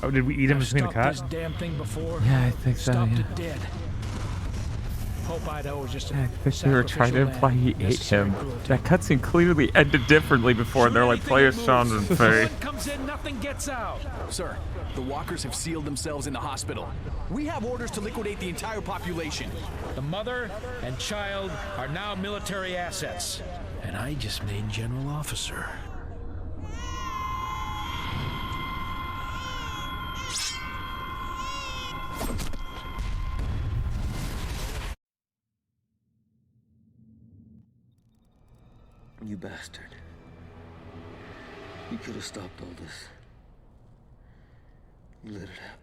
[SPEAKER 1] Oh, did we eat him between the
[SPEAKER 3] Stopped
[SPEAKER 1] cut?
[SPEAKER 3] this damn thing before.
[SPEAKER 11] Yeah, I think so,
[SPEAKER 3] Stopped
[SPEAKER 11] yeah.
[SPEAKER 3] it dead. Hope Idaho was just a
[SPEAKER 11] I think they were trying to imply he ate him. That cutscene clearly ended differently before, and they're like, play a sound and face.
[SPEAKER 3] Comes in, nothing gets out.
[SPEAKER 9] Sir, the walkers have sealed themselves in the hospital. We have orders to liquidate the entire population.
[SPEAKER 3] The mother and child are now military assets. And I just made general officer.
[SPEAKER 4] You bastard. You could have stopped all this. You let it happen.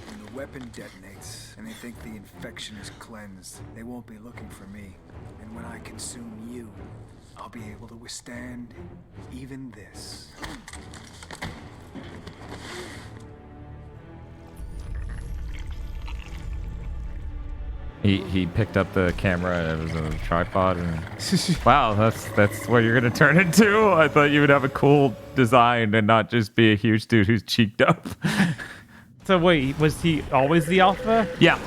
[SPEAKER 8] When the weapon detonates and they think the infection is cleansed, they won't be looking for me. And when I consume you, I'll be able to withstand even this.
[SPEAKER 11] He picked up the camera and it was a tripod and wow, that's what you're gonna turn into. I thought you would have a cool design and not just be a huge dude who's cheeked up.
[SPEAKER 1] So wait, was he always the alpha?
[SPEAKER 11] Yeah.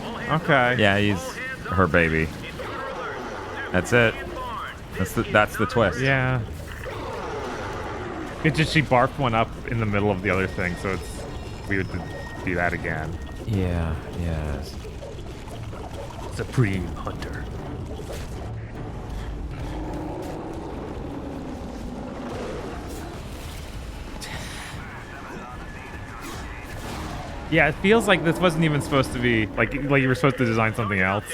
[SPEAKER 1] Okay.
[SPEAKER 11] Yeah, he's her baby. That's it. That's the twist.
[SPEAKER 1] Yeah. It's just she barfed one up in the middle of the other thing, so it's weird to do that again.
[SPEAKER 11] Yeah, yes.
[SPEAKER 1] Supreme Hunter. Yeah, it feels like this wasn't even supposed to be like you were supposed to design something else.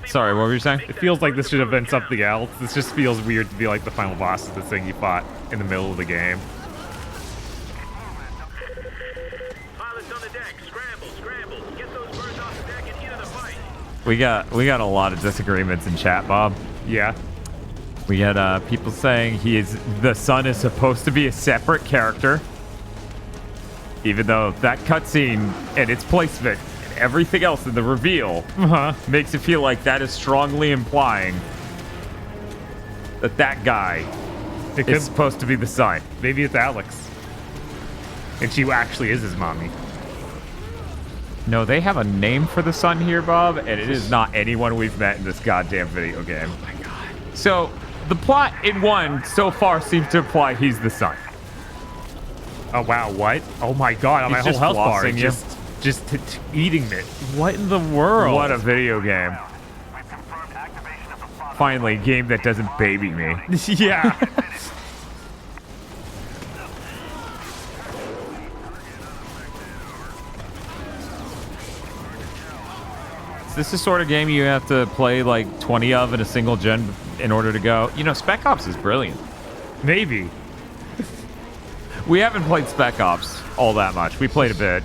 [SPEAKER 11] Sorry, what were you saying?
[SPEAKER 1] It feels like this should have been something else. This just feels weird to be like the final boss of the thing you fought in the middle of the game.
[SPEAKER 11] We got a lot of disagreements in chat, Bob.
[SPEAKER 1] Yeah.
[SPEAKER 11] We had people saying the son is supposed to be a separate character, even though that cutscene and its placement and everything else in the reveal makes it feel like that is strongly implying that that guy is supposed to be the son.
[SPEAKER 1] Maybe it's Alex, and she actually is his mommy.
[SPEAKER 11] No, they have a name for the son here, Bob, and it is not anyone we've met in this goddamn video game.
[SPEAKER 1] Oh my god.
[SPEAKER 11] So, the plot in 1 so far seems to imply he's the son.
[SPEAKER 1] Oh wow, what? Oh my god, my whole health bar is just eating it. What in the world?
[SPEAKER 11] What a video game. Finally, a game that doesn't baby me.
[SPEAKER 1] Yeah.
[SPEAKER 11] This is the sort of game you have to play like 20 of in a single gen in order to go. You know, Spec Ops is brilliant.
[SPEAKER 1] Maybe.
[SPEAKER 11] We haven't played Spec Ops all that much. We played a bit.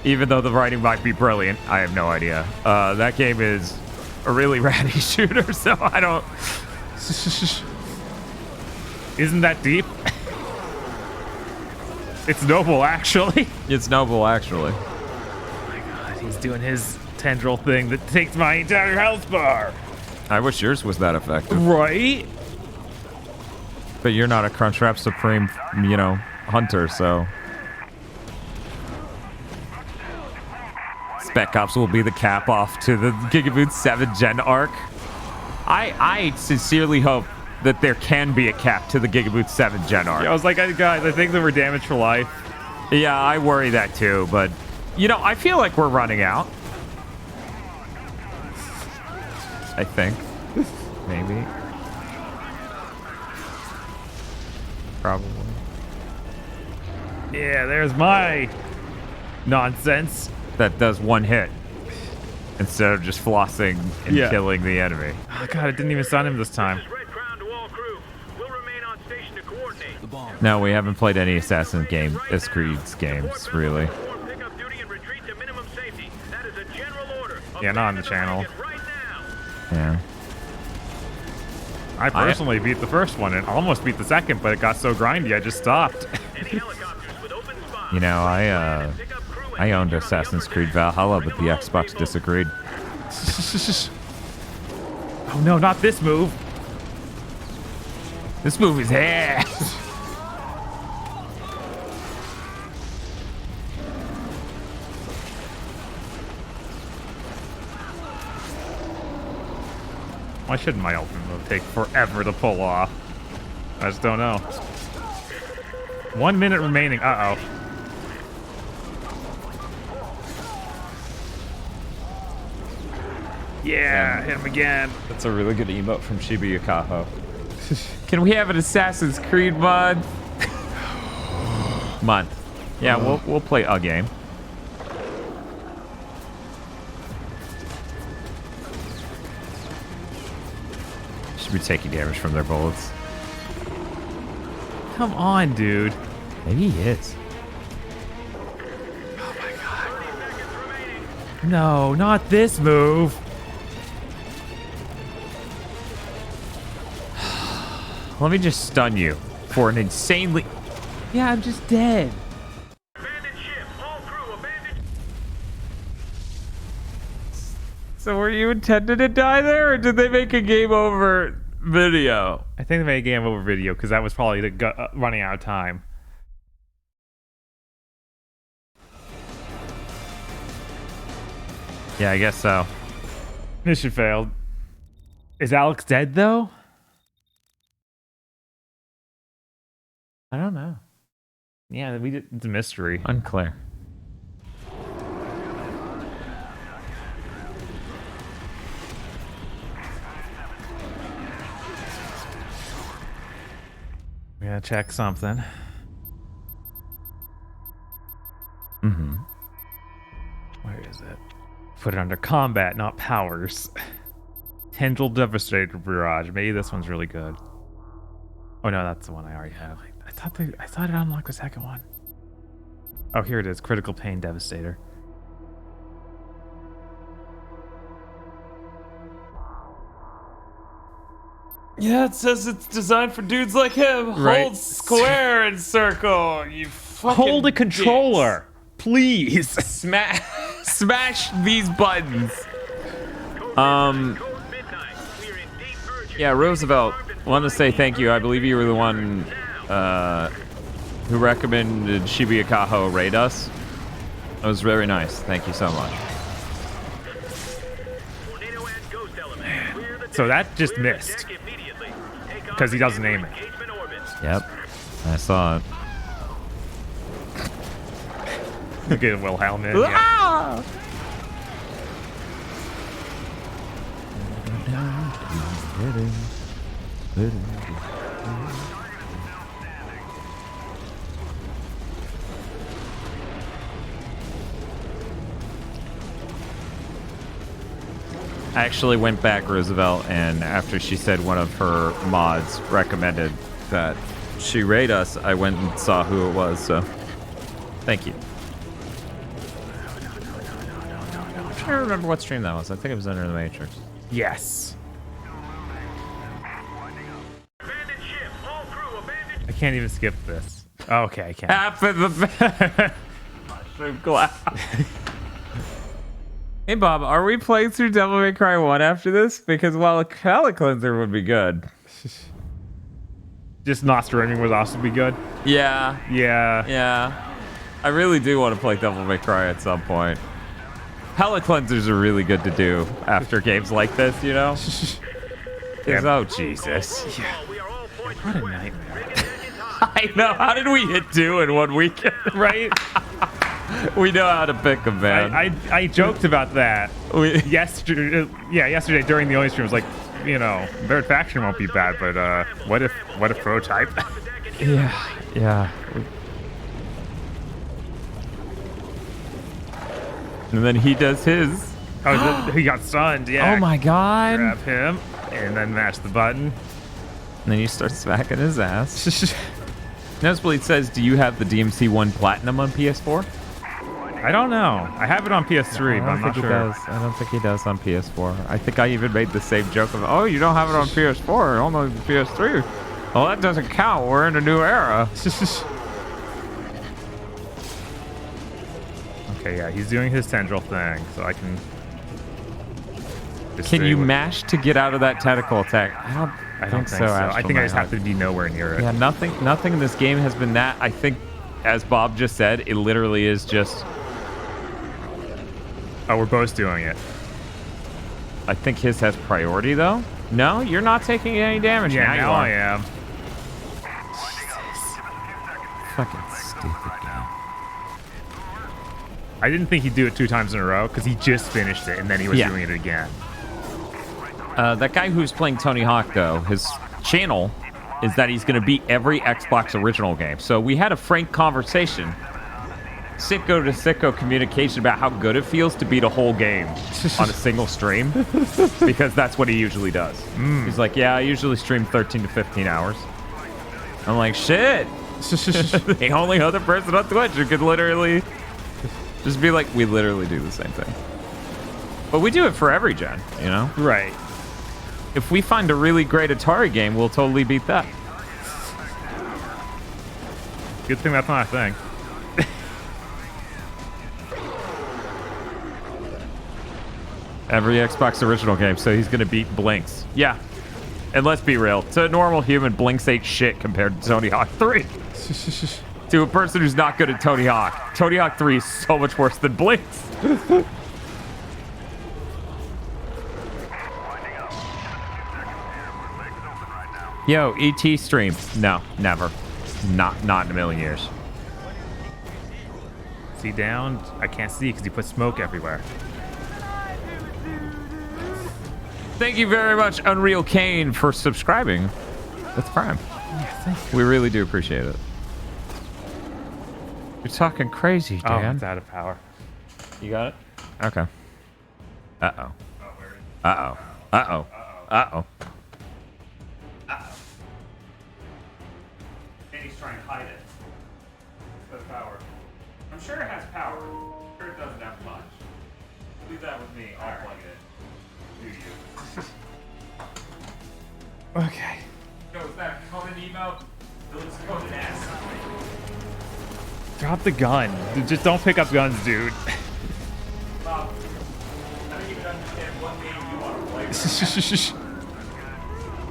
[SPEAKER 11] Even though the writing might be brilliant, I have no idea. That game is a really ratty shooter, so I don't...
[SPEAKER 1] Isn't that deep? It's noble, actually.
[SPEAKER 11] It's noble, actually.
[SPEAKER 1] He's doing his tendril thing that takes my entire health bar.
[SPEAKER 11] I wish yours was that effective.
[SPEAKER 1] Right?
[SPEAKER 11] But you're not a Crunchwrap Supreme, you know, hunter, so... Spec Ops will be the cap off to the Gigaboot 7 gen arc. I sincerely hope that there can be a cap to the Gigaboot 7 gen arc.
[SPEAKER 1] Yeah, I was like, guys, I think that we're damaged for life.
[SPEAKER 11] Yeah, I worry that too, but... You know, I feel like we're running out. I think. Maybe. Probably.
[SPEAKER 1] Yeah, there's my nonsense.
[SPEAKER 11] That does one hit. Instead of just flossing and killing the enemy.
[SPEAKER 1] Oh god, it didn't even stun him this time.
[SPEAKER 11] No, we haven't played any Assassin's Creed's games, really.
[SPEAKER 1] Yeah, not on the channel.
[SPEAKER 11] Yeah.
[SPEAKER 1] I personally beat the first one and almost beat the second, but it got so grindy I just stopped.
[SPEAKER 11] You know, I owned Assassin's Creed Valhalla, but the Xbox disagreed.
[SPEAKER 1] Oh no, not this move.
[SPEAKER 11] This move is ass.
[SPEAKER 1] Why shouldn't my ultimate move take forever to pull off? I just don't know. 1 minute remaining. Uh-oh. Yeah, hit him again.
[SPEAKER 11] That's a really good emote from Shiba Yukaho. Can we have an Assassin's Creed month? Yeah, we'll play a game. should be taking damage from their bullets.
[SPEAKER 1] Come on, dude.
[SPEAKER 11] Maybe he is.
[SPEAKER 1] Oh my god. No, not this move.
[SPEAKER 11] Let me just stun you for an insanely... Yeah, I'm just dead. So were you intended to die there, or did they make a game over video?
[SPEAKER 1] I think they made a game over video because that was probably the running out of time.
[SPEAKER 11] Yeah, I guess so.
[SPEAKER 1] Mission failed. Is Alex dead though?
[SPEAKER 11] I don't know.
[SPEAKER 1] Yeah, it's a mystery.
[SPEAKER 11] Unclear.
[SPEAKER 1] We gotta check something.
[SPEAKER 11] Mm-hmm.
[SPEAKER 1] Where is it? Put it under combat, not powers. Tendril Devastator Barrage. Maybe this one's really good. Oh no, that's the one I already have. I thought it unlocked the second one. Oh, here it is. Critical Pain Devastator.
[SPEAKER 11] Yeah, it says it's designed for dudes like him.
[SPEAKER 1] Right.
[SPEAKER 11] Hold square and circle. You fucking
[SPEAKER 1] Hold a controller, please.
[SPEAKER 11] Smash these buttons. Yeah, Roosevelt, wanted to say thank you. I believe you were the one who recommended Shibuya Kaho raid us. That was very nice. Thank you so much.
[SPEAKER 1] So that just missed. Because he doesn't aim it.
[SPEAKER 11] Yep. I saw it.
[SPEAKER 1] Look at Wilhelm in. Yeah.
[SPEAKER 11] I actually went back, Roosevelt, and after she said one of her mods recommended that she raid us, I went and saw who it was, so thank you. I'm trying to remember what stream that was. I think it was Under the Matrix.
[SPEAKER 1] Yes. I can't even skip this. Oh, okay, I can.
[SPEAKER 11] Half of the mushroom glass. Hey Bob, are we playing through Devil May Cry 1 after this? Because while a palate cleanser would be good.
[SPEAKER 1] Just not streaming would also be good.
[SPEAKER 11] Yeah.
[SPEAKER 1] Yeah.
[SPEAKER 11] Yeah. I really do want to play Devil May Cry at some point. Palate cleansers are really good to do after games like this, you know?
[SPEAKER 1] Yeah.
[SPEAKER 11] Oh, Jesus.
[SPEAKER 1] Yeah. What a nightmare.
[SPEAKER 11] I know. How did we hit 2 in 1 weekend?
[SPEAKER 1] Right?
[SPEAKER 11] We know how to pick them, man.
[SPEAKER 1] I joked about that yesterday during the only stream. I was like, you know, Barrett Faction won't be bad, but what if Prototype?
[SPEAKER 11] Yeah. And then he does his.
[SPEAKER 1] Oh, he got stunned. Yeah.
[SPEAKER 11] Oh my God.
[SPEAKER 1] Grab him and then mash the button.
[SPEAKER 11] And then you start smacking his ass. Nosebleed says, "Do you have the DMC1 Platinum on PS4?"
[SPEAKER 1] I don't know. I have it on PS3, but I'm not sure.
[SPEAKER 11] I don't think he does on PS4. I think I even made the same joke of, "Oh, you don't have it on PS4, only the PS3." Well, that doesn't count. We're in a new era.
[SPEAKER 1] Okay, yeah, he's doing his tendril thing, so I can.
[SPEAKER 11] Can you mash to get out of that tentacle attack?
[SPEAKER 1] I don't think so. I think I just have to be nowhere near it.
[SPEAKER 11] Yeah, nothing in this game has been that. I think, as Bob just said, it literally is just.
[SPEAKER 1] Oh, we're both doing it.
[SPEAKER 11] I think his has priority, though. No, you're not taking any damage.
[SPEAKER 1] Yeah,
[SPEAKER 11] now
[SPEAKER 1] now
[SPEAKER 11] you are.
[SPEAKER 1] I am.
[SPEAKER 11] Jesus. Fucking stupid game.
[SPEAKER 1] I didn't think he'd do it 2 times in a row because he just finished it and then he was doing it again.
[SPEAKER 11] That guy who's playing Tony Hawk, though, his channel is that he's going to beat every Xbox original game. So we had a frank conversation sicko to sicko communication about how good it feels to beat a whole game on a single stream, because that's what he usually does. He's like, yeah, I usually stream 13 to 15 hours. I'm like, shit. The only other person on Twitch who could literally just be like, we literally do the same thing. But we do it for every gen, you know?
[SPEAKER 1] Right.
[SPEAKER 11] If we find a really great Atari game, we'll totally beat that.
[SPEAKER 1] Good thing that's not a thing.
[SPEAKER 11] Every Xbox original game, so he's gonna beat Blinks. Yeah. And let's be real, to a normal human, Blinks ain't shit compared to Tony Hawk 3. To a person who's not good at Tony Hawk 3 is so much worse than Blinks. Yo, ET stream. No, never. Not in a million years.
[SPEAKER 1] Is he down? I can't see because he put smoke everywhere.
[SPEAKER 11] Thank you very much, Unreal Kane, for subscribing with Prime.
[SPEAKER 1] Yeah, thank you.
[SPEAKER 11] We really do appreciate it. You're talking crazy, Dan.
[SPEAKER 1] Oh, it's out of power.
[SPEAKER 11] You got it? Okay. Uh-oh. Uh-oh. Uh-oh. Uh-oh. And he's trying to hide it. The power. I'm sure it has power. I'm sure it doesn't have much. Leave that with me. I'll plug it in. Do you?
[SPEAKER 1] Okay.
[SPEAKER 11] Yo, is that Conan emote? It's Conan S.
[SPEAKER 1] Drop the gun. Just don't pick up guns, dude.
[SPEAKER 11] Bob, I don't even understand what game you want to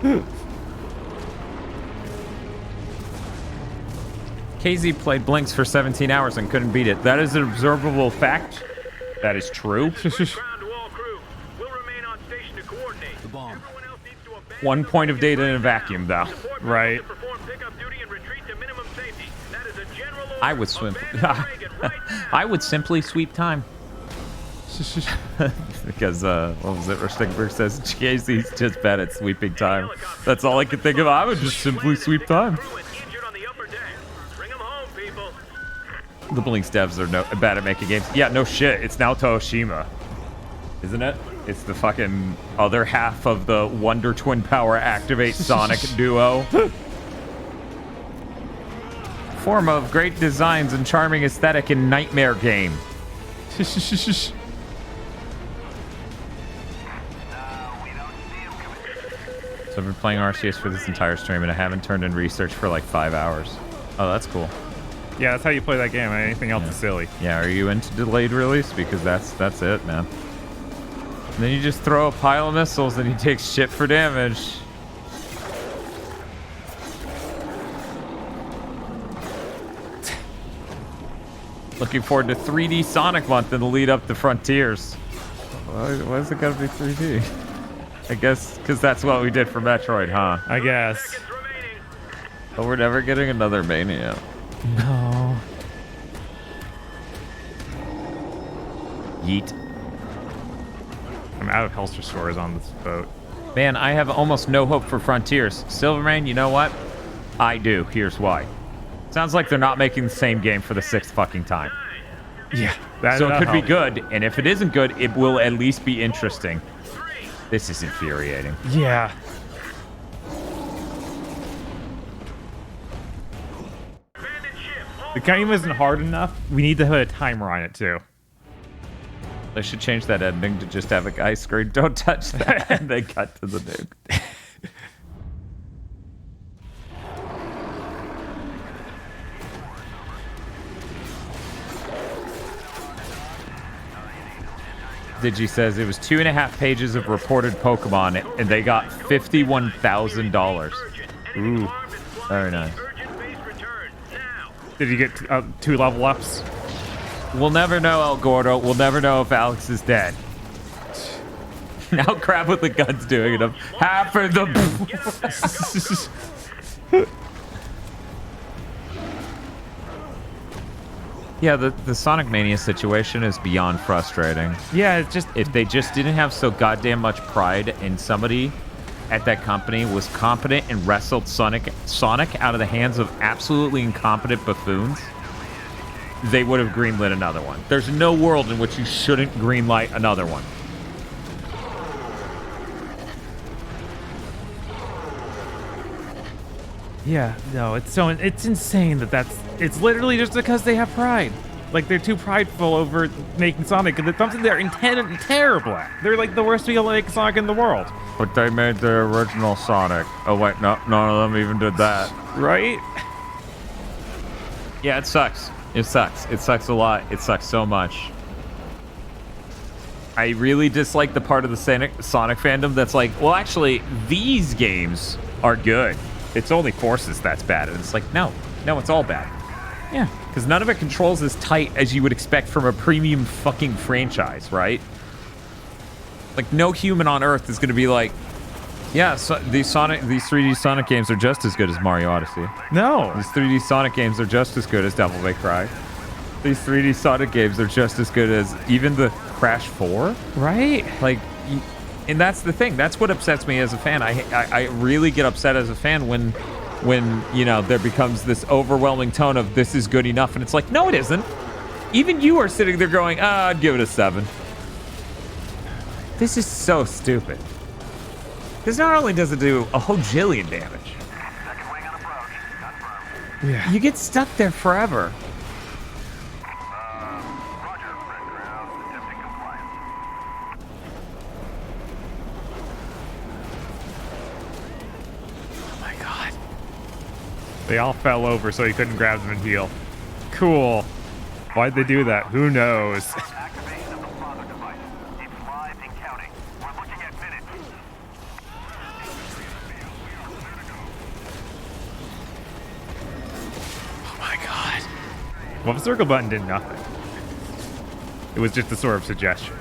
[SPEAKER 11] play. KZ played Blinks for 17 hours and couldn't beat it. That is an observable fact. That is true.
[SPEAKER 9] The bomb.
[SPEAKER 11] 1 point of data in a vacuum, though.
[SPEAKER 1] Right.
[SPEAKER 11] I would swim. I would simply sweep time. Because, what was it? Rustigberg says, KZ's just bad at sweeping time. That's all I could think of. I would just simply sweep time. The Blinks devs are bad at making games. Yeah, no shit. It's now Toshima. Isn't it? It's the fucking other half of the Wonder Twin Power Activate Sonic duo. Form of great designs and charming aesthetic in nightmare game. So I've been playing RCS for this entire stream and I haven't turned in research for like 5 hours. Oh, that's cool.
[SPEAKER 1] Yeah, that's how you play that game. Anything else is silly.
[SPEAKER 11] Yeah, are you into delayed release? Because that's it, man. And then you just throw a pile of missiles and he takes shit for damage. Looking forward to 3D Sonic Month in the lead up to Frontiers. Why is it gotta be 3D? I guess because that's what we did for Metroid, huh?
[SPEAKER 1] I guess.
[SPEAKER 11] But we're never getting another Mania.
[SPEAKER 1] No.
[SPEAKER 11] Yeet.
[SPEAKER 1] I'm out of Helster stores on this boat.
[SPEAKER 11] Man, I have almost no hope for Frontiers. Silvermane, you know what? I do. Here's why. Sounds like they're not making the same game for the 6th fucking time.
[SPEAKER 1] Yeah.
[SPEAKER 11] So it could be good, and if it isn't good, it will at least be interesting. This is infuriating.
[SPEAKER 1] Yeah. The game isn't hard enough. We need to put a timer on it, too.
[SPEAKER 11] They should change that ending to just have a guy scream, "Don't touch that," and they cut to the nuke. Digi says it was 2.5 pages of reported Pokemon, and they got $51,000. Ooh, very nice.
[SPEAKER 1] Did you get 2 level ups?
[SPEAKER 11] We'll never know, El Gordo. We'll never know if Alex is dead. Now crap with the gun's doing it. Half of the... Yeah, the Sonic Mania situation is beyond frustrating.
[SPEAKER 1] Yeah, it's just...
[SPEAKER 11] If they just didn't have so goddamn much pride and somebody at that company was competent and wrestled Sonic out of the hands of absolutely incompetent buffoons, they would have greenlit another one. There's no world in which you shouldn't greenlight another one.
[SPEAKER 1] Yeah, no, it's insane it's literally just because they have pride. Like, they're too prideful over making Sonic, and something they're terrible at. They're like the worst people to make Sonic in the world.
[SPEAKER 11] But they made the original Sonic. Oh wait, no, none of them even did that.
[SPEAKER 1] Right?
[SPEAKER 11] Yeah, it sucks. It sucks. It sucks a lot. It sucks so much. I really dislike the part of the Sonic fandom that's like, well, actually, these games are good. It's only Forces that's bad. And it's like, no, it's all bad. Yeah, because none of it controls as tight as you would expect from a premium fucking franchise, right? Like, no human on Earth is going to be like, yeah, so these 3D Sonic games are just as good as Mario Odyssey.
[SPEAKER 1] No.
[SPEAKER 11] These 3D Sonic games are just as good as Devil May Cry. These 3D Sonic games are just as good as even the Crash 4.
[SPEAKER 1] Right?
[SPEAKER 11] Like, and that's the thing. That's what upsets me as a fan. I really get upset as a fan when you know, there becomes this overwhelming tone of this is good enough, and it's like, no, it isn't. Even you are sitting there going, I'd give it a 7. This is so stupid. Because not only does it do a whole jillion damage,
[SPEAKER 1] yeah,
[SPEAKER 11] you get stuck there forever.
[SPEAKER 1] They all fell over so he couldn't grab them and heal. Cool. Why'd they do that? Who knows? Oh my god. Well, the circle button did nothing. It was just a sort of suggestion.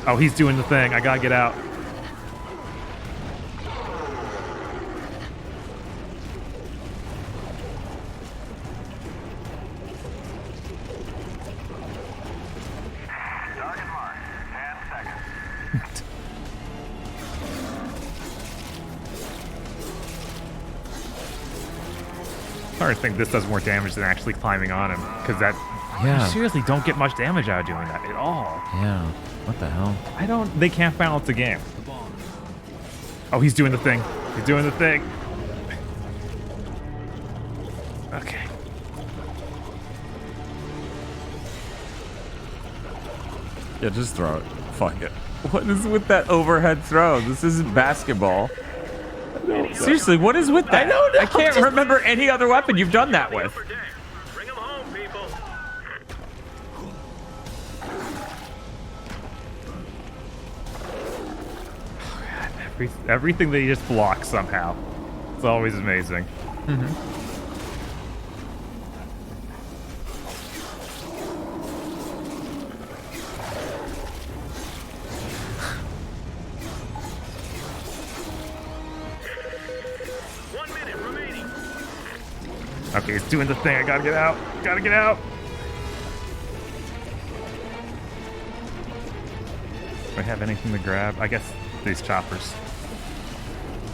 [SPEAKER 1] Oh, he's doing the thing. I gotta get out. I think this does more damage than actually climbing on him, because that
[SPEAKER 11] Yeah.
[SPEAKER 1] you seriously don't get much damage out of doing that at all.
[SPEAKER 11] Yeah. What the hell?
[SPEAKER 1] They can't balance the game. Oh, he's doing the thing. He's doing the thing. Okay.
[SPEAKER 11] Yeah, just throw it. Fuck it. What is with that overhead throw? This isn't basketball. Seriously, what is with that? I can't remember any other weapon you've done that with.
[SPEAKER 1] Everything they just block somehow. It's always amazing. Okay, he's doing the thing. I gotta get out. Gotta get out. Do I have anything to grab? I guess these choppers.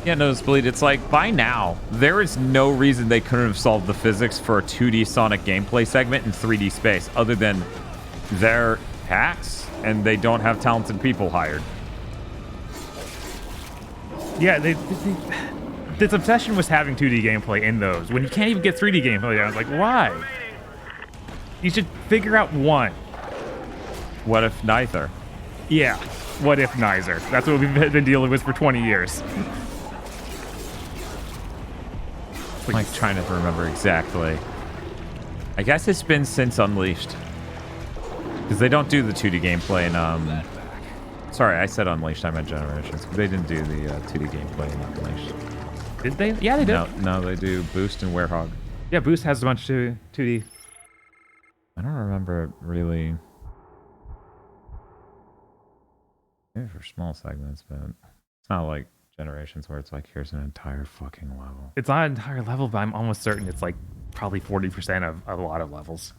[SPEAKER 11] Yeah, Nosebleed, it's like, by now, there is no reason they couldn't have solved the physics for a 2D Sonic gameplay segment in 3D space, other than they're hacks, and they don't have talented people hired.
[SPEAKER 1] Yeah, this obsession was having 2D gameplay in those, when you can't even get 3D gameplay. I was like, why? You should figure out one.
[SPEAKER 11] What if neither?
[SPEAKER 1] Yeah, what if neither? That's what we've been dealing with for 20 years.
[SPEAKER 11] I'm like trying to remember exactly. I guess it's been since Unleashed. Because they don't do the 2D gameplay in, sorry, I said Unleashed, I meant Generations. They didn't do the 2D gameplay in Unleashed.
[SPEAKER 1] Did they? Yeah, they did.
[SPEAKER 11] No, they do Boost and Werehog.
[SPEAKER 1] Yeah, Boost has a bunch of 2D.
[SPEAKER 11] I don't remember it really. Maybe for small segments, but it's not like Generations where it's like, here's an entire fucking level.
[SPEAKER 1] It's not an entire level, but I'm almost certain it's like probably 40% of a lot of levels.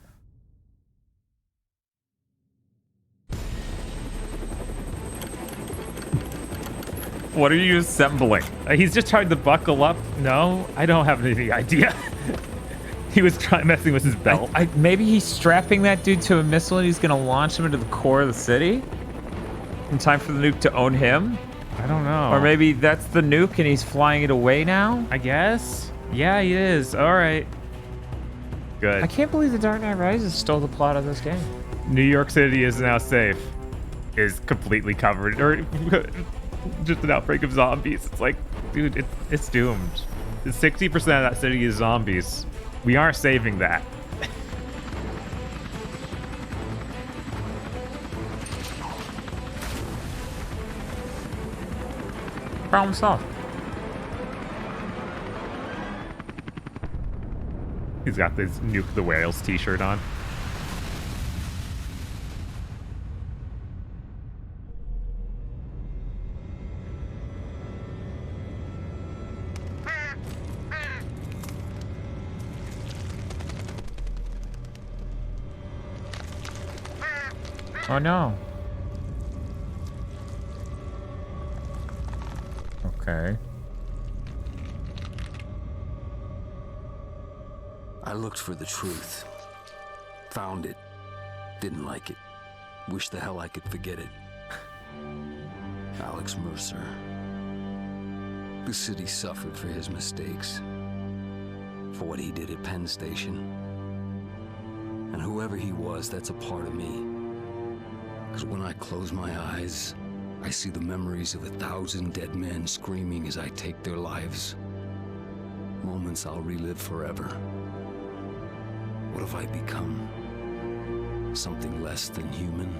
[SPEAKER 11] What are you assembling?
[SPEAKER 1] He's just trying to buckle up. No, I don't have any idea. He was messing with his belt.
[SPEAKER 11] Maybe he's strapping that dude to a missile and he's gonna launch him into the core of the city in time for the nuke to own him.
[SPEAKER 1] I don't know.
[SPEAKER 11] Or maybe that's the nuke and he's flying it away now.
[SPEAKER 1] I guess. Yeah, he is. All right. Good.
[SPEAKER 11] I can't believe The Dark Knight Rises stole the plot of this game.
[SPEAKER 1] New York City is now safe. Is completely covered, or just an outbreak of zombies. It's like, dude, it's doomed. 60% of that city is zombies. We aren't saving that.
[SPEAKER 11] Problem solved.
[SPEAKER 1] He's got this Nuke the Whales t-shirt on.
[SPEAKER 11] Oh no. Okay.
[SPEAKER 6] I looked for the truth. Found it. Didn't like it. Wish the hell I could forget it. Alex Mercer. The city suffered for his mistakes. For what he did at Penn Station. And whoever he was, that's a part of me. Because when I close my eyes, I see the memories of 1,000 dead men screaming as I take their lives. Moments I'll relive forever. What have I become? Something less than human,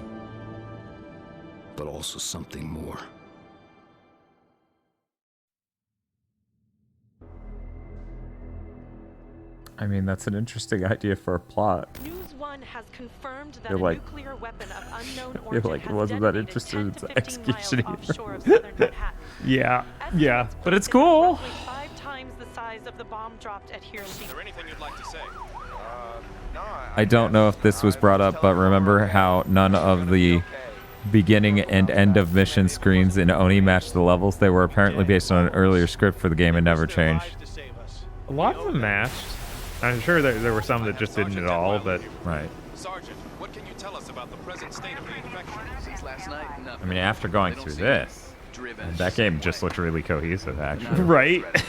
[SPEAKER 6] but also something more.
[SPEAKER 11] I mean, that's an interesting idea for a plot.
[SPEAKER 5] News One has confirmed that
[SPEAKER 11] You're
[SPEAKER 5] a
[SPEAKER 11] like,
[SPEAKER 5] nuclear weapon of unknown
[SPEAKER 11] you're
[SPEAKER 5] origin
[SPEAKER 11] like,
[SPEAKER 5] has
[SPEAKER 11] wasn't that
[SPEAKER 5] detonated
[SPEAKER 11] interested
[SPEAKER 5] 10
[SPEAKER 11] in
[SPEAKER 5] to 15
[SPEAKER 11] execution
[SPEAKER 5] miles
[SPEAKER 11] either.
[SPEAKER 5] offshore of southern Manhattan.
[SPEAKER 1] Yeah.
[SPEAKER 11] But it's cool.
[SPEAKER 5] Roughly 5 times the size of the bomb dropped at Hiroshima.
[SPEAKER 16] Is there anything you'd like to say? No,
[SPEAKER 11] I don't know if this was brought up, but remember how none of the beginning and end of mission screens in Oni matched the levels? They were apparently based on an earlier script for the game and never changed.
[SPEAKER 1] A lot of them matched. I'm sure there were some that just didn't at all, but...
[SPEAKER 11] Right.
[SPEAKER 16] Sergeant, what can you tell us about the present state of the infection? Since last night,
[SPEAKER 11] I mean, after going through this, that game just looked really cohesive, actually.
[SPEAKER 1] Right?
[SPEAKER 22] It's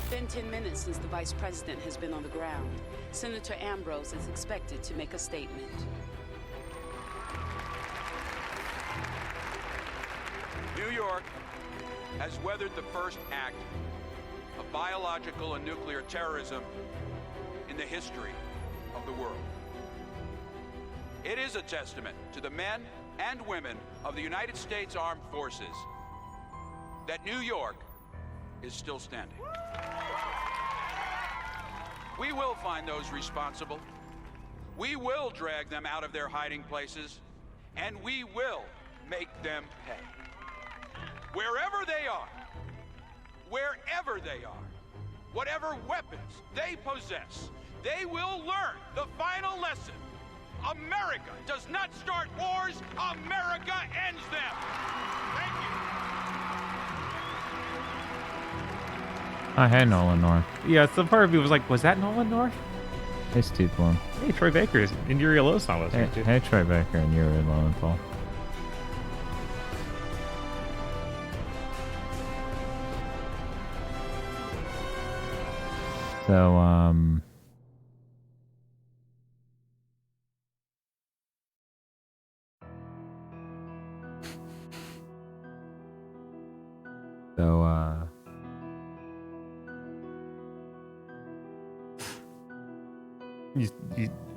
[SPEAKER 22] been 10 minutes since the Vice President has been on the ground. Senator Ambrose is expected to make a statement.
[SPEAKER 23] New York has weathered the first act of biological and nuclear terrorism in the history of the world. It is a testament to the men and women of the United States Armed Forces that New York is still standing. We will find those responsible. We will drag them out of their hiding places, and we will make them pay. Wherever they are, whatever weapons they possess, they will learn the final lesson. America does not start wars, America ends them. Thank you.
[SPEAKER 11] Hey, Nolan North.
[SPEAKER 1] Yeah, some part of me was like, was that Nolan North?
[SPEAKER 11] Hey, Steve Bloom.
[SPEAKER 1] Hey, Troy Baker's and Yuri Lowenthal was here, too.
[SPEAKER 11] Hey, Troy Baker and Yuri Lowenthal. So,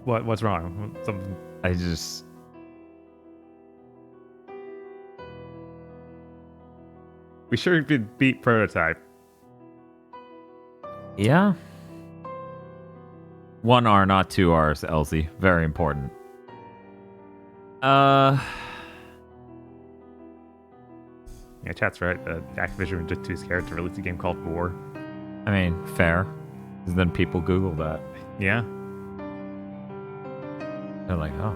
[SPEAKER 1] What's wrong? Something.
[SPEAKER 11] I just...
[SPEAKER 1] We sure did beat Prototype.
[SPEAKER 11] Yeah. 1 R, not 2 R's, Elsie. Very important.
[SPEAKER 1] Yeah, chat's right. Activision was just too scared to release a game called War.
[SPEAKER 11] I mean, fair. Because then people Google that.
[SPEAKER 1] Yeah.
[SPEAKER 11] They're like, oh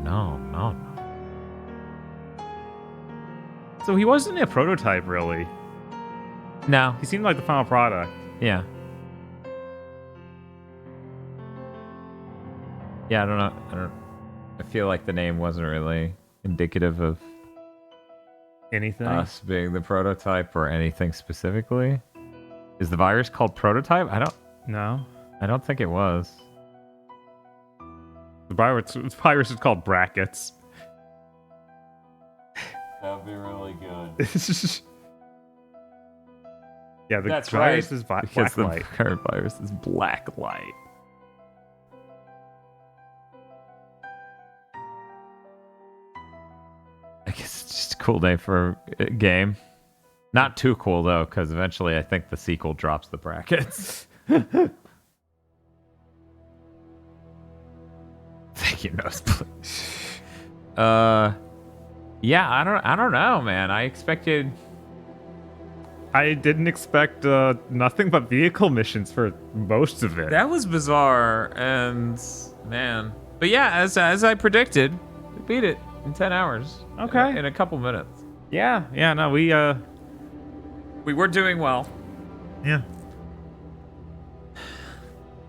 [SPEAKER 11] no.
[SPEAKER 1] So he wasn't a prototype, really.
[SPEAKER 11] No.
[SPEAKER 1] He seemed like the final product.
[SPEAKER 11] Yeah. Yeah, I don't know. I feel like the name wasn't really indicative of
[SPEAKER 1] anything.
[SPEAKER 11] Us being the prototype or anything specifically. Is the virus called prototype?
[SPEAKER 1] No.
[SPEAKER 11] I don't think it was.
[SPEAKER 1] The virus is called brackets.
[SPEAKER 11] That'd be really good.
[SPEAKER 1] Yeah, the
[SPEAKER 11] That's
[SPEAKER 1] virus
[SPEAKER 11] right,
[SPEAKER 1] is black
[SPEAKER 11] because the
[SPEAKER 1] light.
[SPEAKER 11] current virus is black light. I guess it's just a cool day for a game. Not too cool, though, because eventually I think the sequel drops the brackets. Thank you, Nosebleed. Yeah, I don't know, man.
[SPEAKER 1] I didn't expect nothing but vehicle missions for most of it.
[SPEAKER 11] That was bizarre, and man. But yeah, as I predicted, we beat it in 10 hours.
[SPEAKER 1] Okay.
[SPEAKER 11] In a couple minutes.
[SPEAKER 1] Yeah, no, we
[SPEAKER 11] were doing well.
[SPEAKER 1] Yeah.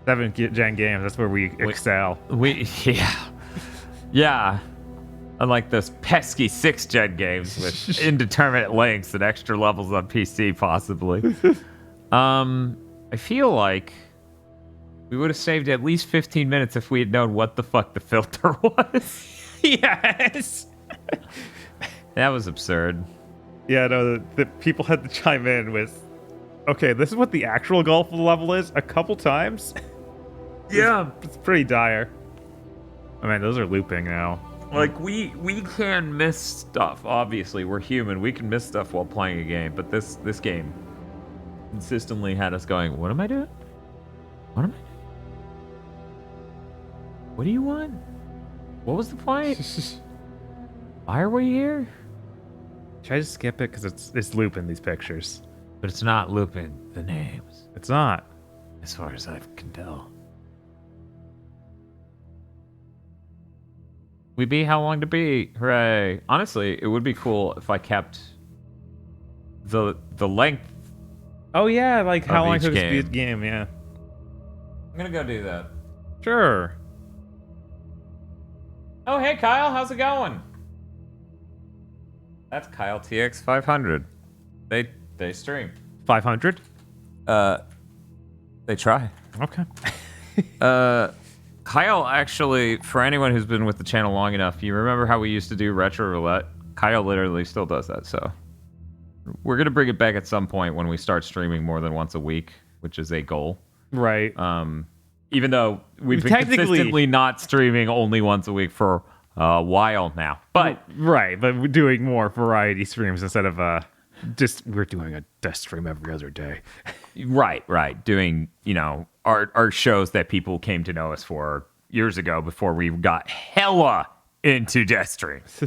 [SPEAKER 1] 7th gen games, that's where we excel.
[SPEAKER 11] Yeah. Unlike those pesky 6th gen games with indeterminate lengths and extra levels on PC, possibly. I feel like we would have saved at least 15 minutes if we had known what the fuck the filter was.
[SPEAKER 1] Yes.
[SPEAKER 11] That was absurd.
[SPEAKER 1] Yeah, no, the people had to chime in with, okay, this is what the actual goal for the level is a couple times.
[SPEAKER 11] Yeah.
[SPEAKER 1] It's pretty dire. I mean, those are looping now.
[SPEAKER 11] Like, we can miss stuff. Obviously, we're human. We can miss stuff while playing a game. But this game consistently had us going, what am I doing? What am I doing? What do you want? What was the point? Why are we here?
[SPEAKER 1] Should I just skip it? Because it's looping these pictures.
[SPEAKER 11] But it's not looping the names.
[SPEAKER 1] It's not.
[SPEAKER 11] As far as I can tell. We beat How Long to Beat. Hooray. Honestly, it would be cool if I kept the length.
[SPEAKER 1] Oh yeah, like how long
[SPEAKER 11] each
[SPEAKER 1] took
[SPEAKER 11] game.
[SPEAKER 1] this game, yeah.
[SPEAKER 11] I'm gonna go do that.
[SPEAKER 1] Sure.
[SPEAKER 11] Oh, hey Kyle, how's it going? That's Kyle TX 500. They stream.
[SPEAKER 1] 500?
[SPEAKER 11] They try.
[SPEAKER 1] Okay.
[SPEAKER 11] Kyle actually, for anyone who's been with the channel long enough, you remember how we used to do retro roulette? Kyle literally still does that, so we're gonna bring it back at some point when we start streaming more than once a week, which is a goal.
[SPEAKER 1] Right.
[SPEAKER 11] Even though we've been consistently not streaming only once a week for a while now. But
[SPEAKER 1] right, but we're doing more variety streams instead of just we're doing a death stream every other day.
[SPEAKER 11] Right. Doing, our shows that people came to know us for years ago before we got hella into death streams.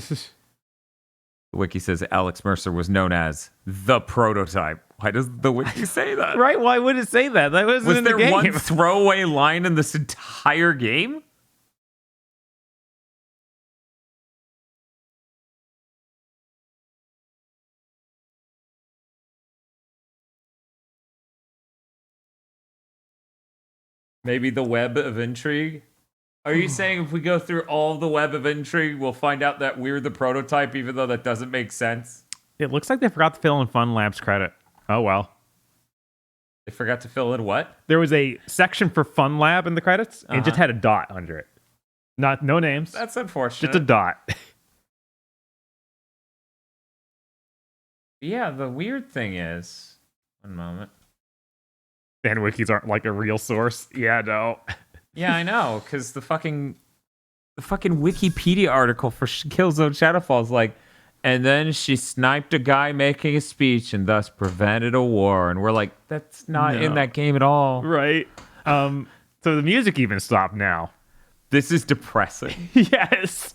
[SPEAKER 11] The wiki says Alex Mercer was known as the prototype. Why does the wiki say that?
[SPEAKER 1] Right, why would it say that? That wasn't in the game.
[SPEAKER 11] Was there one throwaway line in this entire game? Maybe the web of intrigue? Are you saying if we go through all the web of intrigue, we'll find out that we're the prototype, even though that doesn't make sense?
[SPEAKER 1] It looks like they forgot to fill in Fun Labs credit. Oh, well.
[SPEAKER 11] They forgot to fill in what?
[SPEAKER 1] There was a section for Fun Lab in the credits, and it just had a dot under it. No names.
[SPEAKER 11] That's unfortunate.
[SPEAKER 1] Just a dot.
[SPEAKER 11] Yeah, the weird thing is... One moment.
[SPEAKER 1] Fan wikis aren't like a real source. Yeah, no.
[SPEAKER 11] Yeah, I know, because the fucking Wikipedia article for Killzone Shadowfall is like, and then she sniped a guy making a speech and thus prevented a war. And we're like, that's not in that game at all.
[SPEAKER 1] Right. So the music even stopped now.
[SPEAKER 11] This is depressing.
[SPEAKER 1] Yes.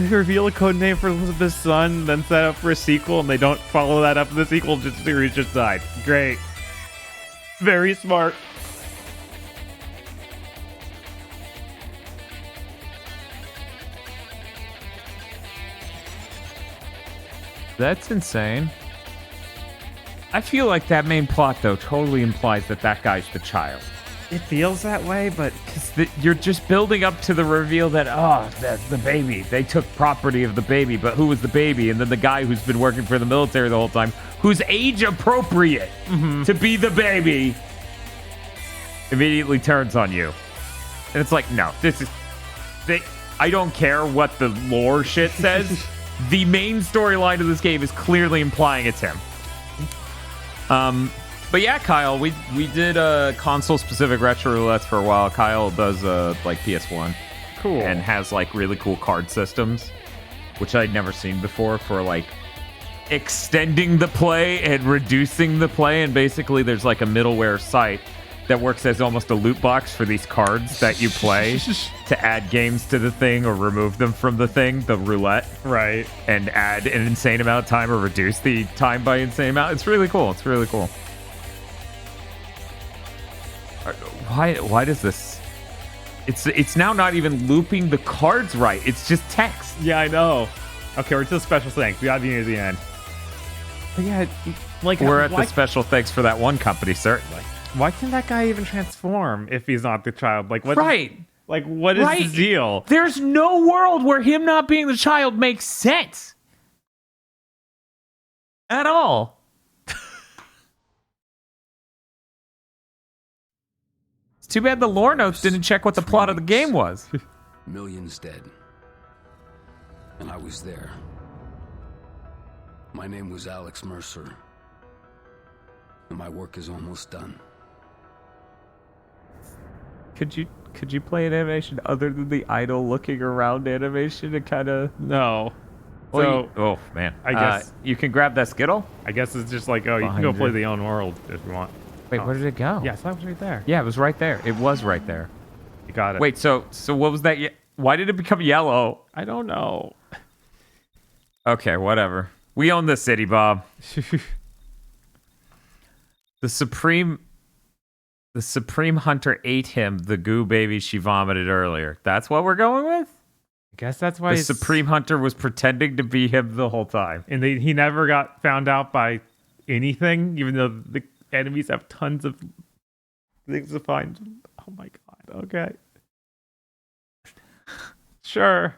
[SPEAKER 1] reveal a code name for Elizabeth's son, then set up for a sequel, and they don't follow that up. The sequel series just died. Great. Very smart.
[SPEAKER 11] That's insane. I feel like that main plot, though, totally implies that that guy's the child.
[SPEAKER 1] It feels that way, but
[SPEAKER 11] you're just building up to the reveal that, that's the baby. They took property of the baby, but who was the baby? And then the guy who's been working for the military the whole time, who's age appropriate to be the baby, immediately turns on you. And it's like, no, I don't care what the lore shit says. The main storyline of this game is clearly implying it's him. But yeah, Kyle, we did console-specific retro roulettes for a while. Kyle does like PS1.
[SPEAKER 1] Cool.
[SPEAKER 11] And has like really cool card systems, which I'd never seen before, for like extending the play and reducing the play. And basically there's like a middleware site that works as almost a loot box for these cards that you play to add games to the thing or remove them from the thing, the roulette.
[SPEAKER 1] Right.
[SPEAKER 11] And add an insane amount of time or reduce the time by insane amount. It's really cool. It's really cool. Why does this... It's now not even looping the cards right. It's just text.
[SPEAKER 1] Yeah, I know. Okay, we're to the special thanks. We gotta be near the end. But yeah, like...
[SPEAKER 11] We're at the special thanks for that one company, certainly.
[SPEAKER 1] Why can that guy even transform if he's not the child? Like, what?
[SPEAKER 11] Right.
[SPEAKER 1] Like, what is the deal?
[SPEAKER 11] There's no world where him not being the child makes sense. At all. It's too bad the lore notes didn't check what the plot of the game was.
[SPEAKER 6] Millions dead. And I was there. My name was Alex Mercer. And my work is almost done.
[SPEAKER 11] Could you play an animation other than the idle looking around animation and kind of...
[SPEAKER 1] No.
[SPEAKER 11] Well, oh, man.
[SPEAKER 1] I guess...
[SPEAKER 11] you can grab that Skittle?
[SPEAKER 1] I guess it's just like, you can go play the own world if you want.
[SPEAKER 11] Wait, where did it go?
[SPEAKER 1] Yeah, so that was right there.
[SPEAKER 11] Yeah, it was right there. It was right there.
[SPEAKER 1] You got it.
[SPEAKER 11] Wait, so what was that? Why did it become yellow?
[SPEAKER 1] I don't know.
[SPEAKER 11] Okay, whatever. We own this city, Bob. The Supreme Hunter ate him, the goo baby she vomited earlier. That's what we're going with?
[SPEAKER 1] I guess that's why
[SPEAKER 11] the Supreme Hunter was pretending to be him the whole time.
[SPEAKER 1] And he never got found out by anything, even though the enemies have tons of things to find. Oh my god. Okay. Sure.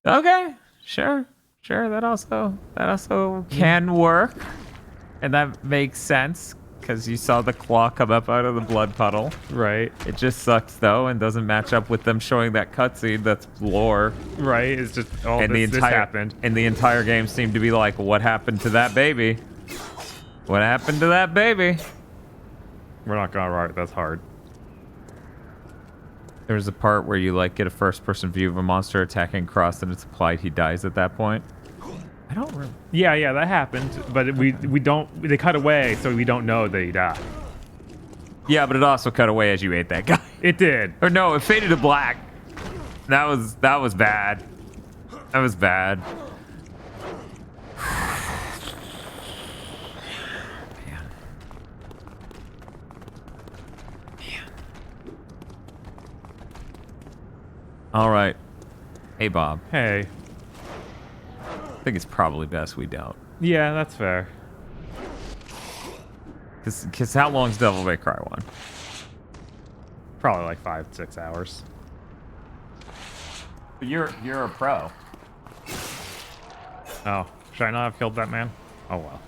[SPEAKER 11] Okay. Sure. That also can work. And that makes sense, because you saw the claw come up out of the blood puddle.
[SPEAKER 1] Right.
[SPEAKER 11] It just sucks, though, and doesn't match up with them showing that cutscene that's lore.
[SPEAKER 1] Right. It's just, this happened.
[SPEAKER 11] And the entire game seemed to be like, what happened to that baby? What happened to that baby?
[SPEAKER 1] We're not gonna write. That's hard.
[SPEAKER 11] There's a part where you, like, get a first-person view of a monster attacking Cross, and it's implied he dies at that point. I don't really...
[SPEAKER 1] Yeah, that happened, but we don't... They cut away, so we don't know that he died.
[SPEAKER 11] Yeah, but it also cut away as you ate that guy.
[SPEAKER 1] It did.
[SPEAKER 11] Or no, it faded to black. That was bad. That was bad. Man. All right. Hey, Bob.
[SPEAKER 1] Hey.
[SPEAKER 11] I think it's probably best we don't.
[SPEAKER 1] Yeah, that's fair.
[SPEAKER 11] Because how long's Devil May Cry 1?
[SPEAKER 1] Probably like 5-6 hours.
[SPEAKER 11] But you're a pro.
[SPEAKER 1] Oh, should I not have killed that man? Oh well.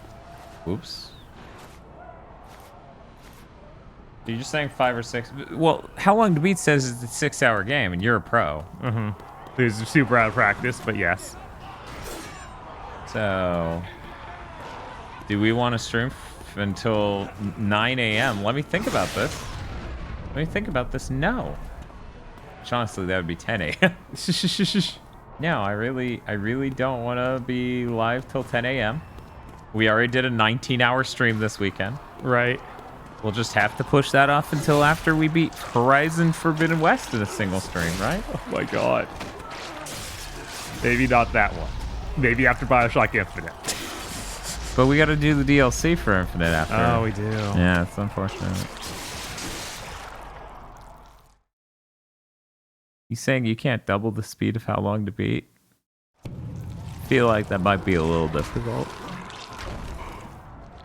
[SPEAKER 11] Oops. You're just saying 5 or 6. Well, how long to beat says it's a 6-hour game, and you're a pro.
[SPEAKER 1] Mm-hmm. He's super out of practice, but yes.
[SPEAKER 11] So, do we want to stream until 9 a.m.? Let me think about this. No. Which honestly, that would be 10 a.m. No, I really don't want to be live till 10 a.m. We already did a 19-hour stream this weekend.
[SPEAKER 1] Right.
[SPEAKER 11] We'll just have to push that off until after we beat Horizon Forbidden West in a single stream, right?
[SPEAKER 1] Oh my god. Maybe not that one. Maybe after Bioshock Infinite.
[SPEAKER 11] But we got to do the DLC for Infinite after.
[SPEAKER 1] Oh, we do.
[SPEAKER 11] Yeah, it's unfortunate. You saying you can't double the speed of how long to beat? Feel like that might be a little difficult.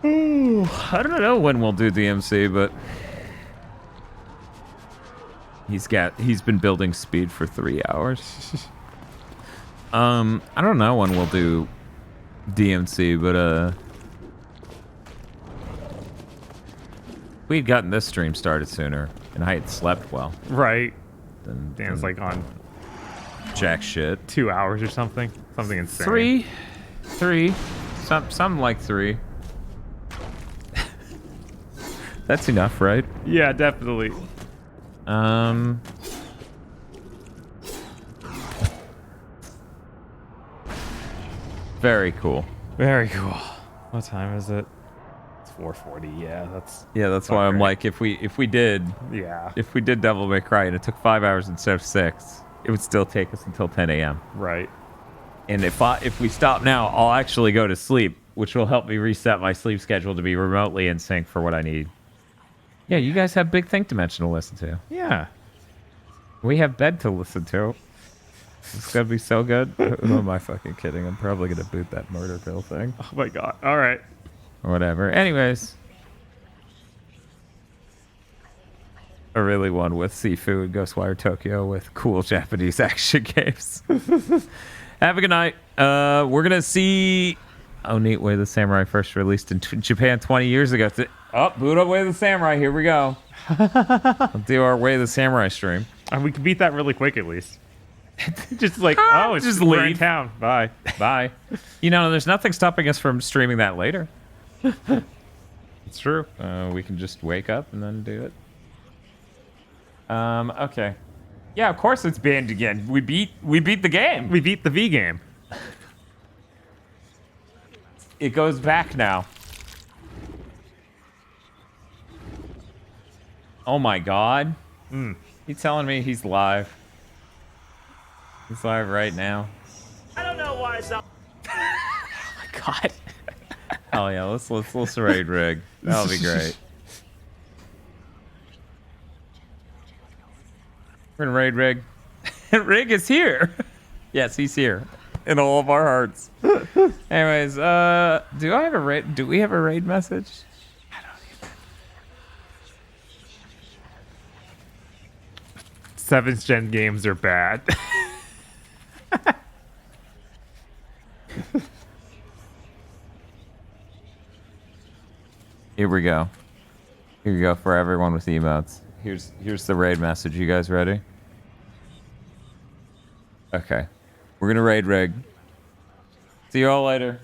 [SPEAKER 11] Ooh, I don't know when we'll do DMC, but he's been building speed for 3 hours. I don't know when we'll do DMC, but we'd gotten this stream started sooner, and I had slept well.
[SPEAKER 1] Right.
[SPEAKER 11] Then
[SPEAKER 1] Dan's like on
[SPEAKER 11] jack shit.
[SPEAKER 1] 2 hours or something. Something insane.
[SPEAKER 11] Three. Something like 3. That's enough, right?
[SPEAKER 1] Yeah, definitely.
[SPEAKER 11] Very cool.
[SPEAKER 1] Very cool. What time is it? It's 4:40. Yeah,
[SPEAKER 11] that's why I'm like, if we did Devil May Cry and it took 5 hours instead of 6, it would still take us until 10 a.m.
[SPEAKER 1] Right.
[SPEAKER 11] And if we stop now, I'll actually go to sleep, which will help me reset my sleep schedule to be remotely in sync for what I need. Yeah, you guys have Big Think Dimension to listen to.
[SPEAKER 1] Yeah.
[SPEAKER 11] We have bed to listen to. It's gonna be so good. Who am I fucking kidding? I'm probably gonna boot that murder pill thing.
[SPEAKER 1] Oh my god. All right.
[SPEAKER 11] Or whatever. Anyways. I really won with Sifu and Ghostwire Tokyo with cool Japanese action games. Have a good night. We're gonna see... Oh, neat. Way the Samurai first released in Japan 20 years ago. Boot up Way of the Samurai. Here we go. We'll do our Way of the Samurai stream.
[SPEAKER 1] And we can beat that really quick, at least. Just like, it's
[SPEAKER 11] just
[SPEAKER 1] we're in
[SPEAKER 11] leave.
[SPEAKER 1] town. Bye.
[SPEAKER 11] Bye. You know, there's nothing stopping us from streaming that later.
[SPEAKER 1] It's true.
[SPEAKER 11] We can just wake up and then do it. Okay. Yeah, of course it's banned again. We beat the game.
[SPEAKER 1] We beat the V game.
[SPEAKER 11] It goes back now. Oh my god. He's telling me he's live. He's live right now.
[SPEAKER 3] I don't know why it's not.
[SPEAKER 11] Oh my god. Hell yeah, let's raid rig. That'll be great. We're gonna raid rig. Rig is here. Yes, he's here. In all of our hearts. Anyways, do we have a raid message? I don't even.
[SPEAKER 1] 7th gen games are bad.
[SPEAKER 11] Here we go. Here you go for everyone with emotes. Here's the raid message. You guys ready? Okay. We're gonna raid rig. See you all later.